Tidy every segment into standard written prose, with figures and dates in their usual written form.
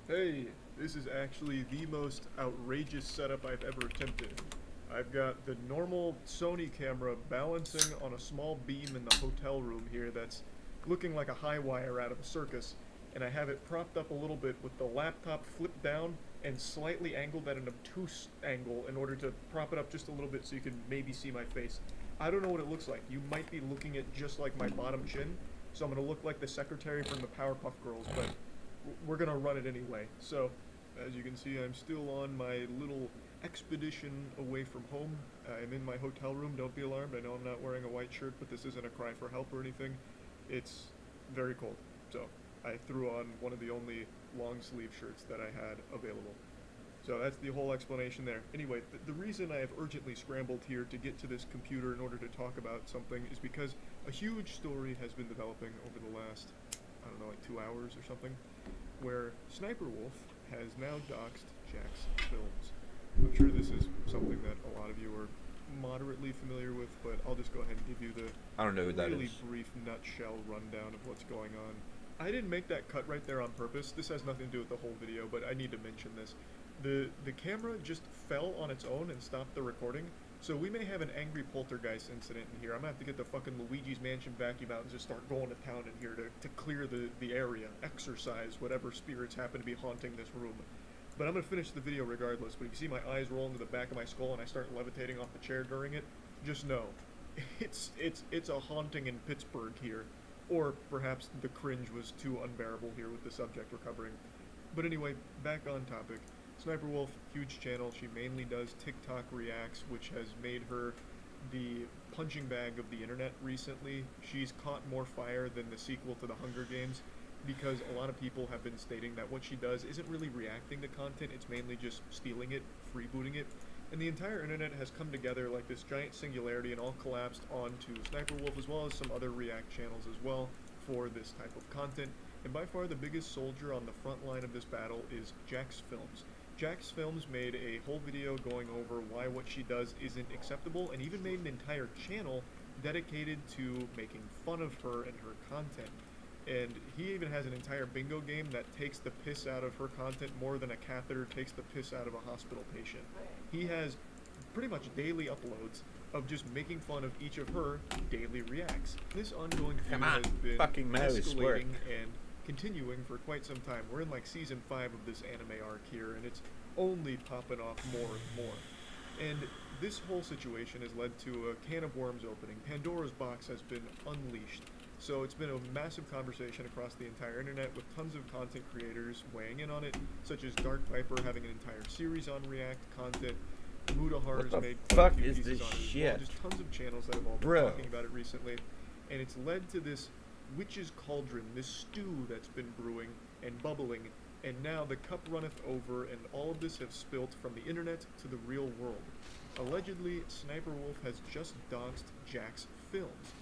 Hey, this is actually the most outrageous setup I've ever attempted. I've got the normal Sony camera balancing on a small beam in the hotel room here that's looking like a high wire out of a circus, and I have it propped up a little bit with the laptop flipped down and slightly angled at an obtuse angle in order to prop it up just a little bit so you can maybe see my face. I don't know what it looks like. You might be looking at just like my bottom chin, so I'm going to look like the secretary from the Powerpuff Girls, but we're gonna run it anyway. So, as you can see, I'm still on my little expedition away from home. I'm in my hotel room. Don't be alarmed. I know I'm not wearing a white shirt, but this isn't a cry for help or anything. It's very cold. So, I threw on one of the only long sleeve shirts that I had available. So that's the whole explanation there. Anyway, the reason I have urgently scrambled here to get to this computer in order to talk about something is because a huge story has been developing over the last, I don't know, like 2 hours or something, where Sniper Wolf has now doxed Jack's Films. I'm sure this is something that a lot of you are moderately familiar with, but I'll just go ahead and give you the I don't know who that really is. brief nutshell rundown of what's going on. I didn't make that cut right there on purpose. This has nothing to do with the whole video, but I need to mention this. The camera just fell on its own and stopped the recording, so we may have an angry poltergeist incident in here. I'm gonna have to get the fucking Luigi's Mansion vacuum out and just start going to town in here to clear the area, exorcise whatever spirits happen to be haunting this room. But I'm gonna finish the video regardless, but if you see my eyes roll into the back of my skull and I start levitating off the chair during it, just know, it's a haunting in Pittsburgh here. Or perhaps the cringe was too unbearable here with the subject we're covering. But anyway, back on topic. Sniper Wolf, huge channel. She mainly does TikTok reacts, which has made her the punching bag of the internet recently. She's caught more fire than the sequel to the Hunger Games, because a lot of people have been stating that what she does isn't really reacting to content, it's mainly just stealing it, freebooting it. And the entire internet has come together like this giant singularity and all collapsed onto Sniper Wolf, as well as some other react channels as well, for this type of content. And by far the biggest soldier on the front line of this battle is Jack's Films. Jack's Films made a whole video going over why what she does isn't acceptable, and even made an entire channel dedicated to making fun of her and her content. And he even has an entire bingo game that takes the piss out of her content more than a catheter takes the piss out of a hospital patient. He has pretty much daily uploads of just making fun of each of her daily reacts. This ongoing feud has been fucking mouse escalating work. and continuing for quite some time. We're in like season 5 of this anime arc here, and it's only popping off more and more. And this whole situation has led to a can of worms opening. Pandora's box has been unleashed. So it's been a massive conversation across the entire internet, with tons of content creators weighing in on it, such as Dark Viper having an entire series on React content. Mudahar's made quite a few pieces on it as well. Just tons of channels that have all been talking about it recently. And it's led to this witch's cauldron, this stew that's been brewing and bubbling, and now the cup runneth over, and all of this has spilt from the internet to the real world. Allegedly, Sniper Wolf has just doxed Jack's Films.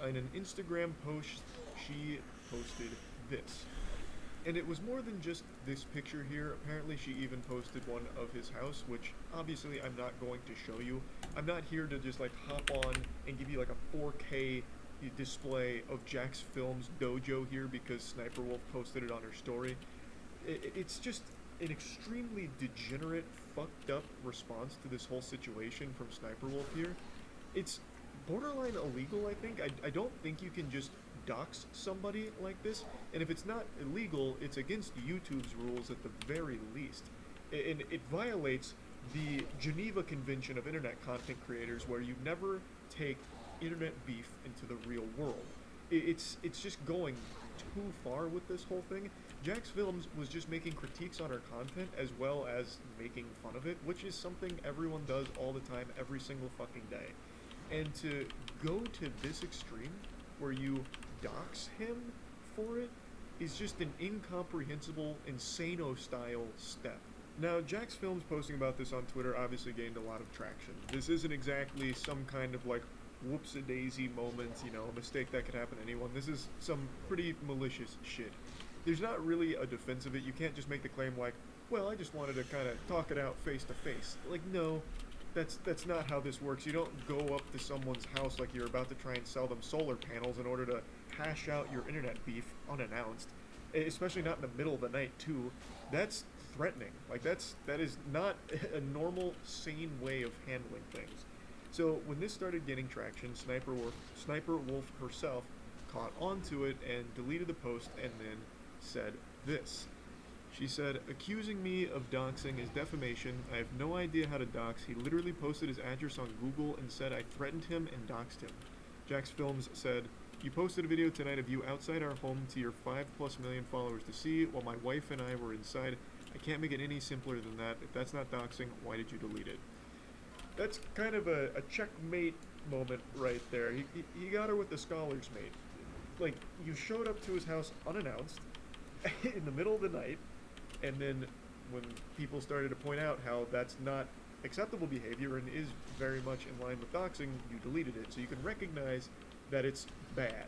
In an Instagram post, she posted this. And it was more than just this picture here. Apparently she even posted one of his house, which obviously I'm not going to show you. I'm not here to just like hop on and give you like a 4K display of Jack's Films dojo here because Sniper Wolf posted it on her story. It's just an extremely degenerate, fucked up response to this whole situation from Sniper Wolf here. It's borderline illegal, I think. I don't think you can just dox somebody like this, and if it's not illegal, it's against YouTube's rules at the very least. And it violates the Geneva Convention of Internet Content Creators, where you never take internet beef into the real world. It's just going too far with this whole thing. Jack's Films was just making critiques on her content as well as making fun of it, which is something everyone does all the time, every single fucking day. And to go to this extreme, where you dox him for it, is just an incomprehensible, insano-style step. Now, Jack's Films posting about this on Twitter obviously gained a lot of traction. This isn't exactly some kind of, like, whoops-a-daisy moment, you know, a mistake that could happen to anyone. This is some pretty malicious shit. There's not really a defense of it. You can't just make the claim like, well, I just wanted to kind of talk it out face-to-face. Like, no. That's not how this works. You don't go up to someone's house like you're about to try and sell them solar panels in order to hash out your internet beef unannounced. especially not in the middle of the night too. That's threatening. Like that is not a normal, sane way of handling things. So when this started getting traction, Sniper Wolf herself caught onto it and deleted the post and then said this. She said, "Accusing me of doxing is defamation. I have no idea how to dox. He literally posted his address on Google and said I threatened him and doxed him." Jax Films said, "You posted a video tonight of you outside our home to your 5+ million followers to see while my wife and I were inside. I can't make it any simpler than that. If that's not doxing, why did you delete it?" That's kind of a checkmate moment right there. He got her with the scholar's mate. Like, you showed up to his house unannounced in the middle of the night, and then when people started to point out how that's not acceptable behavior and is very much in line with doxing, you deleted it. So you can recognize that it's bad.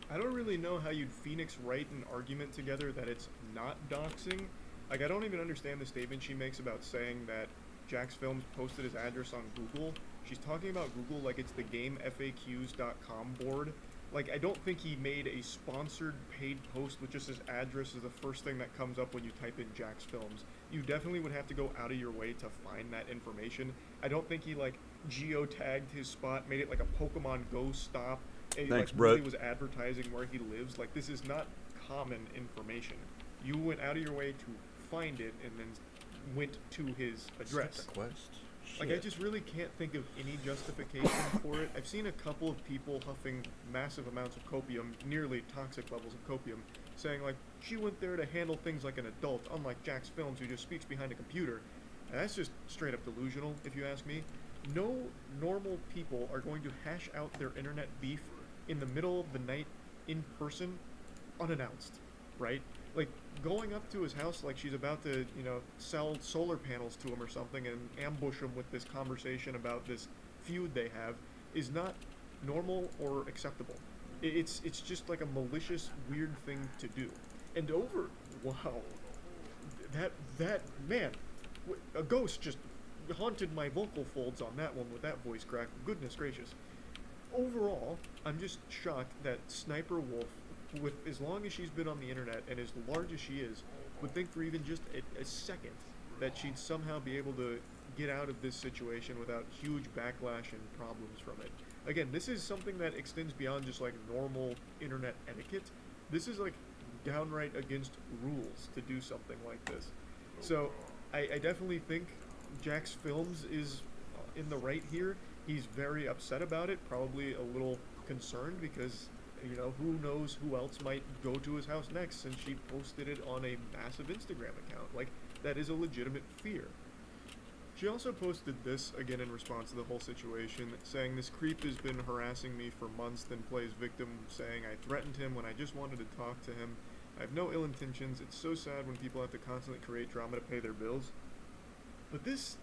I don't really know how you'd Phoenix write an argument together that it's not doxing. Like, I don't even understand the statement she makes about saying that Jax Films posted his address on Google. She's talking about Google like it's the GameFAQs.com board. Like, I don't think he made a sponsored paid post with just his address as the first thing that comes up when you type in Jax Films. You definitely would have to go out of your way to find that information. I don't think he, like, geotagged his spot, made it like a Pokemon Go stop, and Thanks, like, bro. really was advertising where he lives. Like, this is not common information. You went out of your way to find it and then went to his address. Quest. Like, I just really can't think of any justification for it. I've seen a couple of people huffing massive amounts of copium, nearly toxic levels of copium, saying, like, she went there to handle things like an adult, unlike Jax Films, who just speaks behind a computer. And that's just straight up delusional, if you ask me. No normal people are going to hash out their internet beef in the middle of the night in person, unannounced, right? Like, going up to his house like she's about to, you know, sell solar panels to him or something and ambush him with this conversation about this feud they have is not normal or acceptable. It's just like a malicious, weird thing to do. And wow, that man, a ghost just haunted my vocal folds on that one with that voice crack. Goodness gracious. Overall, I'm just shocked that Sniper Wolf, with as long as she's been on the internet and as large as she is, would think for even just a second that she'd somehow be able to get out of this situation without huge backlash and problems from it. Again, this is something that extends beyond just like normal internet etiquette. This is like downright against rules to do something like this. So I definitely think Jax Films is in the right here. He's very upset about it, probably a little concerned because, you know, who knows who else might go to his house next since she posted it on a massive Instagram account. Like, that is a legitimate fear. She also posted this, again in response to the whole situation, saying, "This creep has been harassing me for months, then plays victim, saying I threatened him when I just wanted to talk to him. I have no ill intentions. It's so sad when people have to constantly create drama to pay their bills." But this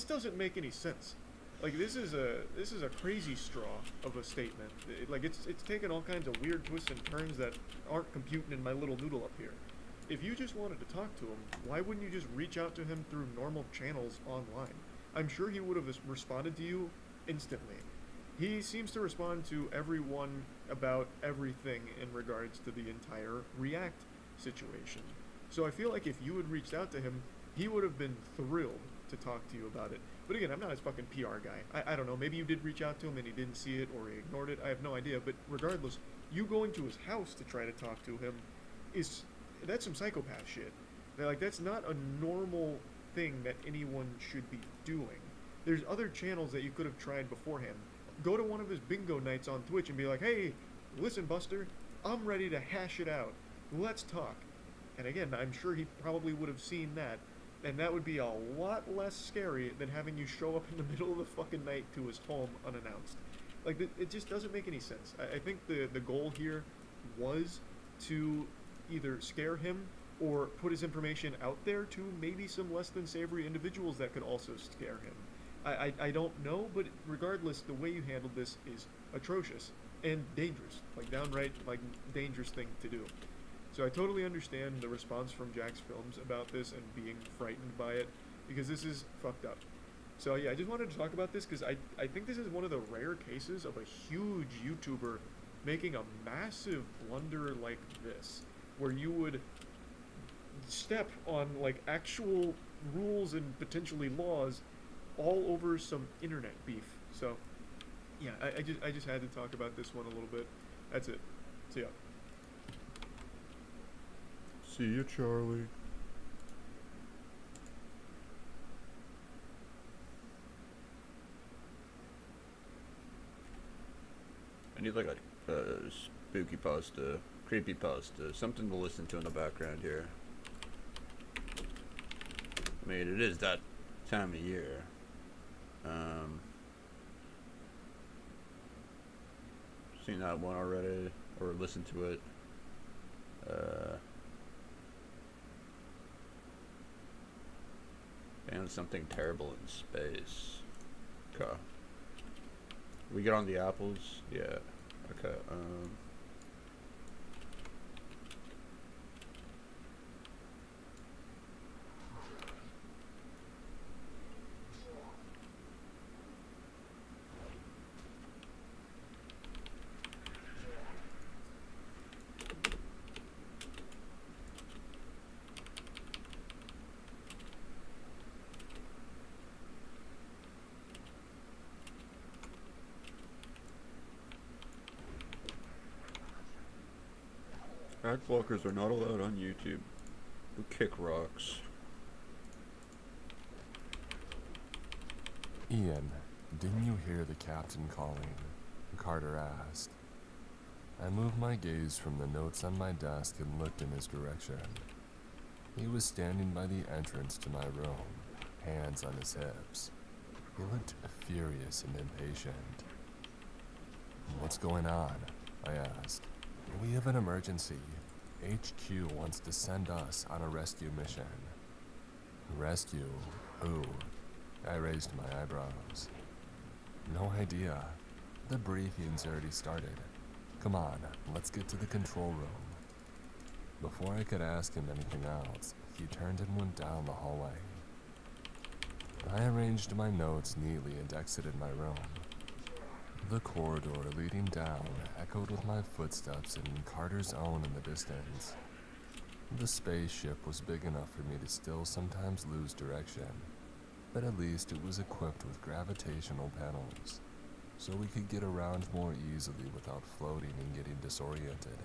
doesn't make any sense. Like, this is a crazy straw of a statement. Like, it's taken all kinds of weird twists and turns that aren't computing in my little noodle up here. If you just wanted to talk to him, why wouldn't you just reach out to him through normal channels online? I'm sure he would have responded to you instantly. He seems to respond to everyone about everything in regards to the entire React situation. So I feel like if you had reached out to him, he would have been thrilled to talk to you about it. But again, I'm not his fucking PR guy. I don't know, maybe you did reach out to him and he didn't see it or he ignored it. I have no idea. But regardless, you going to his house to try to talk to him that's some psychopath shit. That's not a normal thing that anyone should be doing. There's other channels that you could have tried beforehand. Go to one of his bingo nights on Twitch and be like, "Hey, listen, Buster, I'm ready to hash it out. Let's talk." And again, I'm sure he probably would have seen that. And that would be a lot less scary than having you show up in the middle of the fucking night to his home unannounced. Like, it just doesn't make any sense. I think the goal here was to either scare him or put his information out there to maybe some less than savory individuals that could also scare him. I don't know, but regardless, the way you handled this is atrocious and dangerous. Like, downright, like, dangerous thing to do. So I totally understand the response from Jax Films about this and being frightened by it, because this is fucked up. So yeah, I just wanted to talk about this because I think this is one of the rare cases of a huge YouTuber making a massive blunder like this. where you would step on like actual rules and potentially laws all over some internet beef. So yeah, I just had to talk about this one a little bit. That's it. See ya. See you, Charlie. I need like a spooky pasta, creepy pasta, something to listen to in the background here. I mean, it is that time of year. Seen that one already, or listened to it. And something terrible in space. Okay. We get on the apples? Yeah. Okay, ad blockers are not allowed on YouTube. We kick rocks. Ian, didn't you hear the captain calling? Carter asked. I moved my gaze from the notes on my desk and looked in his direction. He was standing by the entrance to my room, hands on his hips. He looked furious and impatient. What's going on? I asked. We have an emergency. HQ wants to send us on a rescue mission. Rescue? Who? I raised my eyebrows. No idea. The briefing's already started. Come on, let's get to the control room. Before I could ask him anything else, he turned and went down the hallway. I arranged my notes neatly and exited my room. The corridor leading down echoed with my footsteps and Carter's own in the distance. The spaceship was big enough for me to still sometimes lose direction, but at least it was equipped with gravitational panels, so we could get around more easily without floating and getting disoriented,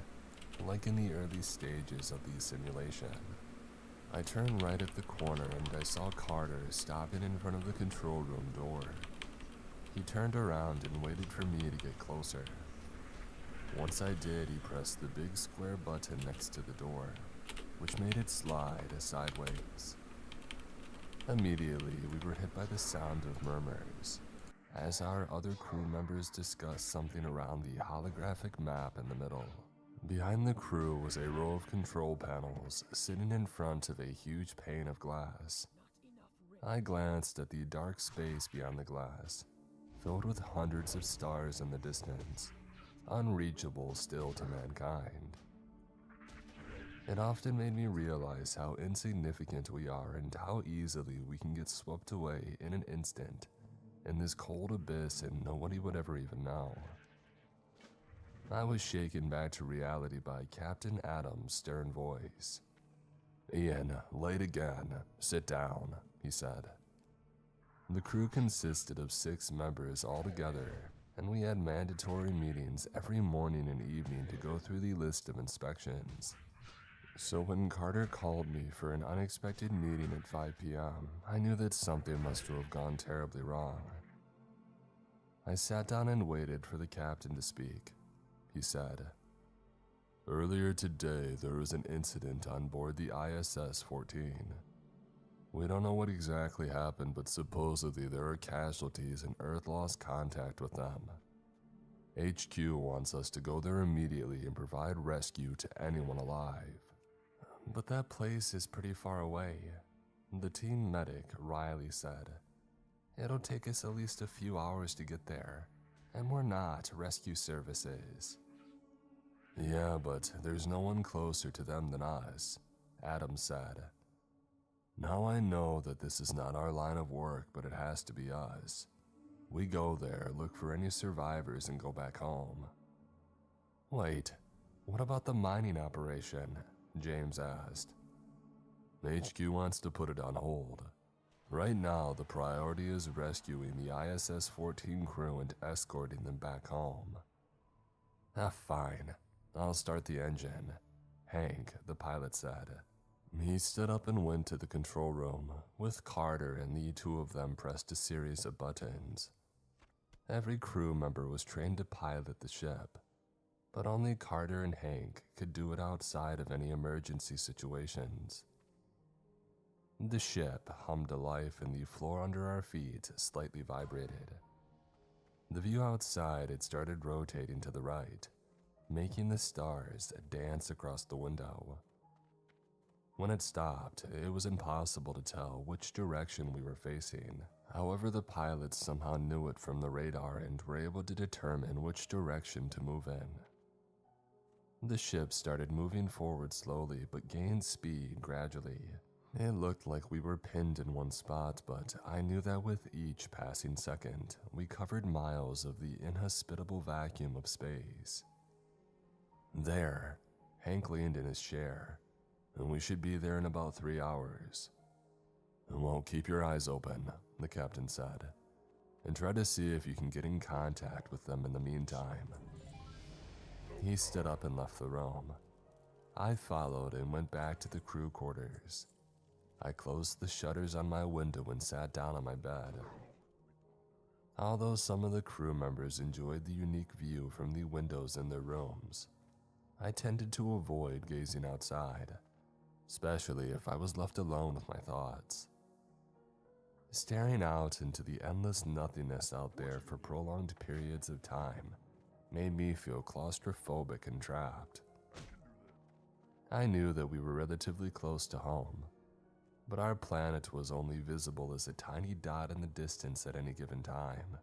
like in the early stages of the simulation. I turned right at the corner and I saw Carter stopping in front of the control room door. He turned around and waited for me to get closer. Once I did, he pressed the big square button next to the door, which made it slide sideways. Immediately, we were hit by the sound of murmurs, as our other crew members discussed something around the holographic map in the middle. Behind the crew was a row of control panels sitting in front of a huge pane of glass. I glanced at the dark space beyond the glass, filled with hundreds of stars in the distance, unreachable still to mankind. It often made me realize how insignificant we are and how easily we can get swept away in an instant in this cold abyss and nobody would ever even know. I was shaken back to reality by Captain Adam's stern voice. Ian, late again. Sit down, he said. The crew consisted of 6 members altogether, and we had mandatory meetings every morning and evening to go through the list of inspections. So when Carter called me for an unexpected meeting at 5 p.m., I knew that something must have gone terribly wrong. I sat down and waited for the captain to speak. He said, Earlier today, there was an incident on board the ISS-14. We don't know what exactly happened, but supposedly there are casualties and Earth lost contact with them. HQ wants us to go there immediately and provide rescue to anyone alive. But that place is pretty far away. The team medic, Riley, said, It'll take us at least a few hours to get there, and we're not rescue services. Yeah, but there's no one closer to them than us, Adam said. Now I know that this is not our line of work, but it has to be us. We go there, look for any survivors, and go back home. Wait, what about the mining operation? James asked. HQ wants to put it on hold. Right now, the priority is rescuing the ISS-14 crew and escorting them back home. Fine. I'll start the engine, Hank, the pilot said. He stood up and went to the control room, with Carter and the two of them pressed a series of buttons. Every crew member was trained to pilot the ship, but only Carter and Hank could do it outside of any emergency situations. The ship hummed to life and the floor under our feet slightly vibrated. The view outside had started rotating to the right, making the stars dance across the window. When it stopped, it was impossible to tell which direction we were facing. However, the pilots somehow knew it from the radar and were able to determine which direction to move in. The ship started moving forward slowly but gained speed gradually. It looked like we were pinned in one spot, but I knew that with each passing second, we covered miles of the inhospitable vacuum of space. There, Hank leaned in his chair, and we should be there in about 3 hours. Well, keep your eyes open, the captain said, and try to see if you can get in contact with them in the meantime. He stood up and left the room. I followed and went back to the crew quarters. I closed the shutters on my window and sat down on my bed. Although some of the crew members enjoyed the unique view from the windows in their rooms, I tended to avoid gazing outside, especially if I was left alone with my thoughts. Staring out into the endless nothingness out there for prolonged periods of time made me feel claustrophobic and trapped. I knew that we were relatively close to home, but our planet was only visible as a tiny dot in the distance at any given time,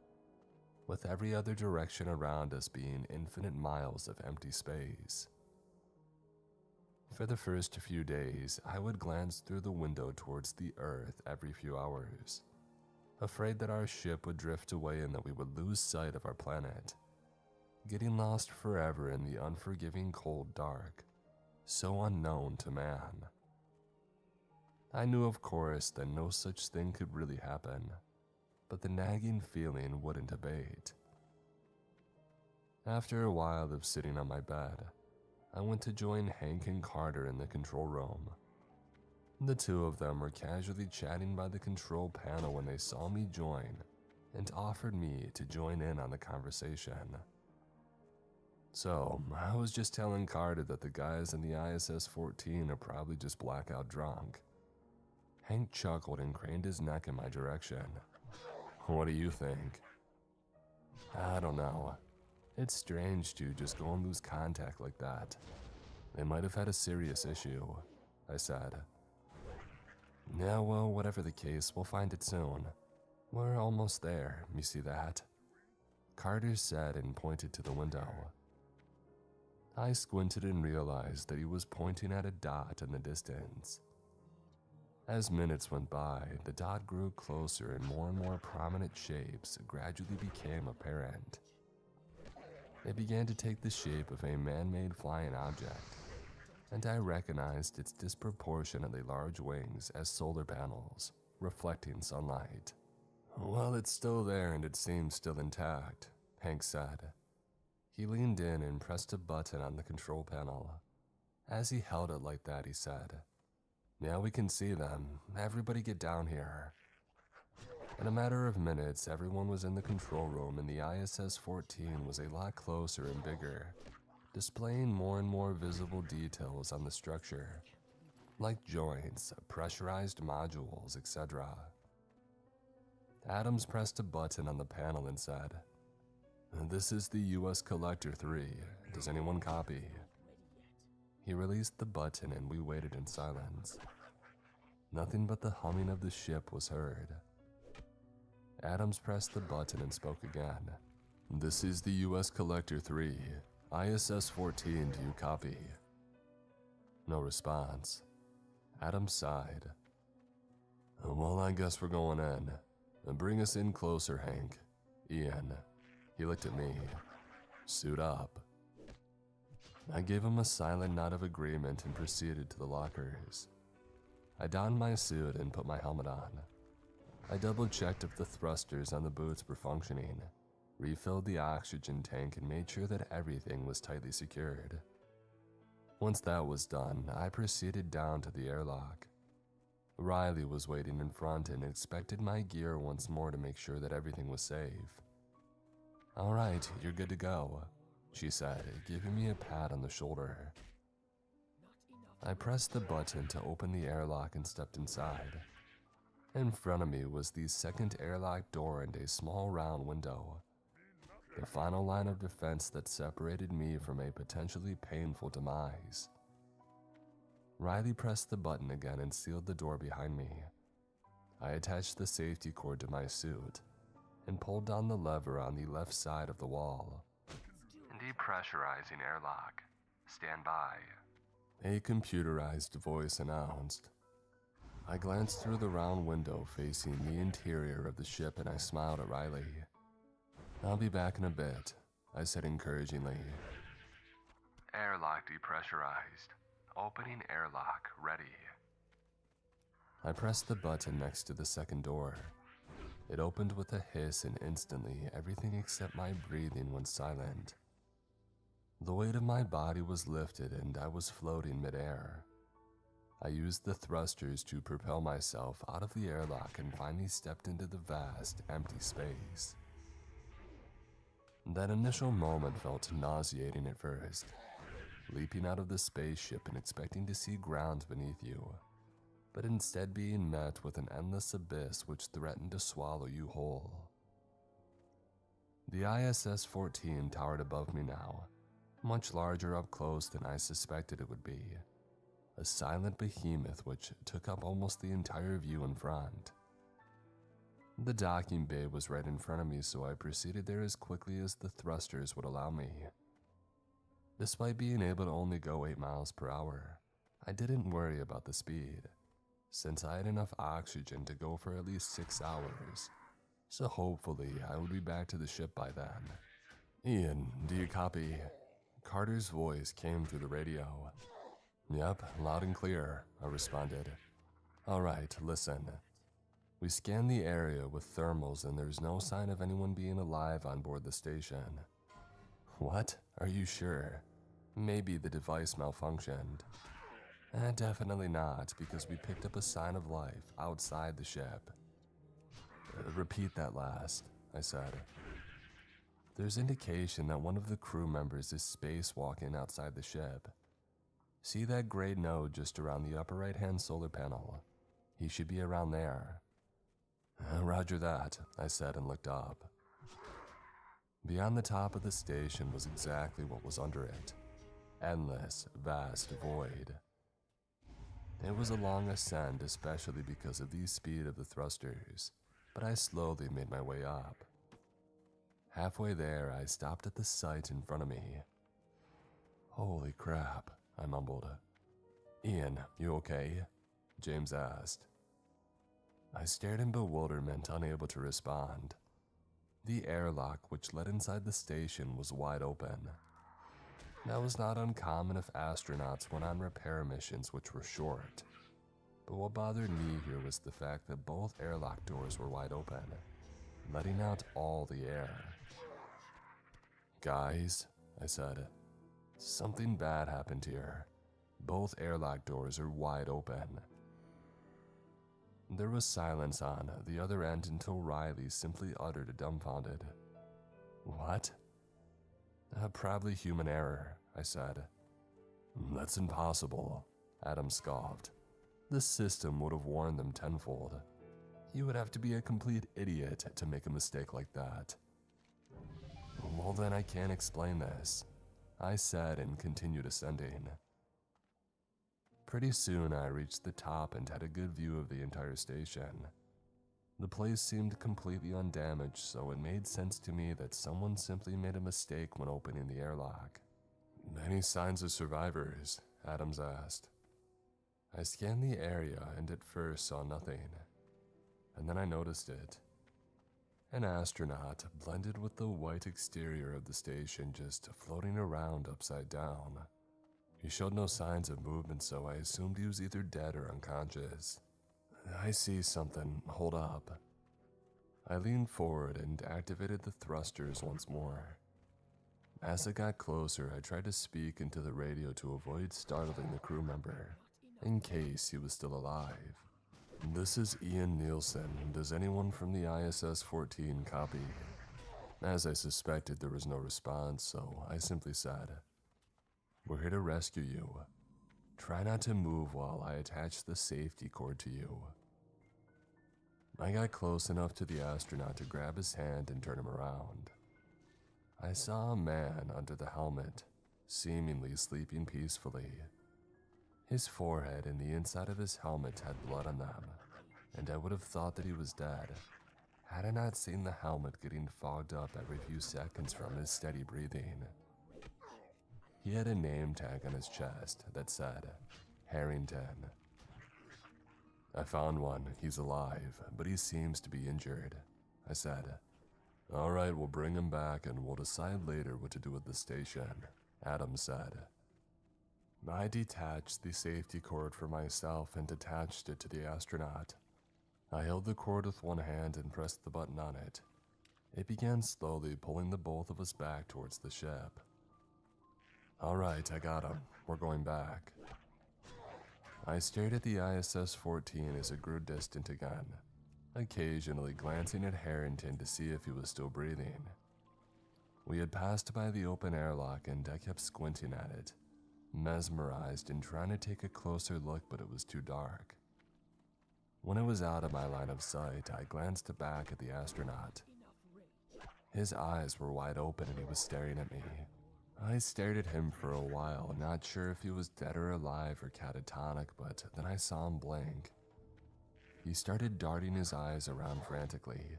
with every other direction around us being infinite miles of empty space. For the first few days, I would glance through the window towards the Earth every few hours, afraid that our ship would drift away and that we would lose sight of our planet, getting lost forever in the unforgiving cold dark, so unknown to man. I knew, of course, that no such thing could really happen, but the nagging feeling wouldn't abate. After a while of sitting on my bed, I went to join Hank and Carter in the control room. The two of them were casually chatting by the control panel when they saw me join and offered me to join in on the conversation. So, I was just telling Carter that the guys in the ISS-14 are probably just blackout drunk. Hank chuckled and craned his neck in my direction. What do you think? I don't know. It's strange to just go and lose contact like that. They might have had a serious issue, I said. Yeah, well, whatever the case, we'll find it soon. We're almost there, you see that? Carter said and pointed to the window. I squinted and realized that he was pointing at a dot in the distance. As minutes went by, the dot grew closer and more prominent shapes gradually became apparent. It began to take the shape of a man-made flying object, and I recognized its disproportionately large wings as solar panels, reflecting sunlight. Well, it's still there and it seems still intact, Hank said. He leaned in and pressed a button on the control panel. As he held it like that, he said, "Now we can see them. Everybody get down here." In a matter of minutes, everyone was in the control room and the ISS-14 was a lot closer and bigger, displaying more and more visible details on the structure, like joints, pressurized modules, etc. Adams pressed a button on the panel and said, "This is the US Collector 3. Does anyone copy?" He released the button and we waited in silence. Nothing but the humming of the ship was heard. Adams pressed the button and spoke again. "This is the US Collector 3. ISS-14, do you copy?" No response. Adams sighed. "Well, I guess we're going in. Bring us in closer, Hank. Ian." He looked at me. "Suit up." I gave him a silent nod of agreement and proceeded to the lockers. I donned my suit and put my helmet on. I double-checked if the thrusters on the boots were functioning, refilled the oxygen tank, and made sure that everything was tightly secured. Once that was done, I proceeded down to the airlock. Riley was waiting in front and inspected my gear once more to make sure that everything was safe. "All right, you're good to go," she said, giving me a pat on the shoulder. I pressed the button to open the airlock and stepped inside. In front of me was the second airlock door and a small round window, the final line of defense that separated me from a potentially painful demise. Riley pressed the button again and sealed the door behind me. I attached the safety cord to my suit and pulled down the lever on the left side of the wall. "Depressurizing airlock. Stand by," a computerized voice announced. I glanced through the round window facing the interior of the ship and I smiled at Riley. "I'll be back in a bit," I said encouragingly. "Airlock depressurized. Opening airlock ready." I pressed the button next to the second door. It opened with a hiss and instantly everything except my breathing went silent. The weight of my body was lifted and I was floating midair. I used the thrusters to propel myself out of the airlock and finally stepped into the vast, empty space. That initial moment felt nauseating at first, leaping out of the spaceship and expecting to see ground beneath you, but instead being met with an endless abyss which threatened to swallow you whole. The ISS-14 towered above me now, much larger up close than I suspected it would be, a silent behemoth which took up almost the entire view in front. The docking bay was right in front of me, so I proceeded there as quickly as the thrusters would allow me. Despite being able to only go 8 miles per hour, I didn't worry about the speed, since I had enough oxygen to go for at least 6 hours, so hopefully I would be back to the ship by then. "Ian, do you copy?" Carter's voice came through the radio. "Yep, loud and clear," I responded. "All right, listen. We scanned the area with thermals and there's no sign of anyone being alive on board the station." "What? Are you sure? Maybe the device malfunctioned." Definitely not, because we picked up a sign of life outside the ship." Repeat that last," I said. "There's indication that one of the crew members is spacewalking outside the ship. See that gray node just around the upper right-hand solar panel? He should be around there." "Roger that," I said and looked up. Beyond the top of the station was exactly what was under it. Endless, vast void. It was a long ascent, especially because of the speed of the thrusters, but I slowly made my way up. Halfway there, I stopped at the sight in front of me. "Holy crap," I mumbled. "Ian, you okay?" James asked. I stared in bewilderment, unable to respond. The airlock which led inside the station was wide open. That was not uncommon if astronauts went on repair missions which were short. But what bothered me here was the fact that both airlock doors were wide open, letting out all the air. "Guys," I said, "something bad happened here. Both airlock doors are wide open." There was silence on the other end until Riley simply uttered a dumbfounded, "What?" "Probably human error," I said. "That's impossible," Adam scoffed. "The system would have warned them tenfold. You would have to be a complete idiot to make a mistake like that." "Well, then I can't explain this," I said and continued ascending. Pretty soon I reached the top and had a good view of the entire station. The place seemed completely undamaged, so it made sense to me that someone simply made a mistake when opening the airlock. "Any signs of survivors?" Adams asked. I scanned the area and at first saw nothing. And then I noticed it. An astronaut blended with the white exterior of the station, just floating around upside down, He showed no signs of movement, so I assumed he was either dead or unconscious. I see something. Hold up. I leaned forward and activated the thrusters once more. As I got closer, I tried to speak into the radio to avoid startling the crew member, in case he was still alive. This is Ian Nielsen. Does anyone from the ISS-14 copy? As I suspected, there was no response, so I simply said, "We're here to rescue you. Try not to move while I attach the safety cord to you." I got close enough to the astronaut to grab his hand and turn him around. I saw a man under the helmet, seemingly sleeping peacefully. His forehead and the inside of his helmet had blood on them, and I would have thought that he was dead, had I not seen the helmet getting fogged up every few seconds from his steady breathing. He had a name tag on his chest that said, Harrington. "I found one. He's alive, but he seems to be injured," I said. "All right, we'll bring him back and we'll decide later what to do with the station," Adam said. I detached the safety cord for myself and attached it to the astronaut. I held the cord with one hand and pressed the button on it. It began slowly pulling the both of us back towards the ship. "All right, I got him. We're going back." I stared at the ISS-14 as it grew distant again, occasionally glancing at Harrington to see if he was still breathing. We had passed by the open airlock and I kept squinting at it, mesmerized and trying to take a closer look, but it was too dark. When it was out of my line of sight, I glanced back at the astronaut. His eyes were wide open and he was staring at me. I stared at him for a while, not sure if he was dead or alive or catatonic, but then I saw him blink. He started darting his eyes around frantically.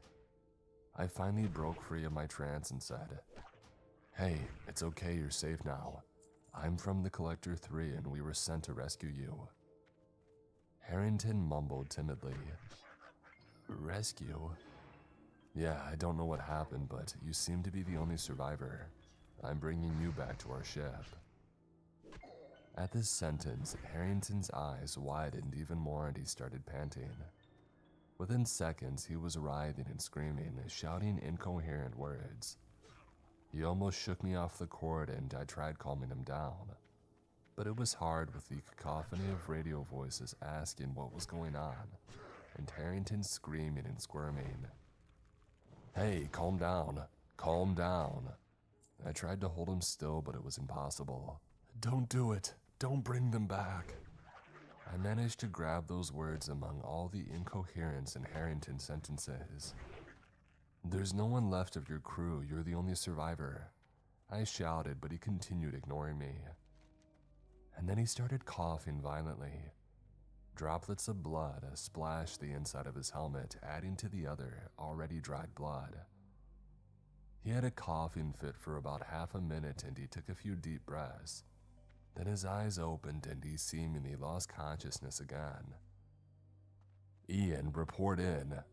I finally broke free of my trance and said, "Hey, it's okay, you're safe now. I'm from the Collector 3 and we were sent to rescue you." Harrington mumbled timidly, "Rescue?" "Yeah, I don't know what happened, but you seem to be the only survivor. I'm bringing you back to our ship." At this sentence, Harrington's eyes widened even more and he started panting. Within seconds, he was writhing and screaming, shouting incoherent words. He almost shook me off the cord and I tried calming him down. But it was hard with the cacophony of radio voices asking what was going on, and Harrington screaming and squirming. "Hey, calm down. Calm down." I tried to hold him still, but it was impossible. "Don't do it. Don't bring them back." I managed to grab those words among all the incoherence in Harrington's sentences. "There's no one left of your crew. You're the only survivor," I shouted, but he continued ignoring me. And then he started coughing violently. Droplets of blood splashed the inside of his helmet, adding to the other, already dried blood. He had a coughing fit for about half a minute and he took a few deep breaths. Then his eyes opened and he seemingly lost consciousness again. "Ian, report in,"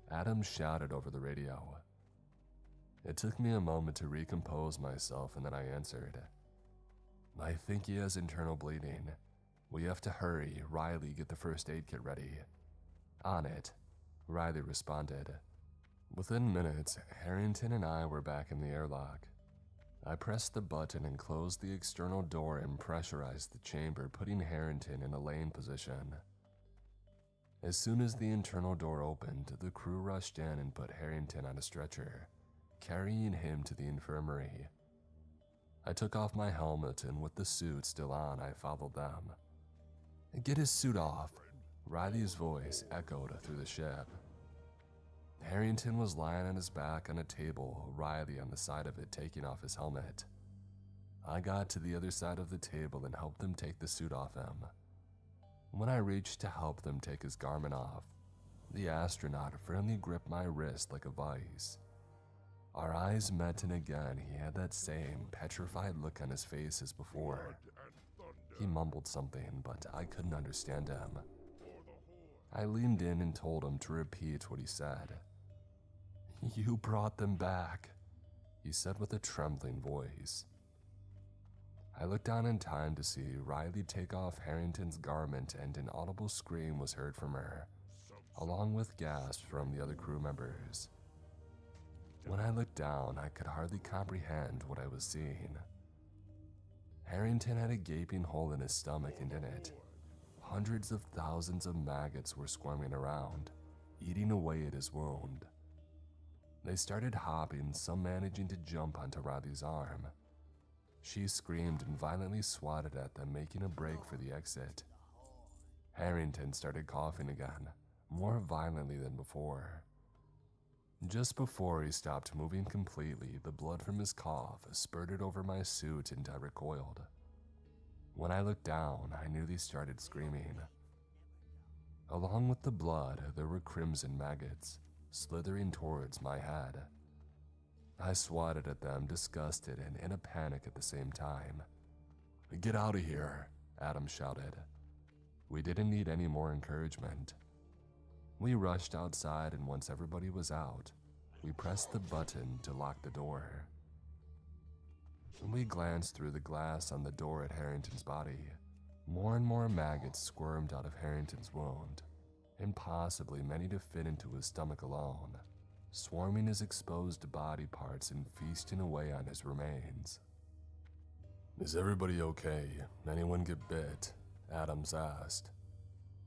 Adam shouted over the radio. It took me a moment to recompose myself and then I answered. "I think he has internal bleeding. We have to hurry. Riley, get the first aid kit ready." "On it," Riley responded. Within minutes, Harrington and I were back in the airlock. I pressed the button and closed the external door and pressurized the chamber, putting Harrington in a laying position. As soon as the internal door opened, the crew rushed in and put Harrington on a stretcher, carrying him to the infirmary. I took off my helmet and with the suit still on, I followed them. "Get his suit off," Riley's voice echoed through the ship. Harrington was lying on his back on a table, Riley on the side of it taking off his helmet. I got to the other side of the table and helped them take the suit off him. When I reached to help them take his garment off, the astronaut firmly gripped my wrist like a vice. Our eyes met and again he had that same petrified look on his face as before. He mumbled something, but I couldn't understand him. I leaned in and told him to repeat what he said. "You brought them back," he said with a trembling voice. I looked down in time to see Riley take off Harrington's garment, and an audible scream was heard from her, along with gasps from the other crew members. When I looked down, I could hardly comprehend what I was seeing. Harrington had a gaping hole in his stomach, and in it, hundreds of thousands of maggots were squirming around, eating away at his wound. They started hopping, some managing to jump onto Riley's arm. She screamed and violently swatted at them, making a break for the exit. Harrington started coughing again, more violently than before. Just before he stopped moving completely, the blood from his cough spurted over my suit and I recoiled. When I looked down, I nearly started screaming. Along with the blood, there were crimson maggots, slithering towards my head. I swatted at them, disgusted and in a panic at the same time. "Get out of here," Adam shouted. We didn't need any more encouragement. We rushed outside, and once everybody was out, we pressed the button to lock the door. We glanced through the glass on the door at Harrington's body. More and more maggots squirmed out of Harrington's wound, impossibly many to fit into his stomach alone, swarming his exposed body parts and feasting away on his remains. "Is everybody okay? Anyone get bit?" Adams asked.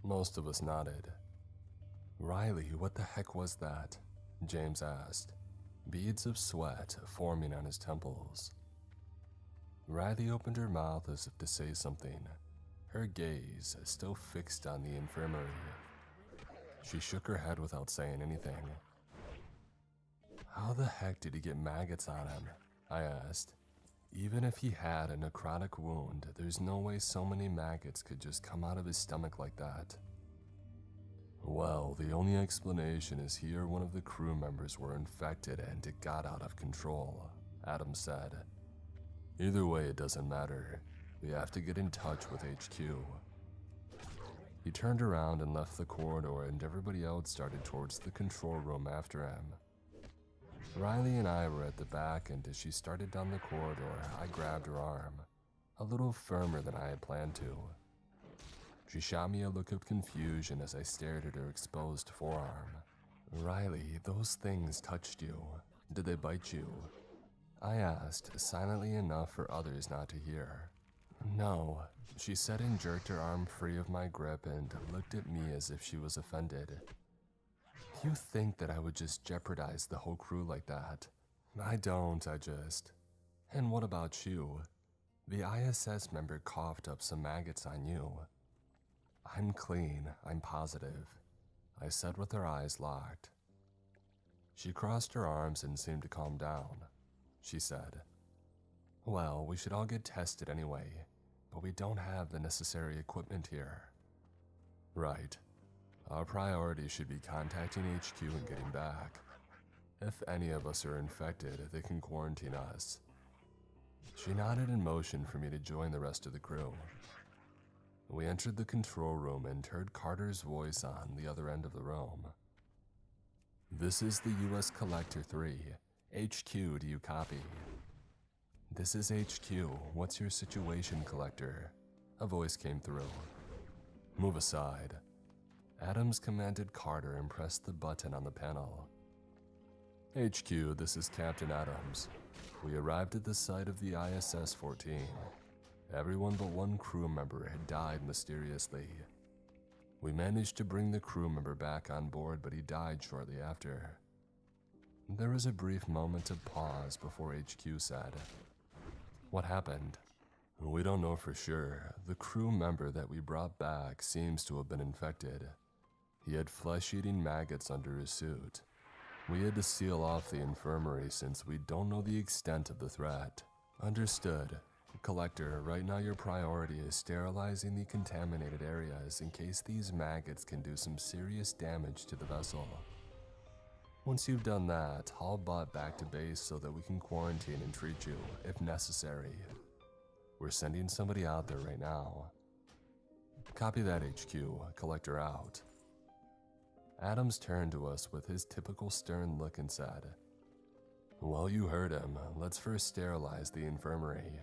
Most of us nodded. "Riley, what the heck was that?" James asked, beads of sweat forming on his temples. Riley opened her mouth as if to say something, her gaze still fixed on the infirmary. She shook her head without saying anything. "How the heck did he get maggots on him?" I asked. Even if he had a necrotic wound, there's no way so many maggots could just come out of his stomach like that. "Well, the only explanation is he or one of the crew members were infected and it got out of control," Adam said. "Either way, it doesn't matter. We have to get in touch with HQ." He turned around and left the corridor, and everybody else started towards the control room after him. Riley and I were at the back, and as she started down the corridor, I grabbed her arm, a little firmer than I had planned to. She shot me a look of confusion as I stared at her exposed forearm. "Riley, those things touched you. Did they bite you?" I asked, silently enough for others not to hear. "No," she said, and jerked her arm free of my grip and looked at me as if she was offended. "You think that I would just jeopardize the whole crew like that? I don't, I just... And what about you? The ISS member coughed up some maggots on you." "I'm clean, I'm positive," I said with her eyes locked. She crossed her arms and seemed to calm down. She said, "Well, we should all get tested anyway, but we don't have the necessary equipment here." "Right. Our priority should be contacting HQ and getting back. If any of us are infected, they can quarantine us." She nodded in motion for me to join the rest of the crew. We entered the control room and heard Carter's voice on the other end of the room. "This is the US Collector 3. HQ, do you copy?" "This is HQ. What's your situation, Collector?" A voice came through. "Move aside." Adams commanded Carter and pressed the button on the panel. "HQ, this is Captain Adams. We arrived at the site of the ISS-14. Everyone but one crew member had died mysteriously. We managed to bring the crew member back on board, but he died shortly after." There was a brief moment of pause before HQ said, "What happened?" "We don't know for sure. The crew member that we brought back seems to have been infected. He had flesh-eating maggots under his suit. We had to seal off the infirmary since we don't know the extent of the threat." "Understood. Collector, right now your priority is sterilizing the contaminated areas in case these maggots can do some serious damage to the vessel. Once you've done that, I'll butt back to base so that we can quarantine and treat you, if necessary. We're sending somebody out there right now." "Copy that, HQ. Collector out." Adams turned to us with his typical stern look and said, "Well, you heard him. Let's first sterilize the infirmary."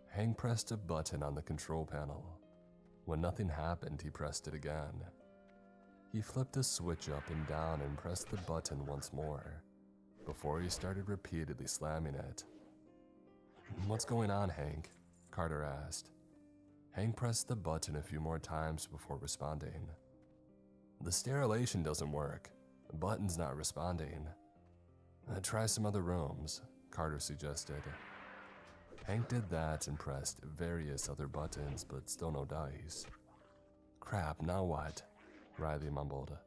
Hank pressed a button on the control panel. When nothing happened, he pressed it again. He flipped a switch up and down and pressed the button once more, before he started repeatedly slamming it. "What's going on, Hank?" Carter asked. Hank pressed the button a few more times before responding. "The sterilization doesn't work. The button's not responding." "Try some other rooms," Carter suggested. Hank did that and pressed various other buttons, but still no dice. "Crap, now what?" Riley mumbled.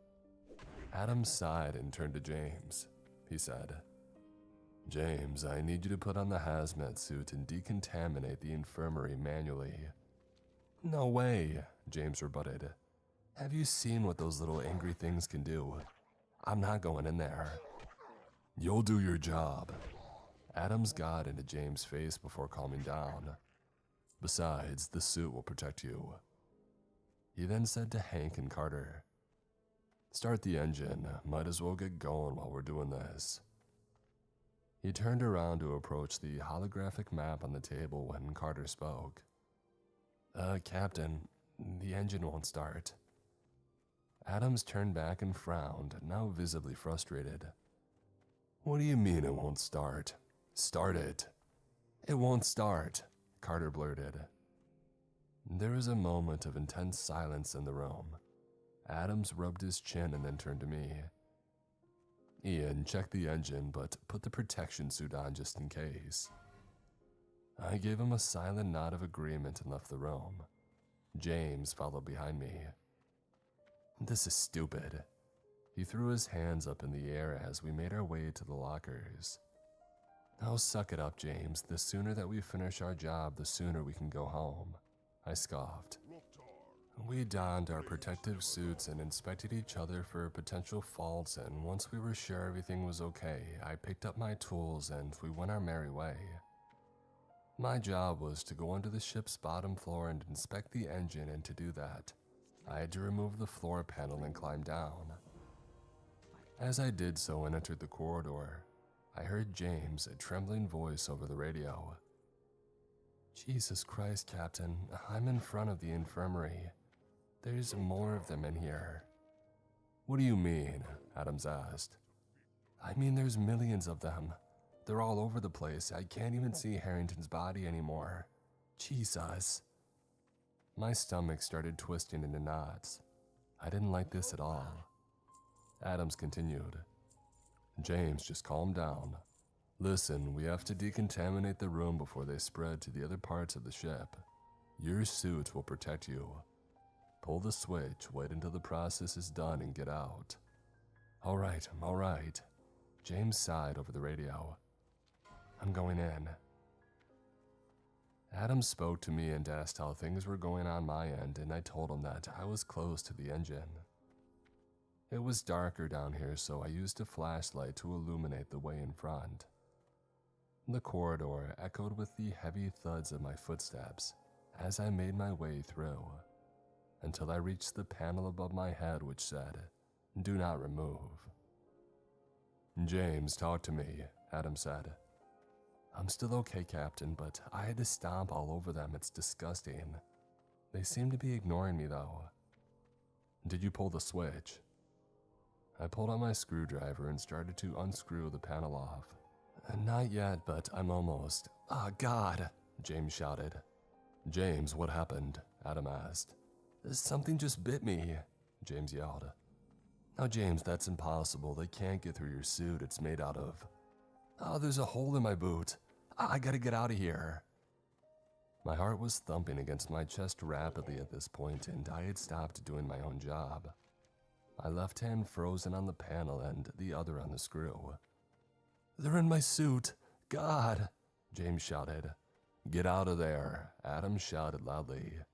Adam sighed and turned to James. He said, "James, I need you to put on the hazmat suit and decontaminate the infirmary manually." "No way," James rebutted. "Have you seen what those little angry things can do? I'm not going in there." "You'll do your job." Adams got into James' face before calming down. "Besides, the suit will protect you." He then said to Hank and Carter, "Start the engine. Might as well get going while we're doing this." He turned around to approach the holographic map on the table when Carter spoke. Captain, the engine won't start." Adams turned back and frowned, now visibly frustrated. "What do you mean it won't start? Start it." "It won't start," Carter blurted. There was a moment of intense silence in the room. Adams rubbed his chin and then turned to me. "Ian, check the engine, but put the protection suit on just in case." I gave him a silent nod of agreement and left the room. James followed behind me. "This is stupid." He threw his hands up in the air as we made our way to the lockers. "Oh, suck it up, James. The sooner that we finish our job, the sooner we can go home," I scoffed. We donned our protective suits and inspected each other for potential faults, and once we were sure everything was okay, I picked up my tools and we went our merry way. My job was to go under the ship's bottom floor and inspect the engine, and to do that, I had to remove the floor panel and climb down. As I did so and entered the corridor, I heard James' trembling voice over the radio. "Jesus Christ, Captain, I'm in front of the infirmary. There's more of them in here." "What do you mean?" Adams asked. "I mean there's millions of them. They're all over the place. I can't even see Harrington's body anymore. Jesus." My stomach started twisting into knots. I didn't like this at all. Adams continued. "James, just calm down. Listen, we have to decontaminate the room before they spread to the other parts of the ship. Your suit will protect you. Pull the switch, wait until the process is done, and get out." All right. James sighed over the radio. "I'm going in." Adam spoke to me and asked how things were going on my end, and I told him that I was close to the engine. It was darker down here, so I used a flashlight to illuminate the way in front. The corridor echoed with the heavy thuds of my footsteps as I made my way through, until I reached the panel above my head which said, "Do not remove." "James, talk to me," Adam said. "I'm still okay, Captain, but I had to stomp all over them. It's disgusting. They seem to be ignoring me, though." "Did you pull the switch?" I pulled out my screwdriver and started to unscrew the panel off. "Not yet, but I'm almost." "Oh, God!" James shouted. "James, what happened?" Adam asked. "Something just bit me," James yelled. "No, James, that's impossible. They can't get through your suit. It's made out of..." "Oh, there's a hole in my boot. I gotta get out of here." My heart was thumping against my chest rapidly at this point, and I had stopped doing my own job. My left hand frozen on the panel and the other on the screw. "They're in my suit. God!" James shouted. "Get out of there," Adam shouted loudly.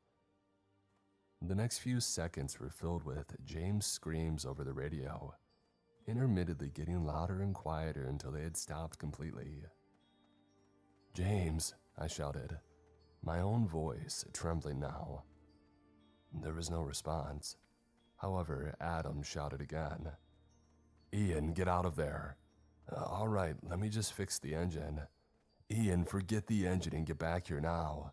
The next few seconds were filled with James' screams over the radio, intermittently getting louder and quieter until they had stopped completely. "James," I shouted, my own voice trembling now. There was no response. However, Adam shouted again. "Ian, get out of there." "All right, let me just fix the engine." "Ian, forget the engine and get back here now."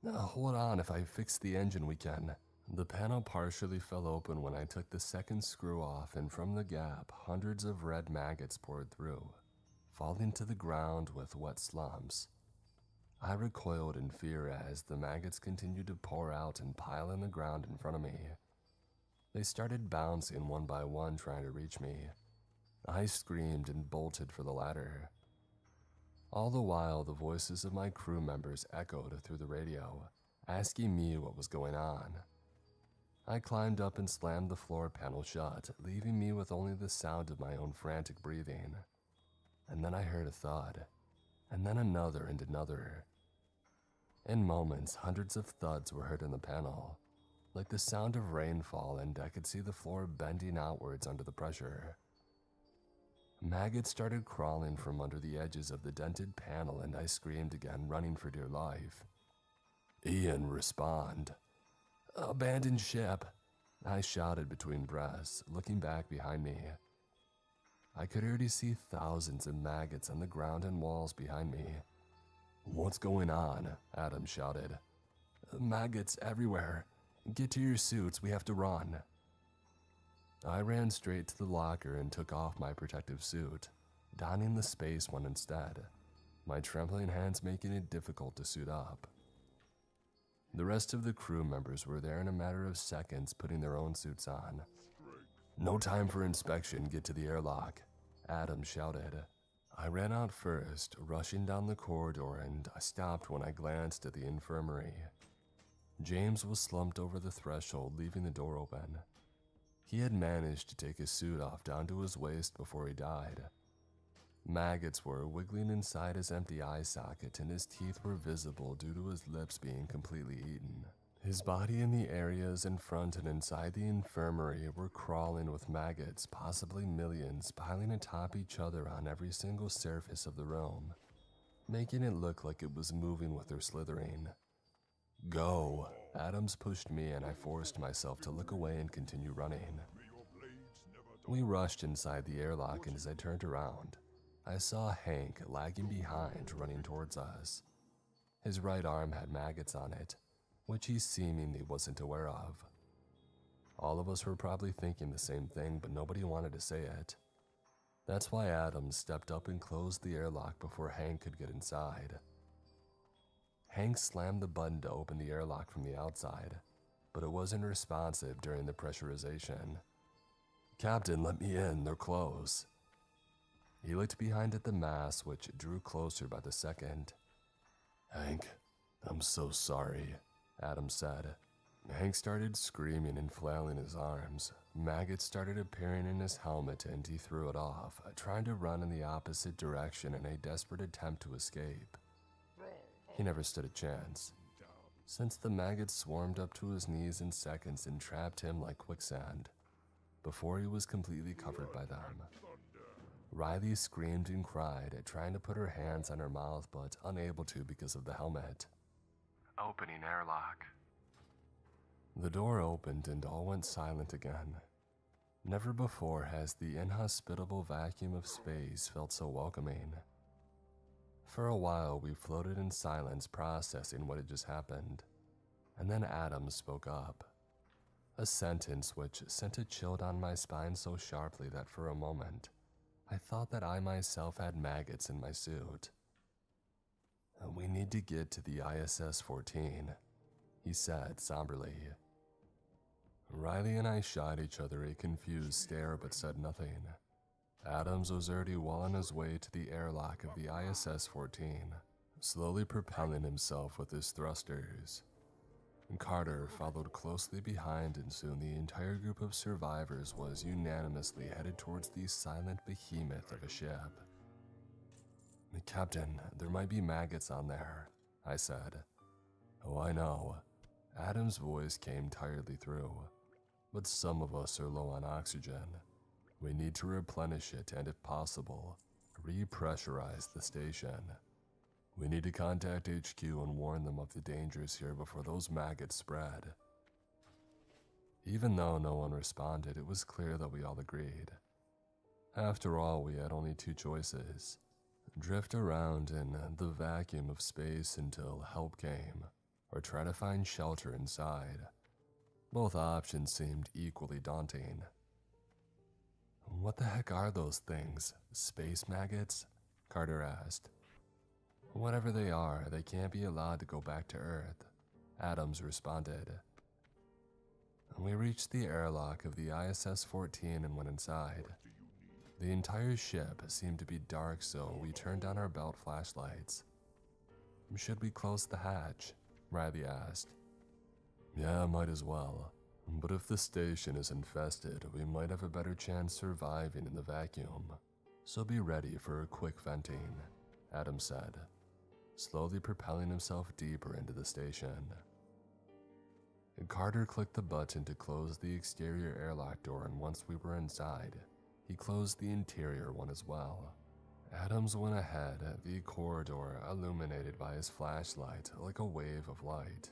Hold on, if I fix the engine we can. The panel partially fell open when I took the second screw off, and from the gap, hundreds of red maggots poured through, falling to the ground with wet slumps. I recoiled in fear as the maggots continued to pour out and pile in the ground in front of me. They started bouncing one by one, trying to reach me. I screamed and bolted for the ladder. All the while, the voices of my crew members echoed through the radio, asking me what was going on. I climbed up and slammed the floor panel shut, leaving me with only the sound of my own frantic breathing. And then I heard a thud, and then another and another. In moments, hundreds of thuds were heard in the panel, like the sound of rainfall, and I could see the floor bending outwards under the pressure. Maggots started crawling from under the edges of the dented panel, and I screamed again, running for dear life. Ian, respond. Abandoned ship, I shouted between breaths, looking back behind me. I could already see thousands of maggots on the ground and walls behind me. What's going on? Adam shouted. Maggots everywhere. Get to your suits, we have to run. I ran straight to the locker and took off my protective suit, donning the space one instead, my trembling hands making it difficult to suit up. The rest of the crew members were there in a matter of seconds, putting their own suits on. No time for inspection, get to the airlock, Adam shouted. I ran out first, rushing down the corridor, and I stopped when I glanced at the infirmary. James was slumped over the threshold, leaving the door open. He had managed to take his suit off down to his waist before he died. Maggots were wiggling inside his empty eye socket, and his teeth were visible due to his lips being completely eaten. His body in the areas in front and inside the infirmary were crawling with maggots, possibly millions, piling atop each other on every single surface of the room, making it look like it was moving with their slithering. Go! Adams pushed me, and I forced myself to look away and continue running. We rushed inside the airlock, and as I turned around, I saw Hank lagging behind, running towards us. His right arm had maggots on it, which he seemingly wasn't aware of. All of us were probably thinking the same thing, but nobody wanted to say it. That's why Adams stepped up and closed the airlock before Hank could get inside. Hank slammed the button to open the airlock from the outside, but it wasn't responsive during the pressurization. Captain, let me in, they're close. He looked behind at the mass, which drew closer by the second. Hank, I'm so sorry, Adam said. Hank started screaming and flailing his arms. Maggots started appearing in his helmet, and he threw it off, trying to run in the opposite direction in a desperate attempt to escape. He never stood a chance, since the maggots swarmed up to his knees in seconds and trapped him like quicksand, before he was completely covered by them. Riley screamed and cried, trying to put her hands on her mouth, but unable to because of the helmet. Opening airlock. The door opened and all went silent again. Never before has the inhospitable vacuum of space felt so welcoming. For a while, we floated in silence, processing what had just happened, and then Adam spoke up. A sentence which sent a chill down my spine so sharply that for a moment, I thought that I myself had maggots in my suit. We need to get to the ISS-14, he said somberly. Riley and I shot each other a confused stare but said nothing. Adams was already well on his way to the airlock of the ISS-14, slowly propelling himself with his thrusters. Carter followed closely behind, and soon the entire group of survivors was unanimously headed towards the silent behemoth of a ship. Captain, there might be maggots on there, I said. Oh, I know. Adam's voice came tiredly through. But some of us are low on oxygen. We need to replenish it and, if possible, repressurize the station. We need to contact HQ and warn them of the dangers here before those maggots spread. Even though no one responded, it was clear that we all agreed. After all, we had only two choices: drift around in the vacuum of space until help came, or try to find shelter inside. Both options seemed equally daunting. What the heck are those things? Space maggots? Carter asked. Whatever they are, they can't be allowed to go back to Earth, Adams responded. We reached the airlock of the ISS-14 and went inside. The entire ship seemed to be dark, so we turned on our belt flashlights. Should we close the hatch? Riley asked. Yeah, might as well. But if the station is infested, we might have a better chance surviving in the vacuum. So be ready for a quick venting, Adam said, slowly propelling himself deeper into the station. Carter clicked the button to close the exterior airlock door, and once we were inside, he closed the interior one as well. Adams went ahead, the corridor illuminated by his flashlight like a wave of light.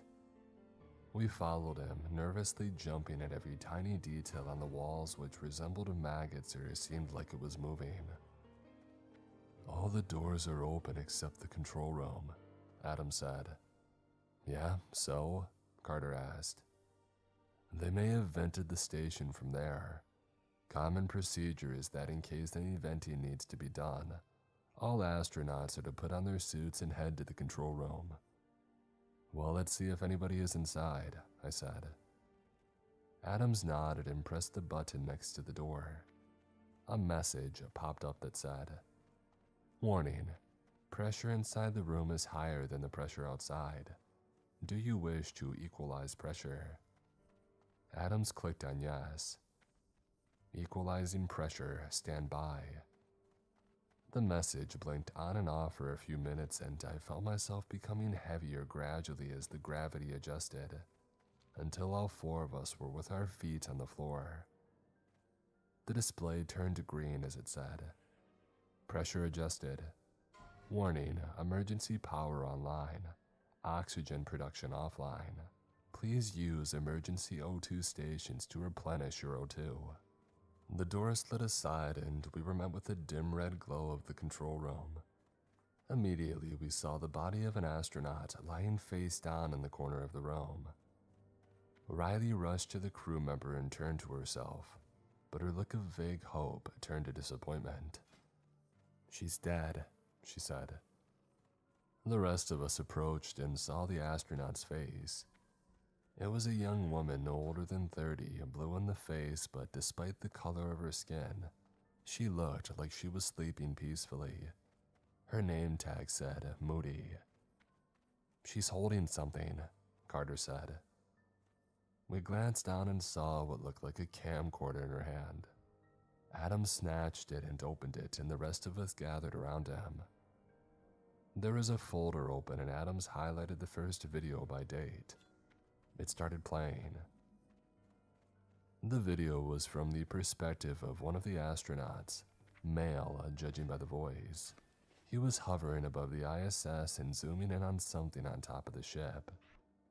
We followed him, nervously jumping at every tiny detail on the walls which resembled maggots or seemed like it was moving. All the doors are open except the control room, Adam said. Yeah, so? Carter asked. They may have vented the station from there. Common procedure is that in case any venting needs to be done, all astronauts are to put on their suits and head to the control room. Well, let's see if anybody is inside, I said. Adams nodded and pressed the button next to the door. A message popped up that said, Warning, pressure inside the room is higher than the pressure outside. Do you wish to equalize pressure? Adams clicked on yes. Equalizing pressure, stand by. The message blinked on and off for a few minutes, and I felt myself becoming heavier gradually as the gravity adjusted, until all four of us were with our feet on the floor. The display turned green as it said, Pressure adjusted. Warning, emergency power online. Oxygen production offline. Please use emergency O2 stations to replenish your O2. The door slid aside and we were met with the dim red glow of the control room. Immediately we saw the body of an astronaut lying face down in the corner of the room. Riley rushed to the crew member and turned to herself, but her look of vague hope turned to disappointment. She's dead, she said. The rest of us approached and saw the astronaut's face. It was a young woman no older than 30, blue in the face, but despite the color of her skin, she looked like she was sleeping peacefully. Her name tag said Moody. She's holding something, Carter said. We glanced down and saw what looked like a camcorder in her hand. Adam snatched it and opened it, and the rest of us gathered around him. There was a folder open, and Adams highlighted the first video by date. It started playing. The video was from the perspective of one of the astronauts, male, judging by the voice. He was hovering above the ISS and zooming in on something on top of the ship.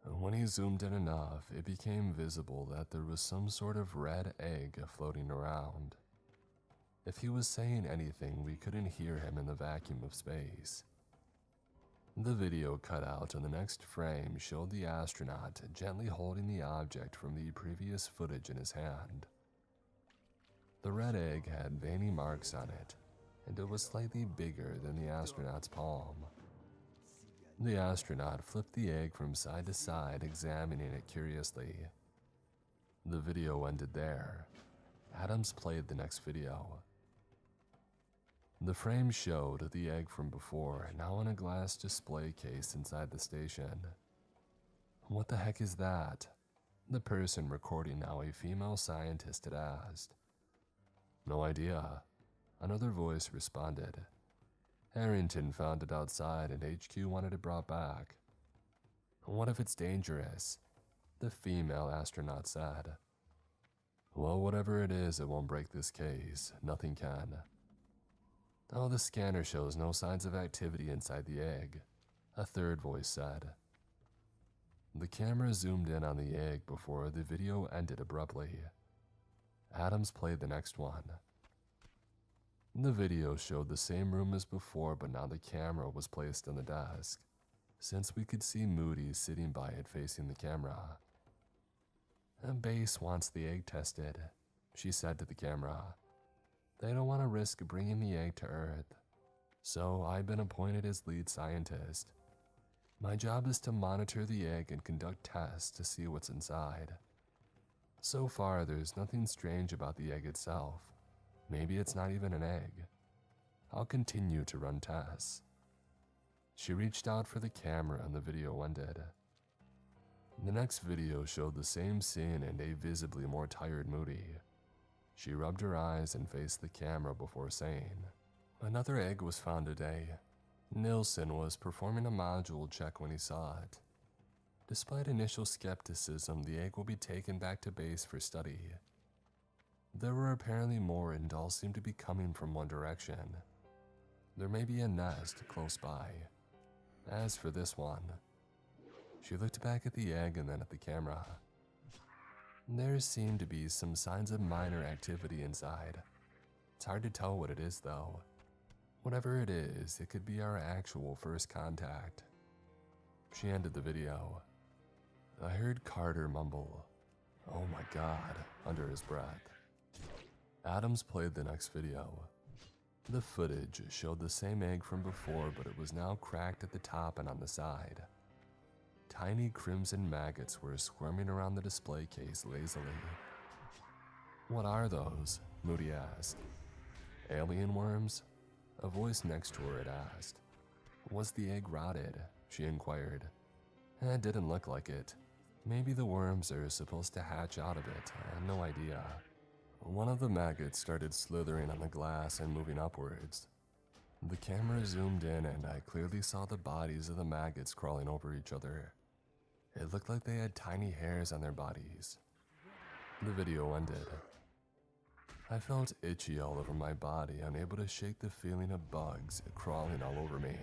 When he zoomed in enough, it became visible that there was some sort of red egg floating around. If he was saying anything, we couldn't hear him in the vacuum of space. The video cut out, and the next frame showed the astronaut gently holding the object from the previous footage in his hand. The red egg had veiny marks on it, and it was slightly bigger than the astronaut's palm. The astronaut flipped the egg from side to side, examining it curiously. The video ended there. Adams played the next video. The frame showed the egg from before, now in a glass display case inside the station. What the heck is that? The person recording, now a female scientist, had asked. No idea. Another voice responded. Harrington found it outside and HQ wanted it brought back. What if it's dangerous? The female astronaut said. Well, whatever it is, it won't break this case. Nothing can. Oh, the scanner shows no signs of activity inside the egg, a third voice said. The camera zoomed in on the egg before the video ended abruptly. Adams played the next one. The video showed the same room as before, but now the camera was placed on the desk. since we could see Moody sitting by it facing the camera. Base wants the egg tested, she said to the camera. They don't want to risk bringing the egg to Earth, so I've been appointed as lead scientist. My job is to monitor the egg and conduct tests to see what's inside. So far, there's nothing strange about the egg itself. Maybe it's not even an egg. I'll continue to run tests. She reached out for the camera and the video ended. The next video showed the same scene and a visibly more tired Moody. She rubbed her eyes and faced the camera before saying, "Another egg was found today. Nilsson was performing a module check when he saw it. Despite initial skepticism, the egg will be taken back to base for study. There were apparently more and all seem to be coming from one direction. There may be a nest close by. As for this one," she looked back at the egg and then at the camera. "There seem to be some signs of minor activity inside. It's hard to tell what it is though. Whatever it is, it could be our actual first contact." She ended the video. I heard Carter mumble, "Oh my God," under his breath. Adams played the next video. The footage showed the same egg from before, but it was now cracked at the top and on the side. Tiny crimson maggots were squirming around the display case lazily. "What are those?" Moody asked. "Alien worms?" A voice next to her had asked. "Was the egg rotted?" she inquired. "It didn't look like it. Maybe the worms are supposed to hatch out of it. I had no idea." One of the maggots started slithering on the glass and moving upwards. The camera zoomed in and I clearly saw the bodies of the maggots crawling over each other. It looked like they had tiny hairs on their bodies. The video ended. I felt itchy all over my body, unable to shake the feeling of bugs crawling all over me.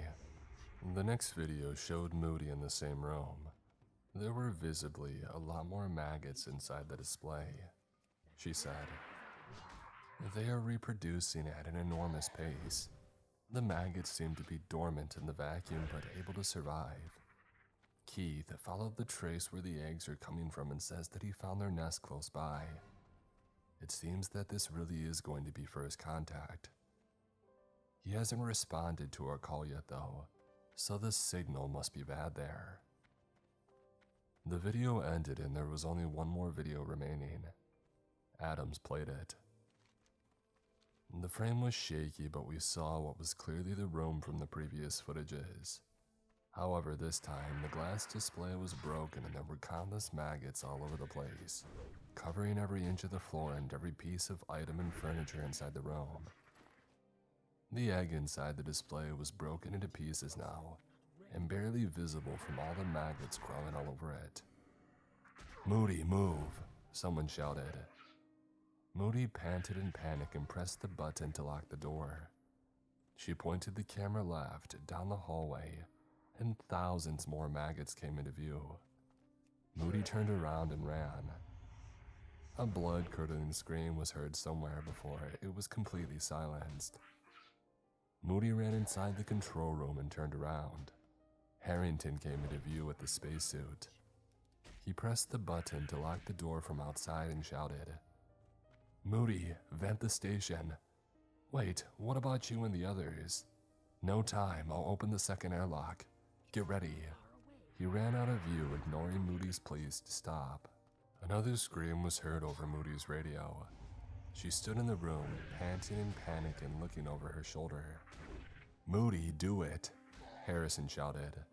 The next video showed Moody in the same room. There were visibly a lot more maggots inside the display. She said, "They are reproducing at an enormous pace. The maggots seem to be dormant in the vacuum but able to survive. Keith followed the trace where the eggs are coming from and says that he found their nest close by. It seems that this really is going to be first contact. He hasn't responded to our call yet though, so the signal must be bad there." The video ended and there was only one more video remaining. Adams played it. The frame was shaky, but we saw what was clearly the room from the previous footages. However, this time, the glass display was broken and there were countless maggots all over the place, covering every inch of the floor and every piece of item and furniture inside the room. The egg inside the display was broken into pieces now, and barely visible from all the maggots crawling all over it. "Moody, move!" someone shouted. Moody panted in panic and pressed the button to lock the door. She pointed the camera left, down the hallway, and thousands more maggots came into view. Moody turned around and ran. A blood-curdling scream was heard somewhere before it was completely silenced. Moody ran inside the control room and turned around. Harrington came into view with the spacesuit. He pressed the button to lock the door from outside and shouted, "Moody, vent the station. Wait, what about you and the others? No time, I'll open the second airlock. Get ready." He ran out of view, ignoring Moody's pleas to stop. Another scream was heard over Moody's radio. She stood in the room, panting in panic and looking over her shoulder. "Moody, do it," Harrison shouted.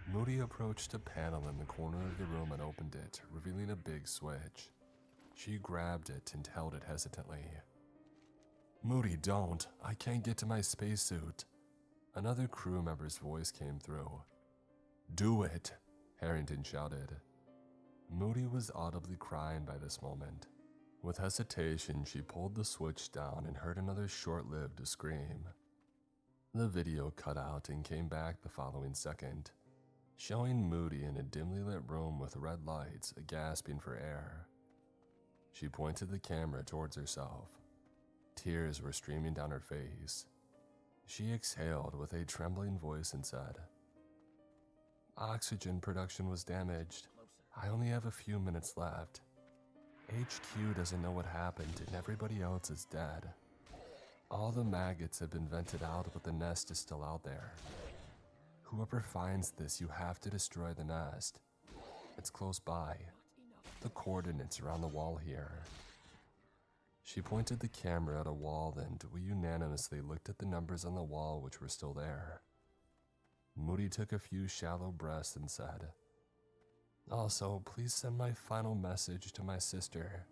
Moody approached a panel in the corner of the room and opened it, revealing a big switch. She grabbed it and held it hesitantly. "Moody, don't! I can't get to my spacesuit." Another crew member's voice came through. "Do it!" Harrington shouted. Moody was audibly crying by this moment. With hesitation, she pulled the switch down and heard another short-lived scream. The video cut out and came back the following second, showing Moody in a dimly lit room with red lights, gasping for air. She pointed the camera towards herself. Tears were streaming down her face. She exhaled with a trembling voice and said, Oxygen production was damaged. I only have a few minutes left. HQ doesn't know what happened and everybody else is dead. All the maggots have been vented out, but the nest is still out there. Whoever finds this, you have to destroy the nest. It's close by. The coordinates are on the wall here. She pointed the camera at a wall and we unanimously looked at the numbers on the wall which were still there. Moody took a few shallow breaths and said, "Also, please send my final message to my sister."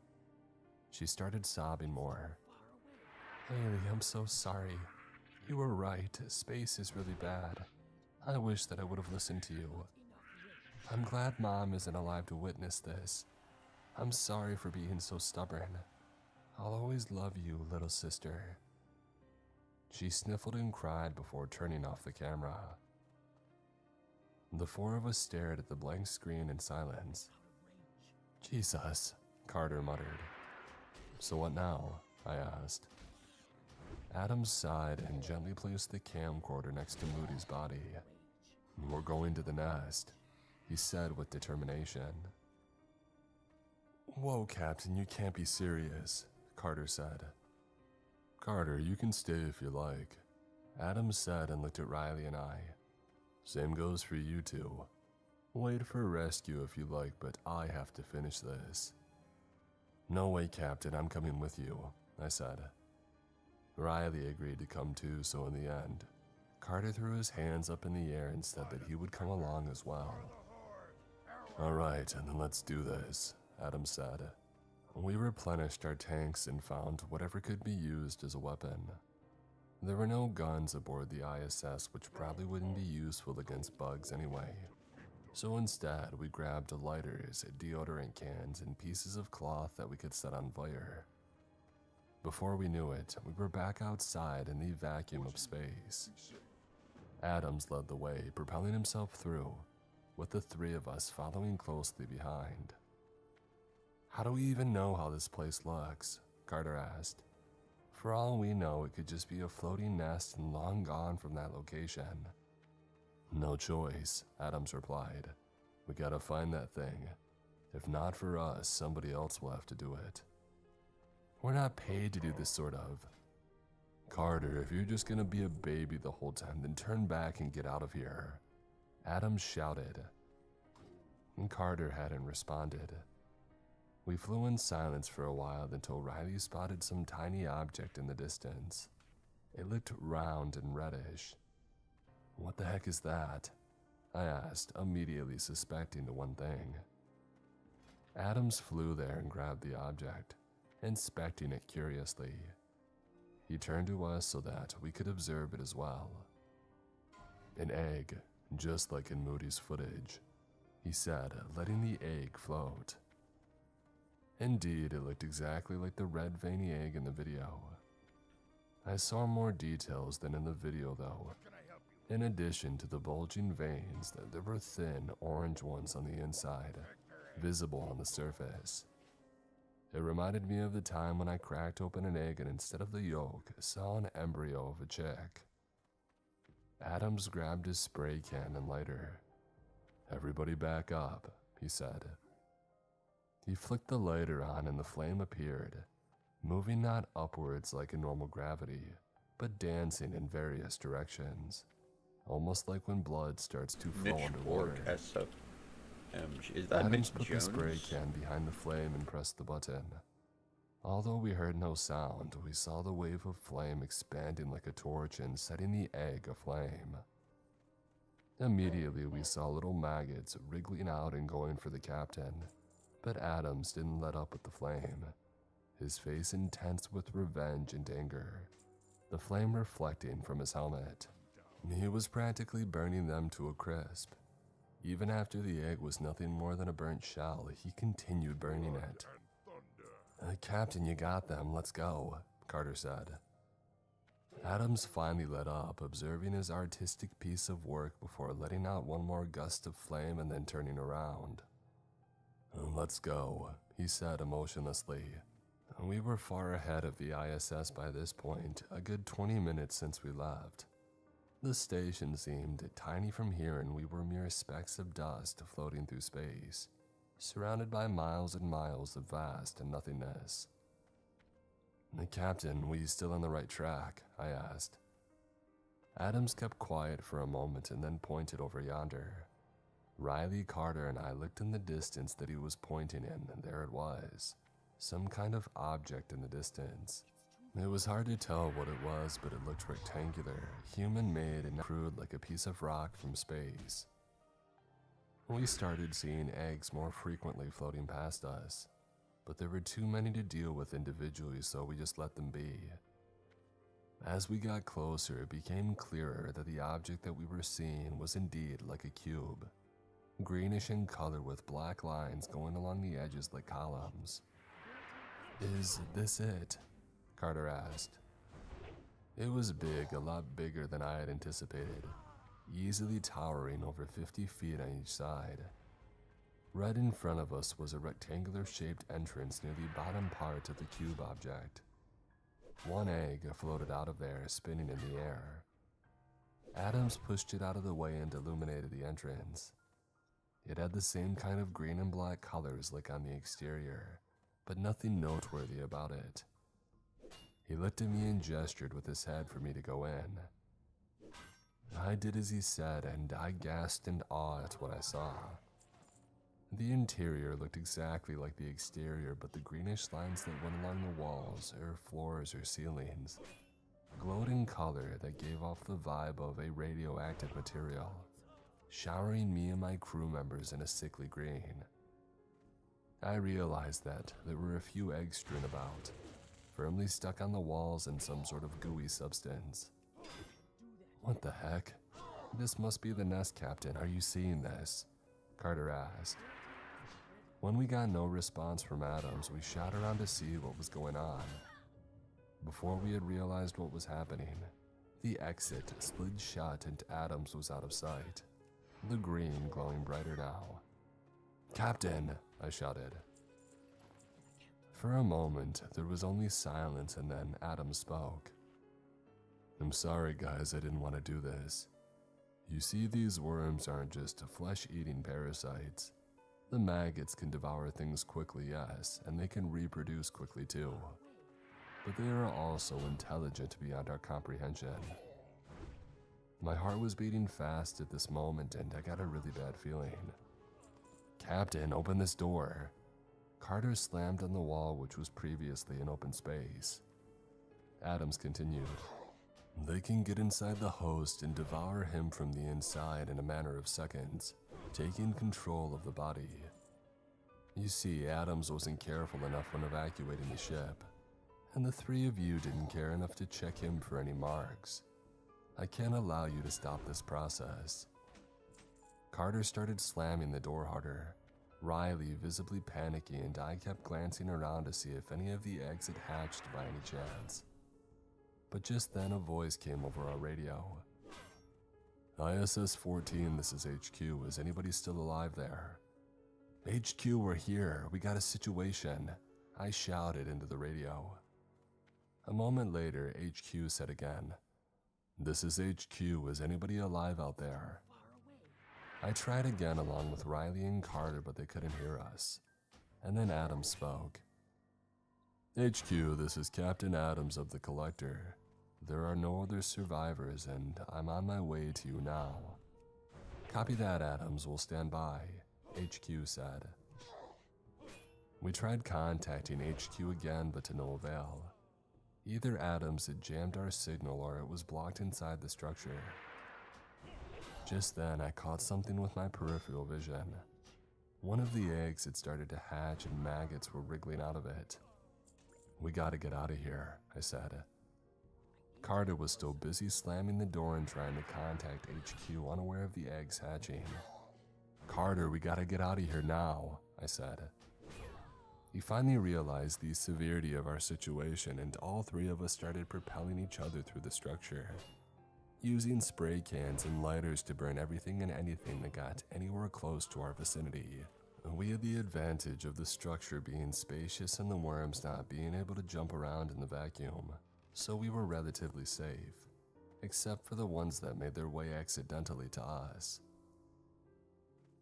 She started sobbing more. "Haley, I'm so sorry. You were right, space is really bad. I wish that I would have listened to you. I'm glad Mom isn't alive to witness this. I'm sorry for being so stubborn. I'll always love you, little sister." She sniffled and cried before turning off the camera. The four of us stared at the blank screen in silence. "Jesus," Carter muttered. "So what now?" I asked. Adam sighed and gently placed the camcorder next to Moody's body. "We're going to the nest," he said with determination. "Whoa, Captain, you can't be serious," Carter said. "Carter, you can stay if you like," Adam said and looked at Riley and I. "Same goes for you two. Wait for rescue if you like, but I have to finish this." "No way, Captain, I'm coming with you," I said. Riley agreed to come too, so in the end, Carter threw his hands up in the air and said that he would come along as well. "All right, and then let's do this," Adam said. We replenished our tanks and found whatever could be used as a weapon. There were no guns aboard the ISS, which probably wouldn't be useful against bugs anyway. So instead, we grabbed lighters, deodorant cans, and pieces of cloth that we could set on fire. Before we knew it, we were back outside in the vacuum of space. Adams led the way, propelling himself through, with the three of us following closely behind. "How do we even know how this place looks?" Carter asked. "For all we know, it could just be a floating nest and long gone from that location." "No choice," Adams replied. "We gotta find that thing. If not for us, somebody else will have to do it." "We're not paid to do this sort of." "Carter, if you're just gonna be a baby the whole time, then turn back and get out of here," Adams shouted. And Carter hadn't responded. We flew in silence for a while until Riley spotted some tiny object in the distance. It looked round and reddish. "What the heck is that?" I asked, immediately suspecting the one thing. Adams flew there and grabbed the object, inspecting it curiously. He turned to us so that we could observe it as well. "An egg, just like in Moody's footage," he said, letting the egg float. Indeed, it looked exactly like the red veiny egg in the video. I saw more details than in the video though. In addition to the bulging veins, there were thin orange ones on the inside, visible on the surface. It reminded me of the time when I cracked open an egg and instead of the yolk, saw an embryo of a chick. Adams grabbed his spray can and lighter. "Everybody back up," he said. He flicked the lighter on and the flame appeared, moving not upwards like in normal gravity, but dancing in various directions, almost like when blood starts to flow underwater. Is that Adams Mitch put the Jones? spray can behind the flame and pressed the button. Although we heard no sound, we saw the wave of flame expanding like a torch and setting the egg aflame. Immediately we saw little maggots wriggling out and going for the captain, but Adams didn't let up with the flame, his face intense with revenge and anger, the flame reflecting from his helmet. He was practically burning them to a crisp. Even after the egg was nothing more than a burnt shell, he continued burning it. "Captain, you got them, let's go," Carter said. Adams finally let up, observing his artistic piece of work before letting out one more gust of flame and then turning around. "Let's go," he said emotionlessly. We were far ahead of the ISS by this point, a good 20 minutes since we left. The station seemed tiny from here, and we were mere specks of dust floating through space, surrounded by miles and miles of vast nothingness. "Captain, we still on the right track?" I asked. Adams kept quiet for a moment and then pointed over yonder. Riley, Carter, and I looked in the distance that he was pointing in, and there it was. Some kind of object in the distance. It was hard to tell what it was, but it looked rectangular, human-made, and crude like a piece of rock from space. We started seeing eggs more frequently floating past us, but there were too many to deal with individually, so we just let them be. As we got closer, it became clearer that the object that we were seeing was indeed like a cube, greenish in color with black lines going along the edges like columns. "Is this it?" Carter asked. It was big, a lot bigger than I had anticipated, easily towering over 50 feet on each side. Right in front of us was a rectangular-shaped entrance near the bottom part of the cube object. One egg floated out of there, spinning in the air. Adams pushed it out of the way and illuminated the entrance. It had the same kind of green and black colors like on the exterior, but nothing noteworthy about it. He looked at me and gestured with his head for me to go in. I did as he said, and I gasped in awe at what I saw. The interior looked exactly like the exterior, but the greenish lines that went along the walls, or floors, or ceilings glowed in color that gave off the vibe of a radioactive material, showering me and my crew members in a sickly green. I realized that there were a few eggs strewn about, firmly stuck on the walls in some sort of gooey substance. "What the heck? This must be the nest, Captain. Are you seeing this?" Carter asked. When we got no response from Adams, we shot around to see what was going on. Before we had realized what was happening, the exit slid shut and Adams was out of sight, the green glowing brighter now. "Captain!" I shouted. For a moment, there was only silence, and then Adams spoke. "I'm sorry, guys, I didn't want to do this. You see, these worms aren't just flesh-eating parasites. The maggots can devour things quickly, yes, and they can reproduce quickly too. But they are also intelligent beyond our comprehension." My heart was beating fast at this moment, and I got a really bad feeling. "Captain, open this door." Carter slammed on the wall, which was previously an open space. Adams continued. "They can get inside the host and devour him from the inside in a matter of seconds, taking control of the body. You see, Adams wasn't careful enough when evacuating the ship, and the three of you didn't care enough to check him for any marks. I can't allow you to stop this process." Carter started slamming the door harder, Riley visibly panicking, and I kept glancing around to see if any of the eggs had hatched by any chance. But just then a voice came over our radio. "ISS-14, this is HQ. Is anybody still alive there?" "HQ, we're here. We got a situation," I shouted into the radio. A moment later, HQ said again, "This is HQ. Is anybody alive out there?" I tried again along with Riley and Carter, but they couldn't hear us. And then Adams spoke. "HQ, this is Captain Adams of the Collector. There are no other survivors, and I'm on my way to you now." "Copy that, Adams. We'll stand by," HQ said. We tried contacting HQ again, but to no avail. Either Adams had jammed our signal or it was blocked inside the structure. Just then, I caught something with my peripheral vision. One of the eggs had started to hatch and maggots were wriggling out of it. "We gotta get out of here," I said. Carter was still busy slamming the door and trying to contact HQ, unaware of the eggs hatching. "Carter, we gotta get out of here now," I said. He finally realized the severity of our situation, and all three of us started propelling each other through the structure, using spray cans and lighters to burn everything and anything that got anywhere close to our vicinity. We had the advantage of the structure being spacious and the worms not being able to jump around in the vacuum, so we were relatively safe. except for the ones that made their way accidentally to us.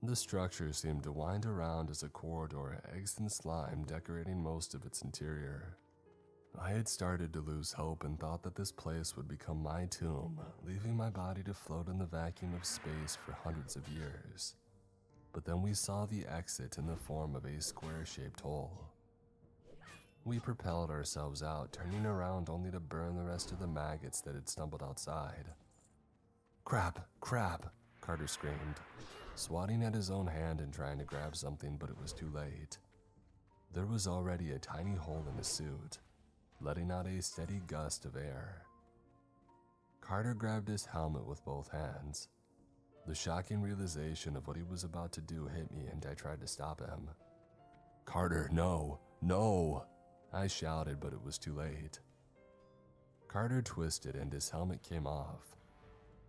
The structure seemed to wind around as a corridor, eggs and slime decorating most of its interior. I had started to lose hope and thought that this place would become my tomb, leaving my body to float in the vacuum of space for hundreds of years. But then we saw the exit in the form of a square-shaped hole. We propelled ourselves out, turning around only to burn the rest of the maggots that had stumbled outside. "Crap! Crap!" Carter screamed, swatting at his own hand and trying to grab something, but it was too late. There was already a tiny hole in his suit, letting out a steady gust of air. Carter grabbed his helmet with both hands. The shocking realization of what he was about to do hit me, and I tried to stop him. "Carter, no! No!" I shouted, but it was too late. Carter twisted and his helmet came off.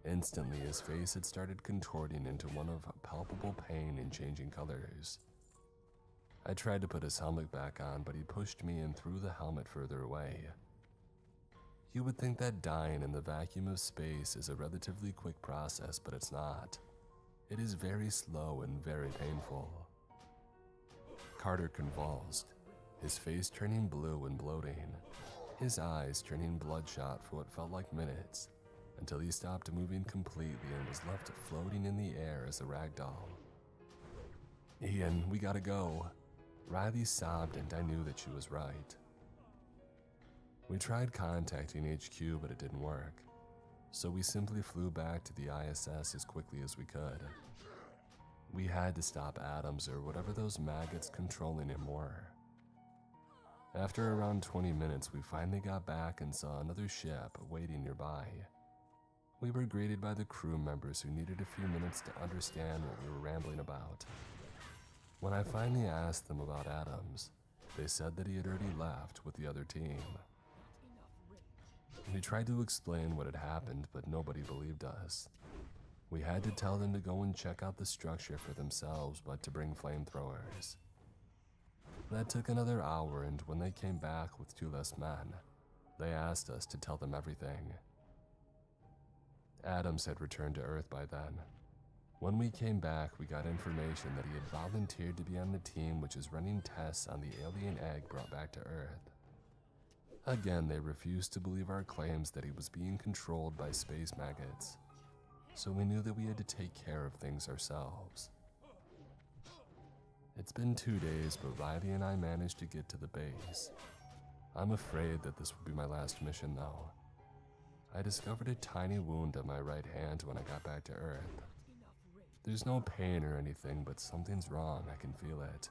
Instantly, his face had started contorting into one of palpable pain and changing colors. I tried to put his helmet back on, but he pushed me and threw the helmet further away. You would think that dying in the vacuum of space is a relatively quick process, but it's not. It is very slow and very painful. Carter convulsed, his face turning blue and bloating, his eyes turning bloodshot for what felt like minutes, until he stopped moving completely and was left floating in the air as a rag doll. "Ian, we gotta go." Riley sobbed, and I knew that she was right. We tried contacting HQ, but it didn't work, so we simply flew back to the ISS as quickly as we could. We had to stop Adams or whatever those maggots controlling him were. After around 20 minutes, we finally got back and saw another ship waiting nearby. We were greeted by the crew members who needed a few minutes to understand what we were rambling about. When I finally asked them about Adams, they said that he had already left with the other team. We tried to explain what had happened, but nobody believed us. We had to tell them to go and check out the structure for themselves, but to bring flamethrowers. That took another hour, and when they came back with 2 less men, they asked us to tell them everything. Adams had returned to Earth by then. When we came back, we got information that he had volunteered to be on the team which is running tests on the alien egg brought back to Earth. Again, they refused to believe our claims that he was being controlled by space maggots, so we knew that we had to take care of things ourselves. It's been 2 days, but Riley and I managed to get to the base. I'm afraid that this will be my last mission, though. I discovered a tiny wound on my right hand when I got back to Earth. There's no pain or anything, but something's wrong, I can feel it.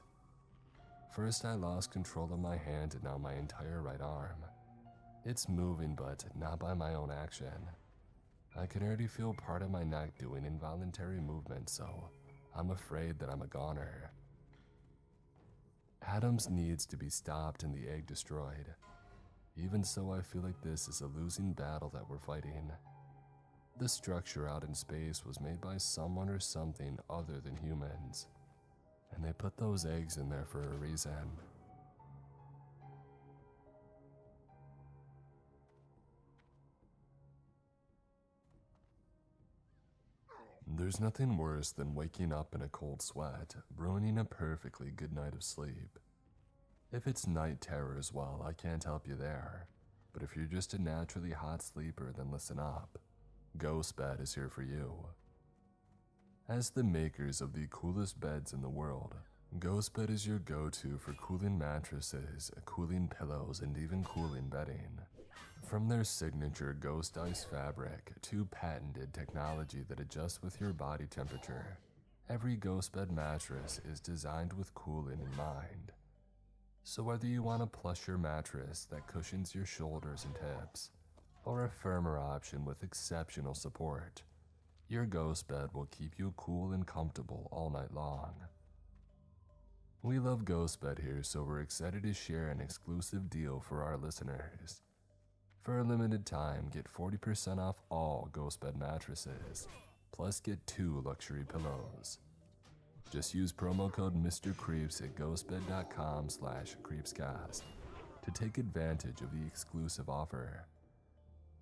First, I lost control of my hand and now my entire right arm. It's moving, but not by my own action. I can already feel part of my neck doing involuntary movements, so I'm afraid that I'm a goner. Adams needs to be stopped and the egg destroyed. Even so, I feel like this is a losing battle that we're fighting. The structure out in space was made by someone or something other than humans, and they put those eggs in there for a reason. There's nothing worse than waking up in a cold sweat, ruining a perfectly good night of sleep. If it's night terrors, well, I can't help you there. But if you're just a naturally hot sleeper, then listen up. Ghost Bed is here for you. As the makers of the coolest beds in the world, Ghost Bed is your go-to for cooling mattresses, cooling pillows, and even cooling bedding. From their signature Ghost Ice fabric to patented technology that adjusts with your body temperature, every Ghost Bed mattress is designed with cooling in mind. So whether you want a plusher mattress that cushions your shoulders and hips, or a firmer option with exceptional support, your Ghost Bed will keep you cool and comfortable all night long. We love Ghost Bed here, so we're excited to share an exclusive deal for our listeners. For a limited time, get 40% off all Ghost Bed mattresses, plus get 2 luxury pillows. Just use promo code MrCreeps at ghostbed.com/creepscast to take advantage of the exclusive offer.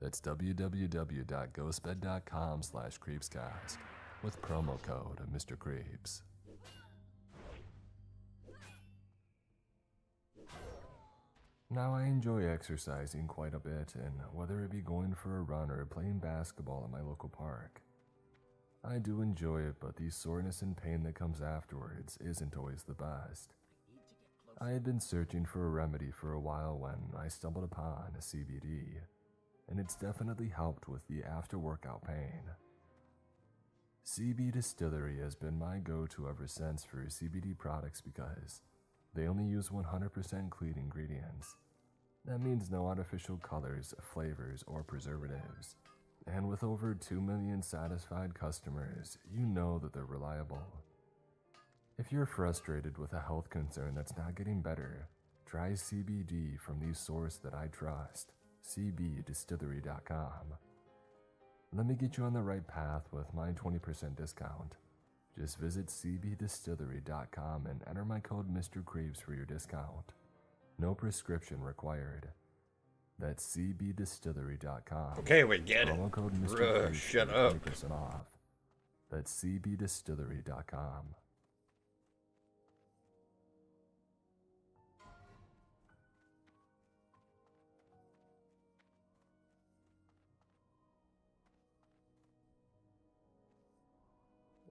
That's www.ghostbed.com/creepscast with promo code Mr. Creeps. Now, I enjoy exercising quite a bit, and whether it be going for a run or playing basketball at my local park, I do enjoy it, but the soreness and pain that comes afterwards isn't always the best. I had been searching for a remedy for a while when I stumbled upon CBD, and it's definitely helped with the after-workout pain. CB Distillery has been my go-to ever since for CBD products because they only use 100% clean ingredients. That means no artificial colors, flavors, or preservatives. And with over 2 million satisfied customers, you know that they're reliable. If you're frustrated with a health concern that's not getting better, try CBD from the source that I trust, cbdistillery.com. Let me get you on the right path with my 20% discount. Just visit cbdistillery.com and enter my code Mr. Creeps for your discount. No prescription required. That's cbdistillery.com. Okay, we get it. Promo code Mr. Creeps Shut for up. 20% off. That's cbdistillery.com.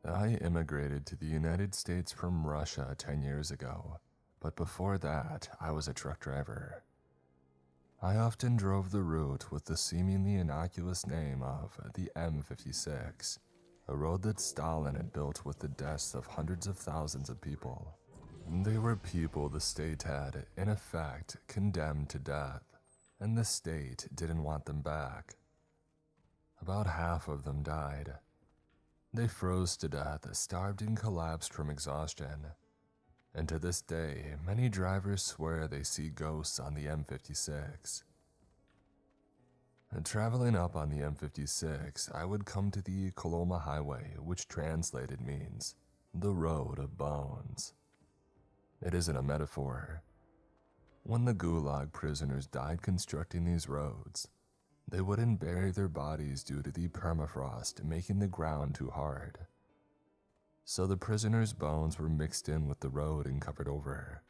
I immigrated to the United States from Russia 10 years ago, but before that, I was a truck driver. I often drove the route with the seemingly innocuous name of the M56, a road that Stalin had built with the deaths of hundreds of thousands of people. They were people the state had, in effect, condemned to death, and the state didn't want them back. About half of them died. They froze to death, starved and collapsed from exhaustion. And to this day, many drivers swear they see ghosts on the M56. And traveling up on the M56, I would come to the Coloma Highway, which translated means the Road of Bones. It isn't a metaphor. When the Gulag prisoners died constructing these roads, they wouldn't bury their bodies due to the permafrost making the ground too hard. So the prisoners' bones were mixed in with the road and covered over.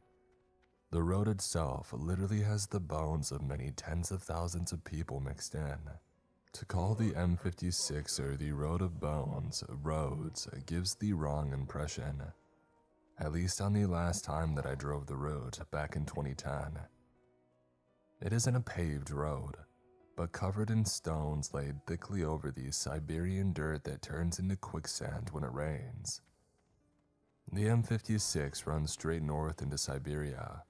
The road itself literally has the bones of many tens of thousands of people mixed in. To call the M56 or the Road of Bones roads gives the wrong impression, at least on the last time that I drove the route back in 2010. It isn't a paved road, but covered in stones laid thickly over the Siberian dirt that turns into quicksand when it rains. The M56 runs straight north into Siberia,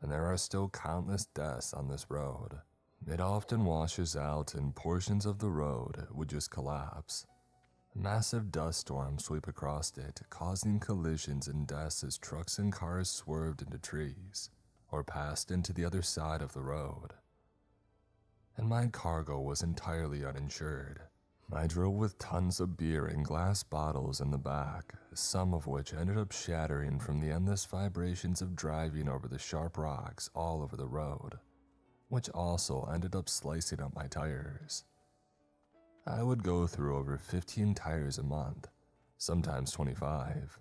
and there are still countless deaths on this road. It often washes out and portions of the road would just collapse. Massive dust storms sweep across it, causing collisions and deaths as trucks and cars swerved into trees or passed into the other side of the road. And my cargo was entirely uninsured. I drove with tons of beer in glass bottles in the back, some of which ended up shattering from the endless vibrations of driving over the sharp rocks all over the road, which also ended up slicing up my tires. I would go through over 15 tires a month, sometimes 25.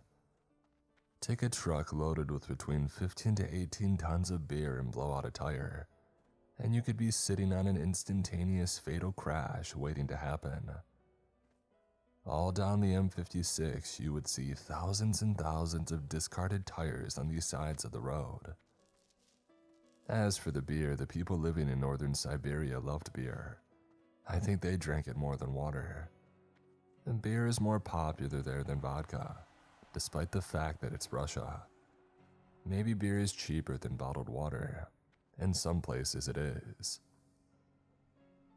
Take a truck loaded with between 15 to 18 tons of beer and blow out a tire, and you could be sitting on an instantaneous fatal crash waiting to happen. All down the M56, you would see thousands and thousands of discarded tires on the sides of the road. As for the beer, the people living in northern Siberia loved beer. I think they drank it more than water. And beer is more popular there than vodka, despite the fact that it's Russia. Maybe beer is cheaper than bottled water. In some places it is.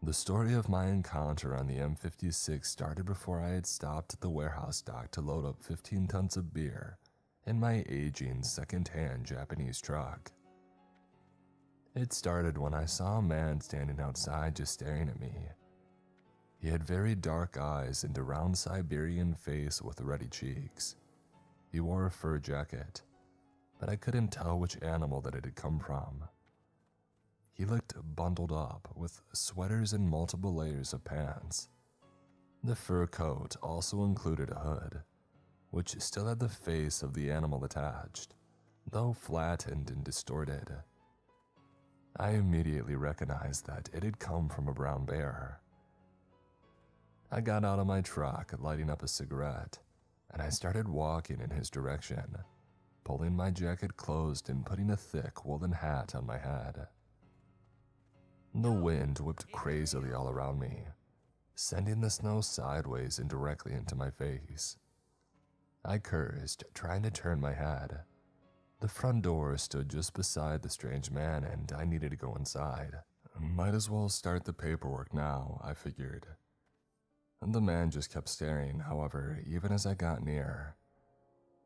The story of my encounter on the M56 started before I had stopped at the warehouse dock to load up 15 tons of beer in my aging second-hand Japanese truck. It started when I saw a man standing outside just staring at me. He had very dark eyes and a round Siberian face with ruddy cheeks. He wore a fur jacket, but I couldn't tell which animal that it had come from. He looked bundled up, with sweaters and multiple layers of pants. The fur coat also included a hood, which still had the face of the animal attached, though flattened and distorted. I immediately recognized that it had come from a brown bear. I got out of my truck, lighting up a cigarette, and I started walking in his direction, pulling my jacket closed and putting a thick woolen hat on my head. The wind whipped crazily all around me, sending the snow sideways and directly into my face. I cursed, trying to turn my head. The front door stood just beside the strange man, and I needed to go inside. Might as well start the paperwork now, I figured. The man just kept staring, however, even as I got near.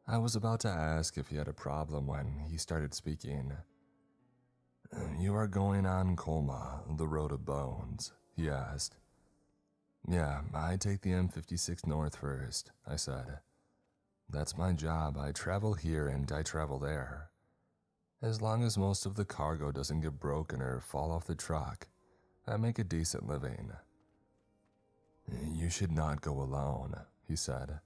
I was about to ask if he had a problem when he started speaking. "You are going on Colma, the Road of Bones?" he asked. "Yeah, I take the M56 north first," I said. "That's my job. I travel here and I travel there. As long as most of the cargo doesn't get broken or fall off the truck, I make a decent living." "You should not go alone," he said.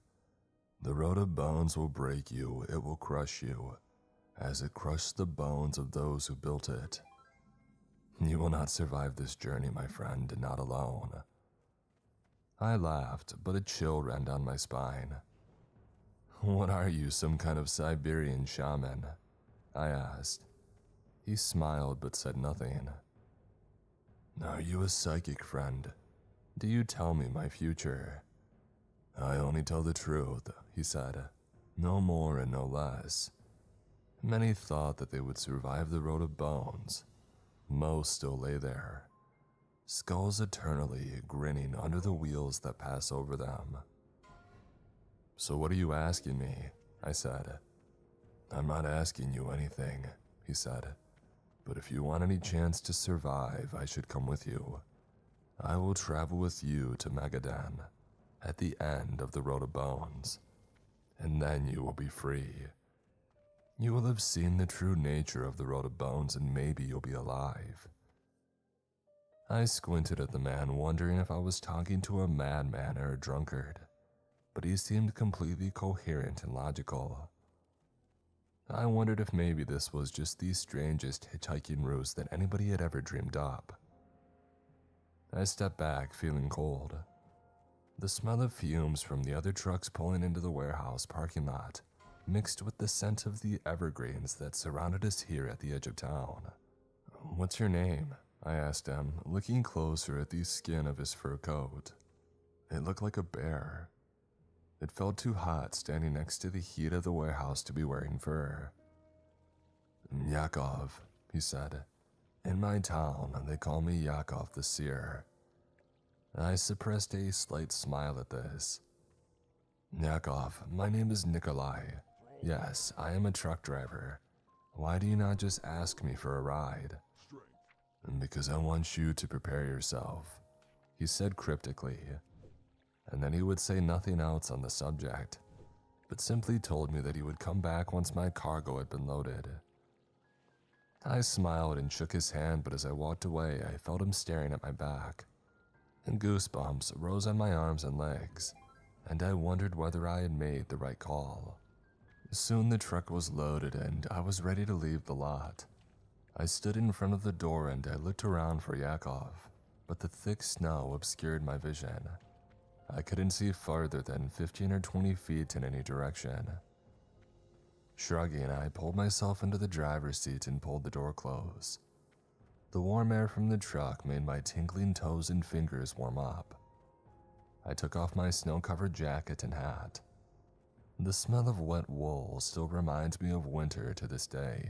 "The Road of Bones will break you, it will crush you, as it crushed the bones of those who built it. You will not survive this journey, my friend, not alone." I laughed, but a chill ran down my spine. "What are you, some kind of Siberian shaman?" I asked. He smiled but said nothing. "Are you a psychic, friend? Do you tell me my future?" "I only tell the truth," he said. "No more and no less. Many thought that they would survive the Road of Bones. Most still lay there, skulls eternally grinning under the wheels that pass over them." "So what are you asking me?" I said. "I'm not asking you anything," he said. "But if you want any chance to survive, I should come with you. I will travel with you to Magadan, at the end of the Road of Bones, and then you will be free. You will have seen the true nature of the Road of Bones, and maybe you'll be alive." I squinted at the man, wondering if I was talking to a madman or a drunkard, but he seemed completely coherent and logical. I wondered if maybe this was just the strangest hitchhiking route that anybody had ever dreamed up. I stepped back, feeling cold. The smell of fumes from the other trucks pulling into the warehouse parking lot mixed with the scent of the evergreens that surrounded us here at the edge of town. "What's your name?" I asked him, looking closer at the skin of his fur coat. It looked like a bear. It felt too hot standing next to the heat of the warehouse to be wearing fur. "Yakov," he said. "In my town, they call me Yakov the Seer." I suppressed a slight smile at this. "Yakov, my name is Nikolai. Yes, I am a truck driver. Why do you not just ask me for a ride?" "Because I want you to prepare yourself," he said cryptically. And then he would say nothing else on the subject, but simply told me that he would come back once my cargo had been loaded. I smiled and shook his hand, but as I walked away, I felt him staring at my back, and goosebumps rose on my arms and legs, and I wondered whether I had made the right call. Soon the truck was loaded and I was ready to leave the lot. I stood in front of the door and I looked around for Yakov, but the thick snow obscured my vision. I couldn't see farther than 15 or 20 feet in any direction. Shrugging, I pulled myself into the driver's seat and pulled the door closed. The warm air from the truck made my tingling toes and fingers warm up. I took off my snow-covered jacket and hat. The smell of wet wool still reminds me of winter to this day.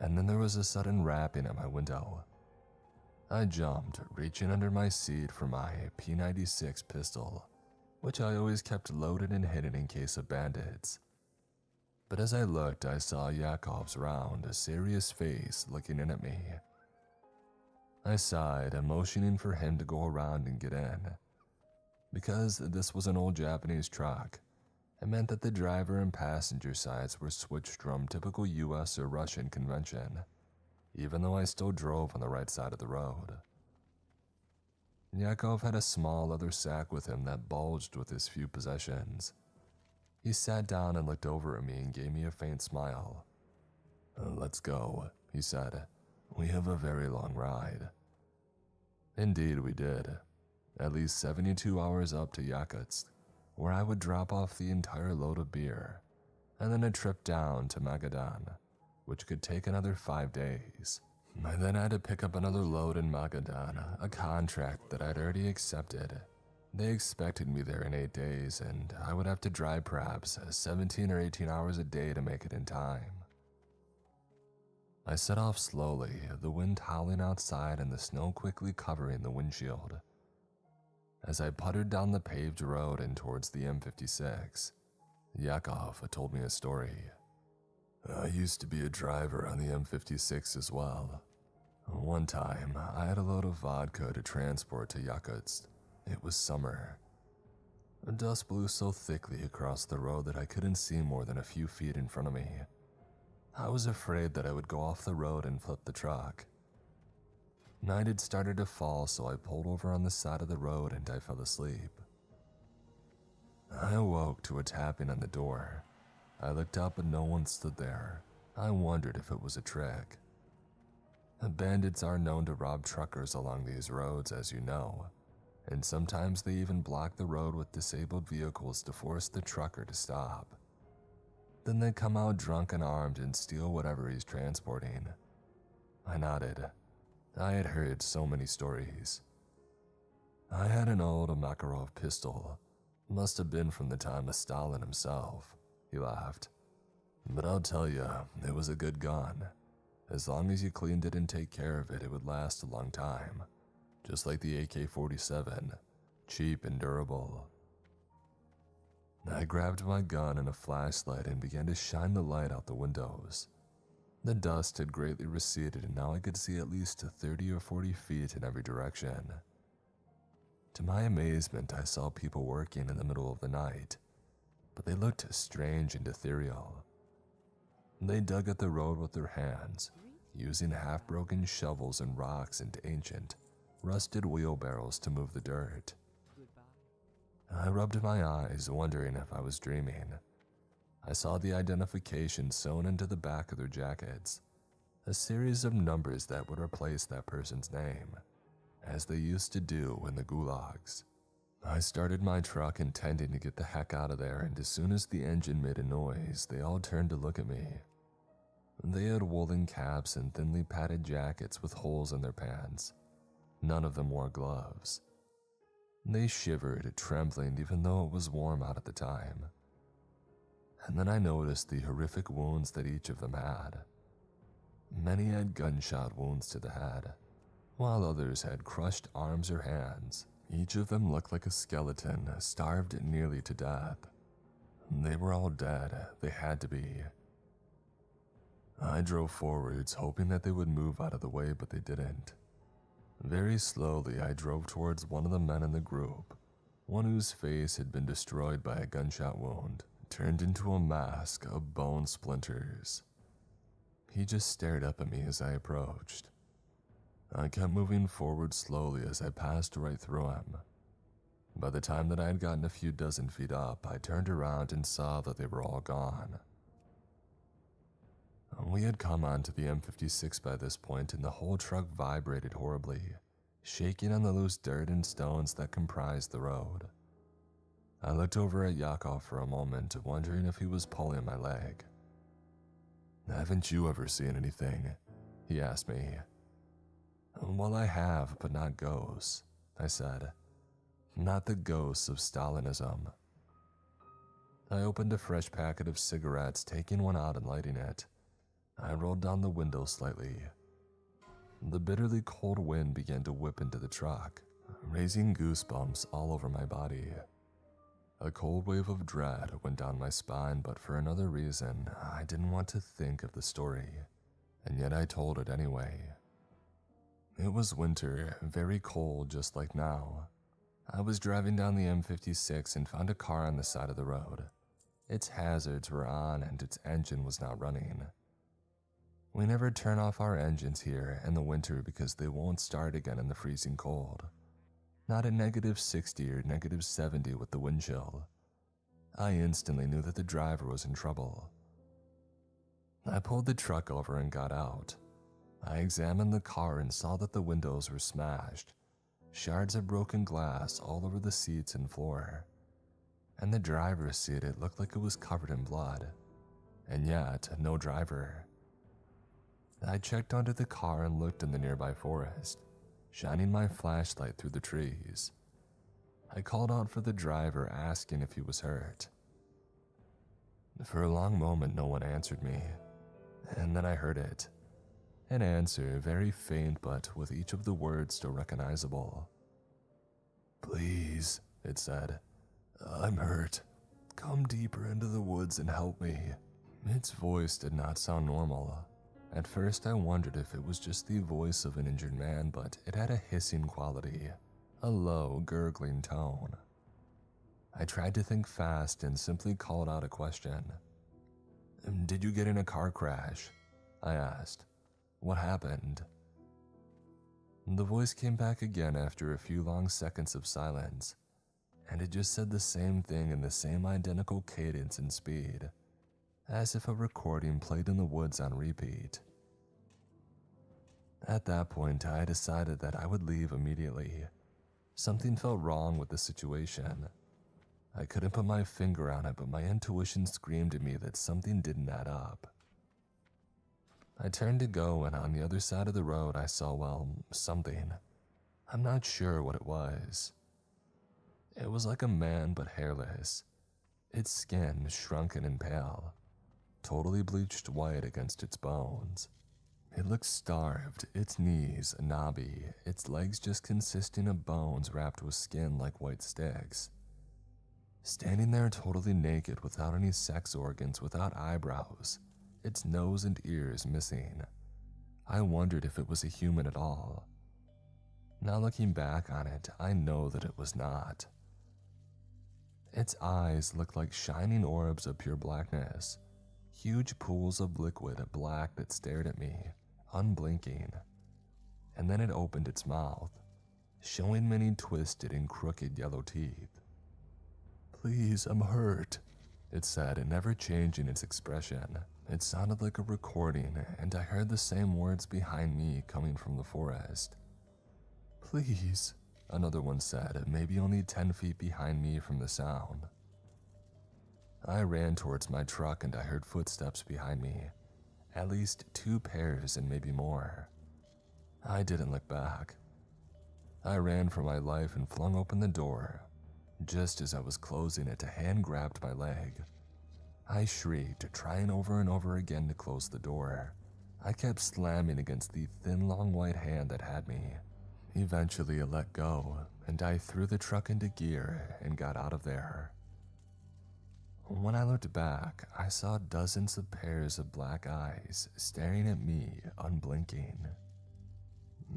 And then there was a sudden rapping at my window. I jumped, reaching under my seat for my P96 pistol, which I always kept loaded and hidden in case of bandits. But as I looked, I saw Yakov's round, serious face looking in at me. I sighed, motioning for him to go around and get in. Because this was an old Japanese truck, it meant that the driver and passenger sides were switched from typical US or Russian convention. even though I still drove on the right side of the road. Yakov had a small leather sack with him that bulged with his few possessions. He sat down and looked over at me and gave me a faint smile. Let's go, he said. We have a very long ride. Indeed we did. At least 72 hours up to Yakutsk, where I would drop off the entire load of beer, and then a trip down to Magadan, which could take another 5 days. I then had to pick up another load in Magadan, a contract that I'd already accepted. They expected me there in 8 days, and I would have to drive perhaps 17 or 18 hours a day to make it in time. I set off slowly, the wind howling outside and the snow quickly covering the windshield. As I puttered down the paved road and towards the M56, Yakov told me a story. I used to be a driver on the M56 as well. One time, I had a load of vodka to transport to Yakutsk. It was summer. Dust blew so thickly across the road that I couldn't see more than a few feet in front of me. I was afraid that I would go off the road and flip the truck. Night had started to fall, so I pulled over on the side of the road and I fell asleep. I awoke to a tapping on the door. I looked up but no one stood there. I wondered if it was a trick. Bandits are known to rob truckers along these roads, as you know, and sometimes they even block the road with disabled vehicles to force the trucker to stop. Then they come out drunk and armed and steal whatever he's transporting. I nodded. I had heard so many stories. I had an old Makarov pistol. Must have been from the time of Stalin himself. He laughed. But I'll tell you, it was a good gun. As long as you cleaned it and take care of it, it would last a long time. Just like the AK-47, cheap and durable. I grabbed my gun and a flashlight and began to shine the light out the windows. The dust had greatly receded and now I could see at least 30 or 40 feet in every direction. To my amazement, I saw people working in the middle of the night, but they looked strange and ethereal. They dug at the road with their hands, using half-broken shovels and rocks and ancient, rusted wheelbarrows to move the dirt. I rubbed my eyes, wondering if I was dreaming. I saw the identification sewn into the back of their jackets, a series of numbers that would replace that person's name, as they used to do in the gulags. I started my truck intending to get the heck out of there, and as soon as the engine made a noise, they all turned to look at me. They had woolen caps and thinly padded jackets with holes in their pants. None of them wore gloves. They shivered, trembling even though it was warm out at the time. And then I noticed the horrific wounds that each of them had. Many had gunshot wounds to the head, while others had crushed arms or hands. Each of them looked like a skeleton, starved nearly to death. They were all dead, they had to be. I drove forwards, hoping that they would move out of the way, but they didn't. Very slowly, I drove towards one of the men in the group, one whose face had been destroyed by a gunshot wound, turned into a mask of bone splinters. He just stared up at me as I approached. I kept moving forward slowly as I passed right through him. By the time that I had gotten a few dozen feet up, I turned around and saw that they were all gone. We had come onto the M56 by this point, and the whole truck vibrated horribly, shaking on the loose dirt and stones that comprised the road. I looked over at Yakov for a moment, wondering if he was pulling my leg. "Haven't you ever seen anything?" he asked me. "Well, I have, but not ghosts," I said. "Not the ghosts of Stalinism." I opened a fresh packet of cigarettes, taking one out and lighting it. I rolled down the window slightly. The bitterly cold wind began to whip into the truck, raising goosebumps all over my body. A cold wave of dread went down my spine, but for another reason, I didn't want to think of the story, and yet I told it anyway. It was winter, very cold just like now. I was driving down the M56 and found a car on the side of the road. Its hazards were on and its engine was not running. We never turn off our engines here in the winter because they won't start again in the freezing cold. Not at -60 or -70 with the wind chill. I instantly knew that the driver was in trouble. I pulled the truck over and got out. I examined the car and saw that the windows were smashed, shards of broken glass all over the seats and floor. And the driver's seat, it looked like it was covered in blood. And yet, no driver. I checked onto the car and looked in the nearby forest, shining my flashlight through the trees. I called out for the driver, asking if he was hurt. For a long moment, no one answered me. And then I heard it. An answer, very faint, but with each of the words still recognizable. "Please," it said. "I'm hurt. Come deeper into the woods and help me." Its voice did not sound normal. At first I wondered if it was just the voice of an injured man, but it had a hissing quality, a low, gurgling tone. I tried to think fast and simply called out a question. "Did you get in a car crash?" I asked. "What happened?" The voice came back again after a few long seconds of silence, and it just said the same thing in the same identical cadence and speed, as if a recording played in the woods on repeat. At that point, I decided that I would leave immediately. Something felt wrong with the situation. I couldn't put my finger on it, but my intuition screamed at me that something didn't add up. I turned to go, and on the other side of the road I saw, well, something. I'm not sure what it was. It was like a man but hairless. Its skin shrunken and pale, totally bleached white against its bones. It looked starved, its knees knobby, its legs just consisting of bones wrapped with skin like white sticks. Standing there totally naked without any sex organs, without eyebrows, its nose and ears missing. I wondered if it was a human at all. Now looking back on it, I know that it was not. Its eyes looked like shining orbs of pure blackness, huge pools of liquid black that stared at me, unblinking. And then it opened its mouth, showing many twisted and crooked yellow teeth. "Please, I'm hurt," it said, never changing its expression. It sounded like a recording, and I heard the same words behind me coming from the forest. "Please," another one said, maybe only 10 feet behind me from the sound. I ran towards my truck and I heard footsteps behind me, at least 2 pairs and maybe more. I didn't look back. I ran for my life and flung open the door. Just as I was closing it, a hand grabbed my leg. I shrieked, trying over and over again to close the door. I kept slamming against the thin, long white hand that had me. Eventually it let go, and I threw the truck into gear and got out of there. When I looked back, I saw dozens of pairs of black eyes staring at me, unblinking.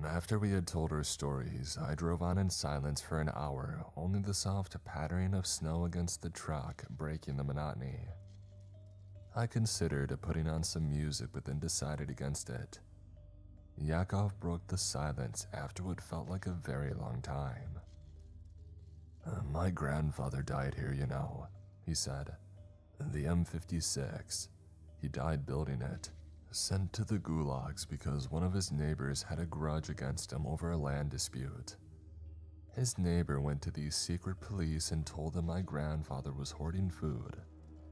After we had told our stories, I drove on in silence for an hour, only the soft pattering of snow against the truck breaking the monotony. I considered putting on some music but then decided against it. Yakov broke the silence after what felt like a very long time. "My grandfather died here, you know," he said. "The M56. He died building it. Sent to the gulags because one of his neighbors had a grudge against him over a land dispute. His neighbor went to the secret police and told them my grandfather was hoarding food,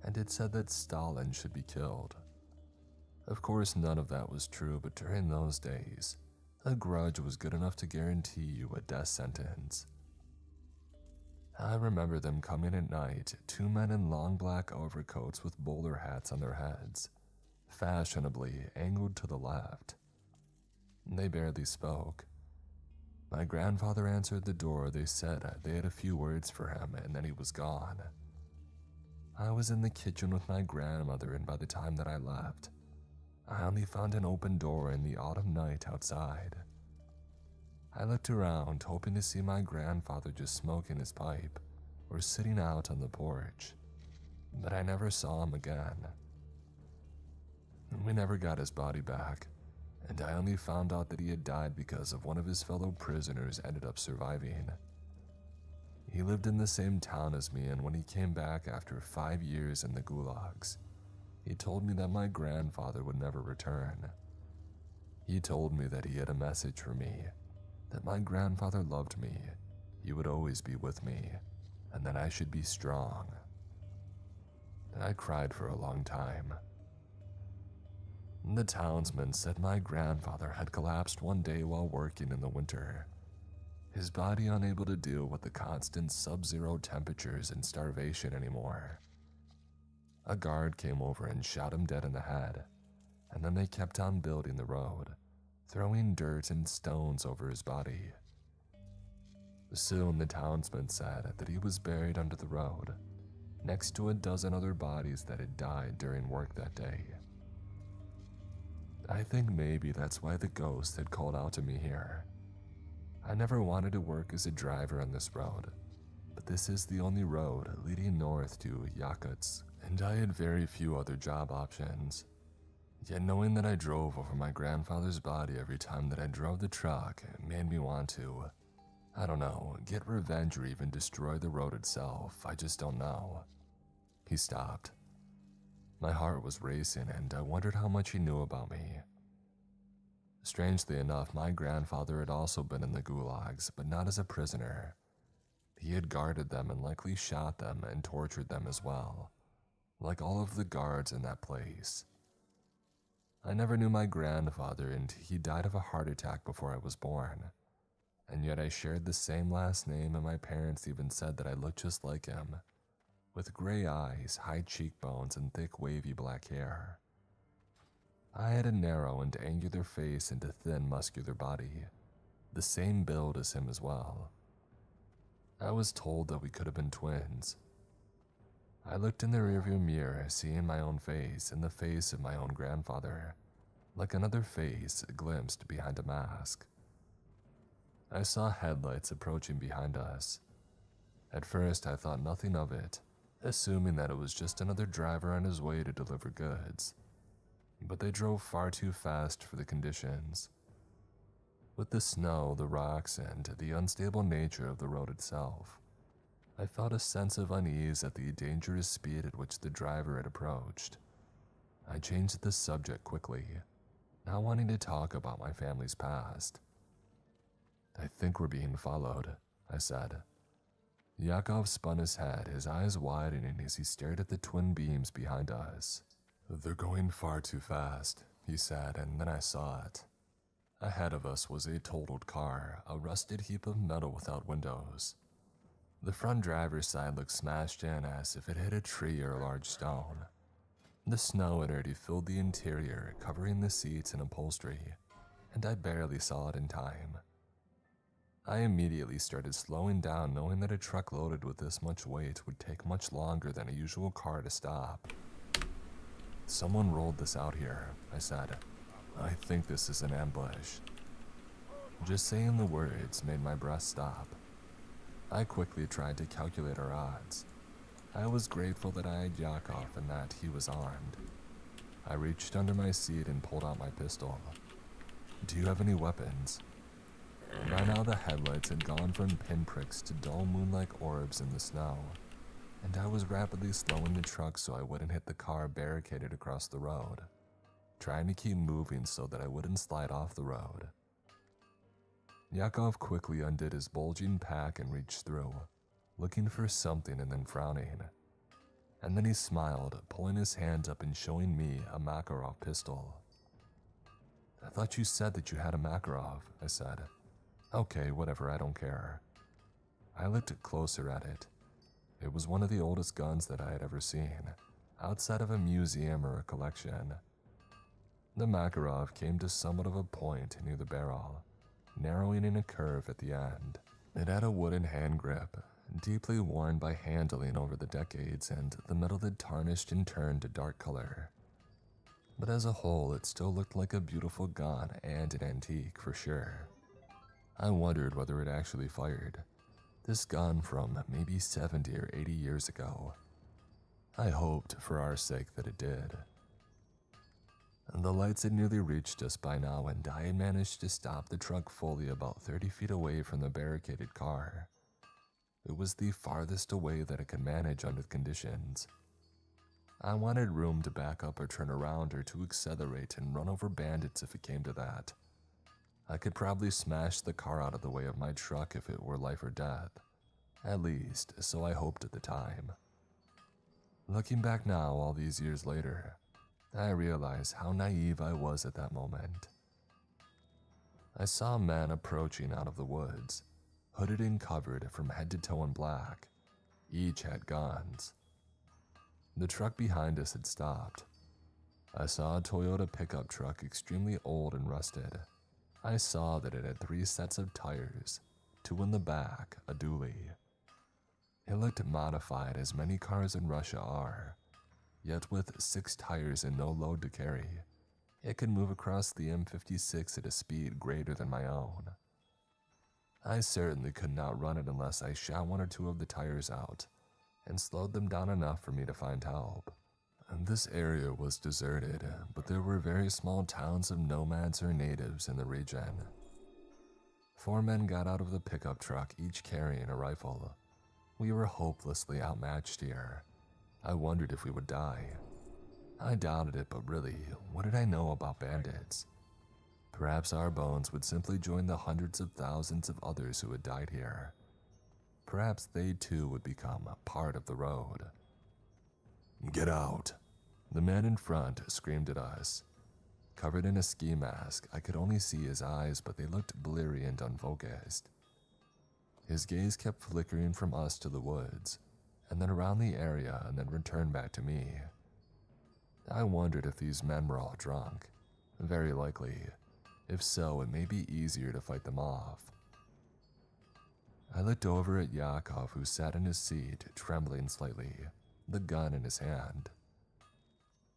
and it said that Stalin should be killed. Of course, none of that was true, but during those days, a grudge was good enough to guarantee you a death sentence. I remember them coming at night, 2 men in long black overcoats with bowler hats on their heads, fashionably angled to the left. They barely spoke. My grandfather answered the door. They said they had a few words for him, and then he was gone. I was in the kitchen with my grandmother, and by the time that I left, I only found an open door in the autumn night outside. I looked around, hoping to see my grandfather just smoking his pipe or sitting out on the porch, but I never saw him again. We never got his body back, and I only found out that he had died because of one of his fellow prisoners ended up surviving. He lived in the same town as me, and when he came back after 5 years in the gulags, he told me that my grandfather would never return. He told me that he had a message for me, that my grandfather loved me, he would always be with me, and that I should be strong. I cried for a long time. The townsman said my grandfather had collapsed one day while working in the winter, his body unable to deal with the constant sub-zero temperatures and starvation anymore. A guard came over and shot him dead in the head, and then they kept on building the road, throwing dirt and stones over his body. Soon the townsman said that he was buried under the road, next to a dozen other bodies that had died during work that day. I think maybe that's why the ghost had called out to me here. I never wanted to work as a driver on this road, but this is the only road leading north to Yakutsk, and I had very few other job options. Yet knowing that I drove over my grandfather's body every time that I drove the truck made me want to, I don't know, get revenge or even destroy the road itself. I just don't know. He stopped. My heart was racing and I wondered how much he knew about me. Strangely enough, my grandfather had also been in the gulags, but not as a prisoner. He had guarded them and likely shot them and tortured them as well, like all of the guards in that place. I never knew my grandfather, and he died of a heart attack before I was born. And yet I shared the same last name, and my parents even said that I looked just like him, with gray eyes, high cheekbones, and thick wavy black hair. I had a narrow and angular face and a thin muscular body, the same build as him as well. I was told that we could have been twins. I looked in the rearview mirror, seeing my own face and the face of my own grandfather, like another face glimpsed behind a mask. I saw headlights approaching behind us. At first, I thought nothing of it, assuming that it was just another driver on his way to deliver goods. But they drove far too fast for the conditions. With the snow, the rocks, and the unstable nature of the road itself, I felt a sense of unease at the dangerous speed at which the driver had approached. I changed the subject quickly, not wanting to talk about my family's past. "I think we're being followed," I said. Yakov spun his head, his eyes widening as he stared at the twin beams behind us. "They're going far too fast," he said, and then I saw it. Ahead of us was a totaled car, a rusted heap of metal without windows. The front driver's side looked smashed in as if it hit a tree or a large stone. The snow had already filled the interior, covering the seats and upholstery, and I barely saw it in time. I immediately started slowing down, knowing that a truck loaded with this much weight would take much longer than a usual car to stop. "Someone rolled this out here," I said. "I think this is an ambush." Just saying the words made my breath stop. I quickly tried to calculate our odds. I was grateful that I had Yakov and that he was armed. I reached under my seat and pulled out my pistol. "Do you have any weapons?" By now the headlights had gone from pinpricks to dull moon-like orbs in the snow, and I was rapidly slowing the truck so I wouldn't hit the car barricaded across the road, trying to keep moving so that I wouldn't slide off the road. Yakov quickly undid his bulging pack and reached through, looking for something and then frowning. And then he smiled, pulling his hand up and showing me a Makarov pistol. "I thought you said that you had a Makarov," I said. "Okay, whatever, I don't care." I looked closer at it. It was one of the oldest guns that I had ever seen, outside of a museum or a collection. The Makarov came to somewhat of a point near the barrel, narrowing in a curve at the end. It had a wooden hand grip, deeply worn by handling over the decades, and the metal had tarnished and turned a dark color. But as a whole, it still looked like a beautiful gun and an antique for sure. I wondered whether it actually fired. This gun from maybe 70 or 80 years ago. I hoped for our sake that it did. The lights had nearly reached us by now, and I had managed to stop the truck fully about 30 feet away from the barricaded car. It was the farthest away that I could manage under the conditions. I wanted room to back up or turn around or to accelerate and run over bandits if it came to that. I could probably smash the car out of the way of my truck if it were life or death. At least, so I hoped at the time. Looking back now, all these years later, I realize how naive I was at that moment. I saw a man approaching out of the woods, hooded and covered from head to toe in black. Each had guns. The truck behind us had stopped. I saw a Toyota pickup truck extremely old and rusted. I saw that it had 3 sets of tires, 2 in the back, a dually. It looked modified as many cars in Russia are, yet with 6 tires and no load to carry, it could move across the M56 at a speed greater than my own. I certainly could not run it unless I shot 1 or 2 of the tires out and slowed them down enough for me to find help. This area was deserted, but there were very small towns of nomads or natives in the region. 4 men got out of the pickup truck, each carrying a rifle. We were hopelessly outmatched here. I wondered if we would die. I doubted it, but really, what did I know about bandits? Perhaps our bones would simply join the hundreds of thousands of others who had died here. Perhaps they too would become a part of the road. "Get out!" The man in front screamed at us. Covered in a ski mask, I could only see his eyes, but they looked bleary and unfocused. His gaze kept flickering from us to the woods, and then around the area, and then returned back to me. I wondered if these men were all drunk. Very likely. If so, it may be easier to fight them off. I looked over at Yakov, who sat in his seat, trembling slightly, the gun in his hand.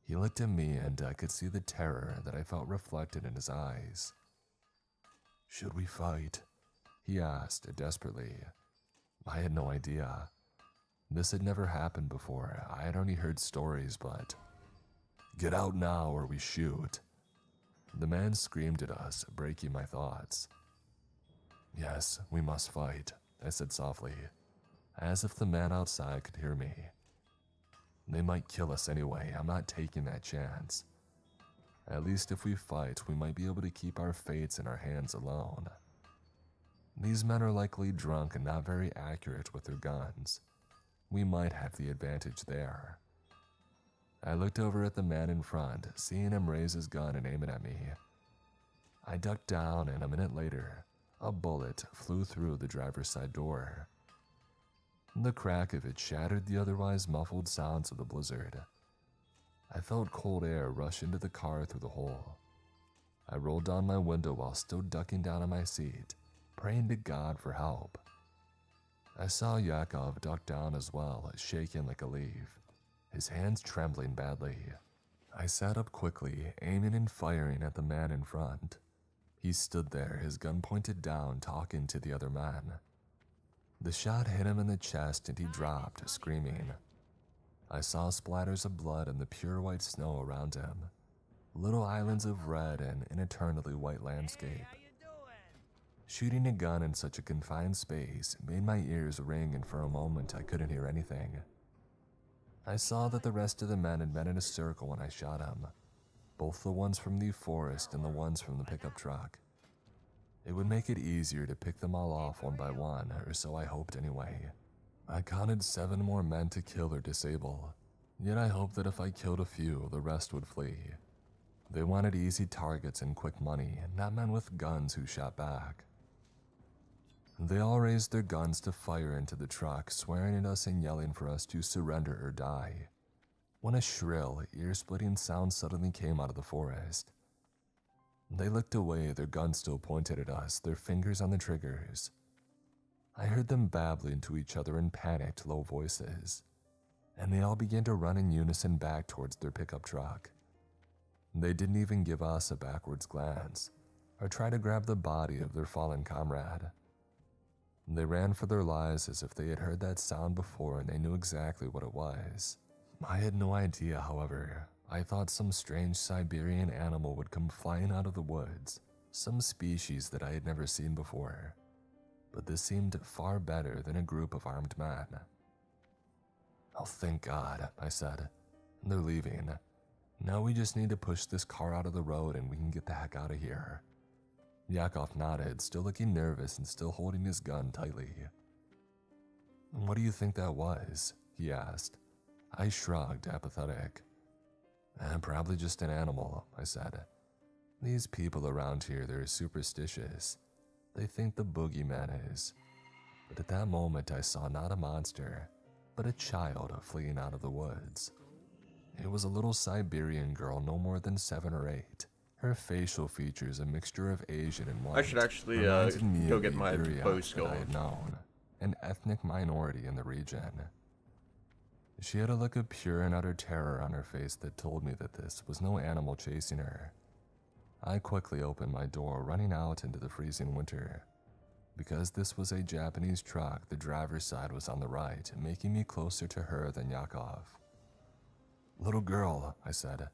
He looked at me, and I could see the terror that I felt reflected in his eyes. "Should we fight?" he asked desperately. I had no idea. This had never happened before. I had only heard stories, but... "Get out now or we shoot." The man screamed at us, breaking my thoughts. "Yes, we must fight," I said softly, as if the man outside could hear me. "They might kill us anyway. I'm not taking that chance. At least if we fight, we might be able to keep our fates in our hands alone. These men are likely drunk and not very accurate with their guns. We might have the advantage there." I looked over at the man in front, seeing him raise his gun and aim it at me. I ducked down, and a minute later, a bullet flew through the driver's side door. The crack of it shattered the otherwise muffled sounds of the blizzard. I felt cold air rush into the car through the hole. I rolled down my window while still ducking down on my seat, praying to God for help. I saw Yakov duck down as well, shaking like a leaf, his hands trembling badly. I sat up quickly, aiming and firing at the man in front. He stood there, his gun pointed down, talking to the other man. The shot hit him in the chest and he dropped, screaming. I saw splatters of blood and the pure white snow around him, little islands of red and an eternally white landscape. Shooting a gun in such a confined space made my ears ring, and for a moment I couldn't hear anything. I saw that the rest of the men had met in a circle when I shot him, both the ones from the forest and the ones from the pickup truck. It would make it easier to pick them all off one by one, or so I hoped anyway. I counted 7 more men to kill or disable, yet I hoped that if I killed a few, the rest would flee. They wanted easy targets and quick money, not men with guns who shot back. They all raised their guns to fire into the truck, swearing at us and yelling for us to surrender or die, when a shrill, ear-splitting sound suddenly came out of the forest. They looked away, their guns still pointed at us, their fingers on the triggers. I heard them babbling to each other in panicked, low voices, and they all began to run in unison back towards their pickup truck. They didn't even give us a backwards glance, or try to grab the body of their fallen comrade. They ran for their lives as if they had heard that sound before and they knew exactly what it was. I had no idea, however. I thought some strange Siberian animal would come flying out of the woods, some species that I had never seen before. But this seemed far better than a group of armed men. "Oh, thank God," I said. "They're leaving. Now we just need to push this car out of the road and we can get the heck out of here." Yakov nodded, still looking nervous and still holding his gun tightly. "What do you think that was?" he asked. I shrugged, apathetic. Probably just an animal," I said. "These people around here, they're superstitious. They think the boogeyman is." But at that moment I saw not a monster, but a child fleeing out of the woods. It was a little Siberian girl no more than 7 or 8. Her facial features, a mixture of Asian and white, I should actually reminded me go of get the my Iberia bow that skill. I had known, an ethnic minority in the region. She had a look of pure and utter terror on her face that told me that this was no animal chasing her. I quickly opened my door, running out into the freezing winter. Because this was a Japanese truck, the driver's side was on the right, making me closer to her than Yakov. "Little girl," I said,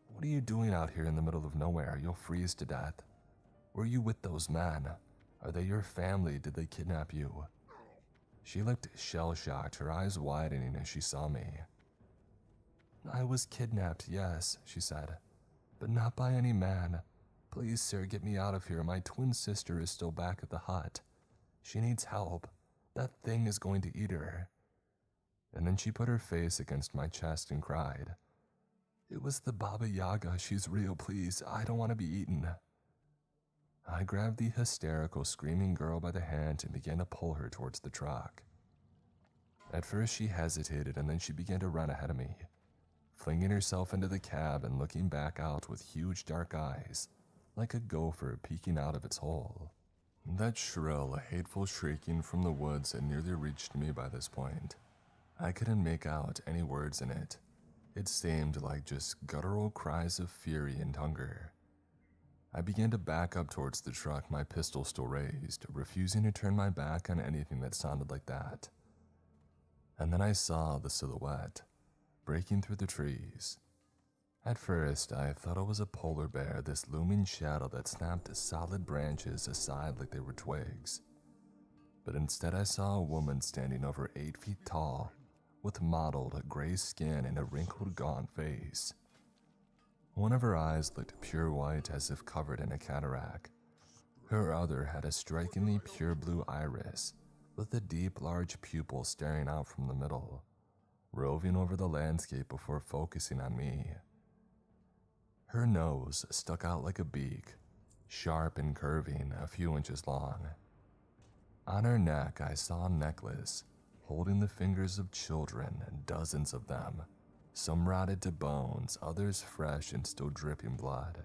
"what are you doing out here in the middle of nowhere? You'll freeze to death. Were you with those men? Are they your family? Did they kidnap you?" She looked shell-shocked, her eyes widening as she saw me. "I was kidnapped, yes," she said, "but not by any man. Please, sir, get me out of here. My twin sister is still back at the hut. She needs help. That thing is going to eat her." And then she put her face against my chest and cried, "It was the Baba Yaga. She's real, please. I don't want to be eaten." I grabbed the hysterical, screaming girl by the hand and began to pull her towards the truck. At first she hesitated, and then she began to run ahead of me, flinging herself into the cab and looking back out with huge dark eyes, like a gopher peeking out of its hole. That shrill, hateful shrieking from the woods had nearly reached me by this point. I couldn't make out any words in it. It seemed like just guttural cries of fury and hunger. I began to back up towards the truck, my pistol still raised, refusing to turn my back on anything that sounded like that. And then I saw the silhouette, breaking through the trees. At first, I thought it was a polar bear, this looming shadow that snapped solid branches aside like they were twigs. But instead I saw a woman standing over 8 feet tall, with mottled gray skin and a wrinkled, gaunt face. One of her eyes looked pure white as if covered in a cataract. Her other had a strikingly pure blue iris, with a deep, large pupil staring out from the middle, roving over the landscape before focusing on me. Her nose stuck out like a beak, sharp and curving, a few inches long. On her neck I saw a necklace, holding the fingers of children, dozens of them, some rotted to bones, others fresh and still dripping blood.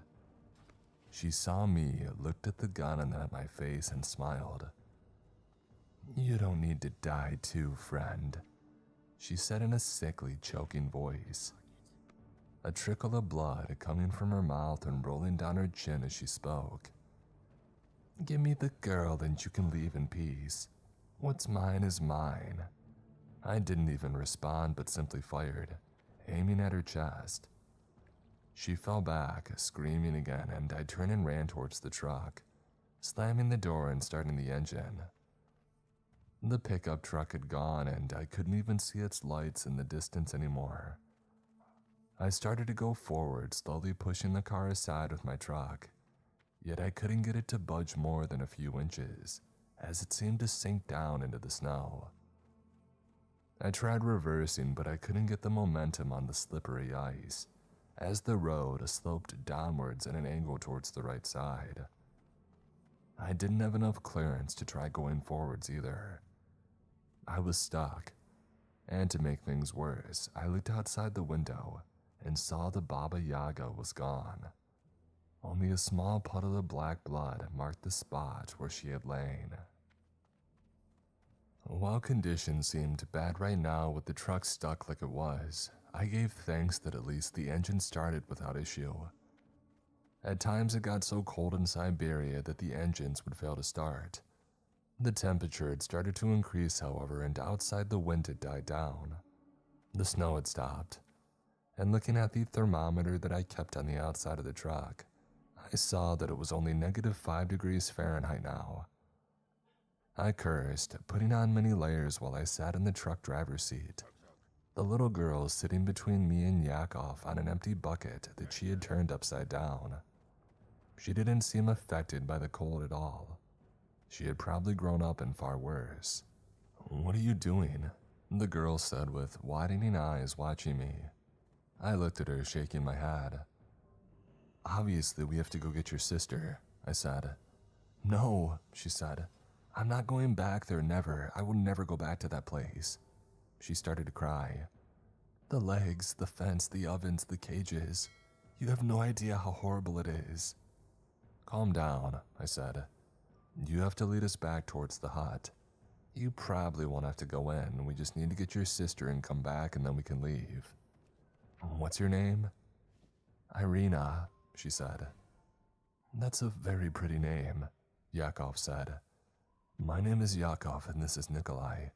She saw me, looked at the gun and then at my face and smiled. "You don't need to die too, friend," she said in a sickly, choking voice. A trickle of blood coming from her mouth and rolling down her chin as she spoke. "Give me the girl and you can leave in peace. What's mine is mine." I didn't even respond but simply fired, aiming at her chest. She fell back, screaming again, and I turned and ran towards the truck, slamming the door and starting the engine. The pickup truck had gone, and I couldn't even see its lights in the distance anymore. I started to go forward, slowly pushing the car aside with my truck, yet I couldn't get it to budge more than a few inches, as it seemed to sink down into the snow. I tried reversing, but I couldn't get the momentum on the slippery ice, as the road sloped downwards at an angle towards the right side. I didn't have enough clearance to try going forwards either. I was stuck, and to make things worse, I looked outside the window and saw the Baba Yaga was gone. Only a small puddle of black blood marked the spot where she had lain. While conditions seemed bad right now with the truck stuck like it was, I gave thanks that at least the engine started without issue. At times it got so cold in Siberia that the engines would fail to start. The temperature had started to increase, however, and outside the wind had died down. The snow had stopped, and looking at the thermometer that I kept on the outside of the truck, I saw that it was only -5 degrees Fahrenheit now. I cursed, putting on many layers while I sat in the truck driver's seat. The little girl sitting between me and Yakov on an empty bucket that she had turned upside down. She didn't seem affected by the cold at all. She had probably grown up in far worse. "What are you doing?" the girl said with widening eyes watching me. I looked at her, shaking my head. "Obviously, we have to go get your sister," I said. "No," she said. "I'm not going back there, never. I will never go back to that place." She started to cry. "The legs, the fence, the ovens, the cages. You have no idea how horrible it is." "Calm down," I said. "You have to lead us back towards the hut. You probably won't have to go in. We just need to get your sister and come back, and then we can leave." "What's your name?" "Irina," she said. "That's a very pretty name," Yakov said. "My name is Yakov, and this is Nikolai.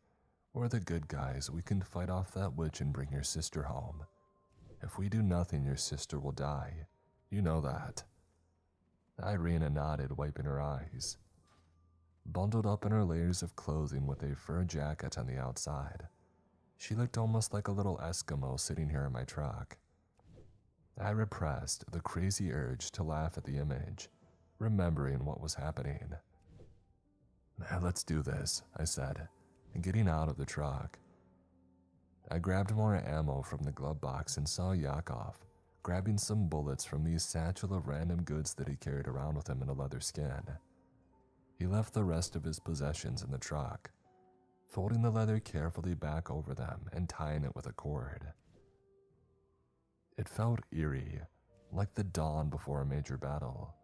We're the good guys. We can fight off that witch and bring your sister home. If we do nothing, your sister will die. You know that." Irina nodded, wiping her eyes. Bundled up in her layers of clothing with a fur jacket on the outside, she looked almost like a little Eskimo sitting here in my truck. I repressed the crazy urge to laugh at the image, remembering what was happening. "Let's do this," I said, getting out of the truck. I grabbed more ammo from the glove box and saw Yakov grabbing some bullets from the satchel of random goods that he carried around with him in a leather skin. He left the rest of his possessions in the truck, folding the leather carefully back over them and tying it with a cord. It felt eerie, like the dawn before a major battle.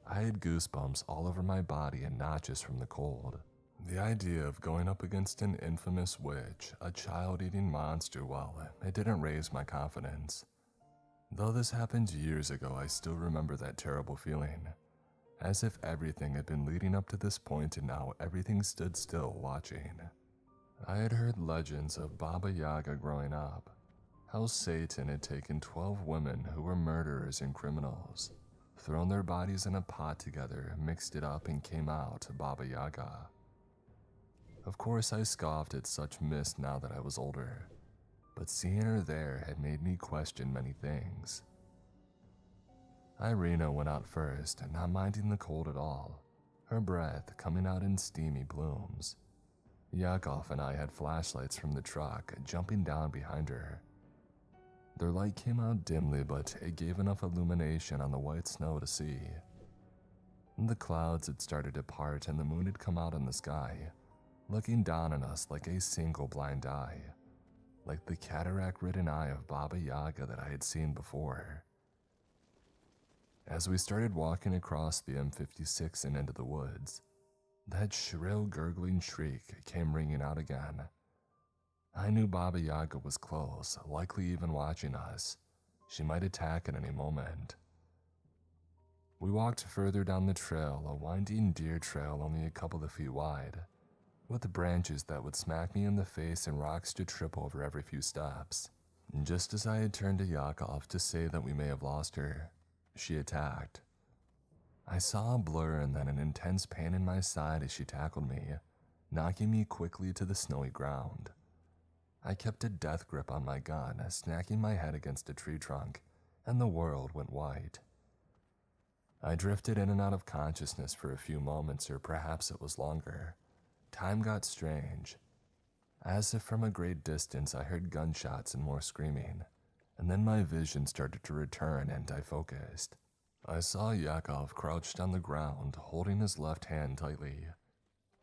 I had goosebumps all over my body and not just from the cold. The idea of going up against an infamous witch, a child-eating monster, well, it didn't raise my confidence. Though this happened years ago, I still remember that terrible feeling, as if everything had been leading up to this point and now everything stood still watching. I had heard legends of Baba Yaga growing up, how Satan had taken 12 women who were murderers and criminals, thrown their bodies in a pot together, mixed it up, and came out Baba Yaga. Of course, I scoffed at such myths now that I was older, but seeing her there had made me question many things. Irina went out first, not minding the cold at all, her breath coming out in steamy plumes. Yakov and I had flashlights from the truck, jumping down behind her. Their light came out dimly, but it gave enough illumination on the white snow to see. The clouds had started to part and the moon had come out in the sky, looking down on us like a single blind eye, like the cataract-ridden eye of Baba Yaga that I had seen before. As we started walking across the M56 and into the woods, that shrill gurgling shriek came ringing out again. I knew Baba Yaga was close, likely even watching us. She might attack at any moment. We walked further down the trail, a winding deer trail only a couple of feet wide, with branches that would smack me in the face and rocks to trip over every few steps. Just as I had turned to Yakov to say that we may have lost her, she attacked. I saw a blur and then an intense pain in my side as she tackled me, knocking me quickly to the snowy ground. I kept a death grip on my gun, snacking my head against a tree trunk, and the world went white. I drifted in and out of consciousness for a few moments, or perhaps it was longer. Time got strange. As if from a great distance, I heard gunshots and more screaming, and then my vision started to return and I focused. I saw Yakov crouched on the ground, holding his left hand tightly.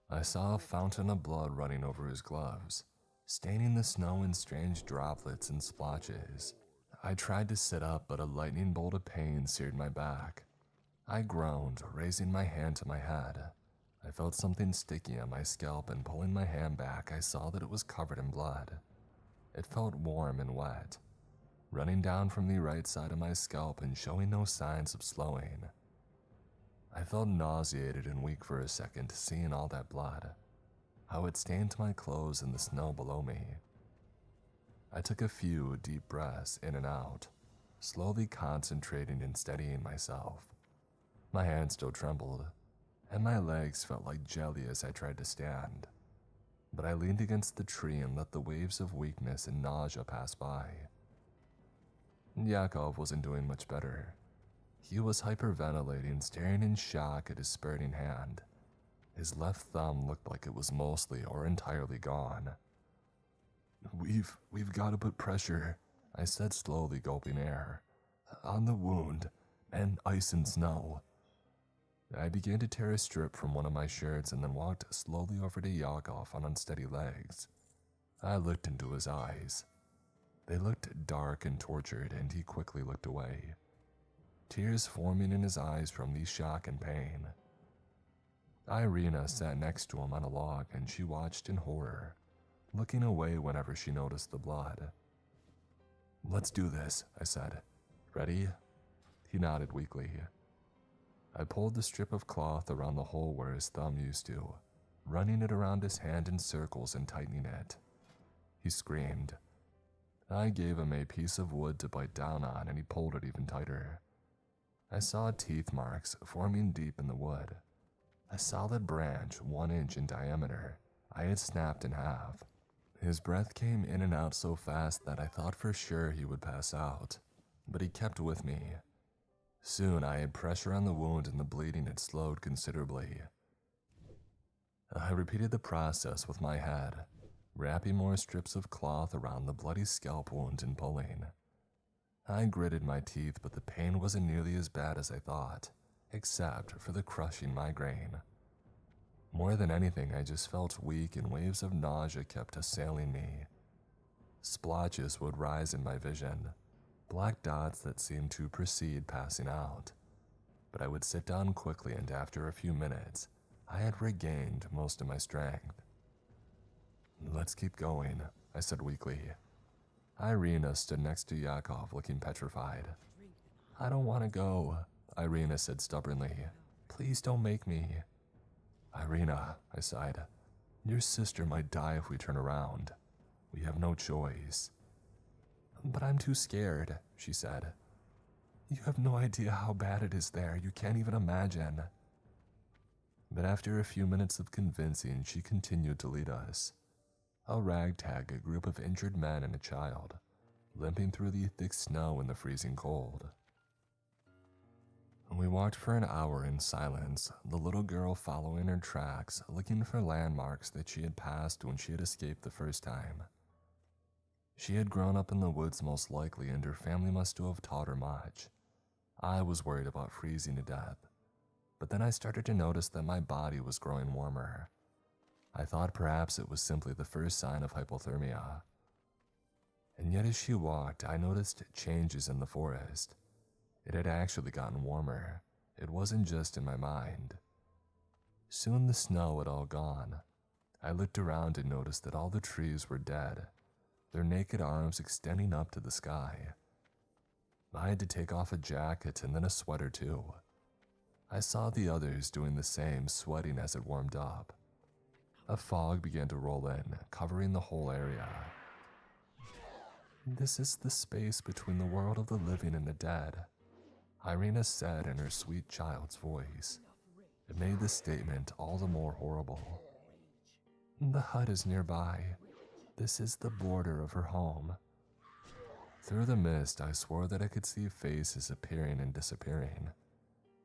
I saw a fountain of blood running over his gloves, staining the snow in strange droplets and splotches. I tried to sit up, but a lightning bolt of pain seared my back. I groaned, raising my hand to my head. I felt something sticky on my scalp, and pulling my hand back, I saw that it was covered in blood. It felt warm and wet, running down from the right side of my scalp and showing no signs of slowing. I felt nauseated and weak for a second, seeing all that blood, how it stained my clothes and the snow below me. I took a few deep breaths in and out, slowly concentrating and steadying myself. My hands still trembled, and my legs felt like jelly as I tried to stand. But I leaned against the tree and let the waves of weakness and nausea pass by. Yakov wasn't doing much better. He was hyperventilating, staring in shock at his spurting hand. His left thumb looked like it was mostly or entirely gone. We've got to put pressure, I said, slowly gulping air, on the wound, and ice and snow. I began to tear a strip from one of my shirts and then walked slowly over to Yakov on unsteady legs. I looked into his eyes. They looked dark and tortured, and he quickly looked away, tears forming in his eyes from the shock and pain. Irina sat next to him on a log, and she watched in horror, looking away whenever she noticed the blood. Let's do this, I said. Ready? He nodded weakly. I pulled the strip of cloth around the hole where his thumb used to, running it around his hand in circles and tightening it. He screamed. I gave him a piece of wood to bite down on, and he pulled it even tighter. I saw teeth marks forming deep in the wood. A solid branch 1 inch in diameter I had snapped in half. His breath came in and out so fast that I thought for sure he would pass out, but he kept with me. Soon I had pressure on the wound and the bleeding had slowed considerably. I repeated the process with my head, wrapping more strips of cloth around the bloody scalp wound and pulling. I gritted my teeth, but the pain wasn't nearly as bad as I thought, except for the crushing migraine. More than anything, I just felt weak and waves of nausea kept assailing me. Splotches would rise in my vision, black dots that seemed to precede passing out. But I would sit down quickly, and after a few minutes, I had regained most of my strength. Let's keep going, I said weakly. Irina stood next to Yakov, looking petrified. I don't want to go, Irina said stubbornly. Please don't make me. Irina, I sighed. Your sister might die if we turn around. We have no choice. But I'm too scared, she said. You have no idea how bad it is there. You can't even imagine. But after a few minutes of convincing, she continued to lead us. A ragtag group of injured men and a child, limping through the thick snow in the freezing cold. We walked for an hour in silence, the little girl following her tracks, looking for landmarks that she had passed when she had escaped the first time. She had grown up in the woods most likely, and her family must have taught her much. I was worried about freezing to death, but then I started to notice that my body was growing warmer. I thought perhaps it was simply the first sign of hypothermia. And yet as she walked, I noticed changes in the forest. It had actually gotten warmer. It wasn't just in my mind. Soon the snow had all gone. I looked around and noticed that all the trees were dead, their naked arms extending up to the sky. I had to take off a jacket and then a sweater too. I saw the others doing the same, sweating as it warmed up. A fog began to roll in, covering the whole area. This is the space between the world of the living and the dead, Irina said in her sweet child's voice. It made the statement all the more horrible. The hut is nearby. This is the border of her home. Through the mist, I swore that I could see faces appearing and disappearing,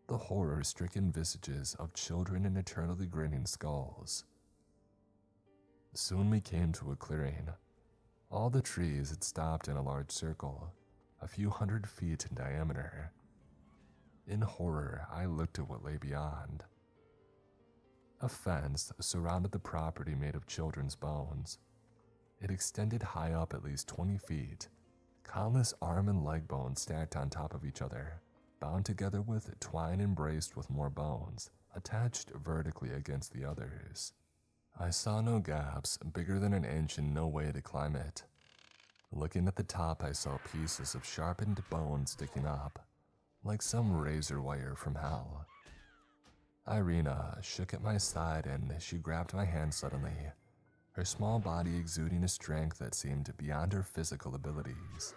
the horror-stricken visages of children and eternally grinning skulls. Soon we came to a clearing. All the trees had stopped in a large circle, a few 100 feet in diameter. In horror, I looked at what lay beyond. A fence surrounded the property made of children's bones. It extended high up at least 20 feet, countless arm and leg bones stacked on top of each other, bound together with twine and braced with more bones, attached vertically against the others. I saw no gaps bigger than 1 inch and no way to climb it. Looking at the top, I saw pieces of sharpened bone sticking up, like some razor wire from hell. Irina shook at my side and she grabbed my hand suddenly. her small body exuding a strength that seemed beyond her physical abilities.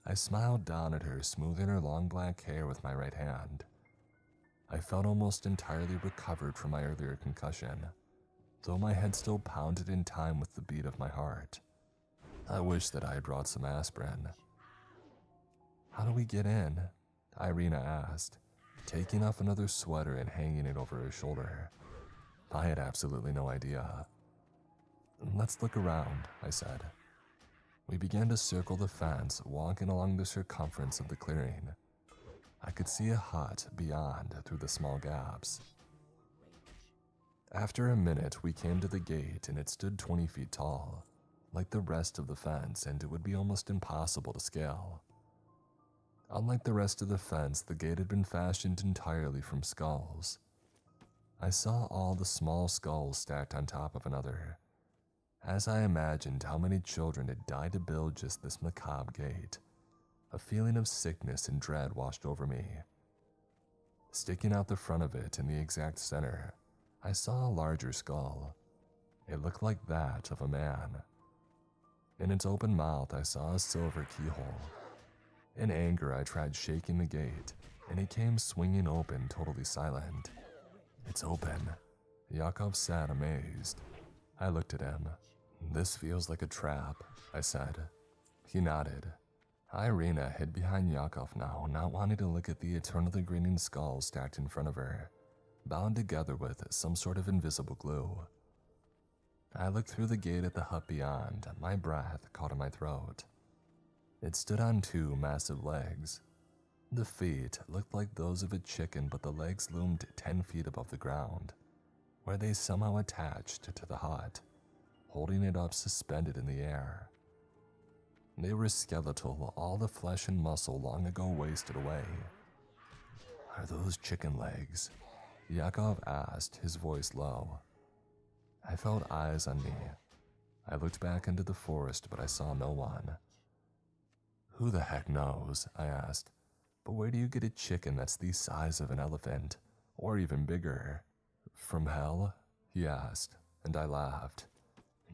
I smiled down at her, smoothing her long black hair with my right hand. I felt almost entirely recovered from my earlier concussion, though my head still pounded in time with the beat of my heart. I wish that I had brought some aspirin. "How do we get in?" Irina asked, taking off another sweater and hanging it over her shoulder. I had absolutely no idea. "Let's look around," I said. We began to circle the fence, walking along the circumference of the clearing. I could see a hut beyond through the small gaps. After a minute, we came to the gate, and it stood 20 feet tall, like the rest of the fence, and it would be almost impossible to scale. Unlike the rest of the fence, the gate had been fashioned entirely from skulls. I saw all the small skulls stacked on top of another, as I imagined how many children had died to build just this macabre gate. A feeling of sickness and dread washed over me. Sticking out the front of it in the exact center, I saw a larger skull. It looked like that of a man. In its open mouth, I saw a silver keyhole. In anger, I tried shaking the gate, and it came swinging open, totally silent. "It's open," Yakov said, amazed. I looked at him. "This feels like a trap," I said. He nodded. Irina hid behind Yakov now, not wanting to look at the eternally grinning skulls stacked in front of her, bound together with some sort of invisible glue. I looked through the gate at the hut beyond, my breath caught in my throat. It stood on two massive legs. The feet looked like those of a chicken, but the legs loomed 10 feet above the ground, where they somehow attached to the hut, holding it up suspended in the air. They were skeletal, all the flesh and muscle long ago wasted away. "Are those chicken legs?" Yakov asked, his voice low. I felt eyes on me. I looked back into the forest, but I saw no one. "Who the heck knows?" I asked. "But where do you get a chicken that's the size of an elephant, or even bigger?" "From hell?" he asked, and I laughed.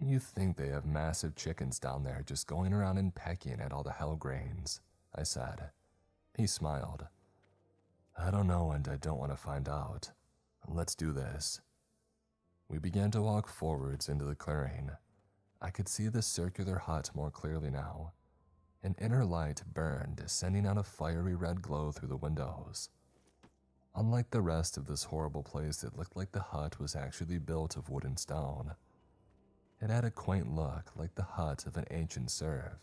"You think they have massive chickens down there just going around and pecking at all the hell grains," I said. He smiled. "I don't know, and I don't want to find out. Let's do this." We began to walk forwards into the clearing. I could see the circular hut more clearly now. An inner light burned, sending out a fiery red glow through the windows. Unlike the rest of this horrible place, it looked like the hut was actually built of wood and stone. It had a quaint look, like the hut of an ancient serf.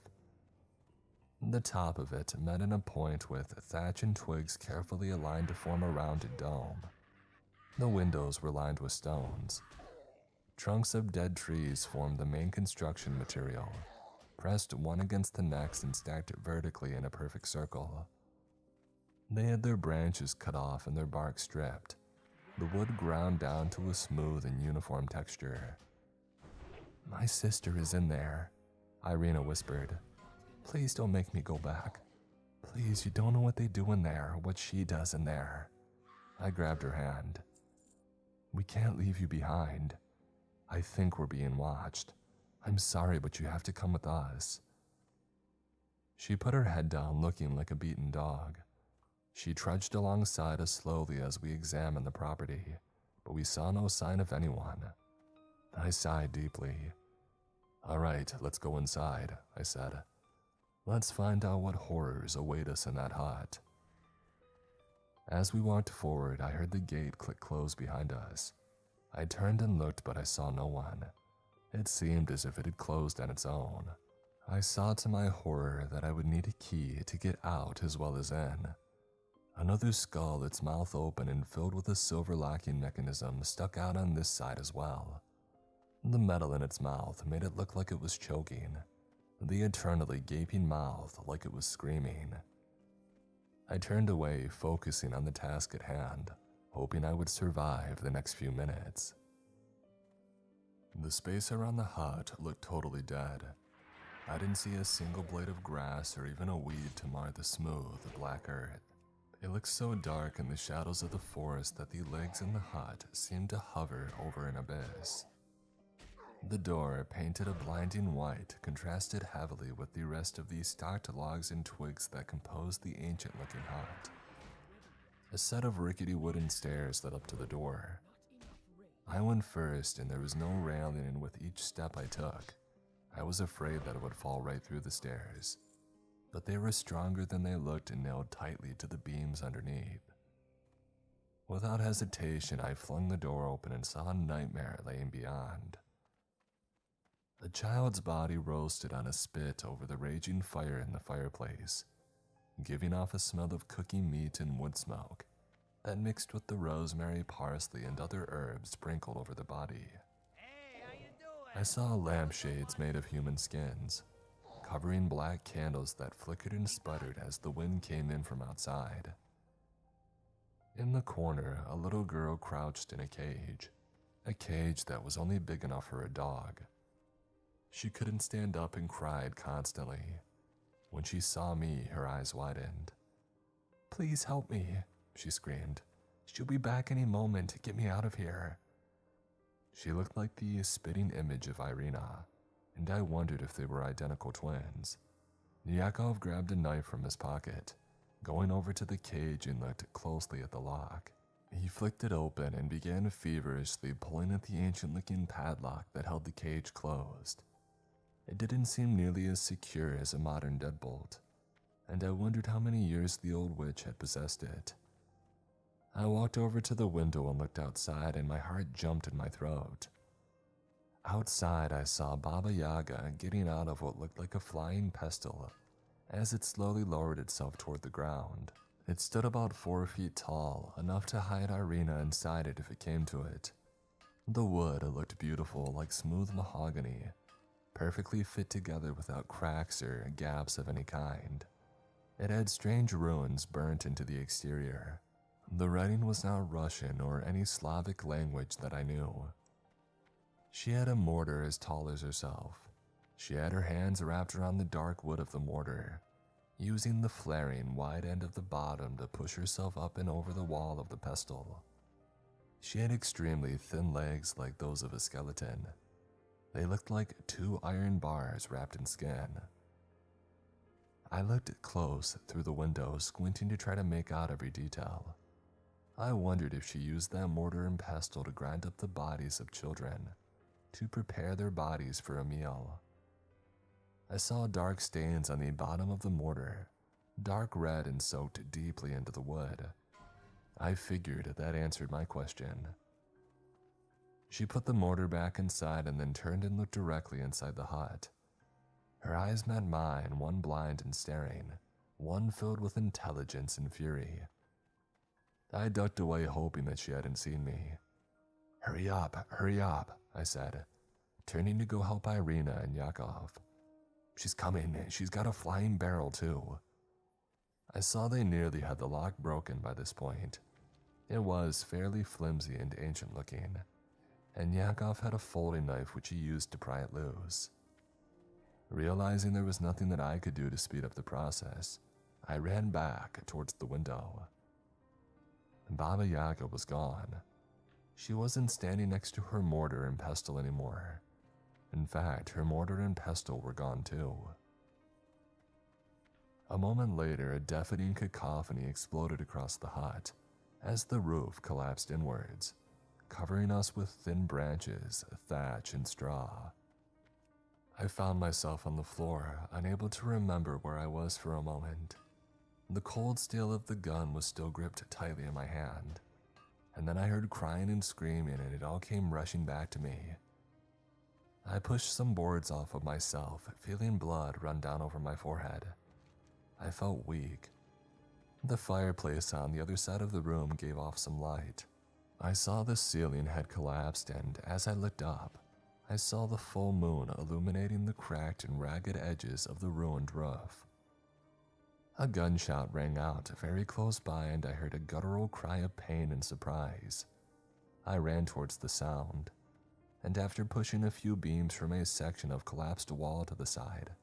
The top of it met in a point with thatch and twigs carefully aligned to form a rounded dome. The windows were lined with stones. Trunks of dead trees formed the main construction material, pressed one against the next and stacked vertically in a perfect circle. They had their branches cut off and their bark stripped, the wood ground down to a smooth and uniform texture. "My sister is in there," Irina whispered. "Please don't make me go back. Please, you don't know what they do in there, or what she does in there." I grabbed her hand. "We can't leave you behind. I think we're being watched. I'm sorry, but you have to come with us." She put her head down, looking like a beaten dog. She trudged alongside us slowly as we examined the property, but we saw no sign of anyone. I sighed deeply. "All right, let's go inside," I said. "Let's find out what horrors await us in that hut." As we walked forward, I heard the gate click close behind us. I turned and looked, but I saw no one. It seemed as if it had closed on its own. I saw to my horror that I would need a key to get out as well as in. Another skull, its mouth open and filled with a silver locking mechanism, stuck out on this side as well. The metal in its mouth made it look like it was choking, the eternally gaping mouth like it was screaming. I turned away, focusing on the task at hand, hoping I would survive the next few minutes. The space around the hut looked totally dead. I didn't see a single blade of grass or even a weed to mar the smooth, black earth. It looked so dark in the shadows of the forest that the legs in the hut seemed to hover over an abyss. The door, painted a blinding white, contrasted heavily with the rest of the stocked logs and twigs that composed the ancient-looking hut. A set of rickety wooden stairs led up to the door. I went first, and there was no railing, and with each step I took, I was afraid that it would fall right through the stairs. But they were stronger than they looked and nailed tightly to the beams underneath. Without hesitation, I flung the door open and saw a nightmare laying beyond. A child's body roasted on a spit over the raging fire in the fireplace, giving off a smell of cooking meat and wood smoke that mixed with the rosemary, parsley, and other herbs sprinkled over the body. Hey, how you doing? I saw lampshades made of human skins, covering black candles that flickered and sputtered as the wind came in from outside. In the corner, a little girl crouched in a cage that was only big enough for a dog. She couldn't stand up and cried constantly. When she saw me, her eyes widened. "Please help me," she screamed. "She'll be back any moment. Get me out of here." She looked like the spitting image of Irina, and I wondered if they were identical twins. Yakov grabbed a knife from his pocket, going over to the cage and looked closely at the lock. He flicked it open and began feverishly pulling at the ancient-looking padlock that held the cage closed. It didn't seem nearly as secure as a modern deadbolt, and I wondered how many years the old witch had possessed it. I walked over to the window and looked outside, and my heart jumped in my throat. Outside, I saw Baba Yaga getting out of what looked like a flying pestle as it slowly lowered itself toward the ground. It stood about 4 feet tall, enough to hide Irina inside it if it came to it. The wood looked beautiful, like smooth mahogany, perfectly fit together without cracks or gaps of any kind. It had strange runes burnt into the exterior. The writing was not Russian or any Slavic language that I knew. She had a mortar as tall as herself. She had her hands wrapped around the dark wood of the mortar, using the flaring wide end of the bottom to push herself up and over the wall of the pestle. She had extremely thin legs like those of a skeleton. They looked like 2 iron bars wrapped in skin. I looked close through the window, squinting to try to make out every detail. I wondered if she used that mortar and pestle to grind up the bodies of children, to prepare their bodies for a meal. I saw dark stains on the bottom of the mortar, dark red and soaked deeply into the wood. I figured that answered my question. She put the mortar back inside and then turned and looked directly inside the hut. Her eyes met mine, one blind and staring, one filled with intelligence and fury. I ducked away, hoping that she hadn't seen me. Hurry up, I said, turning to go help Irina and Yakov. "She's coming. She's got a flying barrel, too." I saw they nearly had the lock broken by this point. It was fairly flimsy and ancient looking, and Yakov had a folding knife which he used to pry it loose. Realizing there was nothing that I could do to speed up the process, I ran back towards the window. Baba Yaga was gone. She wasn't standing next to her mortar and pestle anymore. In fact, her mortar and pestle were gone too. A moment later, a deafening cacophony exploded across the hut as the roof collapsed inwards, covering us with thin branches, thatch, and straw. I found myself on the floor, unable to remember where I was for a moment. The cold steel of the gun was still gripped tightly in my hand, and then I heard crying and screaming, and it all came rushing back to me. I pushed some boards off of myself, feeling blood run down over my forehead. I felt weak. The fireplace on the other side of the room gave off some light. I saw the ceiling had collapsed, and as I looked up, I saw the full moon illuminating the cracked and ragged edges of the ruined roof. A gunshot rang out very close by, and I heard a guttural cry of pain and surprise. I ran towards the sound, and after pushing a few beams from a section of collapsed wall to the side,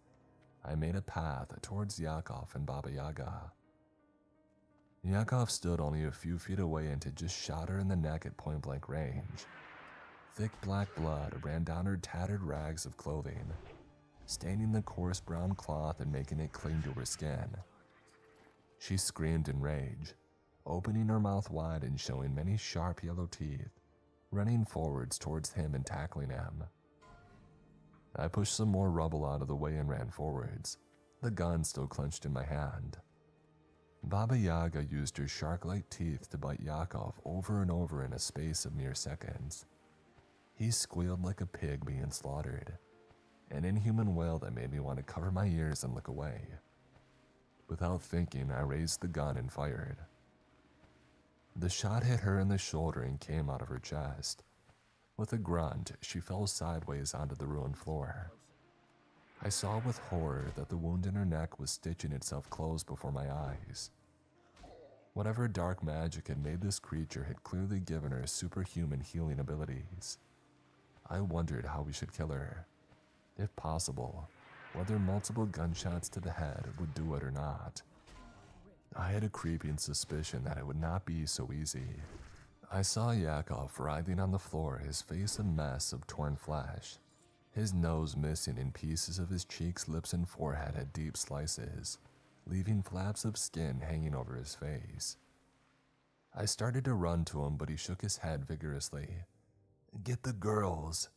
I made a path towards Yakov and Baba Yaga. Yakov stood only a few feet away and had just shot her in the neck at point-blank range. Thick black blood ran down her tattered rags of clothing, staining the coarse brown cloth and making it cling to her skin. She screamed in rage, opening her mouth wide and showing many sharp yellow teeth, running forwards towards him and tackling him. I pushed some more rubble out of the way and ran forwards, the gun still clenched in my hand. Baba Yaga used her shark-like teeth to bite Yakov over and over in a space of mere seconds. He squealed like a pig being slaughtered, an inhuman wail that made me want to cover my ears and look away. Without thinking, I raised the gun and fired. The shot hit her in the shoulder and came out of her chest. With a grunt, she fell sideways onto the ruined floor. I saw with horror that the wound in her neck was stitching itself closed before my eyes. Whatever dark magic had made this creature had clearly given her superhuman healing abilities. I wondered how we should kill her. If possible, whether multiple gunshots to the head would do it or not. I had a creeping suspicion that it would not be so easy. I saw Yakov writhing on the floor, his face a mess of torn flesh. His nose missing and pieces of his cheeks, lips, and forehead had deep slices, leaving flaps of skin hanging over his face. I started to run to him, but he shook his head vigorously. "Get the girls,"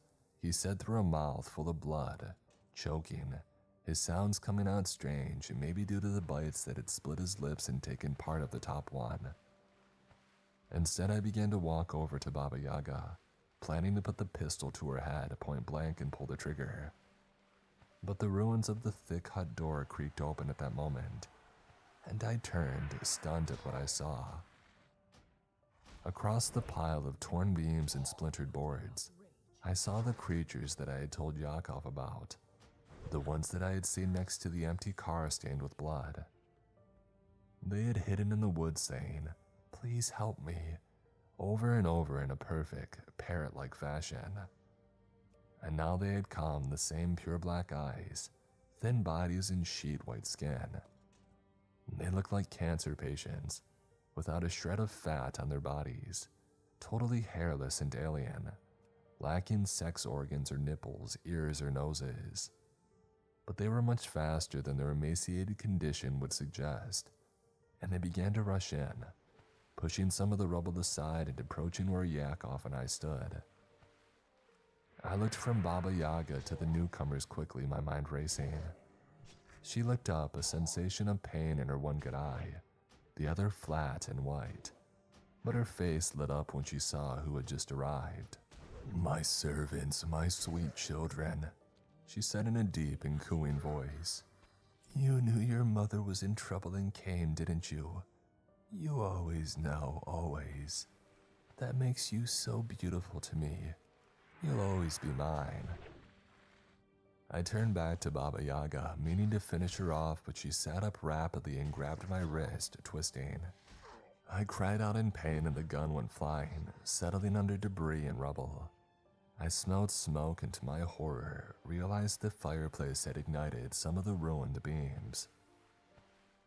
he said through a mouth full of blood, choking, his sounds coming out strange, maybe due to the bites that had split his lips and taken part of the top one. Instead, I began to walk over to Baba Yaga, planning to put the pistol to her head point blank and pull the trigger. But the ruins of the thick hut door creaked open at that moment, and I turned, stunned at what I saw. Across the pile of torn beams and splintered boards, I saw the creatures that I had told Yakov about, the ones that I had seen next to the empty car stained with blood. They had hidden in the woods saying, "Please help me," over and over in a perfect, parrot-like fashion. And now they had come, the same pure black eyes, thin bodies and sheet-white skin. They looked like cancer patients, without a shred of fat on their bodies, totally hairless and alien, lacking sex organs or nipples, ears or noses. But they were much faster than their emaciated condition would suggest, and they began to rush in, pushing some of the rubble aside and approaching where Yakov and I stood. I looked from Baba Yaga to the newcomers quickly, my mind racing. She looked up, a sensation of pain in her one good eye, the other flat and white, but her face lit up when she saw who had just arrived. "My servants, my sweet children," she said in a deep and cooing voice. "You knew your mother was in trouble and came, didn't you? You always know, always. That makes you so beautiful to me. You'll always be mine." I turned back to Baba Yaga, meaning to finish her off, but she sat up rapidly and grabbed my wrist, twisting. I cried out in pain and the gun went flying, settling under debris and rubble. I smelled smoke and to my horror, realized the fireplace had ignited some of the ruined beams.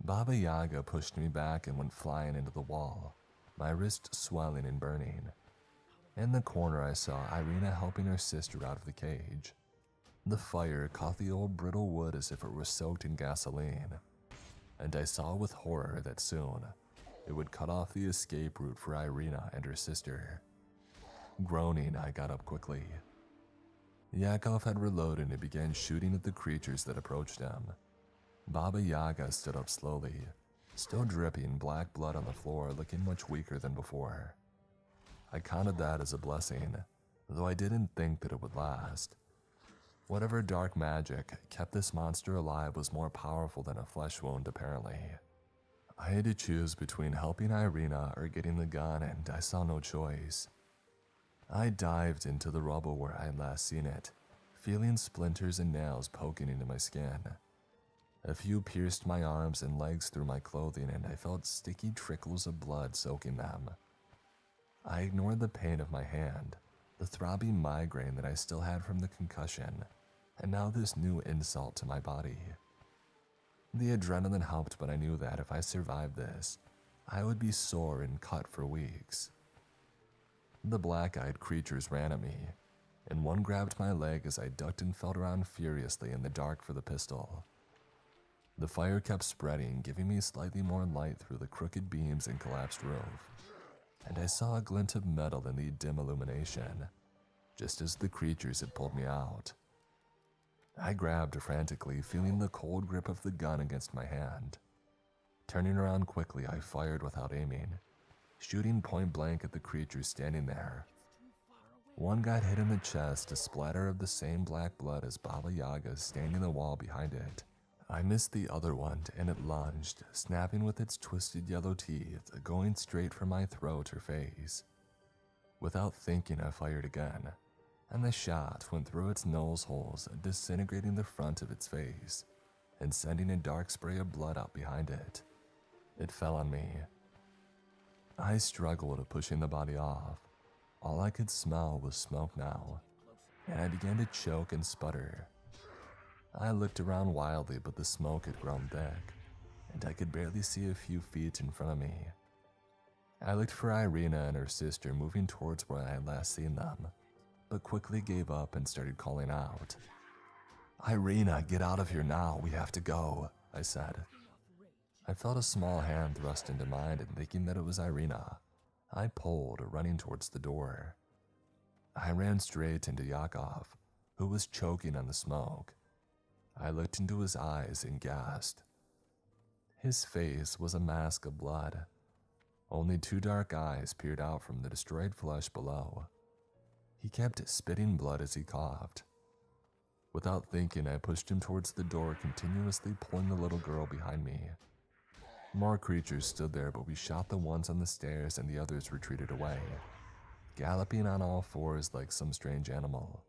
Baba Yaga pushed me back and went flying into the wall, my wrist swelling and burning. In the corner I saw Irina helping her sister out of the cage. The fire caught the old brittle wood as if it were soaked in gasoline, and I saw with horror that soon it would cut off the escape route for Irina and her sister. Groaning, I got up quickly. Yakov had reloaded and began shooting at the creatures that approached him. Baba Yaga stood up slowly, still dripping black blood on the floor, looking much weaker than before. I counted that as a blessing, though I didn't think that it would last. Whatever dark magic kept this monster alive was more powerful than a flesh wound, apparently. I had to choose between helping Irina or getting the gun, and I saw no choice. I dived into the rubble where I had last seen it, feeling splinters and nails poking into my skin. A few pierced my arms and legs through my clothing, and I felt sticky trickles of blood soaking them. I ignored the pain of my hand, the throbbing migraine that I still had from the concussion, and now this new insult to my body. The adrenaline helped, but I knew that if I survived this, I would be sore and cut for weeks. The black-eyed creatures ran at me, and one grabbed my leg as I ducked and felt around furiously in the dark for the pistol. The fire kept spreading, giving me slightly more light through the crooked beams and collapsed roof, and I saw a glint of metal in the dim illumination, just as the creatures had pulled me out. I grabbed frantically, feeling the cold grip of the gun against my hand. Turning around quickly, I fired without aiming, shooting point blank at the creature standing there. One got hit in the chest, a splatter of the same black blood as Baba Yaga's standing in the wall behind it. I missed the other one, and it lunged, snapping with its twisted yellow teeth, going straight for my throat or face. Without thinking, I fired again, and the shot went through its nose holes, disintegrating the front of its face, and sending a dark spray of blood out behind it. It fell on me. I struggled, pushing the body off. All I could smell was smoke now, and I began to choke and sputter. I looked around wildly, but the smoke had grown thick, and I could barely see a few feet in front of me. I looked for Irina and her sister moving towards where I had last seen them, but quickly gave up and started calling out. "Irina, get out of here now, we have to go," I said. I felt a small hand thrust into mine, and thinking that it was Irina, I pulled, running towards the door. I ran straight into Yakov, who was choking on the smoke. I looked into his eyes and gasped. His face was a mask of blood. Only two dark eyes peered out from the destroyed flesh below. He kept spitting blood as he coughed. Without thinking, I pushed him towards the door, continuously pulling the little girl behind me. More creatures stood there, but we shot the ones on the stairs and the others retreated away, galloping on all fours like some strange animal.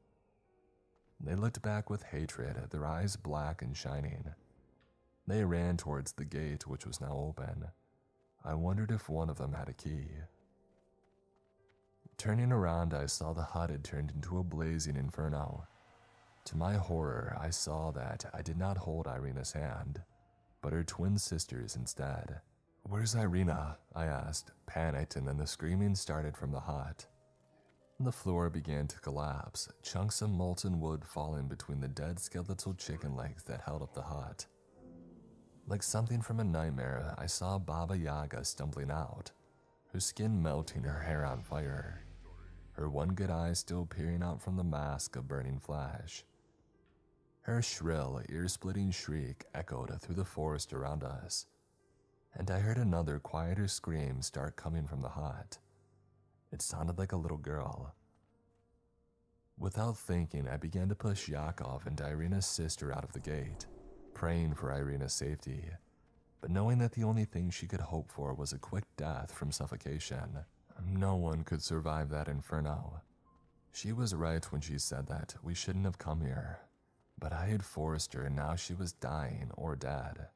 They looked back with hatred, their eyes black and shining. They ran towards the gate, which was now open. I wondered if one of them had a key. Turning around, I saw the hut had turned into a blazing inferno. To my horror, I saw that I did not hold Irina's hand, but her twin sister's instead. "Where's Irina?" I asked, panicked, and then the screaming started from the hut. The floor began to collapse, chunks of molten wood falling between the dead skeletal chicken legs that held up the hut. Like something from a nightmare, I saw Baba Yaga stumbling out, her skin melting, her hair on fire, her one good eye still peering out from the mask of burning flesh. Her shrill, ear-splitting shriek echoed through the forest around us, and I heard another quieter scream start coming from the hut. It sounded like a little girl. Without thinking, I began to push Yakov and Irina's sister out of the gate, praying for Irina's safety, but knowing that the only thing she could hope for was a quick death from suffocation. No one could survive that inferno. She was right when she said that we shouldn't have come here, but I had forced her and now she was dying or dead.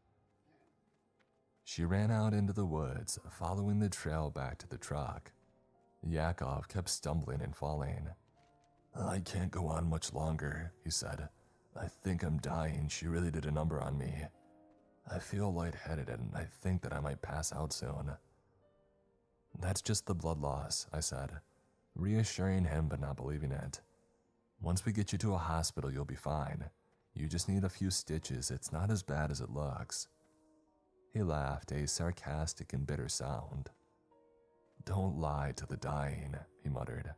She ran out into the woods, following the trail back to the truck. Yakov kept stumbling and falling. "I can't go on much longer," he said. "I think I'm dying. She really did a number on me. I feel lightheaded and I think that I might pass out soon." "That's just the blood loss," I said, reassuring him but not believing it. "Once we get you to a hospital, you'll be fine. You just need a few stitches. It's not as bad as it looks." He laughed, a sarcastic and bitter sound. "Don't lie to the dying," he muttered.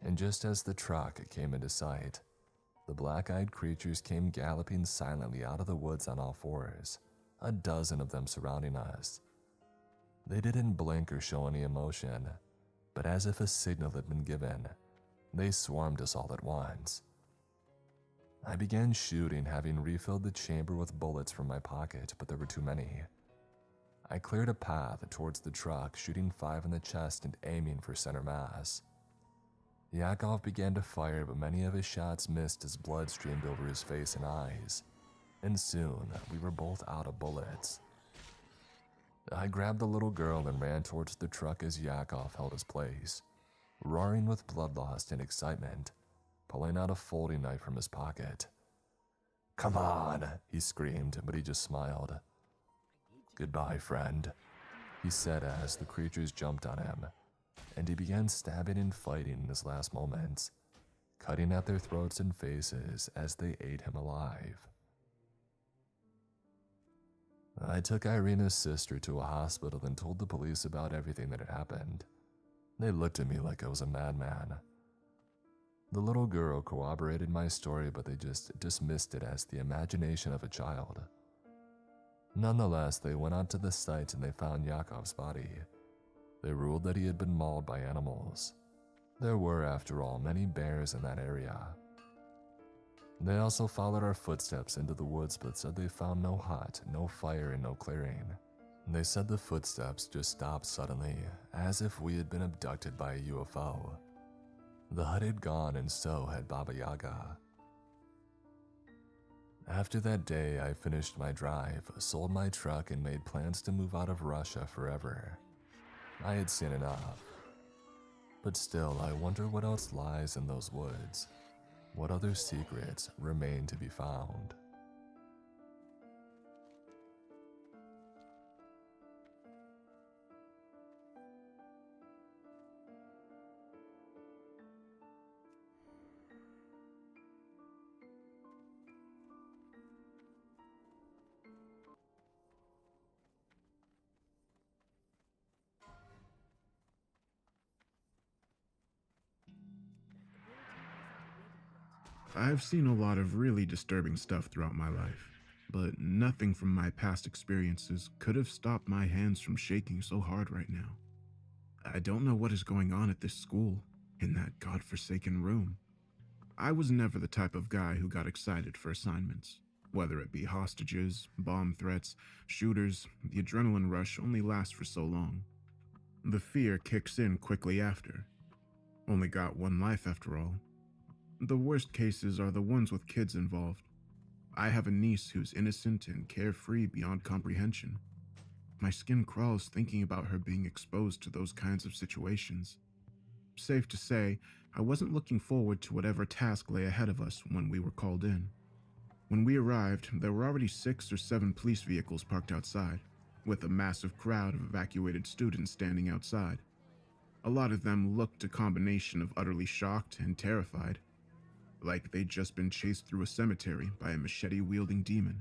And just as the truck came into sight, the black-eyed creatures came galloping silently out of the woods on all fours, a dozen of them surrounding us. They didn't blink or show any emotion, but as if a signal had been given, they swarmed us all at once. I began shooting, having refilled the chamber with bullets from my pocket, but there were too many. I cleared a path towards the truck, shooting 5 in the chest and aiming for center mass. Yakov began to fire, but many of his shots missed as blood streamed over his face and eyes, and soon we were both out of bullets. I grabbed the little girl and ran towards the truck as Yakov held his place, roaring with bloodlust and excitement, pulling out a folding knife from his pocket. "Come on," he screamed, but he just smiled. "Goodbye, friend," he said as the creatures jumped on him, and he began stabbing and fighting in his last moments, cutting at their throats and faces as they ate him alive. I took Irina's sister to a hospital and told the police about everything that had happened. They looked at me like I was a madman. The little girl corroborated my story, but they just dismissed it as the imagination of a child. Nonetheless, they went out to the site and they found Yakov's body. They ruled that he had been mauled by animals. There were, after all, many bears in that area. They also followed our footsteps into the woods but said they found no hut, no fire, and no clearing. They said the footsteps just stopped suddenly, as if we had been abducted by a UFO. The hut had gone and so had Baba Yaga. After that day, I finished my drive, sold my truck, and made plans to move out of Russia forever. I had seen enough. But still, I wonder what else lies in those woods. What other secrets remain to be found? I've seen a lot of really disturbing stuff throughout my life, but nothing from my past experiences could have stopped my hands from shaking so hard right now. I don't know what is going on at this school, in that godforsaken room. I was never the type of guy who got excited for assignments. Whether it be hostages, bomb threats, shooters, the adrenaline rush only lasts for so long. The fear kicks in quickly after. Only got one life after all. The worst cases are the ones with kids involved. I have a niece who's innocent and carefree beyond comprehension. My skin crawls thinking about her being exposed to those kinds of situations. Safe to say, I wasn't looking forward to whatever task lay ahead of us when we were called in. When we arrived, there were already 6 or 7 police vehicles parked outside, with a massive crowd of evacuated students standing outside. A lot of them looked a combination of utterly shocked and terrified, like they'd just been chased through a cemetery by a machete-wielding demon.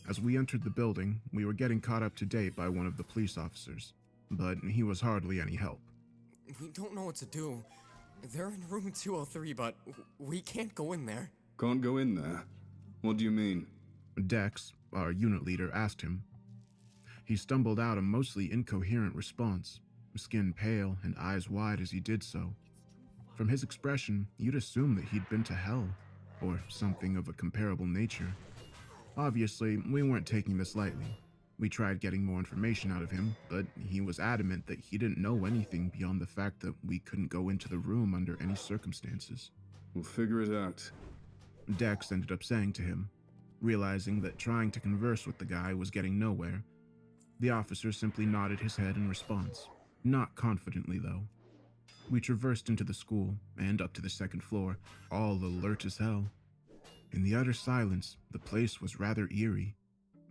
As we entered the building, we were getting caught up to date by one of the police officers, but he was hardly any help. We don't know what to do. They're in room 203, but we can't go in there. Can't go in there? What do you mean? Dex, our unit leader, asked him. He stumbled out a mostly incoherent response, skin pale and eyes wide as he did so. From his expression, you'd assume that he'd been to hell, or something of a comparable nature. Obviously, we weren't taking this lightly. We tried getting more information out of him, but he was adamant that he didn't know anything beyond the fact that we couldn't go into the room under any circumstances. We'll figure it out. Dex ended up saying to him, realizing that trying to converse with the guy was getting nowhere. The officer simply nodded his head in response, not confidently though. We traversed into the school and up to the 2nd floor, all alert as hell. In the utter silence, the place was rather eerie.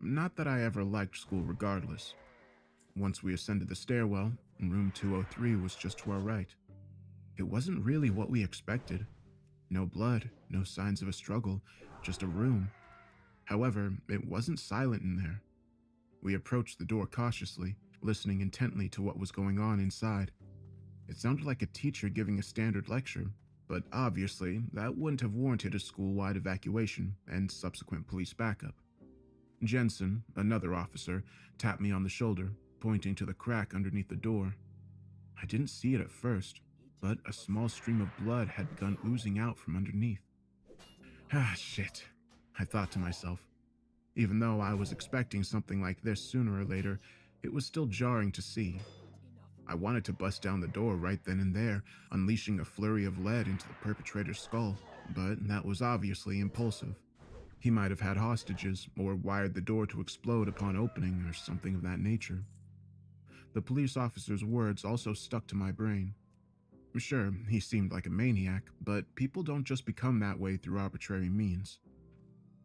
Not that I ever liked school regardless. Once we ascended the stairwell, room 203 was just to our right. It wasn't really what we expected. No blood, no signs of a struggle, just a room. However, it wasn't silent in there. We approached the door cautiously, listening intently to what was going on inside. It sounded like a teacher giving a standard lecture, but obviously that wouldn't have warranted a school-wide evacuation and subsequent police backup. Jensen, another officer, tapped me on the shoulder, pointing to the crack underneath the door. I didn't see it at first, but a small stream of blood had begun oozing out from underneath. Ah, shit, I thought to myself. Even though I was expecting something like this sooner or later, it was still jarring to see. I wanted to bust down the door right then and there, unleashing a flurry of lead into the perpetrator's skull, but that was obviously impulsive. He might have had hostages, or wired the door to explode upon opening, or something of that nature. The police officer's words also stuck to my brain. Sure, he seemed like a maniac, but people don't just become that way through arbitrary means.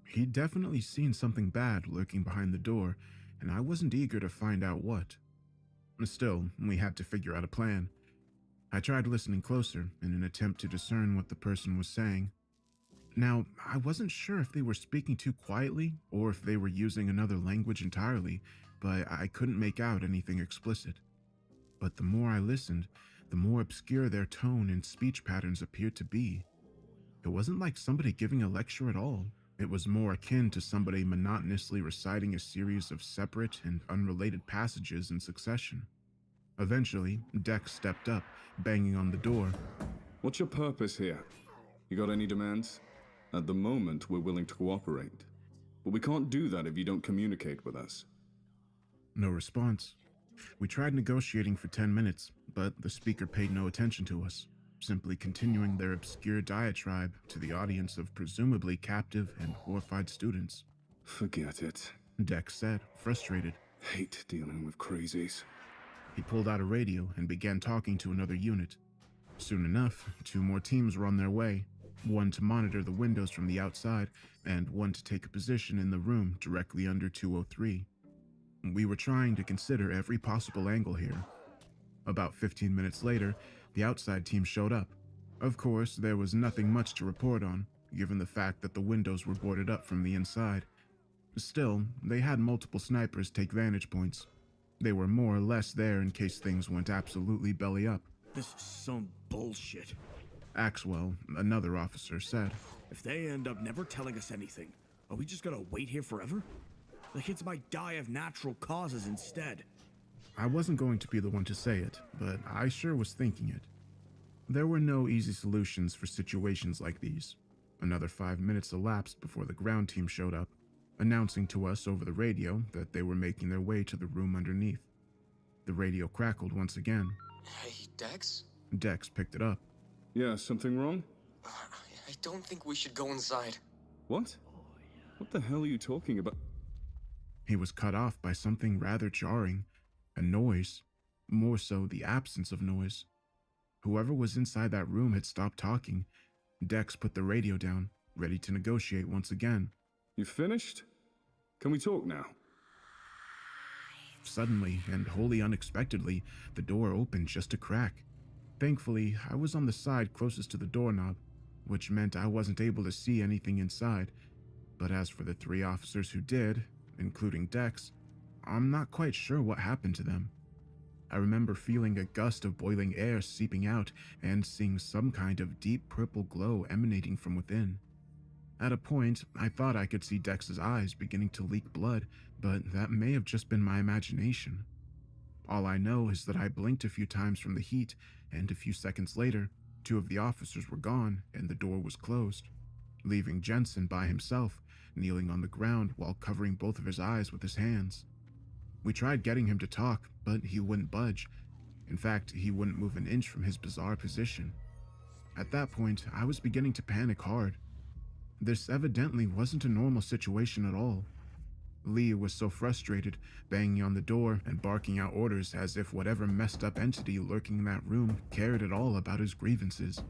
He'd definitely seen something bad lurking behind the door, and I wasn't eager to find out what. Still, we had to figure out a plan. I tried listening closer in an attempt to discern what the person was saying. Now, I wasn't sure if they were speaking too quietly or if they were using another language entirely, but I couldn't make out anything explicit. But the more I listened, the more obscure their tone and speech patterns appeared to be. It wasn't like somebody giving a lecture at all. It was more akin to somebody monotonously reciting a series of separate and unrelated passages in succession. Eventually, Dex stepped up, banging on the door. What's your purpose here? You got any demands? At the moment, we're willing to cooperate. But we can't do that if you don't communicate with us. No response. We tried negotiating for 10 minutes, but the speaker paid no attention to us, simply continuing their obscure diatribe to the audience of presumably captive and horrified students. Forget it. Dex said, frustrated. Hate dealing with crazies. He pulled out a radio and began talking to another unit. Soon enough, 2 more teams were on their way, one to monitor the windows from the outside, and one to take a position in the room directly under 203. We were trying to consider every possible angle here. About 15 minutes later, the outside team showed up. Of course, there was nothing much to report on, given the fact that the windows were boarded up from the inside. Still, they had multiple snipers take vantage points. They were more or less there in case things went absolutely belly up. This is some bullshit. Axwell, another officer, said. If they end up never telling us anything, are we just gonna wait here forever? The kids might die of natural causes instead. I wasn't going to be the one to say it, but I sure was thinking it. There were no easy solutions for situations like these. Another 5 minutes elapsed before the ground team showed up, announcing to us over the radio that they were making their way to the room underneath. The radio crackled once again. Hey, Dex? Dex picked it up. Yeah, something wrong? I don't think we should go inside. What? What the hell are you talking about? He was cut off by something rather jarring. A noise. More so, the absence of noise. Whoever was inside that room had stopped talking. Dex put the radio down, ready to negotiate once again. You finished? Can we talk now? Suddenly, and wholly unexpectedly, the door opened just a crack. Thankfully, I was on the side closest to the doorknob, which meant I wasn't able to see anything inside. But as for the 3 officers who did, including Dex, I'm not quite sure what happened to them. I remember feeling a gust of boiling air seeping out and seeing some kind of deep purple glow emanating from within. At a point, I thought I could see Dex's eyes beginning to leak blood, but that may have just been my imagination. All I know is that I blinked a few times from the heat, and a few seconds later, 2 of the officers were gone and the door was closed, leaving Jensen by himself, kneeling on the ground while covering both of his eyes with his hands. We tried getting him to talk, but he wouldn't budge. In fact, he wouldn't move an inch from his bizarre position. At that point, I was beginning to panic hard. This evidently wasn't a normal situation at all. Lee was so frustrated, banging on the door and barking out orders as if whatever messed up entity lurking in that room cared at all about his grievances.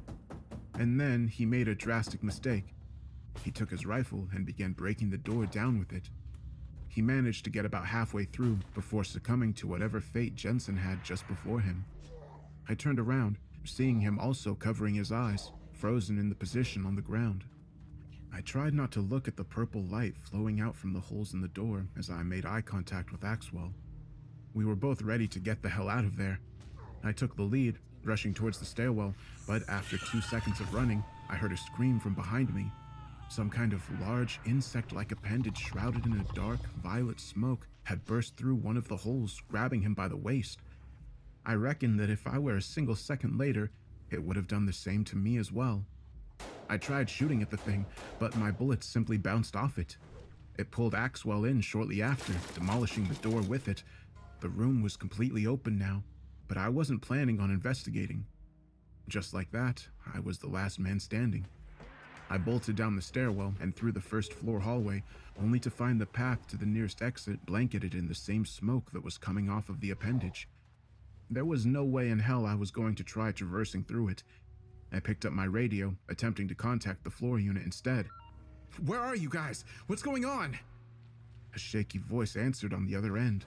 And then he made a drastic mistake. He took his rifle and began breaking the door down with it. He managed to get about halfway through before succumbing to whatever fate Jensen had just before him. I turned around, seeing him also covering his eyes, frozen in the position on the ground. I tried not to look at the purple light flowing out from the holes in the door as I made eye contact with Axwell. We were both ready to get the hell out of there. I took the lead, rushing towards the stairwell, but after 2 seconds of running, I heard a scream from behind me. Some kind of large insect-like appendage shrouded in a dark, violet smoke had burst through one of the holes, grabbing him by the waist. I reckon that if I were a single second later, it would have done the same to me as well. I tried shooting at the thing, but my bullets simply bounced off it. It pulled Axwell in shortly after, demolishing the door with it. The room was completely open now, but I wasn't planning on investigating. Just like that, I was the last man standing. I bolted down the stairwell and through the first floor hallway, only to find the path to the nearest exit blanketed in the same smoke that was coming off of the appendage. There was no way in hell I was going to try traversing through it. I picked up my radio, attempting to contact the floor unit instead. Where are you guys? What's going on? A shaky voice answered on the other end.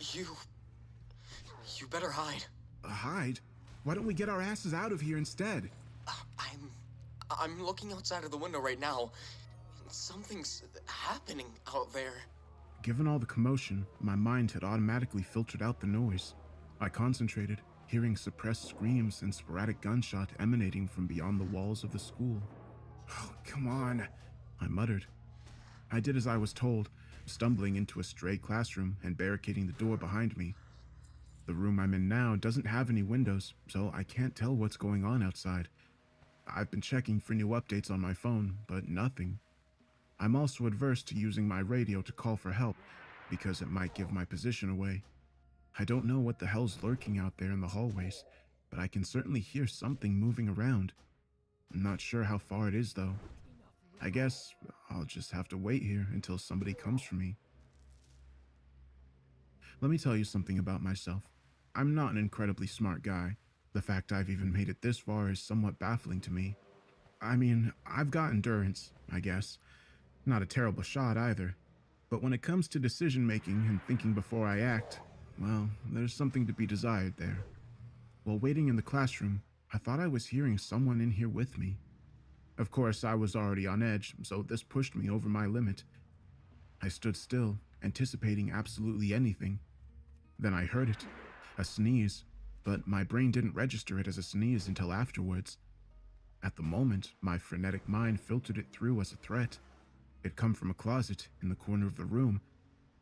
You better hide. Hide? Why don't we get our asses out of here instead? I'm looking outside of the window right now. Something's happening out there. Given all the commotion, my mind had automatically filtered out the noise. I concentrated, hearing suppressed screams and sporadic gunshot emanating from beyond the walls of the school. Oh, come on, I muttered. I did as I was told, stumbling into a stray classroom and barricading the door behind me. The room I'm in now doesn't have any windows, so I can't tell what's going on outside. I've been checking for new updates on my phone, but nothing. I'm also adverse to using my radio to call for help, because it might give my position away. I don't know what the hell's lurking out there in the hallways, but I can certainly hear something moving around. I'm not sure how far it is, though. I guess I'll just have to wait here until somebody comes for me. Let me tell you something about myself. I'm not an incredibly smart guy. The fact I've even made it this far is somewhat baffling to me. I mean, I've got endurance, I guess. Not a terrible shot either. But when it comes to decision making and thinking before I act, well, there's something to be desired there. While waiting in the classroom, I thought I was hearing someone in here with me. Of course, I was already on edge, so this pushed me over my limit. I stood still, anticipating absolutely anything. Then I heard it. A sneeze, but my brain didn't register it as a sneeze until afterwards. At the moment, my frenetic mind filtered it through as a threat. It come from a closet in the corner of the room.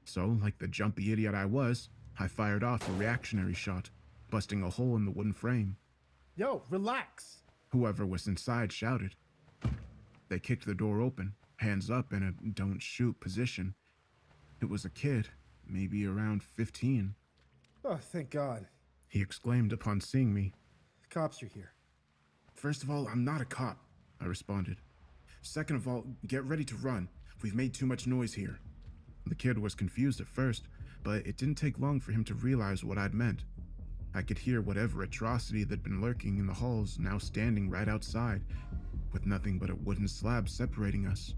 So, like the jumpy idiot I was, I fired off a reactionary shot, busting a hole in the wooden frame. Yo, relax! Whoever was inside shouted. They kicked the door open, hands up in a don't shoot position. It was a kid, maybe around 15. Oh, thank God. He exclaimed upon seeing me. The cops are here. First of all, I'm not a cop, I responded. Second of all, get ready to run. We've made too much noise here. The kid was confused at first, but it didn't take long for him to realize what I'd meant. I could hear whatever atrocity that'd been lurking in the halls now standing right outside, with nothing but a wooden slab separating us.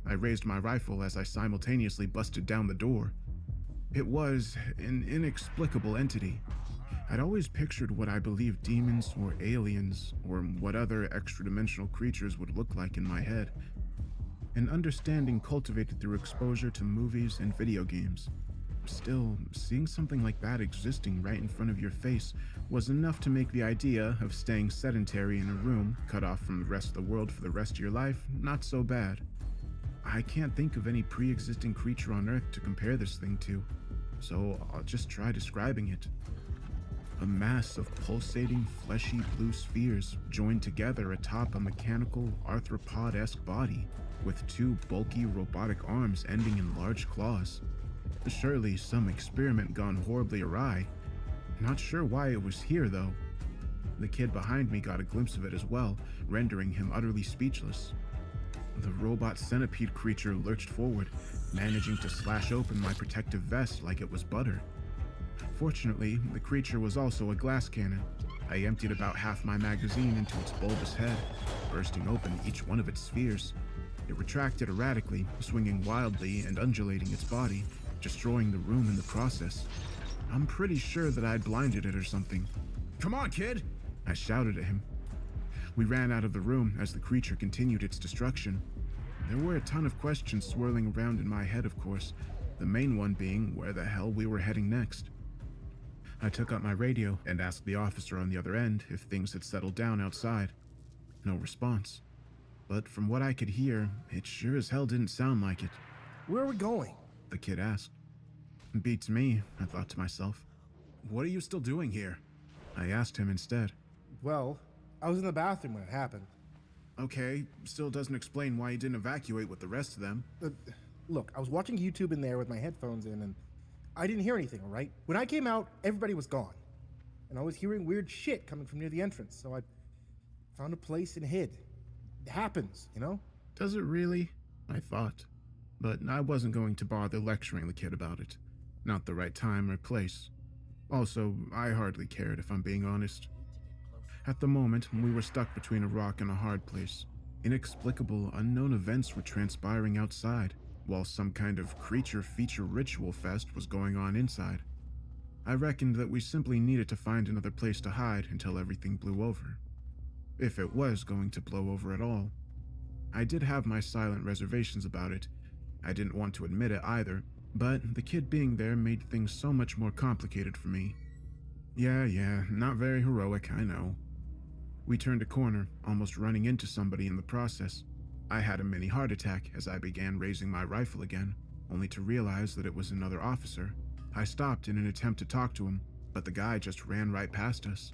I raised my rifle as I simultaneously busted down the door. It was an inexplicable entity. I'd always pictured what I believed demons or aliens or what other extra-dimensional creatures would look like in my head. An understanding cultivated through exposure to movies and video games. Still, seeing something like that existing right in front of your face was enough to make the idea of staying sedentary in a room, cut off from the rest of the world for the rest of your life, not so bad. I can't think of any pre-existing creature on Earth to compare this thing to, so I'll just try describing it. A mass of pulsating, fleshy blue spheres joined together atop a mechanical, arthropod-esque body, with two bulky robotic arms ending in large claws. Surely some experiment gone horribly awry. Not sure why it was here, though. The kid behind me got a glimpse of it as well, rendering him utterly speechless. The robot centipede creature lurched forward, managing to slash open my protective vest like it was butter. Fortunately, the creature was also a glass cannon. I emptied about half my magazine into its bulbous head, bursting open each one of its spheres. It retracted erratically, swinging wildly and undulating its body, destroying the room in the process. I'm pretty sure that I'd blinded it or something. Come on, kid! I shouted at him. We ran out of the room as the creature continued its destruction. There were a ton of questions swirling around in my head, of course, the main one being where the hell we were heading next. I took up my radio and asked the officer on the other end if things had settled down outside. No response. But from what I could hear, it sure as hell didn't sound like it. Where are we going? The kid asked. Beats me, I thought to myself. What are you still doing here? I asked him instead. Well, I was in the bathroom when it happened. Okay, still doesn't explain why you didn't evacuate with the rest of them. Look, I was watching YouTube in there with my headphones in, and I didn't hear anything, all right? When I came out, everybody was gone. And I was hearing weird shit coming from near the entrance, so I found a place and hid. It happens, you know? Does it really? I thought. But I wasn't going to bother lecturing the kid about it. Not the right time or place. Also, I hardly cared, if I'm being honest. At the moment, we were stuck between a rock and a hard place. Inexplicable, unknown events were transpiring outside, while some kind of creature feature ritual fest was going on inside. I reckoned that we simply needed to find another place to hide until everything blew over. If it was going to blow over at all. I did have my silent reservations about it. I didn't want to admit it either, but the kid being there made things so much more complicated for me. Yeah, not very heroic, I know. We turned a corner, almost running into somebody in the process. I had a mini heart attack as I began raising my rifle again, only to realize that it was another officer. I stopped in an attempt to talk to him, but the guy just ran right past us,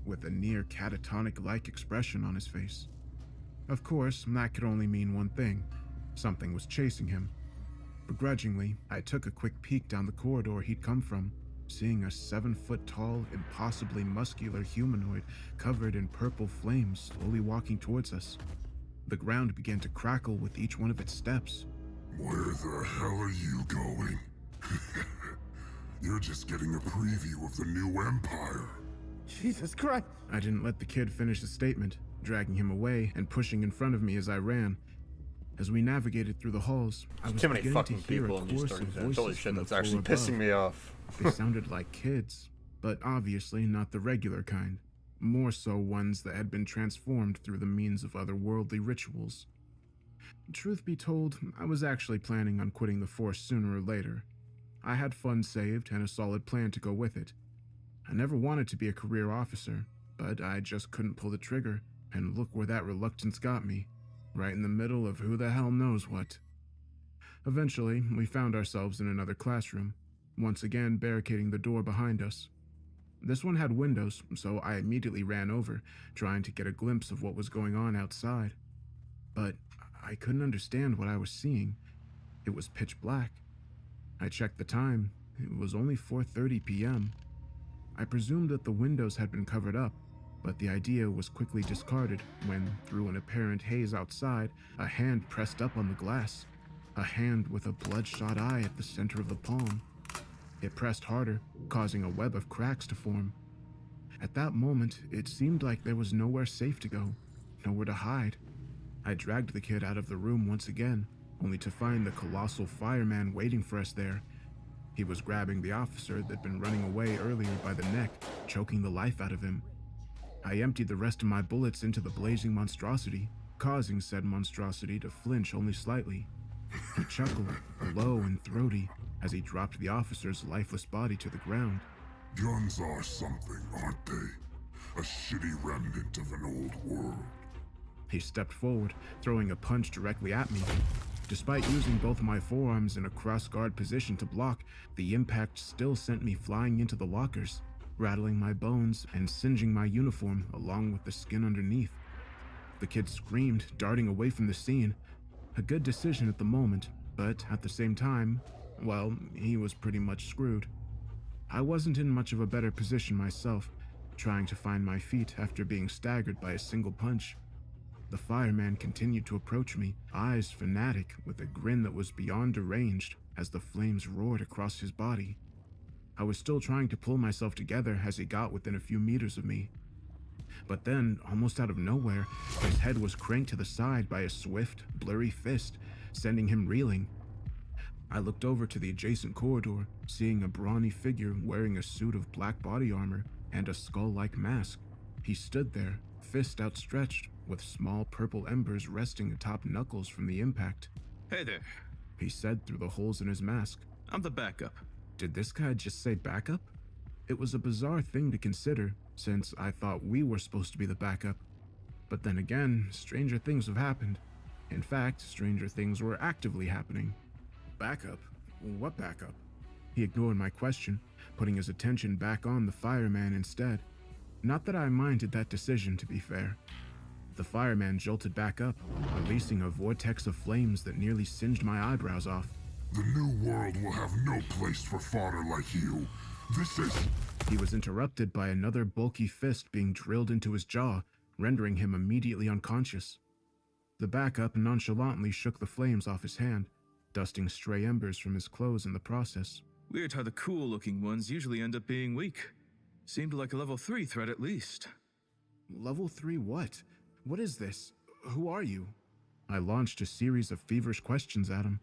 with a near catatonic-like expression on his face. Of course, that could only mean one thing. Something was chasing him. Begrudgingly, I took a quick peek down the corridor he'd come from, seeing a 7-foot-tall, impossibly muscular humanoid covered in purple flames slowly walking towards us. The ground began to crackle with each one of its steps. Where the hell are you going? You're just getting a preview of the new empire. Jesus Christ! I didn't let the kid finish his statement, dragging him away and pushing in front of me as I ran. As we navigated through the halls, I was Too many beginning to fucking hear people a in these chorus of stories. voices Holy shit, from the that's actually floor pissing above. me off. They sounded like kids, but obviously not the regular kind. More so ones that had been transformed through the means of otherworldly rituals. Truth be told, I was actually planning on quitting the force sooner or later. I had funds saved and a solid plan to go with it. I never wanted to be a career officer, but I just couldn't pull the trigger, and look where that reluctance got me. Right in the middle of who the hell knows what. Eventually, we found ourselves in another classroom, once again barricading the door behind us. This one had windows, so I immediately ran over, trying to get a glimpse of what was going on outside. But I couldn't understand what I was seeing. It was pitch black. I checked the time. It was only 4:30 p.m. I presumed that the windows had been covered up, but the idea was quickly discarded when, through an apparent haze outside, a hand pressed up on the glass. A hand with a bloodshot eye at the center of the palm. It pressed harder, causing a web of cracks to form. At that moment, it seemed like there was nowhere safe to go, nowhere to hide. I dragged the kid out of the room once again, only to find the colossal fireman waiting for us there. He was grabbing the officer that'd been running away earlier by the neck, choking the life out of him. I emptied the rest of my bullets into the blazing monstrosity, causing said monstrosity to flinch only slightly. He chuckled, low and throaty, as he dropped the officer's lifeless body to the ground. Guns are something, aren't they? A shitty remnant of an old world. He stepped forward, throwing a punch directly at me. Despite using both my forearms in a cross-guard position to block, the impact still sent me flying into the lockers, rattling my bones and singeing my uniform along with the skin underneath. The kid screamed, darting away from the scene. A good decision at the moment, but at the same time, well, he was pretty much screwed. I wasn't in much of a better position myself, trying to find my feet after being staggered by a single punch. The fireman continued to approach me, eyes fanatic with a grin that was beyond deranged as the flames roared across his body. I was still trying to pull myself together as he got within a few meters of me. But then, almost out of nowhere, his head was cranked to the side by a swift, blurry fist, sending him reeling. I looked over to the adjacent corridor, seeing a brawny figure wearing a suit of black body armor and a skull-like mask. He stood there, fist outstretched, with small purple embers resting atop knuckles from the impact. Hey there. He said through the holes in his mask. I'm the backup. Did this guy just say backup? It was a bizarre thing to consider, since I thought we were supposed to be the backup. But then again, stranger things have happened. In fact, stranger things were actively happening. Backup? What backup? He ignored my question, putting his attention back on the fireman instead. Not that I minded that decision, to be fair. The fireman jolted back up, releasing a vortex of flames that nearly singed my eyebrows off. The new world will have no place for fodder like you. This is... He was interrupted by another bulky fist being drilled into his jaw, rendering him immediately unconscious. The backup nonchalantly shook the flames off his hand, dusting stray embers from his clothes in the process. Weird how the cool-looking ones usually end up being weak. Seemed like a level 3 threat at least. Level 3 what? What is this? Who are you? I launched a series of feverish questions at him.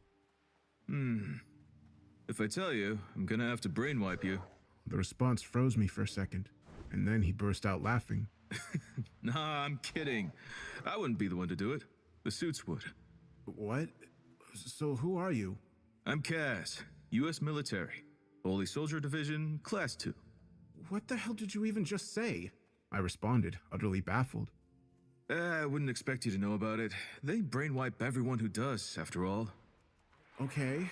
If I tell you, I'm gonna have to brainwipe you. The response froze me for a second, and then he burst out laughing. Nah, I'm kidding. I wouldn't be the one to do it. The suits would. What? So who are you? I'm Kaz, U.S. military. Holy Soldier Division, Class 2. What the hell did you even just say? I responded, utterly baffled. I wouldn't expect you to know about it. They brainwipe everyone who does, after all. Okay,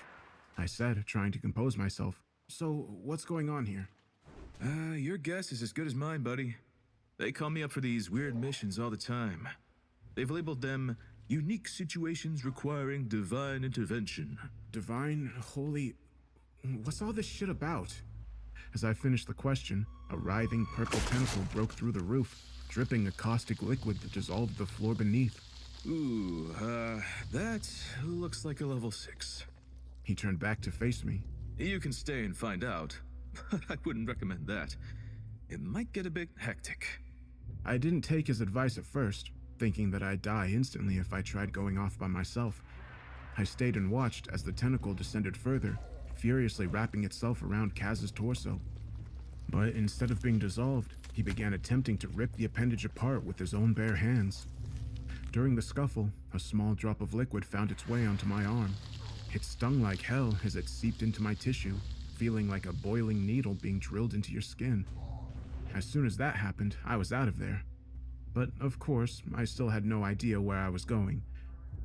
I said, trying to compose myself. So, what's going on here? Your guess is as good as mine, buddy. They call me up for these weird missions all the time. They've labeled them unique situations requiring divine intervention. Divine, holy... What's all this shit about? As I finished the question, a writhing purple tentacle broke through the roof, dripping a caustic liquid that dissolved the floor beneath. Ooh, that looks like a level 6. He turned back to face me. You can stay and find out, but I wouldn't recommend that. It might get a bit hectic. I didn't take his advice at first, thinking that I'd die instantly if I tried going off by myself. I stayed and watched as the tentacle descended further, furiously wrapping itself around Kaz's torso. But instead of being dissolved, he began attempting to rip the appendage apart with his own bare hands. During the scuffle, a small drop of liquid found its way onto my arm. It stung like hell as it seeped into my tissue, feeling like a boiling needle being drilled into your skin. As soon as that happened, I was out of there. But of course, I still had no idea where I was going.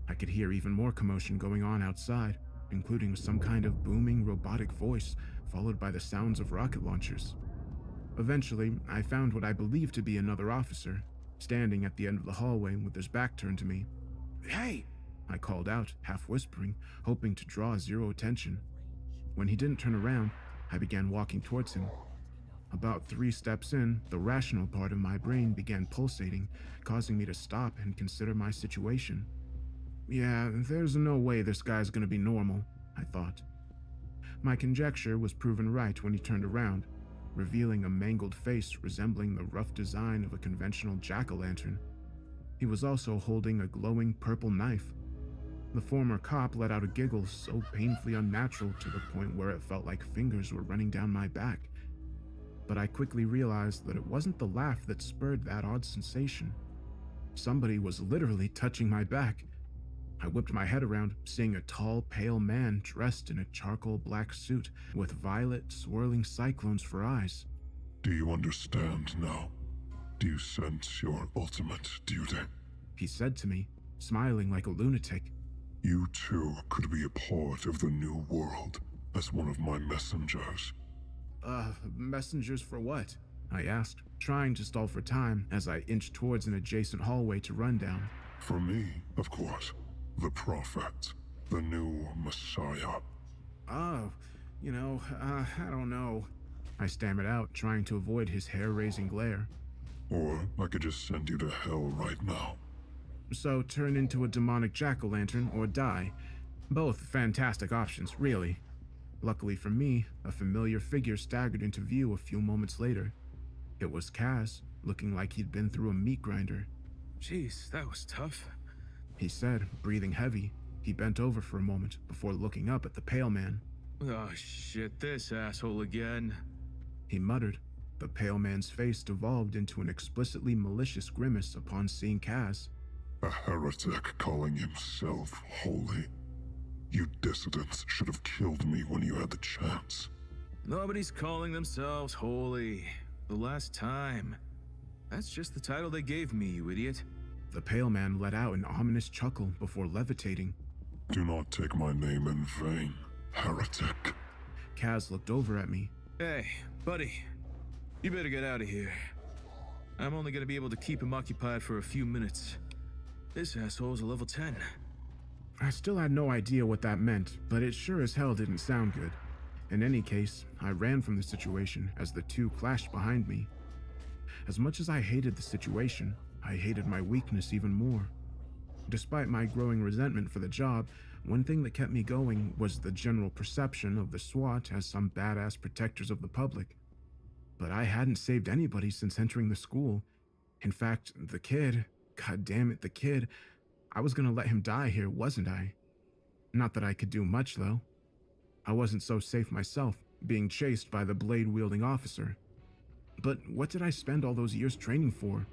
I could hear even more commotion going on outside, including some kind of booming robotic voice, followed by the sounds of rocket launchers. Eventually, I found what I believed to be another officer, standing at the end of the hallway with his back turned to me. "Hey!" I called out, half whispering, hoping to draw zero attention. When he didn't turn around, I began walking towards him. About 3 steps in, the rational part of my brain began pulsating, causing me to stop and consider my situation. Yeah, there's no way this guy's gonna be normal, I thought. My conjecture was proven right when he turned around, revealing a mangled face resembling the rough design of a conventional jack-o'-lantern. He was also holding a glowing purple knife. The former cop let out a giggle so painfully unnatural to the point where it felt like fingers were running down my back. But I quickly realized that it wasn't the laugh that spurred that odd sensation. Somebody was literally touching my back. I whipped my head around, seeing a tall, pale man dressed in a charcoal black suit with violet, swirling cyclones for eyes. Do you understand now? Do you sense your ultimate duty? He said to me, smiling like a lunatic. You too could be a part of the new world as one of my messengers. Messengers for what? I asked, trying to stall for time as I inched towards an adjacent hallway to run down. For me, of course. The Prophet. The new Messiah. Oh, I don't know. I stammered out, trying to avoid his hair-raising glare. Or I could just send you to hell right now. So turn into a demonic jack-o'-lantern or die. Both fantastic options, really. Luckily for me, a familiar figure staggered into view a few moments later. It was Kaz, looking like he'd been through a meat grinder. Jeez, that was tough. He said, breathing heavy. He bent over for a moment before looking up at the pale man. Oh shit, this asshole again. He muttered. The pale man's face devolved into an explicitly malicious grimace upon seeing Kaz. A heretic calling himself holy. You dissidents should have killed me when you had the chance. Nobody's calling themselves holy. The last time. That's just the title they gave me, you idiot. The pale man let out an ominous chuckle before levitating. Do not take my name in vain, heretic. Kaz looked over at me. Hey, buddy. You better get out of here. I'm only gonna be able to keep him occupied for a few minutes. This asshole's a level 10. I still had no idea what that meant, but it sure as hell didn't sound good. In any case, I ran from the situation as the two clashed behind me. As much as I hated the situation, I hated my weakness even more. Despite my growing resentment for the job, one thing that kept me going was the general perception of the SWAT as some badass protectors of the public. But I hadn't saved anybody since entering the school. In fact, the kid, god damn it, the kid, I was gonna let him die here, wasn't I? Not that I could do much, though. I wasn't so safe myself, being chased by the blade-wielding officer. But what did I spend all those years training for?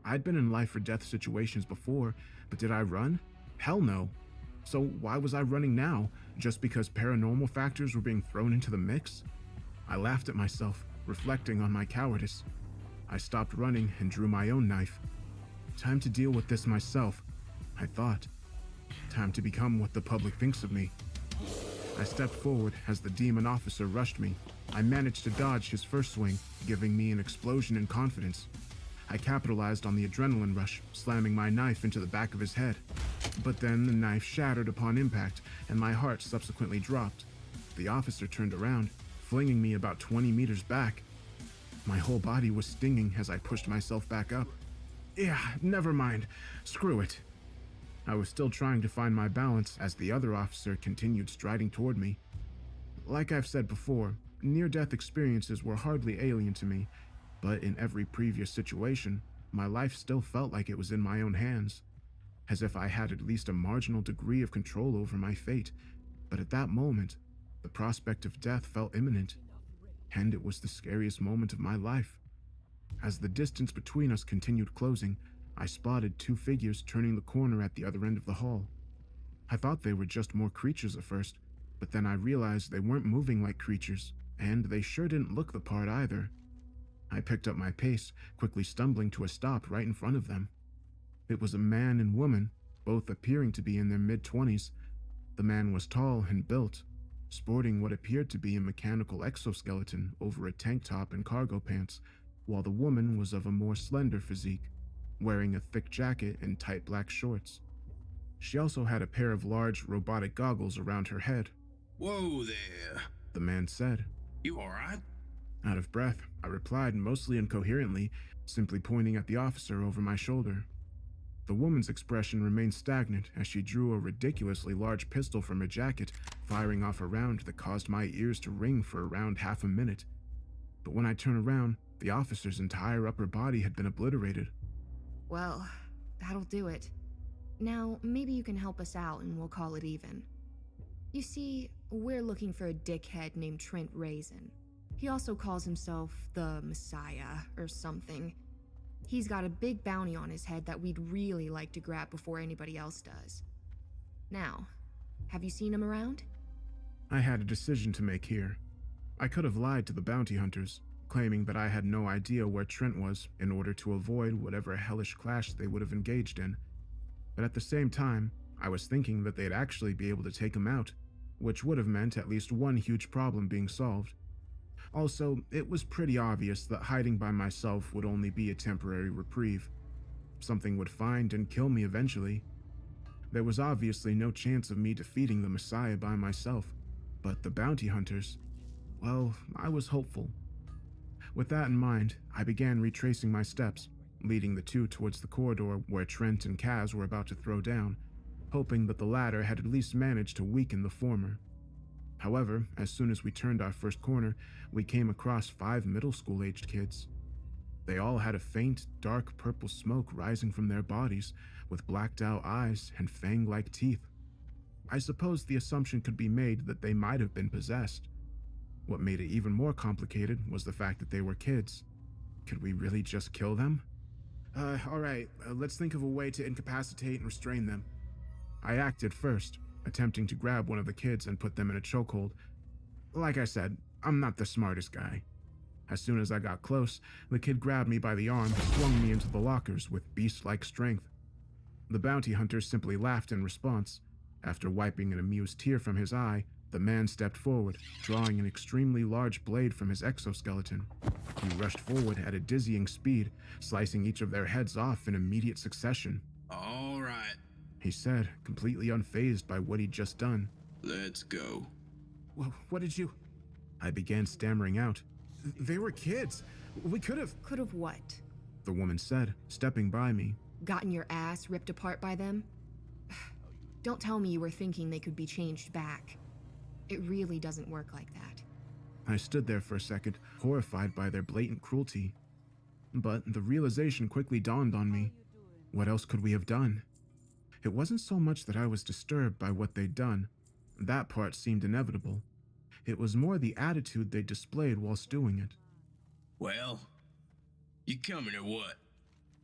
I'd been in life-or-death situations before, but did I run? Hell no. So why was I running now, just because paranormal factors were being thrown into the mix? I laughed at myself, reflecting on my cowardice. I stopped running and drew my own knife. Time to deal with this myself, I thought. Time to become what the public thinks of me. I stepped forward as the demon officer rushed me. I managed to dodge his first swing, giving me an explosion in confidence. I capitalized on the adrenaline rush, slamming my knife into the back of his head. But then the knife shattered upon impact, and my heart subsequently dropped. The officer turned around, flinging me about 20 meters back. My whole body was stinging as I pushed myself back up. Yeah, never mind. Screw it. I was still trying to find my balance as the other officer continued striding toward me. Like I've said before, near-death experiences were hardly alien to me, but in every previous situation, my life still felt like it was in my own hands, as if I had at least a marginal degree of control over my fate. But at that moment, the prospect of death felt imminent, and it was the scariest moment of my life. As the distance between us continued closing, I spotted two figures turning the corner at the other end of the hall. I thought they were just more creatures at first, but then I realized they weren't moving like creatures, and they sure didn't look the part either. I picked up my pace, quickly stumbling to a stop right in front of them. It was a man and woman, both appearing to be in their mid-20s. The man was tall and built, sporting what appeared to be a mechanical exoskeleton over a tank top and cargo pants, while the woman was of a more slender physique, wearing a thick jacket and tight black shorts. She also had a pair of large robotic goggles around her head. Whoa there, the man said. You alright? Out of breath, I replied mostly incoherently, simply pointing at the officer over my shoulder. The woman's expression remained stagnant as she drew a ridiculously large pistol from her jacket, firing off a round that caused my ears to ring for around half a minute. But when I turned around, the officer's entire upper body had been obliterated. Well, that'll do it. Now, maybe you can help us out and we'll call it even. You see, we're looking for a dickhead named Trent Raisin. He also calls himself the Messiah or something. He's got a big bounty on his head that we'd really like to grab before anybody else does. Now, have you seen him around? I had a decision to make here. I could have lied to the bounty hunters, claiming that I had no idea where Trent was in order to avoid whatever hellish clash they would have engaged in. But at the same time, I was thinking that they'd actually be able to take him out, which would have meant at least one huge problem being solved. Also, it was pretty obvious that hiding by myself would only be a temporary reprieve. Something would find and kill me eventually. There was obviously no chance of me defeating the Messiah by myself, but the bounty hunters, well, I was hopeful. With that in mind, I began retracing my steps, leading the two towards the corridor where Trent and Kaz were about to throw down, hoping that the latter had at least managed to weaken the former. However, as soon as we turned our first corner, we came across 5 middle school-aged kids. They all had a faint, dark purple smoke rising from their bodies, with blacked-out eyes and fang-like teeth. I suppose the assumption could be made that they might have been possessed. What made it even more complicated was the fact that they were kids. Could we really just kill them? Alright, let's think of a way to incapacitate and restrain them. I acted first, attempting to grab one of the kids and put them in a chokehold. Like I said, I'm not the smartest guy. As soon as I got close, the kid grabbed me by the arm and swung me into the lockers with beast-like strength. The bounty hunter simply laughed in response. After wiping an amused tear from his eye, the man stepped forward, drawing an extremely large blade from his exoskeleton. He rushed forward at a dizzying speed, slicing each of their heads off in immediate succession. Alright, he said, completely unfazed by what he'd just done. let's go. What did you... I began stammering out. They were kids. We could have... Could have what? The woman said, stepping by me. Gotten your ass ripped apart by them? Don't tell me you were thinking they could be changed back. It really doesn't work like that. I stood there for a second, horrified by their blatant cruelty. But the realization quickly dawned on me. What else could we have done? It wasn't so much that I was disturbed by what they'd done. That part seemed inevitable. It was more the attitude they displayed whilst doing it. Well, you coming or what?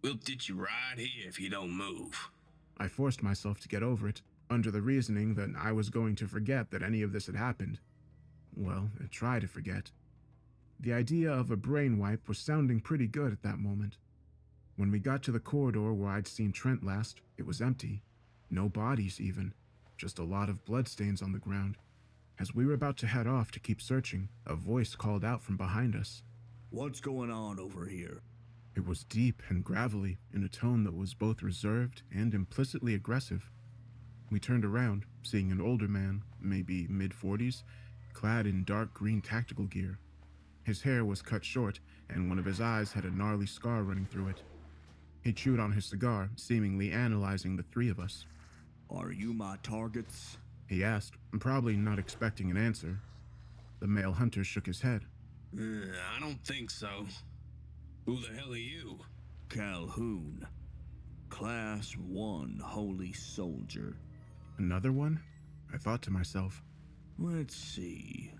We'll ditch you right here if you don't move. I forced myself to get over it, under the reasoning that I was going to forget that any of this had happened. Well, try to forget. The idea of a brain wipe was sounding pretty good at that moment. When we got to the corridor where I'd seen Trent last, it was empty. No bodies even, just a lot of bloodstains on the ground. As we were about to head off to keep searching, a voice called out from behind us. What's going on over here? It was deep and gravelly, in a tone that was both reserved and implicitly aggressive. We turned around, seeing an older man, maybe mid-40s, clad in dark green tactical gear. His hair was cut short, and one of his eyes had a gnarly scar running through it. He chewed on his cigar, seemingly analyzing the three of us. Are you my targets? He asked, probably not expecting an answer. The male hunter shook his head. I don't think so. Who the hell are you? Calhoun. Class 1 Holy Soldier. Another one? I thought to myself. Let's see.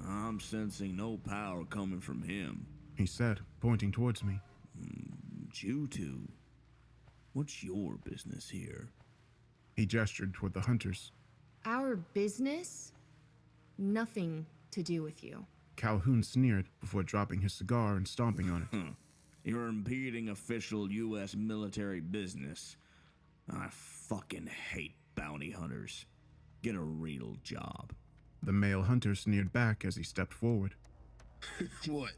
I'm sensing no power coming from him. He said, pointing towards me. You two. What's your business here? He gestured toward the hunters. Our business? Nothing to do with you. Calhoun sneered before dropping his cigar and stomping on it. You're impeding official U.S. military business. I fucking hate bounty hunters. Get a real job. The male hunter sneered back as he stepped forward. What?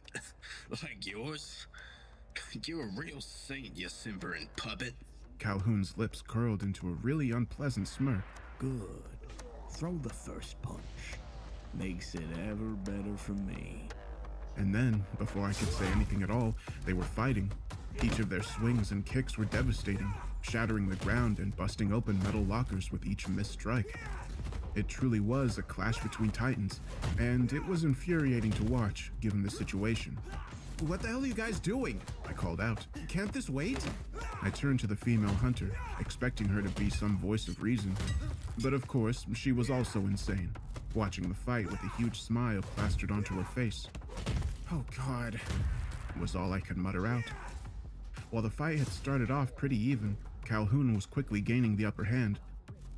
Like yours? You're a real saint, you simpering puppet. Calhoun's lips curled into a really unpleasant smirk. Good. Throw the first punch. Makes it ever better for me. And then, before I could say anything at all, they were fighting. Each of their swings and kicks were devastating, shattering the ground and busting open metal lockers with each missed strike. It truly was a clash between titans, and it was infuriating to watch, given the situation. What the hell are you guys doing? I called out. Can't this wait? I turned to the female hunter, expecting her to be some voice of reason. But of course, she was also insane, watching the fight with a huge smile plastered onto her face. Oh God, was all I could mutter out. While the fight had started off pretty even, Calhoun was quickly gaining the upper hand.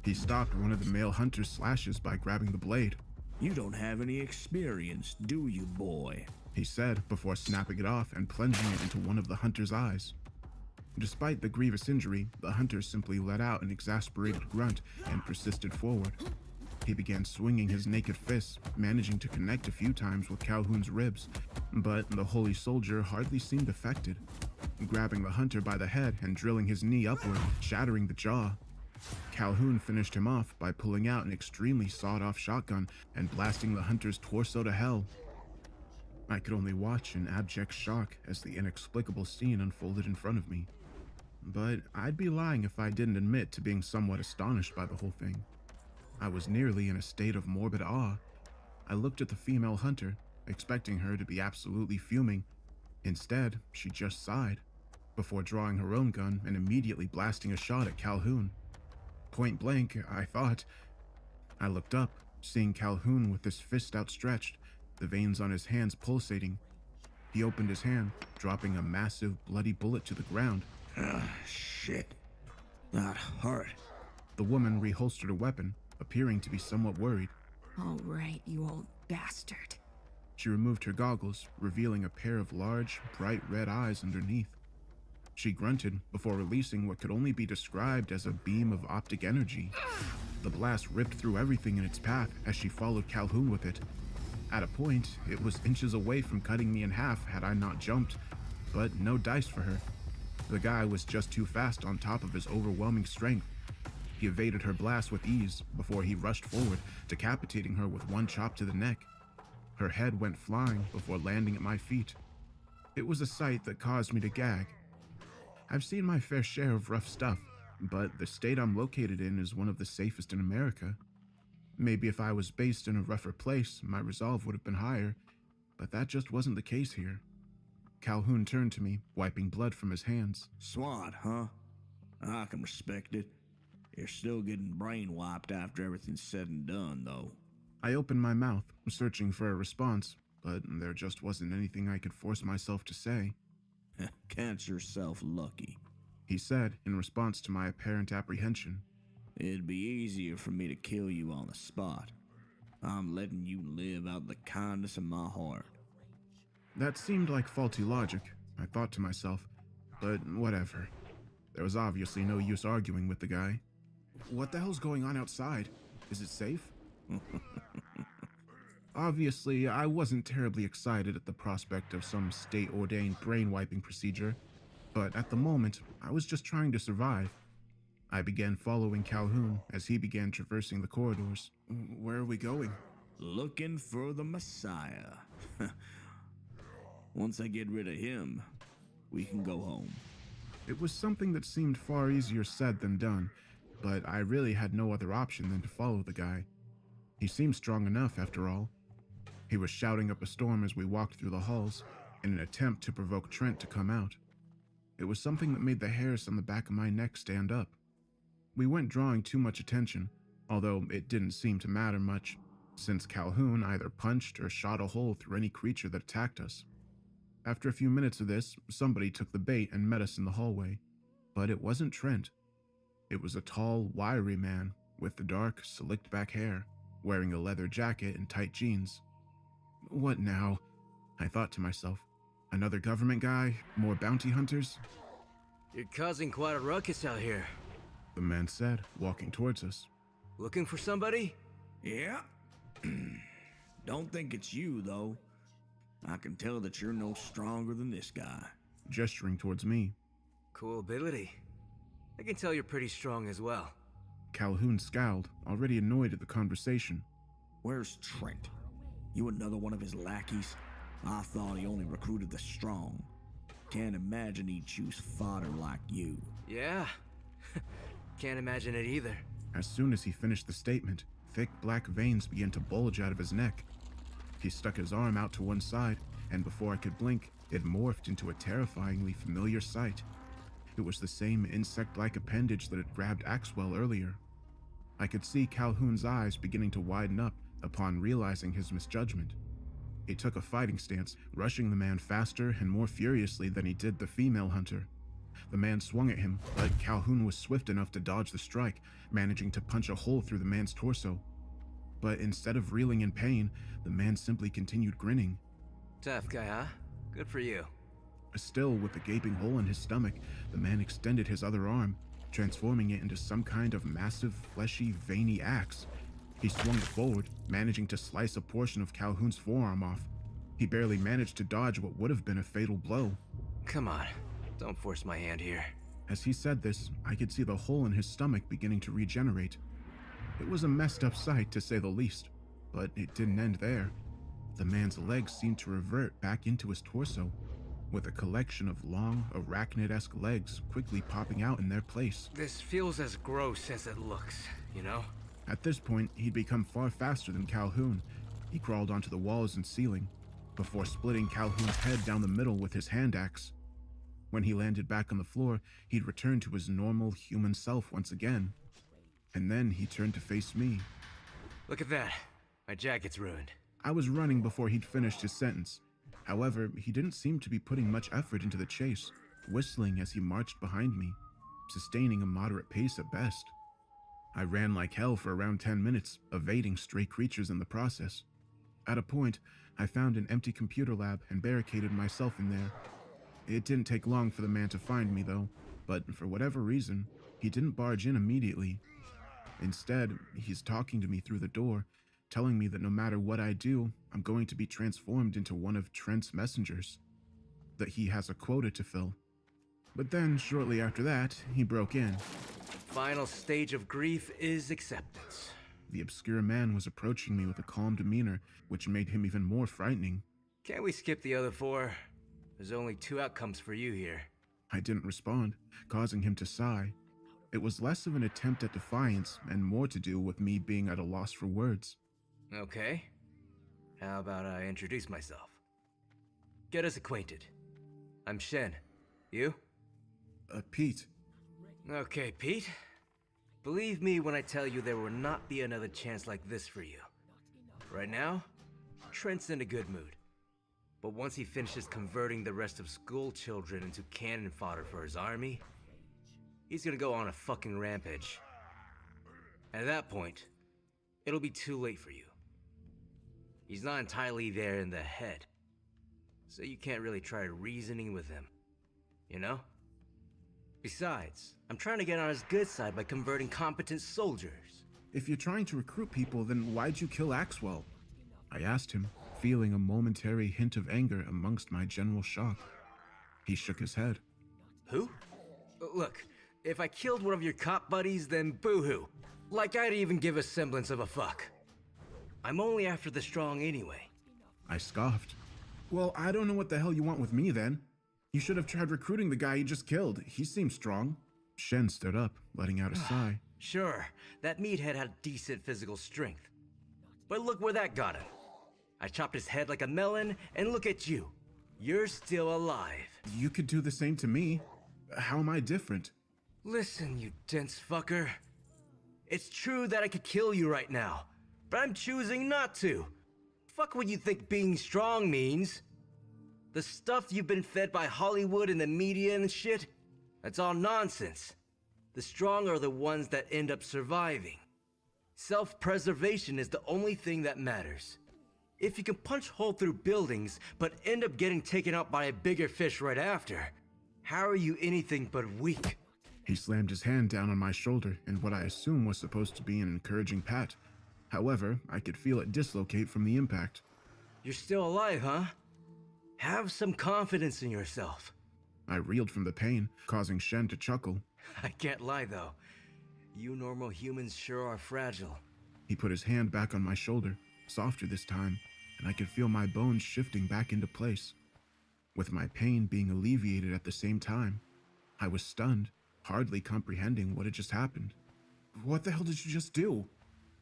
He stopped one of the male hunter's slashes by grabbing the blade. You don't have any experience, do you, boy? He said before snapping it off and plunging it into one of the hunter's eyes. Despite the grievous injury, the hunter simply let out an exasperated grunt and persisted forward. He began swinging his naked fists, managing to connect a few times with Calhoun's ribs, but the holy soldier hardly seemed affected, grabbing the hunter by the head and drilling his knee upward, shattering the jaw. Calhoun finished him off by pulling out an extremely sawed-off shotgun and blasting the hunter's torso to hell. I could only watch in abject shock as the inexplicable scene unfolded in front of me. But I'd be lying if I didn't admit to being somewhat astonished by the whole thing. I was nearly in a state of morbid awe. I looked at the female hunter, expecting her to be absolutely fuming. Instead, she just sighed, before drawing her own gun and immediately blasting a shot at Calhoun. Point blank, I thought. I looked up, seeing Calhoun with his fist outstretched, the veins on his hands pulsating. He opened his hand, dropping a massive, bloody bullet to the ground. Shit. That hurt. The woman reholstered her weapon, appearing to be somewhat worried. All right, you old bastard. She removed her goggles, revealing a pair of large, bright red eyes underneath. She grunted before releasing what could only be described as a beam of optic energy. The blast ripped through everything in its path as she followed Calhoun with it. At a point, it was inches away from cutting me in half had I not jumped, but no dice for her. The guy was just too fast on top of his overwhelming strength. He evaded her blast with ease before he rushed forward, decapitating her with one chop to the neck. Her head went flying before landing at my feet. It was a sight that caused me to gag. I've seen my fair share of rough stuff, but the state I'm located in is one of the safest in America. Maybe if I was based in a rougher place, my resolve would have been higher, but that just wasn't the case here. Calhoun turned to me, wiping blood from his hands. SWAT, huh? I can respect it. You're still getting brain wiped after everything's said and done, though. I opened my mouth, searching for a response, but there just wasn't anything I could force myself to say. Count yourself lucky, he said in response to my apparent apprehension. It'd be easier for me to kill you on the spot. I'm letting you live out the kindness of my heart. That seemed like faulty logic, I thought to myself, but whatever. There was obviously no use arguing with the guy. What the hell's going on outside? Is it safe? Obviously, I wasn't terribly excited at the prospect of some state-ordained brain-wiping procedure, but at the moment, I was just trying to survive. I began following Calhoun as he began traversing the corridors. Where are we going? Looking for the Messiah. Once I get rid of him, we can go home. It was something that seemed far easier said than done, but I really had no other option than to follow the guy. He seemed strong enough, after all. He was shouting up a storm as we walked through the halls, in an attempt to provoke Trent to come out. It was something that made the hairs on the back of my neck stand up. We weren't drawing too much attention, although it didn't seem to matter much, since Calhoun either punched or shot a hole through any creature that attacked us. After a few minutes of this, somebody took the bait and met us in the hallway. But it wasn't Trent. It was a tall, wiry man with the dark, slicked-back hair, wearing a leather jacket and tight jeans. What now? I thought to myself. Another government guy? More bounty hunters? You're causing quite a ruckus out here, the man said, walking towards us. Looking for somebody? Yeah. Don't think it's you, though. I can tell that you're no stronger than this guy. Gesturing towards me. Cool ability. I can tell you're pretty strong as well. Calhoun scowled, already annoyed at the conversation. Where's Trent? You another one of his lackeys? I thought he only recruited the strong. Can't imagine he'd choose fodder like you. Yeah. Can't imagine it either. As soon as he finished the statement, thick black veins began to bulge out of his neck. He stuck his arm out to one side, and before I could blink, it morphed into a terrifyingly familiar sight. It was the same insect-like appendage that had grabbed Axwell earlier. I could see Calhoun's eyes beginning to widen up upon realizing his misjudgment. He took a fighting stance, rushing the man faster and more furiously than he did the female hunter. The man swung at him, but Calhoun was swift enough to dodge the strike, managing to punch a hole through the man's torso. But instead of reeling in pain, the man simply continued grinning. Tough guy, huh? Good for you. Still with a gaping hole in his stomach, the man extended his other arm, transforming it into some kind of massive, fleshy, veiny axe. He swung it forward, managing to slice a portion of Calhoun's forearm off. He barely managed to dodge what would have been a fatal blow. Come on, don't force my hand here. As he said this, I could see the hole in his stomach beginning to regenerate. It was a messed up sight, to say the least, but it didn't end there. The man's legs seemed to revert back into his torso, with a collection of long, arachnid-esque legs quickly popping out in their place. This feels as gross as it looks, you know? At this point, he'd become far faster than Calhoun. He crawled onto the walls and ceiling, before splitting Calhoun's head down the middle with his hand axe. When he landed back on the floor, he'd returned to his normal human self once again. And then he turned to face me. Look at that. My jacket's ruined. I was running before he'd finished his sentence. However, he didn't seem to be putting much effort into the chase, whistling as he marched behind me, sustaining a moderate pace at best. I ran like hell for around 10 minutes, evading stray creatures in the process. At a point, I found an empty computer lab and barricaded myself in there. It didn't take long for the man to find me, though, but for whatever reason, he didn't barge in immediately. Instead, he's talking to me through the door, telling me that no matter what I do, I'm going to be transformed into one of Trent's messengers. That he has a quota to fill. But then, shortly after that, he broke in. Final stage of grief is acceptance. The obscure man was approaching me with a calm demeanor, which made him even more frightening. Can't we skip the other 4? There's only 2 outcomes for you here. I didn't respond, causing him to sigh. It was less of an attempt at defiance and more to do with me being at a loss for words. Okay. How about I introduce myself? Get us acquainted. I'm Shen. You? Pete. Okay, Pete. Believe me when I tell you there will not be another chance like this for you. Right now, Trent's in a good mood. But once he finishes converting the rest of school children into cannon fodder for his army, he's gonna go on a fucking rampage. At that point, it'll be too late for you. He's not entirely there in the head, so you can't really try reasoning with him, you know? Besides, I'm trying to get on his good side by converting competent soldiers. If you're trying to recruit people, then why'd you kill Axwell? I asked him, feeling a momentary hint of anger amongst my general shock. He shook his head. Who? Look, if I killed one of your cop buddies, then boo-hoo. Like I'd even give a semblance of a fuck. I'm only after the strong anyway. I scoffed. Well, I don't know what the hell you want with me then. You should have tried recruiting the guy you just killed. He seems strong. Shen stood up, letting out a sigh. Sure, that meathead had decent physical strength. But look where that got him. I chopped his head like a melon, and look at you. You're still alive. You could do the same to me. How am I different? Listen, you dense fucker. It's true that I could kill you right now, but I'm choosing not to. Fuck what you think being strong means. The stuff you've been fed by Hollywood and the media and shit, that's all nonsense. The strong are the ones that end up surviving. Self-preservation is the only thing that matters. If you can punch hole through buildings, but end up getting taken out by a bigger fish right after, how are you anything but weak? He slammed his hand down on my shoulder in what I assume was supposed to be an encouraging pat. However, I could feel it dislocate from the impact. You're still alive, huh? Have some confidence in yourself. I reeled from the pain, causing Shen to chuckle. I can't lie, though. You normal humans sure are fragile. He put his hand back on my shoulder, softer this time, and I could feel my bones shifting back into place. With my pain being alleviated at the same time, I was stunned, hardly comprehending what had just happened. What the hell did you just do?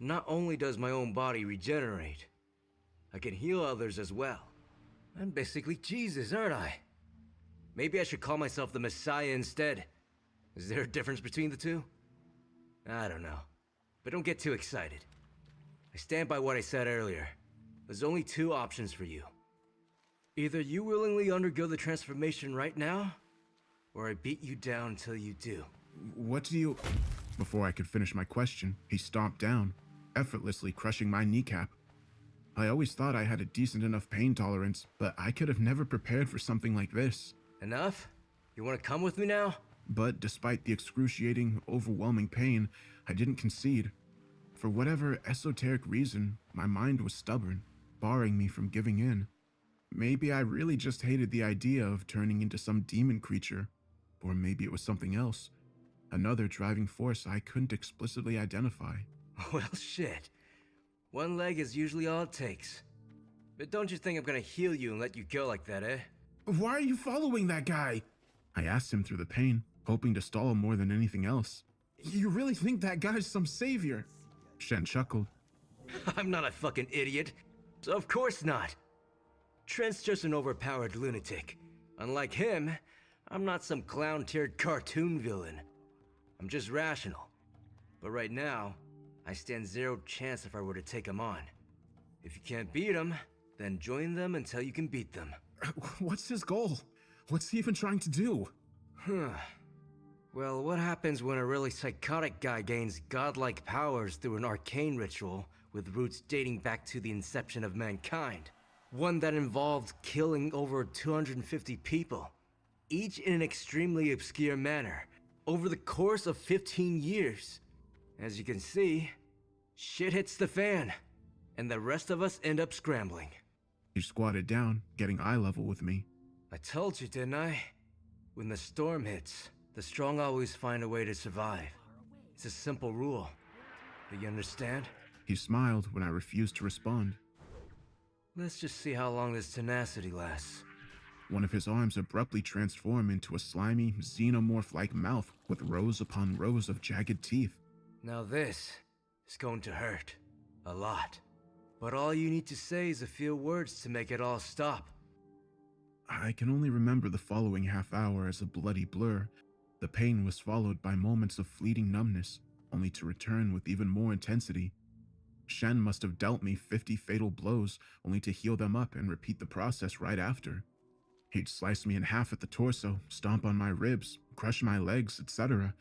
Not only does my own body regenerate, I can heal others as well. I'm basically Jesus, aren't I? Maybe I should call myself the Messiah instead. Is there a difference between the two? I don't know. But don't get too excited. I stand by what I said earlier. There's only two options for you. Either you willingly undergo the transformation right now, or I beat you down until you do. What do you... Before I could finish my question, he stomped down, effortlessly crushing my kneecap. I always thought I had a decent enough pain tolerance, but I could have never prepared for something like this. Enough? You want to come with me now? But despite the excruciating, overwhelming pain, I didn't concede. For whatever esoteric reason, my mind was stubborn, barring me from giving in. Maybe I really just hated the idea of turning into some demon creature, or maybe it was something else. Another driving force I couldn't explicitly identify. Well, shit. One leg is usually all it takes. But don't you think I'm gonna heal you and let you go like that, eh? Why are you following that guy? I asked him through the pain, hoping to stall more than anything else. You really think that guy's some savior? Shen chuckled. I'm not a fucking idiot, so of course not. Trent's just an overpowered lunatic. Unlike him, I'm not some clown-tiered cartoon villain. I'm just rational. But right now, I stand zero chance if I were to take him on. If you can't beat him, then join them until you can beat them. What's his goal? What's he even trying to do? Well, what happens when a really psychotic guy gains godlike powers through an arcane ritual with roots dating back to the inception of mankind? One that involved killing over 250 people, each in an extremely obscure manner, over the course of 15 years. As you can see, shit hits the fan, and the rest of us end up scrambling. He squatted down, getting eye level with me. I told you, didn't I? When the storm hits, the strong always find a way to survive. It's a simple rule. Do you understand? He smiled when I refused to respond. Let's just see how long this tenacity lasts. One of his arms abruptly transformed into a slimy, xenomorph-like mouth with rows upon rows of jagged teeth. Now this is going to hurt. A lot. But all you need to say is a few words to make it all stop. I can only remember the following half hour as a bloody blur. The pain was followed by moments of fleeting numbness, only to return with even more intensity. Shen must have dealt me 50 fatal blows only to heal them up and repeat the process right after. He'd slice me in half at the torso, stomp on my ribs, crush my legs, etc.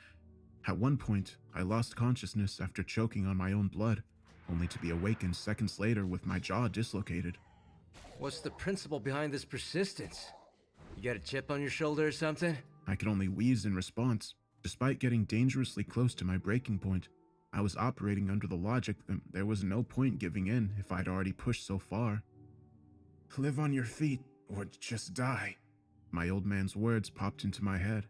At one point, I lost consciousness after choking on my own blood, only to be awakened seconds later with my jaw dislocated. What's the principle behind this persistence? You got a chip on your shoulder or something? I could only wheeze in response. Despite getting dangerously close to my breaking point, I was operating under the logic that there was no point giving in if I'd already pushed so far. Live on your feet, or just die. My old man's words popped into my head.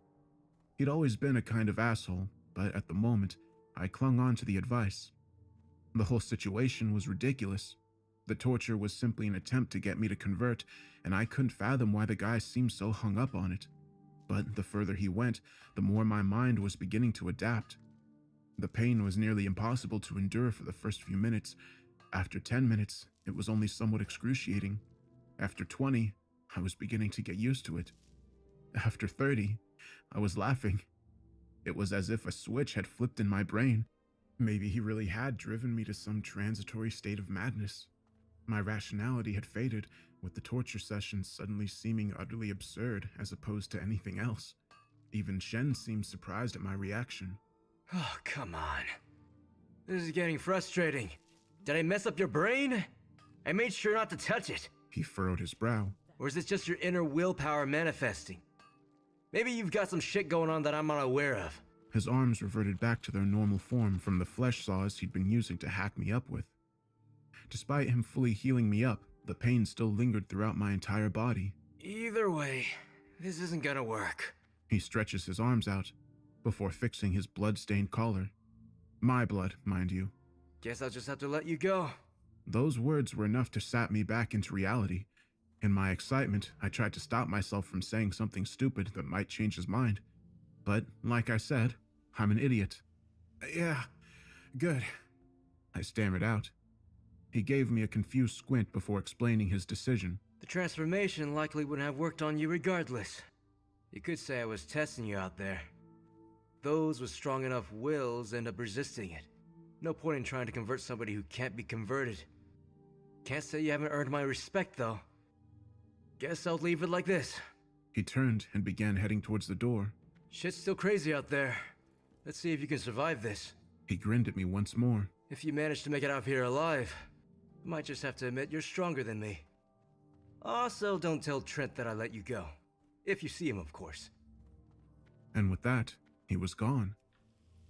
He'd always been a kind of asshole, but at the moment, I clung on to the advice. The whole situation was ridiculous. The torture was simply an attempt to get me to convert, and I couldn't fathom why the guy seemed so hung up on it. But the further he went, the more my mind was beginning to adapt. The pain was nearly impossible to endure for the first few minutes. After 10 minutes, it was only somewhat excruciating. After 20, I was beginning to get used to it. After 30, I was laughing. It was as if a switch had flipped in my brain. Maybe he really had driven me to some transitory state of madness. My rationality had faded, with the torture sessions suddenly seeming utterly absurd as opposed to anything else. Even Shen seemed surprised at my reaction. Oh, come on. This is getting frustrating. Did I mess up your brain? I made sure not to touch it. He furrowed his brow. Or is this just your inner willpower manifesting? Maybe you've got some shit going on that I'm unaware of. His arms reverted back to their normal form from the flesh saws he'd been using to hack me up with. Despite him fully healing me up, the pain still lingered throughout my entire body. Either way, this isn't gonna work. He stretches his arms out, before fixing his blood-stained collar. My blood, mind you. Guess I'll just have to let you go. Those words were enough to sap me back into reality. In my excitement, I tried to stop myself from saying something stupid that might change his mind. But, like I said, I'm an idiot. Yeah, good. I stammered out. He gave me a confused squint before explaining his decision. The transformation likely wouldn't have worked on you regardless. You could say I was testing you out there. Those with strong enough wills end up resisting it. No point in trying to convert somebody who can't be converted. Can't say you haven't earned my respect, though. Guess I'll leave it like this. He turned and began heading towards the door. Shit's still crazy out there. Let's see if you can survive this. He grinned at me once more. If you manage to make it out here alive, I might just have to admit you're stronger than me. Also, don't tell Trent that I let you go. If you see him, of course. And with that, he was gone,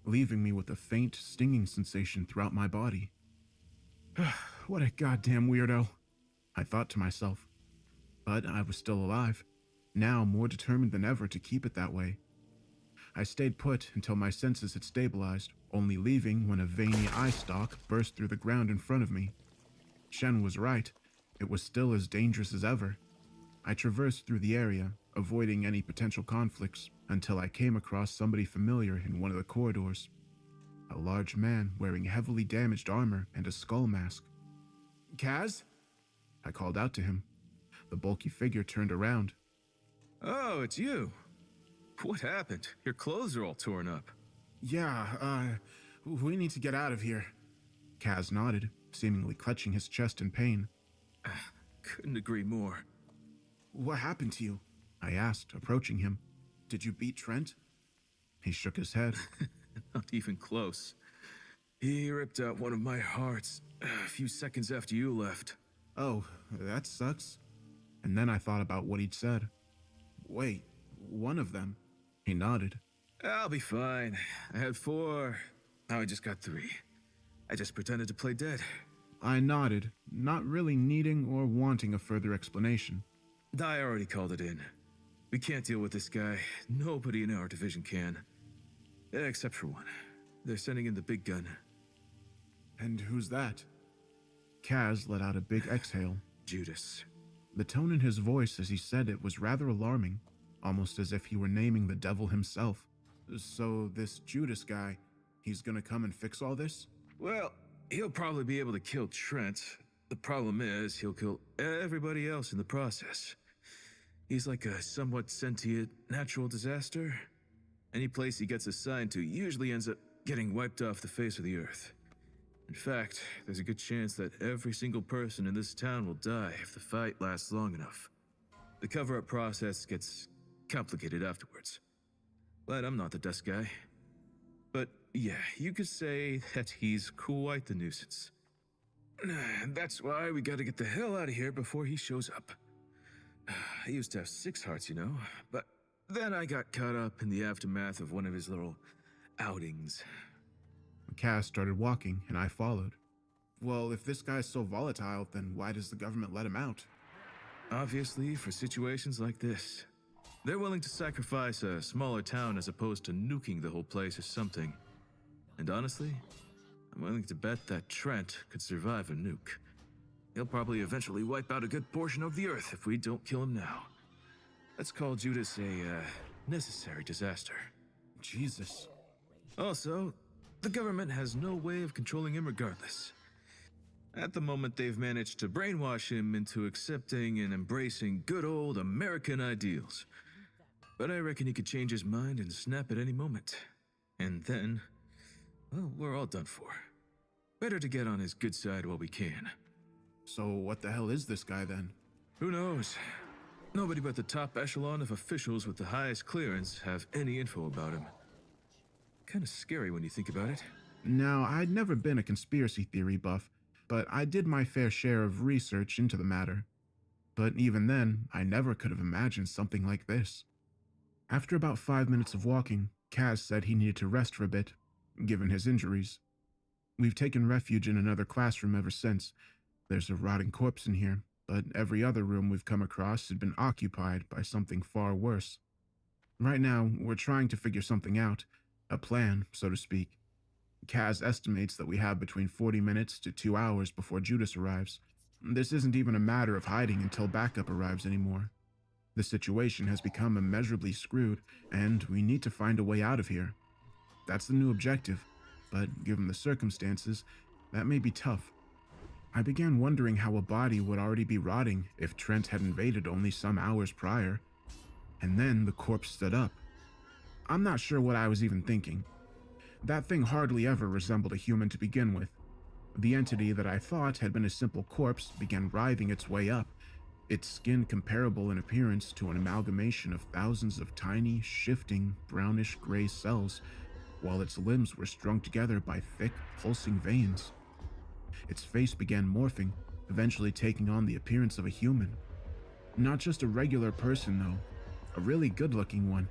leaving me with a faint, stinging sensation throughout my body. What a goddamn weirdo, I thought to myself. But I was still alive, now more determined than ever to keep it that way. I stayed put until my senses had stabilized, only leaving when a veiny eye stalk burst through the ground in front of me. Shen was right. It was still as dangerous as ever. I traversed through the area, avoiding any potential conflicts, until I came across somebody familiar in one of the corridors. A large man wearing heavily damaged armor and a skull mask. Kaz? I called out to him. The bulky figure turned around. Oh, it's you. What happened? Your clothes are all torn up. Yeah, we need to get out of here. Kaz nodded, seemingly clutching his chest in pain. Couldn't agree more. What happened to you? I asked, approaching him. Did you beat Trent? He shook his head. Not even close. He ripped out one of my hearts a few seconds after you left. Oh, that sucks. And then I thought about what he'd said. Wait, one of them? He nodded. I'll be fine. I had 4. Now I just got 3. I just pretended to play dead. I nodded, not really needing or wanting a further explanation. I already called it in. We can't deal with this guy. Nobody in our division can. Except for one. They're sending in the big gun. And who's that? Kaz let out a big exhale. Judas. The tone in his voice as he said it was rather alarming, almost as if he were naming the devil himself. So this Judas guy, he's gonna come and fix all this? Well, he'll probably be able to kill Trent. The problem is, he'll kill everybody else in the process. He's like a somewhat sentient natural disaster. Any place he gets assigned to usually ends up getting wiped off the face of the earth. In fact, there's a good chance that every single person in this town will die if the fight lasts long enough. The cover-up process gets complicated afterwards. But I'm not the dust guy. But yeah, you could say that he's quite the nuisance. And that's why we gotta get the hell out of here before he shows up. I used to have 6 hearts, you know, but then I got caught up in the aftermath of one of his little outings. Kaz started walking, and I followed. Well, if this guy's so volatile, then why does the government let him out? Obviously, for situations like this. They're willing to sacrifice a smaller town as opposed to nuking the whole place or something. And honestly, I'm willing to bet that Trent could survive a nuke. He'll probably eventually wipe out a good portion of the Earth if we don't kill him now. Let's call Judas a necessary disaster. Jesus. Also, the government has no way of controlling him regardless. At the moment, they've managed to brainwash him into accepting and embracing good old American ideals. But I reckon he could change his mind and snap at any moment. And then, well, we're all done for. Better to get on his good side while we can. So what the hell is this guy then? Who knows? Nobody but the top echelon of officials with the highest clearance have any info about him. Kinda scary when you think about it. Now, I'd never been a conspiracy theory buff, but I did my fair share of research into the matter. But even then, I never could have imagined something like this. After about 5 minutes of walking, Kaz said he needed to rest for a bit, given his injuries. We've taken refuge in another classroom ever since. There's a rotting corpse in here, but every other room we've come across had been occupied by something far worse. Right now, we're trying to figure something out, a plan, so to speak. Kaz estimates that we have between 40 minutes to 2 hours before Judas arrives. This isn't even a matter of hiding until backup arrives anymore. The situation has become immeasurably screwed, and we need to find a way out of here. That's the new objective, but given the circumstances, that may be tough. I began wondering how a body would already be rotting if Trent had invaded only some hours prior. And then the corpse stood up. I'm not sure what I was even thinking. That thing hardly ever resembled a human to begin with. The entity that I thought had been a simple corpse began writhing its way up, its skin comparable in appearance to an amalgamation of thousands of tiny, shifting, brownish-gray cells, while its limbs were strung together by thick, pulsing veins. Its face began morphing, eventually taking on the appearance of a human. Not just a regular person, though. A really good-looking one.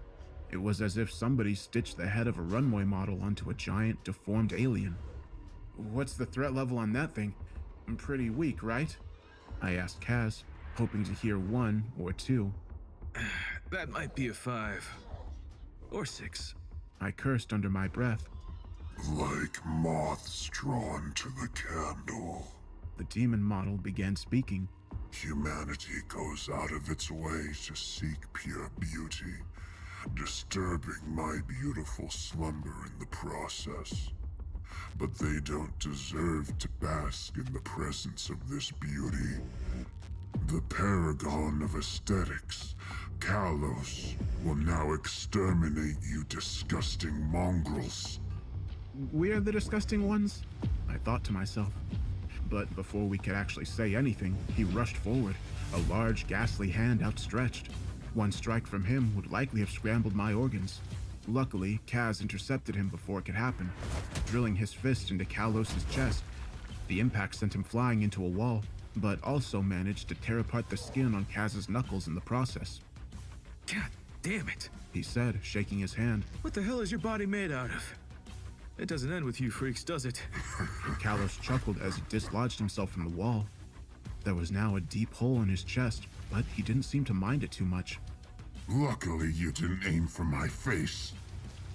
It was as if somebody stitched the head of a runway model onto a giant, deformed alien. What's the threat level on that thing? Pretty weak, right? I asked Kaz, hoping to hear 1 or 2. That might be a 5. Or 6. I cursed under my breath. Like moths drawn to the candle. The demon model began speaking. Humanity goes out of its way to seek pure beauty, disturbing my beautiful slumber in the process. But they don't deserve to bask in the presence of this beauty. The paragon of aesthetics, Kalos, will now exterminate you disgusting mongrels. We're the disgusting ones? I thought to myself. But before we could actually say anything, he rushed forward, a large, ghastly hand outstretched. One strike from him would likely have scrambled my organs. Luckily, Kaz intercepted him before it could happen, drilling his fist into Kalos' chest. The impact sent him flying into a wall, but also managed to tear apart the skin on Kaz's knuckles in the process. God damn it, he said, shaking his hand. What the hell is your body made out of? It doesn't end with you freaks, does it? Kalos chuckled as he dislodged himself from the wall. There was now a deep hole in his chest, but he didn't seem to mind it too much. Luckily you didn't aim for my face.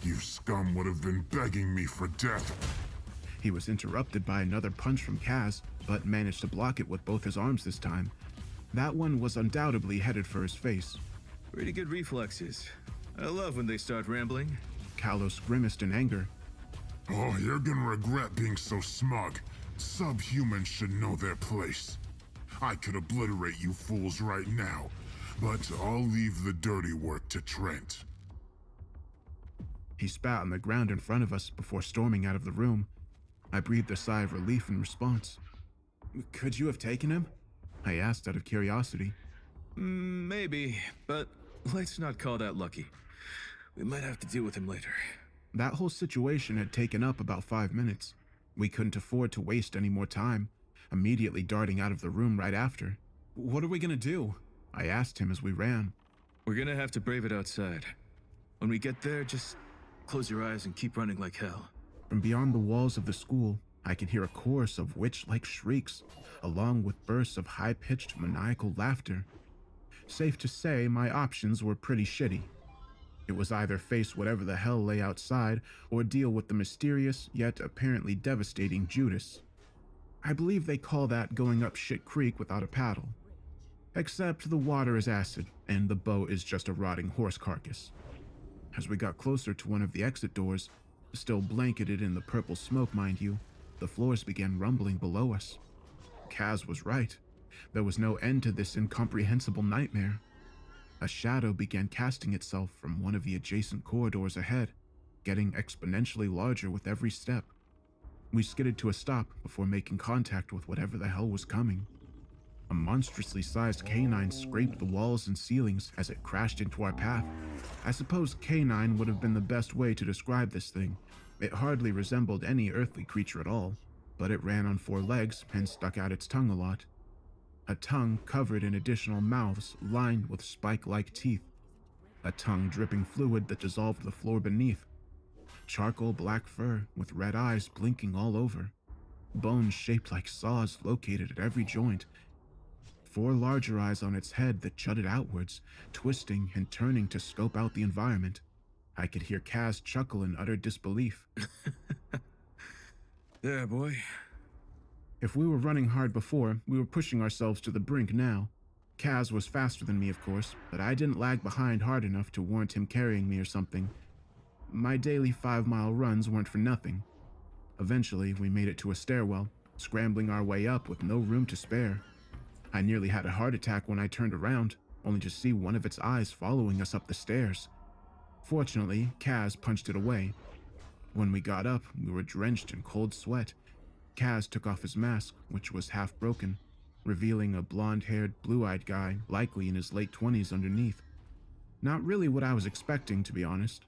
You scum would have been begging me for death. He was interrupted by another punch from Kaz, but managed to block it with both his arms this time. That one was undoubtedly headed for his face. Pretty good reflexes. I love when they start rambling. Kalos grimaced in anger. Oh, you're gonna regret being so smug. Subhumans should know their place. I could obliterate you fools right now, but I'll leave the dirty work to Trent. He spat on the ground in front of us before storming out of the room. I breathed a sigh of relief in response. Could you have taken him? I asked out of curiosity. Maybe, but let's not call that lucky. We might have to deal with him later. That whole situation had taken up about 5 minutes. We couldn't afford to waste any more time, immediately darting out of the room right after. What are we gonna do? I asked him as we ran. We're gonna have to brave it outside. When we get there, just close your eyes and keep running like hell. From beyond the walls of the school, I could hear a chorus of witch-like shrieks, along with bursts of high-pitched maniacal laughter. Safe to say, my options were pretty shitty. It was either face whatever the hell lay outside, or deal with the mysterious, yet apparently devastating Judas. I believe they call that going up shit creek without a paddle. Except the water is acid, and the boat is just a rotting horse carcass. As we got closer to one of the exit doors, still blanketed in the purple smoke, mind you, the floors began rumbling below us. Kaz was right. There was no end to this incomprehensible nightmare. A shadow began casting itself from one of the adjacent corridors ahead, getting exponentially larger with every step. We skidded to a stop before making contact with whatever the hell was coming. A monstrously sized canine scraped the walls and ceilings as it crashed into our path. I suppose canine would have been the best way to describe this thing. It hardly resembled any earthly creature at all, but it ran on 4 legs and stuck out its tongue a lot. A tongue covered in additional mouths lined with spike-like teeth. A tongue dripping fluid that dissolved the floor beneath. Charcoal black fur with red eyes blinking all over. Bones shaped like saws located at every joint. 4 larger eyes on its head that jutted outwards, twisting and turning to scope out the environment. I could hear Kaz chuckle in utter disbelief. There, boy. If we were running hard before, we were pushing ourselves to the brink now. Kaz was faster than me, of course, but I didn't lag behind hard enough to warrant him carrying me or something. My daily 5-mile runs weren't for nothing. Eventually, we made it to a stairwell, scrambling our way up with no room to spare. I nearly had a heart attack when I turned around, only to see one of its eyes following us up the stairs. Fortunately, Kaz punched it away. When we got up, we were drenched in cold sweat. Kaz took off his mask, which was half broken, revealing a blonde-haired, blue-eyed guy, likely in his late 20s underneath. Not really what I was expecting, to be honest.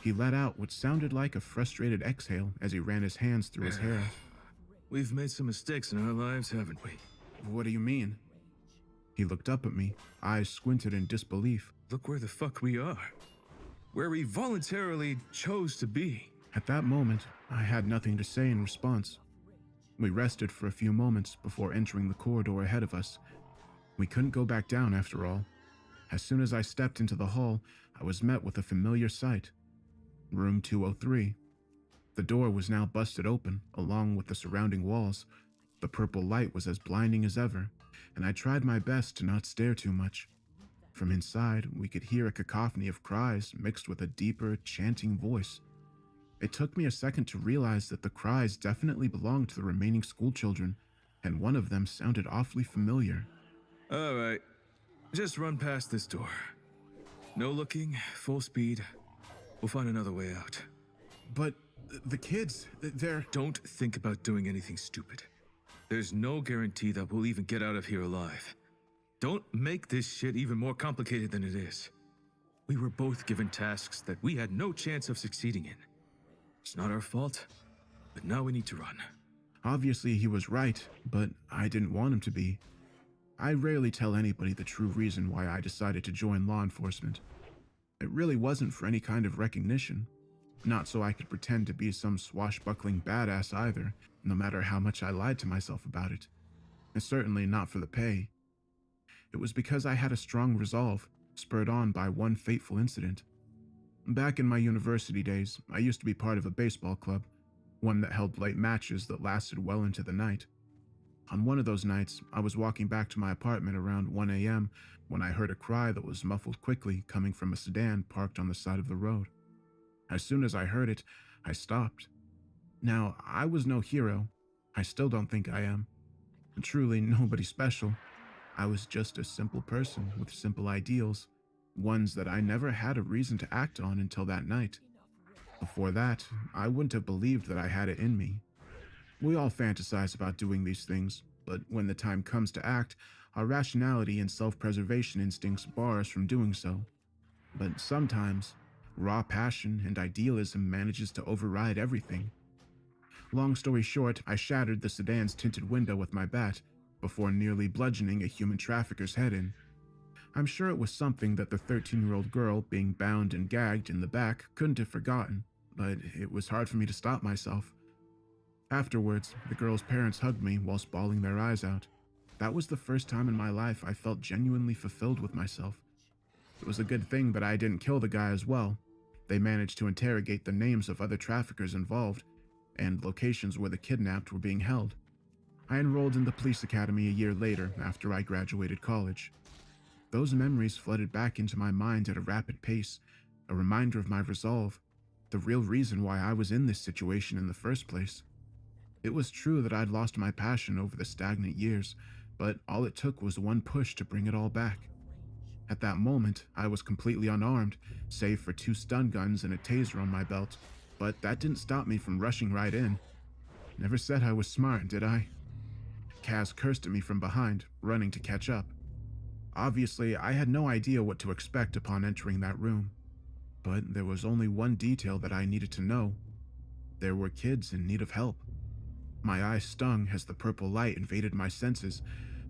He let out what sounded like a frustrated exhale as he ran his hands through his hair. We've made some mistakes in our lives, haven't we? What do you mean? He looked up at me, eyes squinted in disbelief. Look where the fuck we are. Where we voluntarily chose to be. At that moment, I had nothing to say in response. We rested for a few moments before entering the corridor ahead of us. We couldn't go back down after all. As soon as I stepped into the hall, I was met with a familiar sight. Room 203. The door was now busted open, along with the surrounding walls. The purple light was as blinding as ever, and I tried my best to not stare too much. From inside, we could hear a cacophony of cries mixed with a deeper, chanting voice. It took me a second to realize that the cries definitely belonged to the remaining schoolchildren, and one of them sounded awfully familiar. All right, just run past this door. No looking, full speed. We'll find another way out. But the kids, they're... Don't think about doing anything stupid. There's no guarantee that we'll even get out of here alive. Don't make this shit even more complicated than it is. We were both given tasks that we had no chance of succeeding in. It's not our fault, but now we need to run. Obviously he was right, but I didn't want him to be. I rarely tell anybody the true reason why I decided to join law enforcement. It really wasn't for any kind of recognition. Not so I could pretend to be some swashbuckling badass either, no matter how much I lied to myself about it. And certainly not for the pay. It was because I had a strong resolve, spurred on by one fateful incident. Back in my university days, I used to be part of a baseball club, one that held late matches that lasted well into the night. On one of those nights, I was walking back to my apartment around 1 a.m. when I heard a cry that was muffled quickly coming from a sedan parked on the side of the road. As soon as I heard it, I stopped. Now, I was no hero. I still don't think I am. Truly nobody special. I was just a simple person with simple ideals, ones that I never had a reason to act on until that night. Before that, I wouldn't have believed that I had it in me. We all fantasize about doing these things, but when the time comes to act, our rationality and self-preservation instincts bar us from doing so. But sometimes, raw passion and idealism manages to override everything. Long story short, I shattered the sedan's tinted window with my bat before nearly bludgeoning a human trafficker's head in. I'm sure it was something that the 13-year-old girl being bound and gagged in the back couldn't have forgotten, but it was hard for me to stop myself. Afterwards, the girl's parents hugged me whilst bawling their eyes out. That was the first time in my life I felt genuinely fulfilled with myself. It was a good thing that I didn't kill the guy as well. They managed to interrogate the names of other traffickers involved, and locations where the kidnapped were being held. I enrolled in the police academy a year later after I graduated college. Those memories flooded back into my mind at a rapid pace, a reminder of my resolve, the real reason why I was in this situation in the first place. It was true that I'd lost my passion over the stagnant years, but all it took was one push to bring it all back. At that moment, I was completely unarmed, save for 2 stun guns and a taser on my belt, but that didn't stop me from rushing right in. Never said I was smart, did I? Kaz cursed at me from behind, running to catch up. Obviously, I had no idea what to expect upon entering that room. But there was only one detail that I needed to know. There were kids in need of help. My eyes stung as the purple light invaded my senses,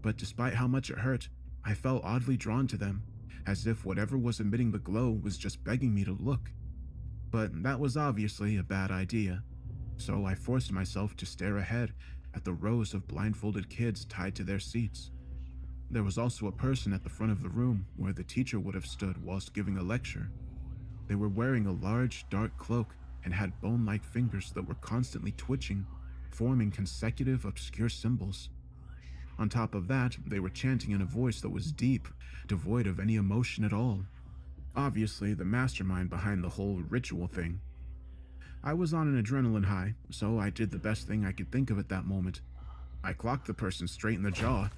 but despite how much it hurt, I felt oddly drawn to them, as if whatever was emitting the glow was just begging me to look. But that was obviously a bad idea, so I forced myself to stare ahead at the rows of blindfolded kids tied to their seats. There was also a person at the front of the room where the teacher would have stood whilst giving a lecture. They were wearing a large, dark cloak and had bone-like fingers that were constantly twitching, forming consecutive, obscure symbols. On top of that, they were chanting in a voice that was deep, devoid of any emotion at all. Obviously, the mastermind behind the whole ritual thing. I was on an adrenaline high, so I did the best thing I could think of at that moment. I clocked the person straight in the jaw.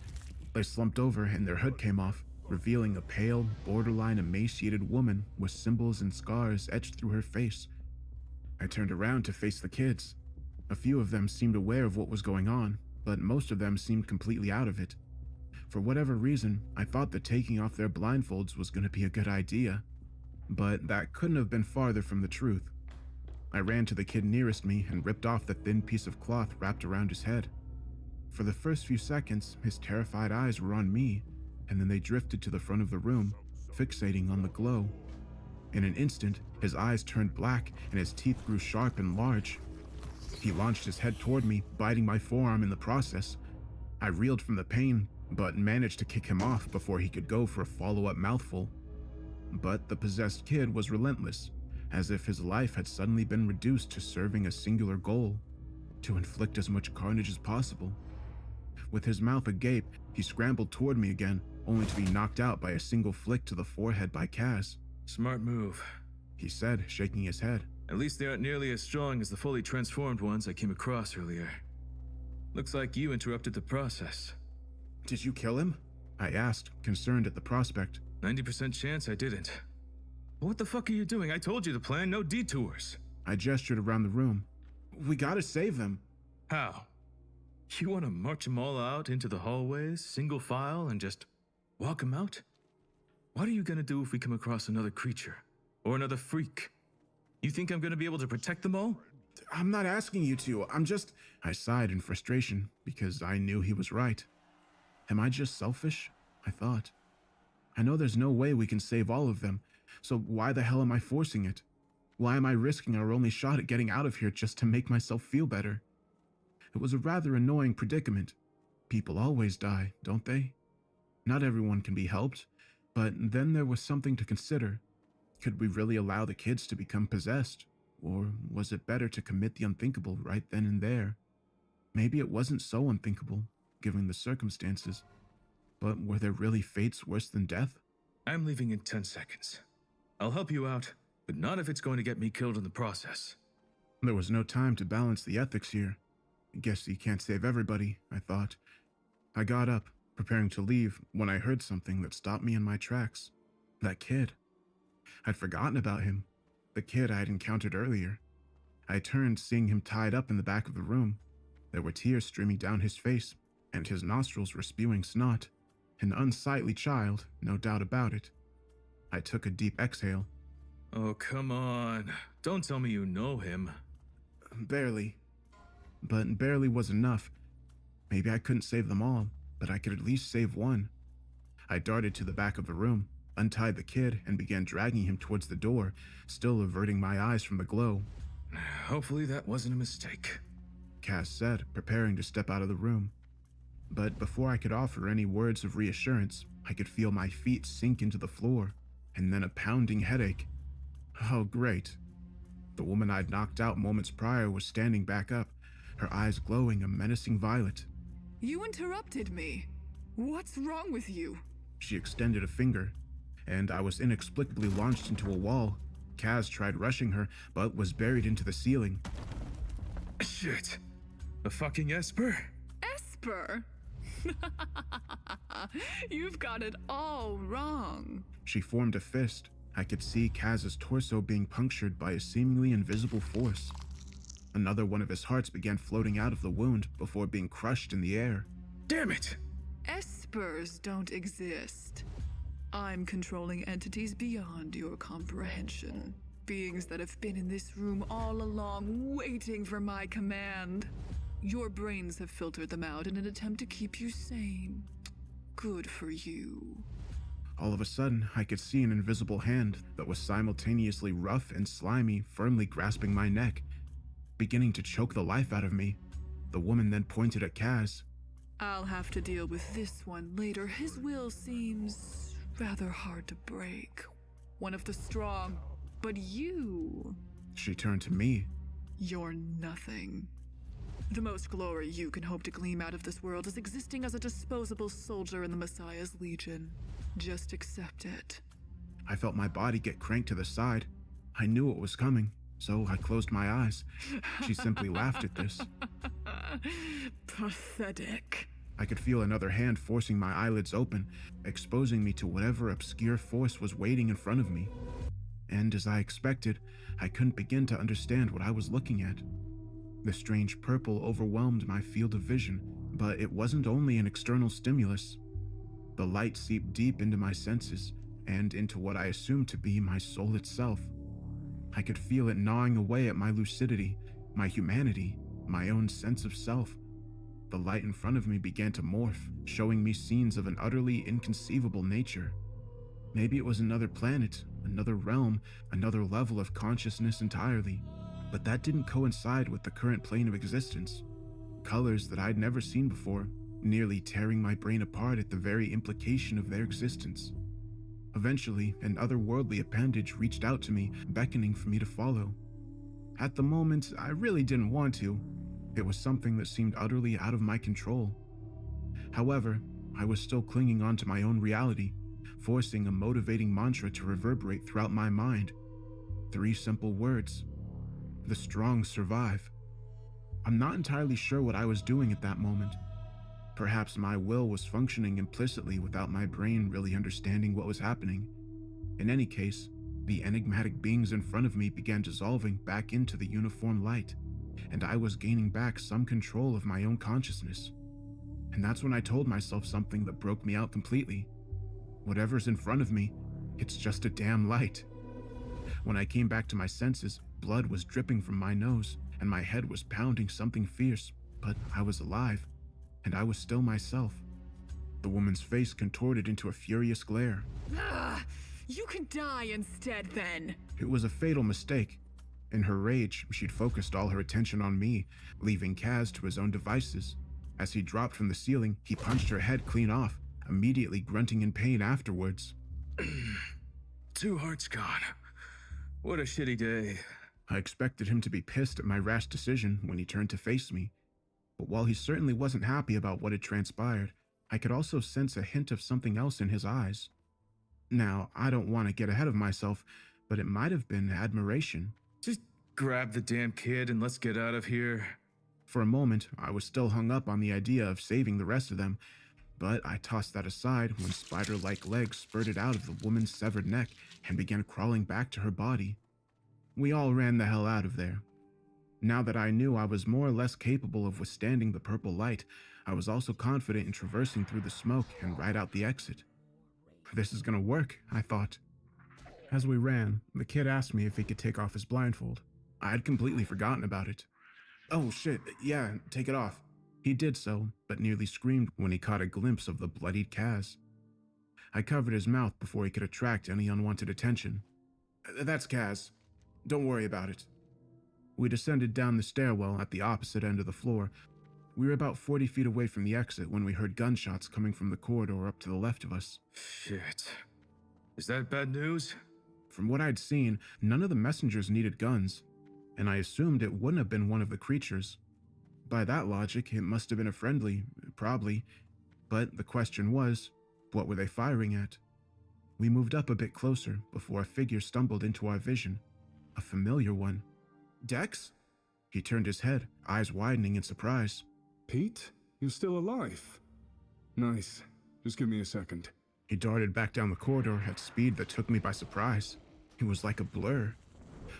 They slumped over and their hood came off, revealing a pale, borderline emaciated woman with symbols and scars etched through her face. I turned around to face the kids. A few of them seemed aware of what was going on, but most of them seemed completely out of it. For whatever reason, I thought that taking off their blindfolds was going to be a good idea, but that couldn't have been farther from the truth. I ran to the kid nearest me and ripped off the thin piece of cloth wrapped around his head. For the first few seconds, his terrified eyes were on me, and then they drifted to the front of the room, fixating on the glow. In an instant, his eyes turned black and his teeth grew sharp and large. He launched his head toward me, biting my forearm in the process. I reeled from the pain, but managed to kick him off before he could go for a follow-up mouthful. But the possessed kid was relentless, as if his life had suddenly been reduced to serving a singular goal: to inflict as much carnage as possible. With his mouth agape, he scrambled toward me again, only to be knocked out by a single flick to the forehead by Kaz. Smart move, he said, shaking his head. At least they aren't nearly as strong as the fully transformed ones I came across earlier. Looks like you interrupted the process. Did you kill him? I asked, concerned at the prospect. 90% chance I didn't. What the fuck are you doing? I told you the plan, no detours. I gestured around the room. We gotta save them. How? You want to march them all out into the hallways, single file, and just walk them out? What are you gonna do if we come across another creature? Or another freak? You think I'm gonna be able to protect them all? I'm not asking you to, I sighed in frustration, because I knew he was right. Am I just selfish? I thought. I know there's no way we can save all of them, so why the hell am I forcing it? Why am I risking our only shot at getting out of here just to make myself feel better? It was a rather annoying predicament. People always die, don't they? Not everyone can be helped, but then there was something to consider. Could we really allow the kids to become possessed? Or was it better to commit the unthinkable right then and there? Maybe it wasn't so unthinkable, given the circumstances. But were there really fates worse than death? I'm leaving in 10 seconds. I'll help you out, but not if it's going to get me killed in the process. There was no time to balance the ethics here. Guess you can't save everybody, I thought. I got up, preparing to leave, when I heard something that stopped me in my tracks. That kid. I'd forgotten about him. The kid I had encountered earlier. I turned, seeing him tied up in the back of the room. There were tears streaming down his face, and his nostrils were spewing snot. An unsightly child, no doubt about it. I took a deep exhale. Oh, come on. Don't tell me you know him. Barely. But barely was enough. Maybe I couldn't save them all, but I could at least save one. I darted to the back of the room, untied the kid, and began dragging him towards the door, still averting my eyes from the glow. Hopefully that wasn't a mistake, Kaz said, preparing to step out of the room. But before I could offer any words of reassurance, I could feel my feet sink into the floor, and then a pounding headache. Oh, great. The woman I'd knocked out moments prior was standing back up, her eyes glowing a menacing violet. You interrupted me. What's wrong with you? She extended a finger, and I was inexplicably launched into a wall. Kaz tried rushing her, but was buried into the ceiling. Shit. A fucking Esper? Esper? You've got it all wrong. She formed a fist. I could see Kaz's torso being punctured by a seemingly invisible force. Another one of his hearts began floating out of the wound before being crushed in the air. Damn it! Espers don't exist. I'm controlling entities beyond your comprehension. Beings that have been in this room all along, waiting for my command. Your brains have filtered them out in an attempt to keep you sane. Good for you. All of a sudden, I could see an invisible hand that was simultaneously rough and slimy, firmly grasping my neck, beginning to choke the life out of me. The woman then pointed at Kaz. I'll have to deal with this one later. His will seems rather hard to break. One of the strong. But you... She turned to me. You're nothing. The most glory you can hope to glean out of this world is existing as a disposable soldier in the Messiah's Legion. Just accept it. I felt my body get cranked to the side. I knew it was coming, so I closed my eyes. She simply laughed at this. Pathetic. I could feel another hand forcing my eyelids open, exposing me to whatever obscure force was waiting in front of me. And as I expected, I couldn't begin to understand what I was looking at. The strange purple overwhelmed my field of vision, but it wasn't only an external stimulus. The light seeped deep into my senses, and into what I assumed to be my soul itself. I could feel it gnawing away at my lucidity, my humanity, my own sense of self. The light in front of me began to morph, showing me scenes of an utterly inconceivable nature. Maybe it was another planet, another realm, another level of consciousness entirely. But that didn't coincide with the current plane of existence. Colors that I'd never seen before, nearly tearing my brain apart at the very implication of their existence. Eventually, an otherworldly appendage reached out to me, beckoning for me to follow. At the moment, I really didn't want to. It was something that seemed utterly out of my control. However, I was still clinging on to my own reality, forcing a motivating mantra to reverberate throughout my mind. 3 simple words. The strong survive. I'm not entirely sure what I was doing at that moment. Perhaps my will was functioning implicitly without my brain really understanding what was happening. In any case, the enigmatic beings in front of me began dissolving back into the uniform light, and I was gaining back some control of my own consciousness. And that's when I told myself something that broke me out completely. Whatever's in front of me, it's just a damn light. When I came back to my senses, blood was dripping from my nose, and my head was pounding something fierce, but I was alive, and I was still myself. The woman's face contorted into a furious glare. Ah, you can die instead then. It was a fatal mistake. In her rage, she'd focused all her attention on me, leaving Kaz to his own devices. As he dropped from the ceiling, he punched her head clean off, immediately grunting in pain afterwards. 2 hearts gone. What a shitty day. I expected him to be pissed at my rash decision when he turned to face me. But while he certainly wasn't happy about what had transpired, I could also sense a hint of something else in his eyes. Now, I don't want to get ahead of myself, but it might have been admiration. Just grab the damn kid and let's get out of here. For a moment, I was still hung up on the idea of saving the rest of them, but I tossed that aside when spider-like legs spurted out of the woman's severed neck and began crawling back to her body. We all ran the hell out of there. Now that I knew I was more or less capable of withstanding the purple light, I was also confident in traversing through the smoke and right out the exit. This is gonna work, I thought. As we ran, the kid asked me if he could take off his blindfold. I had completely forgotten about it. Oh shit, yeah, take it off. He did so, but nearly screamed when he caught a glimpse of the bloodied Kaz. I covered his mouth before he could attract any unwanted attention. That's Kaz. Don't worry about it. We descended down the stairwell at the opposite end of the floor. We were about 40 feet away from the exit when we heard gunshots coming from the corridor up to the left of us. Shit. Is that bad news? From what I'd seen, none of the messengers needed guns, and I assumed it wouldn't have been one of the creatures. By that logic, it must have been a friendly, probably. But the question was, what were they firing at? We moved up a bit closer before a figure stumbled into our vision. A familiar one. Dex? He turned his head, eyes widening in surprise. Pete? You're still alive? Nice. Just give me a second. He darted back down the corridor at speed that took me by surprise. It was like a blur.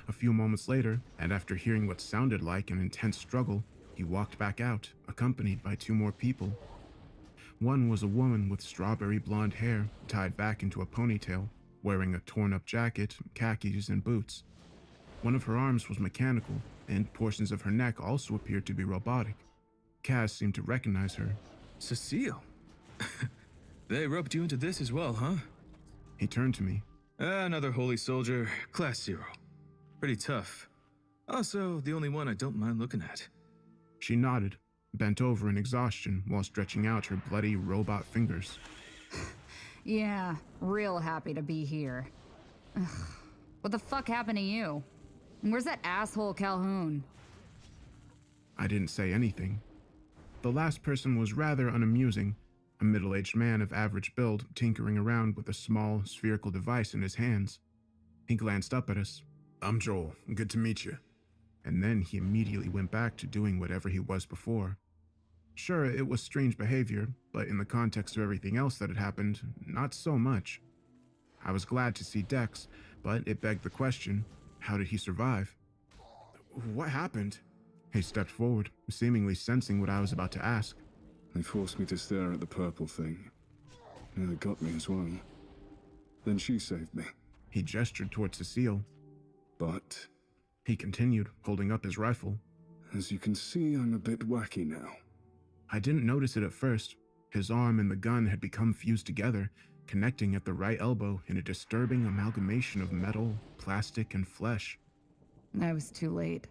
A few moments later, and after hearing what sounded like an intense struggle, he walked back out, accompanied by 2 more people. One was a woman with strawberry blonde hair tied back into a ponytail, wearing a torn-up jacket, khakis, and boots. One of her arms was mechanical, and portions of her neck also appeared to be robotic. Kaz seemed to recognize her. Cecile? They roped you into this as well, huh? He turned to me. Another holy soldier, class 0. Pretty tough. Also, the only one I don't mind looking at. She nodded, bent over in exhaustion while stretching out her bloody robot fingers. Yeah, real happy to be here. Ugh. What the fuck happened to you? Where's that asshole Calhoun? I didn't say anything. The last person was rather unamusing, a middle-aged man of average build tinkering around with a small, spherical device in his hands. He glanced up at us. I'm Joel. Good to meet you. And then he immediately went back to doing whatever he was before. Sure, it was strange behavior, but in the context of everything else that had happened, not so much. I was glad to see Dex, but it begged the question, how did he survive? What happened? He stepped forward, seemingly sensing what I was about to ask. They forced me to stare at the purple thing. Nearly got me as well. Then she saved me. He gestured towards Cecile. But... He continued, holding up his rifle. As you can see, I'm a bit wacky now. I didn't notice it at first. His arm and the gun had become fused together, connecting at the right elbow in a disturbing amalgamation of metal, plastic, and flesh. I was too late.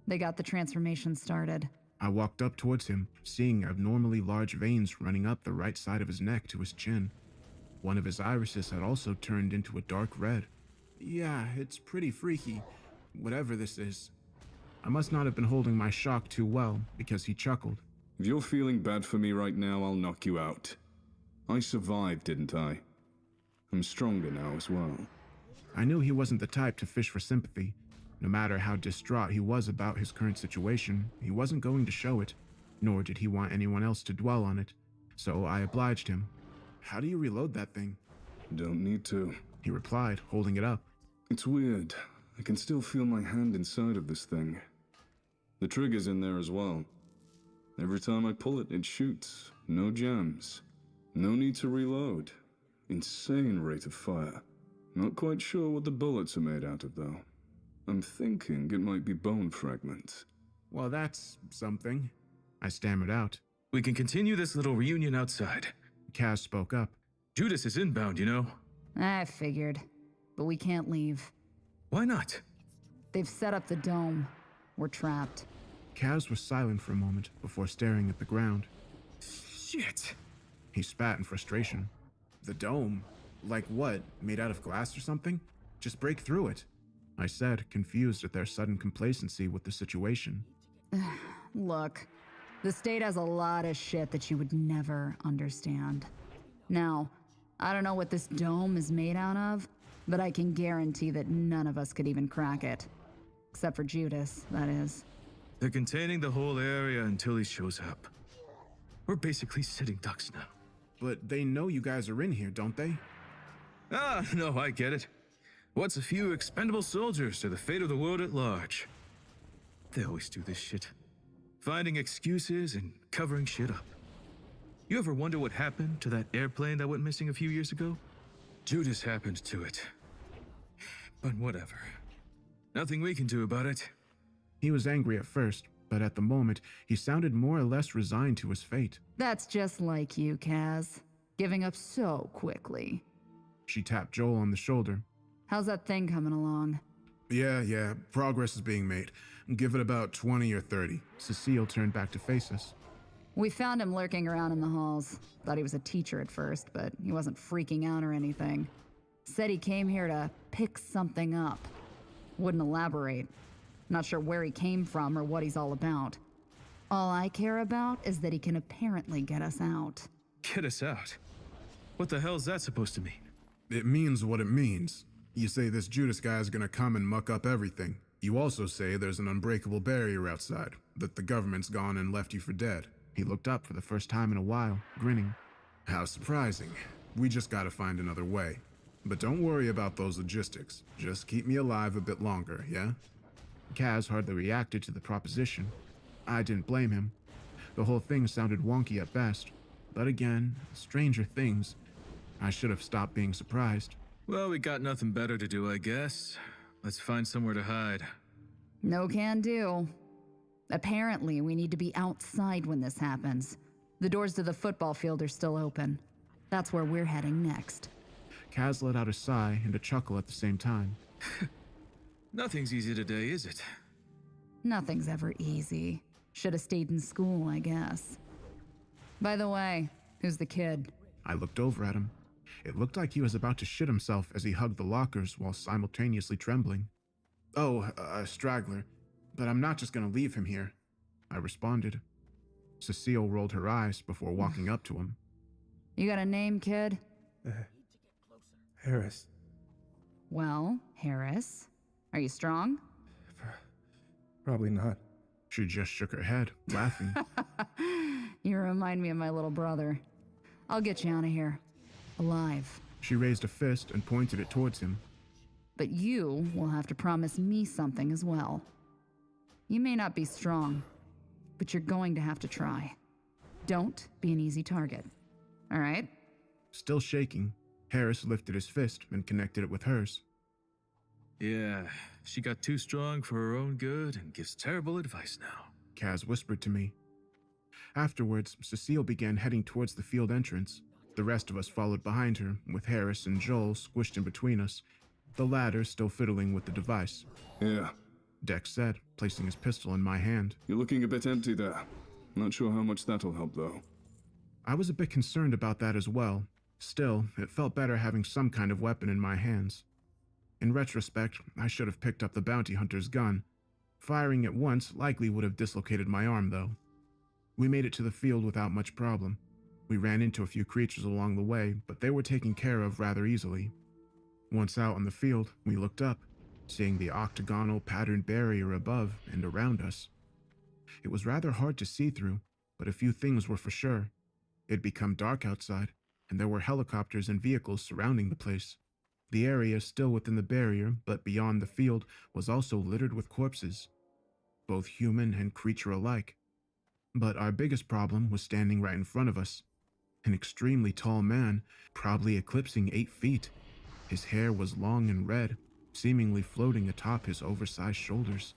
They got the transformation started. I walked up towards him, seeing abnormally large veins running up the right side of his neck to his chin. One of his irises had also turned into a dark red. Yeah, it's pretty freaky, whatever this is. I must not have been holding my shock too well, because he chuckled. If you're feeling bad for me right now, I'll knock you out. I survived, didn't I? I'm stronger now as well. I knew he wasn't the type to fish for sympathy. No matter how distraught he was about his current situation, he wasn't going to show it, nor did he want anyone else to dwell on it. So I obliged him. How do you reload that thing? Don't need to, he replied, holding it up. It's weird. I can still feel my hand inside of this thing. The trigger's in there as well. Every time I pull it, it shoots. No jams. No need to reload. Insane rate of fire. Not quite sure what the bullets are made out of, though. I'm thinking it might be bone fragments. Well, that's something. I stammered out. We can continue this little reunion outside. Kaz spoke up. Judas is inbound, you know. I figured. But we can't leave. Why not? They've set up the dome. We're trapped. Kaz was silent for a moment before staring at the ground. Shit. He spat in frustration. The dome? Like what? Made out of glass or something? Just break through it. I said, confused at their sudden complacency with the situation. Look, the state has a lot of shit that you would never understand. Now, I don't know what this dome is made out of, but I can guarantee that none of us could even crack it. Except for Judas, that is. They're containing the whole area until he shows up. We're basically sitting ducks now. But they know you guys are in here, don't they? Ah, no, I get it. What's a few expendable soldiers to the fate of the world at large? They always do this shit. Finding excuses and covering shit up. You ever wonder what happened to that airplane that went missing a few years ago? Judas happened to it. But whatever. Nothing we can do about it. He was angry at first, but at the moment, he sounded more or less resigned to his fate. That's just like you, Kaz. Giving up so quickly. She tapped Joel on the shoulder. How's that thing coming along? Yeah, progress is being made. Give it about 20 or 30. Cecile turned back to face us. We found him lurking around in the halls. Thought he was a teacher at first, but he wasn't freaking out or anything. Said he came here to pick something up. Wouldn't elaborate. Not sure where he came from or what he's all about. All I care about is that he can apparently get us out. Get us out? What the hell's that supposed to mean? It means what it means. You say this Judas guy is gonna come and muck up everything. You also say there's an unbreakable barrier outside, that the government's gone and left you for dead. He looked up for the first time in a while, grinning. How surprising. We just gotta find another way. But don't worry about those logistics. Just keep me alive a bit longer, yeah? Kaz hardly reacted to the proposition. I didn't blame him. The whole thing sounded wonky at best. But again, stranger things. I should have stopped being surprised. Well, we got nothing better to do, I guess. Let's find somewhere to hide. No can do. Apparently, we need to be outside when this happens. The doors to the football field are still open. That's where we're heading next. Kaz let out a sigh and a chuckle at the same time. Nothing's easy today, is it? Nothing's ever easy. Should have stayed in school, I guess. By the way, who's the kid? I looked over at him. It looked like he was about to shit himself as he hugged the lockers while simultaneously trembling. Oh, a straggler. But I'm not just gonna leave him here, I responded. Cecile rolled her eyes before walking up to him. You got a name, kid? Harris. Well, Harris. Are you strong? Probably not. She just shook her head, laughing. You remind me of my little brother. I'll get you out of here. Alive. She raised a fist and pointed it towards him. But you will have to promise me something as well. You may not be strong, but you're going to have to try. Don't be an easy target. All right? Still shaking, Harris lifted his fist and connected it with hers. Yeah, she got too strong for her own good and gives terrible advice now. Kaz whispered to me. Afterwards, Cecile began heading towards the field entrance. The rest of us followed behind her, with Harris and Joel squished in between us, the latter still fiddling with the device. Yeah. Dex said, placing his pistol in my hand. You're looking a bit empty there. Not sure how much that'll help, though. I was a bit concerned about that as well. Still, it felt better having some kind of weapon in my hands. In retrospect, I should have picked up the bounty hunter's gun. Firing it once likely would have dislocated my arm, though. We made it to the field without much problem. We ran into a few creatures along the way, but they were taken care of rather easily. Once out on the field, we looked up, seeing the octagonal patterned barrier above and around us. It was rather hard to see through, but a few things were for sure. It'd become dark outside, and there were helicopters and vehicles surrounding the place. The area still within the barrier, but beyond the field, was also littered with corpses, both human and creature alike. But our biggest problem was standing right in front of us. An extremely tall man, probably eclipsing 8 feet. His hair was long and red, seemingly floating atop his oversized shoulders.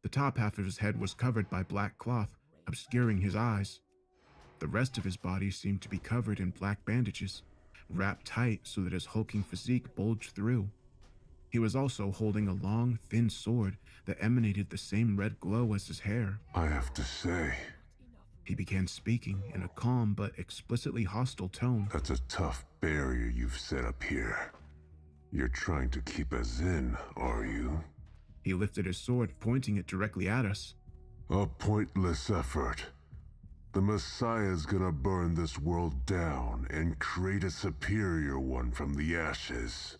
The top half of his head was covered by black cloth, obscuring his eyes. The rest of his body seemed to be covered in black bandages, wrapped tight so that his hulking physique bulged through. He was also holding a long, thin sword that emanated the same red glow as his hair. I have to say, he began speaking in a calm but explicitly hostile tone. That's a tough barrier you've set up here. You're trying to keep us in, are you? He lifted his sword, pointing it directly at us. A pointless effort. The Messiah's gonna burn this world down and create a superior one from the ashes.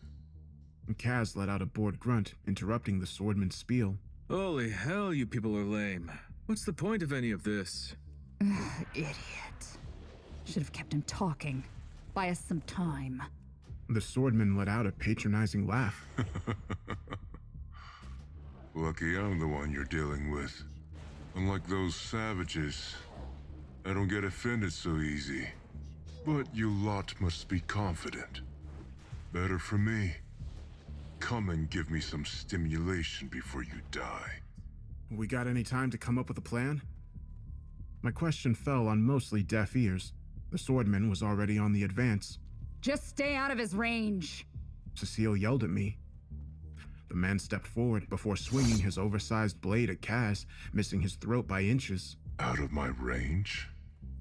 Kaz let out a bored grunt, interrupting the swordman's spiel. Holy hell, you people are lame. What's the point of any of this? Idiot. Should have kept him talking. Buy us some time. The swordman let out a patronizing laugh. Lucky I'm the one you're dealing with. Unlike those savages, I don't get offended so easy. But you lot must be confident. Better for me. Come and give me some stimulation before you die. We got any time to come up with a plan? My question fell on mostly deaf ears. The swordman was already on the advance. Just stay out of his range. Cecile yelled at me. The man stepped forward before swinging his oversized blade at Kaz, missing his throat by inches. Out of my range?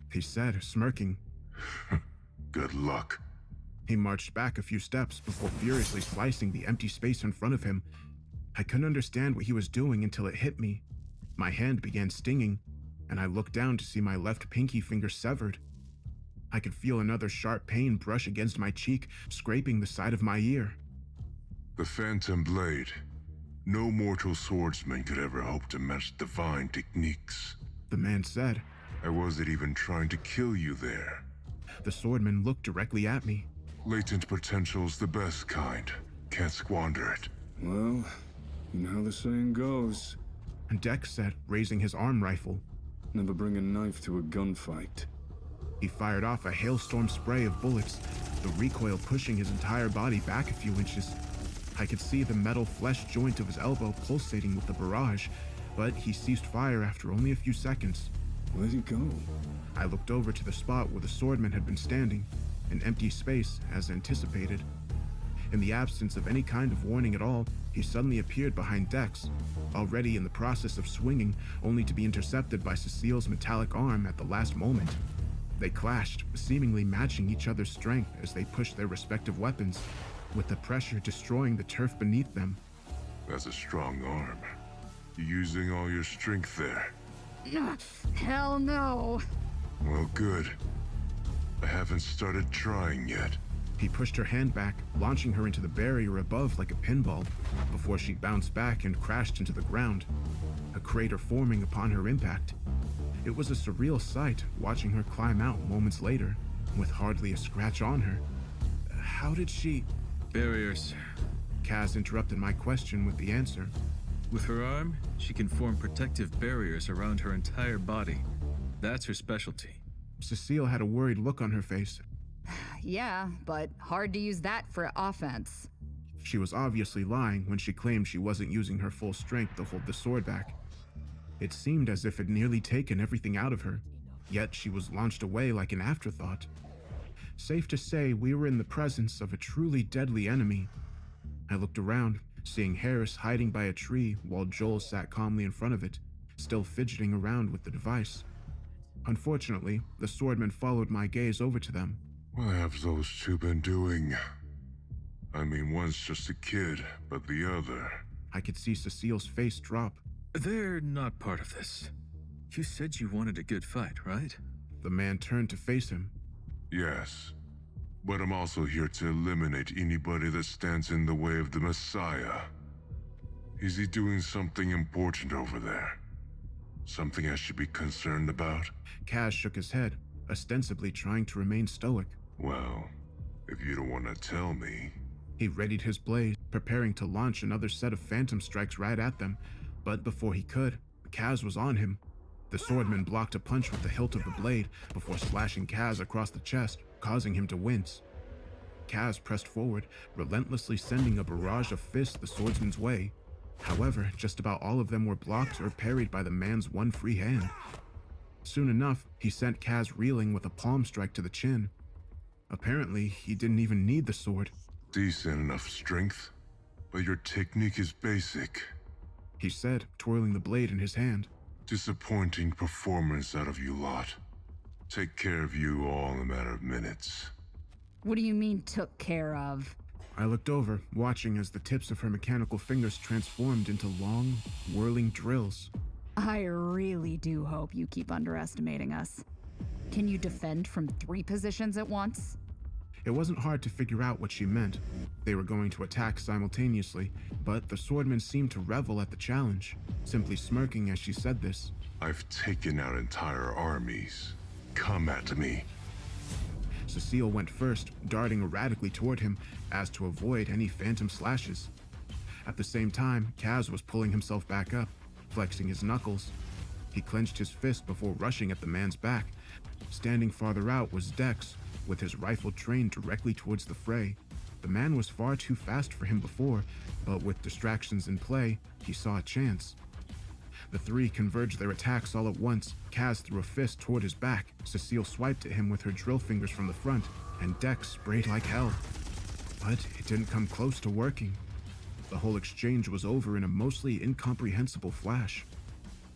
He said, smirking. Good luck. He marched back a few steps before furiously slicing the empty space in front of him. I couldn't understand what he was doing until it hit me. My hand began stinging, and I looked down to see my left pinky finger severed. I could feel another sharp pain brush against my cheek, scraping the side of my ear. The Phantom Blade. No mortal swordsman could ever hope to match divine techniques. The man said. I wasn't even trying to kill you there. The swordman looked directly at me. Latent potential's the best kind. Can't squander it. Well, you know how the saying goes. And Dex said, raising his arm rifle. Never bring a knife to a gunfight. He fired off a hailstorm spray of bullets, the recoil pushing his entire body back a few inches. I could see the metal flesh joint of his elbow pulsating with the barrage, but he ceased fire after only a few seconds. Where'd he go? I looked over to the spot where the swordman had been standing, an empty space, as anticipated. In the absence of any kind of warning at all, he suddenly appeared behind Dex, already in the process of swinging, only to be intercepted by Cecile's metallic arm at the last moment. They clashed, seemingly matching each other's strength as they pushed their respective weapons, with the pressure destroying the turf beneath them. That's a strong arm. You're using all your strength there. Hell no. Well, good. I haven't started trying yet. He pushed her hand back, launching her into the barrier above like a pinball, before she bounced back and crashed into the ground, a crater forming upon her impact. It was a surreal sight, watching her climb out moments later, with hardly a scratch on her. How did she... Barriers. Kaz interrupted my question with the answer. With her arm, she can form protective barriers around her entire body. That's her specialty. Cecile had a worried look on her face. Yeah, but hard to use that for offense. She was obviously lying when she claimed she wasn't using her full strength to hold the sword back. It seemed as if it nearly taken everything out of her, yet she was launched away like an afterthought. Safe to say, we were in the presence of a truly deadly enemy. I looked around, seeing Harris hiding by a tree while Joel sat calmly in front of it, still fidgeting around with the device. Unfortunately, the swordman followed my gaze over to them. What have those two been doing? I mean, one's just a kid, but the other... I could see Cecile's face drop. They're not part of this. You said you wanted a good fight, right? The man turned to face him. Yes, but I'm also here to eliminate anybody that stands in the way of the Messiah. Is he doing something important over there? Something I should be concerned about? Kaz shook his head, ostensibly trying to remain stoic. Well, if you don't want to tell me... He readied his blade, preparing to launch another set of phantom strikes right at them, but before he could, Kaz was on him. The swordman blocked a punch with the hilt of the blade before slashing Kaz across the chest, causing him to wince. Kaz pressed forward, relentlessly sending a barrage of fists the swordsman's way. However, just about all of them were blocked or parried by the man's one free hand. Soon enough, he sent Kaz reeling with a palm strike to the chin. Apparently, he didn't even need the sword. Decent enough strength, but your technique is basic, he said, twirling the blade in his hand. Disappointing performance out of you lot. Take care of you all in a matter of minutes. What do you mean, took care of? I looked over, watching as the tips of her mechanical fingers transformed into long, whirling drills. I really do hope you keep underestimating us. Can you defend from 3 positions at once? It wasn't hard to figure out what she meant. They were going to attack simultaneously, but the swordman seemed to revel at the challenge, simply smirking as she said this. I've taken out entire armies. Come at me. Cecile went first, darting erratically toward him, as to avoid any phantom slashes. At the same time, Kaz was pulling himself back up, flexing his knuckles. He clenched his fist before rushing at the man's back. Standing farther out was Dex, with his rifle trained directly towards the fray. The man was far too fast for him before, but with distractions in play, he saw a chance. The three converged their attacks all at once. Kaz threw a fist toward his back, Cecile swiped at him with her drill fingers from the front, and Dex sprayed like hell. But it didn't come close to working. The whole exchange was over in a mostly incomprehensible flash.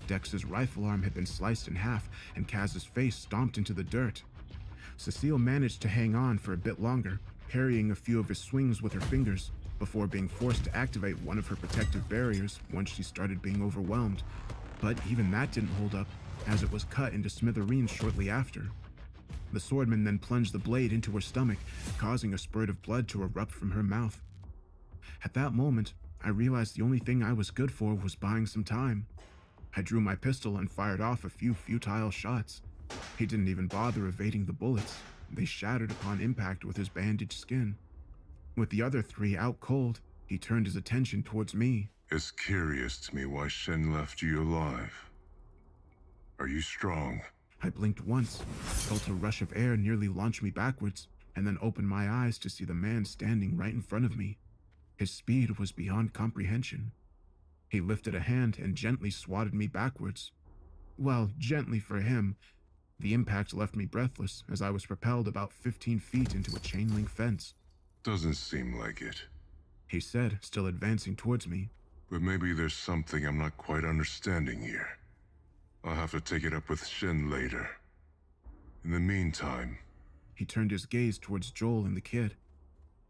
Dex's rifle arm had been sliced in half, and Kaz's face stomped into the dirt. Cecile managed to hang on for a bit longer, parrying a few of his swings with her fingers, before being forced to activate one of her protective barriers once she started being overwhelmed. But even that didn't hold up, as it was cut into smithereens shortly after. The swordman then plunged the blade into her stomach, causing a spurt of blood to erupt from her mouth. At that moment, I realized the only thing I was good for was buying some time. I drew my pistol and fired off a few futile shots. He didn't even bother evading the bullets. They shattered upon impact with his bandaged skin. With the other three out cold, he turned his attention towards me. It's curious to me why Shen left you alive. Are you strong? I blinked once, felt a rush of air nearly launch me backwards, and then opened my eyes to see the man standing right in front of me. His speed was beyond comprehension. He lifted a hand and gently swatted me backwards. Well, gently for him. The impact left me breathless as I was propelled about 15 feet into a chain-link fence. Doesn't seem like it, he said, still advancing towards me. But maybe there's something I'm not quite understanding here. I'll have to take it up with Shen later. In the meantime... He turned his gaze towards Joel and the kid.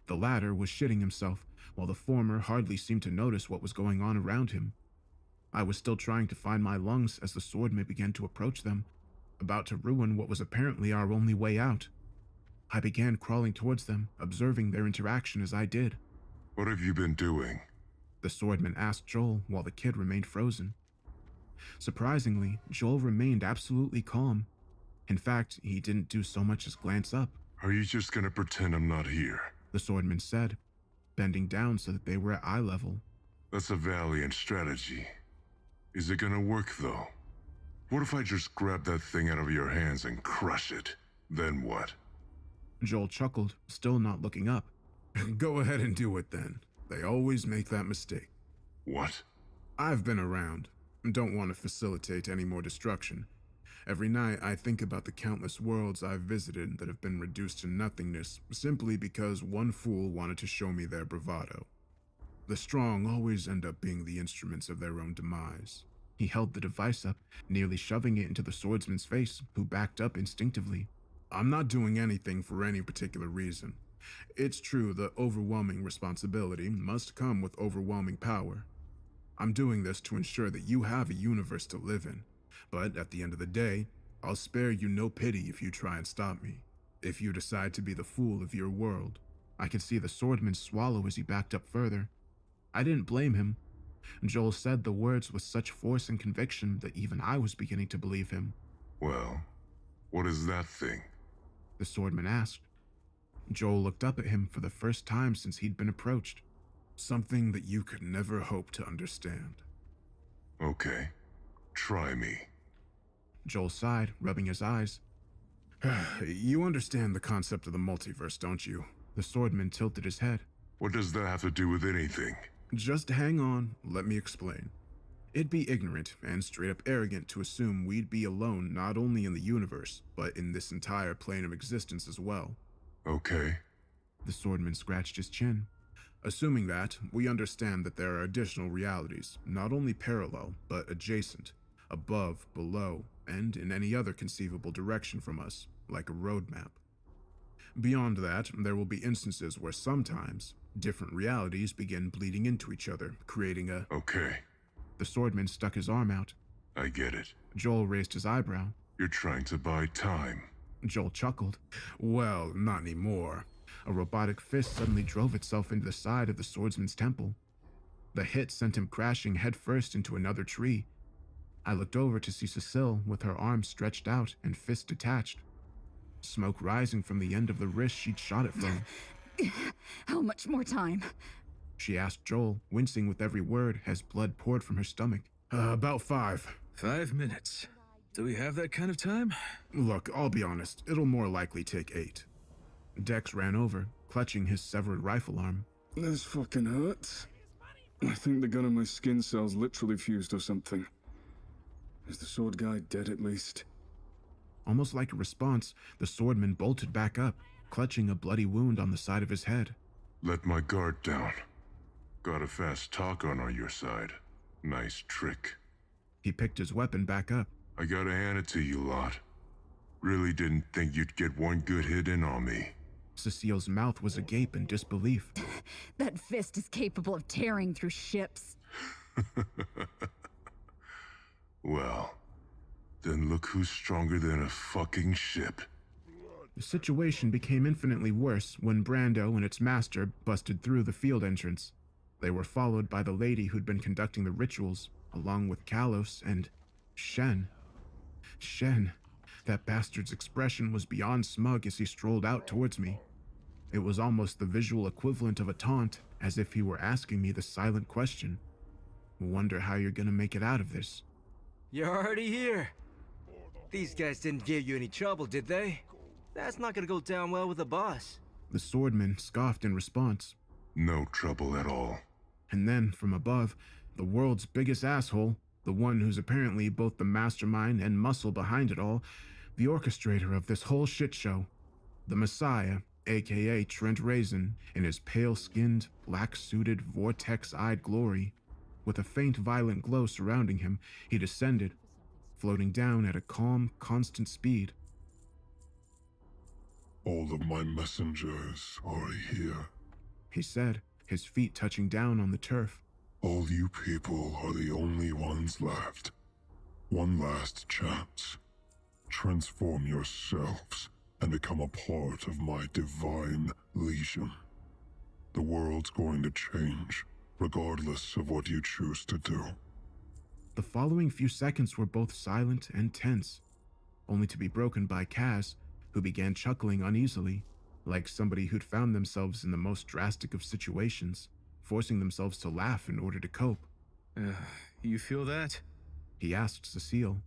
The latter was shitting himself, while the former hardly seemed to notice what was going on around him. I was still trying to find my lungs as the swordman began to approach them, about to ruin what was apparently our only way out. I began crawling towards them, observing their interaction as I did. What have you been doing? The swordman asked Joel while the kid remained frozen. Surprisingly, Joel remained absolutely calm. In fact, he didn't do so much as glance up. Are you just gonna pretend I'm not here? The swordman said, bending down so that they were at eye level. That's a valiant strategy. Is it gonna work, though? What if I just grab that thing out of your hands and crush it? Then what? Joel chuckled, still not looking up. Go ahead and do it then. They always make that mistake. What? I've been around. Don't want to facilitate any more destruction. Every night I think about the countless worlds I've visited that have been reduced to nothingness simply because one fool wanted to show me their bravado. The strong always end up being the instruments of their own demise. He held the device up, nearly shoving it into the swordsman's face, who backed up instinctively. I'm not doing anything for any particular reason. It's true that overwhelming responsibility must come with overwhelming power. I'm doing this to ensure that you have a universe to live in, but at the end of the day, I'll spare you no pity if you try and stop me, if you decide to be the fool of your world. I could see the swordman swallow as he backed up further. I didn't blame him. Joel said the words with such force and conviction that even I was beginning to believe him. Well, what is that thing? The swordman asked. Joel looked up at him for the first time since he'd been approached. Something that you could never hope to understand. Okay, try me. Joel sighed, rubbing his eyes. You understand the concept of the multiverse, don't you? The swordman tilted his head. What does that have to do with anything? Just hang on, let me explain. It'd be ignorant and straight up arrogant to assume we'd be alone not only in the universe, but in this entire plane of existence as well. Okay. The swordman scratched his chin. Assuming that, we understand that there are additional realities, not only parallel, but adjacent, above, below, and in any other conceivable direction from us, like a roadmap. Beyond that, there will be instances where sometimes different realities begin bleeding into each other, creating a... Okay. The swordman stuck his arm out. I get it. Joel raised his eyebrow. You're trying to buy time. Joel chuckled. Well, not anymore. A robotic fist suddenly drove itself into the side of the swordsman's temple. The hit sent him crashing headfirst into another tree. I looked over to see Cecile with her arms stretched out and fist detached. Smoke rising from the end of the wrist she'd shot it from. How much more time? She asked Joel, wincing with every word as blood poured from her stomach. About 5. 5 minutes. Do we have that kind of time? Look, I'll be honest, it'll more likely take 8. Dex ran over, clutching his severed rifle arm. This fucking hurts. I think the gun in my skin cells literally fused or something. Is the sword guy dead at least? Almost like a response, the swordman bolted back up, clutching a bloody wound on the side of his head. Let my guard down. Got a fast talk on your side. Nice trick. He picked his weapon back up. I gotta hand it to you lot. Really didn't think you'd get one good hit in on me. Cecile's mouth was agape in disbelief. That fist is capable of tearing through ships. Well, then look who's stronger than a fucking ship. The situation became infinitely worse when Brando and its master busted through the field entrance. They were followed by the lady who'd been conducting the rituals, along with Kalos and Shen. Shen. That bastard's expression was beyond smug as he strolled out towards me. It was almost the visual equivalent of a taunt, as if he were asking me the silent question. Wonder how you're gonna make it out of this. You're already here. These guys didn't give you any trouble, did they? That's not gonna go down well with the boss. The swordman scoffed in response. No trouble at all. And then, from above, the world's biggest asshole, the one who's apparently both the mastermind and muscle behind it all, the orchestrator of this whole shit show, the Messiah, aka Trent Raisin, in his pale-skinned, black-suited, vortex-eyed glory. With a faint, violent glow surrounding him, he descended, floating down at a calm, constant speed. All of my messengers are here. He said, his feet touching down on the turf. All you people are the only ones left. One last chance. Transform yourselves and become a part of my divine legion. The world's going to change, regardless of what you choose to do. The following few seconds were both silent and tense, only to be broken by Kaz, who began chuckling uneasily, like somebody who'd found themselves in the most drastic of situations, forcing themselves to laugh in order to cope. You feel that? He asked Cecile.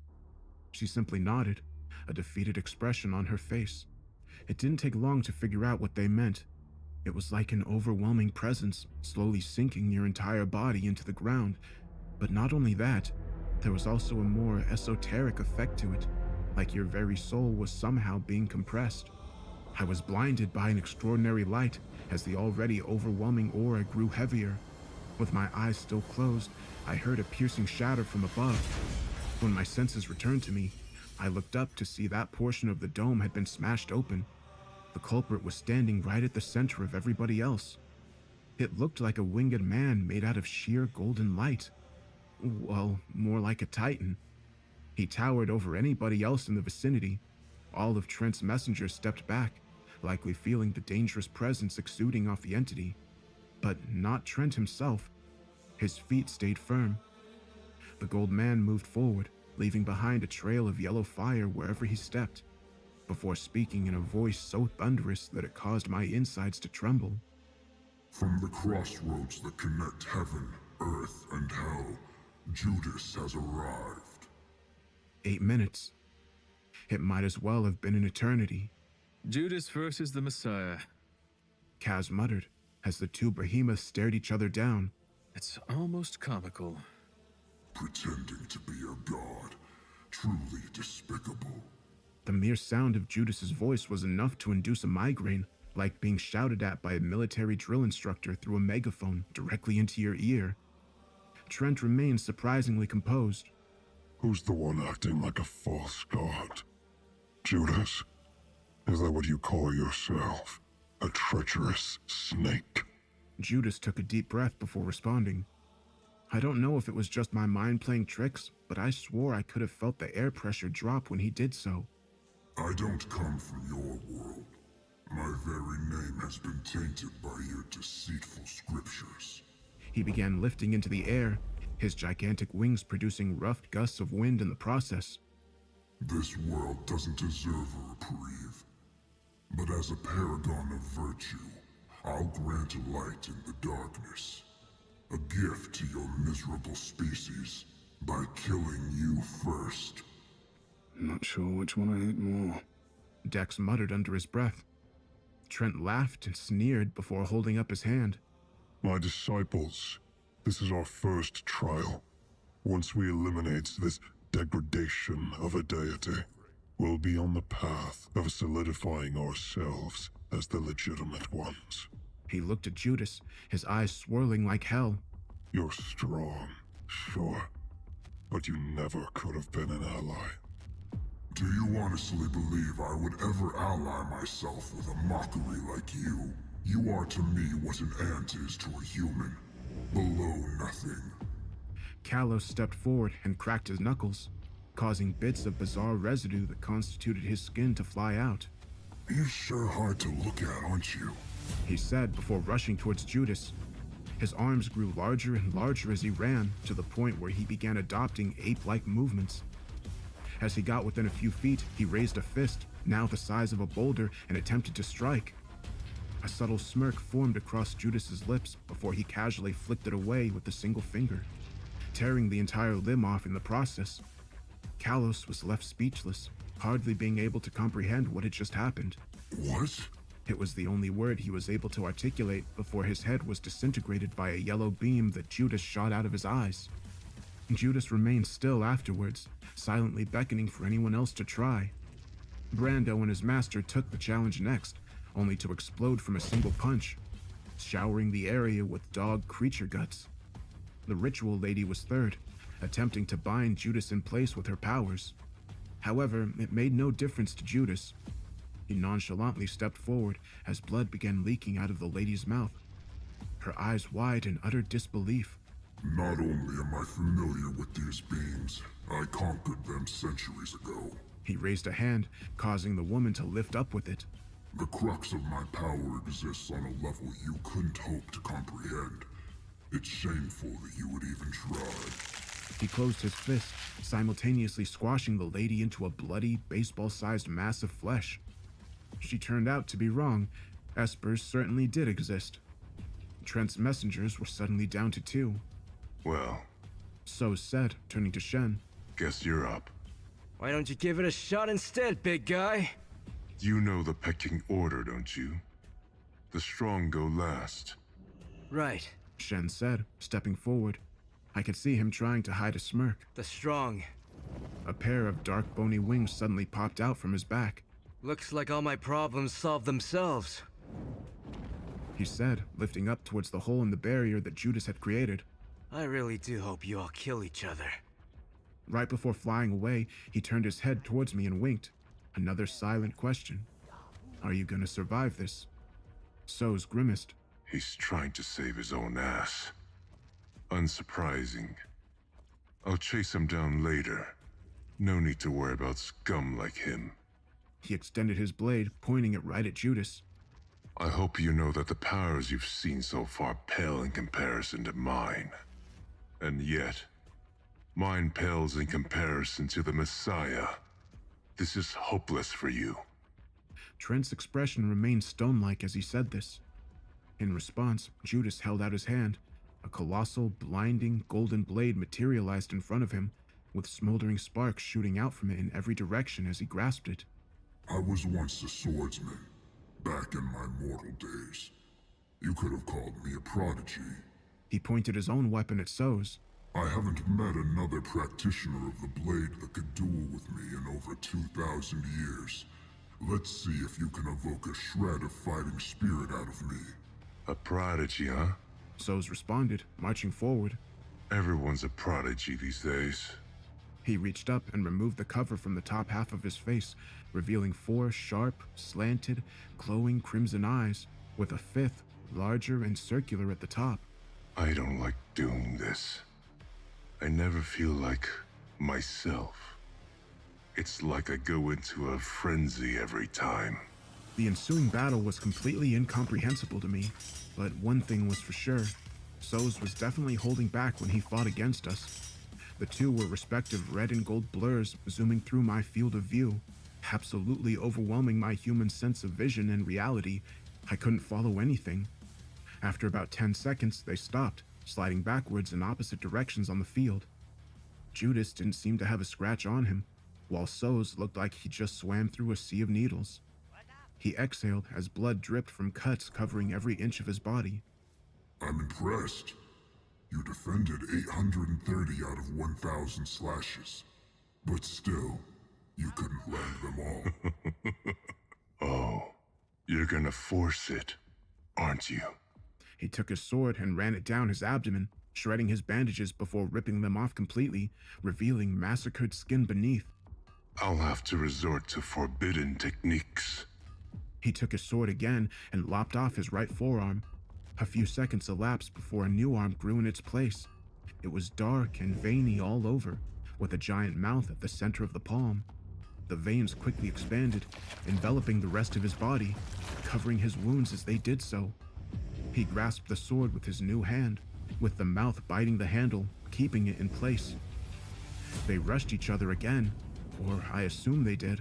She simply nodded, a defeated expression on her face. It didn't take long to figure out what they meant. It was like an overwhelming presence, slowly sinking your entire body into the ground. But not only that, there was also a more esoteric effect to it, like your very soul was somehow being compressed. I was blinded by an extraordinary light as the already overwhelming aura grew heavier. With my eyes still closed, I heard a piercing shatter from above. When my senses returned to me, I looked up to see that portion of the dome had been smashed open. The culprit was standing right at the center of everybody else. It looked like a winged man made out of sheer golden light. Well, more like a titan. He towered over anybody else in the vicinity. All of Trent's messengers stepped back, likely feeling the dangerous presence exuding off the entity. But not Trent himself. His feet stayed firm. The gold man moved forward, leaving behind a trail of yellow fire wherever he stepped, before speaking in a voice so thunderous that it caused my insides to tremble. From the crossroads that connect heaven, earth, and hell, Judas has arrived. 8 minutes. It might as well have been an eternity. Judas versus the Messiah. Kaz muttered, as the two behemoths stared each other down. It's almost comical. Pretending to be a god. Truly despicable. The mere sound of Judas's voice was enough to induce a migraine, like being shouted at by a military drill instructor through a megaphone directly into your ear. Trent remained surprisingly composed. Who's the one acting like a false god? Judas? Is that what you call yourself? A treacherous snake? Judas took a deep breath before responding. I don't know if it was just my mind playing tricks, but I swore I could have felt the air pressure drop when he did so. I don't come from your world. My very name has been tainted by your deceitful scriptures. He began lifting into the air, his gigantic wings producing rough gusts of wind in the process. This world doesn't deserve a reprieve. But as a paragon of virtue, I'll grant light in the darkness. A gift to your miserable species by killing you first. Not sure which one I hate more. Dex muttered under his breath. Trent laughed and sneered before holding up his hand. My disciples, this is our first trial. Once we eliminate this degradation of a deity, we'll be on the path of solidifying ourselves as the legitimate ones. He looked at Judas, his eyes swirling like hell. You're strong, sure, but you never could have been an ally. Do you honestly believe I would ever ally myself with a mockery like you? You are to me what an ant is to a human. Below nothing. Kalos stepped forward and cracked his knuckles, causing bits of bizarre residue that constituted his skin to fly out. You're sure hard to look at, aren't you? He said before rushing towards Judas. His arms grew larger and larger as he ran, to the point where he began adopting ape-like movements. As he got within a few feet, he raised a fist, now the size of a boulder, and attempted to strike. A subtle smirk formed across Judas's lips before he casually flicked it away with a single finger, tearing the entire limb off in the process. Kalos was left speechless, hardly being able to comprehend what had just happened. What? It was the only word he was able to articulate before his head was disintegrated by a yellow beam that Judas shot out of his eyes. Judas remained still afterwards, silently beckoning for anyone else to try. Brando and his master took the challenge next, only to explode from a single punch, showering the area with dog creature guts. The ritual lady was third, attempting to bind Judas in place with her powers. However, it made no difference to Judas. He nonchalantly stepped forward as blood began leaking out of the lady's mouth, her eyes wide in utter disbelief. Not only am I familiar with these beings, I conquered them centuries ago. He raised a hand, causing the woman to lift up with it. The crux of my power exists on a level you couldn't hope to comprehend. It's shameful that you would even try. He closed his fist, simultaneously squashing the lady into a bloody, baseball-sized mass of flesh. She turned out to be wrong. Espers certainly did exist. Trent's messengers were suddenly down to 2. Well, So said, turning to Shen. guess you're up. Why don't you give it a shot instead, big guy? You know the pecking order, don't you? The strong go last. Right. Shen said, stepping forward. I could see him trying to hide a smirk. The strong. A pair of dark bony wings suddenly popped out from his back. Looks like all my problems solved themselves. He said, lifting up towards the hole in the barrier that Judas had created. I really do hope you all kill each other. Right before flying away, he turned his head towards me and winked. Another silent question. Are you gonna survive this? So's grimaced. He's trying to save his own ass. Unsurprising. I'll chase him down later. No need to worry about scum like him. He extended his blade, pointing it right at Judas. I hope you know that the powers you've seen so far pale in comparison to mine. And yet, mine pales in comparison to the Messiah. This is hopeless for you. Trent's expression remained stone-like as he said this. In response, Judas held out his hand. A colossal, blinding, golden blade materialized in front of him, with smoldering sparks shooting out from it in every direction as he grasped it. I was once a swordsman, back in my mortal days. You could have called me a prodigy. He pointed his own weapon at So's. I haven't met another practitioner of the blade that could duel with me in over 2,000 years. Let's see if you can evoke a shred of fighting spirit out of me. A prodigy, huh? So's responded, marching forward. Everyone's a prodigy these days. He reached up and removed the cover from the top half of his face, revealing 4 sharp, slanted, glowing crimson eyes, with a 5th, larger and circular at the top. I don't like doing this. I never feel like myself. It's like I go into a frenzy every time. The ensuing battle was completely incomprehensible to me, but one thing was for sure. So's was definitely holding back when he fought against us. The two were respective red and gold blurs zooming through my field of view, absolutely overwhelming my human sense of vision and reality. I couldn't follow anything. After about 10 seconds, they stopped, sliding backwards in opposite directions on the field. Judas didn't seem to have a scratch on him, while So's looked like he just swam through a sea of needles. He exhaled as blood dripped from cuts covering every inch of his body. I'm impressed. You defended 830 out of 1,000 slashes. But still, you couldn't land them all. Oh, you're gonna force it, aren't you? He took his sword and ran it down his abdomen, shredding his bandages before ripping them off completely, revealing massacred skin beneath. I'll have to resort to forbidden techniques. He took his sword again and lopped off his right forearm. A few seconds elapsed before a new arm grew in its place. It was dark and veiny all over, with a giant mouth at the center of the palm. The veins quickly expanded, enveloping the rest of his body, covering his wounds as they did so. He grasped the sword with his new hand, with the mouth biting the handle, keeping it in place. They rushed each other again, or I assume they did.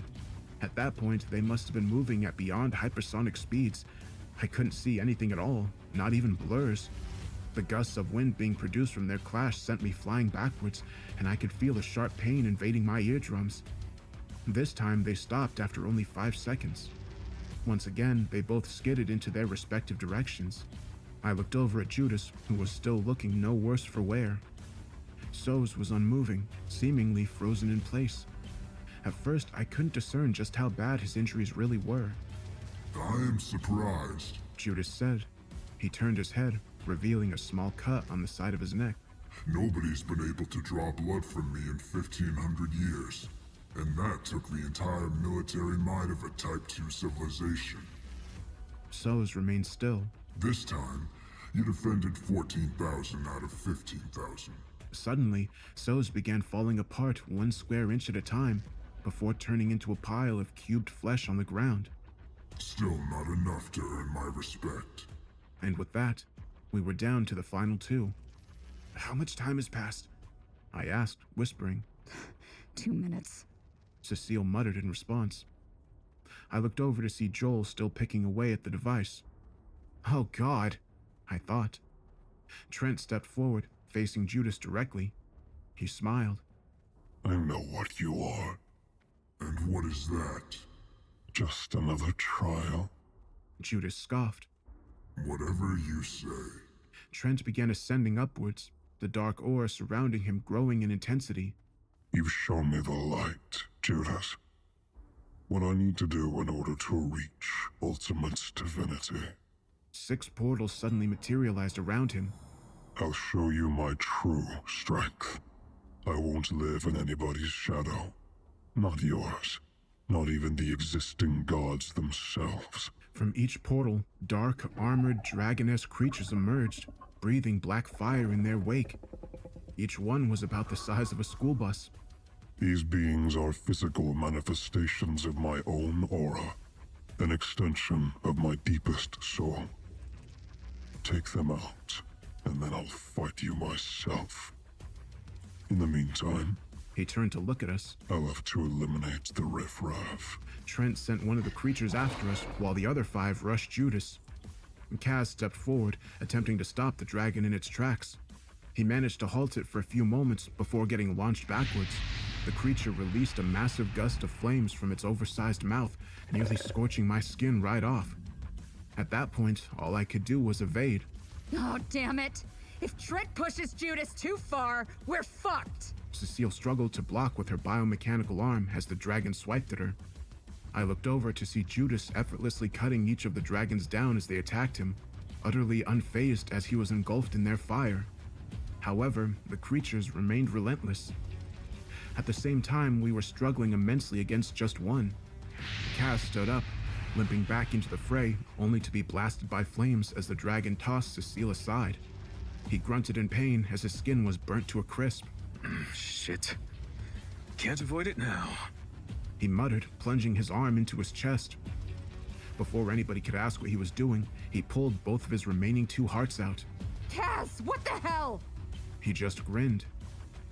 At that point, they must have been moving at beyond hypersonic speeds. I couldn't see anything at all, not even blurs. The gusts of wind being produced from their clash sent me flying backwards, and I could feel a sharp pain invading my eardrums. This time, they stopped after only 5 seconds. Once again, they both skidded into their respective directions. I looked over at Judas, who was still looking no worse for wear. So's was unmoving, seemingly frozen in place. At first, I couldn't discern just how bad his injuries really were. I am surprised, Judas said. He turned his head, revealing a small cut on the side of his neck. Nobody's been able to draw blood from me in 1,500 years. And that took the entire military might of a Type 2 civilization. So's remained still. This time, you defended 14,000 out of 15,000. Suddenly, So's began falling apart 1 square inch at a time, before turning into a pile of cubed flesh on the ground. Still not enough to earn my respect. And with that, we were down to the final 2. How much time has passed? I asked, whispering. 2 minutes. Cecile muttered in response. I looked over to see Joel still picking away at the device. Oh God, I thought. Trent stepped forward, facing Judas directly. He smiled. I know what you are. And what is that? Just another trial. Judas scoffed. Whatever you say. Trent began ascending upwards, the dark aura surrounding him growing in intensity. You've shown me the light, Judas. What I need to do in order to reach ultimate divinity. 6 portals suddenly materialized around him. I'll show you my true strength. I won't live in anybody's shadow. Not yours. Not even the existing gods themselves. From each portal, dark, armored, dragon-esque creatures emerged, breathing black fire in their wake. Each one was about the size of a school bus. These beings are physical manifestations of my own aura, an extension of my deepest soul. Take them out, and then I'll fight you myself. In the meantime, he turned to look at us. I'll have to eliminate the riffraff. Trent sent one of the creatures after us, while the other 5 rushed Judas. Kaz stepped forward, attempting to stop the dragon in its tracks. He managed to halt it for a few moments before getting launched backwards. The creature released a massive gust of flames from its oversized mouth, nearly scorching my skin right off. At that point, all I could do was evade. Oh, damn it! If Trent pushes Judas too far, we're fucked! Cecile struggled to block with her biomechanical arm as the dragon swiped at her. I looked over to see Judas effortlessly cutting each of the dragons down as they attacked him, utterly unfazed as he was engulfed in their fire. However, the creatures remained relentless. At the same time, we were struggling immensely against just one. Kaz stood up, limping back into the fray, only to be blasted by flames as the dragon tossed Cecile aside. He grunted in pain as his skin was burnt to a crisp. Shit. Can't avoid it now. He muttered, plunging his arm into his chest. Before anybody could ask what he was doing, he pulled both of his remaining 2 hearts out. Kaz, what the hell? He just grinned.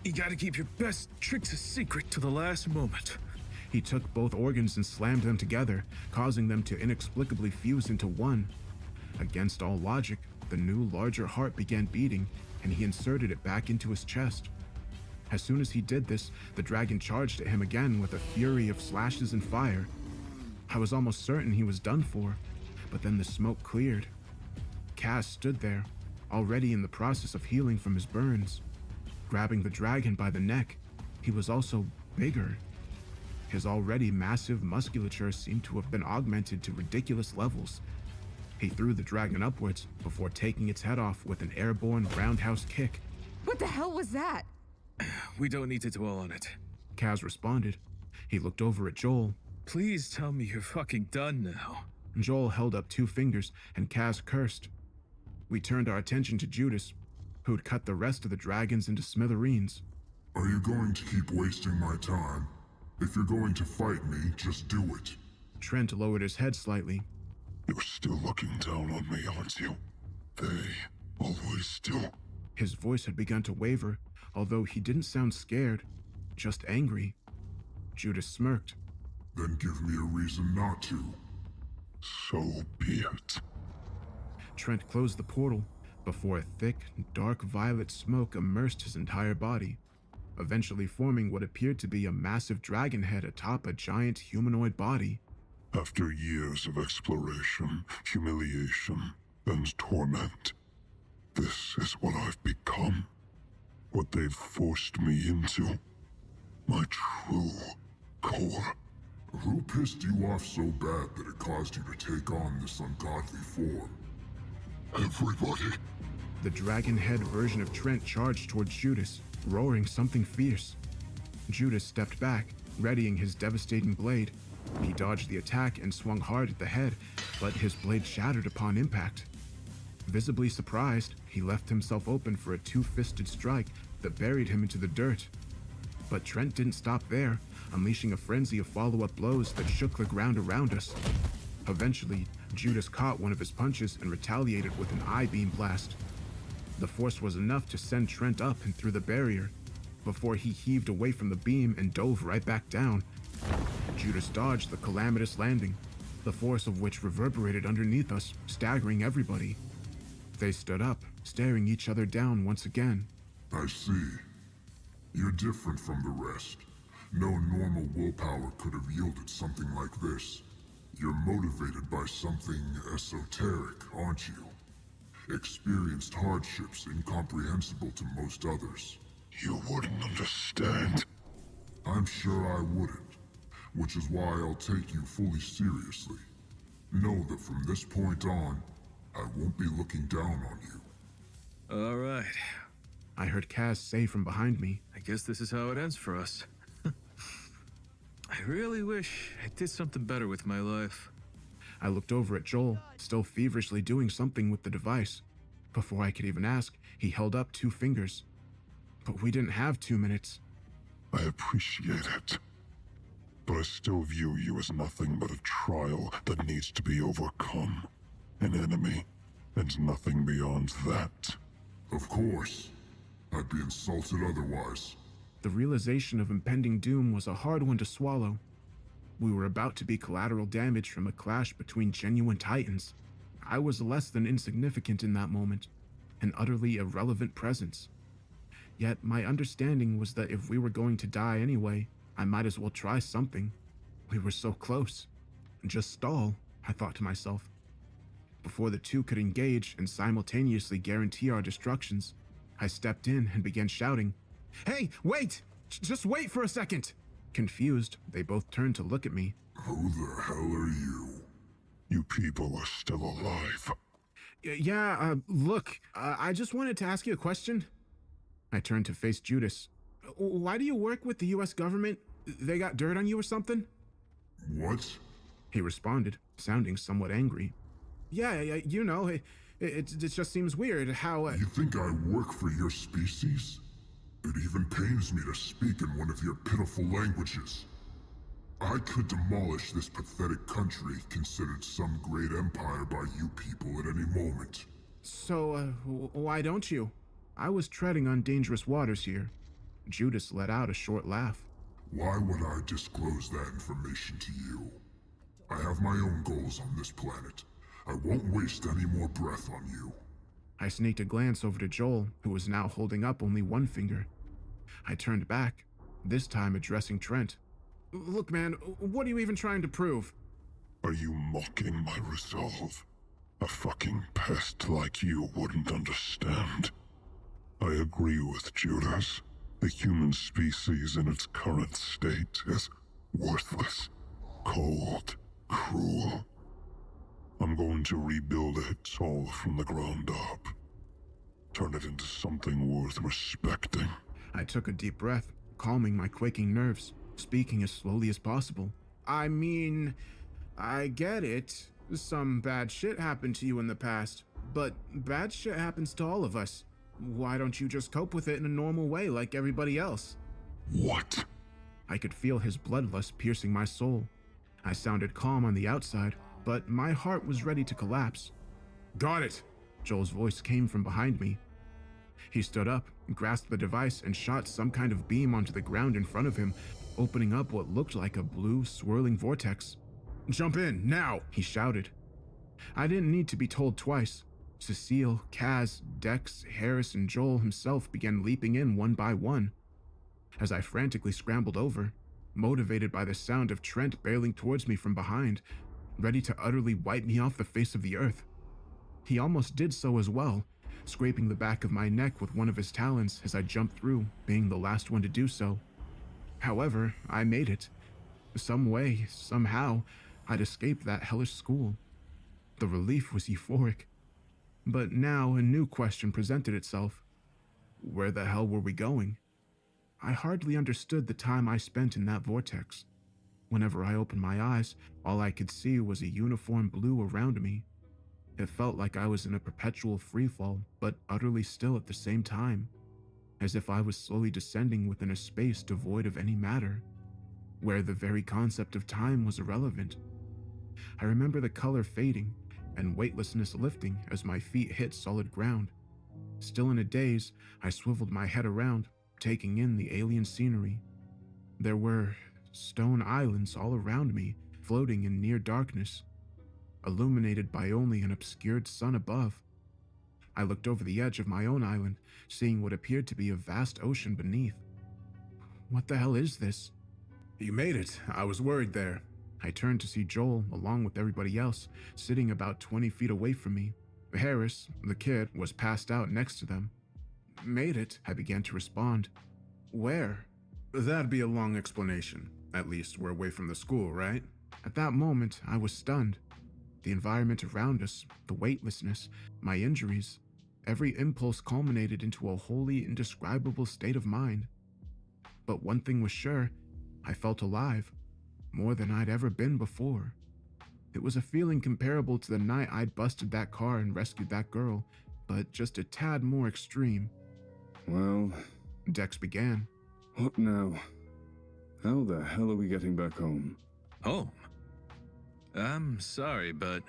You gotta keep your best tricks a secret to the last moment. He took both organs and slammed them together, causing them to inexplicably fuse into one. Against all logic, the new, larger heart began beating, and he inserted it back into his chest. As soon as he did this, the dragon charged at him again with a fury of slashes and fire. I was almost certain he was done for, but then the smoke cleared. Kaz stood there, already in the process of healing from his burns. Grabbing the dragon by the neck, he was also bigger. His already massive musculature seemed to have been augmented to ridiculous levels. He threw the dragon upwards before taking its head off with an airborne roundhouse kick. What the hell was that? We don't need to dwell on it. Kaz responded. He looked over at Joel. Please tell me you're fucking done now. Joel held up 2 fingers and Kaz cursed. We turned our attention to Judas, who'd cut the rest of the dragons into smithereens. Are you going to keep wasting my time? If you're going to fight me, just do it. Trent lowered his head slightly. You're still looking down on me, aren't you? They always do. His voice had begun to waver, although he didn't sound scared, just angry. Judas smirked. Then give me a reason not to. So be it. Trent closed the portal before a thick, dark violet smoke immersed his entire body, eventually forming what appeared to be a massive dragon head atop a giant humanoid body. After years of exploration, humiliation, and torment, this is what I've become. What they've forced me into. My true core. Who pissed you off so bad that it caused you to take on this ungodly form? Everybody. The dragon head version of Trent charged towards Judas, roaring something fierce. Judas stepped back, readying his devastating blade. He dodged the attack and swung hard at the head, but his blade shattered upon impact. Visibly surprised, he left himself open for a 2-fisted strike that buried him into the dirt. But Trent didn't stop there, unleashing a frenzy of follow-up blows that shook the ground around us. Eventually, Judas caught one of his punches and retaliated with an I-beam blast. The force was enough to send Trent up and through the barrier, before he heaved away from the beam and dove right back down. Judas dodged the calamitous landing, the force of which reverberated underneath us, staggering everybody. They stood up, staring each other down once again. I see. You're different from the rest. No normal willpower could have yielded something like this. You're motivated by something esoteric, aren't you? Experienced hardships incomprehensible to most others. You wouldn't understand. I'm sure I wouldn't, which is why I'll take you fully seriously. Know that from this point on, I won't be looking down on you. All right. I heard Kaz say from behind me. I guess this is how it ends for us. I really wish I did something better with my life. I looked over at Joel, still feverishly doing something with the device. Before I could even ask, he held up 2 fingers. But we didn't have 2 minutes. I appreciate it. But I still view you as nothing but a trial that needs to be overcome. An enemy, and nothing beyond that. Of course. I'd be insulted otherwise. The realization of impending doom was a hard one to swallow. We were about to be collateral damage from a clash between genuine titans. I was less than insignificant in that moment, an utterly irrelevant presence. Yet my understanding was that if we were going to die anyway, I might as well try something. We were so close. Just stall, I thought to myself. Before the two could engage and simultaneously guarantee our destructions, I stepped in and began shouting, "Hey, wait! Just wait for a second!" Confused, they both turned to look at me. Who the hell are you? You people are still alive. Look, I just wanted to ask you a question. I turned to face Judas. Why do you work with the US government? They got dirt on you or something? What? He responded, sounding somewhat angry. It just seems weird how... You think I work for your species? It even pains me to speak in one of your pitiful languages. I could demolish this pathetic country considered some great empire by you people at any moment. So, why don't you? I was treading on dangerous waters here. Judas let out a short laugh. Why would I disclose that information to you? I have my own goals on this planet. I won't waste any more breath on you. I sneaked a glance over to Joel, who was now holding up only one finger. I turned back, this time addressing Trent. Look, man, what are you even trying to prove? Are you mocking my resolve? A fucking pest like you wouldn't understand. I agree with Judas. The human species in its current state is worthless, cold, cruel. I'm going to rebuild it all from the ground up. Turn it into something worth respecting. I took a deep breath, calming my quaking nerves, speaking as slowly as possible. I mean, I get it. Some bad shit happened to you in the past, but bad shit happens to all of us. Why don't you just cope with it in a normal way like everybody else? What? I could feel his bloodlust piercing my soul. I sounded calm on the outside, but my heart was ready to collapse. Got it! Joel's voice came from behind me. He stood up, grasped the device, and shot some kind of beam onto the ground in front of him, opening up what looked like a blue, swirling vortex. Jump in, now! He shouted. I didn't need to be told twice. Cecile, Kaz, Dex, Harris, and Joel himself began leaping in one by one. As I frantically scrambled over, motivated by the sound of Trent barreling towards me from behind, ready to utterly wipe me off the face of the earth. He almost did so as well, scraping the back of my neck with one of his talons as I jumped through, being the last one to do so. However, I made it. Some way, somehow, I'd escaped that hellish school. The relief was euphoric. But now a new question presented itself. Where the hell were we going? I hardly understood the time I spent in that vortex. Whenever I opened my eyes, all I could see was a uniform blue around me. It felt like I was in a perpetual freefall, but utterly still at the same time, as if I was slowly descending within a space devoid of any matter, where the very concept of time was irrelevant. I remember the color fading and weightlessness lifting as my feet hit solid ground. Still in a daze, I swiveled my head around, taking in the alien scenery. There were stone islands all around me, floating in near darkness, illuminated by only an obscured sun above. I looked over the edge of my own island, seeing what appeared to be a vast ocean beneath. What the hell is this? You made it. I was worried there. I turned to see Joel, along with everybody else, sitting about 20 feet away from me. Harris, the kid, was passed out next to them. Made it, I began to respond. Where? That'd be a long explanation. At least we're away from the school, right? At that moment, I was stunned. The environment around us, the weightlessness, my injuries, every impulse culminated into a wholly indescribable state of mind. But one thing was sure, I felt alive, more than I'd ever been before. It was a feeling comparable to the night I'd busted that car and rescued that girl, but just a tad more extreme. Well, Dex began. What now? How the hell are we getting back home? Home? I'm sorry, but...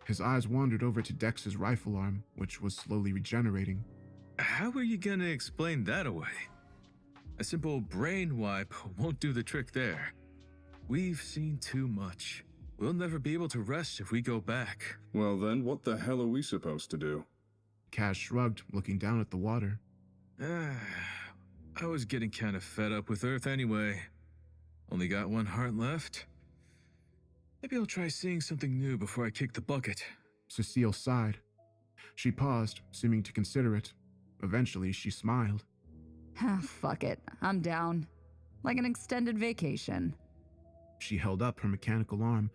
His eyes wandered over to Dex's rifle arm, which was slowly regenerating. How are you gonna explain that away? A simple brain wipe won't do the trick there. We've seen too much. We'll never be able to rest if we go back. Well then, what the hell are we supposed to do? Kaz shrugged, looking down at the water. I was getting kind of fed up with Earth anyway. Only got one heart left. Maybe I'll try seeing something new before I kick the bucket. Cecile sighed. She paused, seeming to consider it. Eventually, she smiled. Fuck it. I'm down. Like an extended vacation. She held up her mechanical arm,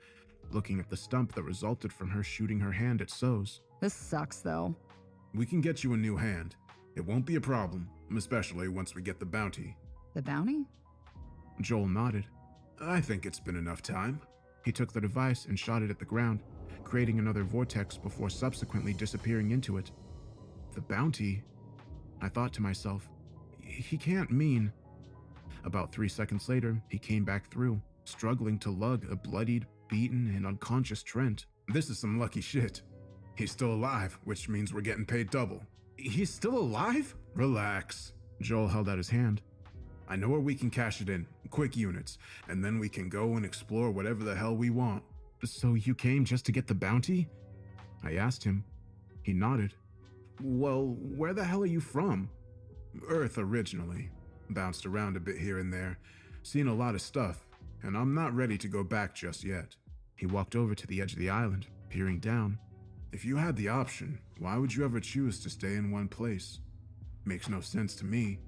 looking at the stump that resulted from her shooting her hand at So's. This sucks, though. We can get you a new hand. It won't be a problem, especially once we get the bounty. The bounty? Joel nodded. I think it's been enough time. He took the device and shot it at the ground, creating another vortex before subsequently disappearing into it. The bounty? I thought to myself, he can't mean... About 3 seconds later, he came back through, struggling to lug a bloodied, beaten, and unconscious Trent. This is some lucky shit. He's still alive, which means we're getting paid double. He's still alive? Relax. Joel held out his hand. I know where we can cash it in, quick units, and then we can go and explore whatever the hell we want. So you came just to get the bounty? I asked him. He nodded. Well, where the hell are you from? Earth originally. Bounced around a bit here and there. Seen a lot of stuff, and I'm not ready to go back just yet. He walked over to the edge of the island, peering down. If you had the option, why would you ever choose to stay in one place? Makes no sense to me.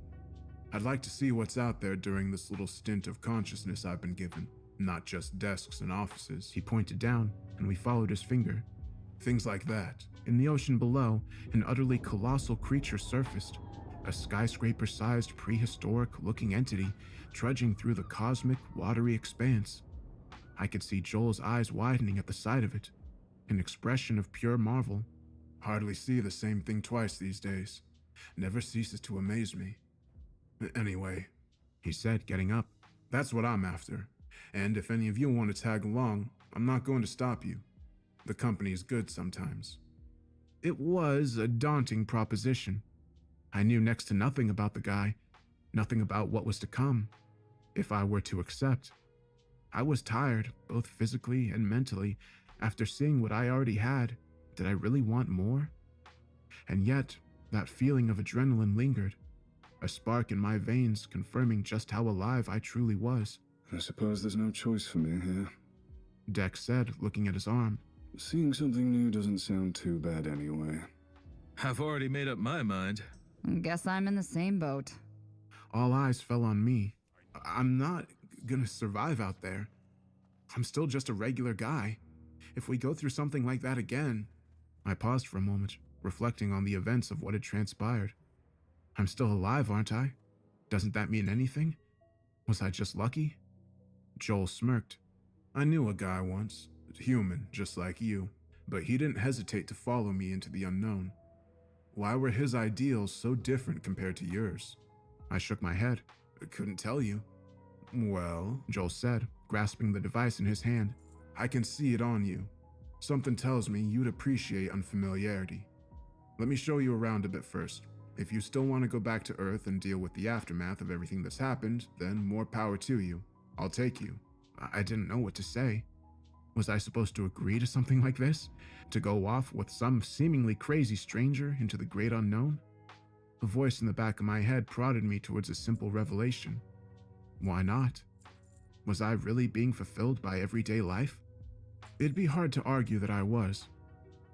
I'd like to see what's out there during this little stint of consciousness I've been given. Not just desks and offices. He pointed down, and we followed his finger. Things like that. In the ocean below, an utterly colossal creature surfaced. A skyscraper-sized, prehistoric-looking entity trudging through the cosmic, watery expanse. I could see Joel's eyes widening at the sight of it. An expression of pure marvel. Hardly see the same thing twice these days. Never ceases to amaze me. Anyway, he said, getting up. That's what I'm after. And if any of you want to tag along, I'm not going to stop you. The company is good sometimes. It was a daunting proposition. I knew next to nothing about the guy, nothing about what was to come, if I were to accept. I was tired, both physically and mentally, after seeing what I already had. Did I really want more? And yet, that feeling of adrenaline lingered, a spark in my veins confirming just how alive I truly was. I suppose there's no choice for me here. Dex said, looking at his arm. Seeing something new doesn't sound too bad anyway. I've already made up my mind. Guess I'm in the same boat. All eyes fell on me. I'm not gonna survive out there. I'm still just a regular guy. If we go through something like that again... I paused for a moment, reflecting on the events of what had transpired. I'm still alive, aren't I? Doesn't that mean anything? Was I just lucky? Joel smirked. I knew a guy once, human, just like you, but he didn't hesitate to follow me into the unknown. Why were his ideals so different compared to yours? I shook my head. I couldn't tell you. Well, Joel said, grasping the device in his hand, I can see it on you. Something tells me you'd appreciate unfamiliarity. Let me show you around a bit first. If you still want to go back to Earth and deal with the aftermath of everything that's happened, then more power to you. I'll take you. I didn't know what to say. Was I supposed to agree to something like this? To go off with some seemingly crazy stranger into the great unknown? A voice in the back of my head prodded me towards a simple revelation. Why not? Was I really being fulfilled by everyday life? It'd be hard to argue that I was.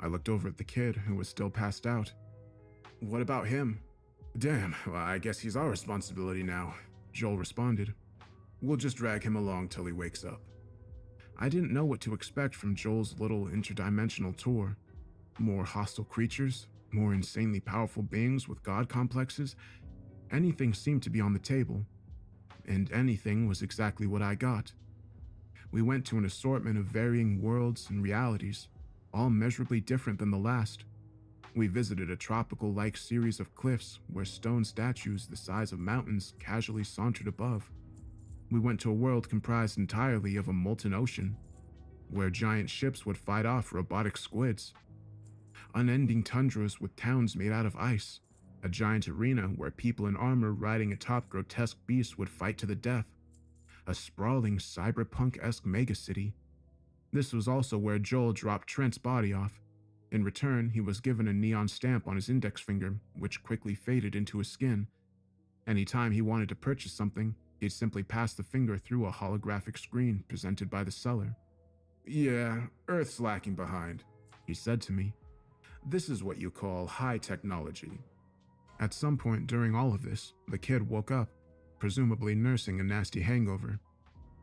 I looked over at the kid who was still passed out. What about him? Damn, well, I guess he's our responsibility now, Joel responded. We'll just drag him along till he wakes up. I didn't know what to expect from Joel's little interdimensional tour. More hostile creatures, more insanely powerful beings with god complexes. Anything seemed to be on the table. And anything was exactly what I got. We went to an assortment of varying worlds and realities, all measurably different than the last. We visited a tropical-like series of cliffs where stone statues the size of mountains casually sauntered above. We went to a world comprised entirely of a molten ocean, where giant ships would fight off robotic squids. Unending tundras with towns made out of ice. A giant arena where people in armor riding atop grotesque beasts would fight to the death. A sprawling cyberpunk-esque megacity. This was also where Joel dropped Trent's body off. In return, he was given a neon stamp on his index finger, which quickly faded into his skin. Anytime he wanted to purchase something, he'd simply pass the finger through a holographic screen presented by the seller. Yeah, Earth's lacking behind, he said to me. This is what you call high technology. At some point during all of this, the kid woke up, presumably nursing a nasty hangover.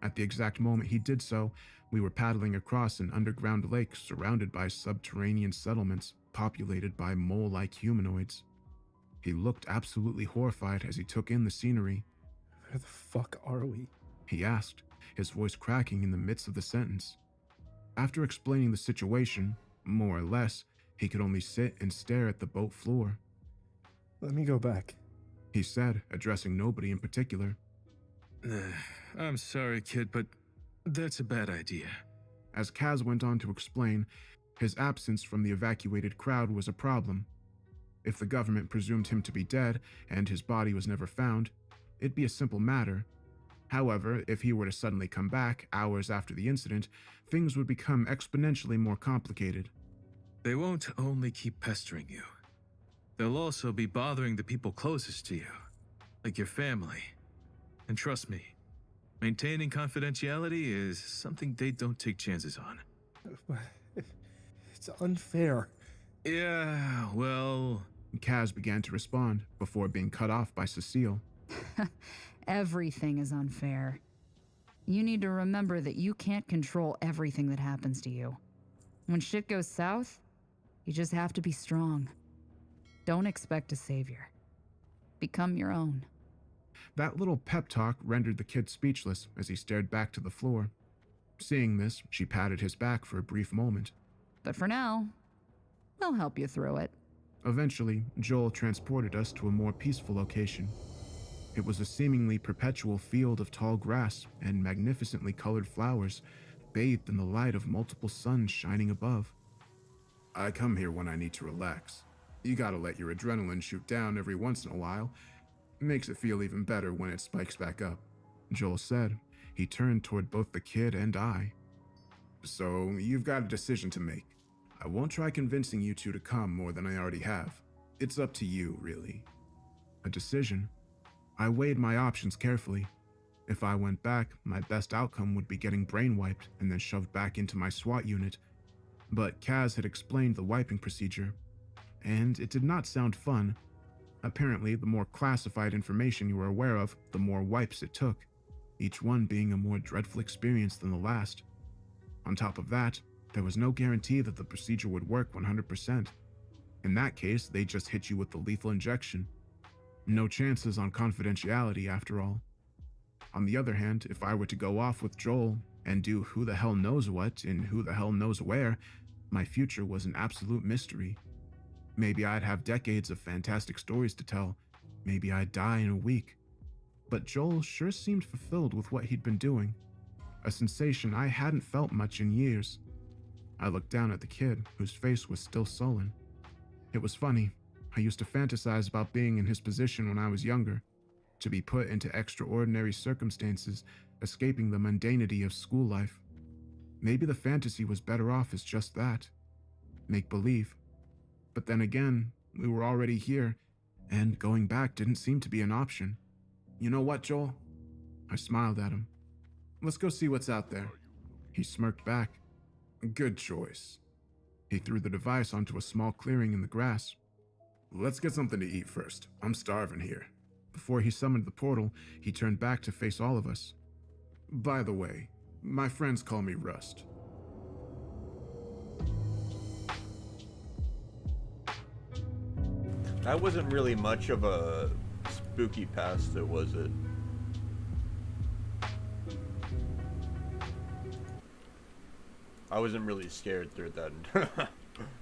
At the exact moment he did so, we were paddling across an underground lake surrounded by subterranean settlements populated by mole-like humanoids. He looked absolutely horrified as he took in the scenery. Where the fuck are we? He asked, his voice cracking in the midst of the sentence. After explaining the situation, more or less, he could only sit and stare at the boat floor. Let me go back, he said, addressing nobody in particular. I'm sorry, kid, but that's a bad idea. As Kaz went on to explain, his absence from the evacuated crowd was a problem. If the government presumed him to be dead and his body was never found, it'd be a simple matter. However, if he were to suddenly come back hours after the incident, things would become exponentially more complicated. They won't only keep pestering you. they'll also be bothering the people closest to you, like your family. And trust me, maintaining confidentiality is something they don't take chances on. It's unfair. Yeah, well... Kaz began to respond before being cut off by Cecile. Everything is unfair. You need to remember that you can't control everything that happens to you. When shit goes south, you just have to be strong. Don't expect a savior. Become your own. That little pep talk rendered the kid speechless as he stared back to the floor. Seeing this, she patted his back for a brief moment. But for now, we'll help you through it. Eventually, Joel transported us to a more peaceful location. It was a seemingly perpetual field of tall grass and magnificently colored flowers, bathed in the light of multiple suns shining above. I come here when I need to relax. You gotta let your adrenaline shoot down every once in a while. Makes it feel even better when it spikes back up, Joel said. He turned toward both the kid and I. So, you've got a decision to make. I won't try convincing you two to come more than I already have. It's up to you, really. A decision? I weighed my options carefully. If I went back, my best outcome would be getting brainwiped and then shoved back into my SWAT unit. But Kaz had explained the wiping procedure, and it did not sound fun. Apparently, the more classified information you were aware of, the more wipes it took, each one being a more dreadful experience than the last. On top of that, there was no guarantee that the procedure would work 100%. In that case, they just hit you with the lethal injection. No chances on confidentiality, after all. On the other hand, if I were to go off with Joel and do who the hell knows what in who the hell knows where, my future was an absolute mystery. Maybe I'd have decades of fantastic stories to tell. Maybe I'd die in a week. But Joel sure seemed fulfilled with what he'd been doing. A sensation I hadn't felt much in years. I looked down at the kid, whose face was still sullen. It was funny. I used to fantasize about being in his position when I was younger, to be put into extraordinary circumstances, escaping the mundanity of school life. Maybe the fantasy was better off as just that. Make-believe. But then again, we were already here, and going back didn't seem to be an option. You know what, Joel? I smiled at him. Let's go see what's out there. He smirked back. Good choice. He threw the device onto a small clearing in the grass. Let's get something to eat first. I'm starving here. Before he summoned the portal, he turned back to face all of us. By the way, my friends call me Rust. That wasn't really much of a spooky pasta, was it? I wasn't really scared through that.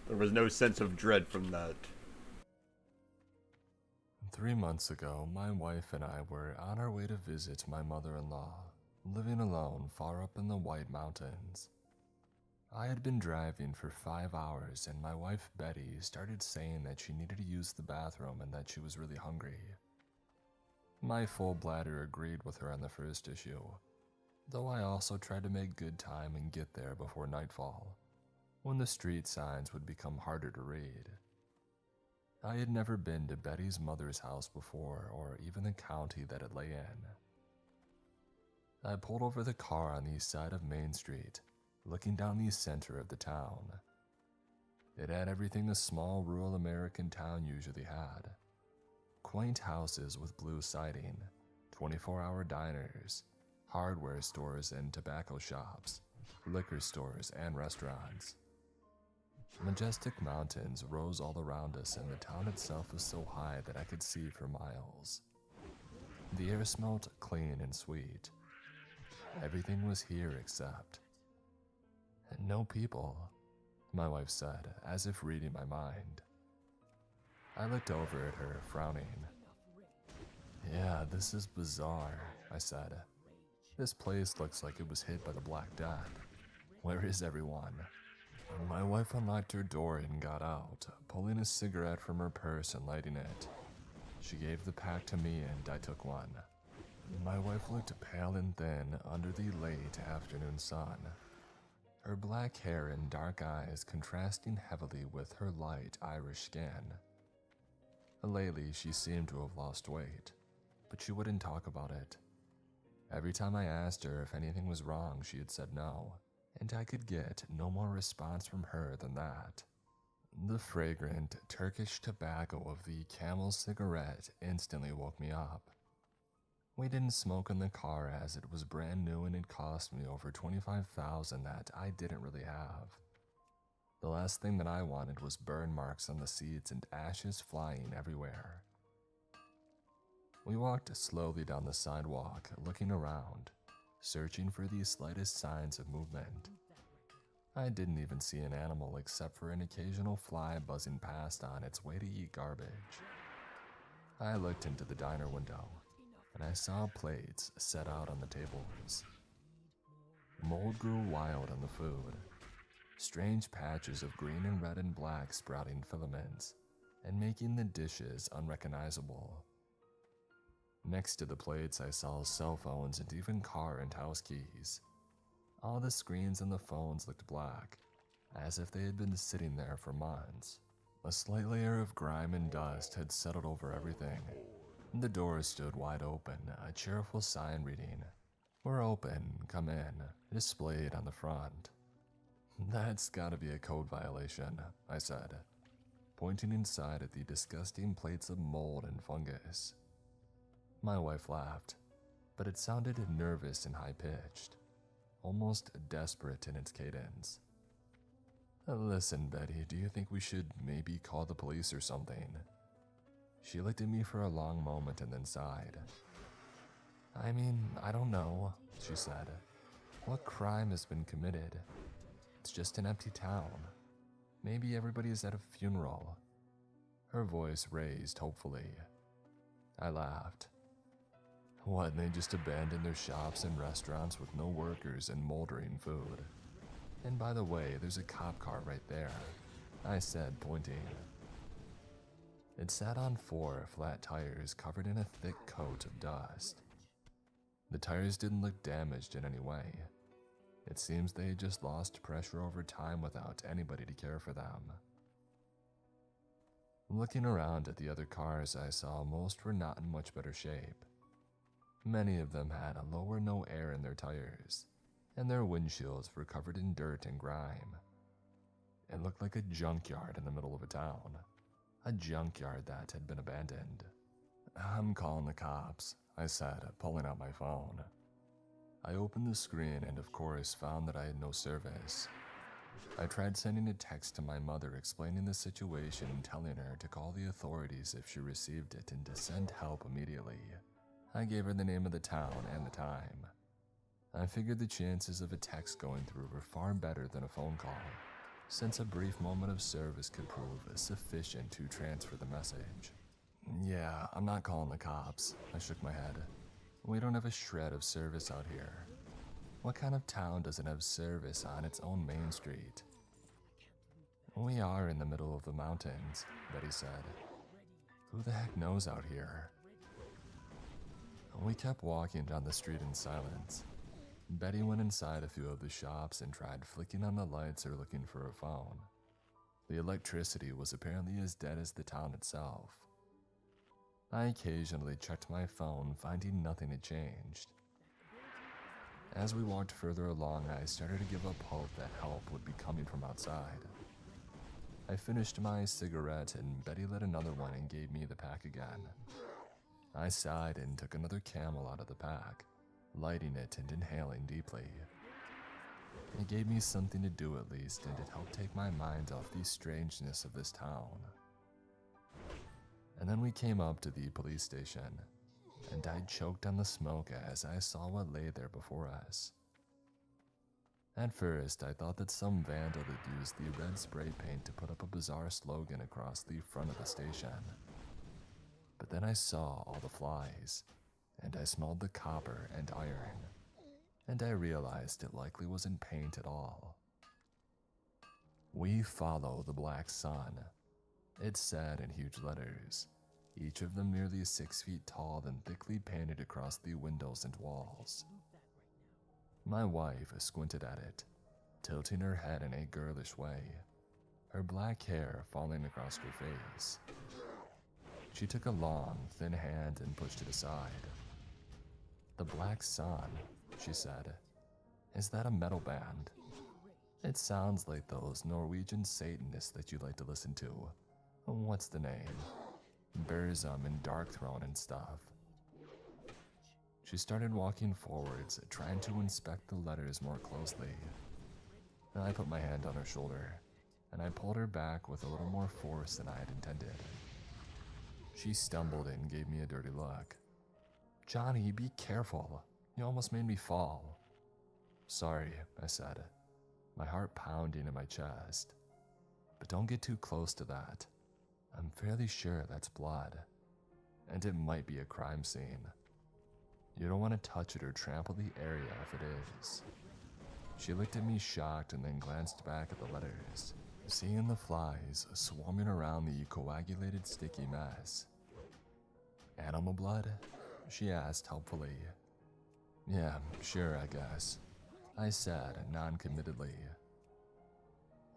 There was no sense of dread from that. 3 months ago, my wife and I were on our way to visit my mother-in-law, living alone far up in the White Mountains. I had been driving for 5 hours and my wife Betty started saying that she needed to use the bathroom and that she was really hungry. My full bladder agreed with her on the first issue, though I also tried to make good time and get there before nightfall, when the street signs would become harder to read. I had never been to Betty's mother's house before, or even the county that it lay in. I pulled over the car on the east side of Main Street, looking down the center of the town. It had everything a small rural American town usually had. Quaint houses with blue siding, 24-hour diners, hardware stores and tobacco shops, liquor stores and restaurants. Majestic mountains rose all around us and the town itself was so high that I could see for miles. The air smelled clean and sweet. Everything was here except... no people, my wife said, as if reading my mind. I looked over at her, frowning. Yeah, this is bizarre, I said. This place looks like it was hit by the Black Death. Where is everyone? My wife unlocked her door and got out, pulling a cigarette from her purse and lighting it. She gave the pack to me and I took one. My wife looked pale and thin under the late afternoon sun, her black hair and dark eyes contrasting heavily with her light Irish skin. Lately, she seemed to have lost weight, but she wouldn't talk about it. Every time I asked her if anything was wrong, she had said no, and I could get no more response from her than that. The fragrant Turkish tobacco of the Camel cigarette instantly woke me up. We didn't smoke in the car as it was brand new and it cost me over $25,000 that I didn't really have. The last thing that I wanted was burn marks on the seats and ashes flying everywhere. We walked slowly down the sidewalk, looking around, searching for the slightest signs of movement. I didn't even see an animal except for an occasional fly buzzing past on its way to eat garbage. I looked into the diner window, and I saw plates set out on the tables. Mold grew wild on the food. Strange patches of green and red and black sprouting filaments, and making the dishes unrecognizable. Next to the plates, I saw cell phones and even car and house keys. All the screens and the phones looked black, as if they had been sitting there for months. A slight layer of grime and dust had settled over everything. The door stood wide open, a cheerful sign reading, "We're open, come in," displayed on the front. "That's gotta be a code violation," I said, pointing inside at the disgusting plates of mold and fungus. My wife laughed, but it sounded nervous and high-pitched, almost desperate in its cadence. "Listen, Betty, do you think we should maybe call the police or something?" She looked at me for a long moment and then sighed. "I mean, I don't know," she said. "What crime has been committed? It's just an empty town. Maybe everybody's at a funeral." Her voice raised hopefully. I laughed. "What, they just abandoned their shops and restaurants with no workers and moldering food? And by the way, there's a cop car right there," I said, pointing. It sat on 4 flat tires covered in a thick coat of dust. The tires didn't look damaged in any way. It seems they had just lost pressure over time without anybody to care for them. Looking around at the other cars, I saw most were not in much better shape. Many of them had low or no air in their tires, and their windshields were covered in dirt and grime. It looked like a junkyard in the middle of a town, a junkyard that had been abandoned. "I'm calling the cops," I said, pulling out my phone. I opened the screen and of course found that I had no service. I tried sending a text to my mother explaining the situation and telling her to call the authorities if she received it and to send help immediately. I gave her the name of the town and the time. I figured the chances of a text going through were far better than a phone call, since a brief moment of service could prove sufficient to transfer the message. "Yeah, I'm not calling the cops," I shook my head. "We don't have a shred of service out here. What kind of town doesn't have service on its own main street?" "We are in the middle of the mountains," Betty said. "Who the heck knows out here?" We kept walking down the street in silence. Betty went inside a few of the shops and tried flicking on the lights or looking for a phone. The electricity was apparently as dead as the town itself. I occasionally checked my phone, finding nothing had changed. As we walked further along, I started to give up hope that help would be coming from outside. I finished my cigarette and Betty lit another one and gave me the pack again. I sighed and took another Camel out of the pack, lighting it and inhaling deeply. It gave me something to do at least, and it helped take my mind off the strangeness of this town. And then we came up to the police station, and I choked on the smoke as I saw what lay there before us. At first, I thought that some vandal had used the red spray paint to put up a bizarre slogan across the front of the station. But then I saw all the flies, and I smelled the copper and iron, and I realized it likely wasn't paint at all. "We follow the black sun," it said in huge letters, each of them nearly 6 feet tall and thickly painted across the windows and walls. My wife squinted at it, tilting her head in a girlish way, her black hair falling across her face. She took a long, thin hand and pushed it aside. The Black Sun, she said. Is that a metal band? It sounds like those Norwegian Satanists that you like to listen to. What's the name? Burzum and Darkthrone and stuff. She started walking forwards, trying to inspect the letters more closely. I put my hand on her shoulder, and I pulled her back with a little more force than I had intended. She stumbled and gave me a dirty look. Johnny, be careful. You almost made me fall. Sorry, I said, my heart pounding in my chest. But don't get too close to that. I'm fairly sure that's blood, and it might be a crime scene. You don't want to touch it or trample the area if it is. She looked at me shocked and then glanced back at the letters, seeing the flies swarming around the coagulated sticky mess. Animal blood? She asked helpfully. Yeah, sure, I guess, I said non-committedly.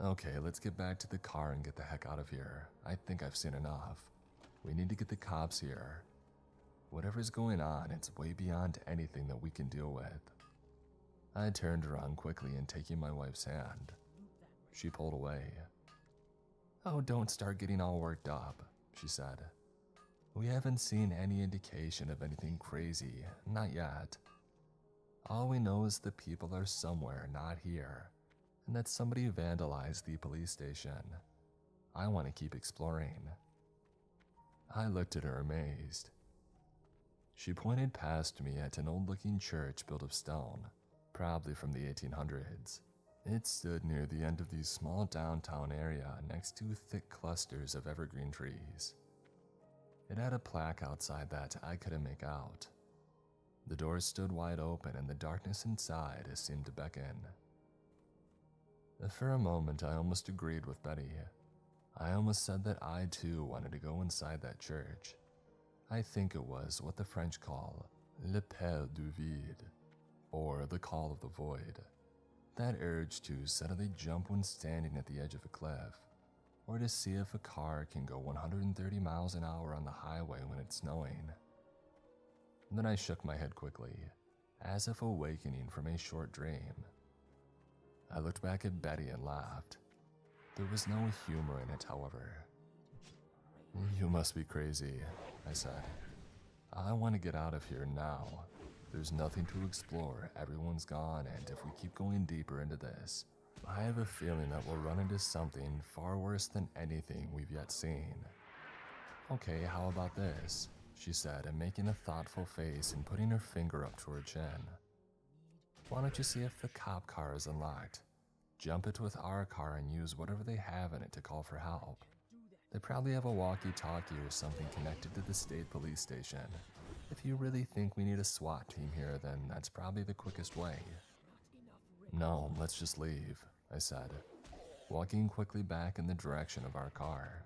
Okay, let's get back to the car and get the heck out of here. I think I've seen enough. We need to get the cops here. Whatever's going on, it's way beyond anything that we can deal with. I turned around quickly and taking my wife's hand. She pulled away. Oh, don't start getting all worked up, she said. We haven't seen any indication of anything crazy, not yet. All we know is the people are somewhere not here, and that somebody vandalized the police station. I want to keep exploring. I looked at her amazed. She pointed past me at an old-looking church built of stone, probably from the 1800s. It stood near the end of the small downtown area next to thick clusters of evergreen trees. It had a plaque outside that I couldn't make out. The doors stood wide open and the darkness inside seemed to beckon. For a moment, I almost agreed with Betty. I almost said that I too wanted to go inside that church. I think it was what the French call l'appel du vide, or the call of the void. That urge to suddenly jump when standing at the edge of a cliff, or to see if a car can go 130 miles an hour on the highway when it's snowing. Then I shook my head quickly, as if awakening from a short dream. I looked back at Betty and laughed. There was no humor in it, however. You must be crazy, I said. I want to get out of here now. There's nothing to explore, everyone's gone, and if we keep going deeper into this, I have a feeling that we'll run into something far worse than anything we've yet seen. Okay, how about this? She said, making a thoughtful face and putting her finger up to her chin. Why don't you see if the cop car is unlocked? Jump it with our car and use whatever they have in it to call for help. They probably have a walkie-talkie or something connected to the state police station. If you really think we need a SWAT team here, then that's probably the quickest way. No, let's just leave, I said, walking quickly back in the direction of our car.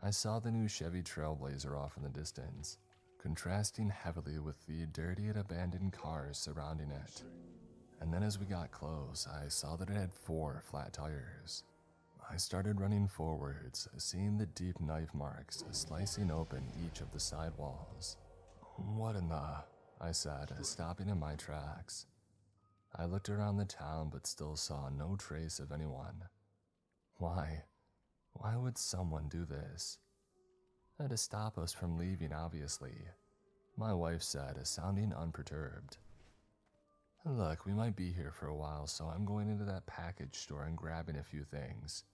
I saw the new Chevy Trailblazer off in the distance, contrasting heavily with the dirty and abandoned cars surrounding it. And then as we got close, I saw that it had 4 flat tires. I started running forwards, seeing the deep knife marks slicing open each of the side walls. What in the... I said, stopping in my tracks. I looked around the town but still saw no trace of anyone. Why? Why would someone do this? To stop us from leaving, obviously, my wife said, sounding unperturbed. Look, we might be here for a while, so I'm going into that package store and grabbing a few things.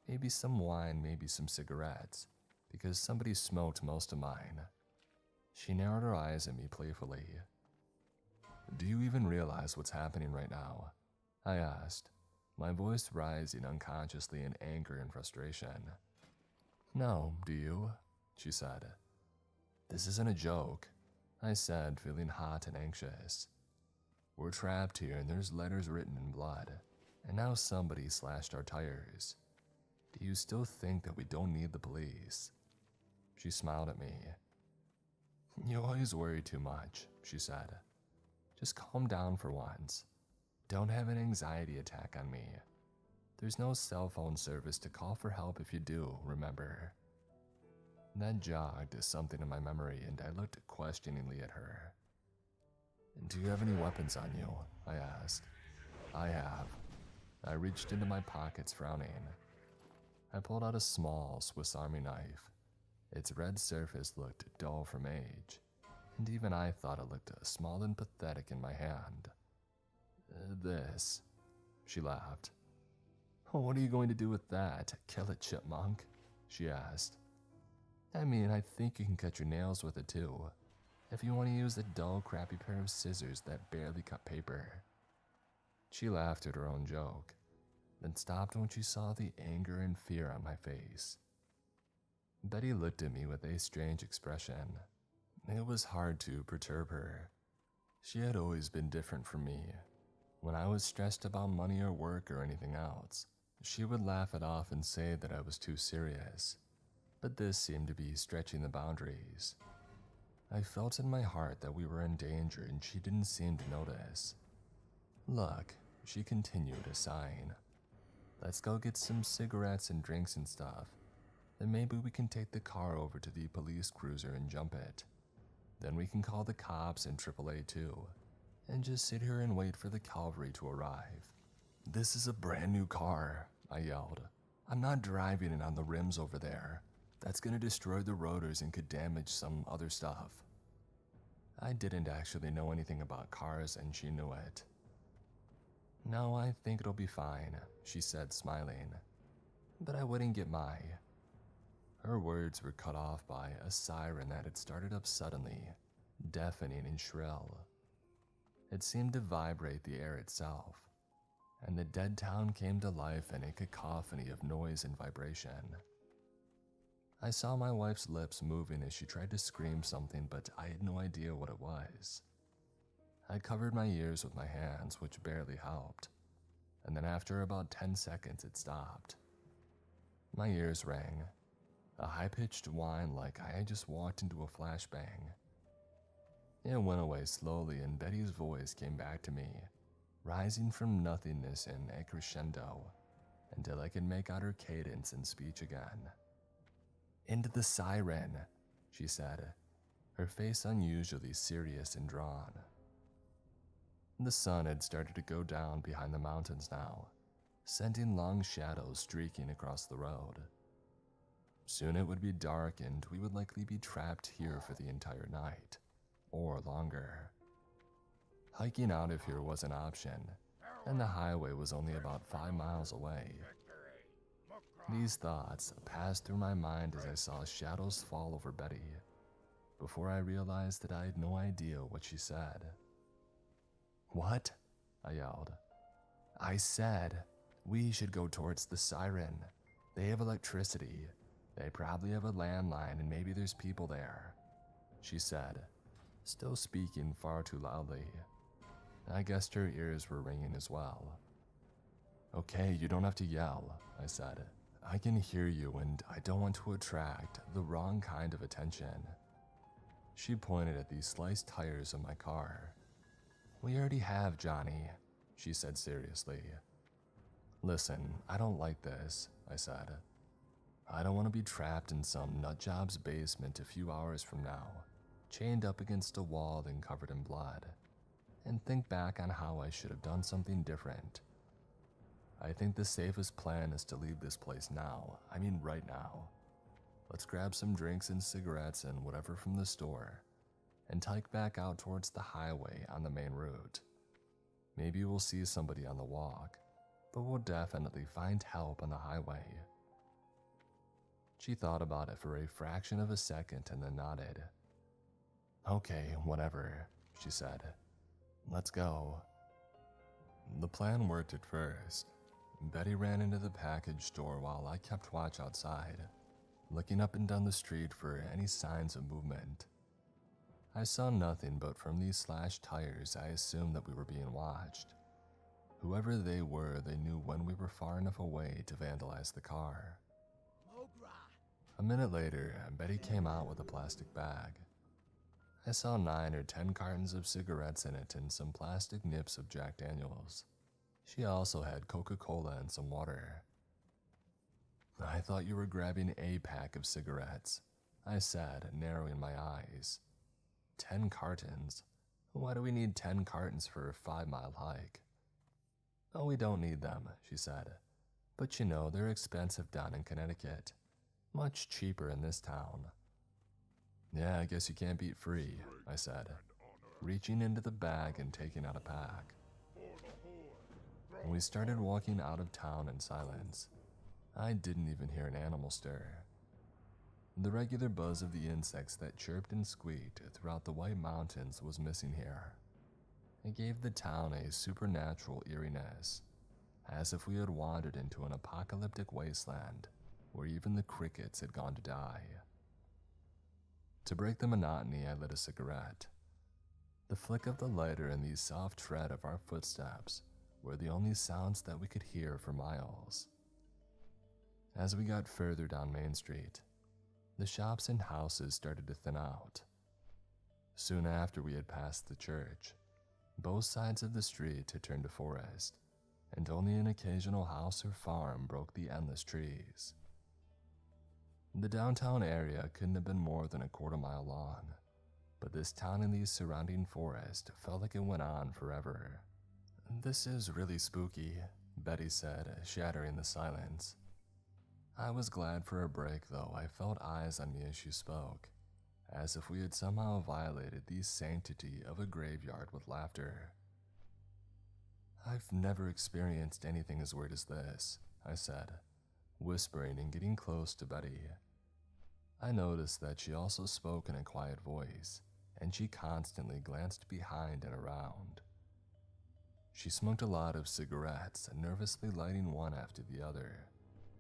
Maybe some wine, maybe some cigarettes, because somebody smoked most of mine. She narrowed her eyes at me playfully. Do you even realize what's happening right now? I asked, my voice rising unconsciously in anger and frustration. No, do you? She said. This isn't a joke, I said, feeling hot and anxious. We're trapped here and there's letters written in blood, and now somebody slashed our tires. Do you still think that we don't need the police? She smiled at me. You always worry too much, she said. Just calm down for once. Don't have an anxiety attack on me. There's no cell phone service to call for help if you do, remember? That jogged something in my memory, and I looked questioningly at her. "Do you have any weapons on you?" I asked. "I have." I reached into my pockets, frowning. I pulled out a small Swiss Army knife. Its red surface looked dull from age, and even I thought it looked small and pathetic in my hand. This," she laughed. "What are you going to do with that? Kill it, chipmunk?" she asked. "I mean, I think you can cut your nails with it too, if you want to use a dull, crappy pair of scissors that barely cut paper." She laughed at her own joke, then stopped when she saw the anger and fear on my face. Betty looked at me with a strange expression. It was hard to perturb her. She had always been different from me. When I was stressed about money or work or anything else, she would laugh it off and say that I was too serious. But this seemed to be stretching the boundaries. I felt in my heart that we were in danger and she didn't seem to notice. "Look," she continued, sighing. "Let's go get some cigarettes and drinks and stuff. Then maybe we can take the car over to the police cruiser and jump it. Then we can call the cops and AAA too, and just sit here and wait for the cavalry to arrive." "This is a brand new car," I yelled. "I'm not driving it on the rims over there. That's gonna destroy the rotors and could damage some other stuff." I didn't actually know anything about cars and she knew it. "No, I think it'll be fine," she said, smiling. But I wouldn't get my... Her words were cut off by a siren that had started up suddenly, deafening and shrill. It seemed to vibrate the air itself, and the dead town came to life in a cacophony of noise and vibration. I saw my wife's lips moving as she tried to scream something, but I had no idea what it was. I covered my ears with my hands, which barely helped, and then after about 10 seconds it stopped. My ears rang, a high-pitched whine like I had just walked into a flashbang. It went away slowly and Betty's voice came back to me, rising from nothingness in a crescendo, until I could make out her cadence and speech again. "Into the siren," she said, her face unusually serious and drawn. The sun had started to go down behind the mountains now, sending long shadows streaking across the road. Soon it would be dark and we would likely be trapped here for the entire night, or longer. Hiking out of here was an option, and the highway was only about 5 miles away. These thoughts passed through my mind as I saw shadows fall over Betty, before I realized that I had no idea what she said. "What?" I yelled. "I said, we should go towards the siren. They have electricity. They probably have a landline and maybe there's people there," she said, still speaking far too loudly. I guessed her ears were ringing as well. "Okay, you don't have to yell," I said. "I can hear you and I don't want to attract the wrong kind of attention." She pointed at the sliced tires of my car. "We already have, Johnny," she said seriously. "Listen, I don't like this," I said. "I don't want to be trapped in some nutjob's basement a few hours from now, chained up against a wall and covered in blood, and think back on how I should have done something different. I think the safest plan is to leave this place now. I mean right now. Let's grab some drinks and cigarettes and whatever from the store, and hike back out towards the highway on the main route. Maybe we'll see somebody on the walk, but we'll definitely find help on the highway." She thought about it for a fraction of a second and then nodded. "Okay, whatever," she said. "Let's go." The plan worked at first. Betty ran into the package store while I kept watch outside, looking up and down the street for any signs of movement. I saw nothing, but from these slashed tires I assumed that we were being watched. Whoever they were, they knew when we were far enough away to vandalize the car. A minute later, Betty came out with a plastic bag. I saw 9 or 10 cartons of cigarettes in it and some plastic nips of Jack Daniels. She also had Coca-Cola and some water. "I thought you were grabbing a pack of cigarettes," I said, narrowing my eyes. 10 cartons? Why do we need 10 cartons for a 5-mile hike? Oh, we don't need them, she said. But you know, they're expensive down in Connecticut. Much cheaper in this town. Yeah, I guess you can't beat free, I said, reaching into the bag and taking out a pack. We started walking out of town in silence. I didn't even hear an animal stir. The regular buzz of the insects that chirped and squeaked throughout the White Mountains was missing here. It gave the town a supernatural eeriness, as if we had wandered into an apocalyptic wasteland where even the crickets had gone to die. To break the monotony, I lit a cigarette. The flick of the lighter and the soft tread of our footsteps were the only sounds that we could hear for miles. As we got further down Main Street, the shops and houses started to thin out. Soon after we had passed the church, both sides of the street had turned to forest, and only an occasional house or farm broke the endless trees. The downtown area couldn't have been more than a quarter-mile long, but this town and the surrounding forest felt like it went on forever. This is really spooky, Betty said, shattering the silence. I was glad for a break, though I felt eyes on me as she spoke, as if we had somehow violated the sanctity of a graveyard with laughter. I've never experienced anything as weird as this, I said, whispering and getting close to Betty. I noticed that she also spoke in a quiet voice, and she constantly glanced behind and around. She smoked a lot of cigarettes, nervously lighting one after the other,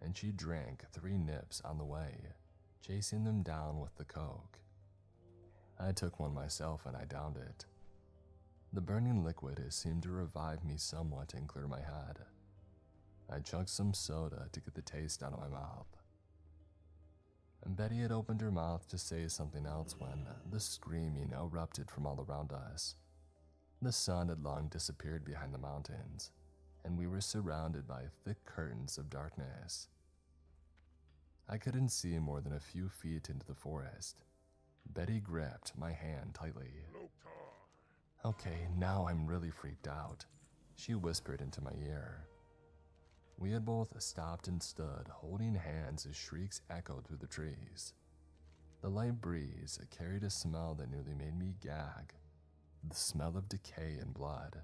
and she drank 3 nips on the way, chasing them down with the Coke. I took one myself and I downed it. The burning liquid seemed to revive me somewhat and clear my head. I chugged some soda to get the taste out of my mouth. And Betty had opened her mouth to say something else when the screaming erupted from all around us. The sun had long disappeared behind the mountains, and we were surrounded by thick curtains of darkness. I couldn't see more than a few feet into the forest. Betty gripped my hand tightly. Okay, now I'm really freaked out, she whispered into my ear. We had both stopped and stood, holding hands as shrieks echoed through the trees. The light breeze carried a smell that nearly made me gag, the smell of decay and blood.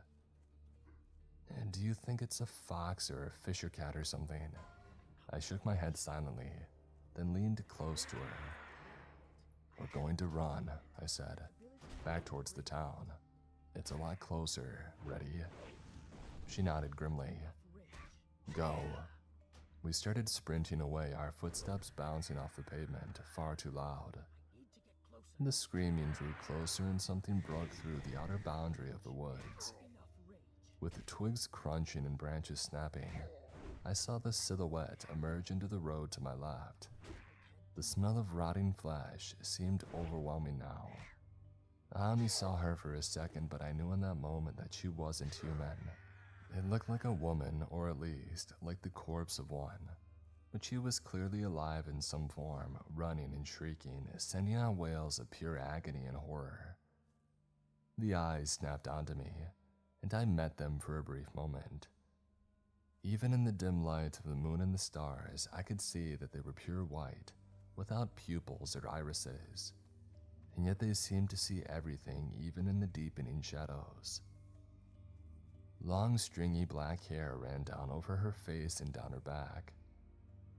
And do you think it's a fox or a fisher cat or something? I shook my head silently, then leaned close to her. We're going to run, I said, back towards the town. It's a lot closer. Ready? She nodded grimly. Go. We started sprinting away, our footsteps bouncing off the pavement, far too loud. The screaming drew closer and something broke through the outer boundary of the woods. With twigs crunching and branches snapping, I saw the silhouette emerge into the road to my left. The smell of rotting flesh seemed overwhelming now. I only saw her for a second, but I knew in that moment that she wasn't human. It looked like a woman, or at least like the corpse of one. But she was clearly alive in some form, running and shrieking, sending out wails of pure agony and horror. The eyes snapped onto me, and I met them for a brief moment. Even in the dim light of the moon and the stars, I could see that they were pure white, without pupils or irises. And yet they seemed to see everything, even in the deepening shadows. Long, stringy black hair ran down over her face and down her back.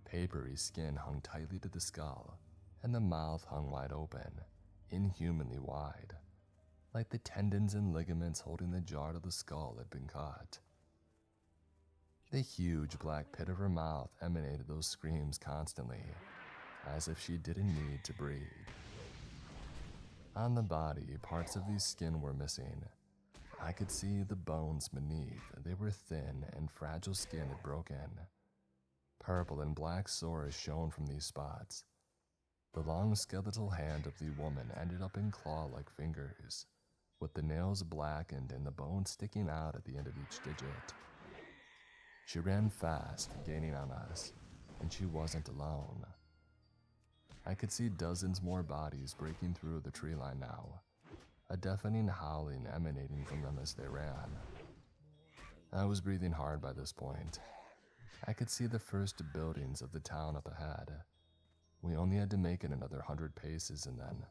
Papery skin hung tightly to the skull, and the mouth hung wide open, inhumanly wide, like the tendons and ligaments holding the jaw of the skull had been cut. The huge black pit of her mouth emanated those screams constantly, as if she didn't need to breathe. On the body, parts of the skin were missing. I could see the bones beneath. They were thin and fragile skin had broken. Purple and black sores shone from these spots. The long skeletal hand of the woman ended up in claw-like fingers, with the nails blackened and the bone sticking out at the end of each digit. She ran fast, gaining on us, and she wasn't alone. I could see dozens more bodies breaking through the tree line now, a deafening howling emanating from them as they ran. I was breathing hard by this point. I could see the first buildings of the town up ahead. We only had to make it another 100 paces and then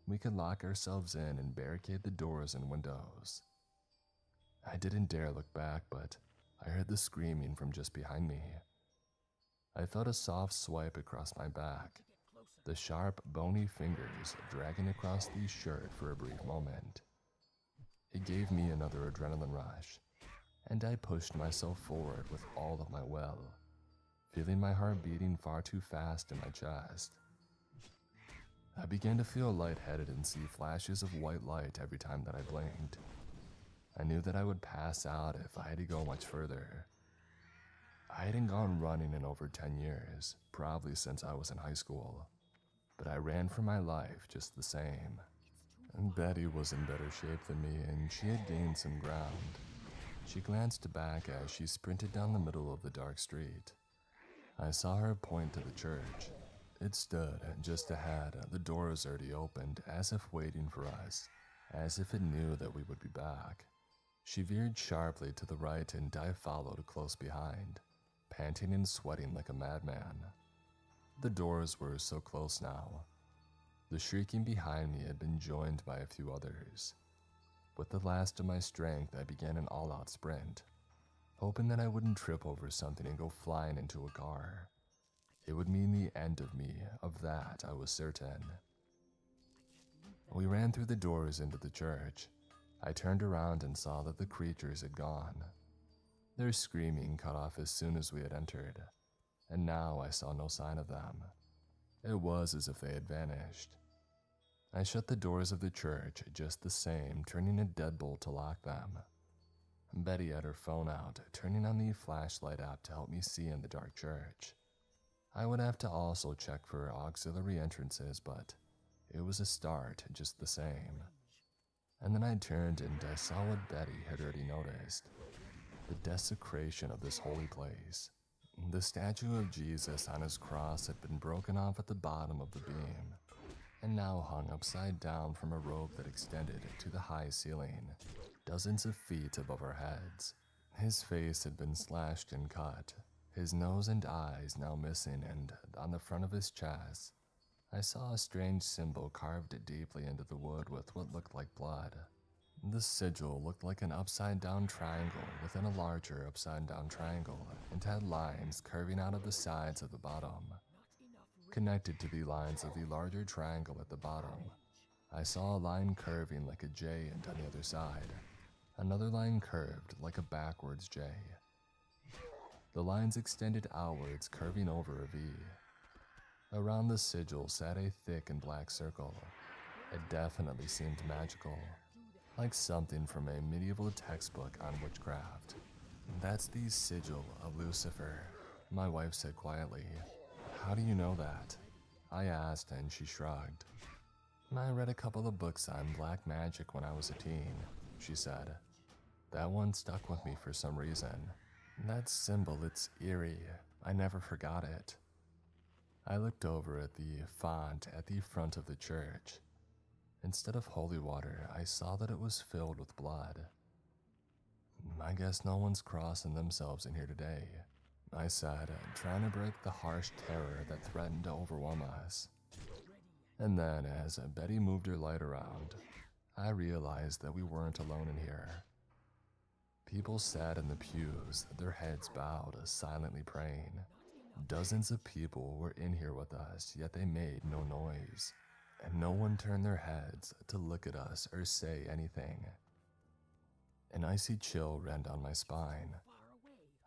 we could lock ourselves in and barricade the doors and windows. I didn't dare look back, but I heard the screaming from just behind me. I felt a soft swipe across my back, the sharp, bony fingers dragging across the shirt for a brief moment. It gave me another adrenaline rush, and I pushed myself forward with all of my will, feeling my heart beating far too fast in my chest. I began to feel lightheaded and see flashes of white light every time that I blinked. I knew that I would pass out if I had to go much further. I hadn't gone running in over 10 years, probably since I was in high school, but I ran for my life just the same. And Betty was in better shape than me and she had gained some ground. She glanced back as she sprinted down the middle of the dark street. I saw her point to the church. It stood just ahead, the doors already opened, as if waiting for us, as if it knew that we would be back. She veered sharply to the right and I followed close behind, panting and sweating like a madman. The doors were so close now. The shrieking behind me had been joined by a few others. With the last of my strength, I began an all-out sprint, hoping that I wouldn't trip over something and go flying into a car. It would mean the end of me, of that I was certain. We ran through the doors into the church. I turned around and saw that the creatures had gone. Their screaming cut off as soon as we had entered, and now I saw no sign of them. It was as if they had vanished. I shut the doors of the church just the same, turning a deadbolt to lock them. Betty had her phone out, turning on the flashlight app to help me see in the dark church. I would have to also check for auxiliary entrances, but it was a start just the same. And then I turned and I saw what Betty had already noticed. The desecration of this holy place. The statue of Jesus on his cross had been broken off at the bottom of the beam, and now hung upside down from a rope that extended to the high ceiling, dozens of feet above our heads. His face had been slashed and cut, his nose and eyes now missing, and on the front of his chest, I saw a strange symbol carved deeply into the wood with what looked like blood. The sigil looked like an upside-down triangle within a larger upside-down triangle and had lines curving out of the sides of the bottom. Connected to the lines of the larger triangle at the bottom, I saw a line curving like a J, and on the other side, another line curved like a backwards J. The lines extended outwards, curving over a V. Around the sigil sat a thick and black circle. It definitely seemed magical, like something from a medieval textbook on witchcraft. "That's the sigil of Lucifer," my wife said quietly. "How do you know that?" I asked and she shrugged. "I read a couple of books on black magic when I was a teen," she said. "That one stuck with me for some reason. That symbol, it's eerie. I never forgot it." I looked over at the font at the front of the church. Instead of holy water, I saw that it was filled with blood. "I guess no one's crossing themselves in here today," I said, trying to break the harsh terror that threatened to overwhelm us. And then, as Betty moved her light around, I realized that we weren't alone in here. People sat in the pews, their heads bowed, silently praying. Dozens of people were in here with us, yet they made no noise, and no one turned their heads to look at us or say anything. An icy chill ran down my spine.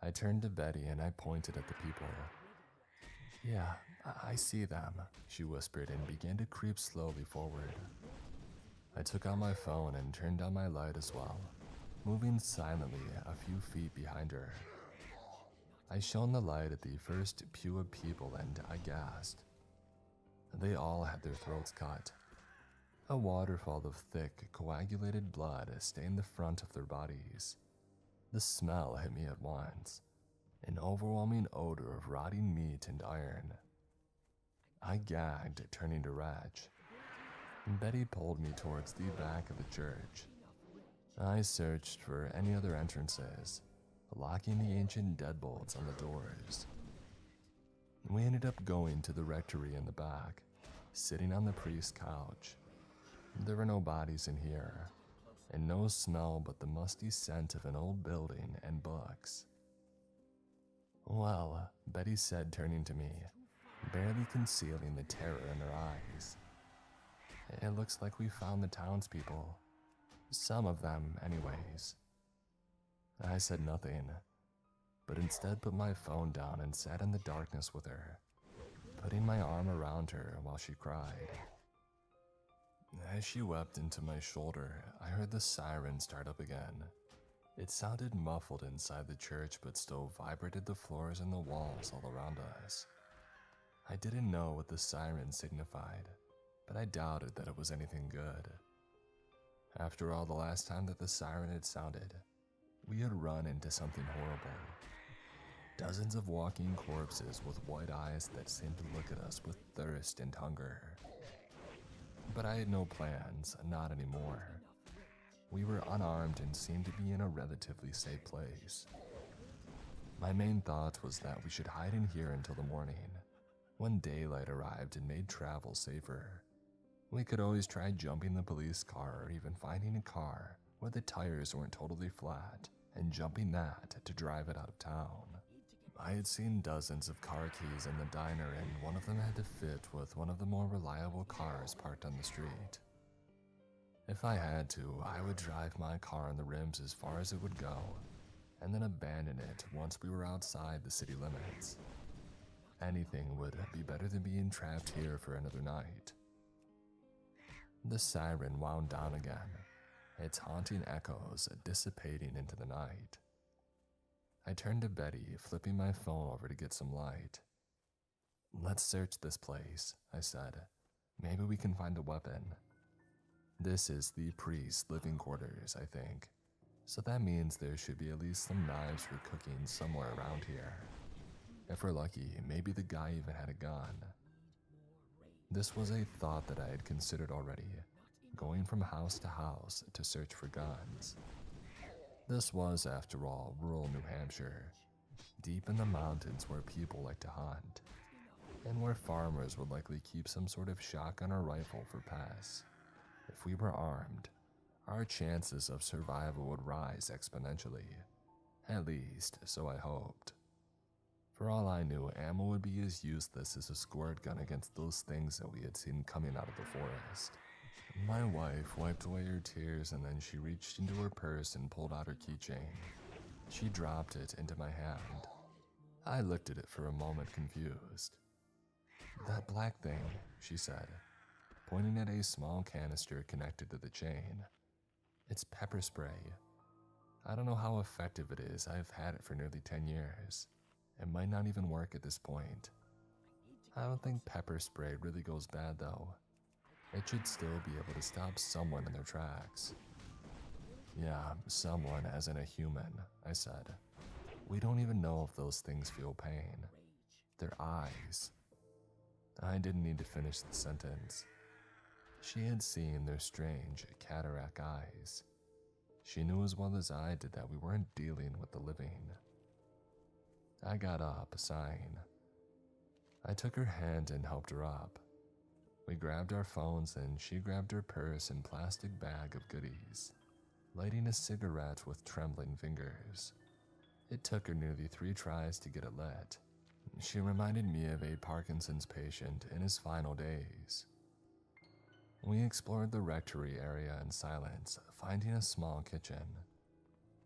I turned to Betty and I pointed at the people. "Yeah, I see them," she whispered and began to creep slowly forward. I took out my phone and turned on my light as well, moving silently a few feet behind her. I shone the light at the first pew of people and I gasped. They all had their throats cut. A waterfall of thick, coagulated blood stained the front of their bodies. The smell hit me at once, an overwhelming odor of rotting meat and iron. I gagged, turning to Ratch. Betty pulled me towards the back of the church. I searched for any other entrances, locking the ancient deadbolts on the doors. We ended up going to the rectory in the back, sitting on the priest's couch. There were no bodies in here, and no smell but the musty scent of an old building and books. "Well," Betty said, turning to me, barely concealing the terror in her eyes. "It looks like we found the townspeople. Some of them, anyways." I said nothing, but instead put my phone down and sat in the darkness with her, putting my arm around her while she cried. As she wept into my shoulder, I heard the siren start up again. It sounded muffled inside the church, but still vibrated the floors and the walls all around us. I didn't know what the siren signified, but I doubted that it was anything good. After all, the last time that the siren had sounded, we had run into something horrible. Dozens of walking corpses with white eyes that seemed to look at us with thirst and hunger. But I had no plans, not anymore. We were unarmed and seemed to be in a relatively safe place. My main thought was that we should hide in here until the morning, when daylight arrived and made travel safer. We could always try jumping the police car or even finding a car where the tires weren't totally flat and jumping that to drive it out of town. I had seen dozens of car keys in the diner, and one of them had to fit with one of the more reliable cars parked on the street. If I had to, I would drive my car on the rims as far as it would go, and then abandon it once we were outside the city limits. Anything would be better than being trapped here for another night. The siren wound down again, its haunting echoes dissipating into the night. I turned to Betty, flipping my phone over to get some light. "Let's search this place," I said. "Maybe we can find a weapon." This is the priest's living quarters, I think, so that means there should be at least some knives for cooking somewhere around here. If we're lucky, maybe the guy even had a gun. This was a thought that I had considered already, going from house to house to search for guns. This was, after all, rural New Hampshire, deep in the mountains where people like to hunt, and where farmers would likely keep some sort of shotgun or rifle for pests. If we were armed, our chances of survival would rise exponentially. At least, so I hoped. For all I knew, ammo would be as useless as a squirt gun against those things that we had seen coming out of the forest. My wife wiped away her tears, and then she reached into her purse and pulled out her keychain. She dropped it into my hand. I looked at it for a moment, confused. "That black thing," she said, pointing at a small canister connected to the chain. "It's pepper spray. I don't know how effective it is. I've had it for nearly 10 years. It might not even work at this point. I don't think pepper spray really goes bad, though. It should still be able to stop someone in their tracks." "Yeah, someone as in a human," I said. "We don't even know if those things feel pain. Their eyes." I didn't need to finish the sentence. She had seen their strange cataract eyes. She knew as well as I did that we weren't dealing with the living. I got up, sighing. I took her hand and helped her up. We grabbed our phones and she grabbed her purse and plastic bag of goodies, lighting a cigarette with trembling fingers. It took her nearly 3 tries to get it lit. She reminded me of a Parkinson's patient in his final days. We explored the rectory area in silence, finding a small kitchen.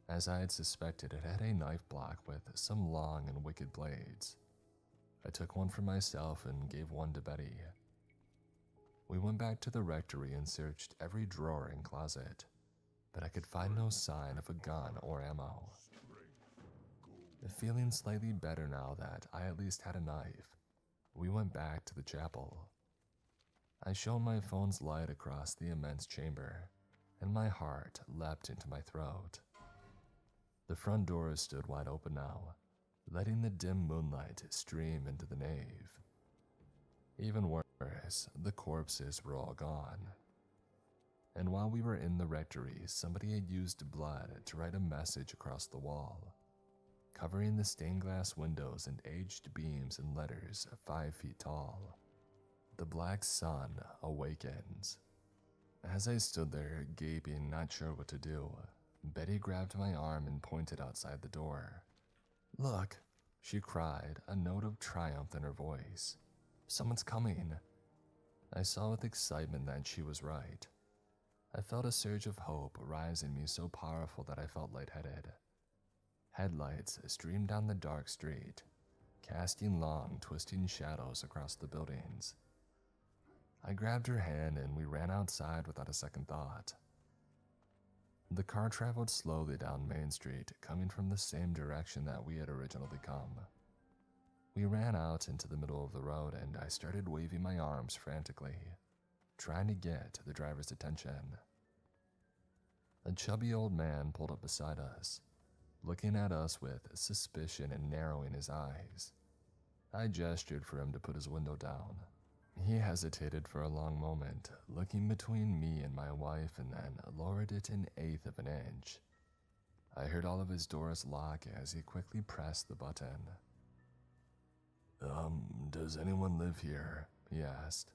As I had suspected, it had a knife block with some long and wicked blades. I took one for myself and gave one to Betty. We went back to the rectory and searched every drawer and closet, but I could find no sign of a gun or ammo. Feeling slightly better now that I at least had a knife, we went back to the chapel. I shone my phone's light across the immense chamber, and my heart leapt into my throat. The front doors stood wide open now, letting the dim moonlight stream into the nave. Even worse, the corpses were all gone. And while we were in the rectory, somebody had used blood to write a message across the wall, covering the stained glass windows and aged beams in letters 5 feet tall. The black sun awakens. As I stood there, gaping, not sure what to do, Betty grabbed my arm and pointed outside the door. "Look," she cried, a note of triumph in her voice. "Someone's coming." I saw with excitement that she was right. I felt a surge of hope rise in me so powerful that I felt lightheaded. Headlights streamed down the dark street, casting long, twisting shadows across the buildings. I grabbed her hand and we ran outside without a second thought. The car traveled slowly down Main Street, coming from the same direction that we had originally come. We ran out into the middle of the road and I started waving my arms frantically, trying to get the driver's attention. A chubby old man pulled up beside us, looking at us with suspicion and narrowing his eyes. I gestured for him to put his window down. He hesitated for a long moment, looking between me and my wife, and then lowered it 1/8 of an inch. I heard all of his doors lock as he quickly pressed the button. Does anyone live here?" he asked.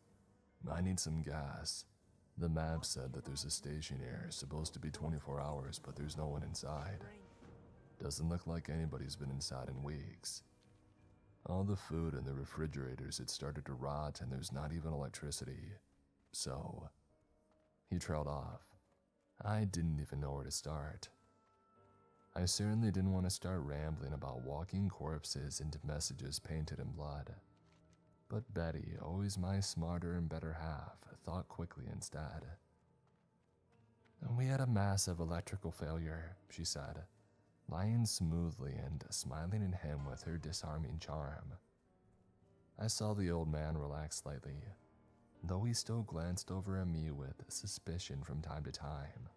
"I need some gas. The map said that there's a station here, supposed to be 24 hours, but there's no one inside. Doesn't look like anybody's been inside in weeks. All the food in the refrigerators had started to rot and there's not even electricity. So," he trailed off. I didn't even know where to start. I certainly didn't want to start rambling about walking corpses and messages painted in blood. But Betty, always my smarter and better half, thought quickly instead. "We had a massive electrical failure," she said, lying smoothly and smiling at him with her disarming charm. I saw the old man relax slightly, though he still glanced over at me with suspicion from time to time.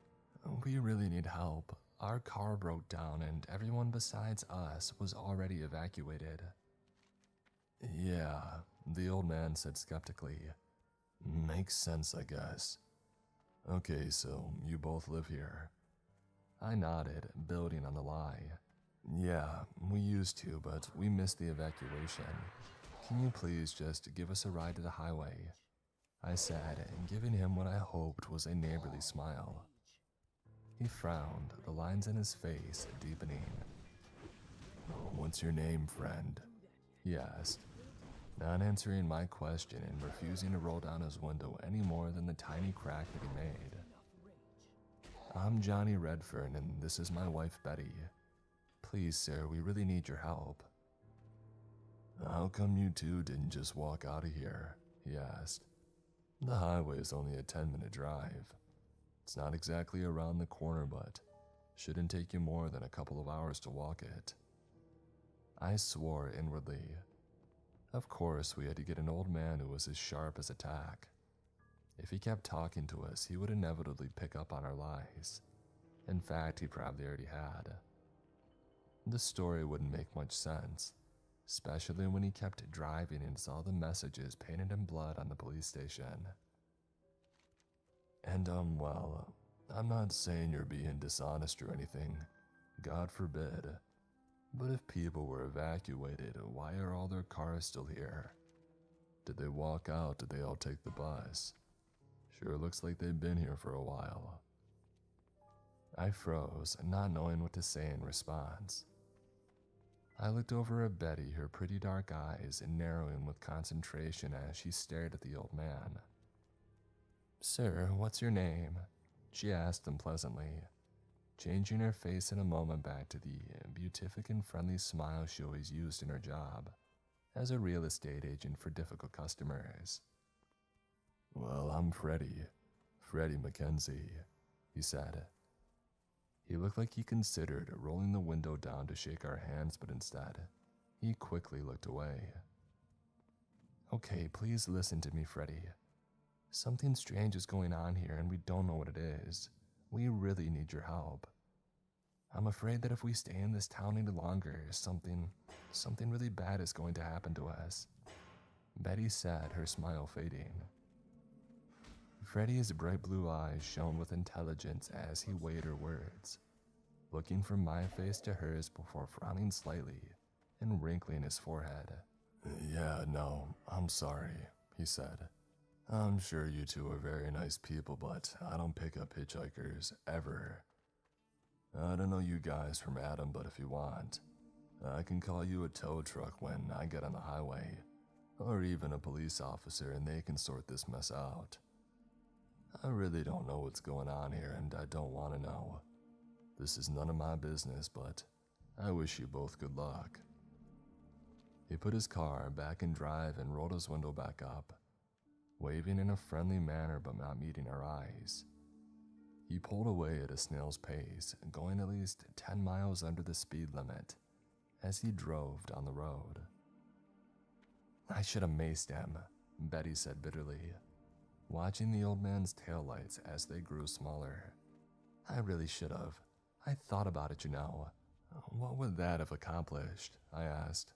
"We really need help. Our car broke down and everyone besides us was already evacuated." "Yeah," the old man said skeptically. "Makes sense, I guess. Okay, so you both live here?" I nodded, building on the lie. "Yeah, we used to, but we missed the evacuation. Can you please just give us a ride to the highway?" I said, giving him what I hoped was a neighborly smile. He frowned, the lines in his face deepening. "What's your name, friend?" he asked, not answering my question and refusing to roll down his window any more than the tiny crack that he made. "I'm Johnny Redfern, and this is my wife, Betty. Please, sir, we really need your help." "How come you two didn't just walk out of here?" he asked. "The highway is only a 10-minute drive. It's not exactly around the corner, but shouldn't take you more than a couple of hours to walk it." I swore inwardly. Of course, we had to get an old man who was as sharp as a tack. If he kept talking to us, he would inevitably pick up on our lies. In fact, he probably already had. The story wouldn't make much sense, especially when he kept driving and saw the messages painted in blood on the police station. And well, I'm not saying you're being dishonest or anything. God forbid. But if people were evacuated, why are all their cars still here? Did they walk out? Did they all take the bus? Sure looks like they've been here for a while. I froze, not knowing what to say in response. I looked over at Betty, her pretty dark eyes narrowing with concentration as she stared at the old man. "Sir, what's your name?" she asked him pleasantly, changing her face in a moment back to the beatific and friendly smile she always used in her job as a real estate agent for difficult customers. "Well, I'm Freddie Mackenzie," he said. He looked like he considered rolling the window down to shake our hands, but instead, he quickly looked away. "Okay, please listen to me, Freddie. Something strange is going on here and we don't know what it is. We really need your help. I'm afraid that if we stay in this town any longer, something really bad is going to happen to us. Betty said, her smile fading. Freddy's bright blue eyes shone with intelligence as he weighed her words, looking from my face to hers before frowning slightly and wrinkling his forehead. Yeah, no, I'm sorry, he said. I'm sure you two are very nice people, but I don't pick up hitchhikers, ever. I don't know you guys from Adam, but if you want, I can call you a tow truck when I get on the highway, or even a police officer, and they can sort this mess out. I really don't know what's going on here, and I don't want to know. This is none of my business, but I wish you both good luck. He put his car back in drive and rolled his window back up, waving in a friendly manner but not meeting our eyes. He pulled away at a snail's pace, going at least 10 miles under the speed limit as he drove down the road. I should have maced him, Betty said bitterly, watching the old man's taillights as they grew smaller. I really should have. I thought about it, you know. What would that have accomplished? I asked.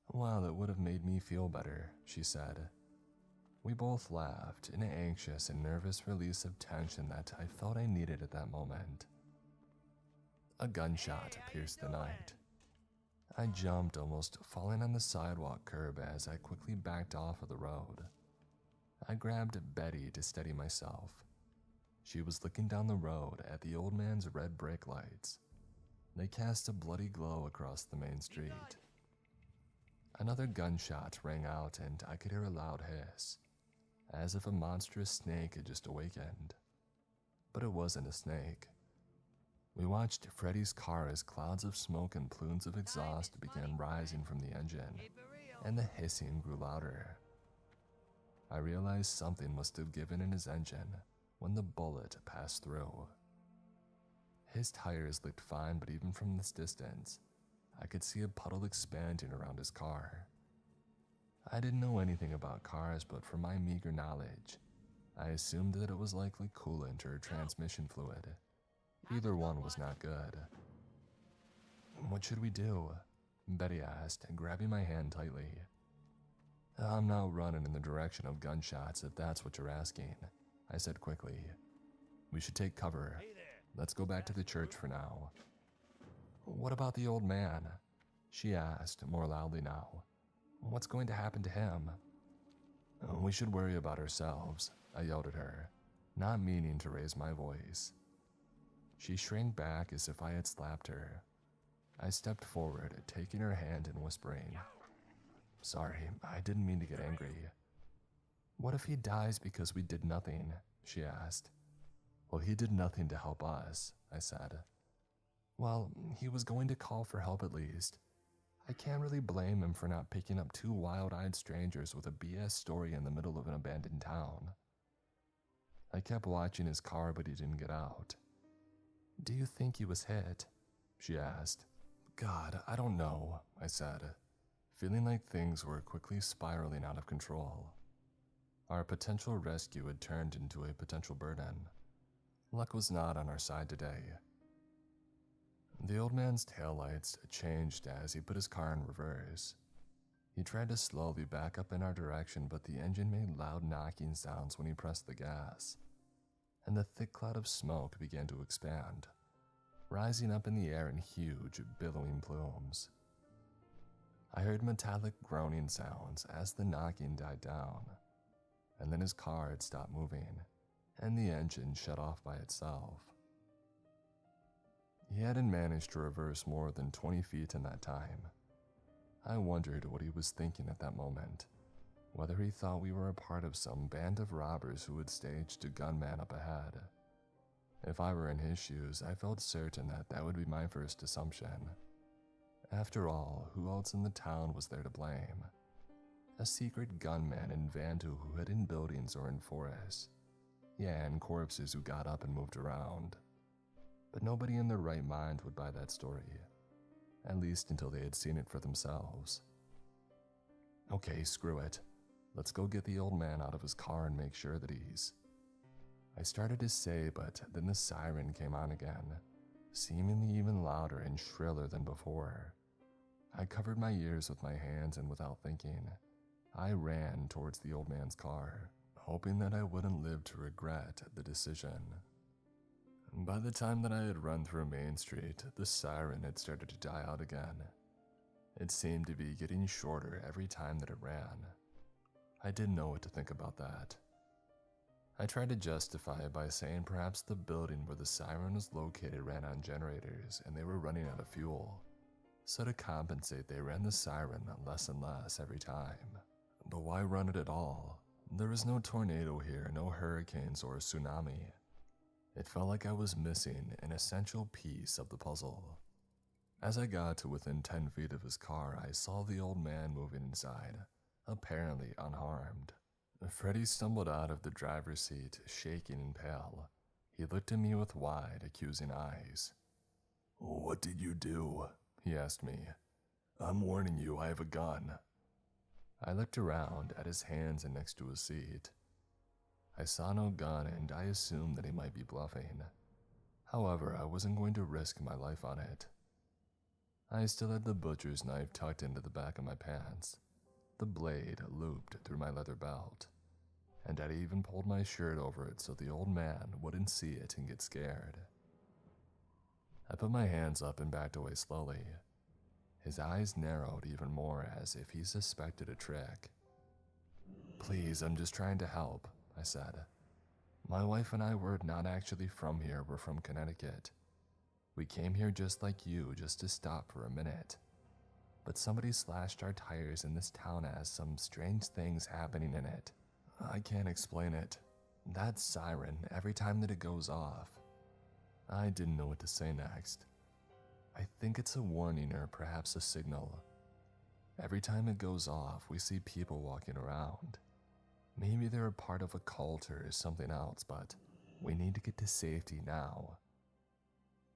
Well, it would have made me feel better, she said. We both laughed, an anxious and nervous release of tension that I felt I needed at that moment. A gunshot pierced the night. I jumped, almost falling on the sidewalk curb as I quickly backed off of the road. I grabbed Betty to steady myself. She was looking down the road at the old man's red brake lights. They cast a bloody glow across the main street. Another gunshot rang out and I could hear a loud hiss, as if a monstrous snake had just awakened. But it wasn't a snake. We watched Freddy's car as clouds of smoke and plumes of exhaust began rising from the engine, and the hissing grew louder. I realized something must have given in his engine when the bullet passed through. His tires looked fine, but even from this distance, I could see a puddle expanding around his car. I didn't know anything about cars, but from my meager knowledge, I assumed that it was likely coolant or transmission fluid. Either one was not good. What should we do? Betty asked, grabbing my hand tightly. I'm not running in the direction of gunshots if that's what you're asking, I said quickly. We should take cover. Let's go back to the church for now. What about the old man? She asked, more loudly now. What's going to happen to him? We should worry about ourselves, I yelled at her, not meaning to raise my voice. She shrank back as if I had slapped her. I stepped forward, taking her hand and whispering, Sorry, I didn't mean to get angry. What if he dies because we did nothing? She asked. Well, he did nothing to help us, I said. Well, he was going to call for help at least. I can't really blame him for not picking up two wild-eyed strangers with a BS story in the middle of an abandoned town. I kept watching his car, but he didn't get out. Do you think he was hit? She asked. God, I don't know, I said, feeling like things were quickly spiraling out of control. Our potential rescue had turned into a potential burden. Luck was not on our side today. The old man's taillights changed as he put his car in reverse. He tried to slowly back up in our direction, but the engine made loud knocking sounds when he pressed the gas, and the thick cloud of smoke began to expand, rising up in the air in huge, billowing plumes. I heard metallic groaning sounds as the knocking died down, and then his car had stopped moving, and the engine shut off by itself. He hadn't managed to reverse more than 20 feet in that time. I wondered what he was thinking at that moment, whether he thought we were a part of some band of robbers who had staged a gunman up ahead. If I were in his shoes, I felt certain that that would be my first assumption. After all, who else in the town was there to blame? A secret gunman in Banjo who hid in buildings or in forests. Yeah, and corpses who got up and moved around. But nobody in their right mind would buy that story, at least until they had seen it for themselves. Okay, screw it. Let's go get the old man out of his car and make sure that he's... I started to say, but then the siren came on again, seemingly even louder and shriller than before. I covered my ears with my hands and without thinking, I ran towards the old man's car, hoping that I wouldn't live to regret the decision. By the time that I had run through Main Street, the siren had started to die out again. It seemed to be getting shorter every time that it ran. I didn't know what to think about that. I tried to justify it by saying perhaps the building where the siren was located ran on generators and they were running out of fuel. So to compensate, they ran the siren less and less every time. But why run it at all? There was no tornado here, no hurricanes or tsunami. It felt like I was missing an essential piece of the puzzle. As I got to within 10 feet of his car, I saw the old man moving inside, apparently unharmed. Freddy stumbled out of the driver's seat, shaking and pale. He looked at me with wide, accusing eyes. "What did you do?" he asked me. "I'm warning you, I have a gun." I looked around at his hands and next to his seat. I saw no gun and I assumed that he might be bluffing. However, I wasn't going to risk my life on it. I still had the butcher's knife tucked into the back of my pants, the blade looped through my leather belt, and I'd even pulled my shirt over it so the old man wouldn't see it and get scared. I put my hands up and backed away slowly. His eyes narrowed even more as if he suspected a trick. "Please, I'm just trying to help," I said. "My wife and I were not actually from here, we're from Connecticut. We came here just like you, just to stop for a minute. But somebody slashed our tires and this town has some strange things happening in it. I can't explain it. That siren, every time that it goes off." I didn't know what to say next. "I think it's a warning or perhaps a signal. Every time it goes off, we see people walking around. Maybe they're a part of a cult or something else, but we need to get to safety now.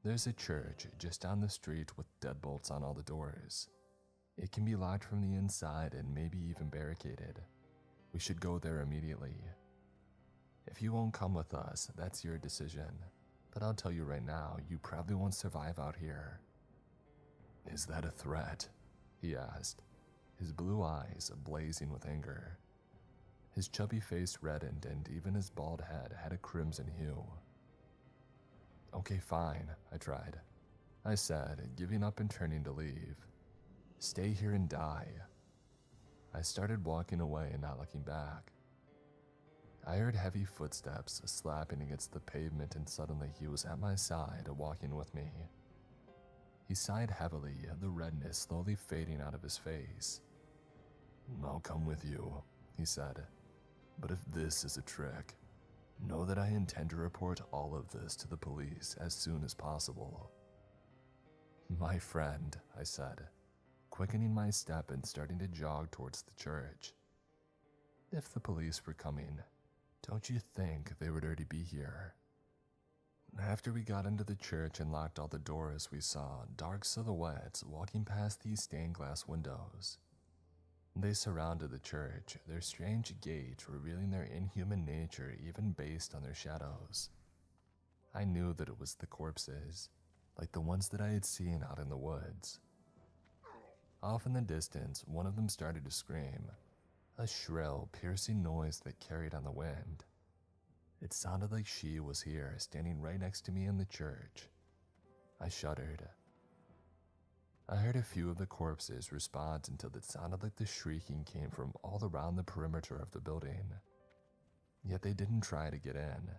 There's a church just down the street with deadbolts on all the doors. It can be locked from the inside and maybe even barricaded. We should go there immediately. If you won't come with us, that's your decision. But I'll tell you right now, you probably won't survive out here." "Is that a threat?" he asked, his blue eyes blazing with anger. His chubby face reddened and even his bald head had a crimson hue. "Okay, fine," I tried. I said, giving up and turning to leave. "Stay here and die." I started walking away and not looking back. I heard heavy footsteps slapping against the pavement and suddenly he was at my side, walking with me. He sighed heavily, the redness slowly fading out of his face. "I'll come with you," he said. "But if this is a trick, know that I intend to report all of this to the police as soon as possible." "My friend," I said, quickening my step and starting to jog towards the church. "If the police were coming, don't you think they would already be here?" After we got into the church and locked all the doors, we saw dark silhouettes walking past these stained glass windows. They surrounded the church, their strange gait revealing their inhuman nature even based on their shadows. I knew that it was the corpses, like the ones that I had seen out in the woods. Off in the distance, one of them started to scream, a shrill, piercing noise that carried on the wind. It sounded like she was here, standing right next to me in the church. I shuddered. I heard a few of the corpses respond until it sounded like the shrieking came from all around the perimeter of the building. Yet they didn't try to get in.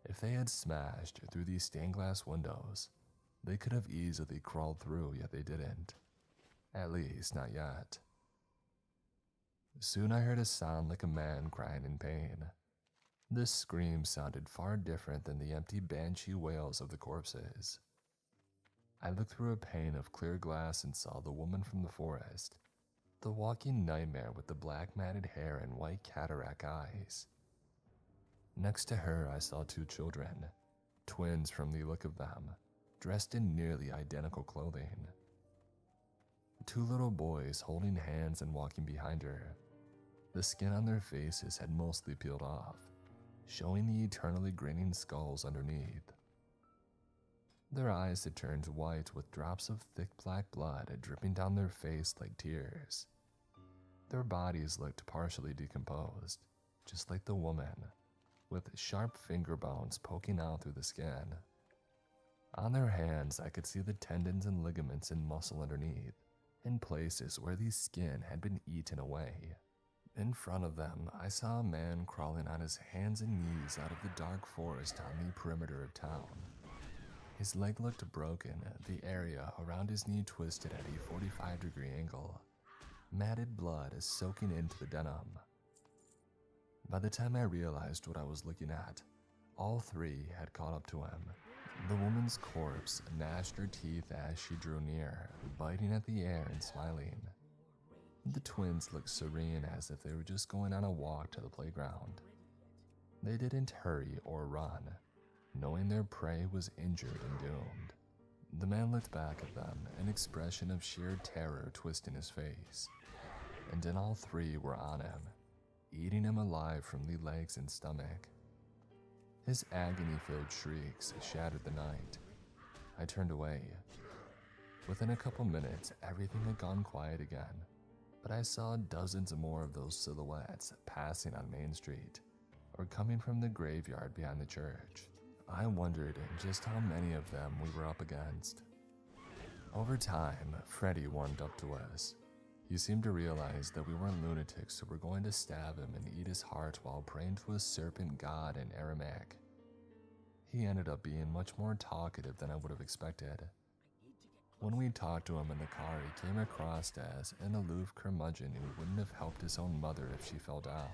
If they had smashed through these stained glass windows, they could have easily crawled through, yet they didn't. At least, not yet. Soon I heard a sound like a man crying in pain. This scream sounded far different than the empty banshee wails of the corpses. I looked through a pane of clear glass and saw the woman from the forest, the walking nightmare with the black matted hair and white cataract eyes. Next to her, I saw two children, twins from the look of them, dressed in nearly identical clothing. Two little boys holding hands and walking behind her. The skin on their faces had mostly peeled off, showing the eternally grinning skulls underneath. Their eyes had turned white with drops of thick black blood dripping down their face like tears. Their bodies looked partially decomposed, just like the woman, with sharp finger bones poking out through the skin. On their hands, I could see the tendons and ligaments and muscle underneath, in places where the skin had been eaten away. In front of them, I saw a man crawling on his hands and knees out of the dark forest on the perimeter of town. His leg looked broken, the area around his knee twisted at a 45-degree angle. Matted blood is soaking into the denim. By the time I realized what I was looking at, all three had caught up to him. The woman's corpse gnashed her teeth as she drew near, biting at the air and smiling. The twins looked serene as if they were just going on a walk to the playground. They didn't hurry or run, knowing their prey was injured and doomed. The man looked back at them, an expression of sheer terror twisting his face. And then all three were on him, eating him alive from the legs and stomach. His agony-filled shrieks shattered the night. I turned away. Within a couple minutes, everything had gone quiet again, but I saw dozens more of those silhouettes passing on Main Street, or coming from the graveyard behind the church. I wondered just how many of them we were up against. Over time, Freddy warmed up to us. He seemed to realize that we weren't lunatics who were going to stab him and eat his heart while praying to a serpent god in Aramaic. He ended up being much more talkative than I would have expected. When we talked to him in the car, he came across as an aloof curmudgeon who wouldn't have helped his own mother if she fell down.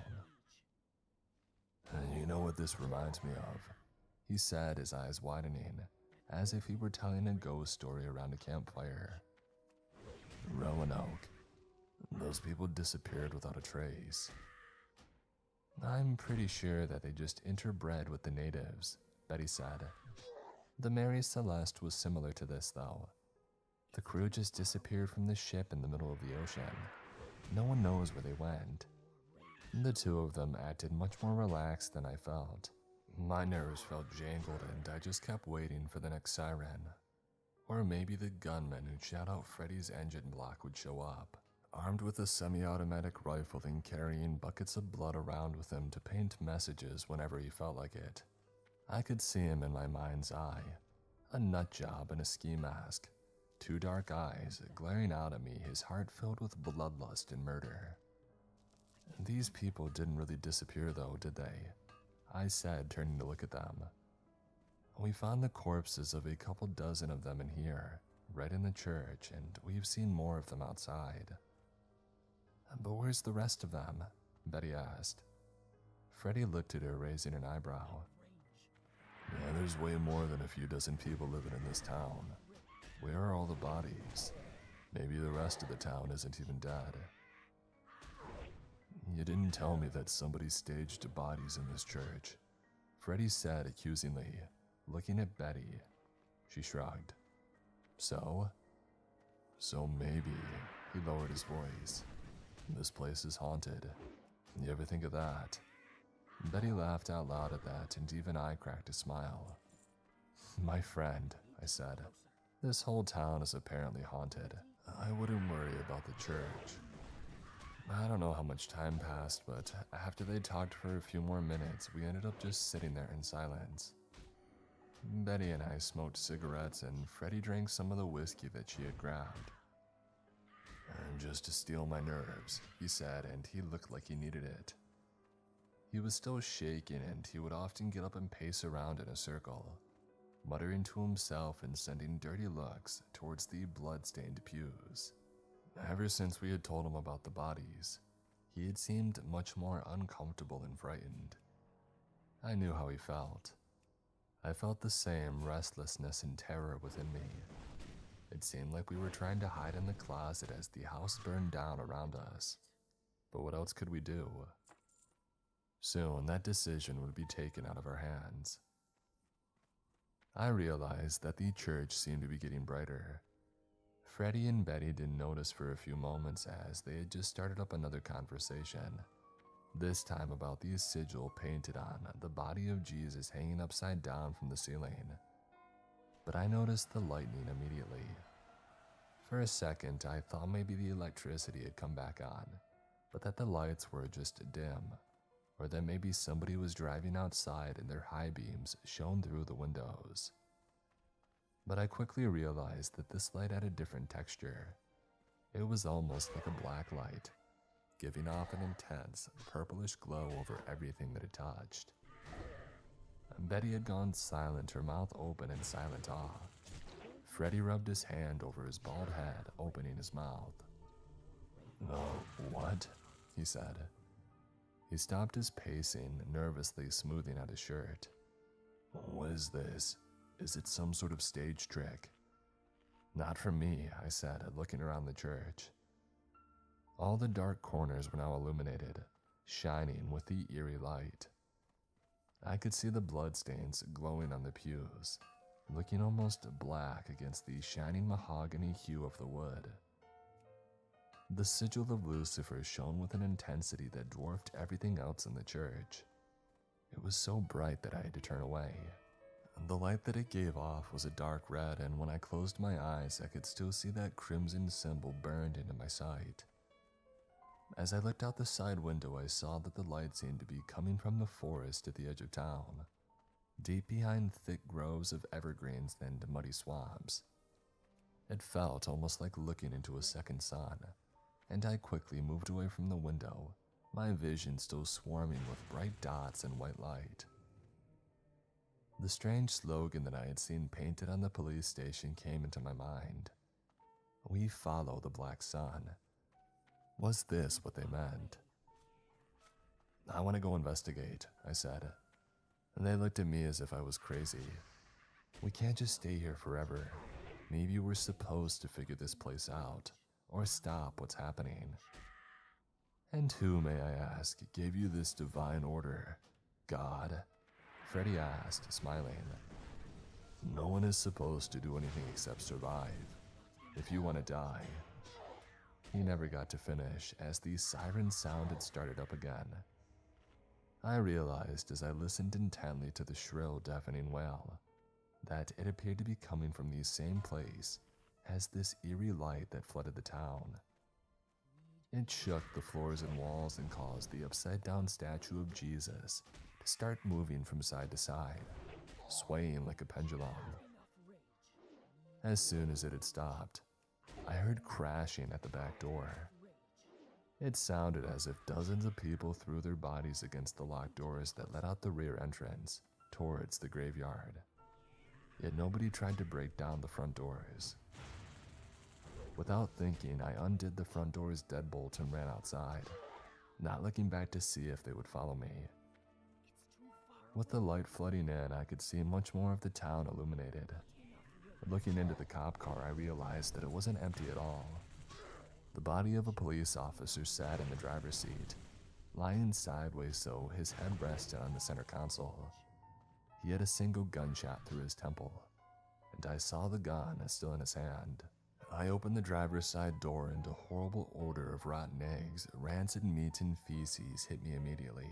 You know what this reminds me of? He said, his eyes widening, as if he were telling a ghost story around a campfire. Roanoke. Those people disappeared without a trace. I'm pretty sure that they just interbred with the natives, Betty said. The Mary Celeste was similar to this, though. The crew just disappeared from the ship in the middle of the ocean. No one knows where they went. The two of them acted much more relaxed than I felt. My nerves felt jangled and I just kept waiting for the next siren. Or maybe the gunman who'd shout out Freddy's engine block would show up, armed with a semi-automatic rifle and carrying buckets of blood around with him to paint messages whenever he felt like it. I could see him in my mind's eye, a nut job in a ski mask, two dark eyes glaring out at me, his heart filled with bloodlust and murder. These people didn't really disappear though, did they? I said, turning to look at them. We found the corpses of a couple dozen of them in here, right in the church, and we've seen more of them outside. But where's the rest of them? Betty asked. Freddy looked at her, raising an eyebrow. Yeah, there's way more than a few dozen people living in this town. Where are all the bodies? Maybe the rest of the town isn't even dead. You didn't tell me that somebody staged bodies in this church, Freddy said accusingly, looking at Betty. She shrugged. So maybe, he lowered his voice. This place is haunted. You ever think of that? Betty laughed out loud at that, and even I cracked a smile. My friend, I said, this whole town is apparently haunted. I wouldn't worry about the church. I don't know how much time passed, but after they talked for a few more minutes, we ended up just sitting there in silence. Betty and I smoked cigarettes, and Freddy drank some of the whiskey that she had grabbed. Just to steel my nerves, he said, and he looked like he needed it. He was still shaking, and he would often get up and pace around in a circle, muttering to himself and sending dirty looks towards the blood-stained pews. Ever since we had told him about the bodies, he had seemed much more uncomfortable and frightened. I knew how he felt. I felt the same restlessness and terror within me. It seemed like we were trying to hide in the closet as the house burned down around us. But what else could we do? Soon, that decision would be taken out of our hands. I realized that the church seemed to be getting brighter. Freddy and Betty didn't notice for a few moments as they had just started up another conversation, this time about the sigil painted on the body of Jesus hanging upside down from the ceiling. But I noticed the lightning immediately. For a second, I thought maybe the electricity had come back on, but that the lights were just dim, or that maybe somebody was driving outside and their high beams shone through the windows. But I quickly realized that this light had a different texture. It was almost like a black light, giving off an intense, purplish glow over everything that it touched. Betty had gone silent, her mouth open in silent awe. Freddy rubbed his hand over his bald head, opening his mouth. "Oh, what?" he said. He stopped his pacing, nervously smoothing out his shirt. "What is this? Is it some sort of stage trick?" "Not for me," I said, looking around the church. All the dark corners were now illuminated, shining with the eerie light. I could see the bloodstains glowing on the pews, looking almost black against the shining mahogany hue of the wood. The sigil of Lucifer shone with an intensity that dwarfed everything else in the church. It was so bright that I had to turn away. The light that it gave off was a dark red, and when I closed my eyes, I could still see that crimson symbol burned into my sight. As I looked out the side window, I saw that the light seemed to be coming from the forest at the edge of town, deep behind thick groves of evergreens and muddy swamps. It felt almost like looking into a second sun, and I quickly moved away from the window, my vision still swarming with bright dots and white light. The strange slogan that I had seen painted on the police station came into my mind. "We follow the black sun." Was this what they meant? "I want to go investigate," I said. And they looked at me as if I was crazy. "We can't just stay here forever. Maybe we're supposed to figure this place out, or stop what's happening." "And who, may I ask, gave you this divine order? God?" Freddy asked, smiling. "No one is supposed to do anything except survive. If you want to die." He never got to finish, as the siren sound had started up again. I realized as I listened intently to the shrill, deafening wail that it appeared to be coming from the same place as this eerie light that flooded the town. It shook the floors and walls and caused the upside-down statue of Jesus to start moving from side to side, swaying like a pendulum. As soon as it had stopped, I heard crashing at the back door. It sounded as if dozens of people threw their bodies against the locked doors that led out the rear entrance towards the graveyard. Yet nobody tried to break down the front doors. Without thinking, I undid the front door's deadbolt and ran outside, not looking back to see if they would follow me. With the light flooding in, I could see much more of the town illuminated. Looking into the cop car, I realized that it wasn't empty at all. The body of a police officer sat in the driver's seat, lying sideways so his head rested on the center console. He had a single gunshot through his temple, and I saw the gun still in his hand. I opened the driver's side door, and a horrible odor of rotten eggs, rancid meat, and feces hit me immediately.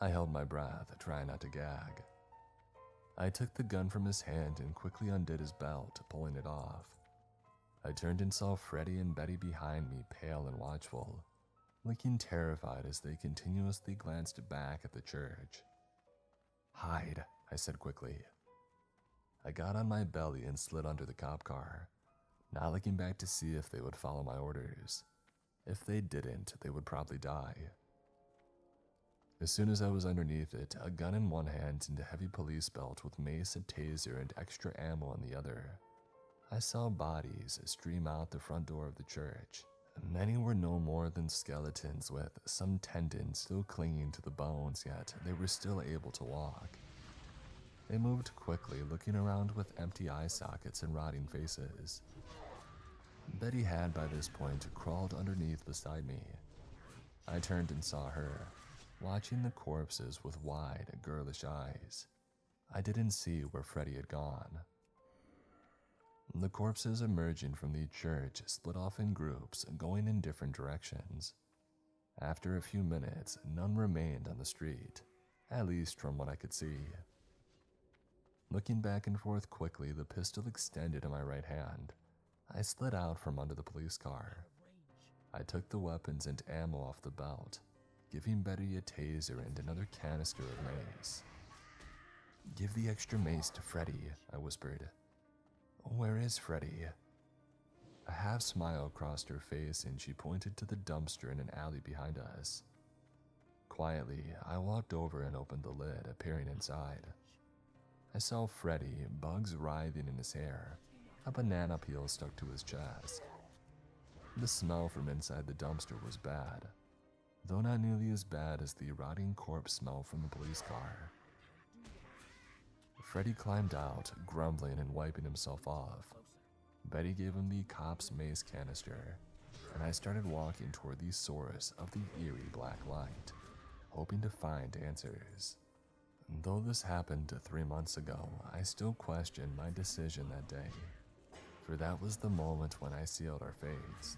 I held my breath, trying not to gag. I took the gun from his hand and quickly undid his belt, pulling it off. I turned and saw Freddy and Betty behind me, pale and watchful, looking terrified as they continuously glanced back at the church. "Hide," I said quickly. I got on my belly and slid under the cop car, not looking back to see if they would follow my orders. If they didn't, they would probably die. As soon as I was underneath it, a gun in one hand and a heavy police belt with mace, a taser, and extra ammo in the other, I saw bodies stream out the front door of the church. Many were no more than skeletons, with some tendons still clinging to the bones, yet they were still able to walk. They moved quickly, looking around with empty eye sockets and rotting faces. Betty had, by this point, crawled underneath beside me. I turned and saw her, watching the corpses with wide, girlish eyes. I didn't see where Freddy had gone. The corpses emerging from the church split off in groups, going in different directions. After a few minutes, none remained on the street, at least from what I could see. Looking back and forth quickly, the pistol extended in my right hand. I slid out from under the police car. I took the weapons and ammo off the belt, giving Betty a taser and another canister of mace. "Give the extra mace to Freddy," I whispered. "Where is Freddy?" A half smile crossed her face and she pointed to the dumpster in an alley behind us. Quietly, I walked over and opened the lid, appearing inside. I saw Freddy, bugs writhing in his hair, a banana peel stuck to his chest. The smell from inside the dumpster was bad, though not nearly as bad as the rotting corpse smell from the police car. Freddy climbed out, grumbling and wiping himself off. Betty gave him the cop's mace canister, and I started walking toward the source of the eerie black light, hoping to find answers. Though this happened 3 months ago, I still question my decision that day. For that was the moment when I sealed our fates.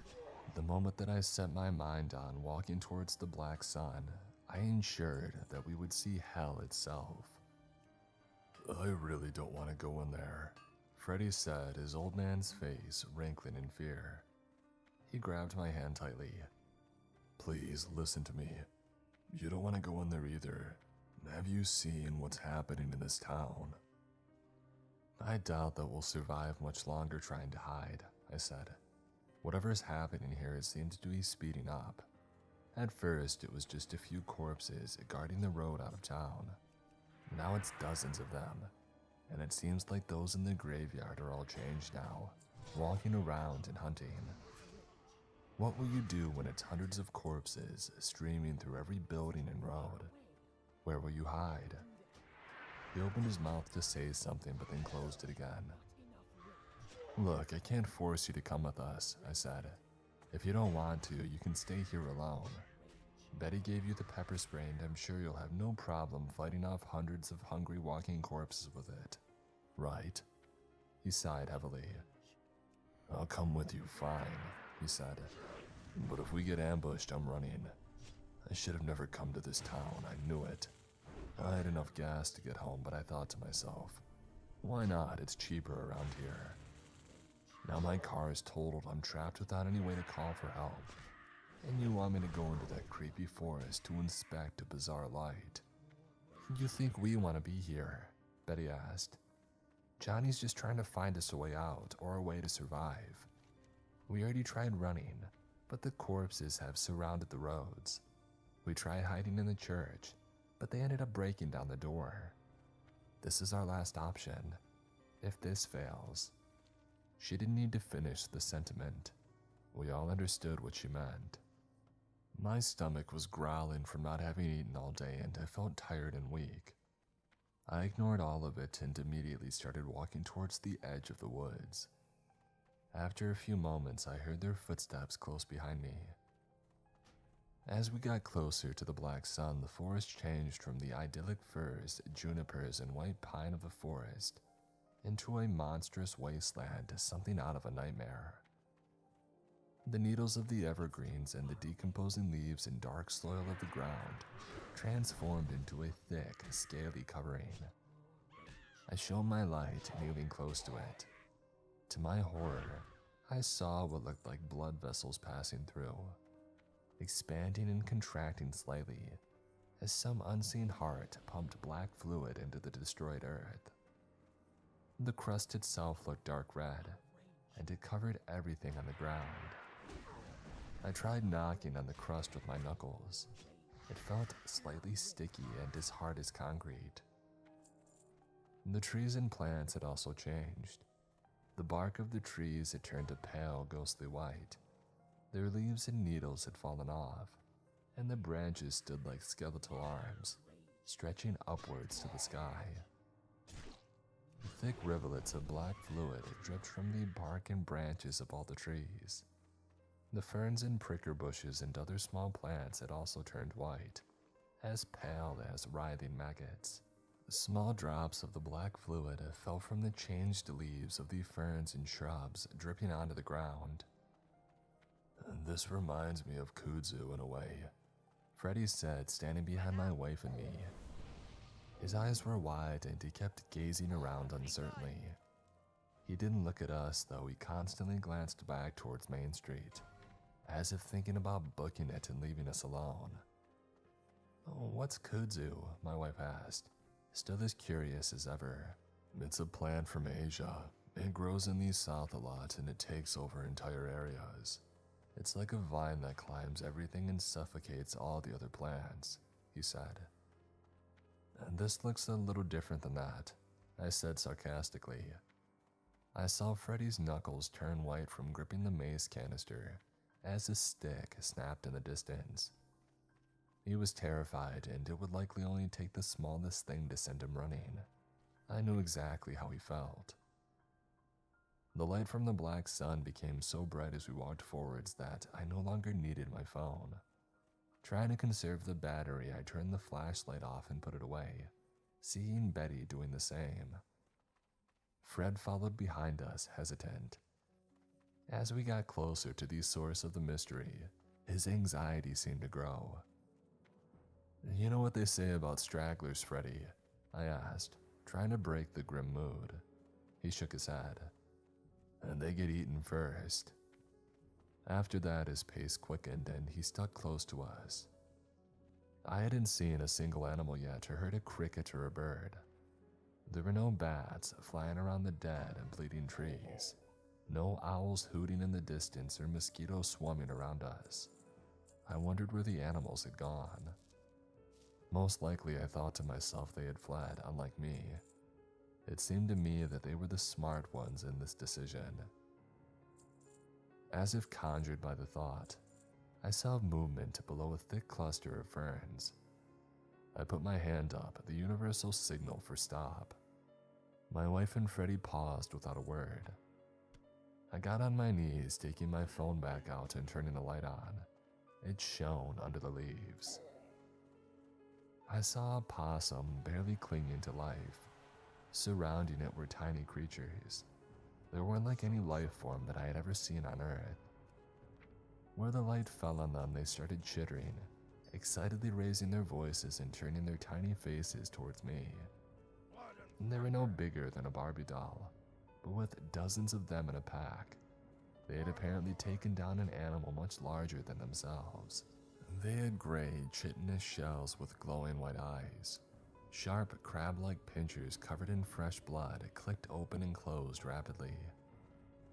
The moment that I set my mind on walking towards the black sun, I ensured that we would see hell itself. "I really don't want to go in there," Freddy said, his old man's face wrinkling in fear. He grabbed my hand tightly. "Please listen to me. You don't want to go in there either. Have you seen what's happening in this town?" "I doubt that we'll survive much longer trying to hide," I said. "Whatever's happening here seems to be speeding up. At first, it was just a few corpses guarding the road out of town. Now it's dozens of them, and it seems like those in the graveyard are all changed now, walking around and hunting. What will you do when it's hundreds of corpses streaming through every building and road? Where will you hide?" He opened his mouth to say something, but then closed it again. "Look, I can't force you to come with us," I said. "If you don't want to, you can stay here alone. Betty gave you the pepper spray, and I'm sure you'll have no problem fighting off hundreds of hungry walking corpses with it. Right?" He sighed heavily. "I'll come with you, fine," he said. "But if we get ambushed, I'm running. I should have never come to this town, I knew it. I had enough gas to get home, but I thought to myself, why not? It's cheaper around here. Now my car is totaled, I'm trapped without any way to call for help. And you want me to go into that creepy forest to inspect a bizarre light. You think we want to be here?" Betty asked. "Johnny's just trying to find us a way out, or a way to survive. We already tried running, but the corpses have surrounded the roads. We tried hiding in the church, but they ended up breaking down the door. This is our last option. If this fails..." She didn't need to finish the sentiment. We all understood what she meant. My stomach was growling from not having eaten all day, and I felt tired and weak. I ignored all of it and immediately started walking towards the edge of the woods. After a few moments, I heard their footsteps close behind me. As we got closer to the black sun, the forest changed from the idyllic firs, junipers, and white pine of a forest into a monstrous wasteland, something out of a nightmare. The needles of the evergreens and the decomposing leaves and dark soil of the ground transformed into a thick, scaly covering. I shone my light, kneeling close to it. To my horror, I saw what looked like blood vessels passing through, expanding and contracting slightly, as some unseen heart pumped black fluid into the destroyed earth. The crust itself looked dark red, and it covered everything on the ground. I tried knocking on the crust with my knuckles. It felt slightly sticky and as hard as concrete. The trees and plants had also changed. The bark of the trees had turned a pale, ghostly white. Their leaves and needles had fallen off, and the branches stood like skeletal arms, stretching upwards to the sky. Thick rivulets of black fluid dripped from the bark and branches of all the trees. The ferns and pricker bushes and other small plants had also turned white, as pale as writhing maggots. Small drops of the black fluid fell from the changed leaves of the ferns and shrubs, dripping onto the ground. "This reminds me of kudzu in a way," Freddy said, standing behind my wife and me. His eyes were wide and he kept gazing around uncertainly. He didn't look at us, though. He constantly glanced back towards Main Street. as if thinking about booking it and leaving us alone. "Oh, what's kudzu?" my wife asked, still as curious as ever. "It's a plant from Asia. It grows in the south a lot and it takes over entire areas. It's like a vine that climbs everything and suffocates all the other plants," he said. "And this looks a little different than that," I said sarcastically. I saw Freddy's knuckles turn white from gripping the mace canister as his stick snapped in the distance. He was terrified, and it would likely only take the smallest thing to send him running. I knew exactly how he felt. The light from the black sun became so bright as we walked forwards that I no longer needed my phone. Trying to conserve the battery, I turned the flashlight off and put it away, seeing Betty doing the same. Fred followed behind us, hesitant. As we got closer to the source of the mystery, his anxiety seemed to grow. "You know what they say about stragglers, Freddy?" I asked, trying to break the grim mood. He shook his head. "And they get eaten first." After that, his pace quickened and he stuck close to us. I hadn't seen a single animal yet or heard a cricket or a bird. There were no bats flying around the dead and bleeding trees, no owls hooting in the distance or mosquitoes swarming around us. I wondered where the animals had gone. Most likely, I thought to myself, they had fled, unlike me. It seemed to me that they were the smart ones in this decision. As if conjured by the thought, I saw movement below a thick cluster of ferns. I put my hand up, the universal signal for stop. My wife and Freddy paused without a word. I got on my knees, taking my phone back out and turning the light on. It shone under the leaves. I saw a possum barely clinging to life. Surrounding it were tiny creatures. They weren't like any life form that I had ever seen on Earth. Where the light fell on them, they started chittering, excitedly raising their voices and turning their tiny faces towards me. They were no bigger than a Barbie doll, but with dozens of them in a pack. They had apparently taken down an animal much larger than themselves. They had gray, chitinous shells with glowing white eyes. Sharp, crab-like pincers covered in fresh blood clicked open and closed rapidly.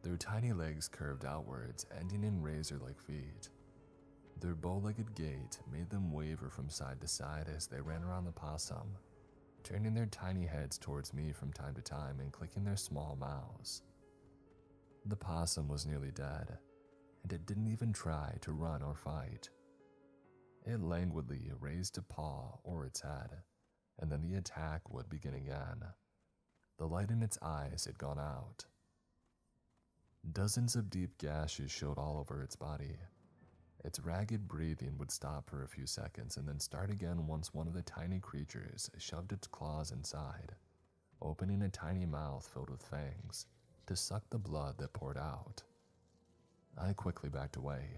Their tiny legs curved outwards, ending in razor-like feet. Their bow-legged gait made them waver from side to side as they ran around the possum, turning their tiny heads towards me from time to time and clicking their small mouths. The possum was nearly dead, and it didn't even try to run or fight. It languidly raised a paw or its head, and then the attack would begin again. The light in its eyes had gone out. Dozens of deep gashes showed all over its body. Its ragged breathing would stop for a few seconds and then start again once one of the tiny creatures shoved its claws inside, opening a tiny mouth filled with fangs to suck the blood that poured out. I quickly backed away.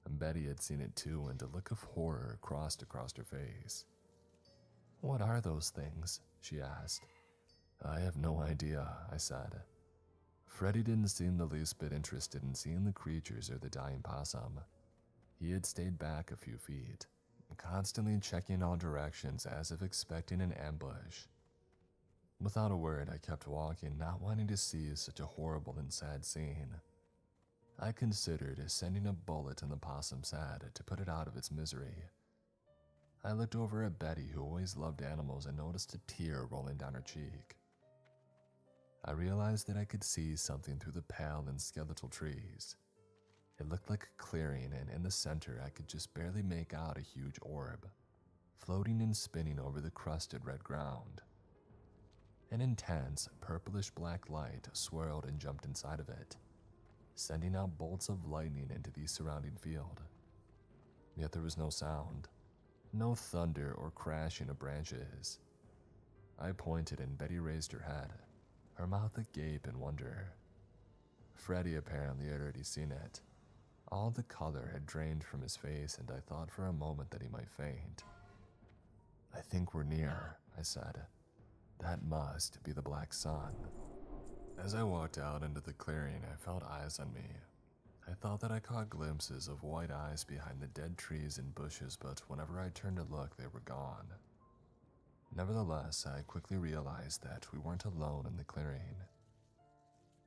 Betty had seen it too, and a look of horror crossed across her face. "What are those things?" she asked. "I have no idea," I said. Freddy didn't seem the least bit interested in seeing the creatures or the dying possum. He had stayed back a few feet, constantly checking all directions as if expecting an ambush. Without a word, I kept walking, not wanting to see such a horrible and sad scene. I considered sending a bullet in the possum's head to put it out of its misery. I looked over at Betty, who always loved animals, and noticed a tear rolling down her cheek. I realized that I could see something through the pale and skeletal trees. It looked like a clearing, and in the center I could just barely make out a huge orb, floating and spinning over the crusted red ground. An intense, purplish-black light swirled and jumped inside of it, sending out bolts of lightning into the surrounding field. Yet there was no sound, no thunder or crashing of branches. I pointed and Betty raised her head, her mouth agape in wonder. Freddy apparently had already seen it. All the color had drained from his face, and I thought for a moment that he might faint. "I think we're near," I said. "That must be the black sun." As I walked out into the clearing, I felt eyes on me. I thought that I caught glimpses of white eyes behind the dead trees and bushes, but whenever I turned to look, they were gone. Nevertheless, I quickly realized that we weren't alone in the clearing.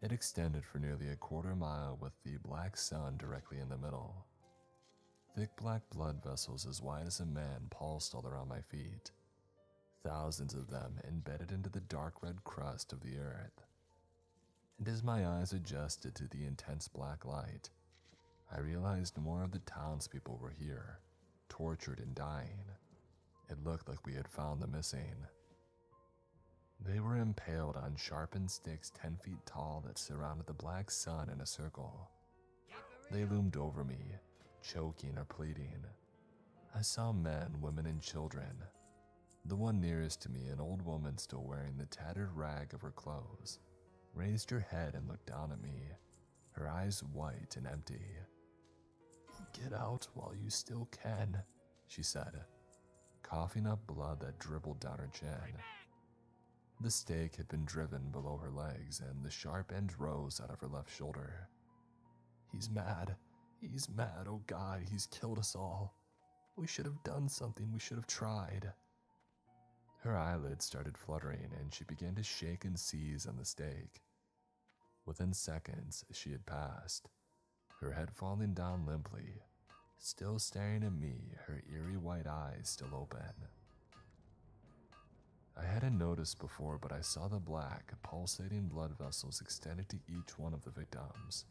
It extended for nearly a quarter mile with the black sun directly in the middle. Thick black blood vessels as wide as a man pulsed all around my feet, thousands of them embedded into the dark red crust of the earth. And as my eyes adjusted to the intense black light, I realized more of the townspeople were here, tortured and dying. It looked like we had found the missing. They were impaled on sharpened sticks 10 feet tall that surrounded the black sun in a circle. They loomed over me, choking or pleading. I saw men, women, and children. The one nearest to me, an old woman still wearing the tattered rag of her clothes, raised her head and looked down at me, her eyes white and empty. "Get out while you still can," she said, coughing up blood that dribbled down her chin. The stake had been driven below her legs, and the sharp end rose out of her left shoulder. He's mad, oh God, he's killed us all. We should have done something, we should have tried." Her eyelids started fluttering, and she began to shake and seize on the stake. Within seconds, she had passed, her head falling down limply, still staring at me, her eerie white eyes still open. I hadn't noticed before, but I saw the black, pulsating blood vessels extended to each one of the victims.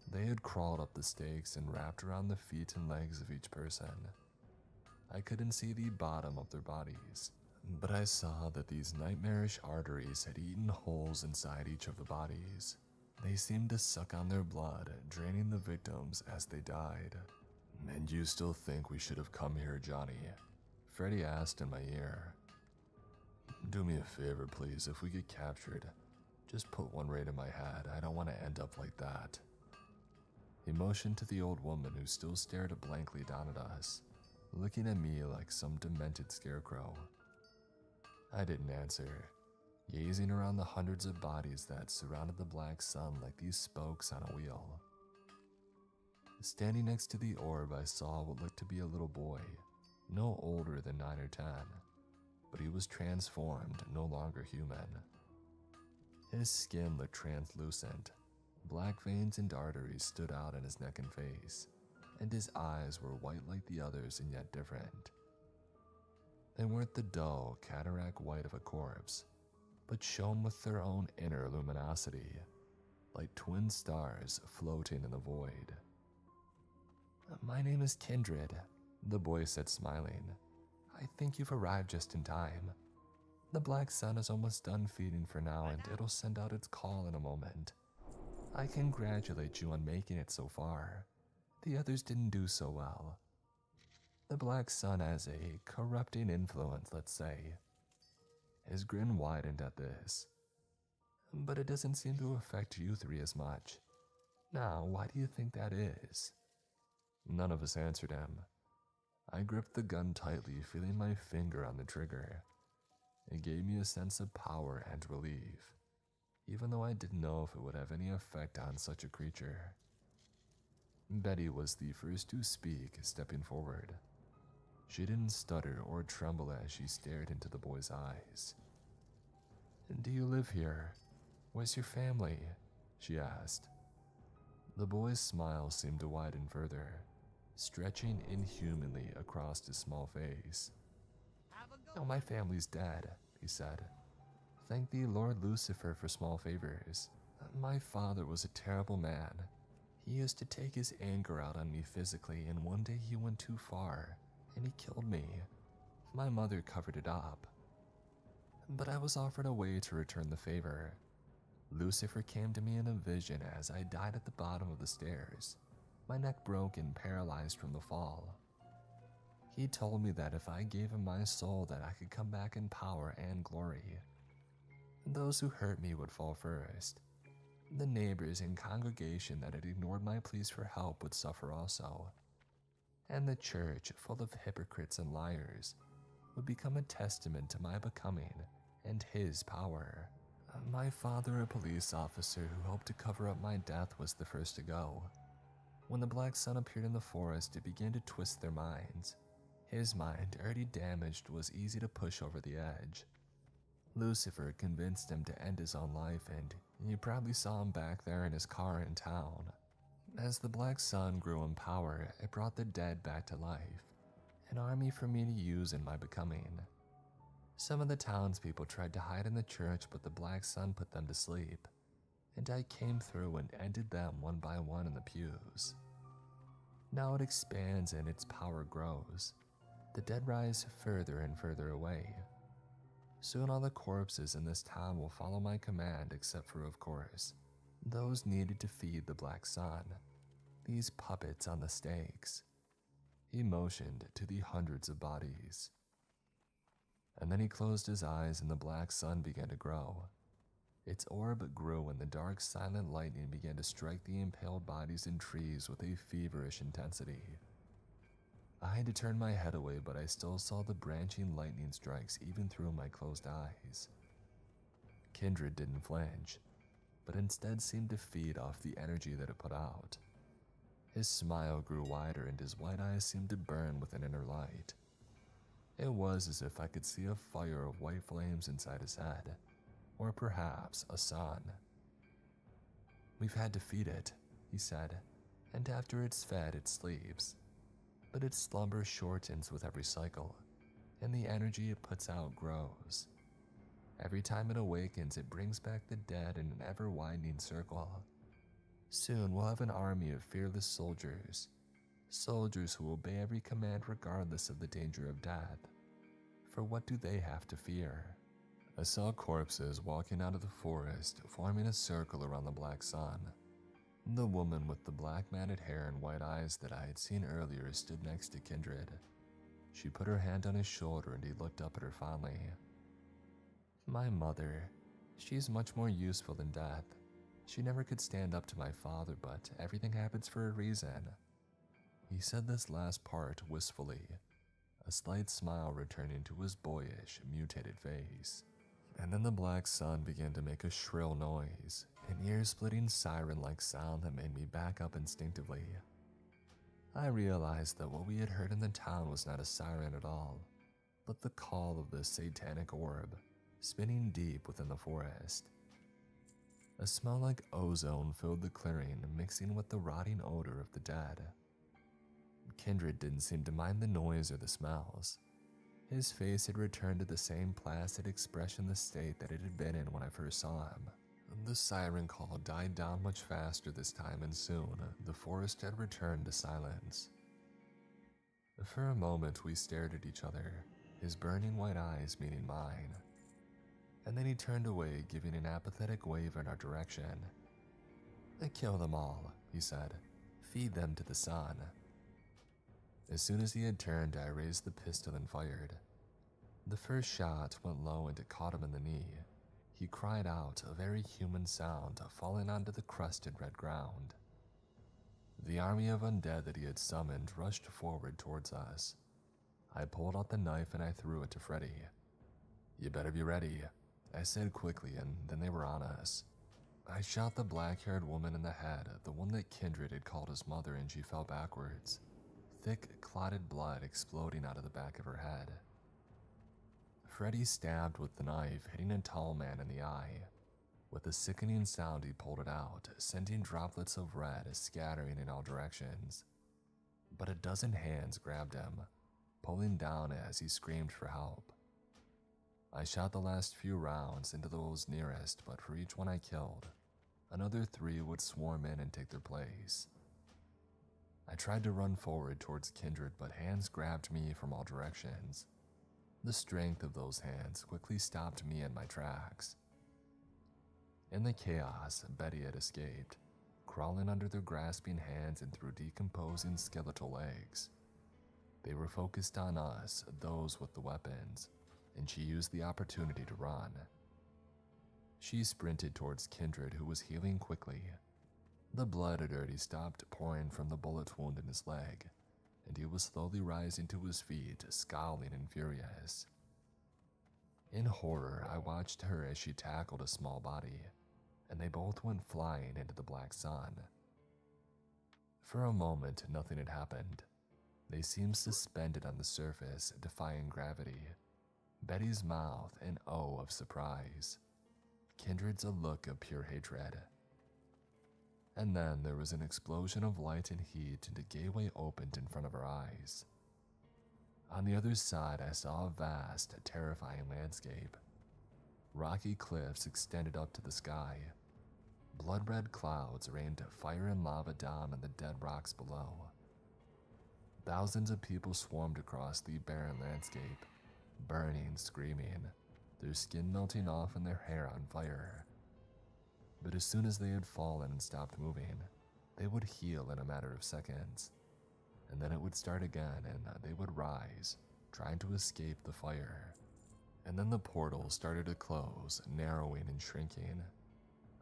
They had crawled up the stakes and wrapped around the feet and legs of each person. I couldn't see the bottom of their bodies, but I saw that these nightmarish arteries had eaten holes inside each of the bodies. They seemed to suck on their blood, draining the victims as they died. "And you still think we should have come here, Johnny?" Freddy asked in my ear. "Do me a favor, please. If we get captured, just put one right in my head. I don't want to end up like that." He motioned to the old woman, who still stared blankly down at us, looking at me like some demented scarecrow. I didn't answer, gazing around the hundreds of bodies that surrounded the black sun like these spokes on a wheel. Standing next to the orb, I saw what looked to be a little boy, no older than 9 or 10, but he was transformed, no longer human. His skin looked translucent, black veins and arteries stood out in his neck and face, and his eyes were white like the others and yet different. They weren't the dull, cataract white of a corpse, but shone with their own inner luminosity, like twin stars floating in the void. "My name is Kindred," the boy said, smiling. "I think you've arrived just in time. The black sun is almost done feeding for now, and it'll send out its call in a moment. I congratulate you on making it so far. The others didn't do so well. The black sun has a corrupting influence, let's say." His grin widened at this. "But it doesn't seem to affect you three as much. Now, why do you think that is?" None of us answered him. I gripped the gun tightly, feeling my finger on the trigger. It gave me a sense of power and relief, even though I didn't know if it would have any effect on such a creature. Betty was the first to speak, stepping forward. She didn't stutter or tremble as she stared into the boy's eyes. "Do you live here? Where's your family?" she asked. The boy's smile seemed to widen further, stretching inhumanly across his small face. "Oh, my family's dead," he said. "Thank the Lord Lucifer for small favors. My father was a terrible man. He used to take his anger out on me physically, and one day he went too far, and he killed me. My mother covered it up. But I was offered a way to return the favor. Lucifer came to me in a vision as I died at the bottom of the stairs, my neck broken, paralyzed from the fall. He told me that if I gave him my soul that I could come back in power and glory. Those who hurt me would fall first. The neighbors and congregation that had ignored my pleas for help would suffer also. And the church, full of hypocrites and liars, would become a testament to my becoming and his power. My father, a police officer who hoped to cover up my death, was the first to go. When the black sun appeared in the forest, it began to twist their minds. His mind, already damaged, was easy to push over the edge. Lucifer convinced him to end his own life, and you probably saw him back there in his car in town. As the black sun grew in power, it brought the dead back to life, an army for me to use in my becoming. Some of the townspeople tried to hide in the church, but the black sun put them to sleep, and I came through and ended them one by one in the pews. Now it expands and its power grows. The dead rise further and further away. Soon all the corpses in this town will follow my command, except for, of course, those needed to feed the black sun, these puppets on the stakes. He motioned to the hundreds of bodies. And then he closed his eyes and the black sun began to grow. Its orb grew and the dark silent lightning began to strike the impaled bodies and trees with a feverish intensity. I had to turn my head away, but I still saw the branching lightning strikes even through my closed eyes. Kindred didn't flinch, but instead seemed to feed off the energy that it put out. His smile grew wider and his white eyes seemed to burn with an inner light. It was as if I could see a fire of white flames inside his head, or perhaps a sun. "We've had to feed it," he said, "and after it's fed, it sleeps. But its slumber shortens with every cycle, and the energy it puts out grows. Every time it awakens, it brings back the dead in an ever-widening circle. Soon we'll have an army of fearless soldiers, soldiers who obey every command regardless of the danger of death. For what do they have to fear?" I saw corpses walking out of the forest, forming a circle around the black sun. The woman with the black matted hair and white eyes that I had seen earlier stood next to Kindred. She put her hand on his shoulder and he looked up at her fondly. "My mother, she's much more useful than death. She never could stand up to my father, but everything happens for a reason." He said this last part wistfully, a slight smile returning to his boyish, mutated face. And then the black sun began to make a shrill noise, an ear-splitting siren-like sound that made me back up instinctively. I realized that what we had heard in the town was not a siren at all, but the call of the satanic orb, spinning deep within the forest. A smell like ozone filled the clearing, mixing with the rotting odor of the dead. Kindred didn't seem to mind the noise or the smells. His face had returned to the same placid expressionless state that it had been in when I first saw him. The siren call died down much faster this time, and soon the forest had returned to silence. For a moment we stared at each other, his burning white eyes meeting mine. And then he turned away, giving an apathetic wave in our direction. "Kill them all," he said. "Feed them to the sun." As soon as he had turned, I raised the pistol and fired. The first shot went low and it caught him in the knee. He cried out, a very human sound, falling onto the crusted red ground. The army of undead that he had summoned rushed forward towards us. I pulled out the knife and I threw it to Freddy. "You better be ready," I said quickly, and then they were on us. I shot the black-haired woman in the head, the one that Kindred had called his mother, and she fell backwards, thick clotted blood exploding out of the back of her head. Freddy stabbed with the knife, hitting a tall man in the eye. With a sickening sound, he pulled it out, sending droplets of red scattering in all directions. But a dozen hands grabbed him, pulling down as he screamed for help. I shot the last few rounds into those nearest, but for each one I killed, another 3 would swarm in and take their place. I tried to run forward towards Kindred, but hands grabbed me from all directions. The strength of those hands quickly stopped me in my tracks. In the chaos, Betty had escaped, crawling under their grasping hands and through decomposing skeletal legs. They were focused on us, those with the weapons, and she used the opportunity to run. She sprinted towards Kindred, who was healing quickly. The blood had already stopped pouring from the bullet wound in his leg, and he was slowly rising to his feet, scowling and furious. In horror, I watched her as she tackled a small body, and they both went flying into the black sun. For a moment, nothing had happened. They seemed suspended on the surface, defying gravity. Betty's mouth an O of surprise. Kindred's a look of pure hatred. And then there was an explosion of light and heat, and a gateway opened in front of our eyes. On the other side, I saw a vast, terrifying landscape. Rocky cliffs extended up to the sky. Blood-red clouds rained fire and lava down on the dead rocks below. Thousands of people swarmed across the barren landscape, burning, screaming, their skin melting off and their hair on fire. But as soon as they had fallen and stopped moving, they would heal in a matter of seconds. And then it would start again, and they would rise, trying to escape the fire. And then the portal started to close, narrowing and shrinking.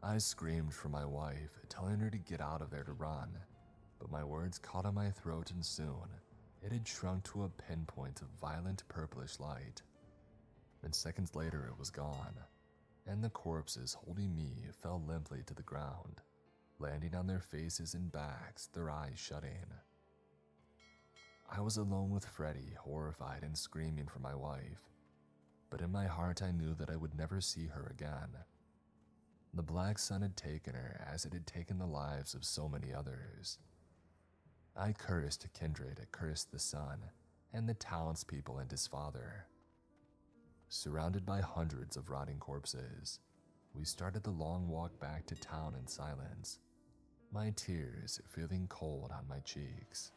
I screamed for my wife, telling her to get out of there to run, but my words caught in my throat, and soon it had shrunk to a pinpoint of violent purplish light. And seconds later it was gone, and the corpses holding me fell limply to the ground, landing on their faces and backs, their eyes shutting. I was alone with Freddy, horrified and screaming for my wife, but in my heart I knew that I would never see her again. The black sun had taken her as it had taken the lives of so many others. I cursed Kindred, cursed the sun, and the townspeople and his father. Surrounded by hundreds of rotting corpses, we started the long walk back to town in silence, my tears feeling cold on my cheeks.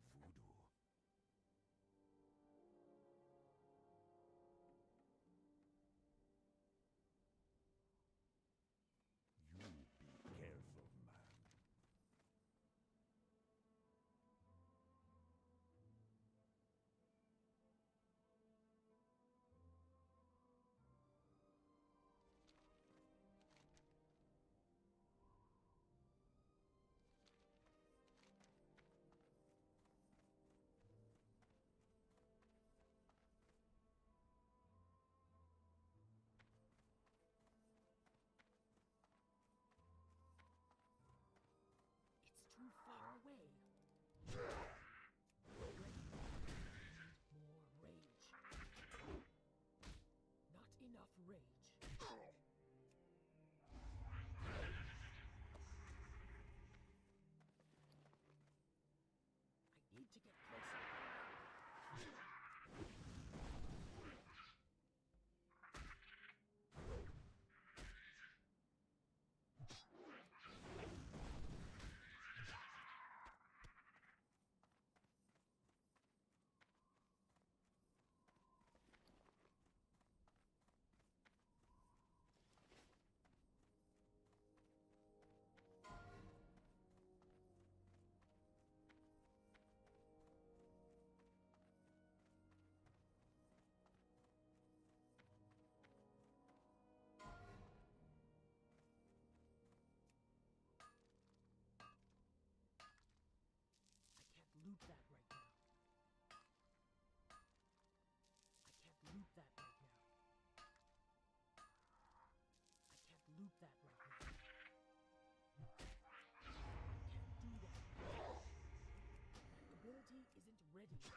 voodoo. You be careful, man. It's too far away. More rage. Not enough rage. I need to get closer. Loot that right now. I can't loot that right now. I can't loot that right now. I can't do that. My ability isn't ready yet.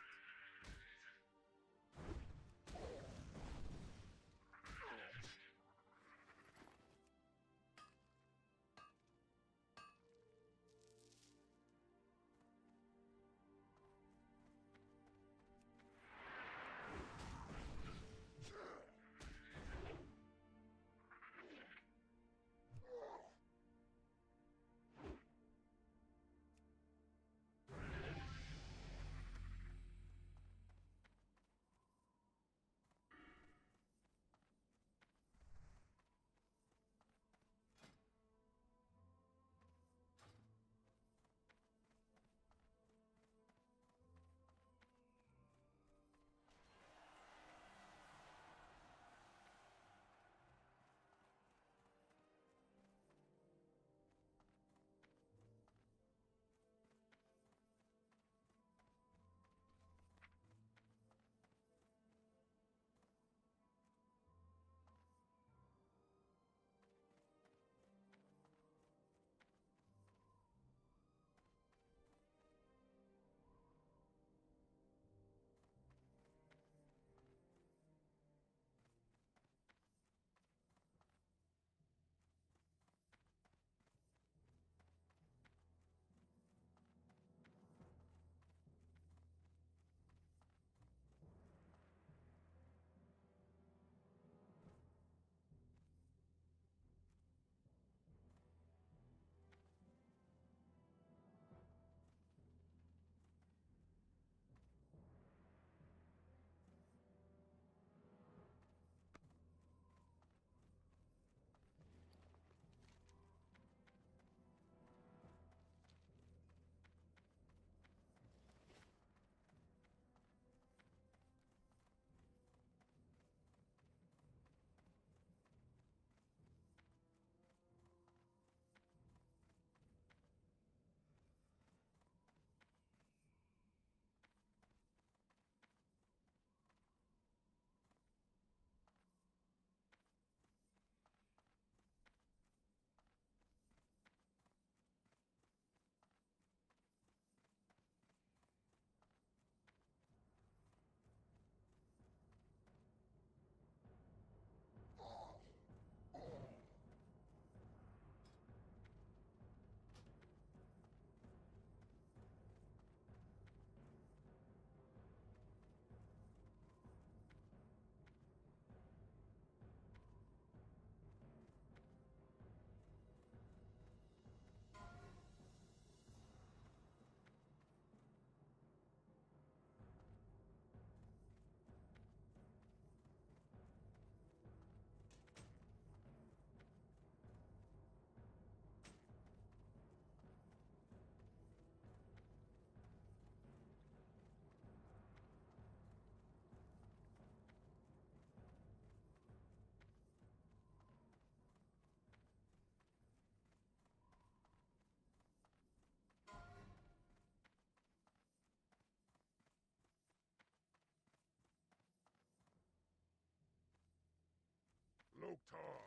Loktar!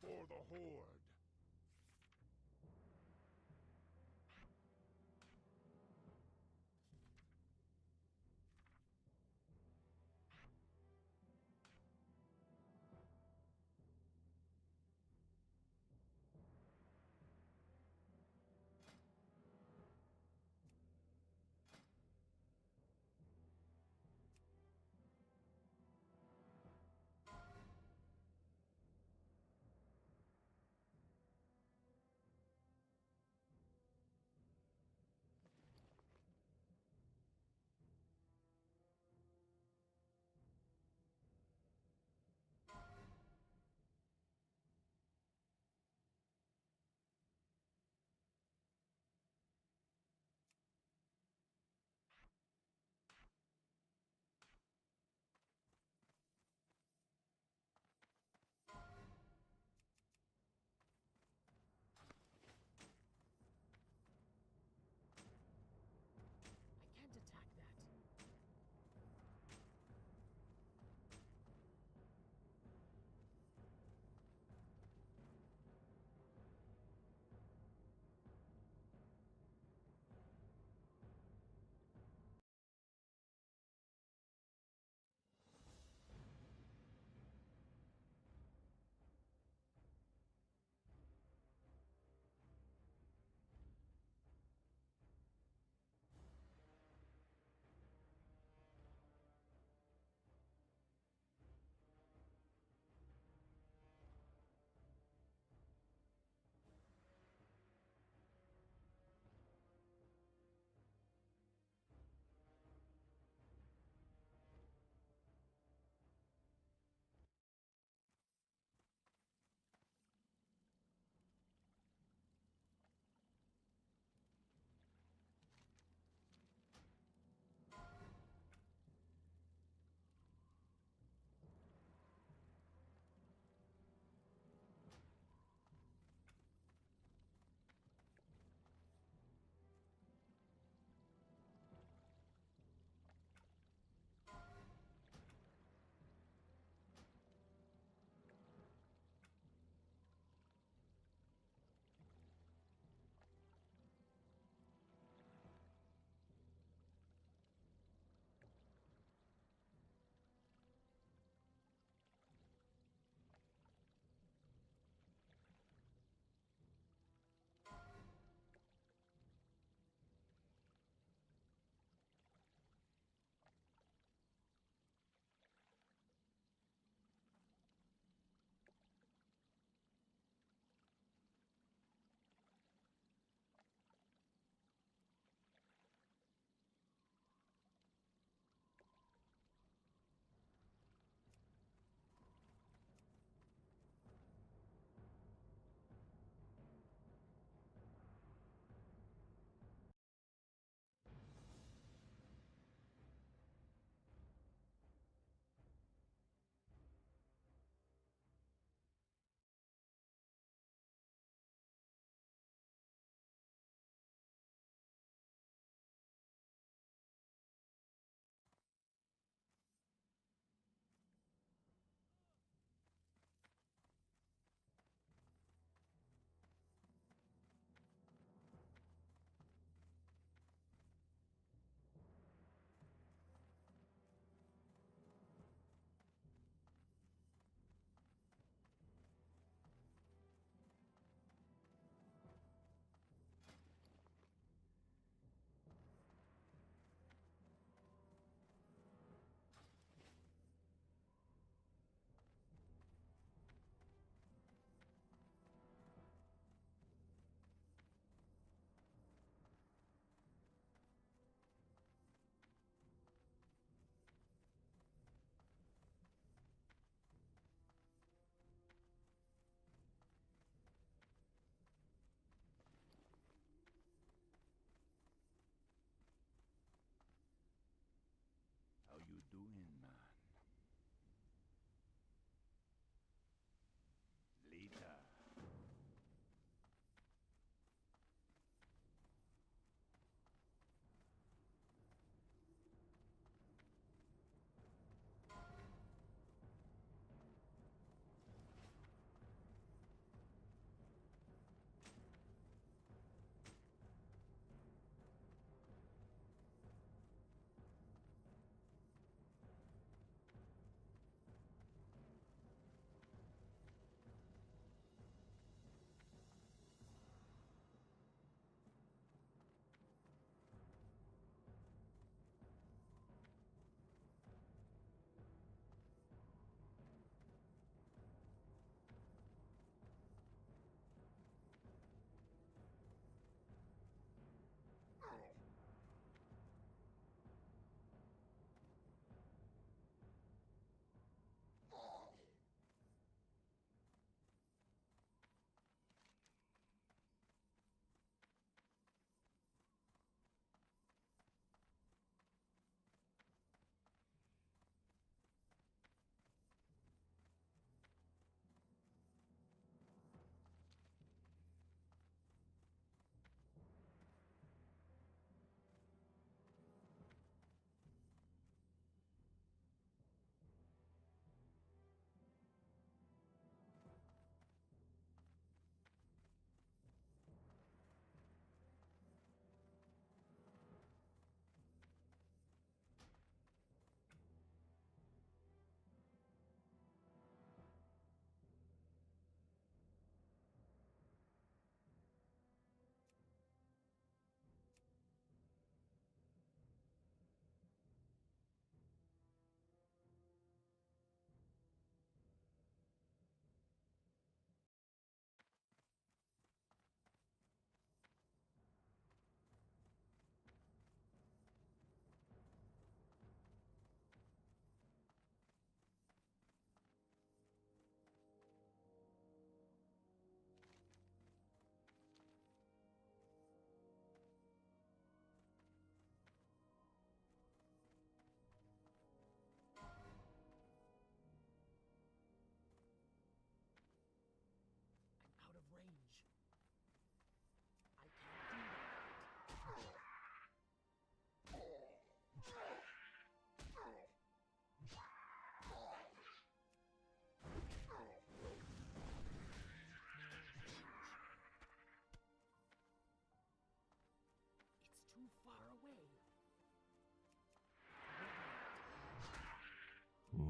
For the Horde!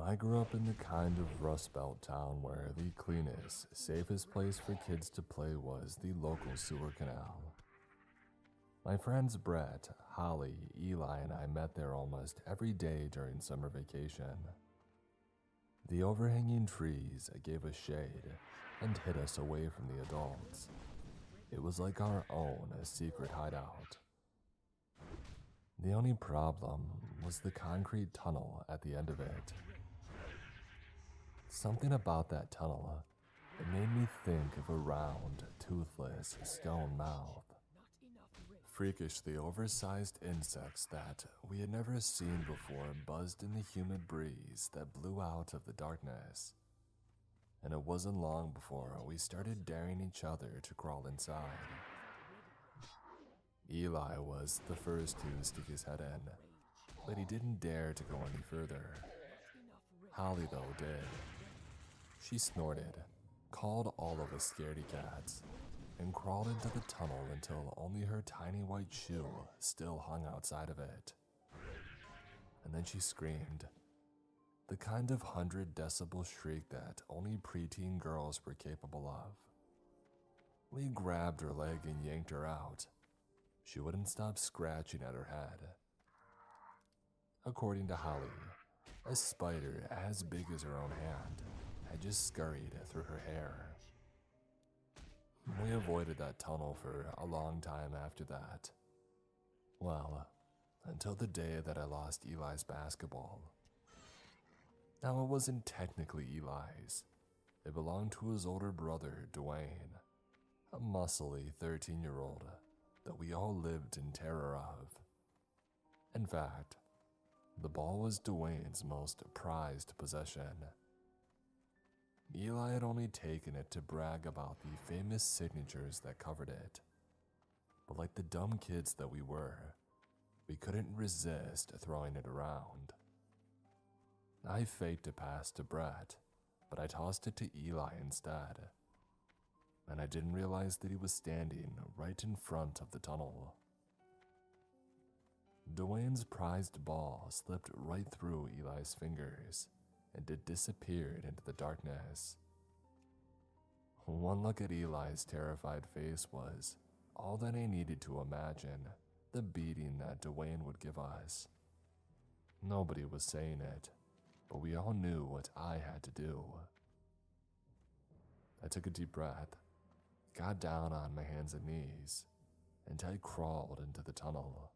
I grew up in the kind of Rust Belt town where the cleanest, safest place for kids to play was the local sewer canal. My friends Brett, Holly, Eli, and I met there almost every day during summer vacation. The overhanging trees gave us shade and hid us away from the adults. It was like our own secret hideout. The only problem was the concrete tunnel at the end of it. Something about that tunnel, it made me think of a round, toothless stone mouth. Freakishly oversized insects that we had never seen before buzzed in the humid breeze that blew out of the darkness. And it wasn't long before we started daring each other to crawl inside. Eli was the first to stick his head in, but he didn't dare to go any further. Holly, though, did. She snorted, called all of us scaredy cats, and crawled into the tunnel until only her tiny white shoe still hung outside of it. And then she screamed, the kind of 100-decibel shriek that only preteen girls were capable of. We grabbed her leg and yanked her out. She wouldn't stop scratching at her head. According to Holly, a spider as big as her own hand had just scurried through her hair. We avoided that tunnel for a long time after that. Well, until the day that I lost Eli's basketball. Now, it wasn't technically Eli's. It belonged to his older brother, Dwayne, a muscly 13-year-old that we all lived in terror of. In fact, the ball was Dwayne's most prized possession. Eli had only taken it to brag about the famous signatures that covered it. But like the dumb kids that we were, we couldn't resist throwing it around. I faked a pass to Brett, but I tossed it to Eli instead. And I didn't realize that he was standing right in front of the tunnel. Dwayne's prized ball slipped right through Eli's fingers, and it disappeared into the darkness. One look at Eli's terrified face was all that I needed to imagine the beating that Dwayne would give us. Nobody was saying it, but we all knew what I had to do. I took a deep breath, got down on my hands and knees, and I crawled into the tunnel.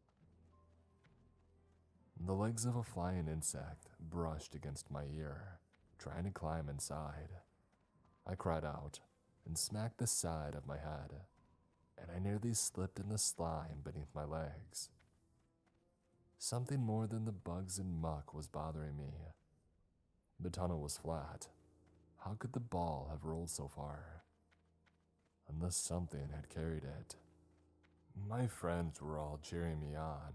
The legs of a flying insect brushed against my ear, trying to climb inside. I cried out and smacked the side of my head, and I nearly slipped in the slime beneath my legs. Something more than the bugs and muck was bothering me. The tunnel was flat. How could the ball have rolled so far? Unless something had carried it. My friends were all cheering me on,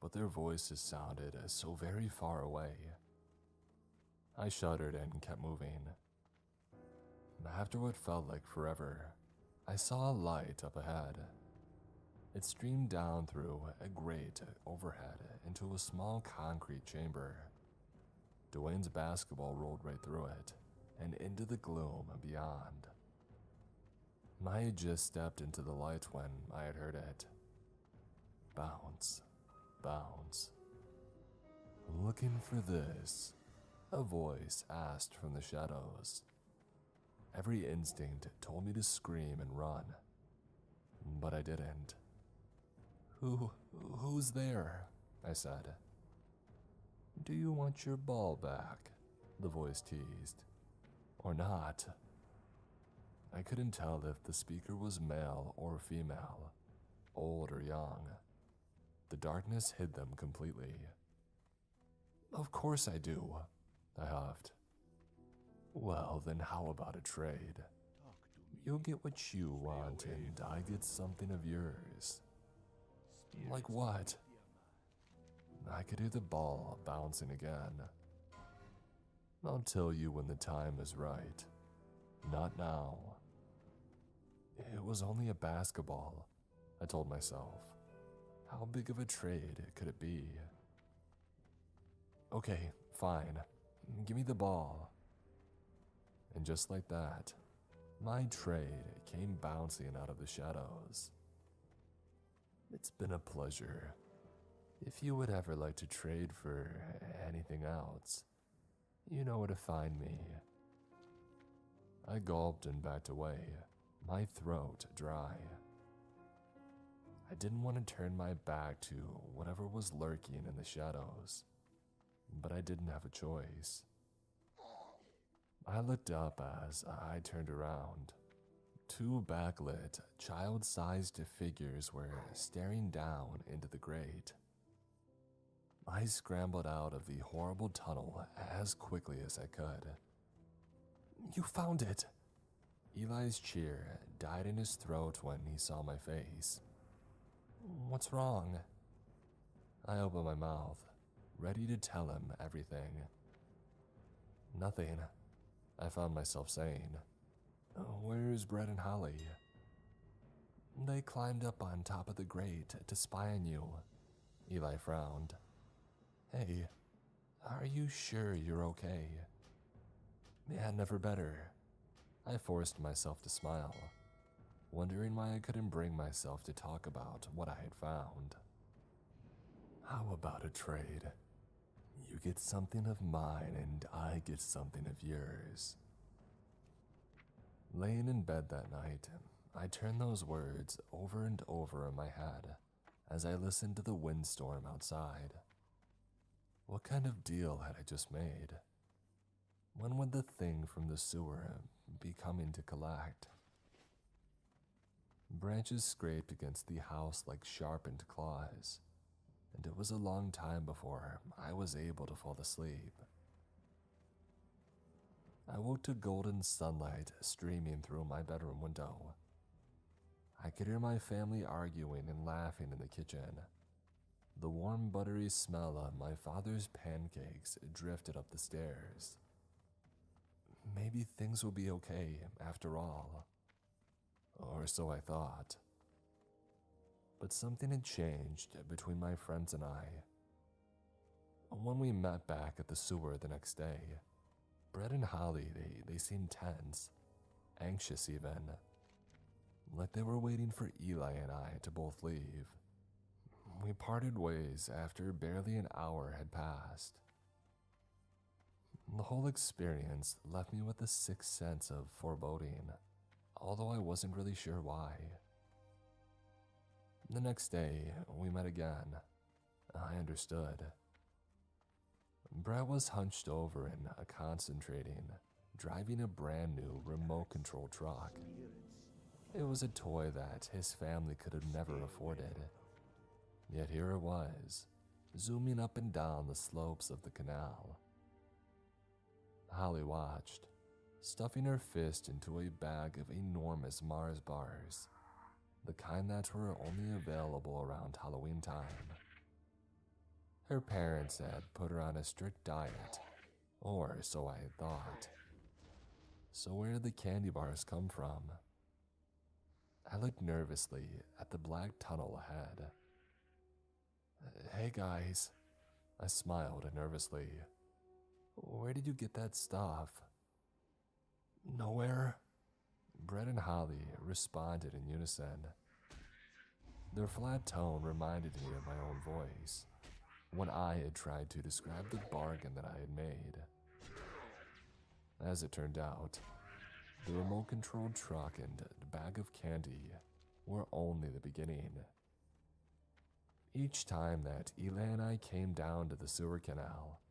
but their voices sounded so very far away. I shuddered and kept moving. After what felt like forever, I saw a light up ahead. It streamed down through a grate overhead into a small concrete chamber. Dwayne's basketball rolled right through it and into the gloom beyond. I had just stepped into the light when I had heard it. Bounce, bounce. Looking for this, a voice asked from the shadows. Every instinct told me to scream and run, but I didn't. Who's there? I said. Do you want your ball back? The voice teased. Or not? I couldn't tell if the speaker was male or female, old or young. The darkness hid them completely. Of course I do, I huffed. Well, then how about a trade? You'll get what you want and I get something of yours. Like what? I could hear the ball bouncing again. I'll tell you when the time is right. Not now. It was only a basketball, I told myself. How big of a trade could it be? Okay, fine. Give me the ball. And just like that, my trade came bouncing out of the shadows. It's been a pleasure. If you would ever like to trade for anything else, you know where to find me. I gulped and backed away, my throat dry. I didn't want to turn my back to whatever was lurking in the shadows, but I didn't have a choice. I looked up as I turned around. Two backlit, child-sized figures were staring down into the grate. I scrambled out of the horrible tunnel as quickly as I could. You found it! Eli's cheer died in his throat when he saw my face. What's wrong? I opened my mouth, ready to tell him everything. Nothing, I found myself saying. Where's Brett and Holly? They climbed up on top of the grate to spy on you. Eli frowned. Hey, are you sure you're okay? Yeah, never better. I forced myself to smile, wondering why I couldn't bring myself to talk about what I had found. How about a trade? You get something of mine and I get something of yours. Laying in bed that night, I turned those words over and over in my head as I listened to the windstorm outside. What kind of deal had I just made? When would the thing from the sewer be coming to collect? Branches scraped against the house like sharpened claws, and it was a long time before I was able to fall asleep. I woke to golden sunlight streaming through my bedroom window. I could hear my family arguing and laughing in the kitchen. The warm, buttery smell of my father's pancakes drifted up the stairs. Maybe things will be okay after all. Or so I thought. But something had changed between my friends and I. When we met back at the sewer the next day, Brett and Holly, they seemed tense, anxious even. Like they were waiting for Eli and I to both leave. We parted ways after barely an hour had passed. The whole experience left me with a sick sense of foreboding, although I wasn't really sure why. The next day, we met again. I understood. Brett was hunched over and concentrating, driving a brand new remote-controlled truck. It was a toy that his family could have never afforded. Yet here it was, zooming up and down the slopes of the canal. Holly watched, stuffing her fist into a bag of enormous Mars bars, the kind that were only available around Halloween time. Her parents had put her on a strict diet, or so I had thought. So where did the candy bars come from? I looked nervously at the black tunnel ahead. Hey guys, I smiled nervously. Where did you get that stuff? Nowhere. Brett and Holly responded in unison. Their flat tone reminded me of my own voice, when I had tried to describe the bargain that I had made. As it turned out, the remote-controlled truck and the bag of candy were only the beginning. Each time that Eli and I came down to the sewer canal,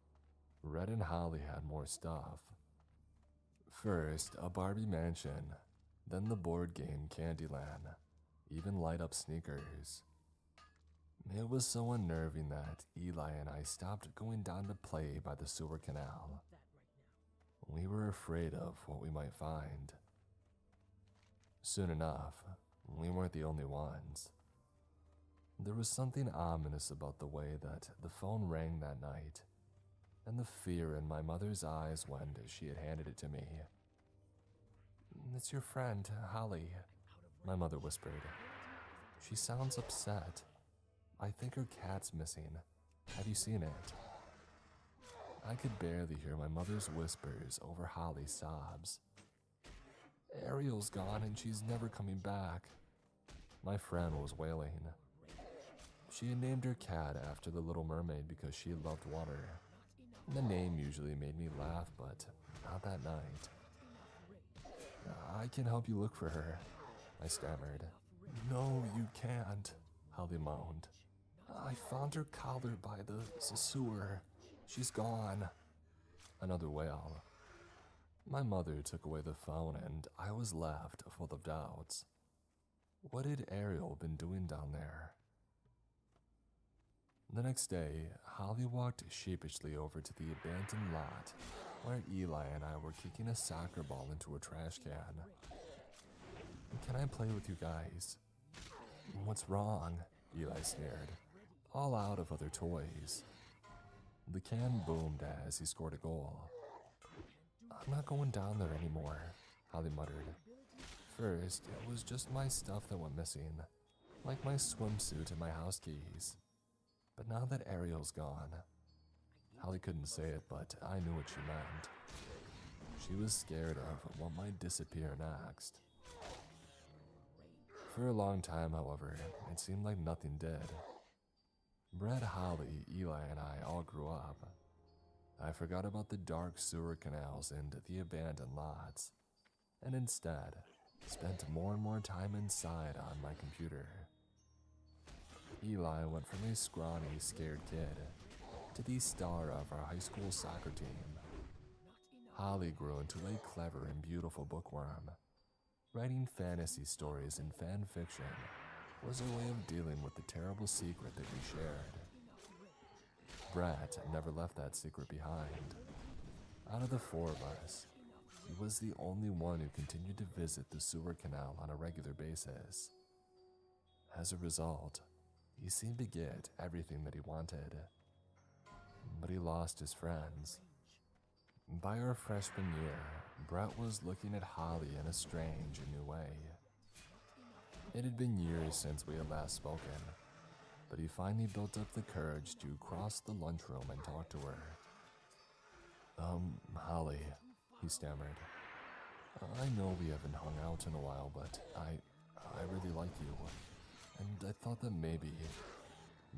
Red and Holly had more stuff. First, a Barbie mansion, then the board game Candyland, even light-up sneakers. It was so unnerving that Eli and I stopped going down to play by the sewer canal. We were afraid of what we might find. Soon enough, we weren't the only ones. There was something ominous about the way that the phone rang that night, and the fear in my mother's eyes when she had handed it to me. It's your friend, Holly, my mother whispered. She sounds upset. I think her cat's missing. Have you seen it? I could barely hear my mother's whispers over Holly's sobs. Ariel's gone and she's never coming back. My friend was wailing. She had named her cat after the Little Mermaid because she loved water. The name usually made me laugh, but not that night. I can help you look for her, I stammered. No, you can't, Holly moaned. I found her collar by the sewer. She's gone. Another wail. My mother took away the phone and I was left full of doubts. What had Ariel been doing down there? The next day, Holly walked sheepishly over to the abandoned lot where Eli and I were kicking a soccer ball into a trash can. Can I play with you guys? What's wrong? Eli sneered, all out of other toys. The can boomed as he scored a goal. I'm not going down there anymore, Holly muttered. First, it was just my stuff that went missing, like my swimsuit and my house keys. But now that Ariel's gone, Holly couldn't say it, but I knew what she meant. She was scared of what might disappear next. For a long time, however, it seemed like nothing did. Brett, Holly, Eli, and I all grew up. I forgot about the dark sewer canals and the abandoned lots, and instead spent more and more time inside on my computer. Eli went from a scrawny, scared kid to the star of our high school soccer team. Holly grew into a clever and beautiful bookworm. Writing fantasy stories and fan fiction was a way of dealing with the terrible secret that we shared. Brett never left that secret behind. Out of the four of us, he was the only one who continued to visit the sewer canal on a regular basis. As a result, he seemed to get everything that he wanted. But he lost his friends. By our freshman year, Brett was looking at Holly in a strange and new way. It had been years since we had last spoken, but he finally built up the courage to cross the lunchroom and talk to her. Holly, he stammered. I know we haven't hung out in a while, but I really like you, and I thought that maybe...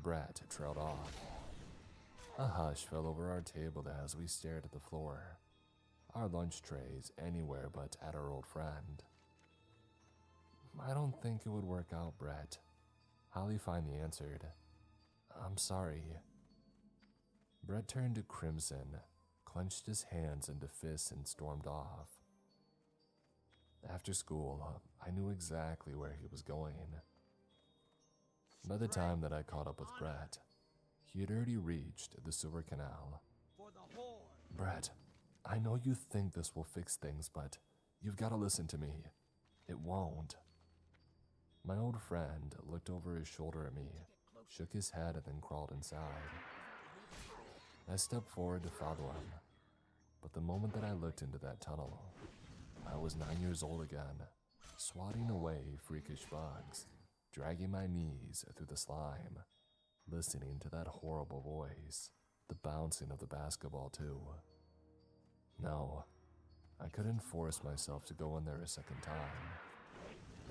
Brett trailed off. A hush fell over our table as we stared at the floor, our lunch trays anywhere but at our old friend. I don't think it would work out, Brett, Holly finally answered. I'm sorry. Brett turned to crimson, clenched his hands into fists and stormed off. After school, I knew exactly where he was going. By the time that I caught up with Brett, he had already reached the sewer canal. Brett, I know you think this will fix things, but you've got to listen to me. It won't. My old friend looked over his shoulder at me, shook his head, and then crawled inside. I stepped forward to follow him, but the moment that I looked into that tunnel, I was 9 years old again, swatting away freakish bugs, dragging my knees through the slime, listening to that horrible voice, the bouncing of the basketball too. No, I couldn't force myself to go in there a second time.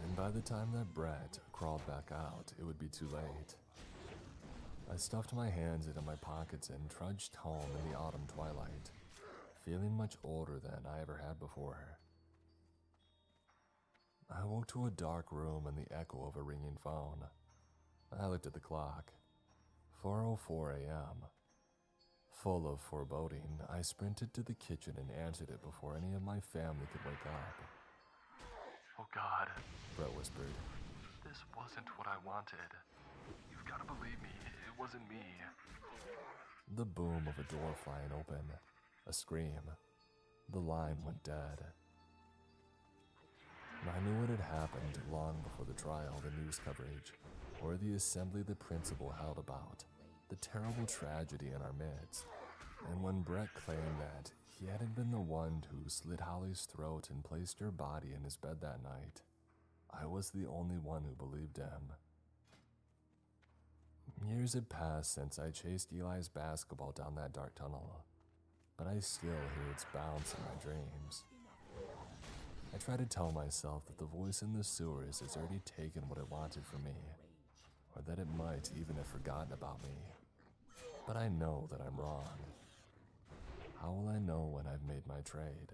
And by the time that Brett crawled back out, it would be too late. I stuffed my hands into my pockets and trudged home in the autumn twilight, feeling much older than I ever had before. I woke to a dark room and the echo of a ringing phone. I looked at the clock. 4:04 a.m. Full of foreboding, I sprinted to the kitchen and answered it before any of my family could wake up. Oh God, Brett whispered. This wasn't what I wanted. You've got to believe me, it wasn't me. The boom of a door flying open, a scream. The line went dead. I knew what had happened long before the trial, the news coverage, or the assembly the principal held about the terrible tragedy in our midst. And when Brett claimed that he hadn't been the one who slit Holly's throat and placed her body in his bed that night, I was the only one who believed him. Years had passed since I chased Eli's basketball down that dark tunnel. but I still hear its bounce in my dreams. I try to tell myself that the voice in the sewers has already taken what it wanted from me, or that it might even have forgotten about me. But I know that I'm wrong. How will I know when I've made my trade?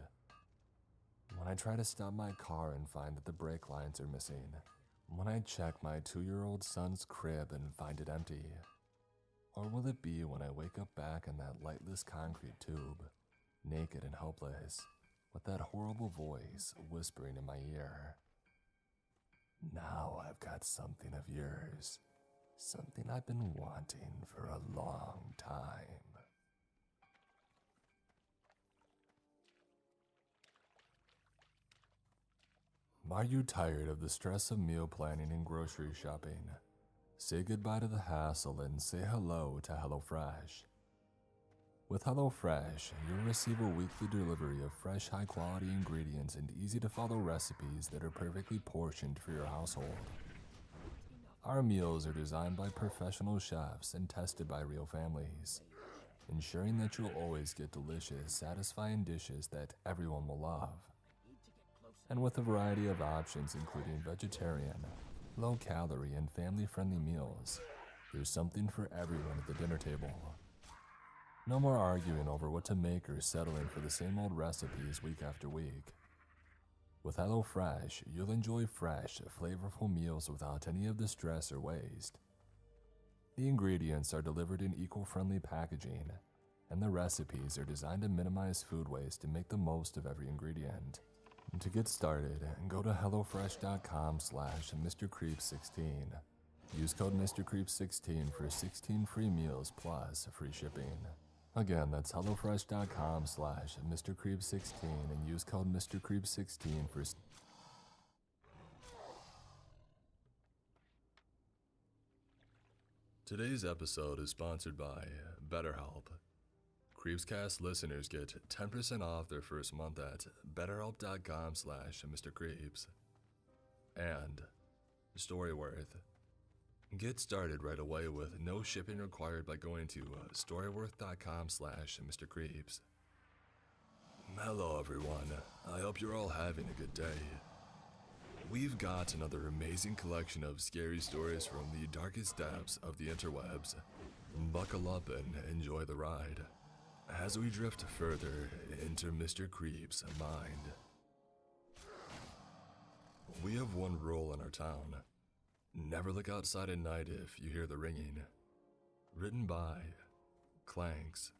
When I try to stop my car and find that the brake lines are missing. When I check my 2-year-old son's crib and find it empty. Or will it be when I wake up back in that lightless concrete tube, naked and helpless, with that horrible voice whispering in my ear? Now I've got something of yours. Something I've been wanting for a long time. Are you tired of the stress of meal planning and grocery shopping? Say goodbye to the hassle and say hello to HelloFresh. With HelloFresh, you'll receive a weekly delivery of fresh, high-quality ingredients and easy-to-follow recipes that are perfectly portioned for your household. Our meals are designed by professional chefs and tested by real families, ensuring that you'll always get delicious, satisfying dishes that everyone will love. And with a variety of options including vegetarian, low-calorie, and family-friendly meals, there's something for everyone at the dinner table. No more arguing over what to make or settling for the same old recipes week after week. With HelloFresh, you'll enjoy fresh, flavorful meals without any of the stress or waste. The ingredients are delivered in eco-friendly packaging, and the recipes are designed to minimize food waste and make the most of every ingredient. And to get started, go to hellofresh.com/MrCreep16. Use code MrCreep16 for 16 free meals plus free shipping. Again, that's hellofresh.com/MrCreep16 and use code MrCreep16 for... Today's episode is sponsored by BetterHelp. Creepscast listeners get 10% off their first month at betterhelp.com/MrCreeps. And Storyworth. Get started right away with no shipping required by going to storyworth.com/MrCreeps. Hello everyone, I hope you're all having a good day. We've got another amazing collection of scary stories from the darkest depths of the interwebs. Buckle up and enjoy the ride as we drift further into Mr. Creep's mind. We have one rule in our town. Never look outside at night if you hear the ringing. Written by Clanks.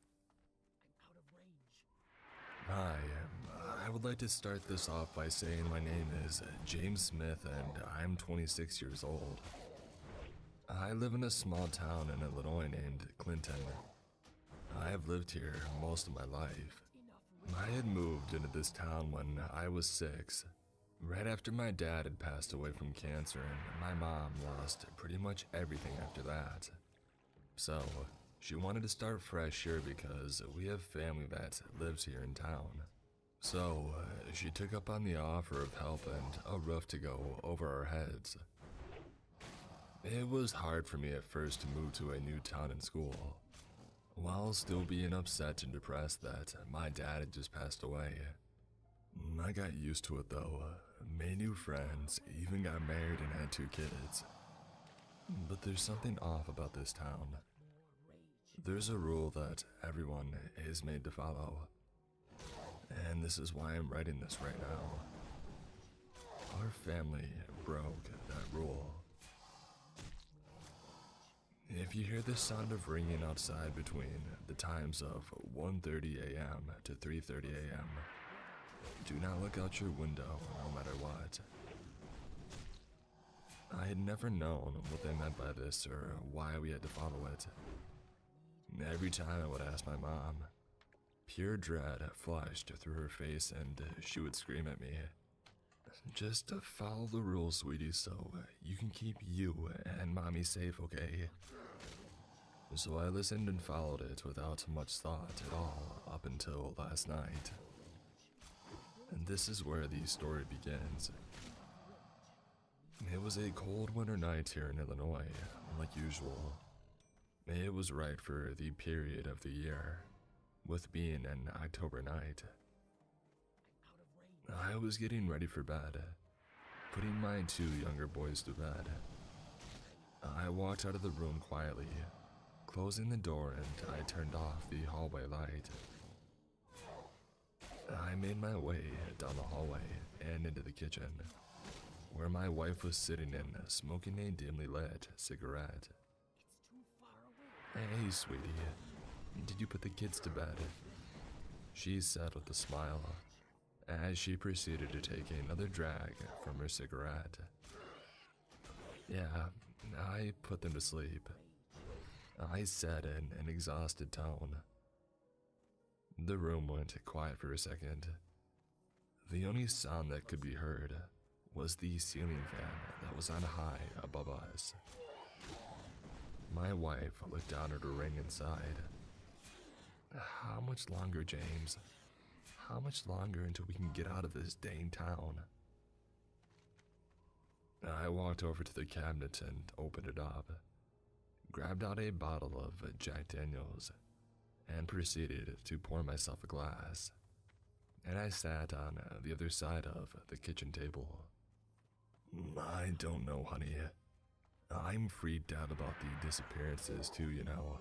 Hi, I would like to start this off by saying my name is James Smith and I'm 26 years old. I live in a small town in Illinois named Clinton. I have lived here most of my life. I had moved into this town when I was 6, right after my dad had passed away from cancer and my mom lost pretty much everything after that. So, she wanted to start fresh here because we have family that lives here in town. So, she took up on the offer of help and a roof to go over our heads. It was hard for me at first to move to a new town and school, while still being upset and depressed that my dad had just passed away. I got used to it though, made new friends, even got married and had 2 kids. But there's something off about this town. There's a rule that everyone is made to follow. And this is why I'm writing this right now. Our family broke that rule. If you hear the sound of ringing outside between the times of 1:30 a.m. to 3:30 a.m., do not look out your window no matter what. I had never known what they meant by this or why we had to follow it. Every time I would ask my mom, pure dread flashed through her face and she would scream at me. Just follow the rules, sweetie, so you can keep you and mommy safe, okay? So I listened and followed it without much thought at all up until last night. And this is where the story begins. It was a cold winter night here in Illinois, like usual. It was right for the period of the year. with being an October night. I was getting ready for bed, putting my 2 younger boys to bed. I walked out of the room quietly, closing the door, and I turned off the hallway light. I made my way down the hallway and into the kitchen, where my wife was sitting and smoking a dimly lit cigarette. Hey, sweetie, did you put the kids to bed? She said with a smile, as she proceeded to take another drag from her cigarette. Yeah, I put them to sleep, I said in an exhausted tone. The room went quiet for a second. The only sound that could be heard was the ceiling fan that was on high above us. My wife looked down at her ring and sighed. How much longer, James? How much longer until we can get out of this dang town? I walked over to the cabinet and opened it up, grabbed out a bottle of Jack Daniels, and proceeded to pour myself a glass. And I sat on the other side of the kitchen table. I don't know, honey. I'm freaked out about the disappearances too, you know.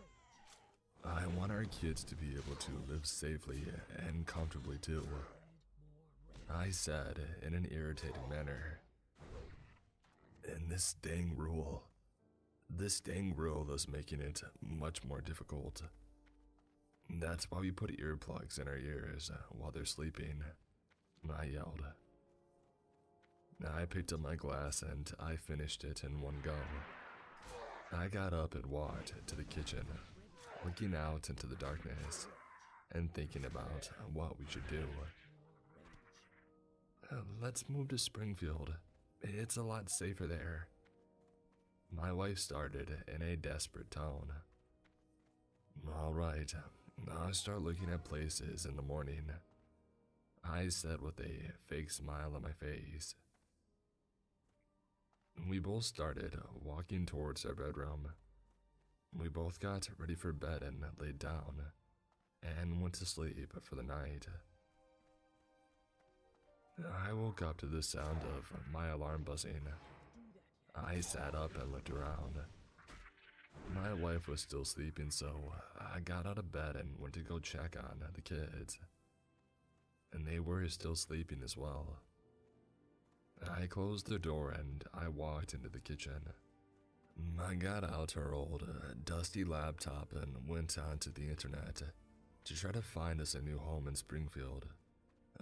I want our kids to be able to live safely and comfortably too, I said in an irritated manner. And this dang rule is making it much more difficult. That's why we put earplugs in our ears while they're sleeping, I yelled. I picked up my glass and I finished it in one go. I got up and walked to the kitchen, looking out into the darkness and thinking about what we should do. Let's move to Springfield. It's a lot safer there. My wife started in a desperate tone. All right, I'll start looking at places in the morning, I said with a fake smile on my face. We both started walking towards our bedroom. We both got ready for bed and laid down, and went to sleep for the night. I woke up to the sound of my alarm buzzing. I sat up and looked around. My wife was still sleeping, so I got out of bed and went to go check on the kids. And they were still sleeping as well. I closed the door and I walked into the kitchen. I got out our old, dusty laptop and went onto the internet to try to find us a new home in Springfield,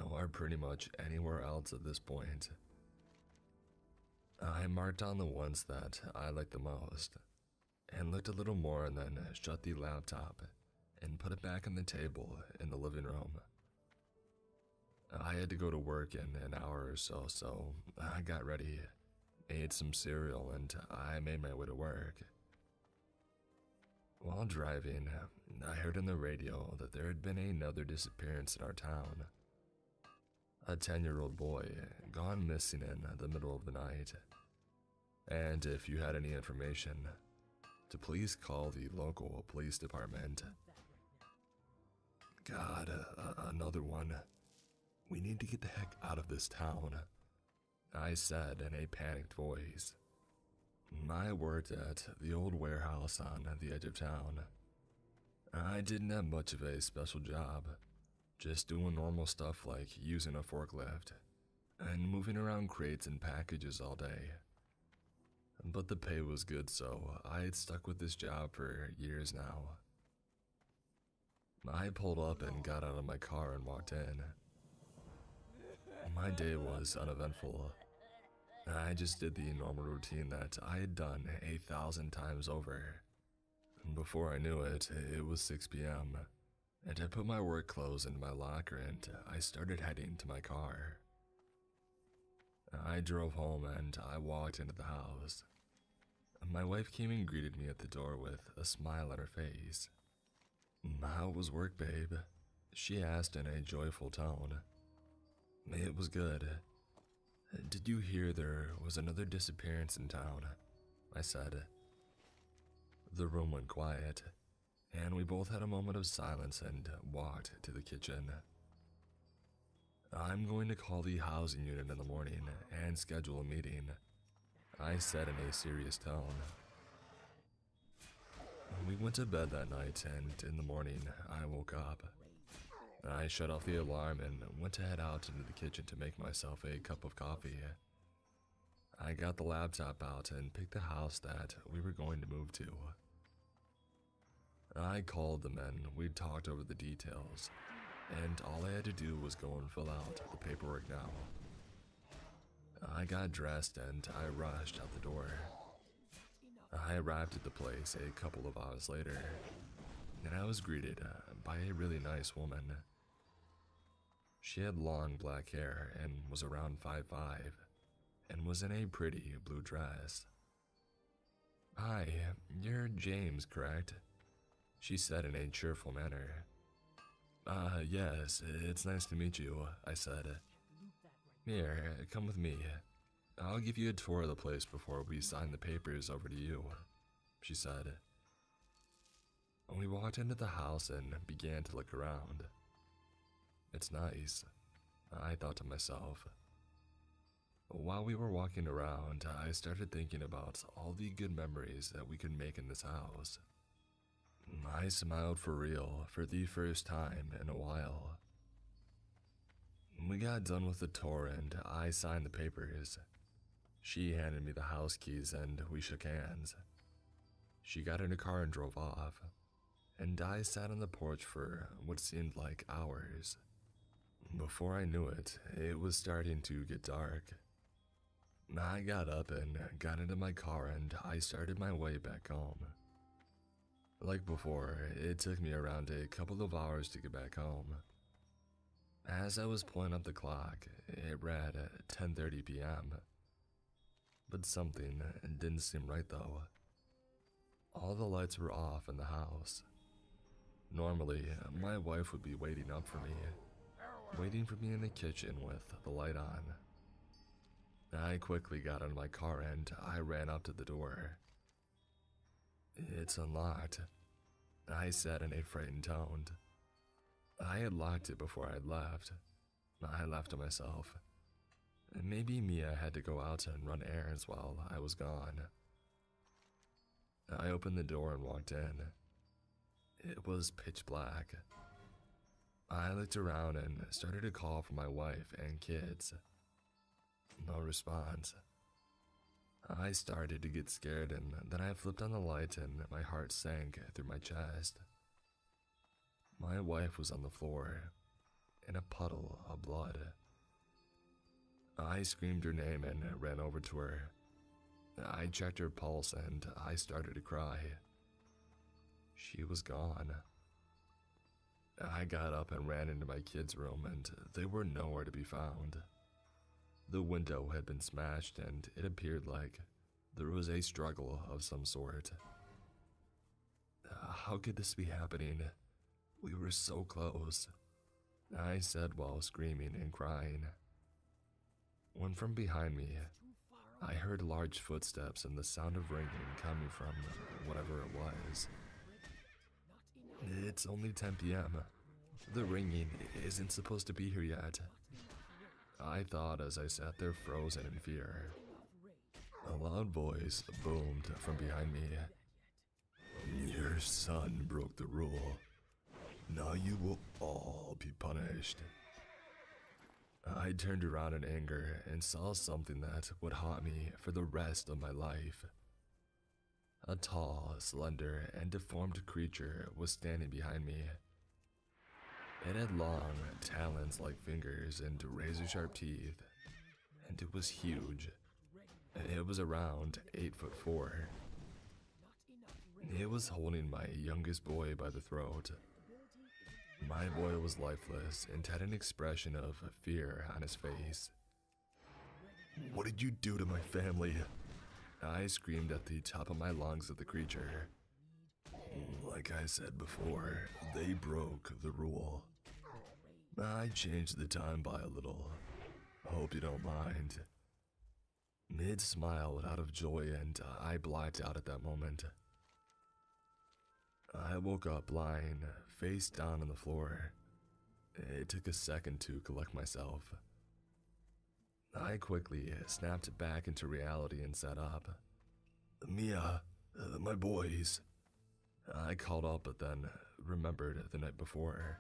or pretty much anywhere else at this point. I marked on the ones that I liked the most, and looked a little more and then shut the laptop and put it back on the table in the living room. I had to go to work in an hour or so, so I got ready, ate some cereal, and I made my way to work. While driving, I heard on the radio that there had been another disappearance in our town. A 10-year-old boy gone missing in the middle of the night. And if you had any information, to please call the local police department. God, another one. We need to get the heck out of this town, I said in a panicked voice. I worked at the old warehouse on the edge of town. I didn't have much of a special job, just doing normal stuff like using a forklift and moving around crates and packages all day. But the pay was good, so I had stuck with this job for years now. I pulled up and got out of my car and walked in. My day was uneventful. I just did the normal routine that I had done 1,000 times over. Before I knew it, it was 6 p.m., and I put my work clothes in my locker and I started heading to my car. I drove home and I walked into the house. My wife came and greeted me at the door with a smile on her face. How was work, babe? She asked in a joyful tone. It was good. Did you hear there was another disappearance in town? I said. The room went quiet, and we both had a moment of silence and walked to the kitchen. I'm going to call the housing unit in the morning and schedule a meeting, I said in a serious tone. We went to bed that night, and in the morning, I woke up. I shut off the alarm and went to head out into the kitchen to make myself a cup of coffee. I got the laptop out and picked the house that we were going to move to. I called them and we talked over the details, and all I had to do was go and fill out the paperwork now. I got dressed and I rushed out the door. I arrived at the place a couple of hours later, and I was greeted by a really nice woman. She had long black hair and was around 5'5", and was in a pretty blue dress. "Hi, you're James, correct?" she said in a cheerful manner. Yes, it's nice to meet you," I said. "Here, come with me. I'll give you a tour of the place before we sign the papers over to you," she said. We walked into the house and began to look around. It's nice, I thought to myself. While we were walking around, I started thinking about all the good memories that we could make in this house. I smiled for real for the first time in a while. We got done with the tour and I signed the papers. She handed me the house keys and we shook hands. She got in her car and drove off, and I sat on the porch for what seemed like hours. Before I knew it, it was starting to get dark. I got up and got into my car and I started my way back home. Like before, it took me around a couple of hours to get back home. As I was pulling up the clock, it read 10:30 p.m. But something didn't seem right though. All the lights were off in the house. Normally, my wife would be waiting up for me, waiting for me in the kitchen with the light on. I quickly got out of my car and I ran up to the door. "It's unlocked," I said in a frightened tone. I had locked it before I left. I laughed to myself. Maybe Mia had to go out and run errands while I was gone. I opened the door and walked in. It was pitch black. I looked around and started to call for my wife and kids. No response. I started to get scared, and then I flipped on the light and my heart sank through my chest. My wife was on the floor, in a puddle of blood. I screamed her name and ran over to her. I checked her pulse and I started to cry. She was gone. I got up and ran into my kids' room, and they were nowhere to be found. The window had been smashed and it appeared like there was a struggle of some sort. How could this be happening? We were so close, I said while screaming and crying. When from behind me, I heard large footsteps and the sound of ringing coming from whatever it was. It's only 10 p.m. The ringing isn't supposed to be here yet, I thought as I sat there frozen in fear. A loud voice boomed from behind me. "Your son broke the rule. Now you will all be punished." I turned around in anger and saw something that would haunt me for the rest of my life. A tall, slender, and deformed creature was standing behind me. It had long, talons-like fingers and razor-sharp teeth, and it was huge. It was around 8'4". It was holding my youngest boy by the throat. My boy was lifeless and had an expression of fear on his face. "What did you do to my family?" I screamed at the top of my lungs at the creature. "Like I said before, they broke the rule. I changed the time by a little. Hope you don't mind." Mid smiled out of joy and I blacked out at that moment. I woke up lying face down on the floor. It took a second to collect myself. I quickly snapped back into reality and sat up. Mia, my boys. I called up, but then remembered the night before.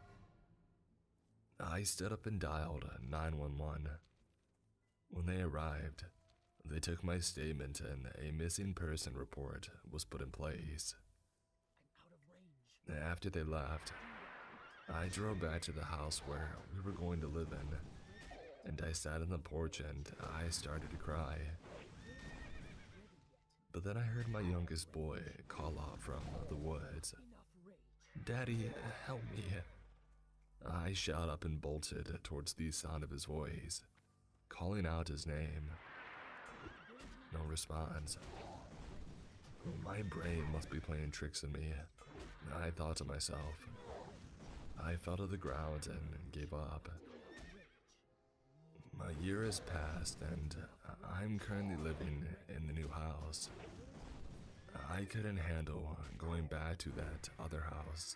I stood up and dialed 911. When they arrived, they took my statement and a missing person report was put in place. After they left, I drove back to the house where we were going to live in, and I sat on the porch and I started to cry. But then I heard my youngest boy call out from the woods, "Daddy, help me." I shot up and bolted towards the sound of his voice, calling out his name. No response. My brain must be playing tricks on me, I thought to myself. I fell to the ground and gave up. A year has passed and I'm currently living in the new house. I couldn't handle going back to that other house.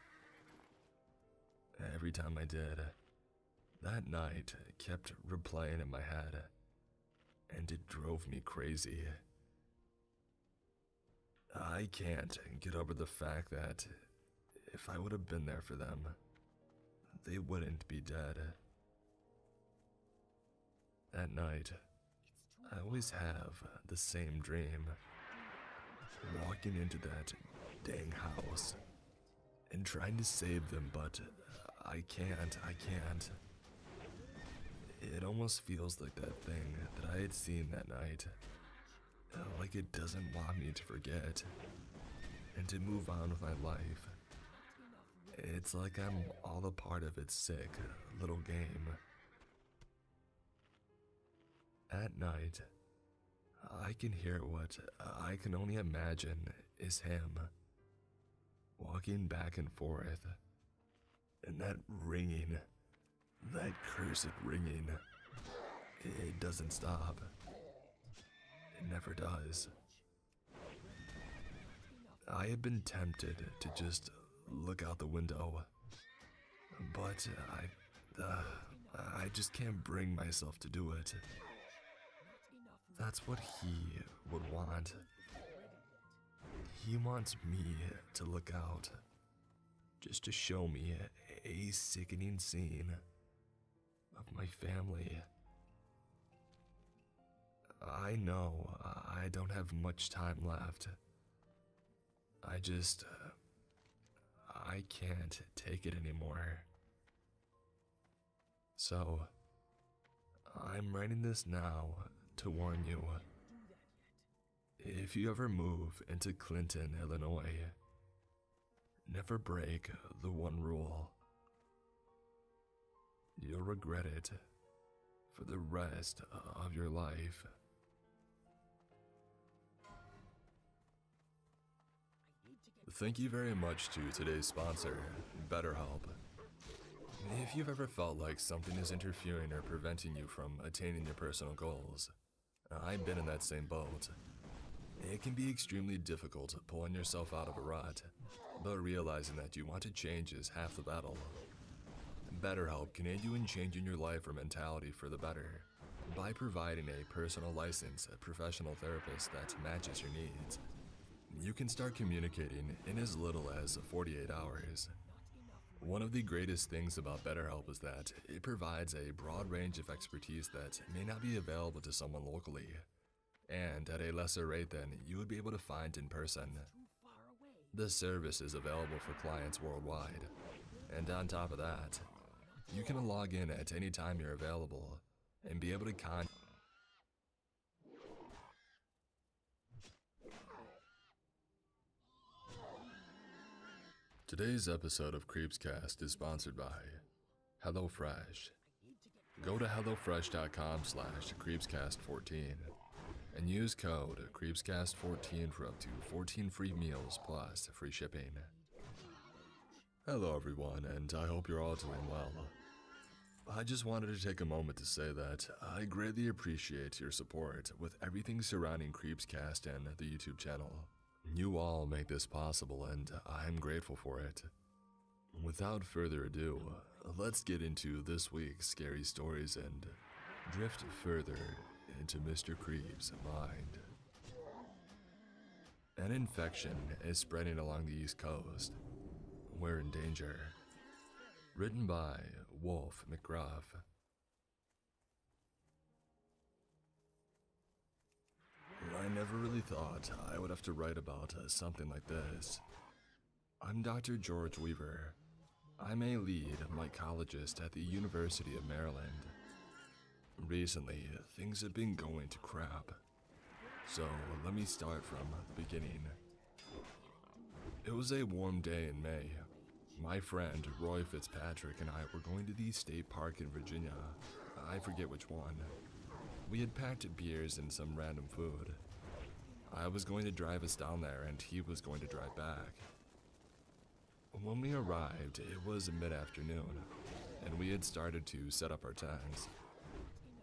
Every time I did, that night kept replaying in my head, and it drove me crazy. I can't get over the fact that if I would have been there for them, they wouldn't be dead. At night, I always have the same dream. Walking into that dang house and trying to save them, but I can't. It almost feels like that thing that I had seen that night. Like it doesn't want me to forget and to move on with my life. It's like I'm all a part of its sick little game. At night, I can hear what I can only imagine is him, walking back and forth, and that ringing, that cursed ringing, it doesn't stop. It never does. I have been tempted to just look out the window, but I just can't bring myself to do it. That's what he would want. He wants me to look out, just to show me a sickening scene of my family. I know I don't have much time left. I can't take it anymore. So, I'm writing this now to warn you. If you ever move into Clinton, Illinois, never break the one rule. You'll regret it for the rest of your life. Thank you very much to today's sponsor, BetterHelp. If you've ever felt like something is interfering or preventing you from attaining your personal goals, I've been in that same boat. It can be extremely difficult pulling yourself out of a rut, but realizing that you want to change is half the battle. BetterHelp can aid you in changing your life or mentality for the better by providing a personal licensed professional therapist that matches your needs. You can start communicating in as little as 48 hours. One of the greatest things about BetterHelp is that it provides a broad range of expertise that may not be available to someone locally, and at a lesser rate than you would be able to find in person. The service is available for clients worldwide, and on top of that, you can log in at any time you're available and be able to contact. Today's episode of Creepscast is sponsored by HelloFresh. Go to hellofresh.com/creepscast14 and use code creepscast14 for up to 14 free meals plus free shipping. Hello everyone, and I hope you're all doing well. I just wanted to take a moment to say that I greatly appreciate your support with everything surrounding Creepscast and the YouTube channel. You all make this possible, and I'm grateful for it. Without further ado, let's get into this week's scary stories and drift further into Mr. Creep's mind. An infection is spreading along the East Coast. We're in danger. Written by Wolf McGruff. I never really thought I would have to write about something like this. I'm Dr. George Weaver. I'm a lead mycologist at the University of Maryland. Recently, things have been going to crap. So let me start from the beginning. It was a warm day in May. My friend Roy Fitzpatrick and I were going to the state park in Virginia. I forget which one. We had packed beers and some random food. I was going to drive us down there and he was going to drive back. When we arrived, it was mid-afternoon, and we had started to set up our tents.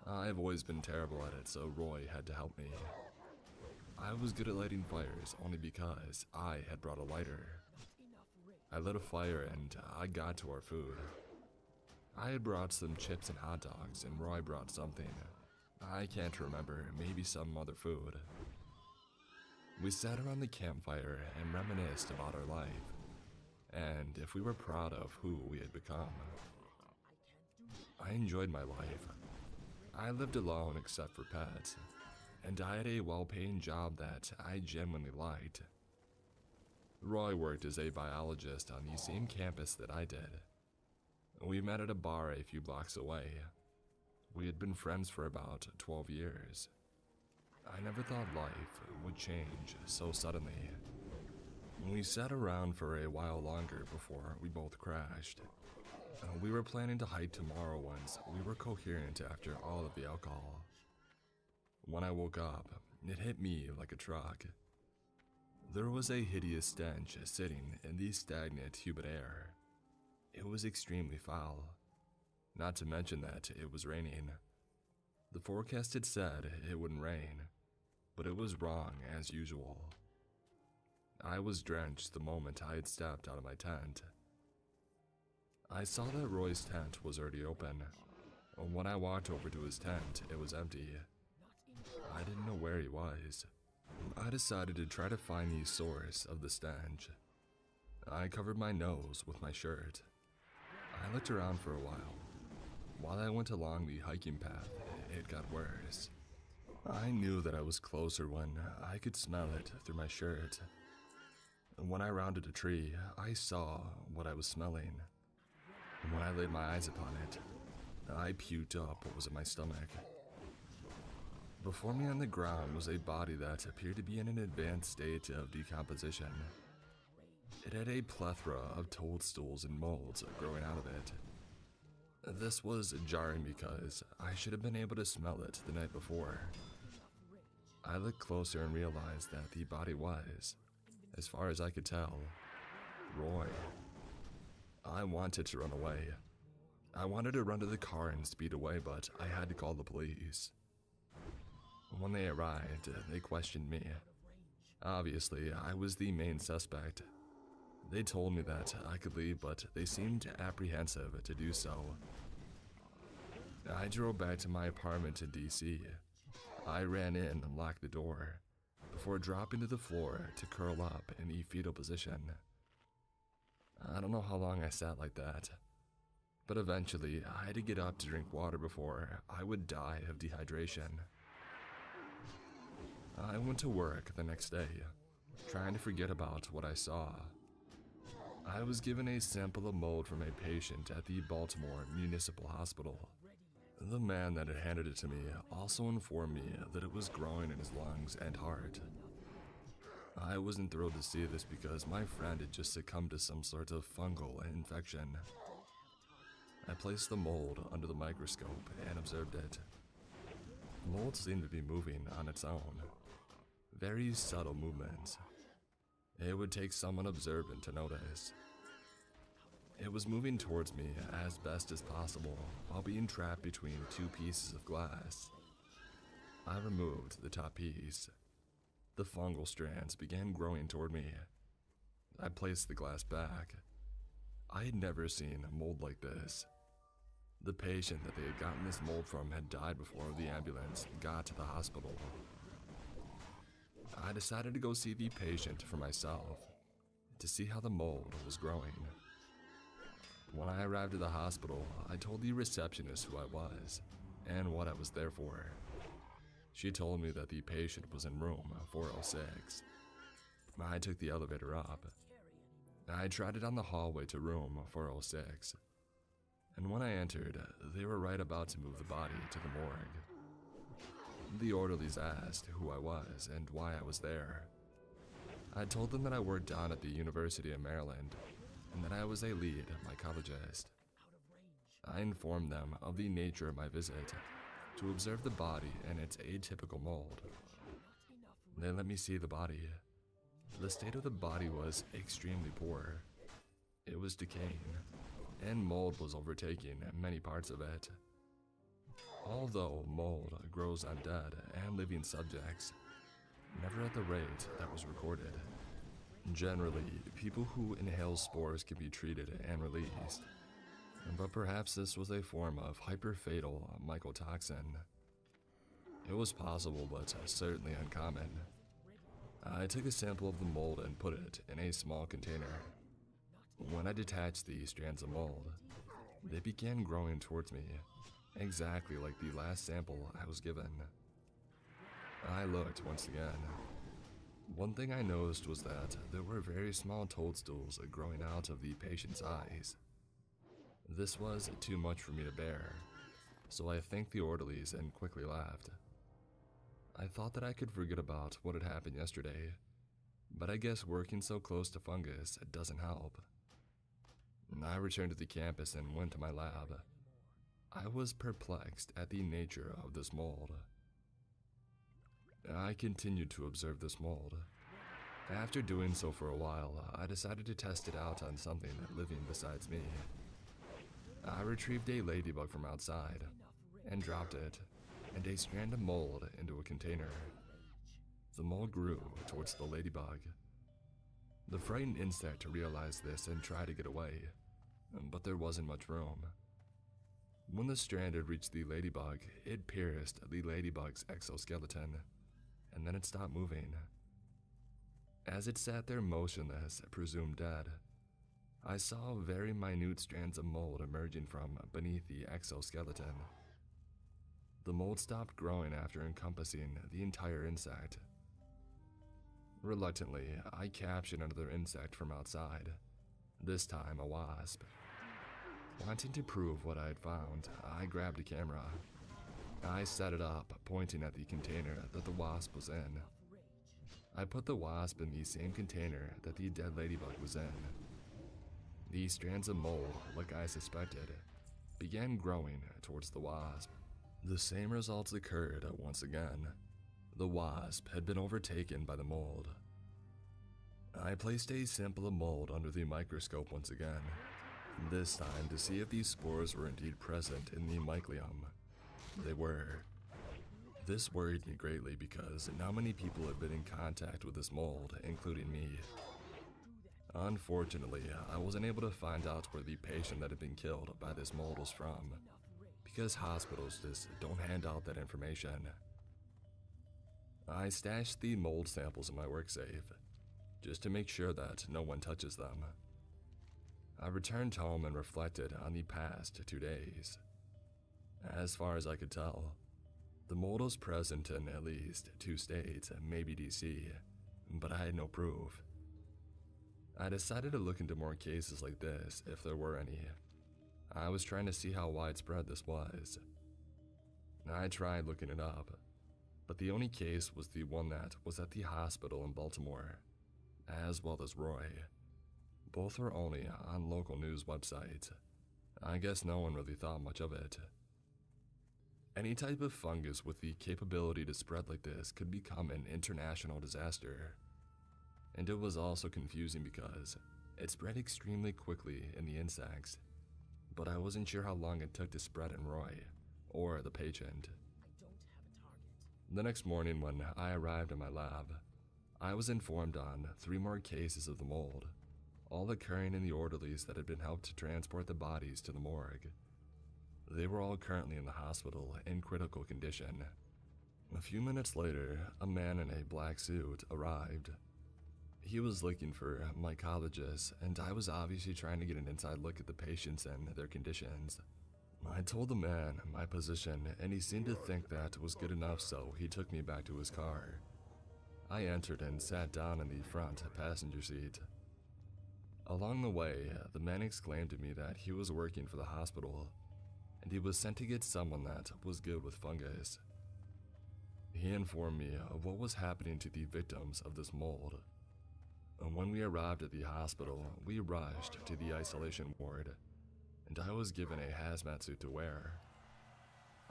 I've always been terrible at it, so Roy had to help me. I was good at lighting fires only because I had brought a lighter. I lit a fire and I got to our food. I had brought some chips and hot dogs, and Roy brought something. I can't remember, maybe some other food. We sat around the campfire and reminisced about our life, and if we were proud of who we had become. I enjoyed my life. I lived alone except for pets, and I had a well-paying job that I genuinely liked. Roy worked as a biologist on the same campus that I did. We met at a bar a few blocks away. We had been friends for about 12 years. I never thought life would change so suddenly. We sat around for a while longer before we both crashed. We were planning to hike tomorrow once we were coherent after all of the alcohol. When I woke up, it hit me like a truck. There was a hideous stench sitting in the stagnant, humid air. It was extremely foul. Not to mention that it was raining. The forecast had said it wouldn't rain, but it was wrong as usual. I was drenched the moment I had stepped out of my tent. I saw that Roy's tent was already open. When I walked over to his tent, it was empty. I didn't know where he was. I decided to try to find the source of the stench. I covered my nose with my shirt. I looked around for a while. While I went along the hiking path, it got worse. I knew that I was closer when I could smell it through my shirt. When I rounded a tree, I saw what I was smelling. When I laid my eyes upon it, I puked up what was in my stomach. Before me on the ground was a body that appeared to be in an advanced state of decomposition. It had a plethora of toadstools and molds growing out of it. This was jarring because I should have been able to smell it the night before. I looked closer and realized that the body was, as far as I could tell, Roy. I wanted to run away. I wanted to run to the car and speed away, but I had to call the police. When they arrived, they questioned me. Obviously, I was the main suspect. They told me that I could leave, but they seemed apprehensive to do so. I drove back to my apartment in DC. I ran in and locked the door, before dropping to the floor to curl up in the fetal position. I don't know how long I sat like that, but eventually I had to get up to drink water before I would die of dehydration. I went to work the next day, trying to forget about what I saw. I was given a sample of mold from a patient at the Baltimore Municipal Hospital. The man that had handed it to me also informed me that it was growing in his lungs and heart. I wasn't thrilled to see this because my friend had just succumbed to some sort of fungal infection. I placed the mold under the microscope and observed it. The mold seemed to be moving on its own. Very subtle movements. It would take someone observant to notice. It was moving towards me as best as possible while being trapped between two pieces of glass. I removed the top piece. The fungal strands began growing toward me. I placed the glass back. I had never seen a mold like this. The patient that they had gotten this mold from had died before the ambulance got to the hospital. I decided to go see the patient for myself, to see how the mold was growing. When I arrived at the hospital, I told the receptionist who I was, and what I was there for. She told me that the patient was in room 406. I took the elevator up. I tried it down the hallway to room 406. And when I entered, they were right about to move the body to the morgue. The orderlies asked who I was and why I was there. I told them that I worked down at the University of Maryland and that I was a lead mycologist. I informed them of the nature of my visit, to observe the body and its atypical mold. They let me see the body. The state of the body was extremely poor. It was decaying, and mold was overtaking many parts of it. Although mold grows on dead and living subjects, never at the rate that was recorded. Generally, people who inhale spores can be treated and released, but perhaps this was a form of hyper-fatal mycotoxin. It was possible, but certainly uncommon. I took a sample of the mold and put it in a small container. When I detached the strands of mold, they began growing towards me, exactly like the last sample I was given. I looked once again. One thing I noticed was that there were very small toadstools growing out of the patient's eyes. This was too much for me to bear, so I thanked the orderlies and quickly left. I thought that I could forget about what had happened yesterday, but I guess working so close to fungus doesn't help. I returned to the campus and went to my lab. I was perplexed at the nature of this mold. I continued to observe this mold. After doing so for a while, I decided to test it out on something living besides me. I retrieved a ladybug from outside and dropped it and a strand of mold into a container. The mold grew towards the ladybug. The frightened insect realized this and tried to get away, but there wasn't much room. When the strand had reached the ladybug, it pierced the ladybug's exoskeleton, and then it stopped moving. As it sat there motionless, presumed dead, I saw very minute strands of mold emerging from beneath the exoskeleton. The mold stopped growing after encompassing the entire insect. Reluctantly, I captured another insect from outside, this time a wasp. Wanting to prove what I had found, I grabbed a camera. I set it up, pointing at the container that the wasp was in. I put the wasp in the same container that the dead ladybug was in. The strands of mold, like I suspected, began growing towards the wasp. The same results occurred once again. The wasp had been overtaken by the mold. I placed a sample of mold under the microscope once again, this time to see if these spores were indeed present in the mycelium. They were. This worried me greatly because not many people had been in contact with this mold, including me. Unfortunately, I wasn't able to find out where the patient that had been killed by this mold was from, because hospitals just don't hand out that information. I stashed the mold samples in my work safe, just to make sure that no one touches them. I returned home and reflected on the past 2 days. As far as I could tell, the mold was present in at least 2 states, maybe DC, but I had no proof. I decided to look into more cases like this if there were any. I was trying to see how widespread this was. I tried looking it up, but the only case was the one that was at the hospital in Baltimore, as well as Roy. Both were only on local news websites. I guess no one really thought much of it. Any type of fungus with the capability to spread like this could become an international disaster. And it was also confusing because it spread extremely quickly in the insects, but I wasn't sure how long it took to spread in Roy, or the patient. The next morning when I arrived at my lab, I was informed on 3 more cases of the mold, all occurring in the orderlies that had been helped to transport the bodies to the morgue. They were all currently in the hospital in critical condition. A few minutes later, a man in a black suit arrived. He was looking for mycologists, and I was obviously trying to get an inside look at the patients and their conditions. I told the man my position, and he seemed to think that was good enough, so he took me back to his car. I entered and sat down in the front passenger seat. Along the way, the man exclaimed to me that he was working for the hospital, and he was sent to get someone that was good with fungus. He informed me of what was happening to the victims of this mold. And when we arrived at the hospital, we rushed to the isolation ward, and I was given a hazmat suit to wear.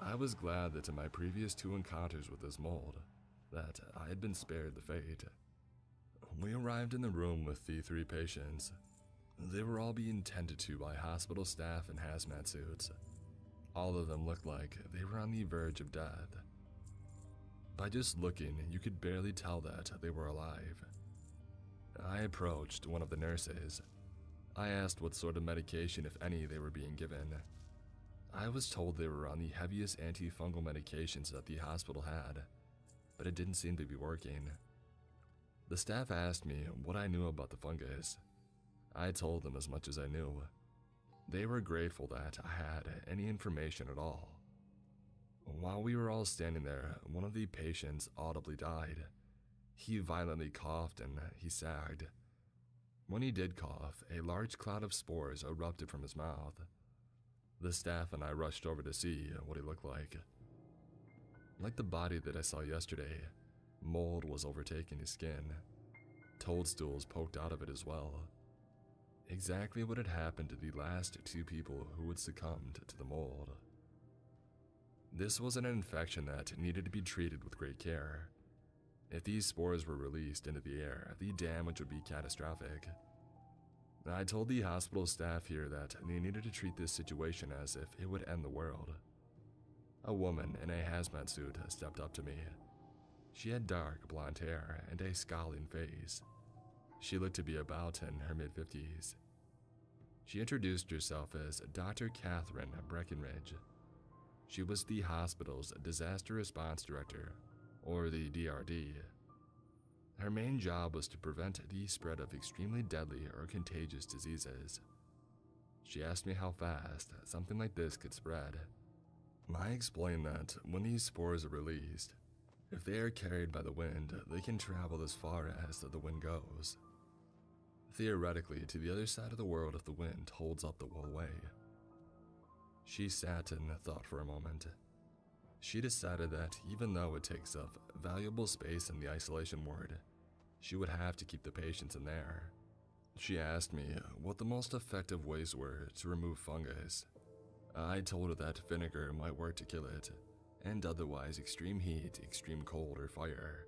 I was glad that in my previous 2 encounters with this mold, that I had been spared the fate. We arrived in the room with the 3 patients. They were all being tended to by hospital staff in hazmat suits. All of them looked like they were on the verge of death. By just looking, you could barely tell that they were alive. I approached one of the nurses. I asked what sort of medication, if any, they were being given. I was told they were on the heaviest antifungal medications that the hospital had, but it didn't seem to be working. The staff asked me what I knew about the fungus. I told them as much as I knew. They were grateful that I had any information at all. While we were all standing there, one of the patients audibly died. He violently coughed and he sagged. When he did cough, a large cloud of spores erupted from his mouth. The staff and I rushed over to see what he looked like. Like the body that I saw yesterday, mold was overtaking his skin. Toadstools poked out of it as well. Exactly what had happened to the last 2 people who had succumbed to the mold. This was an infection that needed to be treated with great care. If these spores were released into the air, the damage would be catastrophic. I told the hospital staff here that they needed to treat this situation as if it would end the world. A woman in a hazmat suit stepped up to me. She had dark blonde hair and a scowling face. She looked to be about in her mid-50s. She introduced herself as Dr. Catherine Breckenridge. She was the hospital's disaster response director, or the DRD. Her main job was to prevent the spread of extremely deadly or contagious diseases. She asked me how fast something like this could spread. I explained that when these spores are released, if they are carried by the wind, they can travel as far as the wind goes. Theoretically, to the other side of the world if the wind holds up the whole way. She sat and thought for a moment. She decided that even though it takes up valuable space in the isolation ward, she would have to keep the patients in there. She asked me what the most effective ways were to remove fungus. I told her that vinegar might work to kill it, and otherwise extreme heat, extreme cold, or fire.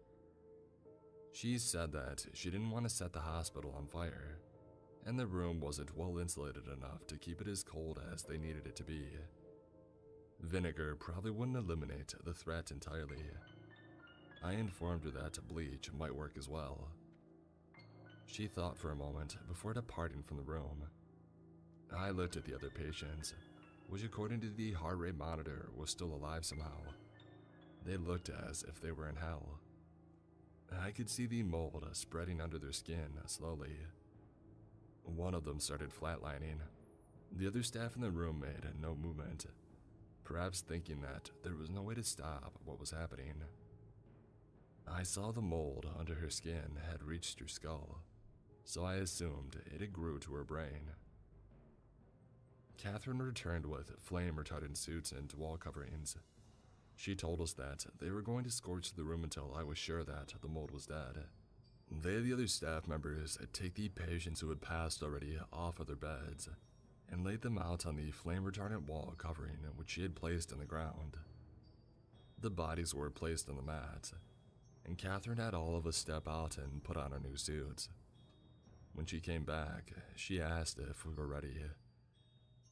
She said that she didn't want to set the hospital on fire, and the room wasn't well insulated enough to keep it as cold as they needed it to be. Vinegar probably wouldn't eliminate the threat entirely. I informed her that bleach might work as well. She thought for a moment before departing from the room. I looked at the other patients, which according to the heart rate monitor was still alive somehow. They looked as if they were in hell. I could see the mold spreading under their skin slowly. One of them started flatlining. The other staff in the room made no movement, perhaps thinking that there was no way to stop what was happening. I saw the mold under her skin had reached her skull, so I assumed it had grew to her brain. Catherine returned with flame-retardant suits and wall coverings. She told us that they were going to scorch the room until I was sure that the mold was dead. They and the other staff members take the patients who had passed already off of their beds and laid them out on the flame-retardant wall covering which she had placed on the ground. The bodies were placed on the mat, and Catherine had all of us step out and put on our new suits. When she came back, she asked if we were ready.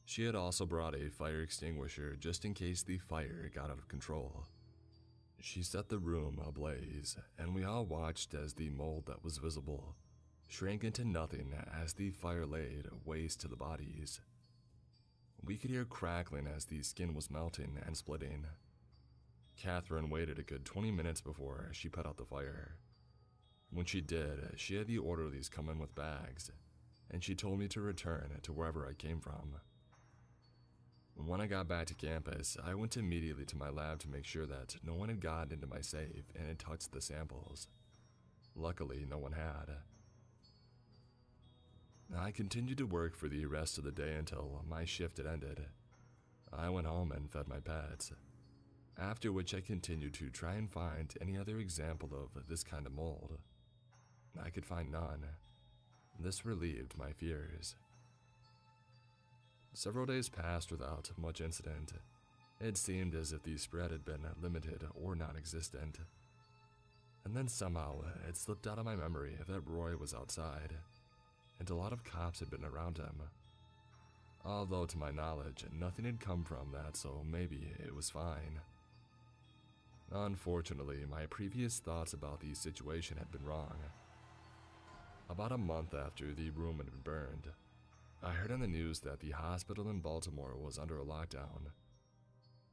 She had also brought a fire extinguisher just in case the fire got out of control. She set the room ablaze, and we all watched as the mold that was visible shrank into nothing as the fire laid waste to the bodies. We could hear crackling as the skin was melting and splitting. Catherine waited a good 20 minutes before she put out the fire. When she did, she had the orderlies come in with bags, and she told me to return to wherever I came from. When I got back to campus, I went immediately to my lab to make sure that no one had gotten into my safe and had touched the samples. Luckily, no one had. I continued to work for the rest of the day until my shift had ended. I went home and fed my pets, after which I continued to try and find any other example of this kind of mold. I could find none. This relieved my fears. Several days passed without much incident. It seemed as if the spread had been limited or non-existent. And then somehow it slipped out of my memory that Roy was outside, and a lot of cops had been around him. Although to my knowledge, nothing had come from that, so maybe it was fine. Unfortunately, my previous thoughts about the situation had been wrong. About a month after the room had been burned, I heard on the news that the hospital in Baltimore was under a lockdown.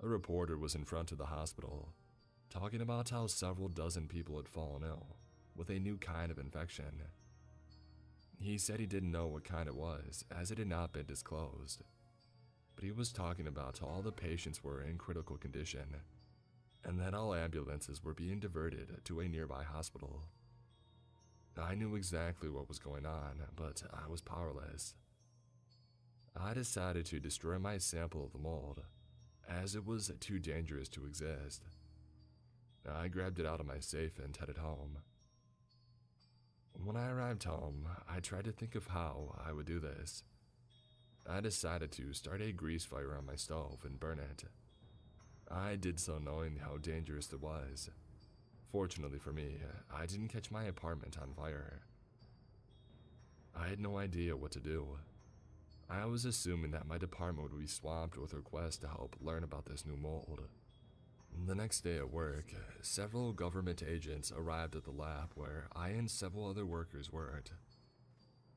A reporter was in front of the hospital, talking about how several dozen people had fallen ill with a new kind of infection. He said he didn't know what kind it was, as it had not been disclosed. But he was talking about how all the patients were in critical condition, and that all ambulances were being diverted to a nearby hospital. I knew exactly what was going on, but I was powerless. I decided to destroy my sample of the mold, as it was too dangerous to exist. I grabbed it out of my safe and headed home. When I arrived home, I tried to think of how I would do this. I decided to start a grease fire on my stove and burn it. I did so knowing how dangerous it was. Fortunately for me, I didn't catch my apartment on fire. I had no idea what to do. I was assuming that my department would be swamped with requests to help learn about this new mold. The next day at work, several government agents arrived at the lab where I and several other workers worked.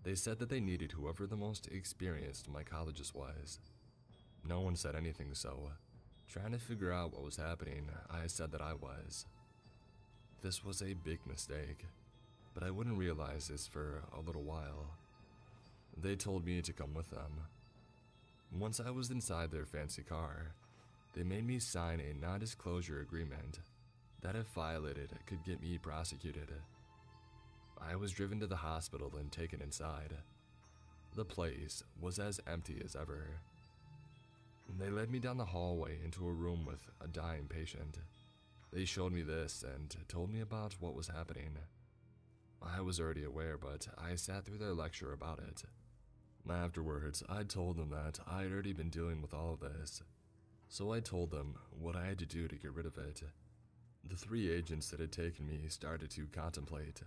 They said that they needed whoever the most experienced mycologist was. No one said anything, so trying to figure out what was happening, I said that I was. This was a big mistake, but I wouldn't realize this for a little while. They told me to come with them. Once I was inside their fancy car, they made me sign a non-disclosure agreement that if violated could get me prosecuted. I was driven to the hospital and taken inside. The place was as empty as ever. They led me down the hallway into a room with a dying patient. They showed me this and told me about what was happening. I was already aware, but I sat through their lecture about it. Afterwards, I told them that I had already been dealing with all of this, so I told them what I had to do to get rid of it. The 3 agents that had taken me started to contemplate.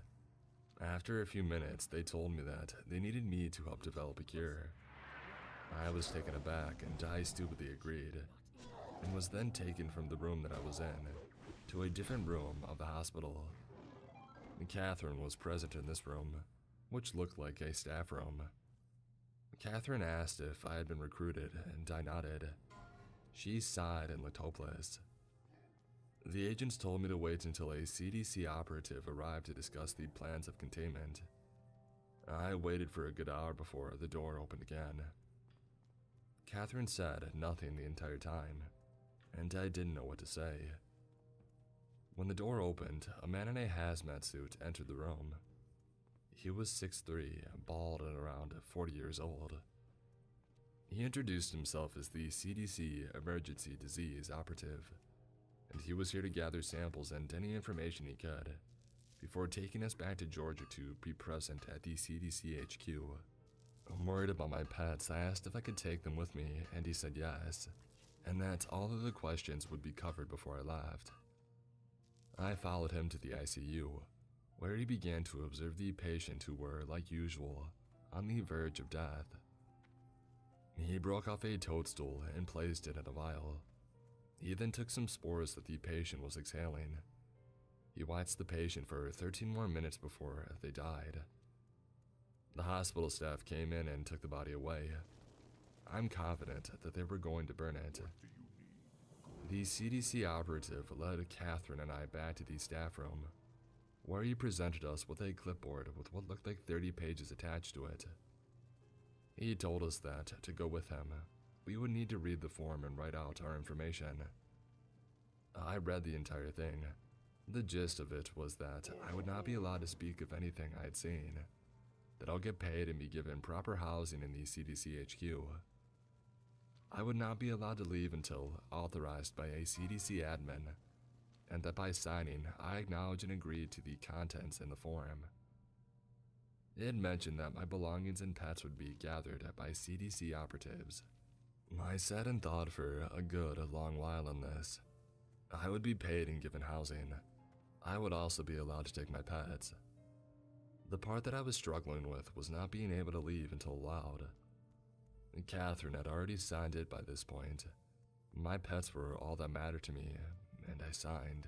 After a few minutes, they told me that they needed me to help develop a cure. I was taken aback and I stupidly agreed, and was then taken from the room that I was in to a different room of the hospital. Catherine was present in this room, which looked like a staff room. Catherine asked if I had been recruited, and I nodded. She sighed and looked hopeless. The agents told me to wait until a CDC operative arrived to discuss the plans of containment. I waited for a good hour before the door opened again. Catherine said nothing the entire time, and I didn't know what to say. When the door opened, a man in a hazmat suit entered the room. He was 6'3", bald and around 40 years old. He introduced himself as the CDC Emergency Disease Operative, and he was here to gather samples and any information he could, before taking us back to Georgia to be present at the CDC HQ. I'm worried about my pets. I asked if I could take them with me, and he said yes, and that all of the questions would be covered before I left. I followed him to the ICU, where he began to observe the patient who were, like usual, on the verge of death. He broke off a toadstool and placed it in a vial. He then took some spores that the patient was exhaling. He watched the patient for 13 more minutes before they died. The hospital staff came in and took the body away. I'm confident that they were going to burn it. The CDC operative led Catherine and I back to the staff room, where he presented us with a clipboard with what looked like 30 pages attached to it. He told us that, to go with him, we would need to read the form and write out our information. I read the entire thing. The gist of it was that I would not be allowed to speak of anything I had seen, that I'll get paid and be given proper housing in the CDC HQ. I would not be allowed to leave until authorized by a CDC admin, and that by signing, I acknowledge and agree to the contents in the form. It mentioned that my belongings and pets would be gathered by CDC operatives. I sat and thought for a good long while on this. I would be paid and given housing. I would also be allowed to take my pets. The part that I was struggling with was not being able to leave until allowed. Catherine had already signed it by this point. My pets were all that mattered to me, and I signed.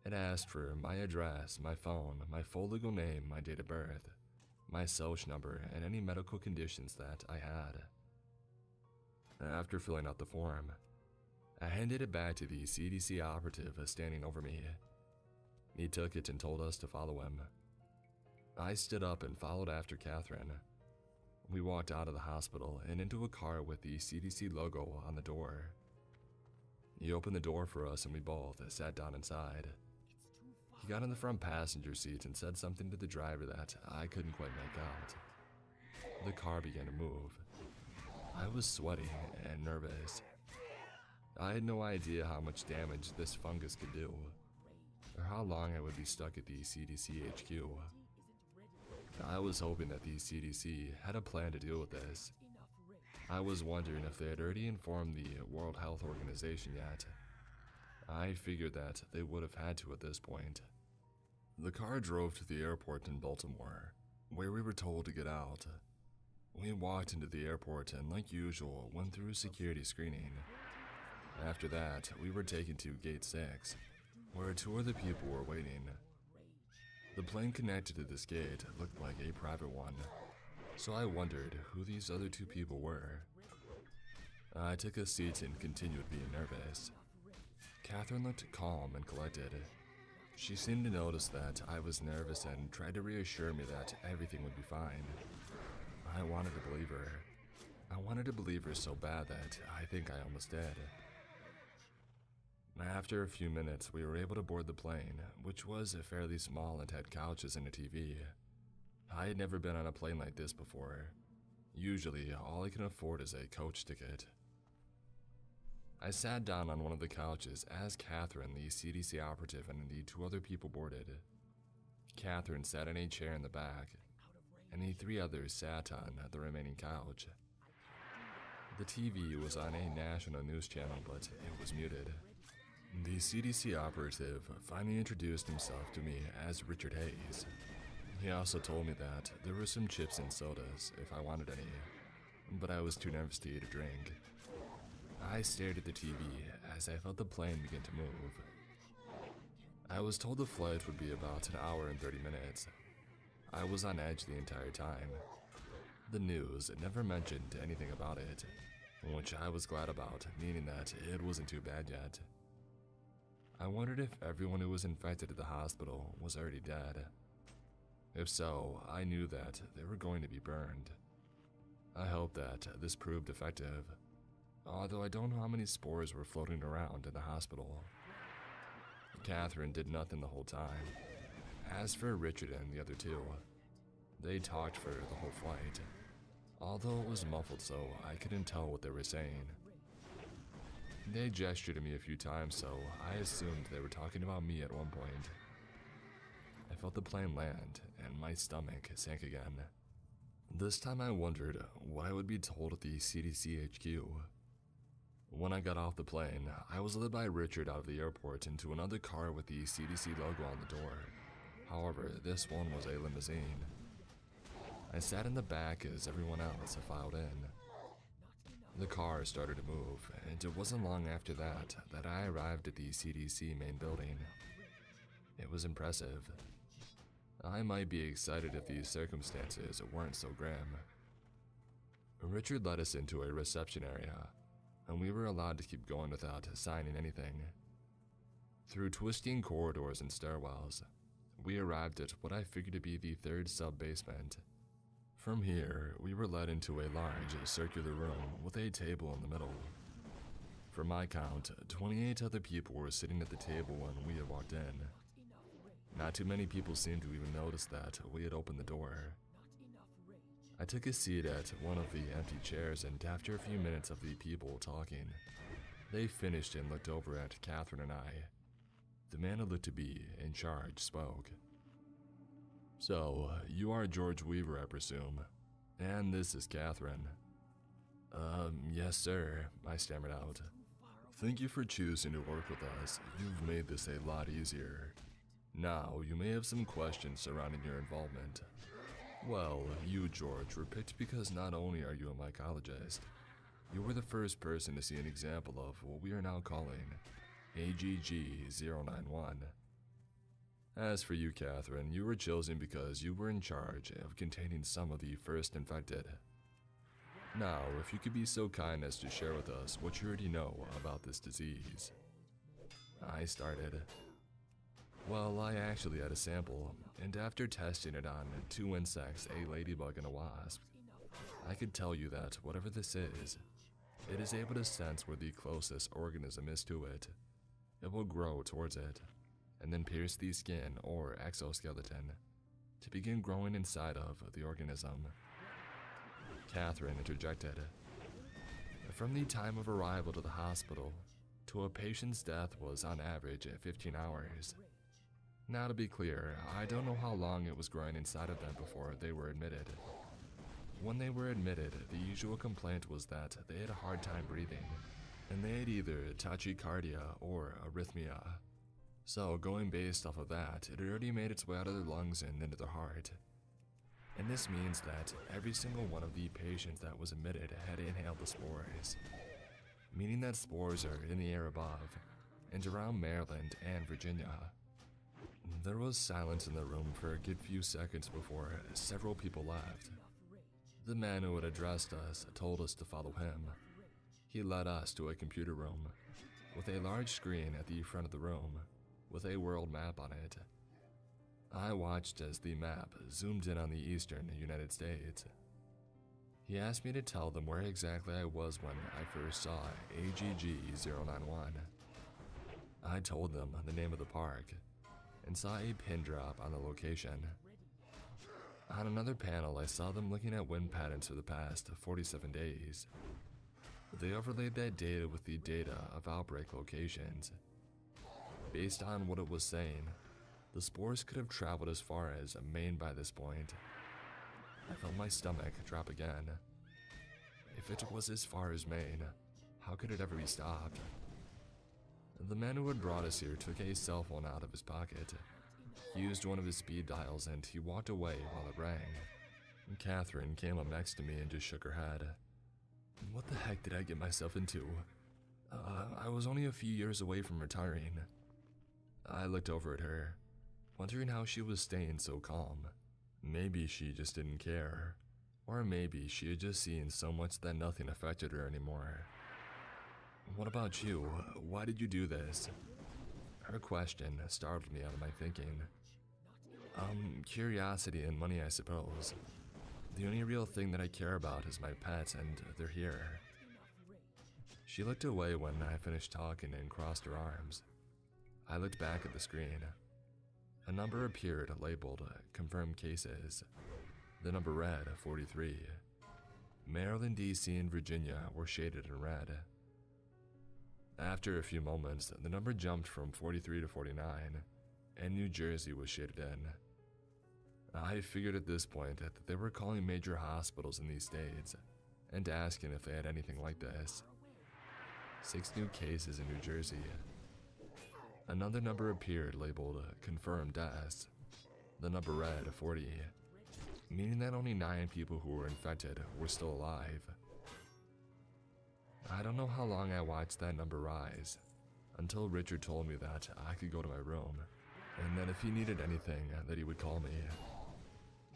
It asked for my address, my phone, my full legal name, my date of birth, my social number, and any medical conditions that I had. After filling out the form, I handed it back to the CDC operative standing over me. He took it and told us to follow him. I stood up and followed after Catherine. We walked out of the hospital and into a car with the CDC logo on the door. He opened the door for us and we both sat down inside. He got in the front passenger seat and said something to the driver that I couldn't quite make out. The car began to move. I was sweating and nervous. I had no idea how much damage this fungus could do, or how long I would be stuck at the CDC HQ. I was hoping that the CDC had a plan to deal with this. I was wondering if they had already informed the World Health Organization yet. I figured that they would have had to at this point. The car drove to the airport in Baltimore, where we were told to get out. We walked into the airport and, like usual, went through security screening. After that, we were taken to Gate 6, where 2 other people were waiting. The plane connected to this gate looked like a private one, so I wondered who these other 2 people were. I took a seat and continued being nervous. Catherine looked calm and collected. She seemed to notice that I was nervous and tried to reassure me that everything would be fine. I wanted to believe her. I wanted to believe her so bad that I think I almost did. After a few minutes, we were able to board the plane, which was fairly small and had couches and a TV. I had never been on a plane like this before. Usually, all I can afford is a coach ticket. I sat down on one of the couches as Catherine, the CDC operative, and the 2 other people boarded. Catherine sat in a chair in the back, and the 3 others sat on the remaining couch. The TV was on a national news channel, but it was muted. The CDC operative finally introduced himself to me as Richard Hayes. He also told me that there were some chips and sodas if I wanted any, but I was too nervous to eat or drink. I stared at the TV as I felt the plane begin to move. I was told the flight would be about 1 hour and 30 minutes. I was on edge the entire time. The news never mentioned anything about it, which I was glad about, meaning that it wasn't too bad yet. I wondered if everyone who was infected at the hospital was already dead. If so, I knew that they were going to be burned. I hope that this proved effective, although I don't know how many spores were floating around in the hospital. Catherine did nothing the whole time. As for Richard and the other 2, they talked for the whole flight, although it was muffled so I couldn't tell what they were saying. They gestured at me a few times, so I assumed they were talking about me at one point. I felt the plane land, and my stomach sank again. This time I wondered what I would be told at the CDC HQ. When I got off the plane, I was led by Richard out of the airport into another car with the CDC logo on the door. However, this one was a limousine. I sat in the back as everyone else filed in. The car started to move, and it wasn't long after that that I arrived at the CDC main building. It was impressive. I might be excited if these circumstances weren't so grim. Richard led us into a reception area, and we were allowed to keep going without signing anything. Through twisting corridors and stairwells, we arrived at what I figured to be the third sub-basement. From here, we were led into a large circular room with a table in the middle. From my count, 28 other people were sitting at the table when we had walked in. Not too many people seemed to even notice that we had opened the door. I took a seat at one of the empty chairs, and after a few minutes of the people talking, they finished and looked over at Catherine and I. The man who looked to be in charge spoke. "So, you are George Weaver, I presume, and this is Catherine." Yes sir," I stammered out. "Thank you for choosing to work with us. You've made this a lot easier. Now, you may have some questions surrounding your involvement. Well, you, George, were picked because not only are you a mycologist, you were the first person to see an example of what we are now calling AGG-091. As for you, Catherine, you were chosen because you were in charge of containing some of the first infected. Now, if you could be so kind as to share with us what you already know about this disease." I started. Well, I actually had a sample, and after testing it on 2 insects, a ladybug and a wasp, I could tell you that whatever this is, it is able to sense where the closest organism is to it. It will grow towards it, and then pierce the skin or exoskeleton to begin growing inside of the organism. Catherine interjected. From the time of arrival to the hospital to a patient's death was on average 15 hours. Now, to be clear, I don't know how long it was growing inside of them before they were admitted. When they were admitted, the usual complaint was that they had a hard time breathing, and they had either tachycardia or arrhythmia. So, going based off of that, it had already made its way out of their lungs and into their heart. And this means that every single one of the patients that was admitted had inhaled the spores, meaning that spores are in the air above and around Maryland and Virginia. There was silence in the room for a good few seconds before several people left. The man who had addressed us told us to follow him. He led us to a computer room with a large screen at the front of the room with a world map on it. I watched as the map zoomed in on the eastern United States. He asked me to tell them where exactly I was when I first saw AGG-091. I told them the name of the park and saw a pin drop on the location. On another panel, I saw them looking at wind patterns for the past 47 days. They overlaid that data with the data of outbreak locations. Based on what it was saying, the spores could have traveled as far as Maine by this point. I felt my stomach drop again. If it was as far as Maine, how could it ever be stopped? The man who had brought us here took a cell phone out of his pocket. He used one of his speed dials and he walked away while it rang. Catherine came up next to me and just shook her head. What the heck did I get myself into? I was only a few years away from retiring. I looked over at her, wondering how she was staying so calm. Maybe she just didn't care. Or maybe she had just seen so much that nothing affected her anymore. What about you? Why did you do this? Her question startled me out of my thinking. Curiosity and money, I suppose. The only real thing that I care about is my pets, and they're here. She looked away when I finished talking and crossed her arms. I looked back at the screen. A number appeared labeled confirmed cases. The number read 43. Maryland, D.C., and Virginia were shaded in red. After a few moments, the number jumped from 43 to 49, and New Jersey was shaded in. I figured at this point that they were calling major hospitals in these states and asking if they had anything like this. 6 new cases in New Jersey. Another number appeared labeled confirmed deaths. The number read 40, meaning that only 9 people who were infected were still alive. I don't know how long I watched that number rise, until Richard told me that I could go to my room, and that if he needed anything, that he would call me.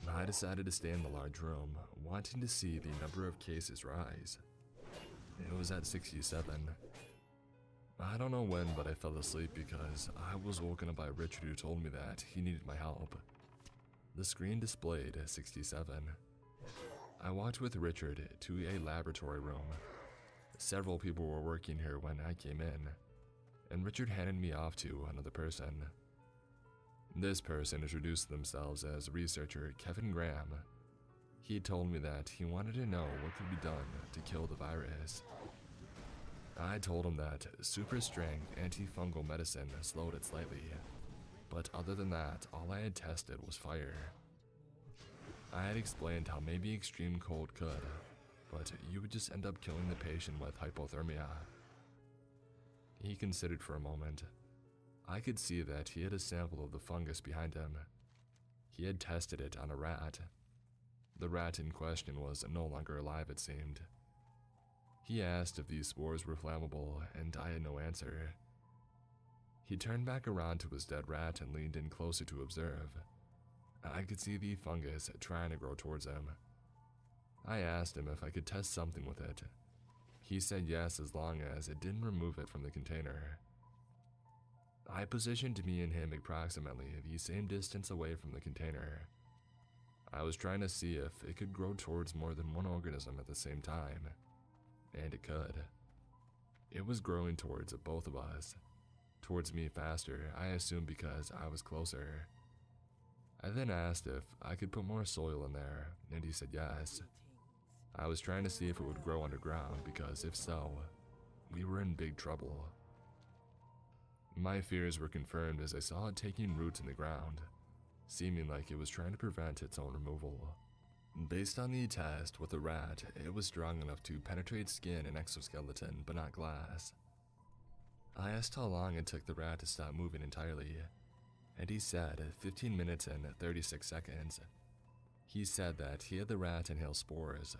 I decided to stay in the large room, wanting to see the number of cases rise. It was at 67. I don't know when, but I fell asleep because I was woken up by Richard, who told me that he needed my help. The screen displayed 67. I walked with Richard to a laboratory room. Several people were working here when I came in, and Richard handed me off to another person. This person introduced themselves as researcher Kevin Graham. He told me that he wanted to know what could be done to kill the virus. I told him that super strength antifungal medicine slowed it slightly, but other than that, all I had tested was fire. I had explained how maybe extreme cold could, but you would just end up killing the patient with hypothermia. He considered for a moment. I could see that he had a sample of the fungus behind him. He had tested it on a rat. The rat in question was no longer alive, it seemed. He asked if these spores were flammable, and I had no answer. He turned back around to his dead rat and leaned in closer to observe. I could see the fungus trying to grow towards him. I asked him if I could test something with it. He said yes, as long as it didn't remove it from the container. I positioned me and him approximately the same distance away from the container. I was trying to see if it could grow towards more than one organism at the same time, and it could. It was growing towards both of us. Towards me faster, I assumed because I was closer. I then asked if I could put more soil in there, and he said yes. I was trying to see if it would grow underground, because if so, we were in big trouble. My fears were confirmed as I saw it taking roots in the ground, seeming like it was trying to prevent its own removal. Based on the test with the rat, it was strong enough to penetrate skin and exoskeleton, but not glass. I asked how long it took the rat to stop moving entirely, and he said 15 minutes and 36 seconds. He said that he had the rat inhale spores,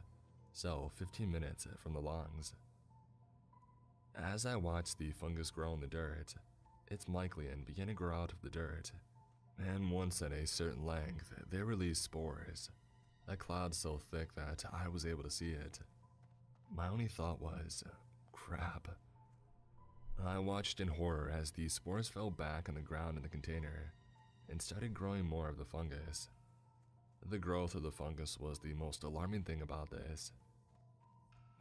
so 15 minutes from the lungs. As I watched the fungus grow in the dirt, its mycelium began to grow out of the dirt, and once at a certain length, they released spores, a cloud so thick that I was able to see it. My only thought was, crap. I watched in horror as the spores fell back on the ground in the container and started growing more of the fungus. The growth of the fungus was the most alarming thing about this.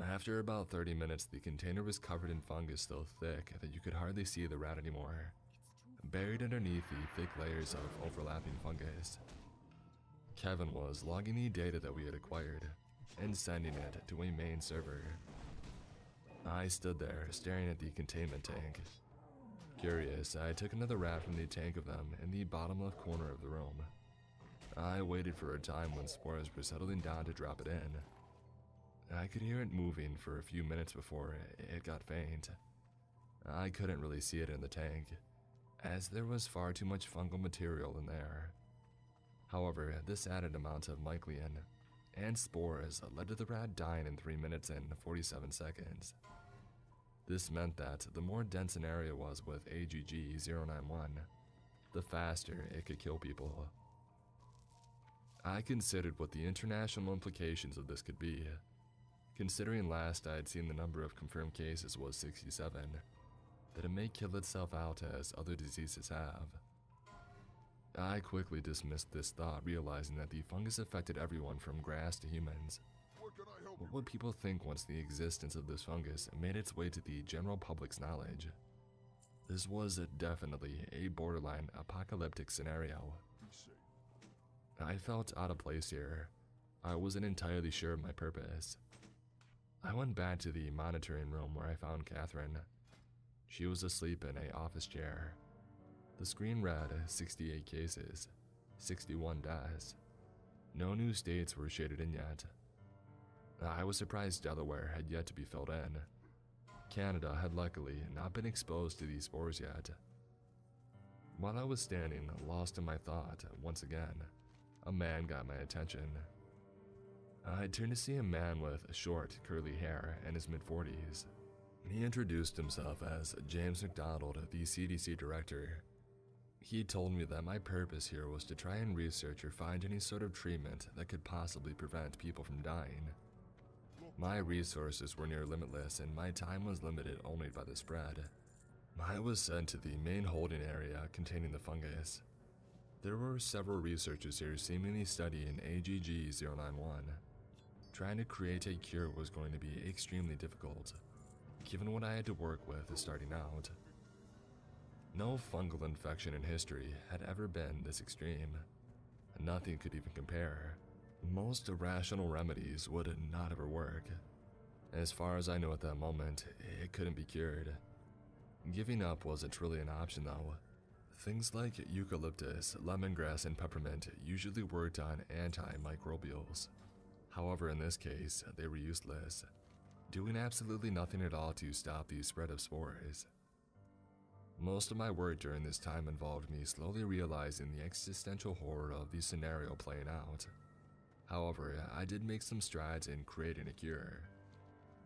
After about 30 minutes, the container was covered in fungus so thick that you could hardly see the rat anymore, buried underneath the thick layers of overlapping fungus. Kevin was logging the data that we had acquired and sending it to a main server. I stood there, staring at the containment tank. Curious, I took another rat from the tank of them in the bottom left corner of the room. I waited for a time when spores were settling down to drop it in. I could hear it moving for a few minutes before it got faint. I couldn't really see it in the tank, as there was far too much fungal material in there. However, this added amount of mycelium and spores led to the rat dying in 3 minutes and 47 seconds. This meant that the more dense an area was with AGG-091, the faster it could kill people. I considered what the international implications of this could be. Considering last I had seen the number of confirmed cases was 67, that it may kill itself out as other diseases have. I quickly dismissed this thought, realizing that the fungus affected everyone from grass to humans. What would people think once the existence of this fungus made its way to the general public's knowledge? This was definitely a borderline apocalyptic scenario. I felt out of place here. I wasn't entirely sure of my purpose. I went back to the monitoring room where I found Catherine. She was asleep in an office chair. The screen read 68 cases, 61 deaths. No new states were shaded in yet. I was surprised Delaware had yet to be filled in. Canada had luckily not been exposed to these spores yet. While I was standing, lost in my thought, once again, a man got my attention. I turned to see a man with short, curly hair in his mid-40s. He introduced himself as James McDonald, the CDC director. He told me that my purpose here was to try and research or find any sort of treatment that could possibly prevent people from dying. My resources were near limitless and my time was limited only by the spread. I was sent to the main holding area containing the fungus. There were several researchers here seemingly studying AGG-091. Trying to create a cure was going to be extremely difficult, given what I had to work with starting out. No fungal infection in history had ever been this extreme. Nothing could even compare. Most rational remedies would not ever work. As far as I know at that moment, it couldn't be cured. Giving up wasn't really an option though. Things like eucalyptus, lemongrass, and peppermint usually worked on antimicrobials. However, in this case, they were useless, doing absolutely nothing at all to stop the spread of spores. Most of my work during this time involved me slowly realizing the existential horror of the scenario playing out. However, I did make some strides in creating a cure.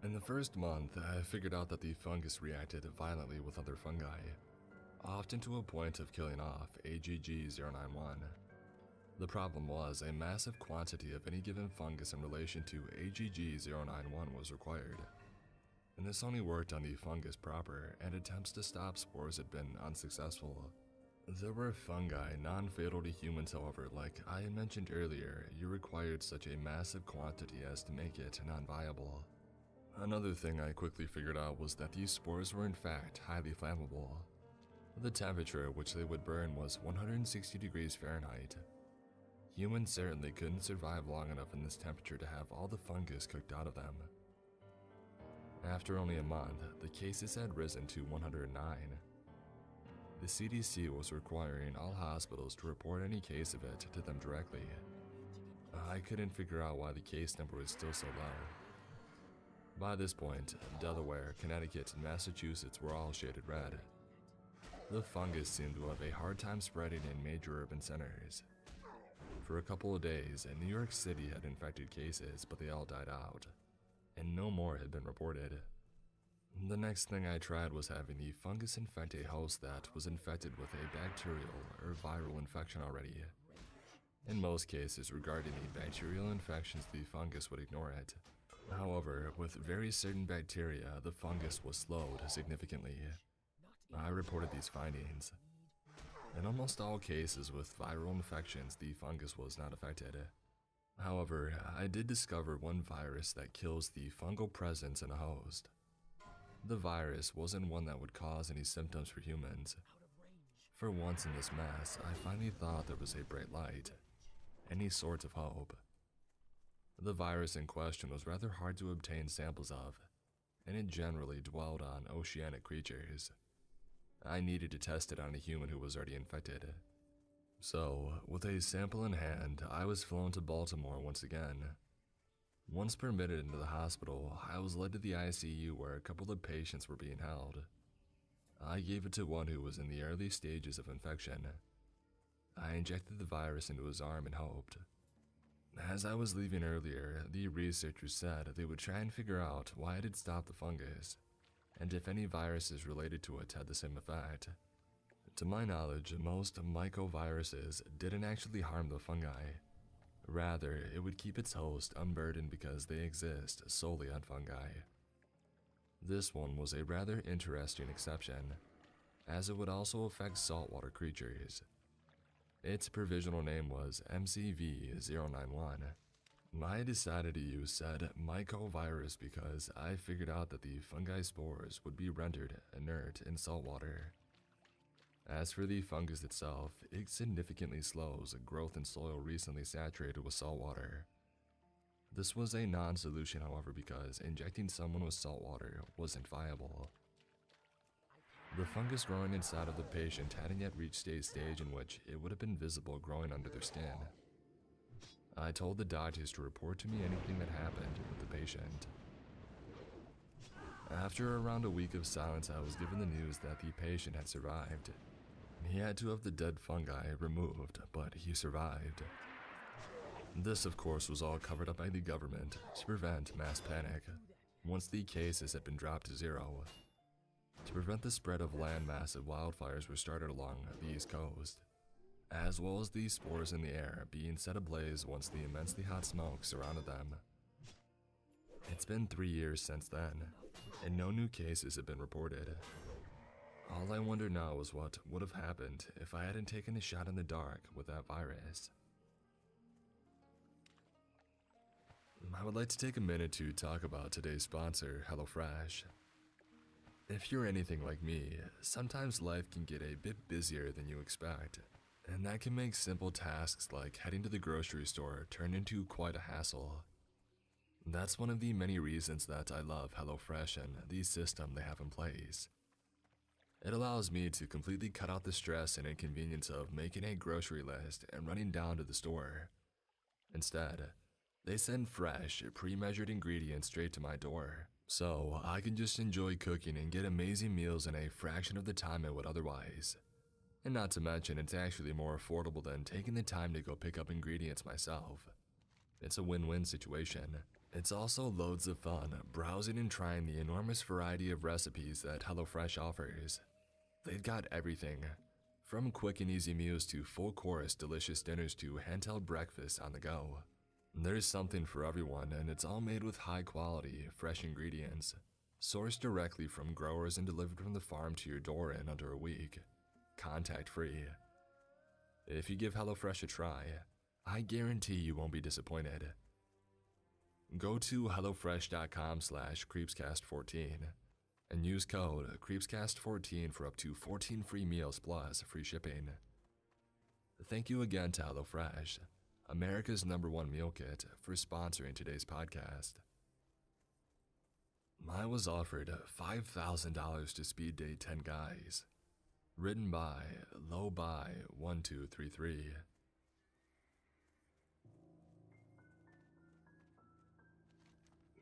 In the first month, I figured out that the fungus reacted violently with other fungi, often to a point of killing off AGG-091. The problem was a massive quantity of any given fungus in relation to AGG-091 was required, and this only worked on the fungus proper, and attempts to stop spores had been unsuccessful. There were fungi non-fatal to humans, however. Like I had mentioned earlier, you required such a massive quantity as to make it non-viable. Another thing I quickly figured out was that these spores were in fact highly flammable. The temperature at which they would burn was 160 degrees Fahrenheit. Humans certainly couldn't survive long enough in this temperature to have all the fungus cooked out of them. After only a month, the cases had risen to 109. The CDC was requiring all hospitals to report any case of it to them directly. I couldn't figure out why the case number was still so low. By this point, Delaware, Connecticut, and Massachusetts were all shaded red. The fungus seemed to have a hard time spreading in major urban centers. For a couple of days, New York City had infected cases, but they all died out, and no more had been reported. The next thing I tried was having the fungus infect a host that was infected with a bacterial or viral infection already. In most cases regarding the bacterial infections, the fungus would ignore it. However, with very certain bacteria, the fungus was slowed significantly. I reported these findings. In almost all cases with viral infections, the fungus was not affected. However, I did discover one virus that kills the fungal presence in a host. The virus wasn't one that would cause any symptoms for humans. For once in this mess, I finally thought there was a bright light, any sort of hope. The virus in question was rather hard to obtain samples of, and it generally dwelled on oceanic creatures. I needed to test it on a human who was already infected. So, with a sample in hand, I was flown to Baltimore once again. Once permitted into the hospital, I was led to the ICU where a couple of patients were being held. I gave it to one who was in the early stages of infection. I injected the virus into his arm and hoped. As I was leaving earlier, the researchers said they would try and figure out why it had stopped the fungus, and if any viruses related to it had the same effect. To my knowledge, most mycoviruses didn't actually harm the fungi. Rather, it would keep its host unburdened because they exist solely on fungi. This one was a rather interesting exception, as it would also affect saltwater creatures. Its provisional name was MCV-091. I decided to use said mycovirus because I figured out that the fungi spores would be rendered inert in saltwater. As for the fungus itself, it significantly slows growth in soil recently saturated with saltwater. This was a non-solution, however, because injecting someone with saltwater wasn't viable. The fungus growing inside of the patient hadn't yet reached a stage in which it would have been visible growing under their skin. I told the doctors to report to me anything that happened with the patient. After around a week of silence, I was given the news that the patient had survived. He had to have the dead fungi removed, but he survived. This, of course, was all covered up by the government to prevent mass panic once the cases had been dropped to zero. To prevent the spread of landmass wildfires were started along the East Coast, as well as the spores in the air being set ablaze once the immensely hot smoke surrounded them. It's been 3 years since then, and no new cases have been reported. All I wonder now is what would have happened if I hadn't taken a shot in the dark with that virus. I would like to take a minute to talk about today's sponsor, HelloFresh. If you're anything like me, sometimes life can get a bit busier than you expect, and that can make simple tasks like heading to the grocery store turn into quite a hassle. That's one of the many reasons that I love HelloFresh and the system they have in place. It allows me to completely cut out the stress and inconvenience of making a grocery list and running down to the store. Instead, they send fresh, pre-measured ingredients straight to my door, so I can just enjoy cooking and get amazing meals in a fraction of the time I would otherwise. And not to mention, it's actually more affordable than taking the time to go pick up ingredients myself. It's a win-win situation. It's also loads of fun browsing and trying the enormous variety of recipes that HelloFresh offers. They've got everything, from quick and easy meals to full-course delicious dinners to handheld breakfasts on the go. There's something for everyone, and it's all made with high-quality, fresh ingredients, sourced directly from growers and delivered from the farm to your door in under a week, contact-free. If you give HelloFresh a try, I guarantee you won't be disappointed. Go to hellofresh.com/creepscast14 and use code creepscast14 for up to 14 free meals plus free shipping. Thank you again to HelloFresh, America's #1 meal kit, for sponsoring today's podcast. I was offered $5,000 to speed date 10 guys. Written by Lowby1233.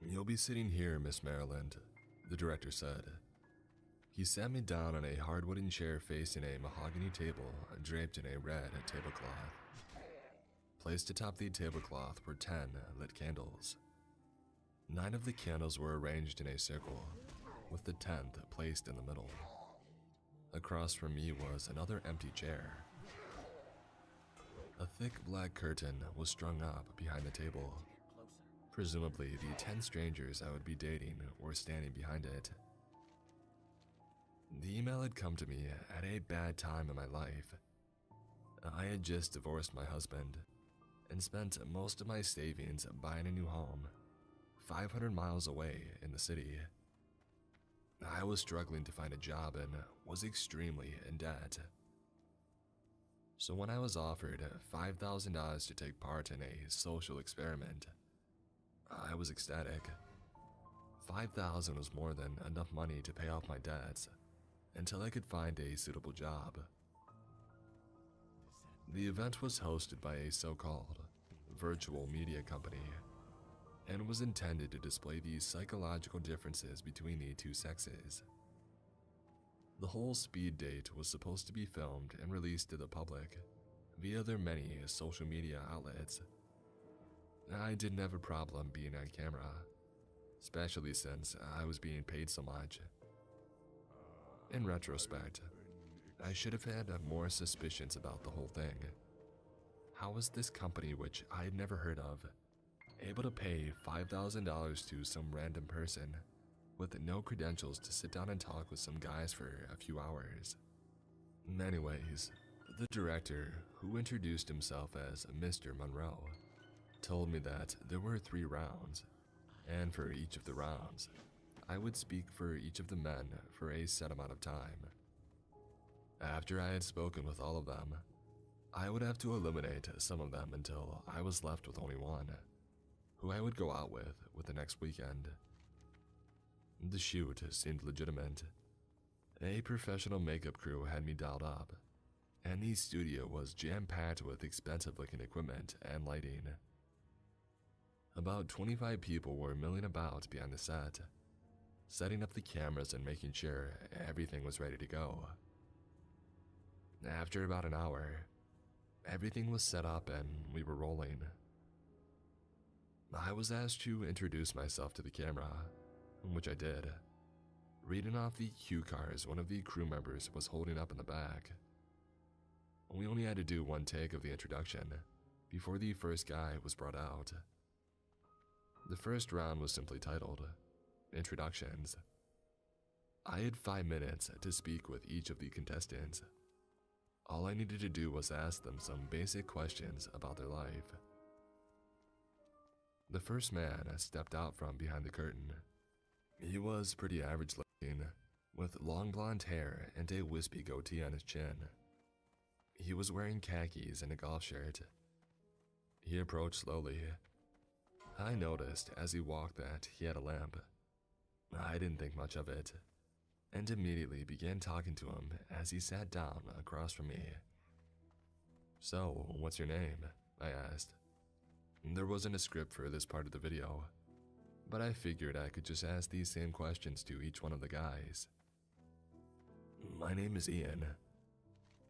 You'll be sitting here, Miss Maryland, the director said. He sat me down on a hard wooden chair facing a mahogany table draped in a red tablecloth. Placed atop the tablecloth were 10 lit candles. 9 of the candles were arranged in a circle, with the 10th placed in the middle. Across from me was another empty chair. A thick black curtain was strung up behind the table. Presumably, the 10 strangers I would be dating were standing behind it. The email had come to me at a bad time in my life. I had just divorced my husband and spent most of my savings buying a new home, 500 miles away in the city. I was struggling to find a job and was extremely in debt. So when I was offered $5,000 to take part in a social experiment, I was ecstatic. $5,000 was more than enough money to pay off my debts until I could find a suitable job. The event was hosted by a so-called virtual media company and was intended to display the psychological differences between the two sexes. The whole speed date was supposed to be filmed and released to the public via their many social media outlets. I didn't have a problem being on camera, especially since I was being paid so much. In retrospect, I should have had more suspicions about the whole thing. How was this company, which I had never heard of, able to pay $5,000 to some random person with no credentials to sit down and talk with some guys for a few hours? Anyways, the director, who introduced himself as Mr. Monroe, told me that there were 3 rounds, and for each of the rounds, I would speak for each of the men for a set amount of time. After I had spoken with all of them, I would have to eliminate some of them until I was left with only one, who I would go out with the next weekend. The shoot seemed legitimate. A professional makeup crew had me dialed up, and the studio was jam-packed with expensive-looking equipment and lighting. About 25 people were milling about behind the set, setting up the cameras and making sure everything was ready to go. After about an hour, everything was set up and we were rolling. I was asked to introduce myself to the camera, which I did, reading off the cue cards one of the crew members was holding up in the back. We only had to do one take of the introduction before the first guy was brought out. The first round was simply titled Introductions. I had 5 minutes to speak with each of the contestants. All I needed to do was ask them some basic questions about their life. The first man stepped out from behind the curtain. He was pretty average looking, with long blonde hair and a wispy goatee on his chin. He was wearing khakis and a golf shirt. He approached slowly. I noticed as he walked that he had a lamp. I didn't think much of it, and immediately began talking to him as he sat down across from me. "So, what's your name?" I asked. There wasn't a script for this part of the video, but I figured I could just ask these same questions to each one of the guys. "My name is Ian."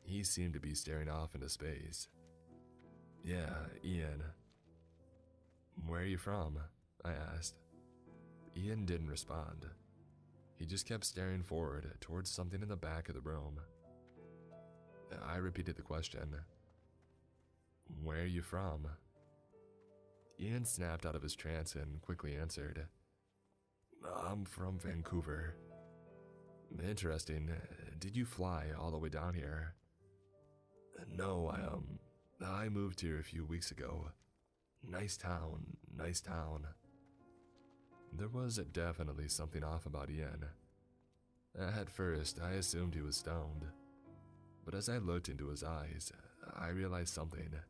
He seemed to be staring off into space. "Yeah, Ian." "Where are you from?" I asked. Ian didn't respond. He just kept staring forward towards something in the back of the room. I repeated the question. "Where are you from?" Ian snapped out of his trance and quickly answered, "I'm from Vancouver." "Interesting. Did you fly all the way down here?" "No, I moved here a few weeks ago. Nice town, nice town." There was definitely something off about Ian. At first, I assumed he was stoned, but as I looked into his eyes, I realized something.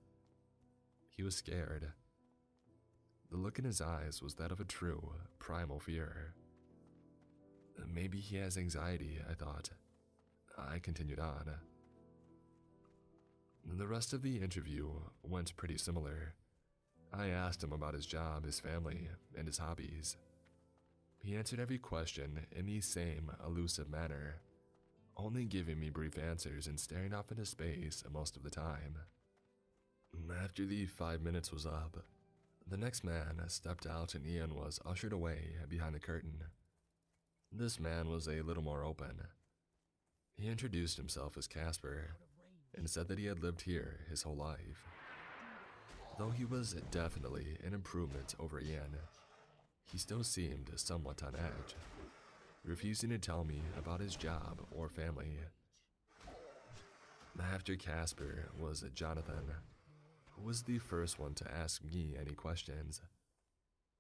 He was scared. The look in his eyes was that of a true, primal fear. Maybe he has anxiety, I thought. I continued on. The rest of the interview went pretty similar. I asked him about his job, his family, and his hobbies. He answered every question in the same elusive manner, only giving me brief answers and staring off into space most of the time. After the 5 minutes was up, the next man stepped out and Ian was ushered away behind the curtain. This man was a little more open. He introduced himself as Casper and said that he had lived here his whole life. Though he was definitely an improvement over Ian, he still seemed somewhat on edge, refusing to tell me about his job or family. After Casper was Jonathan, who was the first one to ask me any questions.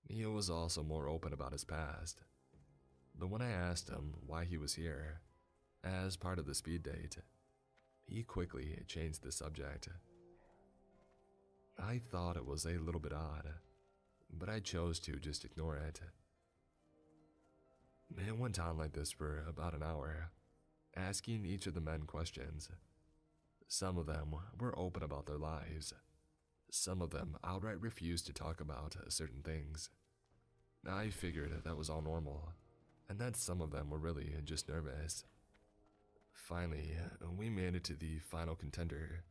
He was also more open about his past, but when I asked him why he was here, as part of the speed date, he quickly changed the subject. I thought it was a little bit odd, but I chose to just ignore it. It went on like this for about an hour, asking each of the men questions. Some of them were open about their lives. Some of them outright refused to talk about certain things. I figured that was all normal, and that some of them were really just nervous. Finally, we made it to the final contender.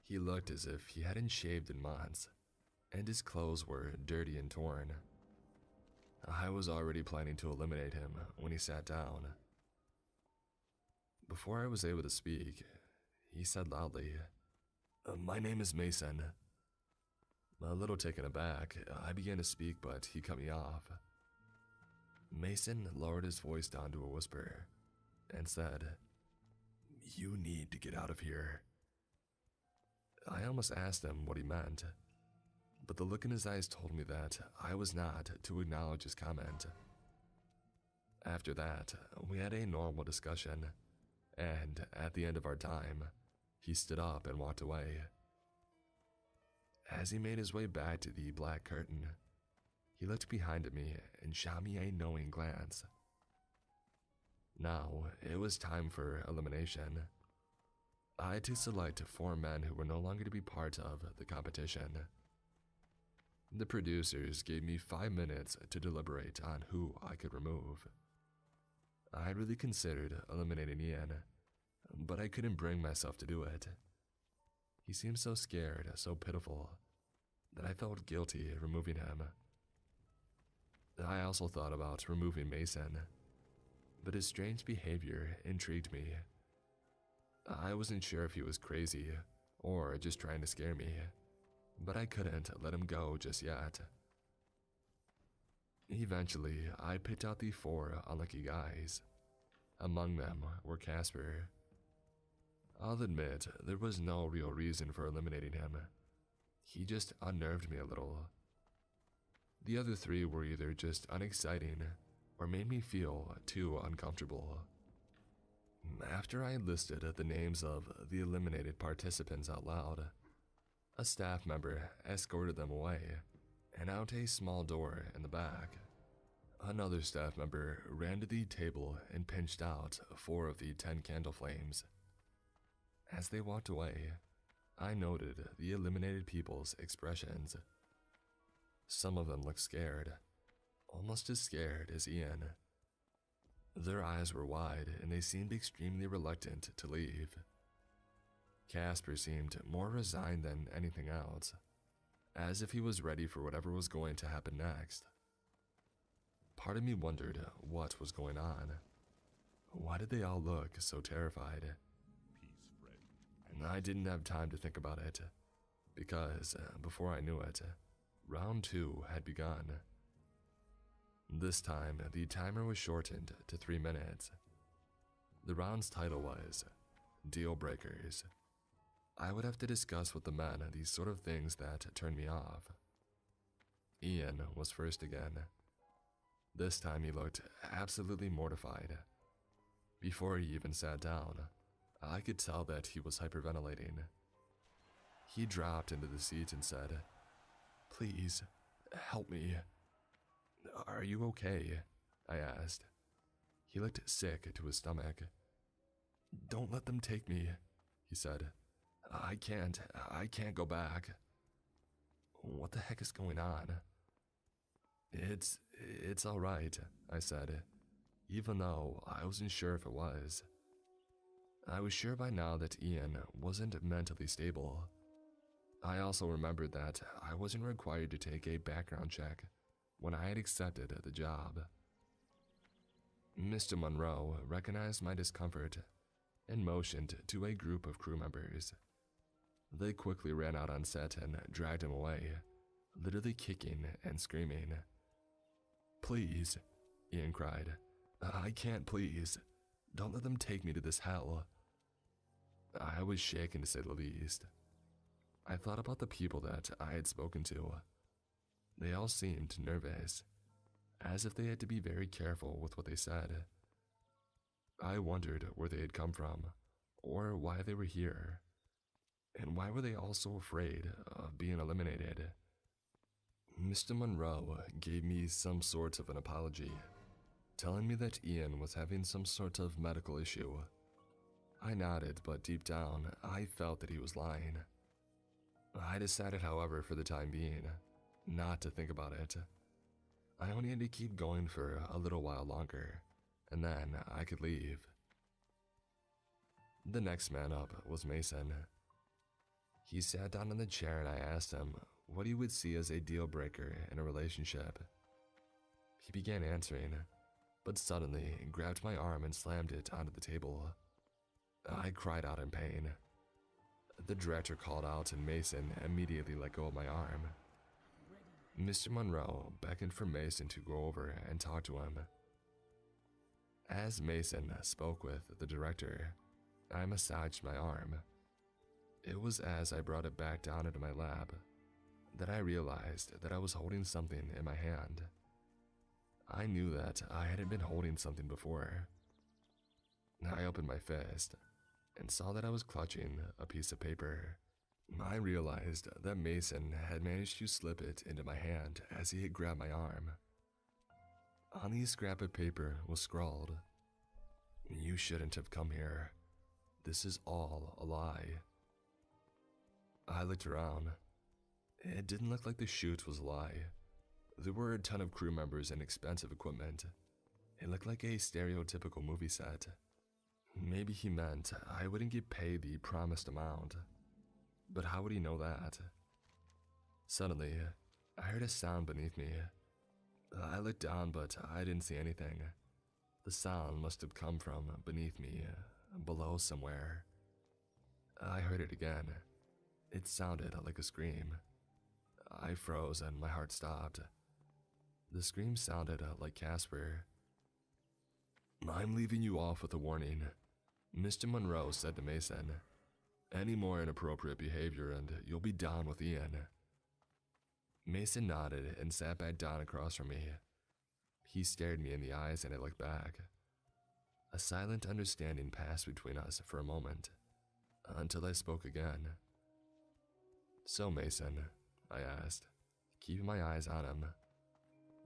He looked as if he hadn't shaved in months, and his clothes were dirty and torn. I was already planning to eliminate him when he sat down. Before I was able to speak, he said loudly, "My name is Mason." A little taken aback, I began to speak, but he cut me off. Mason lowered his voice down to a whisper and said, "You need to get out of here." I almost asked him what he meant, but the look in his eyes told me that I was not to acknowledge his comment. After that, we had a normal discussion, and at the end of our time, he stood up and walked away. As he made his way back to the black curtain, he looked behind me and shot me a knowing glance. Now, it was time for elimination. I had to select 4 men who were no longer to be part of the competition. The producers gave me 5 minutes to deliberate on who I could remove. I really considered eliminating Ian, but I couldn't bring myself to do it. He seemed so scared, so pitiful, that I felt guilty removing him, I also thought about removing Mason, but his strange behavior intrigued me. I wasn't sure if he was crazy or just trying to scare me, but I couldn't let him go just yet. Eventually, I picked out the 4 unlucky guys. Among them were Casper. I'll admit, there was no real reason for eliminating him. He just unnerved me a little. The other 3 were either just unexciting or made me feel too uncomfortable. After I listed the names of the eliminated participants out loud, a staff member escorted them away and out a small door in the back. Another staff member ran to the table and pinched out 4 of the 10 candle flames. As they walked away, I noted the eliminated people's expressions. Some of them looked scared, almost as scared as Ian. Their eyes were wide and they seemed extremely reluctant to leave. Casper seemed more resigned than anything else, as if he was ready for whatever was going to happen next. Part of me wondered what was going on. Why did they all look so terrified? I didn't have time to think about it, because before I knew it, round 2 had begun. This time, the timer was shortened to 3 minutes. The round's title was Deal Breakers. I would have to discuss with the men these sort of things that turned me off. Ian was first again. This time he looked absolutely mortified. Before he even sat down, I could tell that he was hyperventilating. He dropped into the seat and said, "Please, help me." "Are you okay?" I asked. He looked sick to his stomach. "Don't let them take me," he said. I can't go back." "What the heck is going on?" It's all right," I said, even though I wasn't sure if it was. I was sure by now that Ian wasn't mentally stable. I also remembered that I wasn't required to take a background check when I had accepted the job. Mr. Monroe recognized my discomfort and motioned to a group of crew members. They quickly ran out on set and dragged him away, literally kicking and screaming. "Please," Ian cried. "I can't, please. Don't let them take me to this hell." I was shaken to say the least. I thought about the people that I had spoken to. They all seemed nervous, as if they had to be very careful with what they said. I wondered where they had come from, or why they were here. And why were they all so afraid of being eliminated? Mr. Monroe gave me some sort of an apology, telling me that Ian was having some sort of medical issue. I nodded, but deep down, I felt that he was lying. I decided, however, for the time being, not to think about it. I only had to keep going for a little while longer, and then I could leave. The next man up was Mason. He sat down in the chair and I asked him what he would see as a deal breaker in a relationship. He began answering, but suddenly grabbed my arm and slammed it onto the table. I cried out in pain. The director called out and Mason immediately let go of my arm. Mr. Monroe beckoned for Mason to go over and talk to him. As Mason spoke with the director, I massaged my arm. It was as I brought it back down into my lap that I realized that I was holding something in my hand. I knew that I hadn't been holding something before. I opened my fist and saw that I was clutching a piece of paper. I realized that Mason had managed to slip it into my hand as he had grabbed my arm. On the scrap of paper was scrawled, "You shouldn't have come here. This is all a lie." I looked around. It didn't look like the shoot was a lie. There were a ton of crew members and expensive equipment. It looked like a stereotypical movie set. Maybe he meant I wouldn't get paid the promised amount. But how would he know that? Suddenly, I heard a sound beneath me. I looked down, but I didn't see anything. The sound must have come from beneath me, below somewhere. I heard it again. It sounded like a scream. I froze and my heart stopped. The scream sounded like Casper. "I'm leaving you off with a warning," Mr. Monroe said to Mason. "Any more inappropriate behavior and you'll be down with Ian." Mason nodded and sat back down across from me. He stared me in the eyes and I looked back. A silent understanding passed between us for a moment, until I spoke again. "So, Mason," I asked, keeping my eyes on him,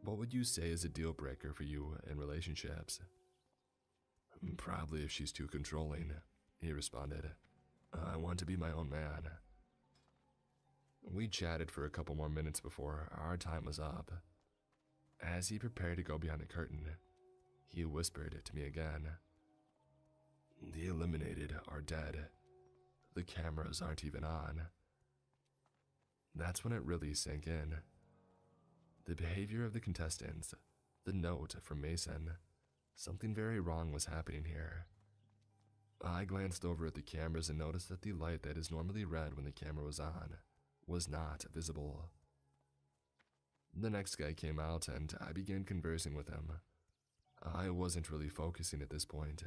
"what would you say is a deal breaker for you in relationships?" "Probably if she's too controlling," he responded. "I want to be my own man." We chatted for a couple more minutes before our time was up. As he prepared to go behind the curtain, he whispered to me again. "The eliminated are dead. The cameras aren't even on." That's when it really sank in. The behavior of the contestants, the note from Mason, something very wrong was happening here. I glanced over at the cameras and noticed that the light that is normally red when the camera was on was not visible. The next guy came out and I began conversing with him. I wasn't really focusing at this point.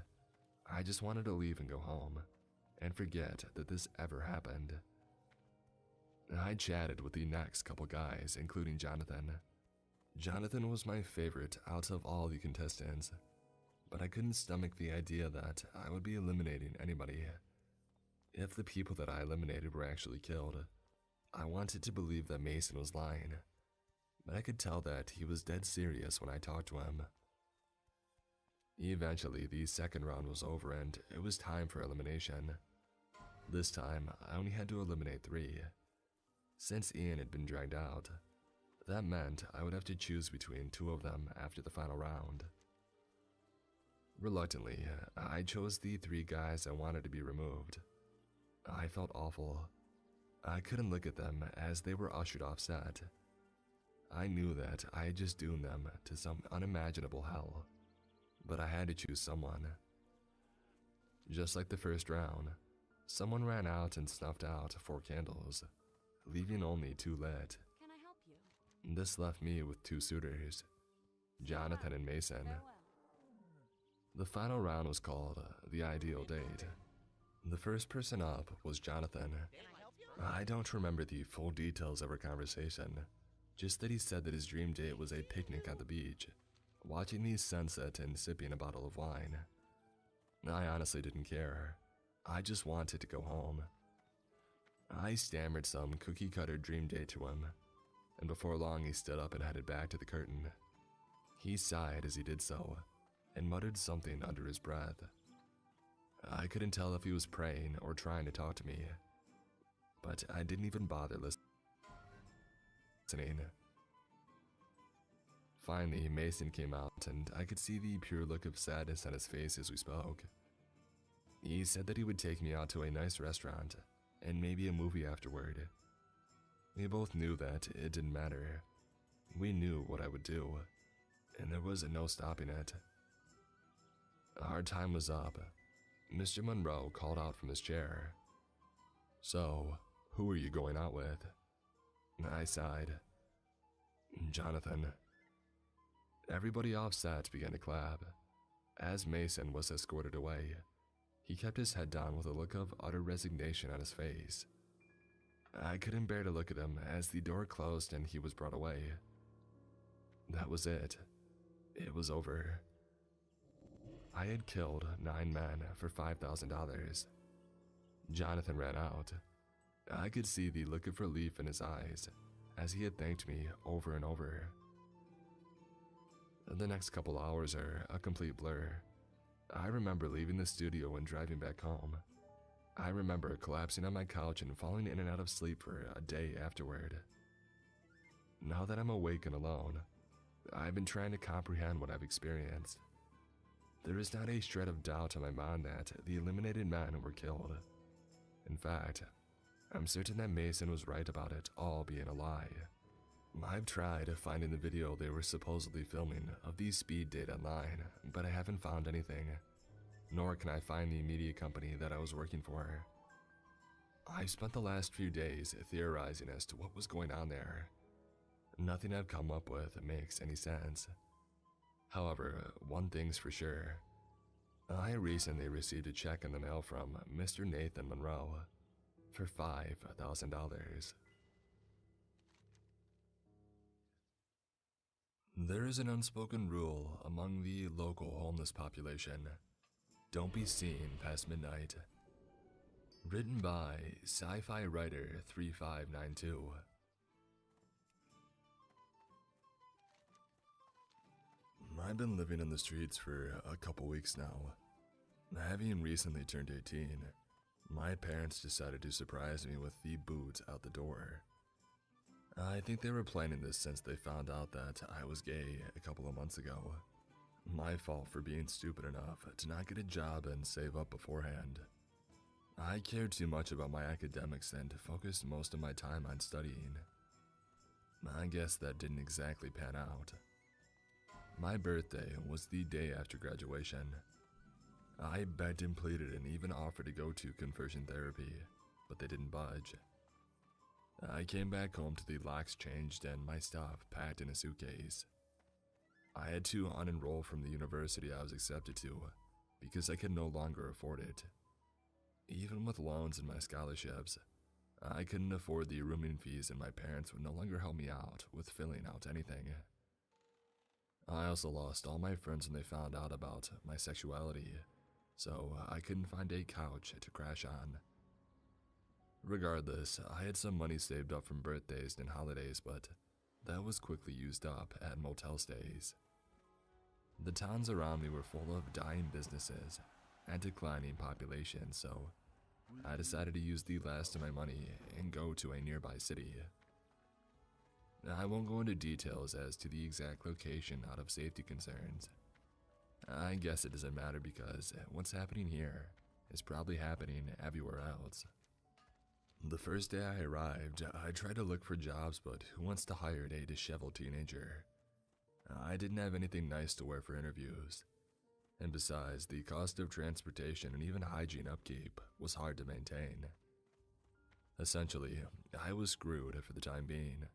I just wanted to leave and go home, and forget that this ever happened. I chatted with the next couple guys, including Jonathan. Jonathan was my favorite out of all the contestants, but I couldn't stomach the idea that I would be eliminating anybody. If the people that I eliminated were actually killed, I wanted to believe that Mason was lying, but I could tell that he was dead serious when I talked to him. Eventually, the second round was over and it was time for elimination. This time, I only had to eliminate 3. Since Ian had been dragged out, that meant I would have to choose between 2 of them after the final round. Reluctantly, I chose the 3 guys I wanted to be removed. I felt awful. I couldn't look at them as they were ushered off set. I knew that I had just doomed them to some unimaginable hell, but I had to choose someone. Just like the first round, someone ran out and snuffed out 4 candles, leaving only 2 lit. Can I help you? This left me with 2 suitors, Jonathan and Mason. The final round was called the ideal date. The first person up was Jonathan. I don't remember the full details of our conversation, just that he said that his dream date was a picnic at the beach, watching the sunset and sipping a bottle of wine. I honestly didn't care. I just wanted to go home. I stammered some cookie-cutter dream date to him, and before long he stood up and headed back to the curtain. He sighed as he did so, and muttered something under his breath. I couldn't tell if he was praying or trying to talk to me, but I didn't even bother listening. Finally, Mason came out, and I could see the pure look of sadness on his face as we spoke. He said that he would take me out to a nice restaurant, and maybe a movie afterward. We both knew that it didn't matter. We knew what I would do, and there was no stopping it. Our time was up. Mr. Monroe called out from his chair. "So, who are you going out with?" I sighed. "Jonathan." Everybody offset began to clap. As Mason was escorted away, he kept his head down with a look of utter resignation on his face. I couldn't bear to look at him as the door closed and he was brought away. That was it. It was over. I had killed 9 men for $5,000. Jonathan ran out. I could see the look of relief in his eyes as he had thanked me over and over. The next couple hours are a complete blur. I remember leaving the studio and driving back home. I remember collapsing on my couch and falling in and out of sleep for a day afterward. Now that I'm awake and alone, I've been trying to comprehend what I've experienced. There is not a shred of doubt in my mind that the eliminated men were killed. In fact, I'm certain that Mason was right about it all being a lie. I've tried finding the video they were supposedly filming of the speed date online, but I haven't found anything. Nor can I find the media company that I was working for. I've spent the last few days theorizing as to what was going on there. Nothing I've come up with makes any sense. However, one thing's for sure. I recently received a check in the mail from Mr. Nathan Monroe for $5,000. There is an unspoken rule among the local homeless population. Don't be seen past midnight. Written by Sci-Fi Writer 3592. I've been living in the streets for a couple weeks now. Having recently turned 18, my parents decided to surprise me with the boot out the door. I think they were planning this since they found out that I was gay a couple of months ago. My fault for being stupid enough to not get a job and save up beforehand. I cared too much about my academics and focused most of my time on studying. I guess that didn't exactly pan out. My birthday was the day after graduation. I begged and pleaded and even offered to go to conversion therapy, but they didn't budge. I came back home to the locks changed and my stuff packed in a suitcase. I had to unenroll from the university I was accepted to because I could no longer afford it. Even with loans and my scholarships, I couldn't afford the rooming fees and my parents would no longer help me out with filling out anything. I also lost all my friends when they found out about my sexuality, so I couldn't find a couch to crash on. Regardless, I had some money saved up from birthdays and holidays, but that was quickly used up at motel stays. The towns around me were full of dying businesses and declining populations, so I decided to use the last of my money and go to a nearby city. I won't go into details as to the exact location out of safety concerns. I guess it doesn't matter because what's happening here is probably happening everywhere else. The first day I arrived, I tried to look for jobs, but who wants to hire a disheveled teenager? I didn't have anything nice to wear for interviews. And besides, the cost of transportation and even hygiene upkeep was hard to maintain. Essentially, I was screwed for the time being.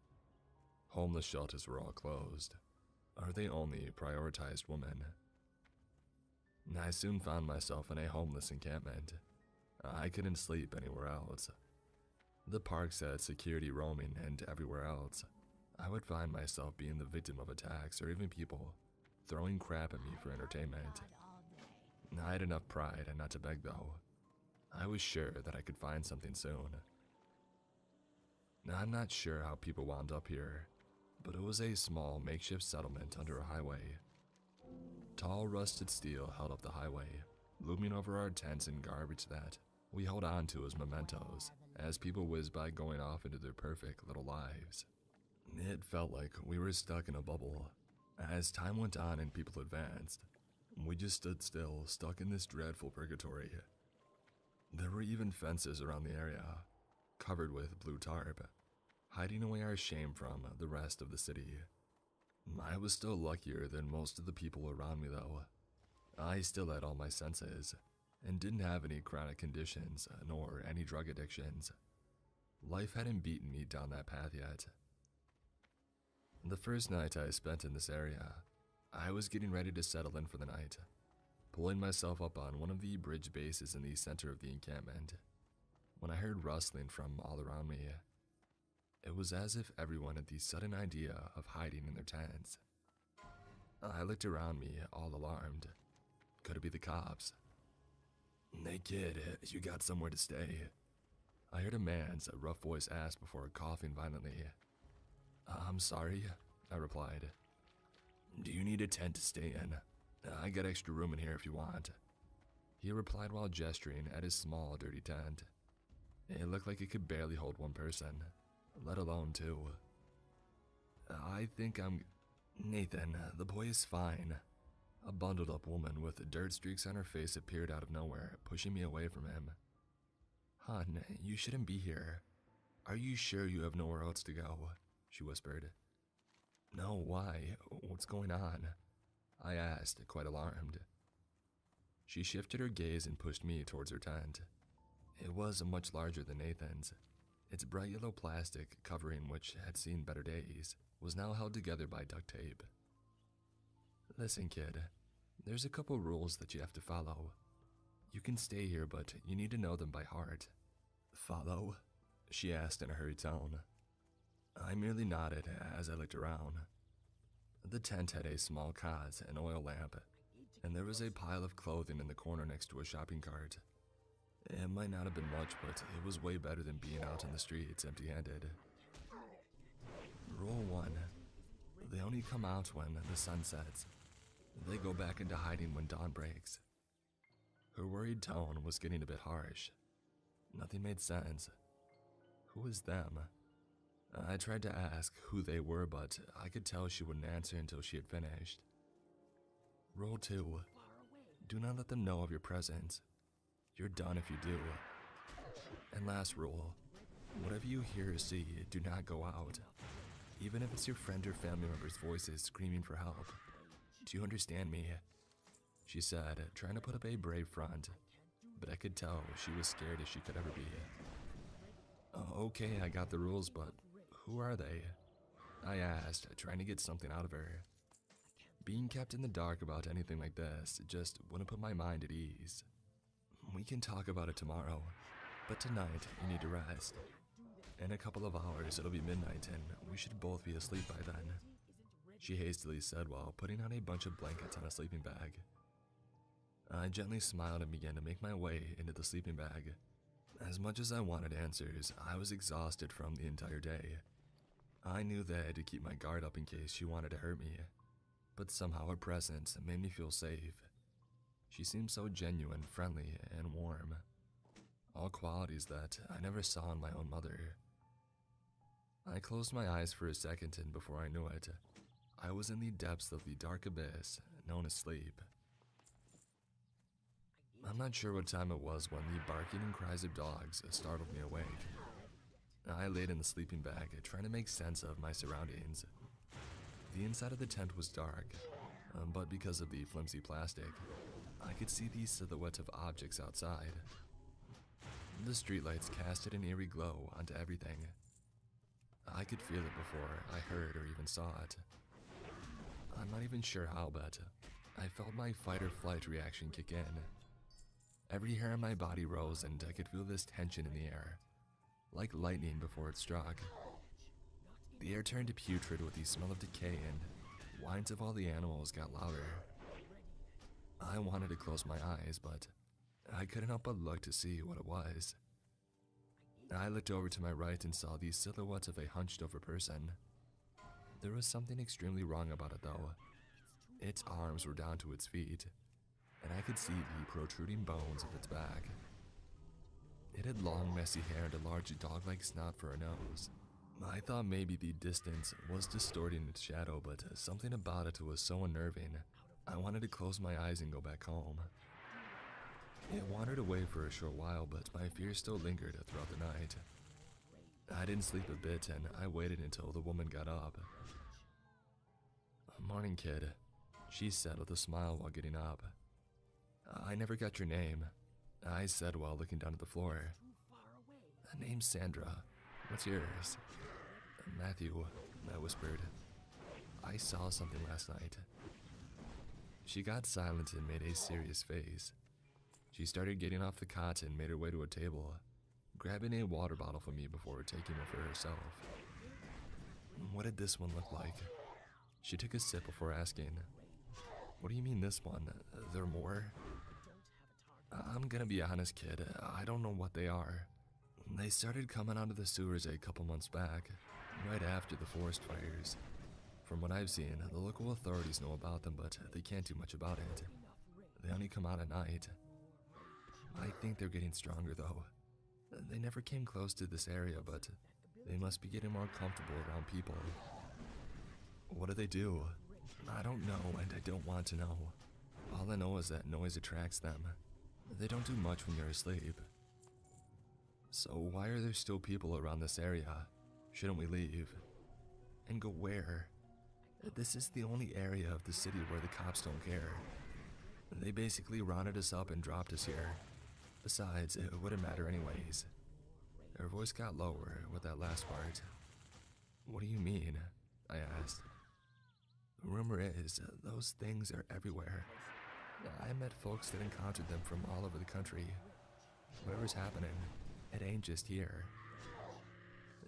Homeless shelters were all closed, or they only prioritized women. I soon found myself in a homeless encampment. I couldn't sleep anywhere else. The parks had security roaming, and everywhere else, I would find myself being the victim of attacks or even people throwing crap at me for entertainment. I had enough pride not to beg though. I was sure that I could find something soon. I'm not sure how people wound up here, but it was a small makeshift settlement under a highway. Tall rusted steel held up the highway, looming over our tents and garbage that we held on to as mementos as people whizzed by going off into their perfect little lives. It felt like we were stuck in a bubble. As time went on and people advanced, we just stood still, stuck in this dreadful purgatory. There were even fences around the area, covered with blue tarp, hiding away our shame from the rest of the city. I was still luckier than most of the people around me though. I still had all my senses, and didn't have any chronic conditions, nor any drug addictions. Life hadn't beaten me down that path yet. The first night I spent in this area, I was getting ready to settle in for the night, pulling myself up on one of the bridge bases in the center of the encampment, when I heard rustling from all around me. It was as if everyone had the sudden idea of hiding in their tents. I looked around me, all alarmed. Could it be the cops? "Hey kid, you got somewhere to stay?" I heard a man's rough voice ask before coughing violently. "I'm sorry," I replied. "Do you need a tent to stay in? I got extra room in here if you want." He replied while gesturing at his small, dirty tent. It looked like it could barely hold one person, let alone two. "I think I'm... Nathan, the boy is fine." A bundled up woman with dirt streaks on her face appeared out of nowhere, pushing me away from him. "Hon, you shouldn't be here. Are you sure you have nowhere else to go?" she whispered. No, why? What's going on? I asked, quite alarmed. She shifted her gaze and pushed me towards her tent. It was much larger than Nathan's. Its bright yellow plastic covering, which had seen better days, was now held together by duct tape. Listen, kid, there's a couple rules that you have to follow. You can stay here, but you need to know them by heart. Follow? She asked in a hurried tone. I merely nodded as I looked around. The tent had a small cot, an oil lamp, and there was a pile of clothing in the corner next to a shopping cart. It might not have been much, but it was way better than being out in the streets empty-handed. Rule 1. They only come out when the sun sets. They go back into hiding when dawn breaks. Her worried tone was getting a bit harsh. Nothing made sense. Who was them? I tried to ask who they were, but I could tell she wouldn't answer until she had finished. Rule 2. Do not let them know of your presence. You're done if you do. And last rule. Whatever you hear or see, do not go out. Even if it's your friend or family member's voices screaming for help. Do you understand me? She said, trying to put up a brave front, but I could tell she was scared as she could ever be. Okay, I got the rules, but who are they? I asked, trying to get something out of her. Being kept in the dark about anything like this just wouldn't put my mind at ease. We can talk about it tomorrow, but tonight you need to rest. In a couple of hours it'll be midnight and we should both be asleep by then, she hastily said while putting on a bunch of blankets on a sleeping bag. I gently smiled and began to make my way into the sleeping bag. As much as I wanted answers, I was exhausted from the entire day. I knew that I had to keep my guard up in case she wanted to hurt me, but somehow her presence made me feel safe. She seemed so genuine, friendly, and warm. All qualities that I never saw in my own mother. I closed my eyes for a second and before I knew it, I was in the depths of the dark abyss known as sleep. I'm not sure what time it was when the barking and cries of dogs startled me awake. I laid in the sleeping bag, trying to make sense of my surroundings. The inside of the tent was dark, but because of the flimsy plastic, I could see the silhouettes of objects outside. The streetlights casted an eerie glow onto everything. I could feel it before I heard or even saw it. I'm not even sure how, but I felt my fight or flight reaction kick in. Every hair on my body rose and I could feel this tension in the air, like lightning before it struck. The air turned putrid with the smell of decay and whines of all the animals got louder. I wanted to close my eyes, but I couldn't help but look to see what it was. I looked over to my right and saw the silhouette of a hunched over person. There was something extremely wrong about it though. Its arms were down to its feet, and I could see the protruding bones of its back. It had long, messy hair and a large dog-like snout for a nose. I thought maybe the distance was distorting its shadow, but something about it was so unnerving, I wanted to close my eyes and go back home. It wandered away for a short while, but my fears still lingered throughout the night. I didn't sleep a bit, and I waited until the woman got up. "Morning, kid," she said with a smile while getting up. "I never got your name," I said while looking down at the floor. "Name's Sandra. What's yours?" "Matthew," I whispered. "I saw something last night." She got silent and made a serious face. She started getting off the cot and made her way to a table, grabbing a water bottle from me before taking one for herself. What did this one look like? She took a sip before asking, "What do you mean this one? There are more?" "I'm gonna be honest, kid, I don't know what they are. They started coming out of the sewers a couple months back, right after the forest fires. From what I've seen, the local authorities know about them, but they can't do much about it. They only come out at night. I think they're getting stronger though. They never came close to this area, but they must be getting more comfortable around people." "What do they do?" "I don't know, and I don't want to know. All I know is that noise attracts them. They don't do much when you're asleep." "So why are there still people around this area? Shouldn't we leave?" "And go where?" This is the only area of the city where the cops don't care. They basically rounded us up and dropped us here. Besides, it wouldn't matter anyways. Her voice got lower with that last part. What do you mean? I asked. Rumor is, those things are everywhere. I met folks that encountered them from all over the country. Whatever's happening, it ain't just here.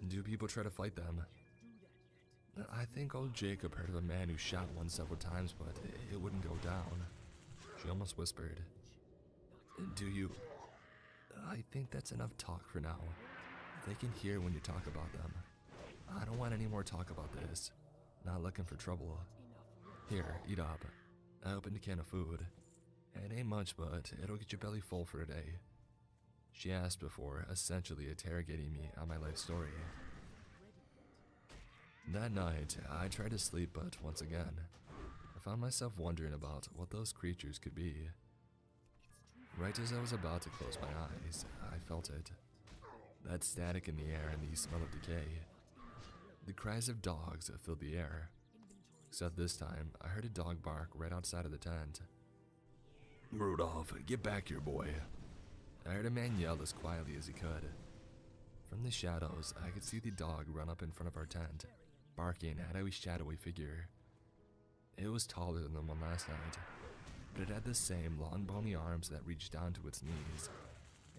Do people try to fight them? I think old Jacob heard of a man who shot one several times, but it wouldn't go down. She almost whispered. Do you... I think that's enough talk for now. They can hear when you talk about them. I don't want any more talk about this. Not looking for trouble. Here, eat up. I opened a can of food. It ain't much, but it'll get your belly full for a day. She asked before, essentially interrogating me on my life story. That night, I tried to sleep, but once again, I found myself wondering about what those creatures could be. Right as I was about to close my eyes, I felt it. That static in the air and the smell of decay. The cries of dogs filled the air. Except this time, I heard a dog bark right outside of the tent. Rudolph, get back here, boy. I heard a man yell as quietly as he could. From the shadows, I could see the dog run up in front of our tent, barking at a shadowy figure. It was taller than the one last night, but it had the same long bony arms that reached down to its knees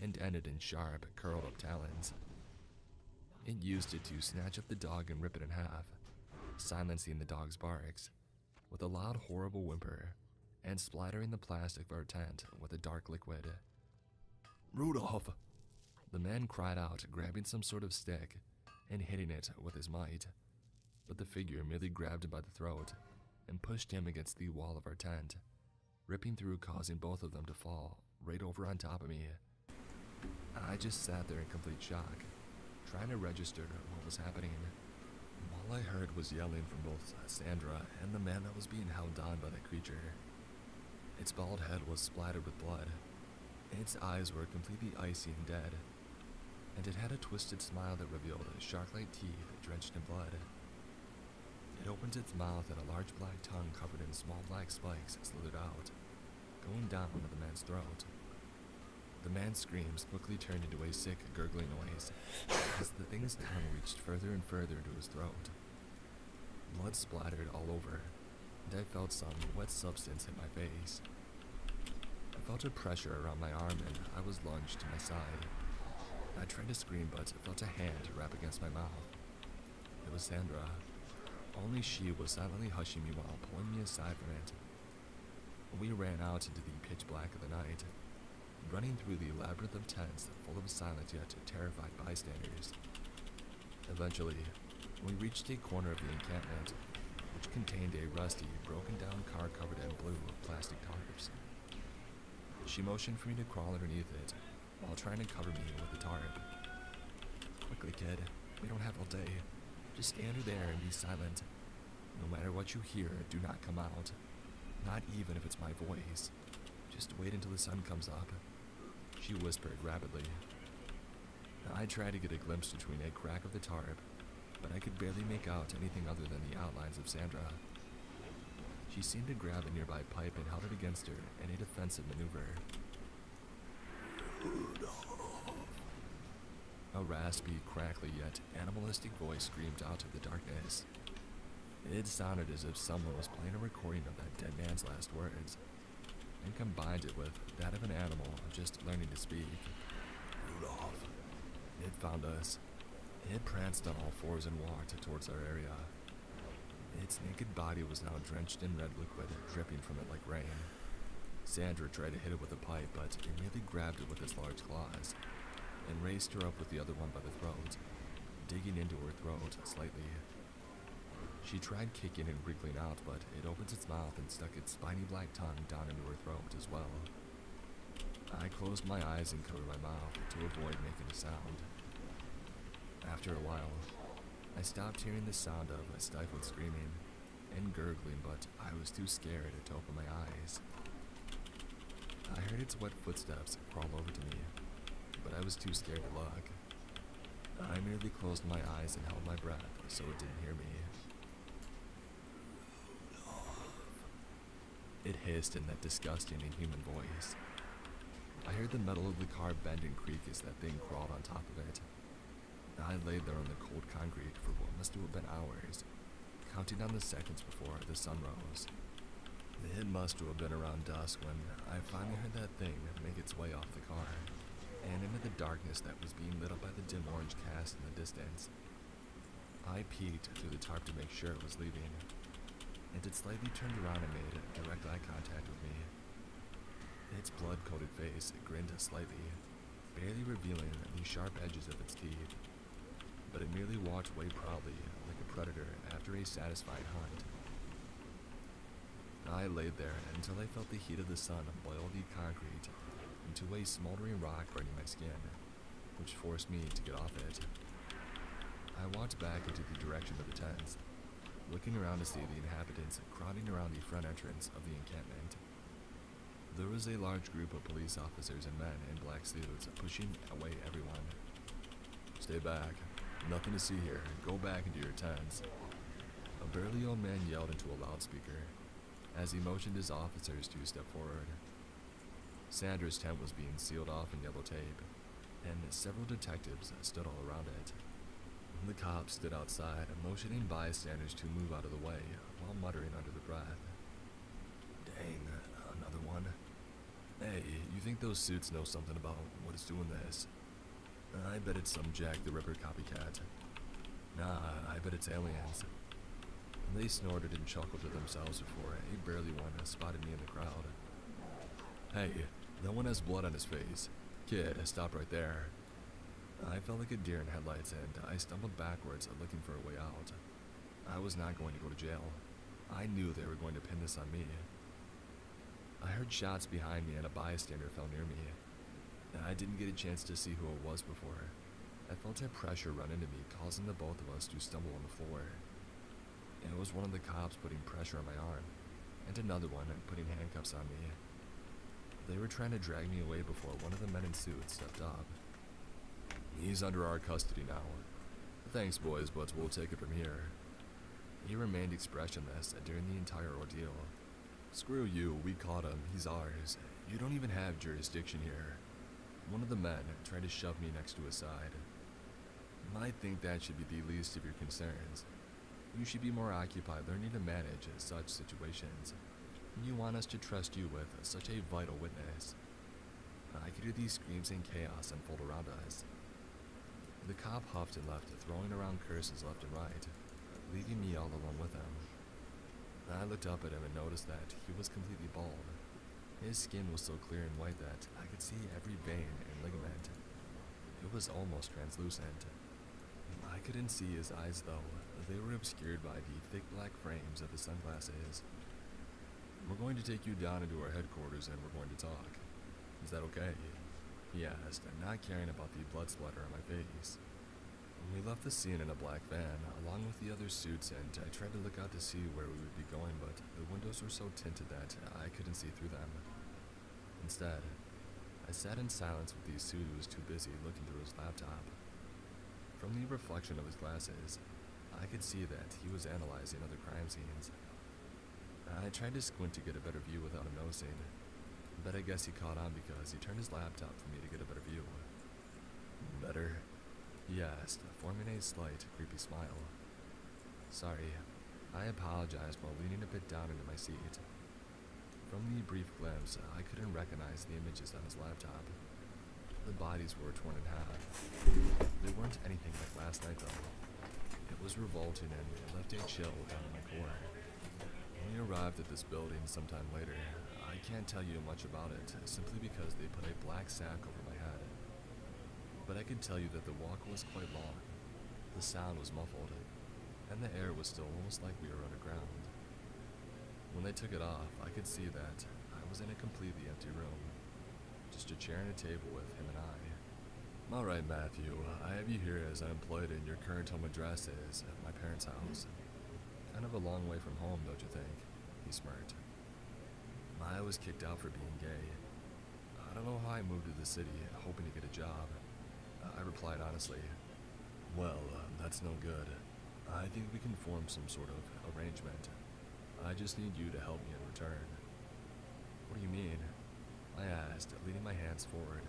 and ended in sharp, curled-up talons. It used it to snatch up the dog and rip it in half, silencing the dog's barks with a loud, horrible whimper and splattering the plastic of our tent with a dark liquid. Rudolph! The man cried out, grabbing some sort of stick and hitting it with his might, but the figure merely grabbed him by the throat and pushed him against the wall of our tent, ripping through, causing both of them to fall right over on top of me. I just sat there in complete shock, trying to register what was happening. All I heard was yelling from both Sandra and the man that was being held down by the creature. Its bald head was splattered with blood. Its eyes were completely icy and dead, and it had a twisted smile that revealed shark-like teeth drenched in blood. It opened its mouth and a large black tongue covered in small black spikes slithered out, going down into the man's throat. The man's screams quickly turned into a sick, gurgling noise as the thing's tongue reached further and further into his throat. Blood splattered all over, and I felt some wet substance hit my face. I felt a pressure around my arm and I was lunged to my side. I tried to scream but felt a hand wrap against my mouth. It was Sandra. Only she was silently hushing me while pulling me aside from it. We ran out into the pitch black of the night, running through the labyrinth of tents full of silent yet terrified bystanders. Eventually, we reached a corner of the encampment, which contained a rusty, broken-down car covered in blue plastic tarps. She motioned for me to crawl underneath it, while trying to cover me with the tarp. Quickly, kid. We don't have all day. Just stand there and be silent. No matter what you hear, do not come out. Not even if it's my voice. Just wait until the sun comes up. She whispered rapidly. I tried to get a glimpse between a crack of the tarp, but I could barely make out anything other than the outlines of Sandra. She seemed to grab a nearby pipe and held it against her in a defensive maneuver. A raspy, crackly, yet animalistic voice screamed out of the darkness. It sounded as if someone was playing a recording of that dead man's last words, and combined it with that of an animal just learning to speak. Rudolph. It found us. It pranced on all fours and walked towards our area. Its naked body was now drenched in red liquid, dripping from it like rain. Sandra tried to hit it with a pipe, but it merely grabbed it with its large claws, and raised her up with the other one by the throat, digging into her throat slightly. She tried kicking and wriggling out, but it opened its mouth and stuck its spiny black tongue down into her throat as well. I closed my eyes and covered my mouth to avoid making a sound. After a while, I stopped hearing the sound of stifled screaming and gurgling, but I was too scared to open my eyes. I heard its wet footsteps crawl over to me, but I was too scared to look. I merely closed my eyes and held my breath so it didn't hear me. It hissed in that disgusting inhuman voice. I heard the metal of the car bend and creak as that thing crawled on top of it. I laid there on the cold concrete for what must have been hours, counting down the seconds before the sun rose. It must have been around dusk when I finally heard that thing make its way off the car, and into the darkness that was being lit up by the dim orange cast in the distance. I peeked through the tarp to make sure it was leaving, and it slightly turned around and made direct eye contact with me. Its blood-coated face grinned slightly, barely revealing the sharp edges of its teeth, but it merely walked away proudly like a predator after a satisfied hunt. I laid there until I felt the heat of the sun boil the concrete into a smoldering rock burning my skin, which forced me to get off it. I walked back into the direction of the tents, looking around to see the inhabitants crowding around the front entrance of the encampment. There was a large group of police officers and men in black suits pushing away everyone. "Stay back. Nothing to see here. Go back into your tents." A burly old man yelled into a loudspeaker as he motioned his officers to step forward. Sandra's tent was being sealed off in yellow tape, and several detectives stood all around it. The cops stood outside, motioning bystanders to move out of the way while muttering under their breath. "Dang, another one. Hey, you think those suits know something about what is doing this? I bet it's some Jack the Ripper copycat. Nah, I bet it's aliens." They snorted and chuckled to themselves before a burly one spotted me in the crowd. "Hey, that one has blood on his face. Kid, stop right there." I felt like a deer in headlights and I stumbled backwards looking for a way out. I was not going to go to jail. I knew they were going to pin this on me. I heard shots behind me and a bystander fell near me. I didn't get a chance to see who it was before. I felt a pressure run into me, causing the both of us to stumble on the floor. It was one of the cops putting pressure on my arm, and another one putting handcuffs on me. They were trying to drag me away before one of the men in suits stepped up. "He's under our custody now. Thanks, boys, but we'll take it from here." He remained expressionless during the entire ordeal. "Screw you, we caught him, he's ours. You don't even have jurisdiction here." One of the men tried to shove me next to his side. "I think that should be the least of your concerns. You should be more occupied learning to manage such situations. You want us to trust you with such a vital witness." I could hear these screams and chaos unfold around us. The cop huffed and left, throwing around curses left and right, leaving me all alone with him. I looked up at him and noticed that he was completely bald. His skin was so clear and white that I could see every vein and ligament. It was almost translucent. I couldn't see his eyes though. They were obscured by the thick black frames of his sunglasses. "We're going to take you down into our headquarters and we're going to talk. Is that okay?" he asked, not caring about the blood splatter on my face. We left the scene in a black van, along with the other suits, and I tried to look out to see where we would be going, but the windows were so tinted that I couldn't see through them. Instead, I sat in silence with the suit who was too busy looking through his laptop. From the reflection of his glasses, I could see that he was analyzing other crime scenes. I tried to squint to get a better view without him noticing, but I guess he caught on because he turned his laptop for me to get a better view. "Better?" he asked, forming a slight, creepy smile. "Sorry," I apologized while leaning a bit down into my seat. From the brief glimpse, I couldn't recognize the images on his laptop. The bodies were torn in half. They weren't anything like last night, though. It was revolting and it left a chill down in my core. When we arrived at this building sometime later, I can't tell you much about it, simply because they put a black sack over my head. But I could tell you that the walk was quite long, the sound was muffled, and the air was still almost like we were underground. When they took it off, I could see that I was in a completely empty room, just a chair and a table with him and I. "Alright, Matthew, I have you here as unemployed and your current home address is at my parents' house. Kind of a long way from home, don't you think?" he smirked. I was kicked out for being gay. I don't know how I moved to the city, hoping to get a job. I replied honestly, "Well, that's no good. I think we can form some sort of arrangement. I just need you to help me in return." What do you mean? I asked, leaning my hands forward.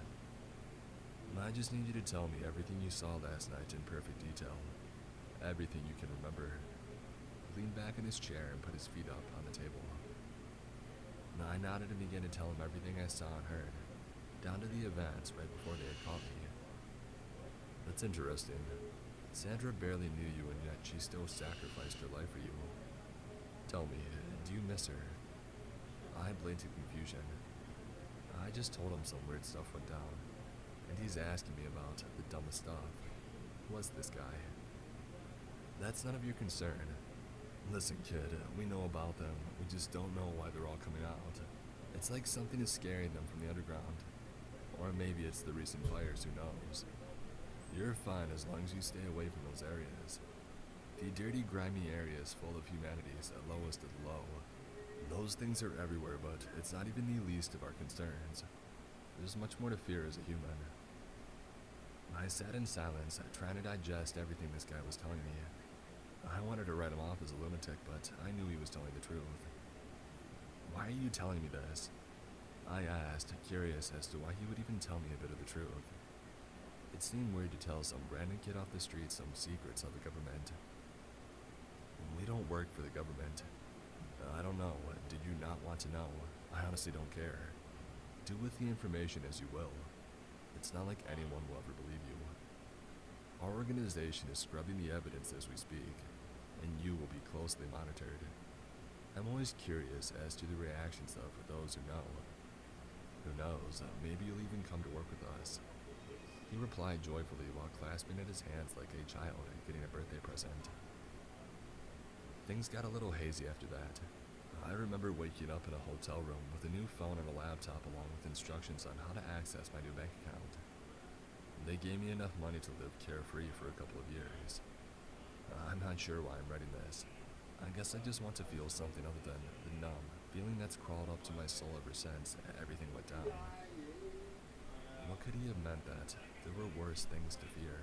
I just need you to tell me everything you saw last night in perfect detail. Everything you can remember. He leaned back in his chair and put his feet up on the table. I nodded and began to tell him everything I saw and heard, down to the events right before they had caught me. That's interesting. Sandra barely knew you, and yet she still sacrificed her life for you. Tell me, do you miss her? I blinked in confusion. I just told him some weird stuff went down, and he's asking me about the dumbest stuff. Who was this guy? That's none of your concern. Listen, kid, we know about them. We just don't know why they're all coming out. It's like something is scaring them from the underground. Or maybe it's the recent fires, who knows? You're fine as long as you stay away from those areas. The dirty, grimy areas full of humanity's the lowest of the low. Those things are everywhere, but it's not even the least of our concerns. There's much more to fear as a human. I sat in silence, trying to digest everything this guy was telling me. I wanted to write him off as a lunatic, but I knew he was telling the truth. Why are you telling me this? I asked, curious as to why he would even tell me a bit of the truth. It seemed weird to tell some random kid off the street some secrets of the government. We don't work for the government. I don't know. Did you not want to know? I honestly don't care. Do with the information as you will. It's not like anyone will ever believe you. Our organization is scrubbing the evidence as we speak, and you will be closely monitored. I'm always curious as to the reactions of those who know. Who knows, maybe you'll even come to work with us. He replied joyfully while clasping at his hands like a child getting a birthday present. Things got a little hazy after that. I remember waking up in a hotel room with a new phone and a laptop along with instructions on how to access my new bank account. They gave me enough money to live carefree for a couple of years. I'm not sure why I'm writing this. I guess I just want to feel something other than the numb feeling that's crawled up to my soul ever since everything went down. What could he have meant that there were worse things to fear?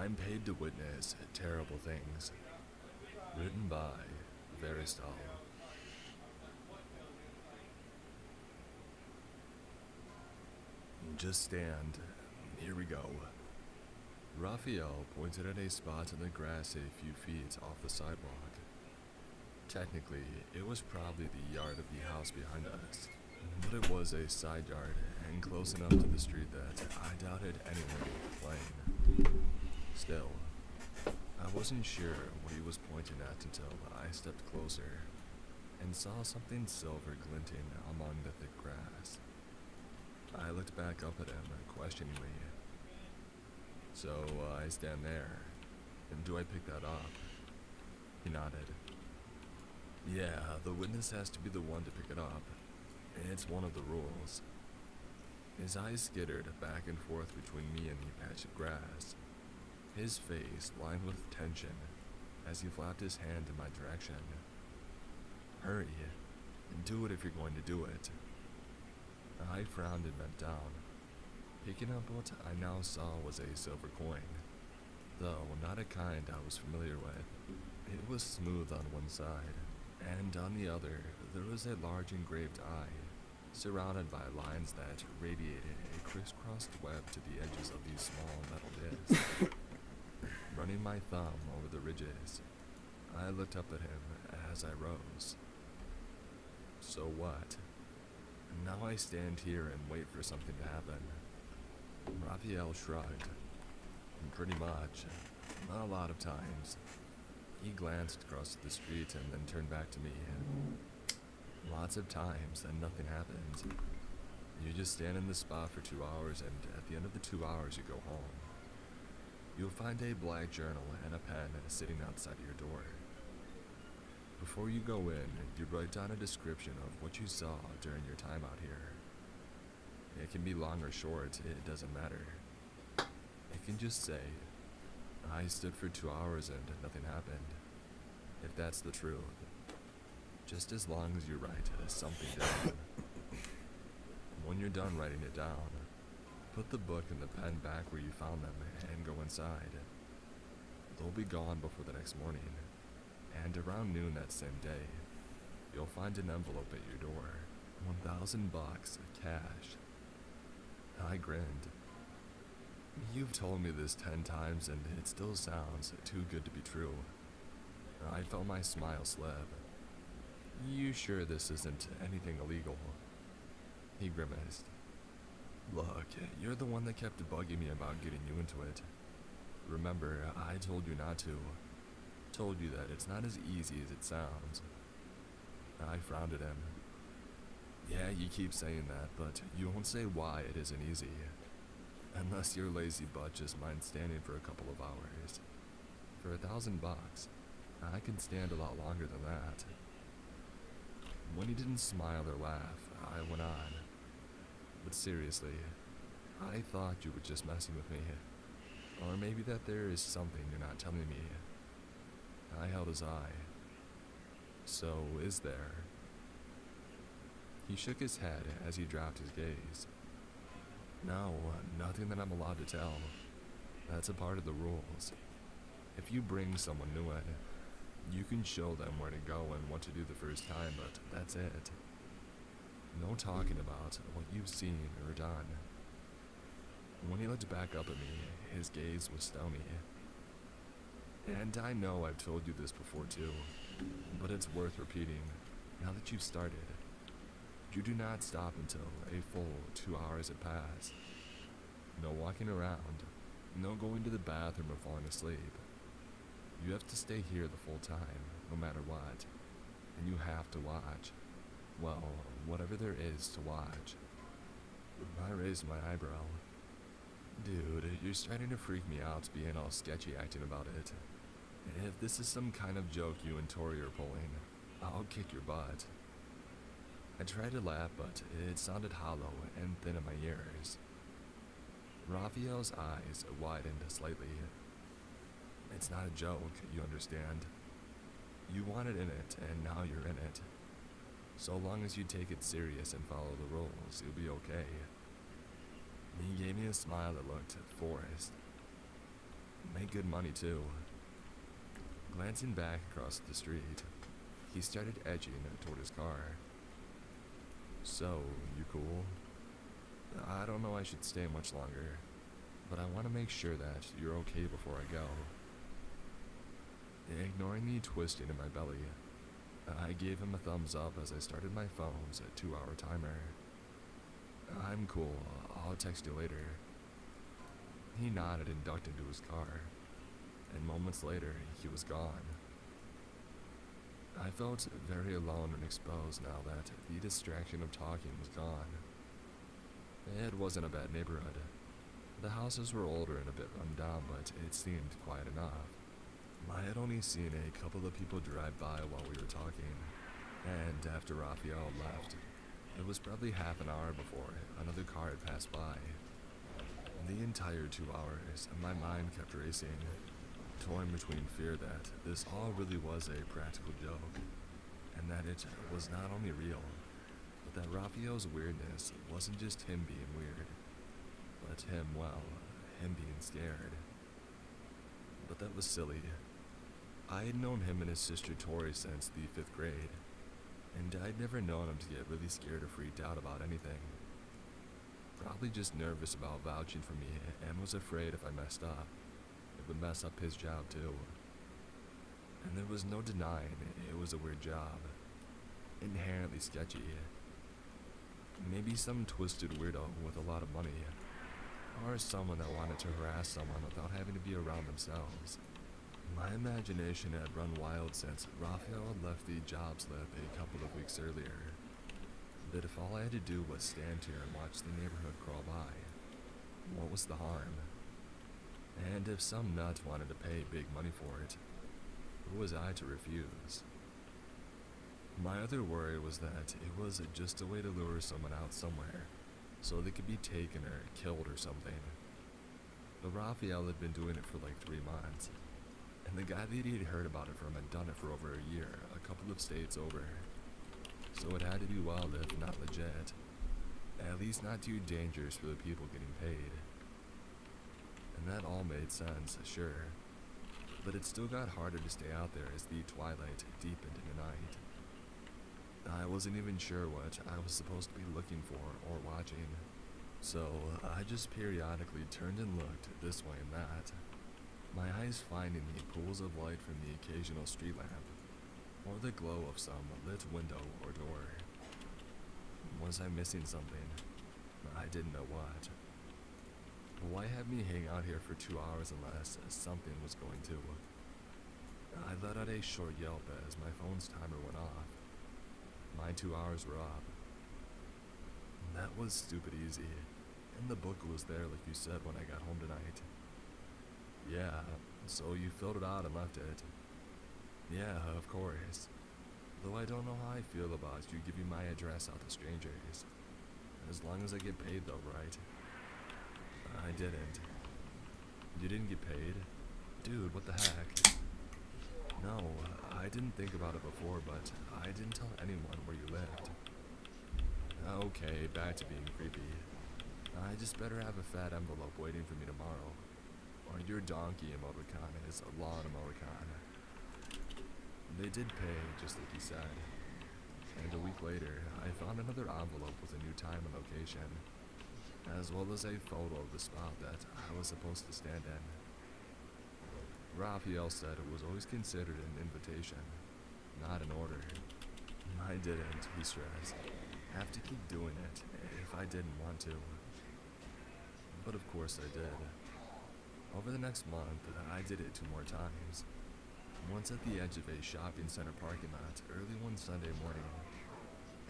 I'm paid to witness terrible things. Written by Veristal. Just stand. Here we go. Raphael pointed at a spot in the grass a few feet off the sidewalk. Technically, it was probably the yard of the house behind us, but it was a side yard and close enough to the street that I doubted anyone would be playing. Still, I wasn't sure what he was pointing at until I stepped closer and saw something silver glinting among the thick grass. I looked back up at him questioningly. So, I stand there, and do I pick that up? He nodded. Yeah, the witness has to be the one to pick it up. It's one of the rules. His eyes skittered back and forth between me and the patch of grass, his face lined with tension as he flapped his hand in my direction. Hurry, and do it if you're going to do it. I frowned and bent down. Picking up what I now saw was a silver coin, though not a kind I was familiar with. It was smooth on one side, and on the other there was a large engraved eye, surrounded by lines that radiated a crisscrossed web to the edges of these small metal discs. Running my thumb over the ridges, I looked up at him as I rose. So what? Now I stand here and wait for something to happen. Raphael shrugged. Pretty much. Not a lot of times. He glanced across the street and then turned back to me. Lots of times, and nothing happens. You just stand in the spot for 2 hours, and at the end of the 2 hours, you go home. You'll find a black journal and a pen sitting outside of your door. Before you go in, you write down a description of what you saw during your time out here. It can be long or short, it doesn't matter. It can just say, I stood for 2 hours and nothing happened. If that's the truth. Just as long as you write something down. When you're done writing it down, put the book and the pen back where you found them and go inside. They'll be gone before the next morning. And around noon that same day, you'll find an envelope at your door. $1,000 cash. I grinned. You've told me this 10 times and it still sounds too good to be true. I felt my smile slip. You sure this isn't anything illegal? He grimaced. Look, you're the one that kept bugging me about getting you into it. Remember, I told you not to. Told you that it's not as easy as it sounds. I frowned at him. Yeah, you keep saying that, but you won't say why it isn't easy. Unless your lazy butt just minds standing for a couple of hours. For $1,000, I can stand a lot longer than that. When he didn't smile or laugh, I went on. But seriously, I thought you were just messing with me. Or maybe that there is something you're not telling me. I held his eye. So, is there? He shook his head as he dropped his gaze. No, nothing that I'm allowed to tell. That's a part of the rules. If you bring someone new in, you can show them where to go and what to do the first time, but that's it. No talking about what you've seen or done. When he looked back up at me, his gaze was stony. And I know I've told you this before too, but it's worth repeating, now that you've started. You do not stop until a full 2 hours have passed. No walking around, no going to the bathroom or falling asleep. You have to stay here the full time, no matter what. And you have to watch. Well, whatever there is to watch. I raised my eyebrow. Dude, you're starting to freak me out being all sketchy acting about it. If this is some kind of joke you and Tori are pulling, I'll kick your butt. I tried to laugh, but it sounded hollow and thin in my ears. Raphael's eyes widened slightly. It's not a joke, you understand. You wanted in it, and now you're in it. So long as you take it serious and follow the rules, you'll be okay. He gave me a smile that looked forced. Make good money, too. Glancing back across the street, he started edging toward his car. So, you cool? I don't know I should stay much longer, but I want to make sure that you're okay before I go. Ignoring the twisting in my belly, I gave him a thumbs up as I started my phone's 2-hour timer. I'm cool, I'll text you later. He nodded and ducked into his car, and moments later, he was gone. I felt very alone and exposed now that the distraction of talking was gone. It wasn't a bad neighborhood. The houses were older and a bit run down, but it seemed quiet enough. I had only seen a couple of people drive by while we were talking, and after Raphael left, it was probably half an hour before another car had passed by. The entire 2 hours, my mind kept racing, torn between fear that this all really was a practical joke, and that it was not only real, but that Raphael's weirdness wasn't just him being weird, but him being scared. But that was silly. I had known him and his sister Tori since the 5th grade, and I'd never known him to get really scared or freaked out about anything. Probably just nervous about vouching for me and was afraid if I messed up, it would mess up his job too. And there was no denying it was a weird job, inherently sketchy. Maybe some twisted weirdo with a lot of money, or someone that wanted to harass someone without having to be around themselves. My imagination had run wild since Raphael had left the job slip a couple of weeks earlier. That if all I had to do was stand here and watch the neighborhood crawl by, what was the harm? And if some nut wanted to pay big money for it, who was I to refuse? My other worry was that it was just a way to lure someone out somewhere, so they could be taken or killed or something. But Raphael had been doing it for like 3 months, and the guy that he had heard about it from had done it for over a year, a couple of states over. So it had to be wild if not legit, at least not too dangerous for the people getting paid. And that all made sense, sure. but it still got harder to stay out there as the twilight deepened in the night. I wasn't even sure what I was supposed to be looking for or watching, so I just periodically turned and looked this way and that, my eyes finding the pools of light from the occasional street lamp, or the glow of some lit window or door. Was I missing something? I didn't know what. Why have me hang out here for 2 hours unless something was going to? I let out a short yelp as my phone's timer went off. My 2 hours were up. That was stupid easy, and the book was there like you said when I got home tonight. Yeah, so you filled it out and left it. Yeah, of course. Though I don't know how I feel about you giving my address out to strangers. As long as I get paid though, right? I didn't. You didn't get paid? Dude, what the heck? No, I didn't think about it before, but I didn't tell anyone where you lived. Okay, back to being creepy. I just better have a fat envelope waiting for me tomorrow. Or your donkey emoticon is a lawn emoticon. They did pay, just like he said. And a week later, I found another envelope with a new time and location, as well as a photo of the spot that I was supposed to stand in. Raphael said it was always considered an invitation, not an order. I didn't, he stressed, have to keep doing it if I didn't want to. But of course I did. Over the next month, I did it 2 more times. Once at the edge of a shopping center parking lot early one Sunday morning,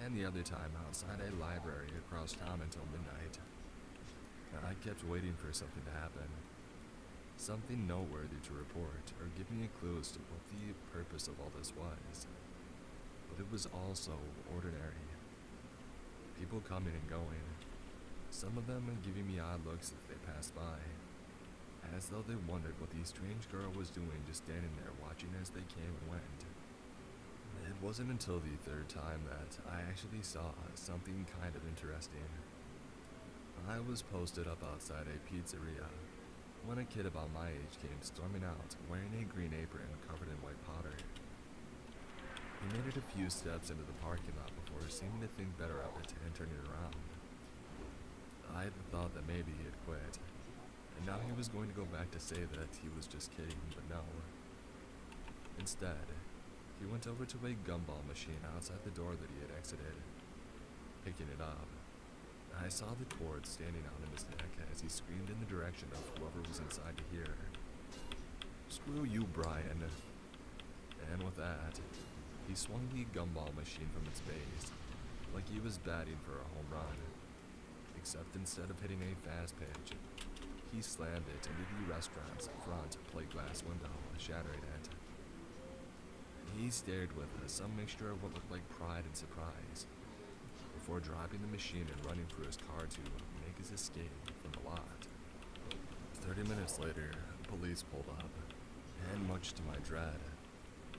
and the other time outside a library across town until midnight. I kept waiting for something to happen. Something noteworthy to report or give me a clue as to what the purpose of all this was. But it was also ordinary. People coming and going. Some of them giving me odd looks as they passed by, as though they wondered what the strange girl was doing just standing there watching as they came and went. It wasn't until the 3rd time that I actually saw something kind of interesting. I was posted up outside a pizzeria when a kid about my age came storming out wearing a green apron covered in white powder. He made it a few steps into the parking lot before seeming to think better of it and turning around. I had thought that maybe he had quit, and now he was going to go back to say that he was just kidding, but no. Instead, he went over to a gumball machine outside the door that he had exited. Picking it up, I saw the cord standing out in his neck as he screamed in the direction of whoever was inside to hear. "Screw you, Brian." And with that, he swung the gumball machine from its base, like he was batting for a home run. Except instead of hitting a fast pitch, he slammed it into the restaurant's front plate glass window, shattering it. He stared with some mixture of what looked like pride and surprise, before dropping the machine and running for his car to make his escape from the lot. 30 minutes later, police pulled up, and much to my dread,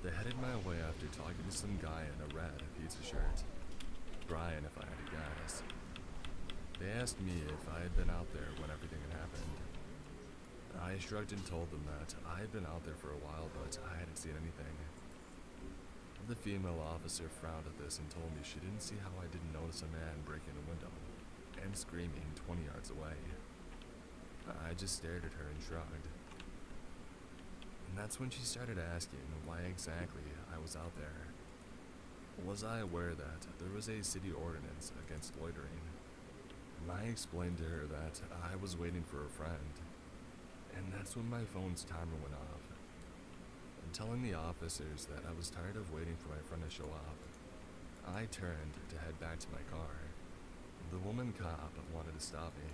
they headed my way after talking to some guy in a red pizza shirt. Brian, if I had to guess. They asked me if I had been out there when everything had happened. I shrugged and told them that I had been out there for a while, but I hadn't seen anything. The female officer frowned at this and told me she didn't see how I didn't notice a man breaking a window and screaming 20 yards away. I just stared at her and shrugged. And that's when she started asking why exactly I was out there. Was I aware that there was a city ordinance against loitering? And I explained to her that I was waiting for a friend, and that's when my phone's timer went off. And telling the officers that I was tired of waiting for my friend to show up, I turned to head back to my car. The woman cop wanted to stop me,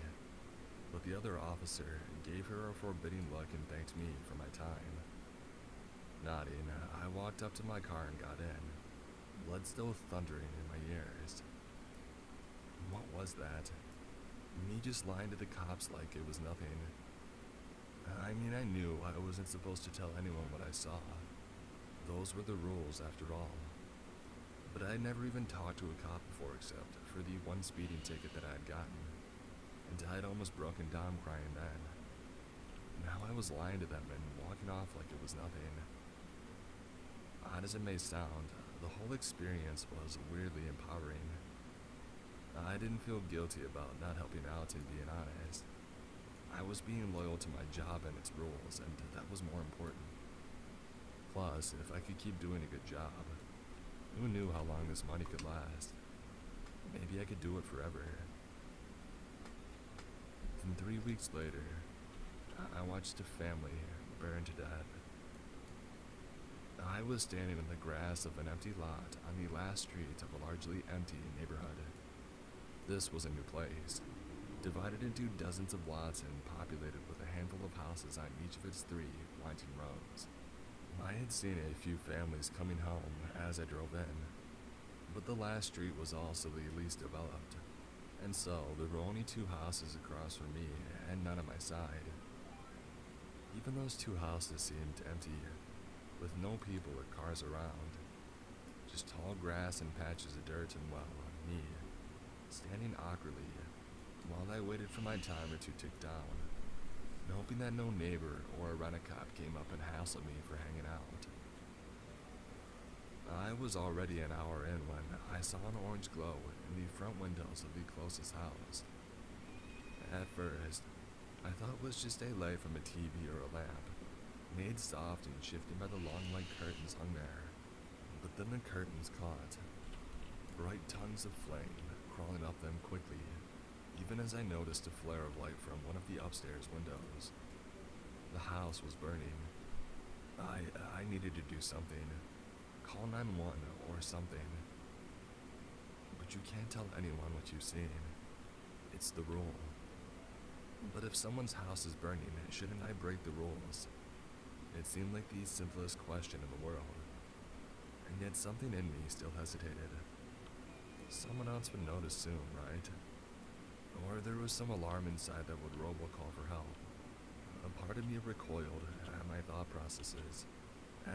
but the other officer gave her a forbidding look and thanked me for my time. Nodding, I walked up to my car and got in, blood still thundering in my ears. What was that? Me just lying to the cops like it was nothing. I mean, I knew I wasn't supposed to tell anyone what I saw. Those were the rules, after all. But I had never even talked to a cop before except for the one speeding ticket that I had gotten. And I had almost broken down crying then. Now I was lying to them and walking off like it was nothing. Odd as it may sound, the whole experience was weirdly empowering. I didn't feel guilty about not helping out, and being honest. I was being loyal to my job and its rules, and that was more important. Plus, if I could keep doing a good job, who knew how long this money could last? Maybe I could do it forever. Then 3 weeks later, I watched a family burn to death. I was standing in the grass of an empty lot on the last street of a largely empty neighborhood. This was a new place, divided into dozens of lots and populated with a handful of houses on each of its 3 winding rows. I had seen a few families coming home as I drove in, but the last street was also the least developed, and so there were only 2 houses across from me and none on my side. Even those 2 houses seemed empty, with no people or cars around, just tall grass and patches of dirt and, well, me, standing awkwardly while I waited for my timer to tick down, hoping that no neighbor or a rent-a-cop came up and hassled me for hanging out. I was already an hour in when I saw an orange glow in the front windows of the closest house. At first, I thought it was just a light from a TV or a lamp, made soft and shifting by the long white curtains hung there. But then the curtains caught, bright tongues of flame crawling up them quickly, even as I noticed a flare of light from one of the upstairs windows. The house was burning. I needed to do something. Call 911 or something. But you can't tell anyone what you've seen. It's the rule. But if someone's house is burning, shouldn't I break the rules? It seemed like the simplest question in the world. And yet something in me still hesitated. Someone else would notice soon, right? Or there was some alarm inside that would robocall for help. A part of me recoiled at my thought processes,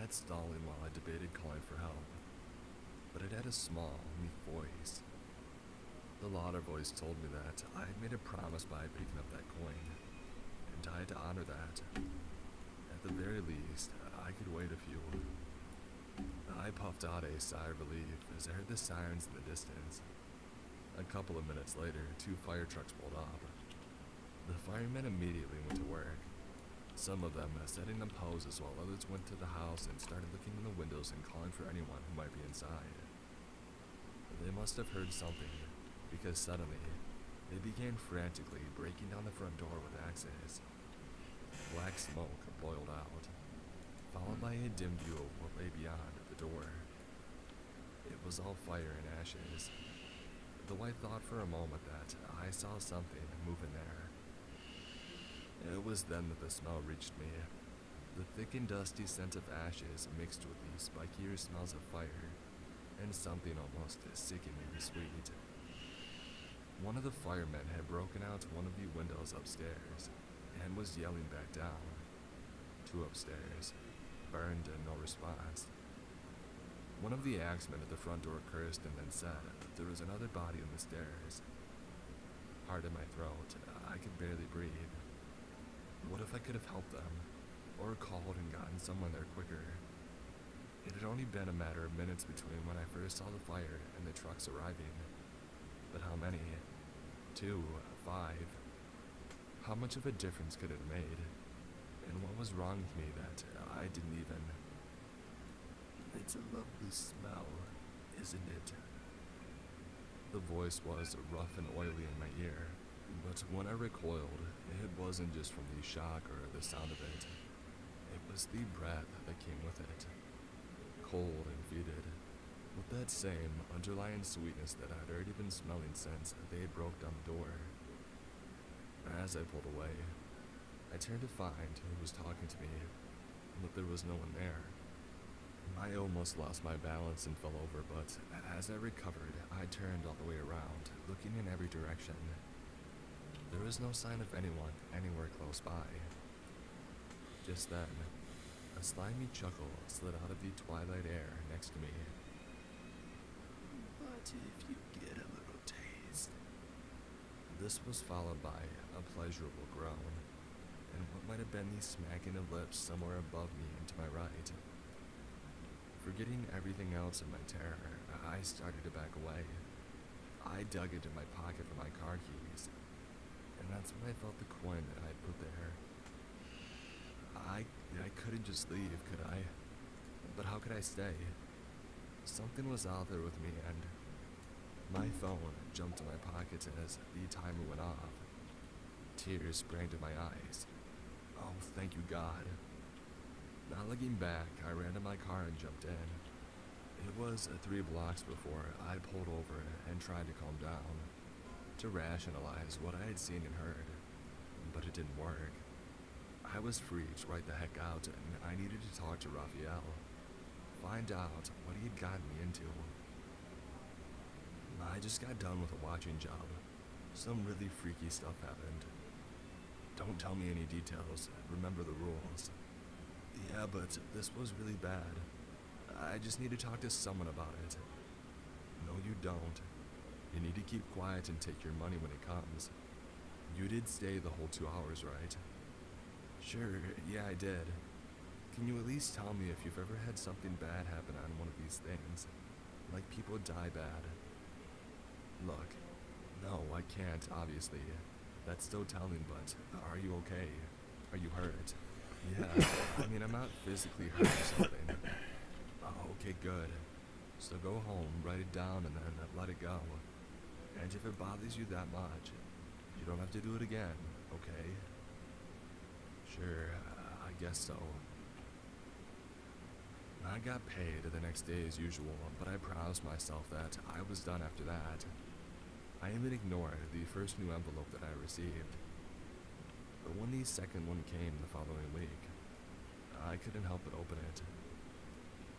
at stalling while I debated calling for help. But it had a small, meek voice. The louder voice told me that I had made a promise by picking up that coin, and I had to honor that. At the very least, I could wait a few. I puffed out a sigh of relief as I heard the sirens in the distance. A couple of minutes later, 2 fire trucks pulled up. The firemen immediately went to work, some of them setting up hoses while others went to the house and started looking in the windows and calling for anyone who might be inside. They must have heard something, because suddenly, they began frantically breaking down the front door with axes. Black smoke boiled out, followed by a dim view of what lay beyond the door. It was all fire and ashes, though I thought for a moment that I saw something moving there. It was then that the smell reached me, the thick and dusty scent of ashes mixed with the spikier smells of fire, and something almost sickeningly sweet. One of the firemen had broken out one of the windows upstairs, and was yelling back down. 2 upstairs, burned and no response. One of the axemen at the front door cursed and then said that there was another body on the stairs. Hard in my throat, I could barely breathe. What if I could have helped them, or called and gotten someone there quicker? It had only been a matter of minutes between when I first saw the fire and the trucks arriving. But how many? 2, 5? How much of a difference could it have made? And what was wrong with me that I didn't even... It's a lovely smell, isn't it? The voice was rough and oily in my ear, but when I recoiled, it wasn't just from the shock or the sound of it. It was the breath that came with it. Cold and fetid, with that same underlying sweetness that I'd already been smelling since they had broke down the door. As I pulled away, I turned to find who was talking to me, but there was no one there. I almost lost my balance and fell over, but as I recovered, I turned all the way around, looking in every direction. There was no sign of anyone anywhere close by. Just then, a slimy chuckle slid out of the twilight air next to me. But if you get a little taste... This was followed by a pleasurable groan, and what might have been the smacking of lips somewhere above me and to my right. Forgetting everything else in my terror, I started to back away. I dug into my pocket for my car keys, and that's when I felt the coin that I put there. I couldn't just leave, could I? But how could I stay? Something was out there with me, and my phone jumped to my pocket as the timer went off. Tears sprang to my eyes. Oh, thank you, God. Not looking back, I ran to my car and jumped in. It was 3 blocks before I pulled over and tried to calm down, to rationalize what I had seen and heard, but it didn't work. I was freaked right the heck out, and I needed to talk to Raphael, find out what he had gotten me into. I just got done with a watching job. Some really freaky stuff happened. Don't tell me any details, remember the rules. Yeah, but this was really bad. I just need to talk to someone about it. No, you don't. You need to keep quiet and take your money when it comes. You did stay the whole 2 hours, right? Sure, yeah, I did. Can you at least tell me if you've ever had something bad happen on one of these things? Like people die bad? Look, no, I can't, obviously. That's still telling, but are you okay? Are you hurt? Yeah, I mean, I'm not physically hurt or something. Oh, okay, good. So go home, write it down, and then let it go. And if it bothers you that much, you don't have to do it again, okay? Sure, I guess so. I got paid the next day as usual, but I promised myself that I was done after that. I even ignored the first new envelope that I received. But when the second one came the following week, I couldn't help but open it.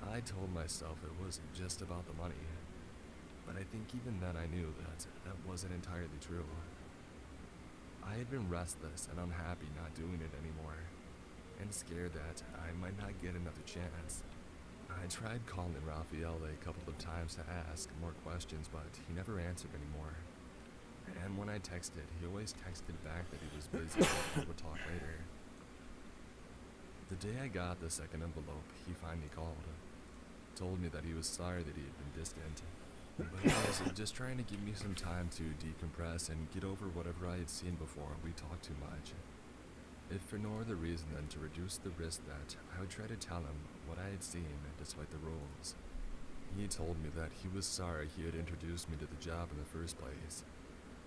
I told myself it wasn't just about the money, but I think even then I knew that that wasn't entirely true. I had been restless and unhappy not doing it anymore, and scared that I might not get another chance. I tried calling Raphael a couple of times to ask more questions, but he never answered anymore. And when I texted, he always texted back that he was busy and would talk later. The day I got the second envelope, he finally called. Told me that he was sorry that he had been distant, but he was just trying to give me some time to decompress and get over whatever I had seen before we talked too much. If for no other reason than to reduce the risk that I would try to tell him what I had seen despite the rules. He told me that he was sorry he had introduced me to the job in the first place,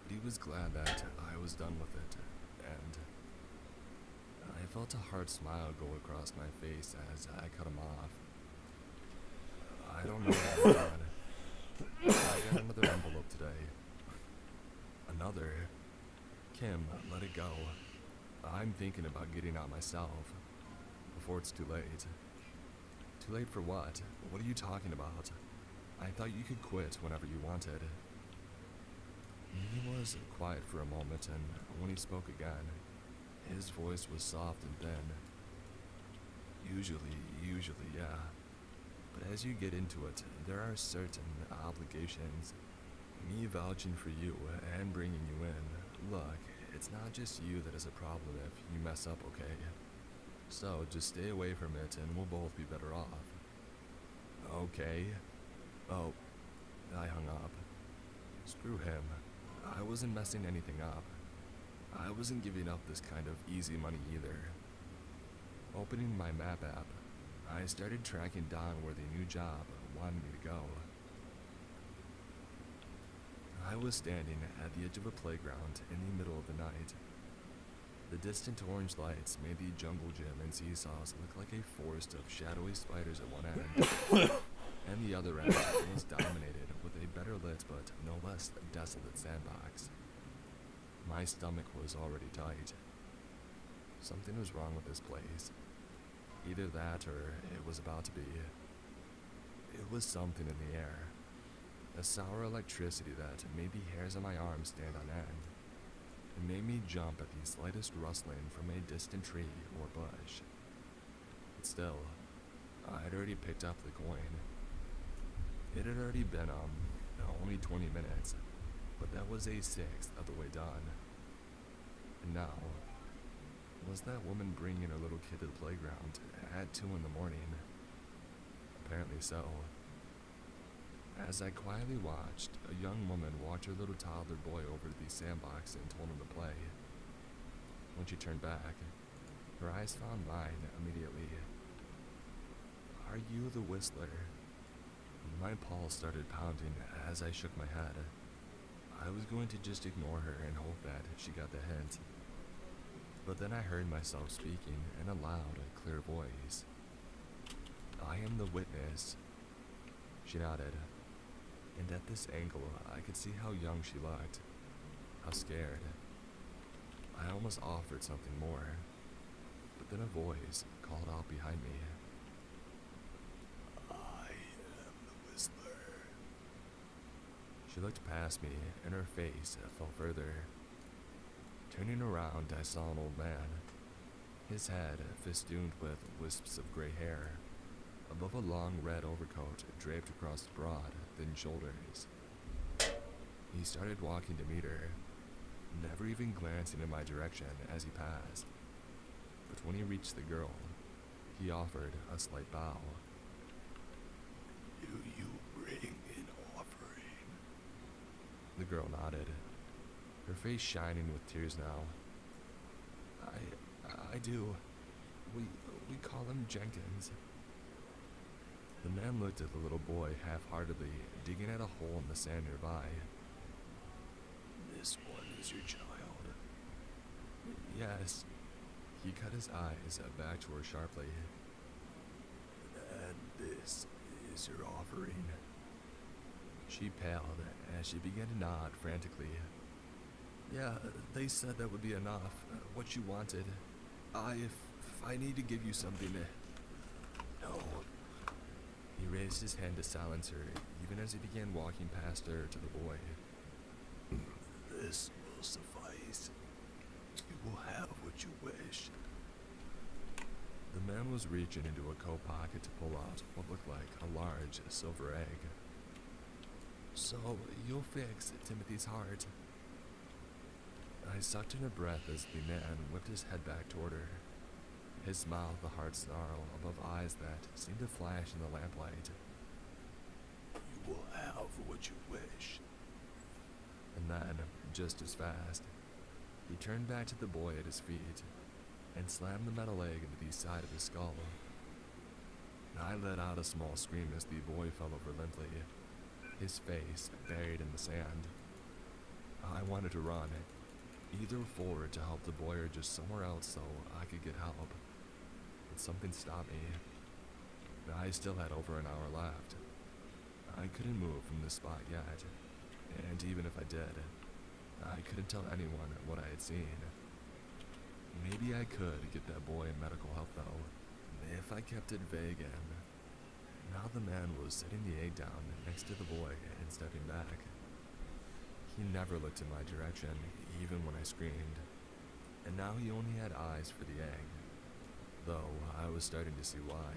but he was glad that I was done with it, and I felt a hard smile go across my face as I cut him off. I don't know what God. I got another envelope today. Another. Kim, let it go. I'm thinking about getting out myself, before it's too late. Too late for what? What are you talking about? I thought you could quit whenever you wanted. He was quiet for a moment, and when he spoke again, his voice was soft and thin. Usually, yeah. But as you get into it, there are certain obligations. Me vouching for you and bringing you in. Look, it's not just you that is a problem if you mess up, okay? So just stay away from it and we'll both be better off. Okay. Oh, I hung up. Screw him. I wasn't messing anything up. I wasn't giving up this kind of easy money either. Opening my map app, I started tracking down where the new job wanted me to go. I was standing at the edge of a playground in the middle of the night. The distant orange lights made the jungle gym and seesaws look like a forest of shadowy spiders at one end, and the other end was dominated with a better lit but no less desolate sandbox. My stomach was already tight. Something was wrong with this place. Either that or it was about to be. It was something in the air. A sour electricity that made the hairs on my arms stand on end. It made me jump at the slightest rustling from a distant tree or bush. But still, I had already picked up the coin. It had already been, only 20 minutes, but that was a sixth of the way done. And now, Was that woman bringing her little kid to the playground at 2 in the morning? Apparently so. As I quietly watched, a young woman walked her little toddler boy over to the sandbox and told him to play. When she turned back, her eyes found mine immediately. Are you the Whistler? My pulse started pounding as I shook my head. I was going to just ignore her and hope that she got the hint. But then I heard myself speaking in a loud, clear voice. I am the witness. She nodded, and at this angle I could see how young she looked, how scared. I almost offered something more, but then a voice called out behind me. I am the Whistler. She looked past me, and her face fell further. Turning around, I saw an old man, his head festooned with wisps of gray hair, above a long red overcoat draped across his broad, thin shoulders. He started walking to meet her, never even glancing in my direction as he passed. But when he reached the girl, he offered a slight bow. Do you bring an offering? The girl nodded, her face shining with tears now. I do. We call him Jenkins. The man looked at the little boy half-heartedly, digging at a hole in the sand nearby. This one is your child? Yes. He cut his eyes back to her sharply. And this is your offering? She paled as she began to nod frantically. Yeah, they said that would be enough. What you wanted. If I need to give you something. No. He raised his hand to silence her, even as he began walking past her to the boy. This will suffice. You will have what you wish. The man was reaching into a coat pocket to pull out what looked like a large silver egg. So, you'll fix Timothy's heart. I sucked in a breath as the man whipped his head back toward her, his mouth a hard snarl above eyes that seemed to flash in the lamplight. You will have what you wish. And then, just as fast, he turned back to the boy at his feet and slammed the metal egg into the side of his skull. I let out a small scream as the boy fell over limply, his face buried in the sand. I wanted to run, either forward to help the boy or just somewhere else so I could get help. But something stopped me. I still had over an hour left. I couldn't move from this spot yet, and even if I did, I couldn't tell anyone what I had seen. Maybe I could get that boy medical help though, if I kept it vague. And now the man was setting the egg down next to the boy and stepping back. He never looked in my direction, even when I screamed, and now he only had eyes for the egg, though I was starting to see why.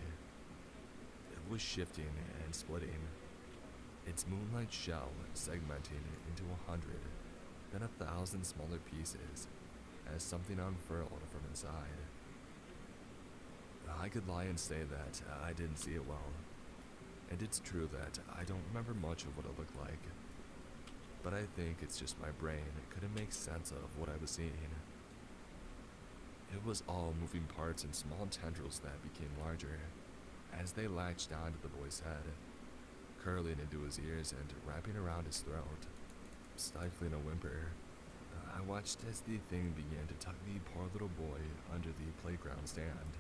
It was shifting and splitting, its moonlight shell segmenting into 100, then 1,000 smaller pieces, as something unfurled from inside. I could lie and say that I didn't see it well, and it's true that I don't remember much of what it looked like, but I think it's just my brain couldn't make sense of what I was seeing. It was all moving parts and small tendrils that became larger as they latched onto the boy's head, curling into his ears and wrapping around his throat. Stifling a whimper, I watched as the thing began to tuck the poor little boy under the playground stand,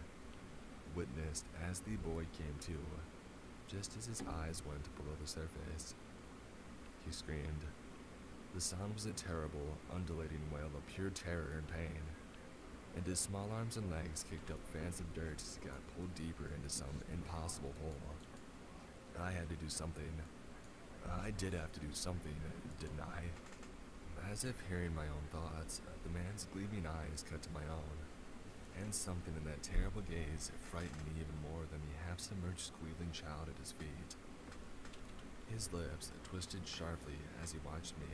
witnessed as the boy came to, just as his eyes went below the surface. He screamed. The sound was a terrible, undulating wail of pure terror and pain, and his small arms and legs kicked up fans of dirt as he got pulled deeper into some impossible hole. I had to do something. I did have to do something, didn't I? As if hearing my own thoughts, the man's gleaming eyes cut to my own, and something in that terrible gaze frightened me even more than the half-submerged squealing child at his feet. His lips twisted sharply as he watched me,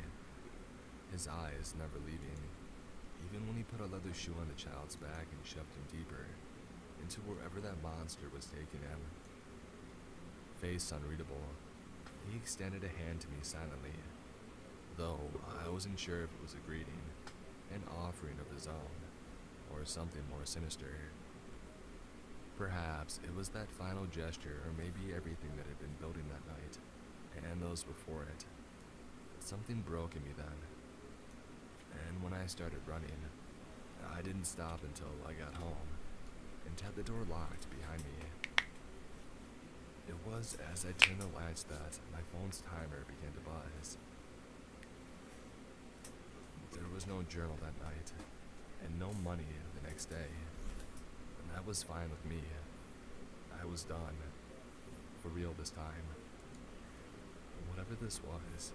his eyes never leaving, even when he put a leather shoe on the child's back and shoved him deeper into wherever that monster was taking him. Face unreadable, he extended a hand to me silently, though I wasn't sure if it was a greeting, an offering of his own, or something more sinister. Perhaps it was that final gesture, or maybe everything that had been building that night, and those before it. Something broke in me then, and when I started running, I didn't stop until I got home, and had the door locked behind me. It was as I turned the latch that my phone's timer began to buzz. There was no journal that night, and no money the next day. And that was fine with me. I was done. For real this time. Whatever this was,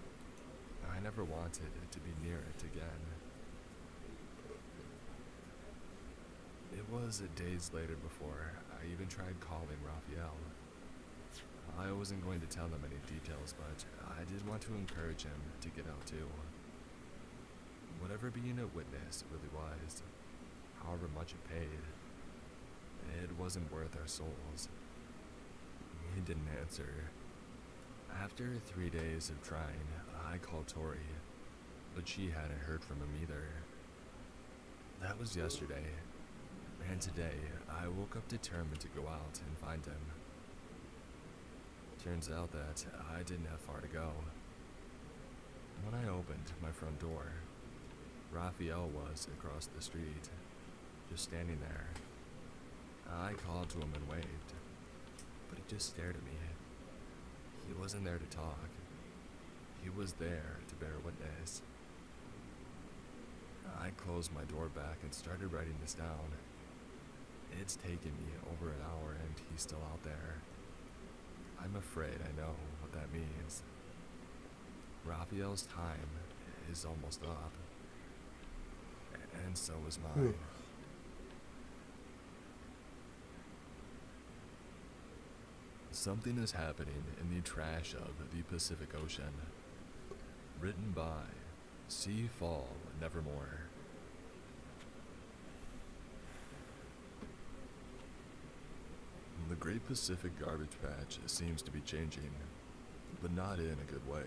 I never wanted to be near it again. It was days later before I even tried calling Raphael. I wasn't going to tell them any details, but I did want to encourage him to get out too. Whatever being a witness really was, however much it paid, it wasn't worth our souls. He didn't answer. After 3 days of trying, I called Tori, but she hadn't heard from him either. That was yesterday, and today I woke up determined to go out and find him. Turns out that I didn't have far to go. When I opened my front door, Raphael was across the street, just standing there. I called to him and waved, but he just stared at me. He wasn't there to talk. He was there to bear witness. I closed my door back and started writing this down. It's taken me over an hour and he's still out there. I'm afraid I know what that means. Raphael's time is almost up. And so is mine. Something is happening in the trash of the Pacific Ocean. Written by Sea Fall Nevermore. The Great Pacific Garbage Patch seems to be changing, but not in a good way.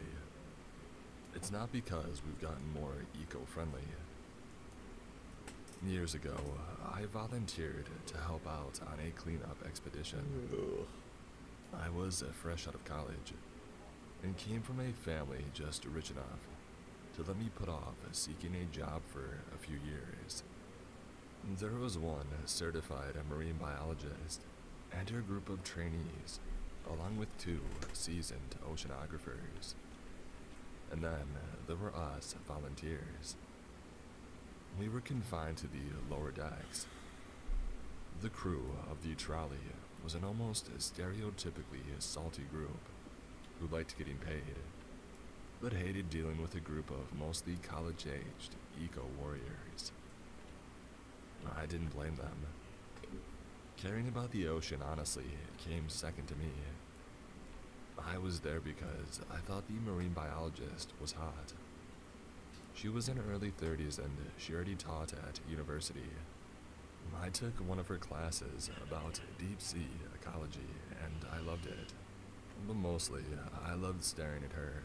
It's not because we've gotten more eco-friendly. Years ago, I volunteered to help out on a cleanup expedition. I was fresh out of college, and came from a family just rich enough to let me put off seeking a job for a few years. There was one certified marine biologist and her group of trainees, along with 2 seasoned oceanographers. And then there were us volunteers. We were confined to the lower decks. The crew of the trolley was an almost stereotypically salty group who liked getting paid, but hated dealing with a group of mostly college-aged eco-warriors. I didn't blame them. Caring about the ocean, honestly, came second to me. I was there because I thought the marine biologist was hot. She was in her early 30s and she already taught at university. I took one of her classes about deep sea ecology and I loved it. But mostly, I loved staring at her.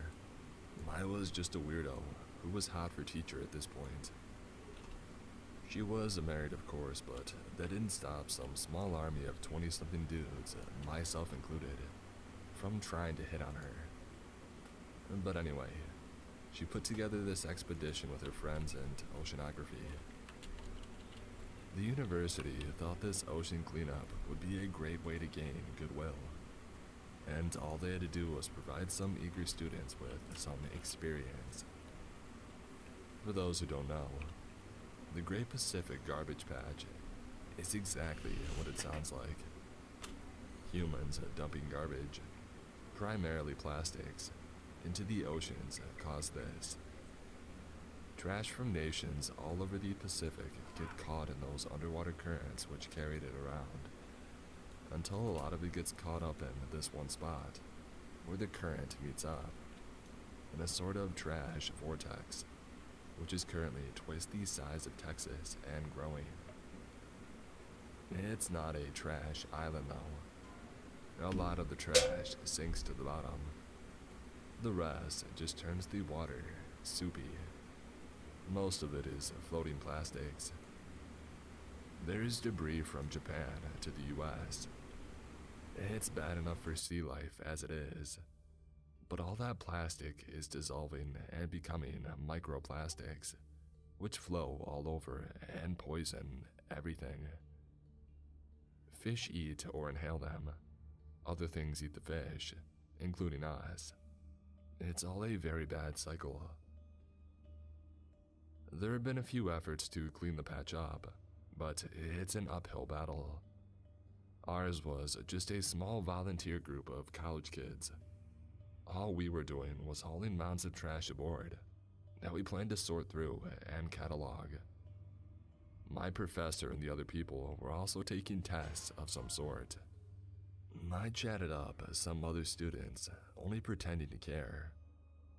I was just a weirdo who was hot for teacher at this point. She was married, of course, but that didn't stop some small army of 20-something dudes, myself included, from trying to hit on her. But anyway, she put together this expedition with her friends and oceanography. The university thought this ocean cleanup would be a great way to gain goodwill, and all they had to do was provide some eager students with some experience. For those who don't know, the Great Pacific Garbage Patch is exactly what it sounds like. Humans dumping garbage, primarily plastics, into the oceans caused this. Trash from nations all over the Pacific get caught in those underwater currents which carried it around, until a lot of it gets caught up in this one spot, where the current meets up, in a sort of trash vortex, which is currently twice the size of Texas and growing. It's not a trash island though. A lot of the trash sinks to the bottom. The rest just turns the water soupy. Most of it is floating plastics. There's debris from Japan to the US. It's bad enough for sea life as it is, but all that plastic is dissolving and becoming microplastics, which flow all over and poison everything. Fish eat or inhale them. Other things eat the fish, including us. It's all a very bad cycle. There have been a few efforts to clean the patch up, but it's an uphill battle. Ours was just a small volunteer group of college kids. All we were doing was hauling mounds of trash aboard that we planned to sort through and catalog. My professor and the other people were also taking tests of some sort. I chatted up some other students, only pretending to care.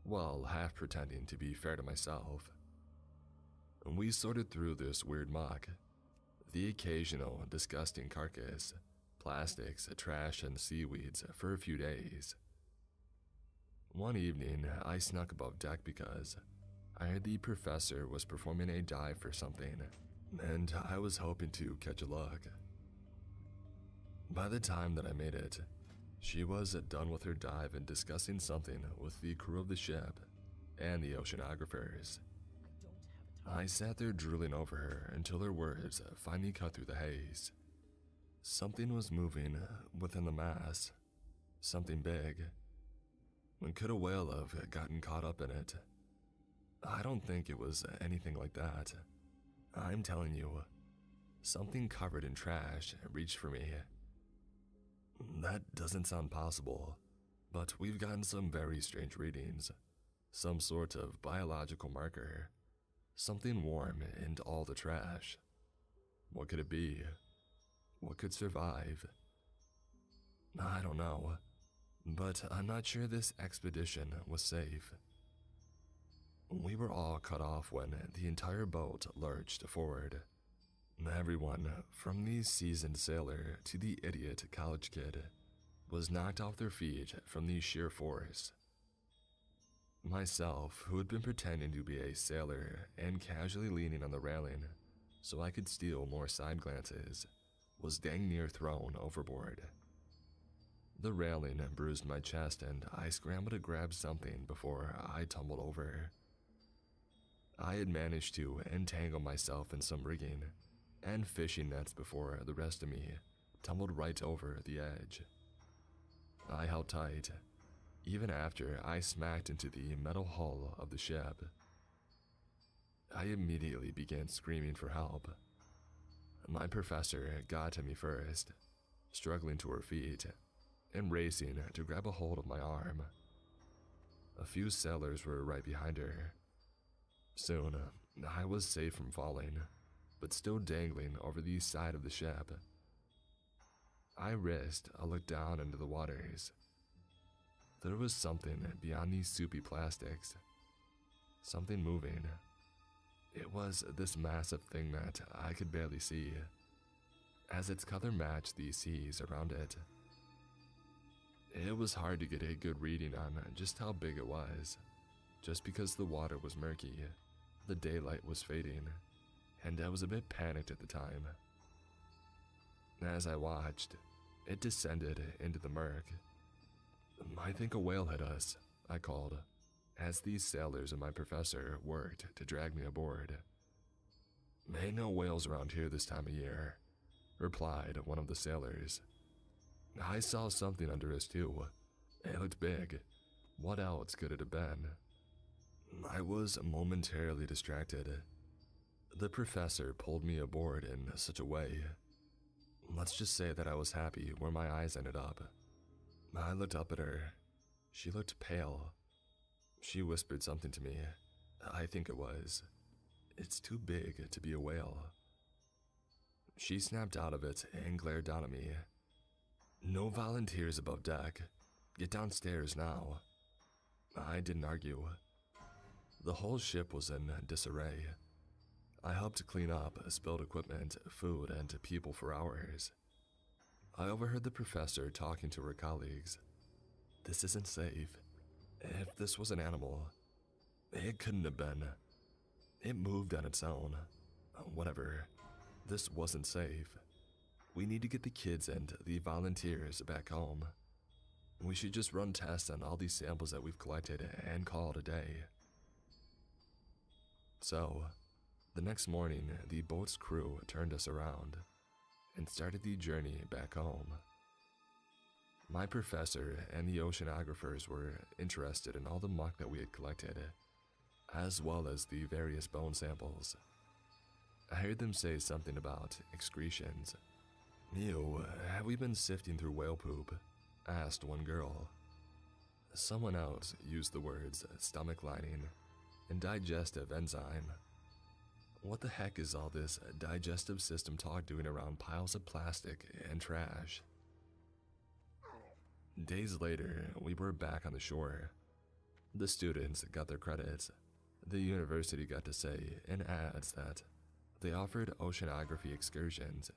Well, half pretending to be fair to myself. We sorted through this weird muck. The occasional disgusting carcass, plastics, trash, and seaweeds for a few days. One evening, I snuck above deck because I heard the professor was performing a dive for something, and I was hoping to catch a look. By the time that I made it, she was done with her dive and discussing something with the crew of the ship and the oceanographers. I sat there drooling over her until her words finally cut through the haze. Something was moving within the mass. Something big. Could a whale have gotten caught up in it? I don't think it was anything like that. I'm telling you, something covered in trash reached for me. That doesn't sound possible, but we've gotten some very strange readings. Some sort of biological marker. Something warm in all the trash. What could it be? What could survive? I don't know, but I'm not sure this expedition was safe. We were all cut off when the entire boat lurched forward. Everyone, from the seasoned sailor to the idiot college kid, was knocked off their feet from the sheer force. Myself, who had been pretending to be a sailor and casually leaning on the railing so I could steal more side glances, was dang near thrown overboard. The railing bruised my chest and I scrambled to grab something before I tumbled over. I had managed to entangle myself in some rigging and fishing nets before the rest of me tumbled right over the edge. I held tight, even after I smacked into the metal hull of the ship. I immediately began screaming for help. My professor got to me first, struggling to her feet and racing to grab a hold of my arm. A few sailors were right behind her. Soon, I was safe from falling, but still dangling over the side of the ship. I risked a look down into the waters. There was something beyond these soupy plastics. Something moving. It was this massive thing that I could barely see, as its color matched the seas around it. It was hard to get a good reading on just how big it was, just because the water was murky, the daylight was fading, and I was a bit panicked at the time. As I watched, it descended into the murk. "I think a whale hit us," I called, as these sailors and my professor worked to drag me aboard. "Ain't no whales around here this time of year," replied one of the sailors. I saw something under us too. It looked big. What else could it have been? I was momentarily distracted. The professor pulled me aboard in such a way. Let's just say that I was happy where my eyes ended up. I looked up at her. She looked pale. She whispered something to me. I think it was, "It's too big to be a whale." She snapped out of it and glared down at me. "No volunteers above deck. Get downstairs now." I didn't argue. The whole ship was in disarray. I helped clean up spilled equipment, food, and people for hours. I overheard the professor talking to her colleagues. This isn't safe. If this was an animal, it couldn't have been. It moved on its own. Whatever. This wasn't safe. We need to get the kids and the volunteers back home. We should just run tests on all these samples that we've collected and call it a day. So, the next morning, the boat's crew turned us around and started the journey back home. My professor and the oceanographers were interested in all the muck that we had collected, as well as the various bone samples. I heard them say something about excretions. "Ew, have we been sifting through whale poop?" asked one girl. Someone else used the words stomach lining and digestive enzyme. What the heck is all this digestive system talk doing around piles of plastic and trash? Days later, we were back on the shore. The students got their credits. The university got to say in ads that they offered oceanography excursions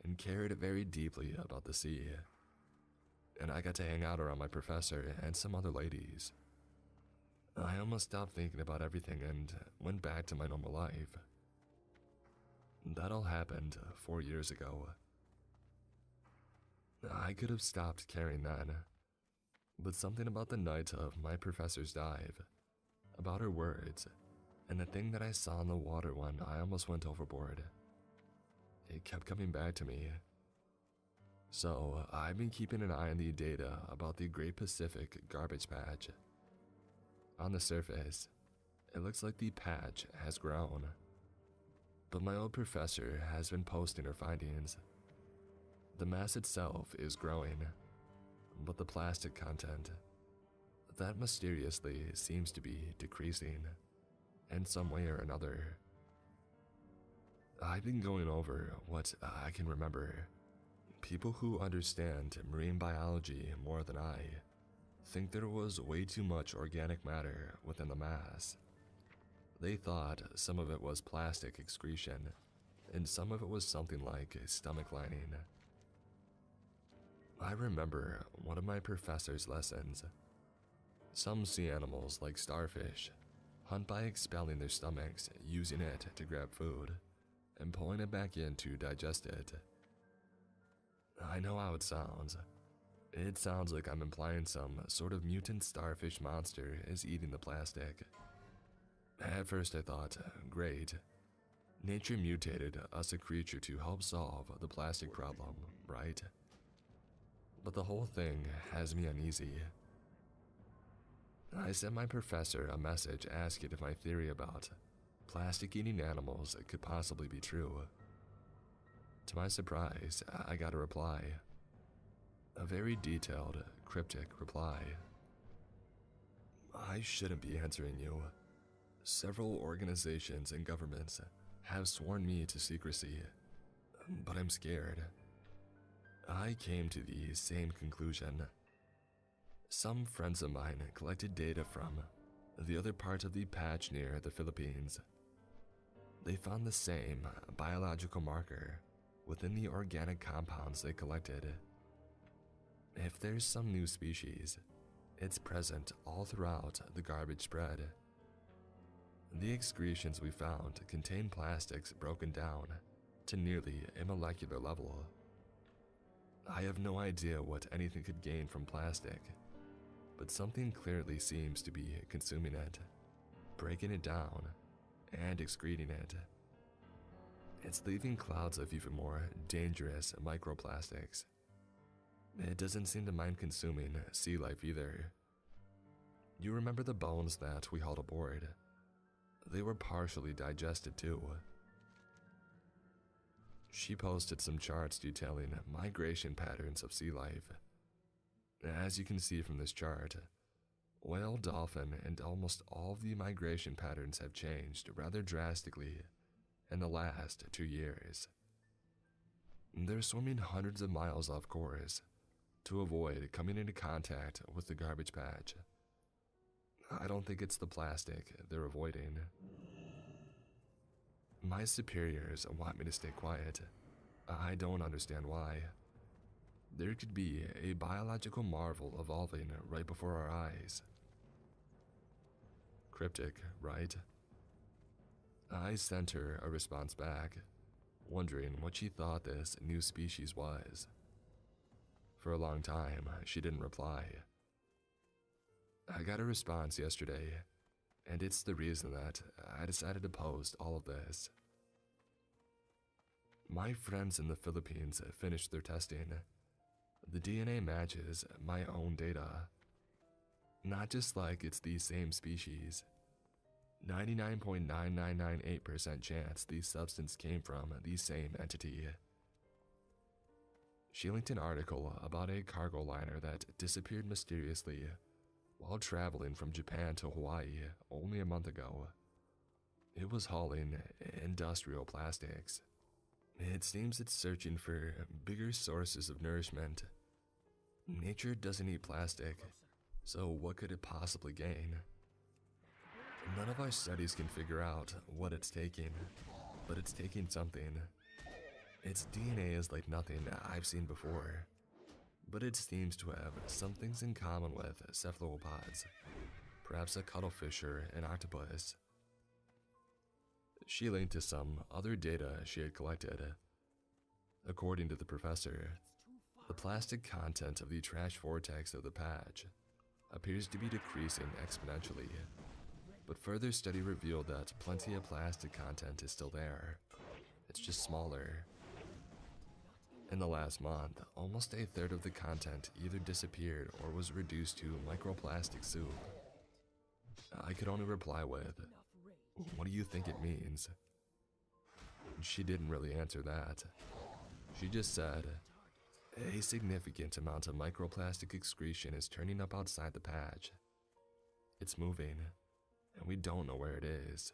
and cared very deeply about the sea. And I got to hang out around my professor and some other ladies. I almost stopped thinking about everything and went back to my normal life. That all happened 4 years ago. I could have stopped caring then, but something about the night of my professor's dive, about her words, and the thing that I saw in the water when I almost went overboard, it kept coming back to me. So I've been keeping an eye on the data about the Great Pacific Garbage Patch. On the surface, it looks like the patch has grown, but my old professor has been posting her findings. The mass itself is growing, but the plastic content, that mysteriously seems to be decreasing in some way or another. I've been going over what I can remember. People who understand marine biology more than I think there was way too much organic matter within the mass. They thought some of it was plastic excretion, and some of it was something like a stomach lining. I remember one of my professor's lessons. Some sea animals, like starfish, hunt by expelling their stomachs, using it to grab food, and pulling it back in to digest it. I know how it sounds. It sounds like I'm implying some sort of mutant starfish monster is eating the plastic. At first I thought, great. Nature mutated us a creature to help solve the plastic problem, right? But the whole thing has me uneasy. I sent my professor a message asking if my theory about plastic-eating animals could possibly be true. To my surprise, I got a reply. A very detailed, cryptic reply. I shouldn't be answering you. Several organizations and governments have sworn me to secrecy, but I'm scared. I came to the same conclusion. Some friends of mine collected data from the other part of the patch near the Philippines. They found the same biological marker within the organic compounds they collected. If there's some new species, it's present all throughout the garbage spread. The excretions we found contain plastics broken down to nearly a molecular level. I have no idea what anything could gain from plastic, but something clearly seems to be consuming it, breaking it down, and excreting it. It's leaving clouds of even more dangerous microplastics. It doesn't seem to mind consuming sea life either. You remember the bones that we hauled aboard? They were partially digested too. She posted some charts detailing migration patterns of sea life. As you can see from this chart, whale, dolphin, and almost all of the migration patterns have changed rather drastically in the last 2 years. They're swimming hundreds of miles off course to avoid coming into contact with the garbage patch. I don't think it's the plastic they're avoiding. My superiors want me to stay quiet. I don't understand why. There could be a biological marvel evolving right before our eyes. Cryptic, right? I sent her a response back, wondering what she thought this new species was. For a long time, she didn't reply. I got a response yesterday, and it's the reason that I decided to post all of this. My friends in the Philippines finished their testing. The DNA matches my own data. Not just like it's the same species. 99.9998% chance the substance came from the same entity. She linked an article about a cargo liner that disappeared mysteriously while traveling from Japan to Hawaii only a month ago. It was hauling industrial plastics. It seems it's searching for bigger sources of nourishment. Nature doesn't eat plastic, so what could it possibly gain? None of our studies can figure out what it's taking, but it's taking something. Its DNA is like nothing I've seen before, but it seems to have some things in common with cephalopods, perhaps a cuttlefish or an octopus. She linked to some other data she had collected. According to the professor, the plastic content of the trash vortex of the patch appears to be decreasing exponentially, but further study revealed that plenty of plastic content is still there. It's just smaller. In the last month, almost a third of the content either disappeared or was reduced to microplastic soup. I could only reply with, "What do you think it means?" She didn't really answer that. She just said, "A significant amount of microplastic excretion is turning up outside the patch. It's moving, and we don't know where it is.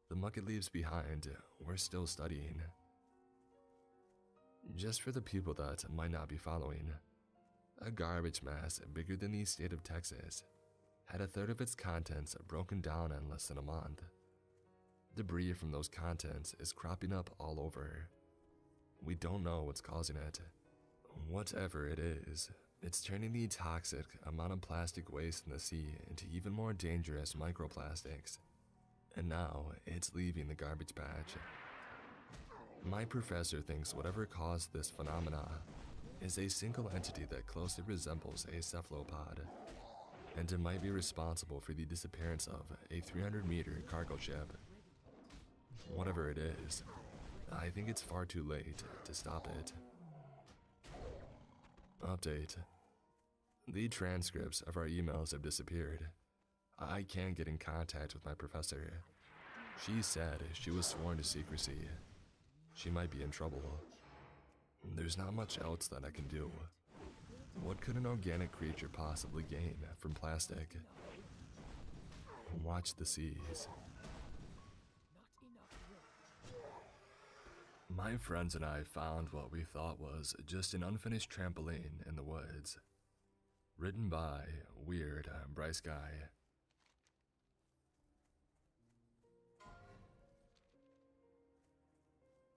The muck it leaves behind, we're still studying." Just for the people that might not be following, a garbage mass bigger than the state of Texas had a third of its contents broken down in less than a month. Debris from those contents is cropping up all over. We don't know what's causing it. Whatever it is, it's turning the toxic amount of plastic waste in the sea into even more dangerous microplastics. And now it's leaving the garbage patch. My professor thinks whatever caused this phenomena is a single entity that closely resembles a cephalopod, and it might be responsible for the disappearance of a 300-meter cargo ship. Whatever it is, I think it's far too late to stop it. Update. The transcripts of our emails have disappeared. I can't get in contact with my professor. She said she was sworn to secrecy. She might be in trouble. There's not much else that I can do. What could an organic creature possibly gain from plastic? Watch the seas. My friends and I found what we thought was just an unfinished trampoline in the woods. Written by Weird Bryce Guy.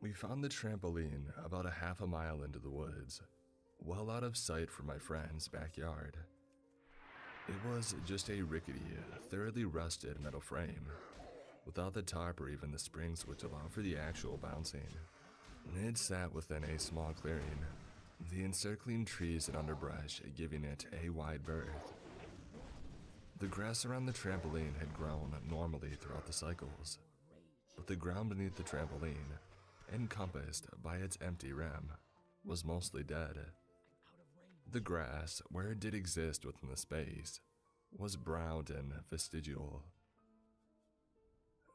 We found the trampoline about a half a mile into the woods, well out of sight from my friend's backyard. It was just a rickety, thoroughly rusted metal frame, without the top or even the springs which allow for the actual bouncing. It sat within a small clearing, the encircling trees and underbrush giving it a wide berth. The grass around the trampoline had grown normally throughout the cycles, but the ground beneath the trampoline, encompassed by its empty rim, was mostly dead. The grass, where it did exist within the space, was browned and vestigial.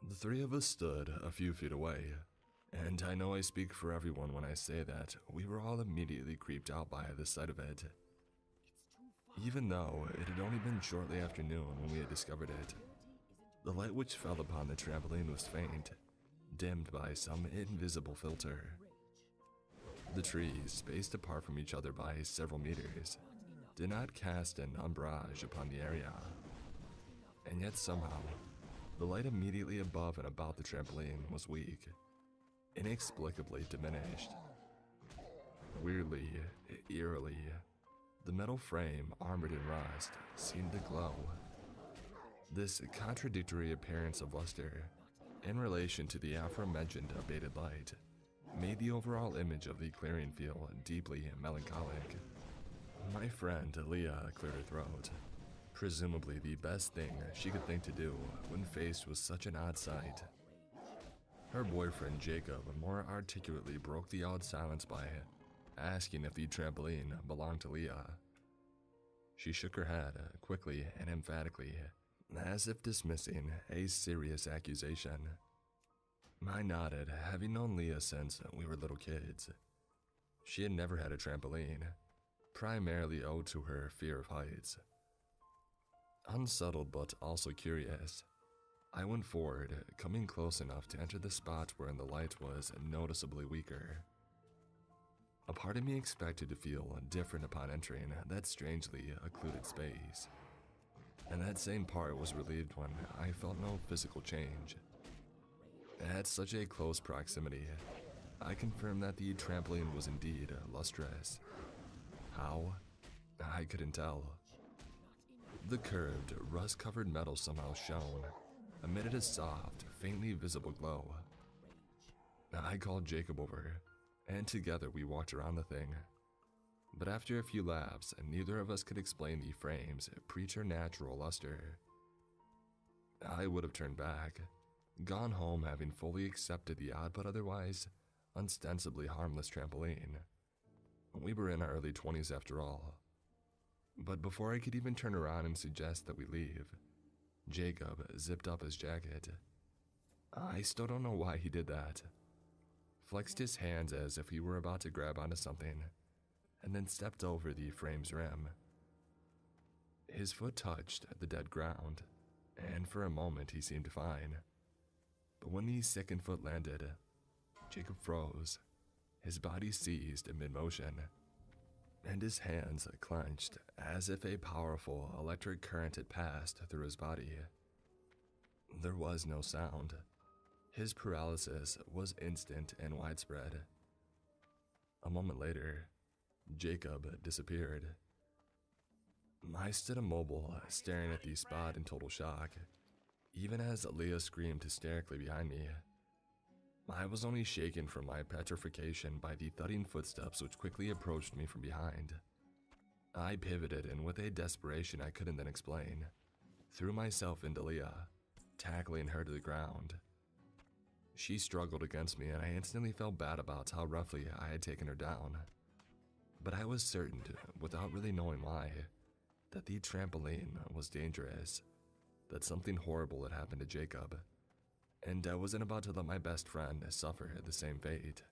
The three of us stood a few feet away, and I know I speak for everyone when I say that we were all immediately creeped out by the sight of it. Even though it had only been shortly after noon when we had discovered it, the light which fell upon the trampoline was faint, dimmed by some invisible filter. The trees, spaced apart from each other by several meters, did not cast an ombrage upon the area. And yet somehow, the light immediately above and about the trampoline was weak, inexplicably diminished. Weirdly, eerily, the metal frame, armored in rust, seemed to glow. This contradictory appearance of luster, in relation to the aforementioned abated light, made the overall image of the clearing feel deeply melancholic. My friend Leah cleared her throat, presumably the best thing she could think to do when faced with such an odd sight. Her boyfriend Jacob more articulately broke the odd silence by asking if the trampoline belonged to Leah. She shook her head quickly and emphatically, as if dismissing a serious accusation. I nodded, having known Leah since we were little kids. She had never had a trampoline, primarily owed to her fear of heights. Unsettled but also curious, I went forward, coming close enough to enter the spot wherein the light was noticeably weaker. A part of me expected to feel different upon entering that strangely occluded space, and that same part was relieved when I felt no physical change. At such a close proximity, I confirmed that the trampoline was indeed lustrous. How? I couldn't tell. The curved, rust-covered metal somehow shone, emitted a soft, faintly visible glow. I called Jacob over, and together we walked around the thing. But after a few laps, neither of us could explain the frame's preternatural luster. I would have turned back, gone home having fully accepted the odd but otherwise ostensibly harmless trampoline. We were in our early 20s after all. But before I could even turn around and suggest that we leave, Jacob zipped up his jacket. I still don't know why he did that. Flexed his hands as if he were about to grab onto something, and then stepped over the frame's rim. His foot touched the dead ground, and for a moment he seemed fine. But when the second foot landed, Jacob froze, his body seized in mid-motion, and his hands clenched as if a powerful electric current had passed through his body. There was no sound. His paralysis was instant and widespread. A moment later, Jacob disappeared. I stood immobile, staring at the spot in total shock, even as Leah screamed hysterically behind me. I was only shaken from my petrification by the thudding footsteps which quickly approached me from behind. I pivoted, and with a desperation I couldn't then explain, threw myself into Leah, tackling her to the ground. She struggled against me, and I instantly felt bad about how roughly I had taken her down. But I was certain, without really knowing why, that the trampoline was dangerous, that something horrible had happened to Jacob, and I wasn't about to let my best friend suffer the same fate.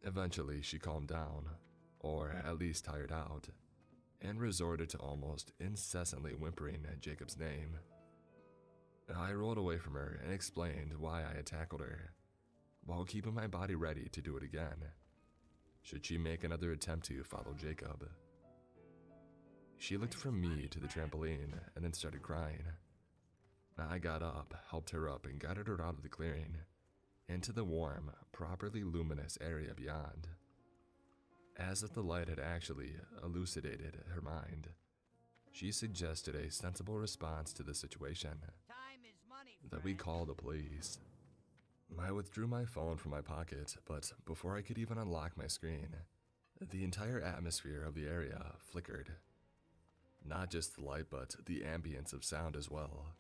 Eventually, she calmed down, or at least tired out, and resorted to almost incessantly whimpering Jacob's name. I rolled away from her and explained why I had tackled her, while keeping my body ready to do it again, should she make another attempt to follow Jacob. She looked from me to the trampoline and then started crying. I got up, helped her up, and guided her out of the clearing, into the warm, properly luminous area beyond. As if the light had actually elucidated her mind, she suggested a sensible response to the situation, that we call the police. I withdrew my phone from my pocket, but before I could even unlock my screen, the entire atmosphere of the area flickered. Not just the light, but the ambience of sound as well.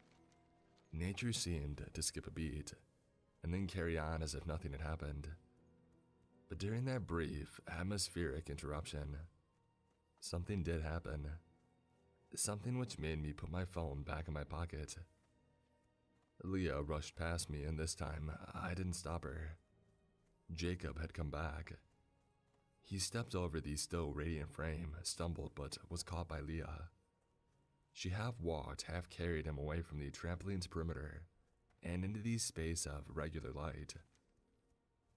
Nature seemed to skip a beat, and then carry on as if nothing had happened. But during that brief, atmospheric interruption, something did happen. Something which made me put my phone back in my pocket. Leah rushed past me, and this time, I didn't stop her. Jacob had come back. He stepped over the still radiant frame, stumbled, but was caught by Leah. She half walked, half carried him away from the trampoline's perimeter, and into the space of regular light.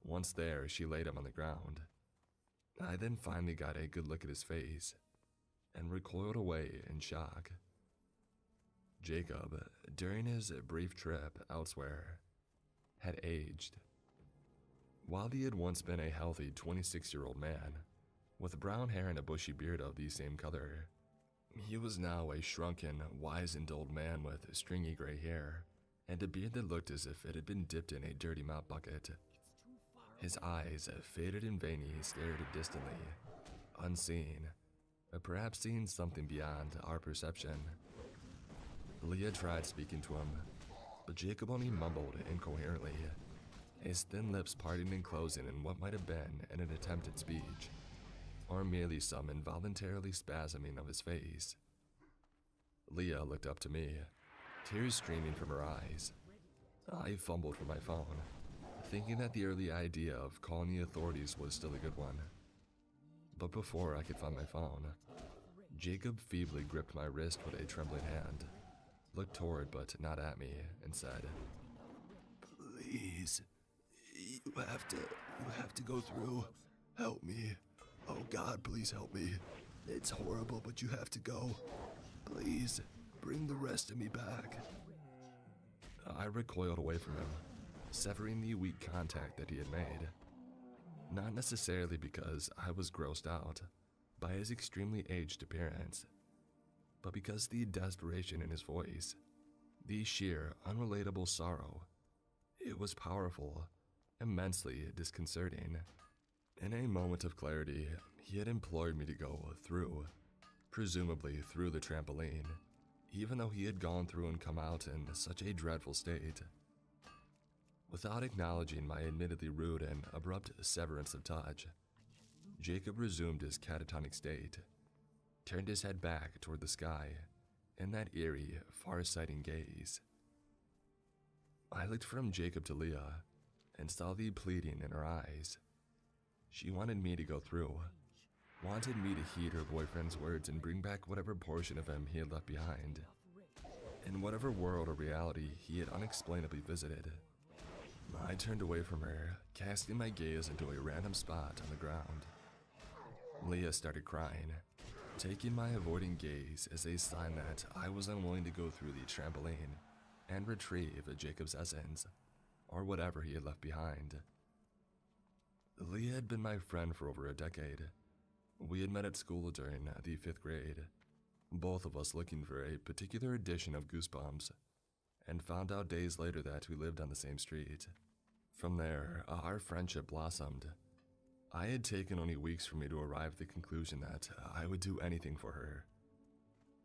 Once there, she laid him on the ground. I then finally got a good look at his face, and recoiled away in shock. Jacob, during his brief trip elsewhere, had aged. While he had once been a healthy 26-year-old man, with brown hair and a bushy beard of the same color, he was now a shrunken, wizened old man with stringy gray hair and a beard that looked as if it had been dipped in a dirty mop bucket. His eyes, faded and veiny, stared distantly, unseen, perhaps seeing something beyond our perception. Leah tried speaking to him, but Jacob only mumbled incoherently, his thin lips parting and closing in what might have been an attempt at speech, or merely some involuntarily spasming of his face. Leah looked up to me, tears streaming from her eyes. I fumbled for my phone, thinking that the early idea of calling the authorities was still a good one. But before I could find my phone, Jacob feebly gripped my wrist with a trembling hand, looked toward but not at me, and said, "Please, you have to go through. Help me. Oh God, please help me. It's horrible, but you have to go. Please, bring the rest of me back." I recoiled away from him, severing the weak contact that he had made. Not necessarily because I was grossed out by his extremely aged appearance, but because the desperation in his voice, the sheer, unrelatable sorrow, it was powerful, immensely disconcerting. In a moment of clarity, he had implored me to go through, presumably through the trampoline, even though he had gone through and come out in such a dreadful state. Without acknowledging my admittedly rude and abrupt severance of touch, Jacob resumed his catatonic state, turned his head back toward the sky in that eerie, far-sighting gaze. I looked from Jacob to Leah and saw the pleading in her eyes. She wanted me to go through, wanted me to heed her boyfriend's words and bring back whatever portion of him he had left behind, in whatever world or reality he had unexplainably visited. I turned away from her, casting my gaze into a random spot on the ground. Leah started crying, taking my avoiding gaze as a sign that I was unwilling to go through the trampoline and retrieve Jacob's essence, or whatever he had left behind. Leah had been my friend for over a decade. We had met at school during the 5th grade, both of us looking for a particular edition of Goosebumps, and found out days later that we lived on the same street. From there, our friendship blossomed. I had taken only weeks for me to arrive at the conclusion that I would do anything for her.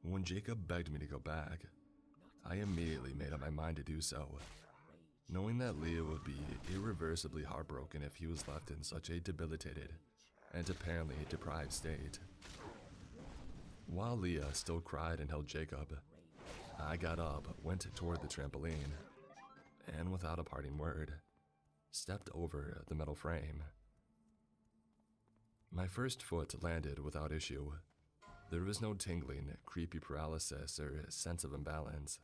When Jacob begged me to go back, I immediately made up my mind to do so, knowing that Leah would be irreversibly heartbroken if he was left in such a debilitated and apparently deprived state. While Leah still cried and held Jacob, I got up, went toward the trampoline, and without a parting word, stepped over the metal frame. My first foot landed without issue. There was no tingling, creepy paralysis, or sense of imbalance.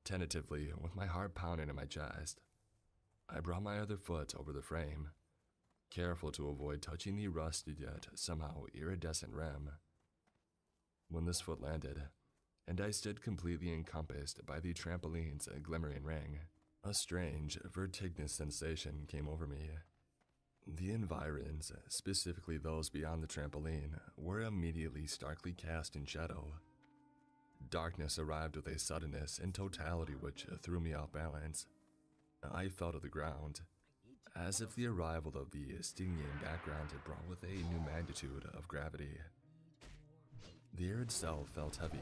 Tentatively, with my heart pounding in my chest, I brought my other foot over the frame, careful to avoid touching the rusted yet somehow iridescent rim. When this foot landed, and I stood completely encompassed by the trampoline's glimmering ring, a strange, vertiginous sensation came over me. The environs, specifically those beyond the trampoline, were immediately starkly cast in shadow. Darkness arrived with a suddenness and totality which threw me off balance. I fell to the ground, as if the arrival of the Stygian background had brought with a new magnitude of gravity. The air itself felt heavy,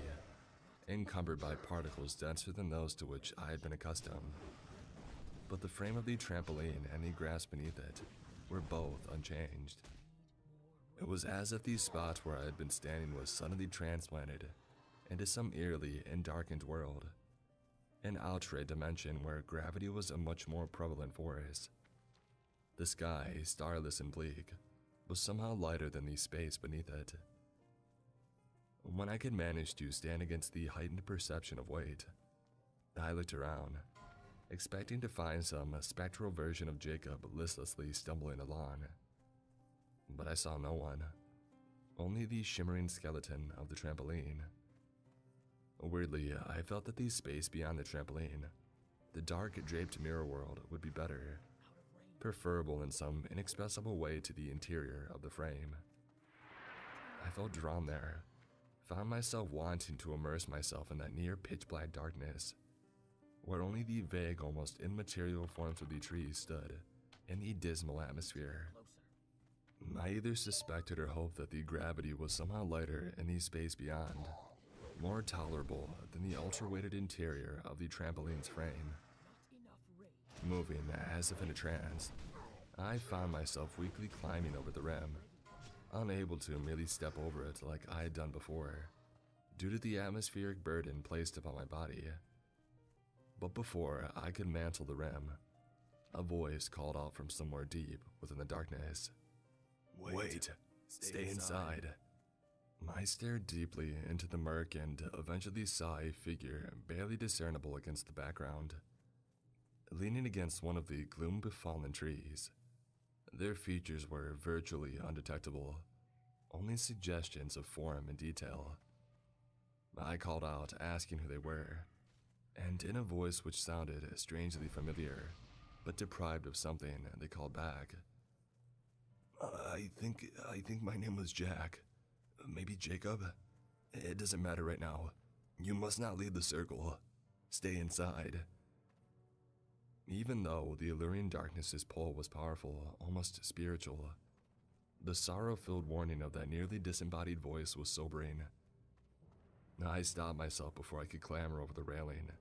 encumbered by particles denser than those to which I had been accustomed. But the frame of the trampoline and the grass beneath it were both unchanged. It was as if the spot where I had been standing was suddenly transplanted into some eerily and darkened world, an outre dimension where gravity was a much more prevalent force. The sky, starless and bleak, was somehow lighter than the space beneath it. When I could manage to stand against the heightened perception of weight, I looked around, expecting to find some spectral version of Jacob listlessly stumbling along. But I saw no one, only the shimmering skeleton of the trampoline. Weirdly, I felt that the space beyond the trampoline, the dark draped mirror world, would be better, preferable in some inexpressible way to the interior of the frame. I felt drawn there, found myself wanting to immerse myself in that near pitch-black darkness, where only the vague, almost immaterial forms of the trees stood in the dismal atmosphere. I either suspected or hoped that the gravity was somehow lighter in the space beyond, more tolerable than the ultra-weighted interior of the trampoline's frame. Moving as if in a trance, I found myself weakly climbing over the rim, unable to merely step over it like I had done before, due to the atmospheric burden placed upon my body. But before I could mantle the rim, a voice called out from somewhere deep within the darkness. Wait, stay inside. I stared deeply into the murk and eventually saw a figure barely discernible against the background, leaning against one of the gloom-befallen trees. Their features were virtually undetectable, only suggestions of form and detail. I called out, asking who they were, and in a voice which sounded strangely familiar, but deprived of something, they called back. I think my name was Jack. Maybe Jacob? It doesn't matter right now. You must not leave the circle. Stay inside. Even though the alluring darkness's pull was powerful, almost spiritual, the sorrow-filled warning of that nearly disembodied voice was sobering. I stopped myself before I could clamber over the railing,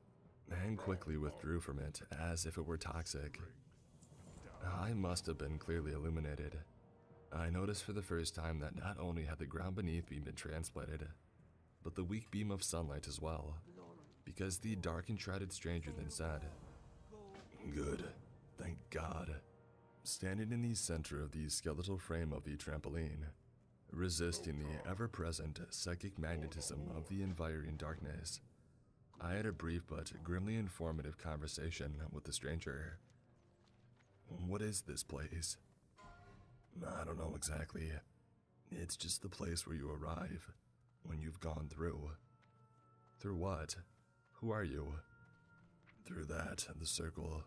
and quickly withdrew from it as if it were toxic. I must have been clearly illuminated. I noticed for the first time that not only had the ground beneath me been transplanted, but the weak beam of sunlight as well, because the dark and shrouded stranger then said, "Good, thank God." Standing in the center of the skeletal frame of the trampoline, resisting the ever-present psychic magnetism of the environing darkness, I had a brief but grimly informative conversation with the stranger. What is this place? I don't know exactly. It's just the place where you arrive, when you've gone through. Through what? Who are you? Through that, the circle.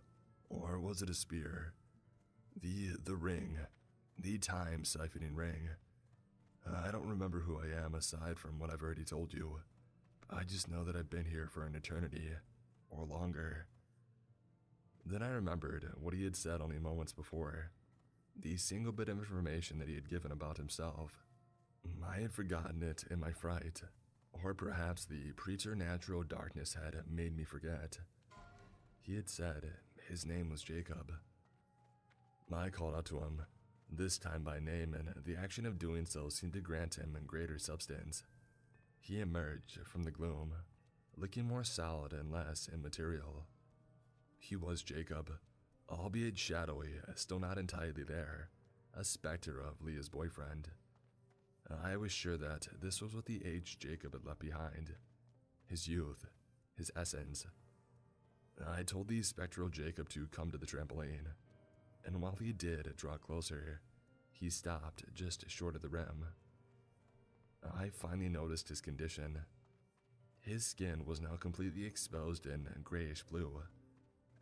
Or was it a spear? The ring. The time-siphoning ring. I don't remember who I am aside from what I've already told you. I just know that I've been here for an eternity, or longer. Then I remembered what he had said only moments before. The single bit of information that he had given about himself. I had forgotten it in my fright, or perhaps the preternatural darkness had made me forget. He had said his name was Jacob. I called out to him, this time by name, and the action of doing so seemed to grant him greater substance. He emerged from the gloom, looking more solid and less immaterial. He was Jacob, albeit shadowy, still not entirely there, a specter of Leah's boyfriend. I was sure that this was what the aged Jacob had left behind. His youth, his essence. I told the spectral Jacob to come to the trampoline, and while he did draw closer, he stopped just short of the rim. I finally noticed his condition. His skin was now completely exposed in grayish blue,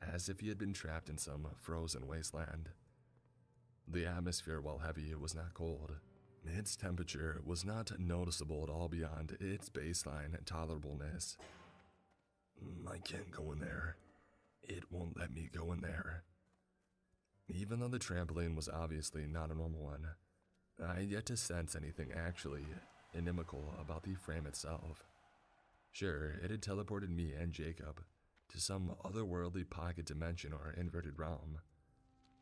as if he had been trapped in some frozen wasteland. The atmosphere, while heavy, was not cold. Its temperature was not noticeable at all beyond its baseline tolerableness. I can't go in there. It won't let me go in there. Even though the trampoline was obviously not a normal one, I had yet to sense anything actually inimical about the frame itself. Sure, it had teleported me and Jacob to some otherworldly pocket dimension or inverted realm,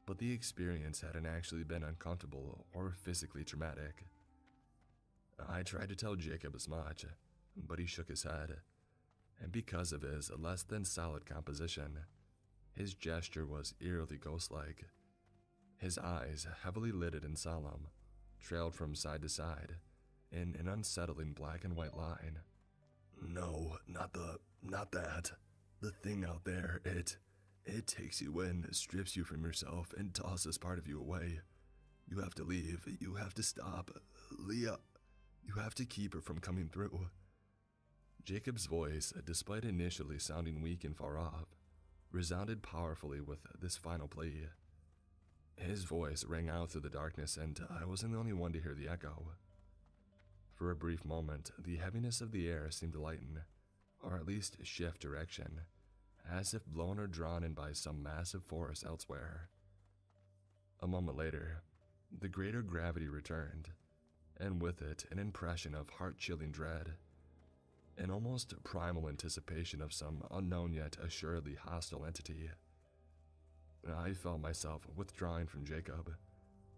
but the experience hadn't actually been uncomfortable or physically traumatic. I tried to tell Jacob as much, but he shook his head, and because of his less than solid composition, his gesture was eerily ghost-like. His eyes, heavily lidded and solemn, trailed from side to side in an unsettling black and white line. No, not that. The thing out there, it takes you in, strips you from yourself, and tosses part of you away. You have to leave. You have to stop. Leah, you have to keep her from coming through. Jacob's voice, despite initially sounding weak and far off, resounded powerfully with this final plea. His voice rang out through the darkness, and I wasn't the only one to hear the echo. For a brief moment, the heaviness of the air seemed to lighten, or at least shift direction, as if blown or drawn in by some massive force elsewhere. A moment later, the greater gravity returned, and with it an impression of heart-chilling dread, an almost primal anticipation of some unknown yet assuredly hostile entity. I felt myself withdrawing from Jacob,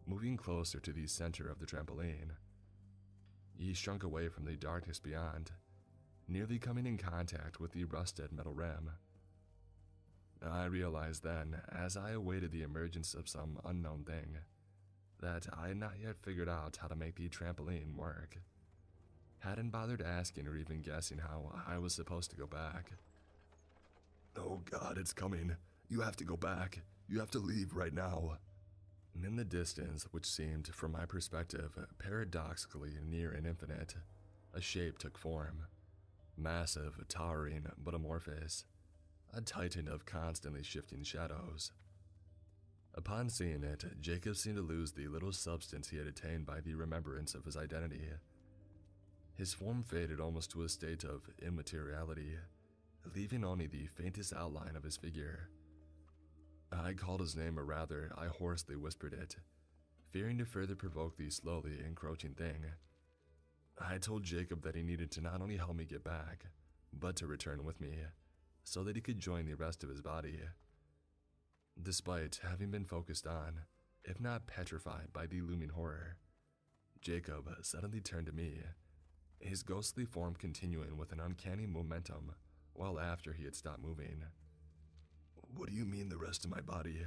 moving closer to the center of the trampoline. He shrunk away from the darkness beyond, nearly coming in contact with the rusted metal rim. I realized then, as I awaited the emergence of some unknown thing, that I had not yet figured out how to make the trampoline work. Hadn't bothered asking or even guessing how I was supposed to go back. Oh God, it's coming. You have to go back. You have to leave right now. In the distance, which seemed, from my perspective, paradoxically near and infinite, a shape took form. Massive, towering, but amorphous. A titan of constantly shifting shadows. Upon seeing it, Jacob seemed to lose the little substance he had attained by the remembrance of his identity. His form faded almost to a state of immateriality, leaving only the faintest outline of his figure. I called his name, or rather, I hoarsely whispered it, fearing to further provoke the slowly encroaching thing. I told Jacob that he needed to not only help me get back, but to return with me, so that he could join the rest of his body. Despite having been focused on, if not petrified by the looming horror, Jacob suddenly turned to me, his ghostly form continuing with an uncanny momentum well after he had stopped moving. What do you mean the rest of my body?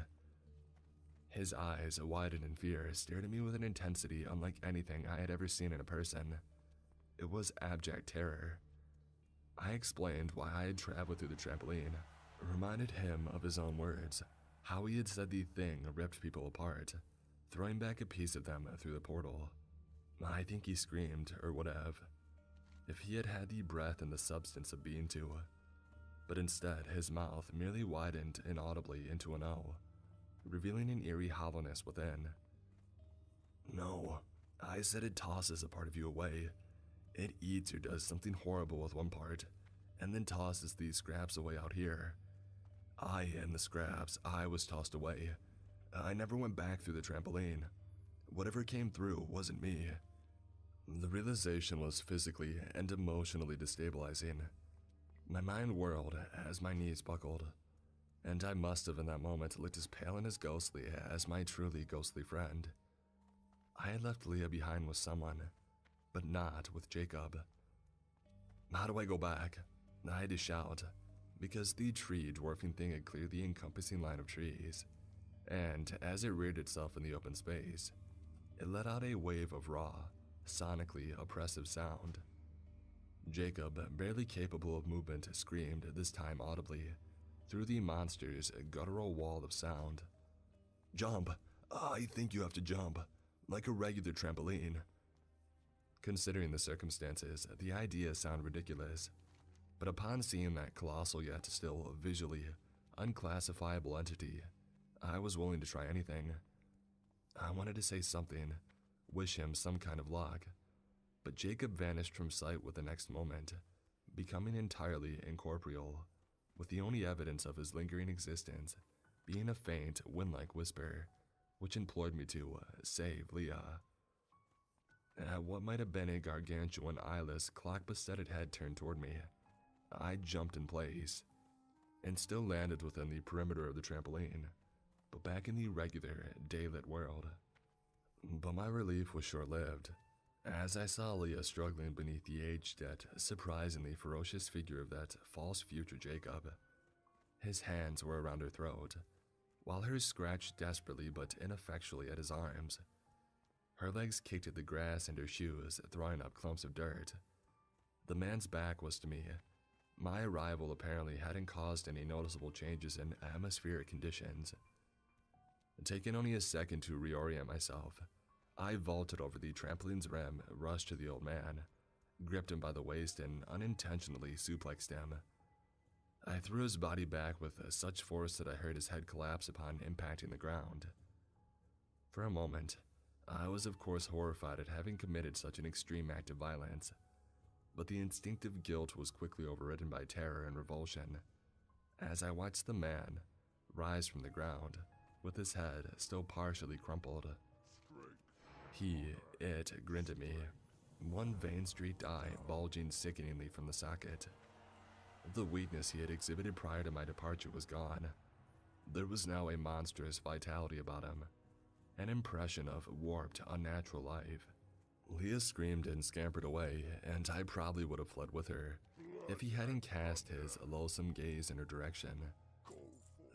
His eyes, widened in fear, stared at me with an intensity unlike anything I had ever seen in a person. It was abject terror. I explained why I had traveled through the trampoline, reminded him of his own words, how he had said the thing ripped people apart, throwing back a piece of them through the portal. I think he screamed, or would have, if he had had the breath and the substance of being to. But instead, his mouth merely widened inaudibly into an O, revealing an eerie hollowness within. No, I said it tosses a part of you away. It eats or does something horrible with one part, and then tosses these scraps away out here. I am the scraps. I was tossed away. I never went back through the trampoline. Whatever came through wasn't me. The realization was physically and emotionally destabilizing. My mind whirled as my knees buckled, and I must have in that moment looked as pale and as ghostly as my truly ghostly friend. I had left Leah behind with someone, but not with Jacob. How do I go back? I had to shout, because the tree dwarfing thing had cleared the encompassing line of trees, and as it reared itself in the open space, it let out a wave of raw, sonically oppressive sound. Jacob, barely capable of movement, screamed, this time audibly, through the monster's guttural wall of sound. Jump! I think you have to jump, like a regular trampoline. Considering the circumstances, the idea sounded ridiculous, but upon seeing that colossal yet still visually unclassifiable entity, I was willing to try anything. I wanted to say something, wish him some kind of luck, but Jacob vanished from sight with the next moment, becoming entirely incorporeal, with the only evidence of his lingering existence being a faint, wind-like whisper, which implored me to save Leah. At what might have been a gargantuan, eyeless, clock-besetted head turned toward me, I jumped in place, and still landed within the perimeter of the trampoline, but back in the regular, daylit world. But my relief was short-lived, as I saw Leah struggling beneath the aged yet surprisingly ferocious figure of that false future Jacob. His hands were around her throat, while hers scratched desperately but ineffectually at his arms. Her legs kicked at the grass and her shoes, throwing up clumps of dirt. The man's back was to me. My arrival apparently hadn't caused any noticeable changes in atmospheric conditions. Taking only a second to reorient myself, I vaulted over the trampoline's rim, rushed to the old man, gripped him by the waist and unintentionally suplexed him. I threw his body back with such force that I heard his head collapse upon impacting the ground. For a moment, I was of course horrified at having committed such an extreme act of violence, but the instinctive guilt was quickly overridden by terror and revulsion as I watched the man rise from the ground with his head still partially crumpled. It grinned at me, one vein-streaked eye bulging sickeningly from the socket. The weakness he had exhibited prior to my departure was gone. There was now a monstrous vitality about him, an impression of warped, unnatural life. Leah screamed and scampered away, and I probably would have fled with her if he hadn't cast his loathsome gaze in her direction.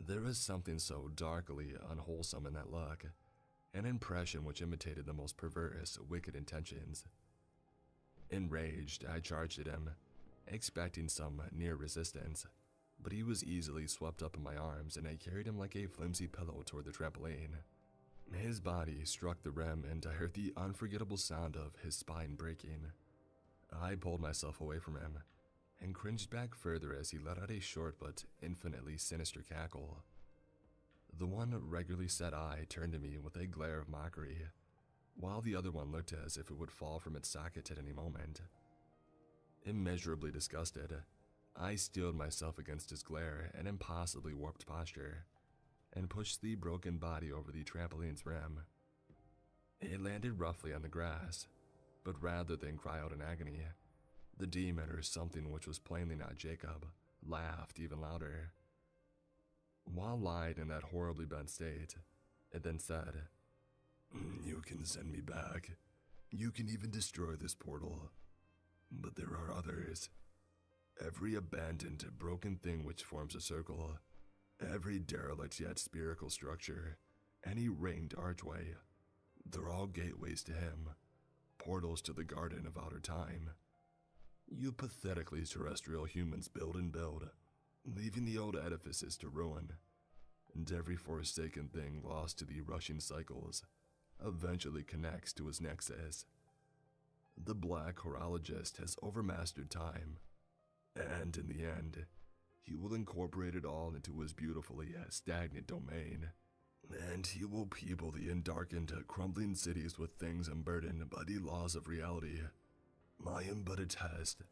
There was something so darkly unwholesome in that look, an impression which imitated the most perverse, wicked intentions. Enraged, I charged at him, expecting some near resistance, but he was easily swept up in my arms and I carried him like a flimsy pillow toward the trampoline. His body struck the rim and I heard the unforgettable sound of his spine breaking. I pulled myself away from him and cringed back further as he let out a short but infinitely sinister cackle. The one regularly set eye turned to me with a glare of mockery, while the other one looked as if it would fall from its socket at any moment. Immeasurably disgusted, I steeled myself against his glare and impossibly warped posture, and pushed the broken body over the trampoline's rim. It landed roughly on the grass, but rather than cry out in agony, the demon, or something which was plainly not Jacob, laughed even louder. While lying in that horribly bent state, it then said, "You can send me back. You can even destroy this portal. But there are others. Every abandoned, broken thing which forms a circle, every derelict yet spherical structure, any ringed archway, they're all gateways to him, portals to the Garden of Outer Time. You pathetically terrestrial humans build and build, leaving the old edifices to ruin, and every forsaken thing lost to the rushing cycles eventually connects to his nexus. The Black Horologist has overmastered time, and in the end, he will incorporate it all into his beautifully stagnant domain, and he will people the endarkened, crumbling cities with things unburdened by the laws of reality. I am but a test,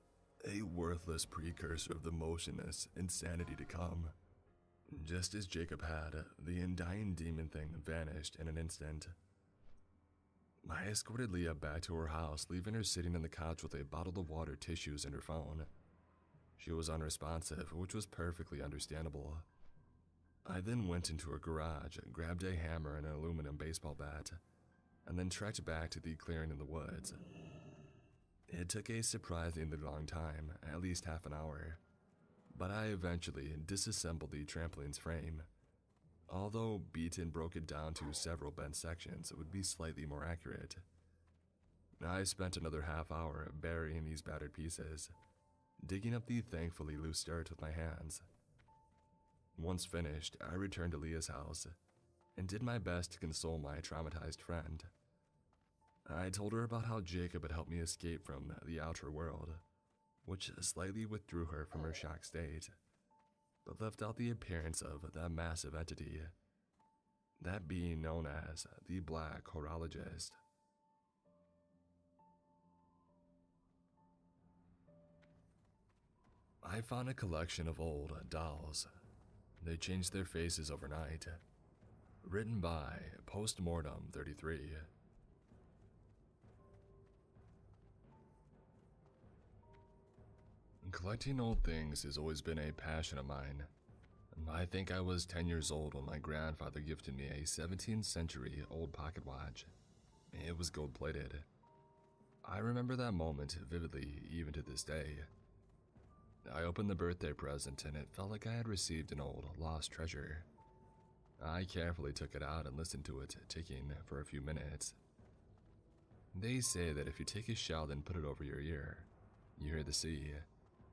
a worthless precursor of the motionless insanity to come." Just as Jacob had, the undying demon thing vanished in an instant. I escorted Leah back to her house, leaving her sitting on the couch with a bottle of water, tissues, and her phone. She was unresponsive, which was perfectly understandable. I then went into her garage, grabbed a hammer and an aluminum baseball bat, and then trekked back to the clearing in the woods. It took a surprisingly long time, at least half an hour, but I eventually disassembled the trampoline's frame. Although beaten broke it down to several bent sections, it would be slightly more accurate. I spent another half hour burying these battered pieces, digging up the thankfully loose dirt with my hands. Once finished, I returned to Leah's house and did my best to console my traumatized friend. I told her about how Jacob had helped me escape from the outer world, which slightly withdrew her from her shocked state, but left out the appearance of that massive entity, that being known as the Black Horologist. I found a collection of old dolls. They changed their faces overnight. Written by Postmortem 33. Collecting old things has always been a passion of mine. I think I was 10 years old when my grandfather gifted me a 17th century old pocket watch. It was gold-plated. I remember that moment vividly, even to this day. I opened the birthday present and it felt like I had received an old, lost treasure. I carefully took it out and listened to it ticking for a few minutes. They say that if you take a shell and put it over your ear, you hear the sea,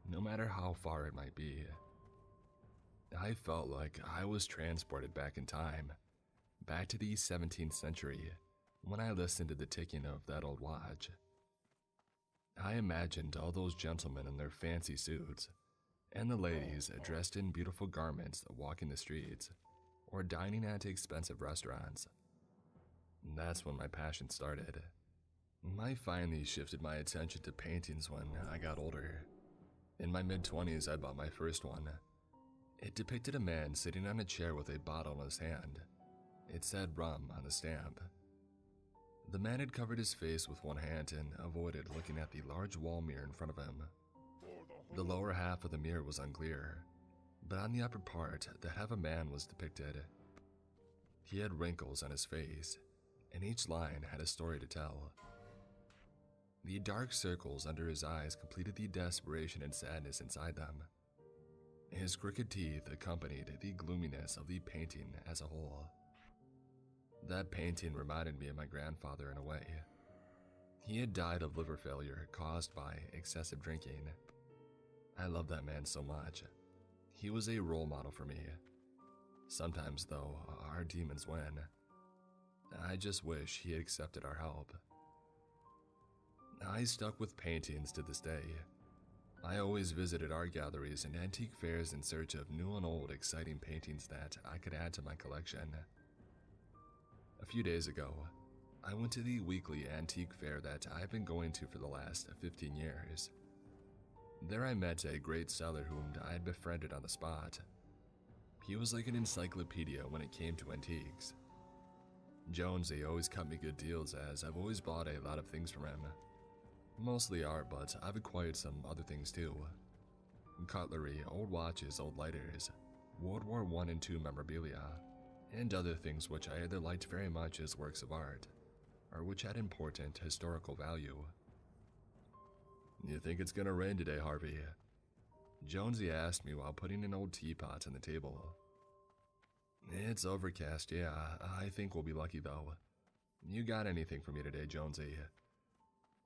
no matter how far it might be. I felt like I was transported back in time, back to the 17th century, when I listened to the ticking of that old watch. I imagined all those gentlemen in their fancy suits, and the ladies dressed in beautiful garments walking the streets, or dining at expensive restaurants. That's when my passion started. I finally shifted my attention to paintings when I got older. In my mid-20s, I bought my first one. It depicted a man sitting on a chair with a bottle in his hand. It said rum on the stamp. The man had covered his face with one hand and avoided looking at the large wall mirror in front of him. The lower half of the mirror was unclear, but on the upper part, the head of a man was depicted. He had wrinkles on his face, and each line had a story to tell. The dark circles under his eyes completed the desperation and sadness inside them. His crooked teeth accompanied the gloominess of the painting as a whole. That painting reminded me of my grandfather in a way. He had died of liver failure caused by excessive drinking. I love that man so much. He was a role model for me. Sometimes, though, our demons win. I just wish he had accepted our help. I stuck with paintings to this day. I always visited art galleries and antique fairs in search of new and old exciting paintings that I could add to my collection. A few days ago, I went to the weekly antique fair that I've been going to for the last 15 years. There I met a great seller whom I had befriended on the spot. He was like an encyclopedia when it came to antiques. Jonesy always cut me good deals as I've always bought a lot of things from him. Mostly art, but I've acquired some other things too. Cutlery, old watches, old lighters, World War I and II memorabilia, and other things which I either liked very much as works of art, or which had important historical value. "You think it's gonna rain today, Harvey?" Jonesy asked me while putting an old teapot on the table. "It's overcast, yeah. I think we'll be lucky though. You got anything for me today, Jonesy?"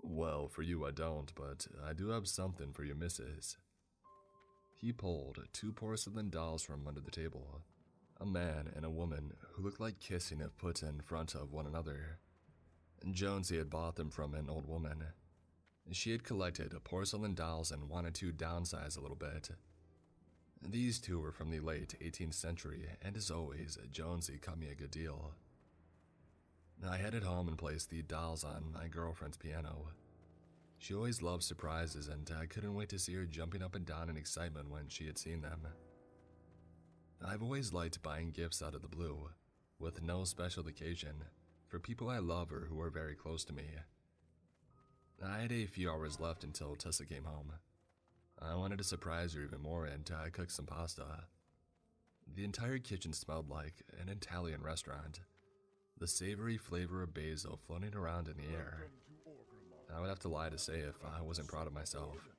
"Well, for you I don't, but I do have something for your missus." He pulled 2 porcelain dolls from under the table. A man and a woman who looked like kissing if put in front of one another. Jonesy had bought them from an old woman. She had collected porcelain dolls and wanted to downsize a little bit. These 2 were from the late 18th century, and as always, Jonesy cut me a good deal. I headed home and placed the dolls on my girlfriend's piano. She always loved surprises, and I couldn't wait to see her jumping up and down in excitement when she had seen them. I've always liked buying gifts out of the blue, with no special occasion, for people I love or who are very close to me. I had a few hours left until Tessa came home. I wanted to surprise her even more, and I cooked some pasta. The entire kitchen smelled like an Italian restaurant, the savory flavor of basil floating around in the air. I would have to lie to say if I wasn't proud of myself.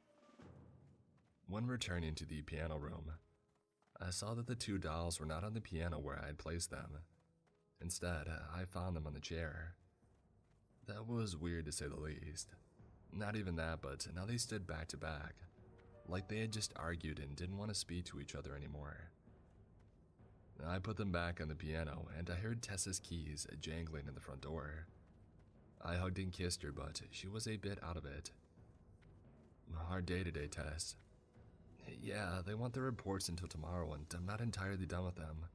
When returning to the piano room, I saw that the 2 dolls were not on the piano where I had placed them. Instead, I found them on the chair. That was weird to say the least. Not even that, but now they stood back to back, like they had just argued and didn't want to speak to each other anymore. I put them back on the piano, and I heard Tessa's keys jangling in the front door. I hugged and kissed her, but she was a bit out of it. "Hard day today, Tess." "Yeah, they want their reports until tomorrow, and I'm not entirely done with them.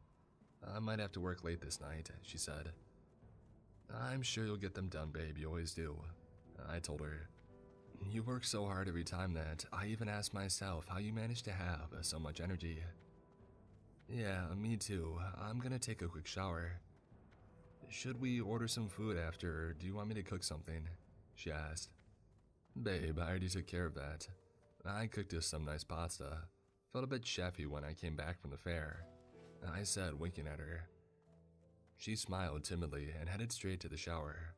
I might have to work late this night," she said. "I'm sure you'll get them done, babe, you always do," I told her. "You work so hard every time that I even ask myself how you manage to have so much energy." "Yeah, me too. I'm gonna take a quick shower." "Should we order some food after, or do you want me to cook something?" she asked. "Babe, I already took care of that. I cooked us some nice pasta. Felt a bit chefy when I came back from the fair," I said, winking at her. She smiled timidly and headed straight to the shower.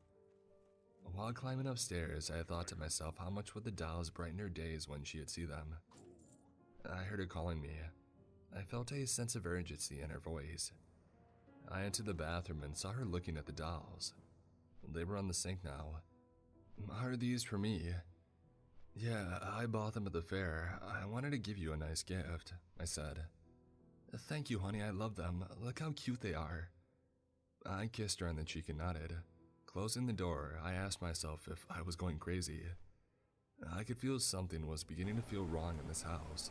While climbing upstairs, I thought to myself how much would the dolls brighten her days when she would see them. I heard her calling me. I felt a sense of urgency in her voice. I entered the bathroom and saw her looking at the dolls. They were on the sink now. "Are these for me?" "Yeah, I bought them at the fair. I wanted to give you a nice gift," I said. "Thank you, honey, I love them. Look how cute they are." I kissed her on the cheek and nodded. Closing the door, I asked myself if I was going crazy. I could feel something was beginning to feel wrong in this house.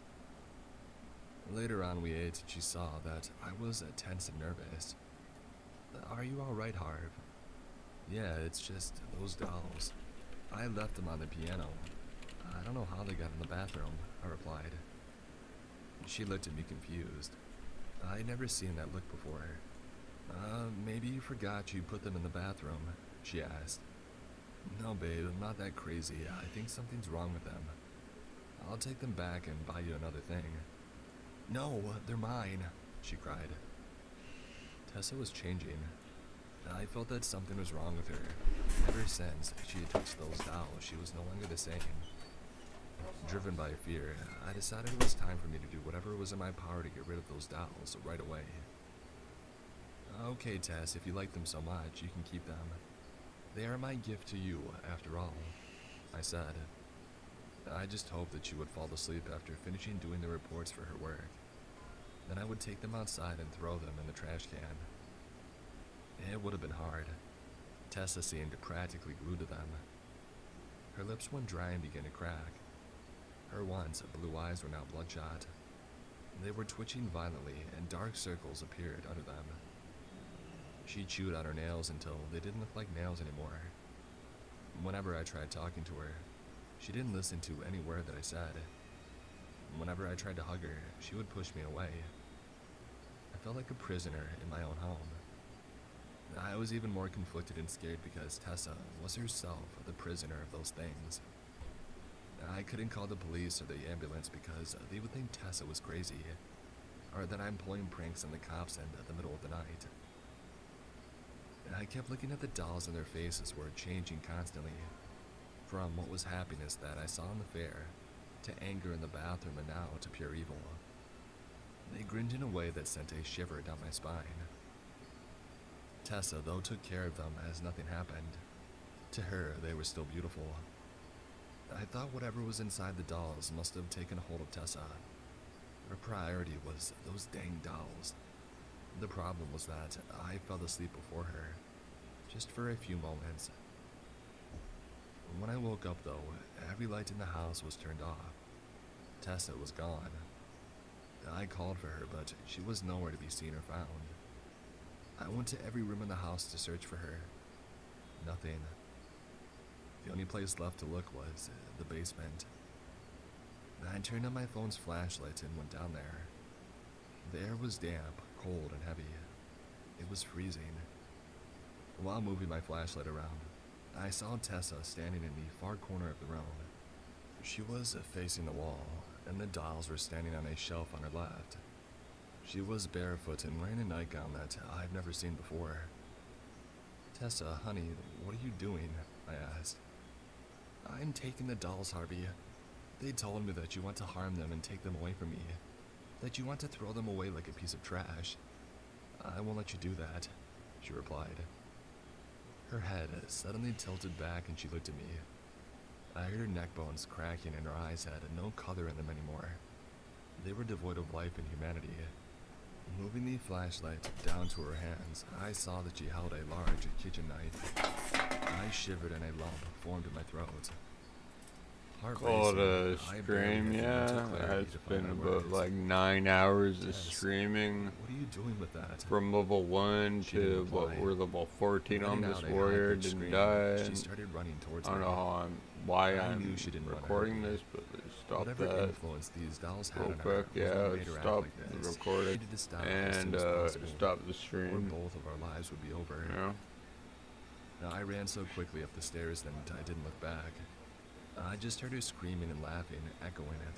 Later on we ate and she saw that I was tense and nervous. Are you alright, Harv? Yeah, it's just those dolls. I left them on the piano. I don't know how they got in the bathroom, I replied. She looked at me confused. I'd never seen that look before. Maybe you forgot you put them in the bathroom, she asked. No, babe, I'm not that crazy. I think something's wrong with them. I'll take them back and buy you another thing. No, they're mine, she cried. Tessa was changing. I felt that something was wrong with her. Ever since she had touched those dolls, she was no longer the same. Driven by fear, I decided it was time for me to do whatever was in my power to get rid of those dolls right away. Okay, Tess, if you like them so much, you can keep them. They are my gift to you, after all, I said. I just hoped that she would fall asleep after finishing doing the reports for her work. Then I would take them outside and throw them in the trash can. It would have been hard. Tessa seemed practically glued to them. Her lips went dry and began to crack. Her once blue eyes were now bloodshot. They were twitching violently, and dark circles appeared under them. She chewed on her nails until they didn't look like nails anymore. Whenever I tried talking to her, she didn't listen to any word that I said. Whenever I tried to hug her, she would push me away. I felt like a prisoner in my own home. I was even more conflicted and scared because Tessa was herself the prisoner of those things. I couldn't call the police or the ambulance because they would think Tessa was crazy, or that I'm pulling pranks on the cops in the middle of the night. I kept looking at the dolls and their faces were changing constantly, from what was happiness that I saw in the fair, to anger in the bathroom, and now to pure evil. They grinned in a way that sent a shiver down my spine. Tessa, though, took care of them as nothing happened. To her, they were still beautiful. I thought whatever was inside the dolls must have taken hold of Tessa. Her priority was those dang dolls. The problem was that I fell asleep before her, just for a few moments. When I woke up, though, every light in the house was turned off. Tessa was gone. I called for her, but she was nowhere to be seen or found. I went to every room in the house to search for her. Nothing. The only place left to look was the basement. I turned on my phone's flashlight and went down there. The air was damp, cold, and heavy. It was freezing. While moving my flashlight around, I saw Tessa standing in the far corner of the room. She was facing the wall, and the dolls were standing on a shelf on her left. She was barefoot and wearing a nightgown that I've never seen before. Tessa, honey, what are you doing? I asked. I'm taking the dolls, Harvey. They told me that you want to harm them and take them away from me. That you want to throw them away like a piece of trash. I won't let you do that, she replied. Her head suddenly tilted back and she looked at me. I heard her neck bones cracking and her eyes had no color in them anymore. They were devoid of life and humanity. Moving the flashlight down to her hands, I saw that she held a large kitchen knife. I shivered and a lump formed in my throat. Called a stream, yeah. It's been about like 9 hours of streaming. What are you doing with that? From level 1 to what we're level 14 on this warrior. Didn't die. She started running towards I don't me. know why I'm recording this, but stop Whatever that influence these dolls had real on quick. her Yeah, made her act stop like the this. recording Needed to stop as and soon as possible, stop the or stream. both of our lives would be over. Yeah. I ran so quickly up the stairs that I didn't look back. I just heard her screaming and laughing, echoing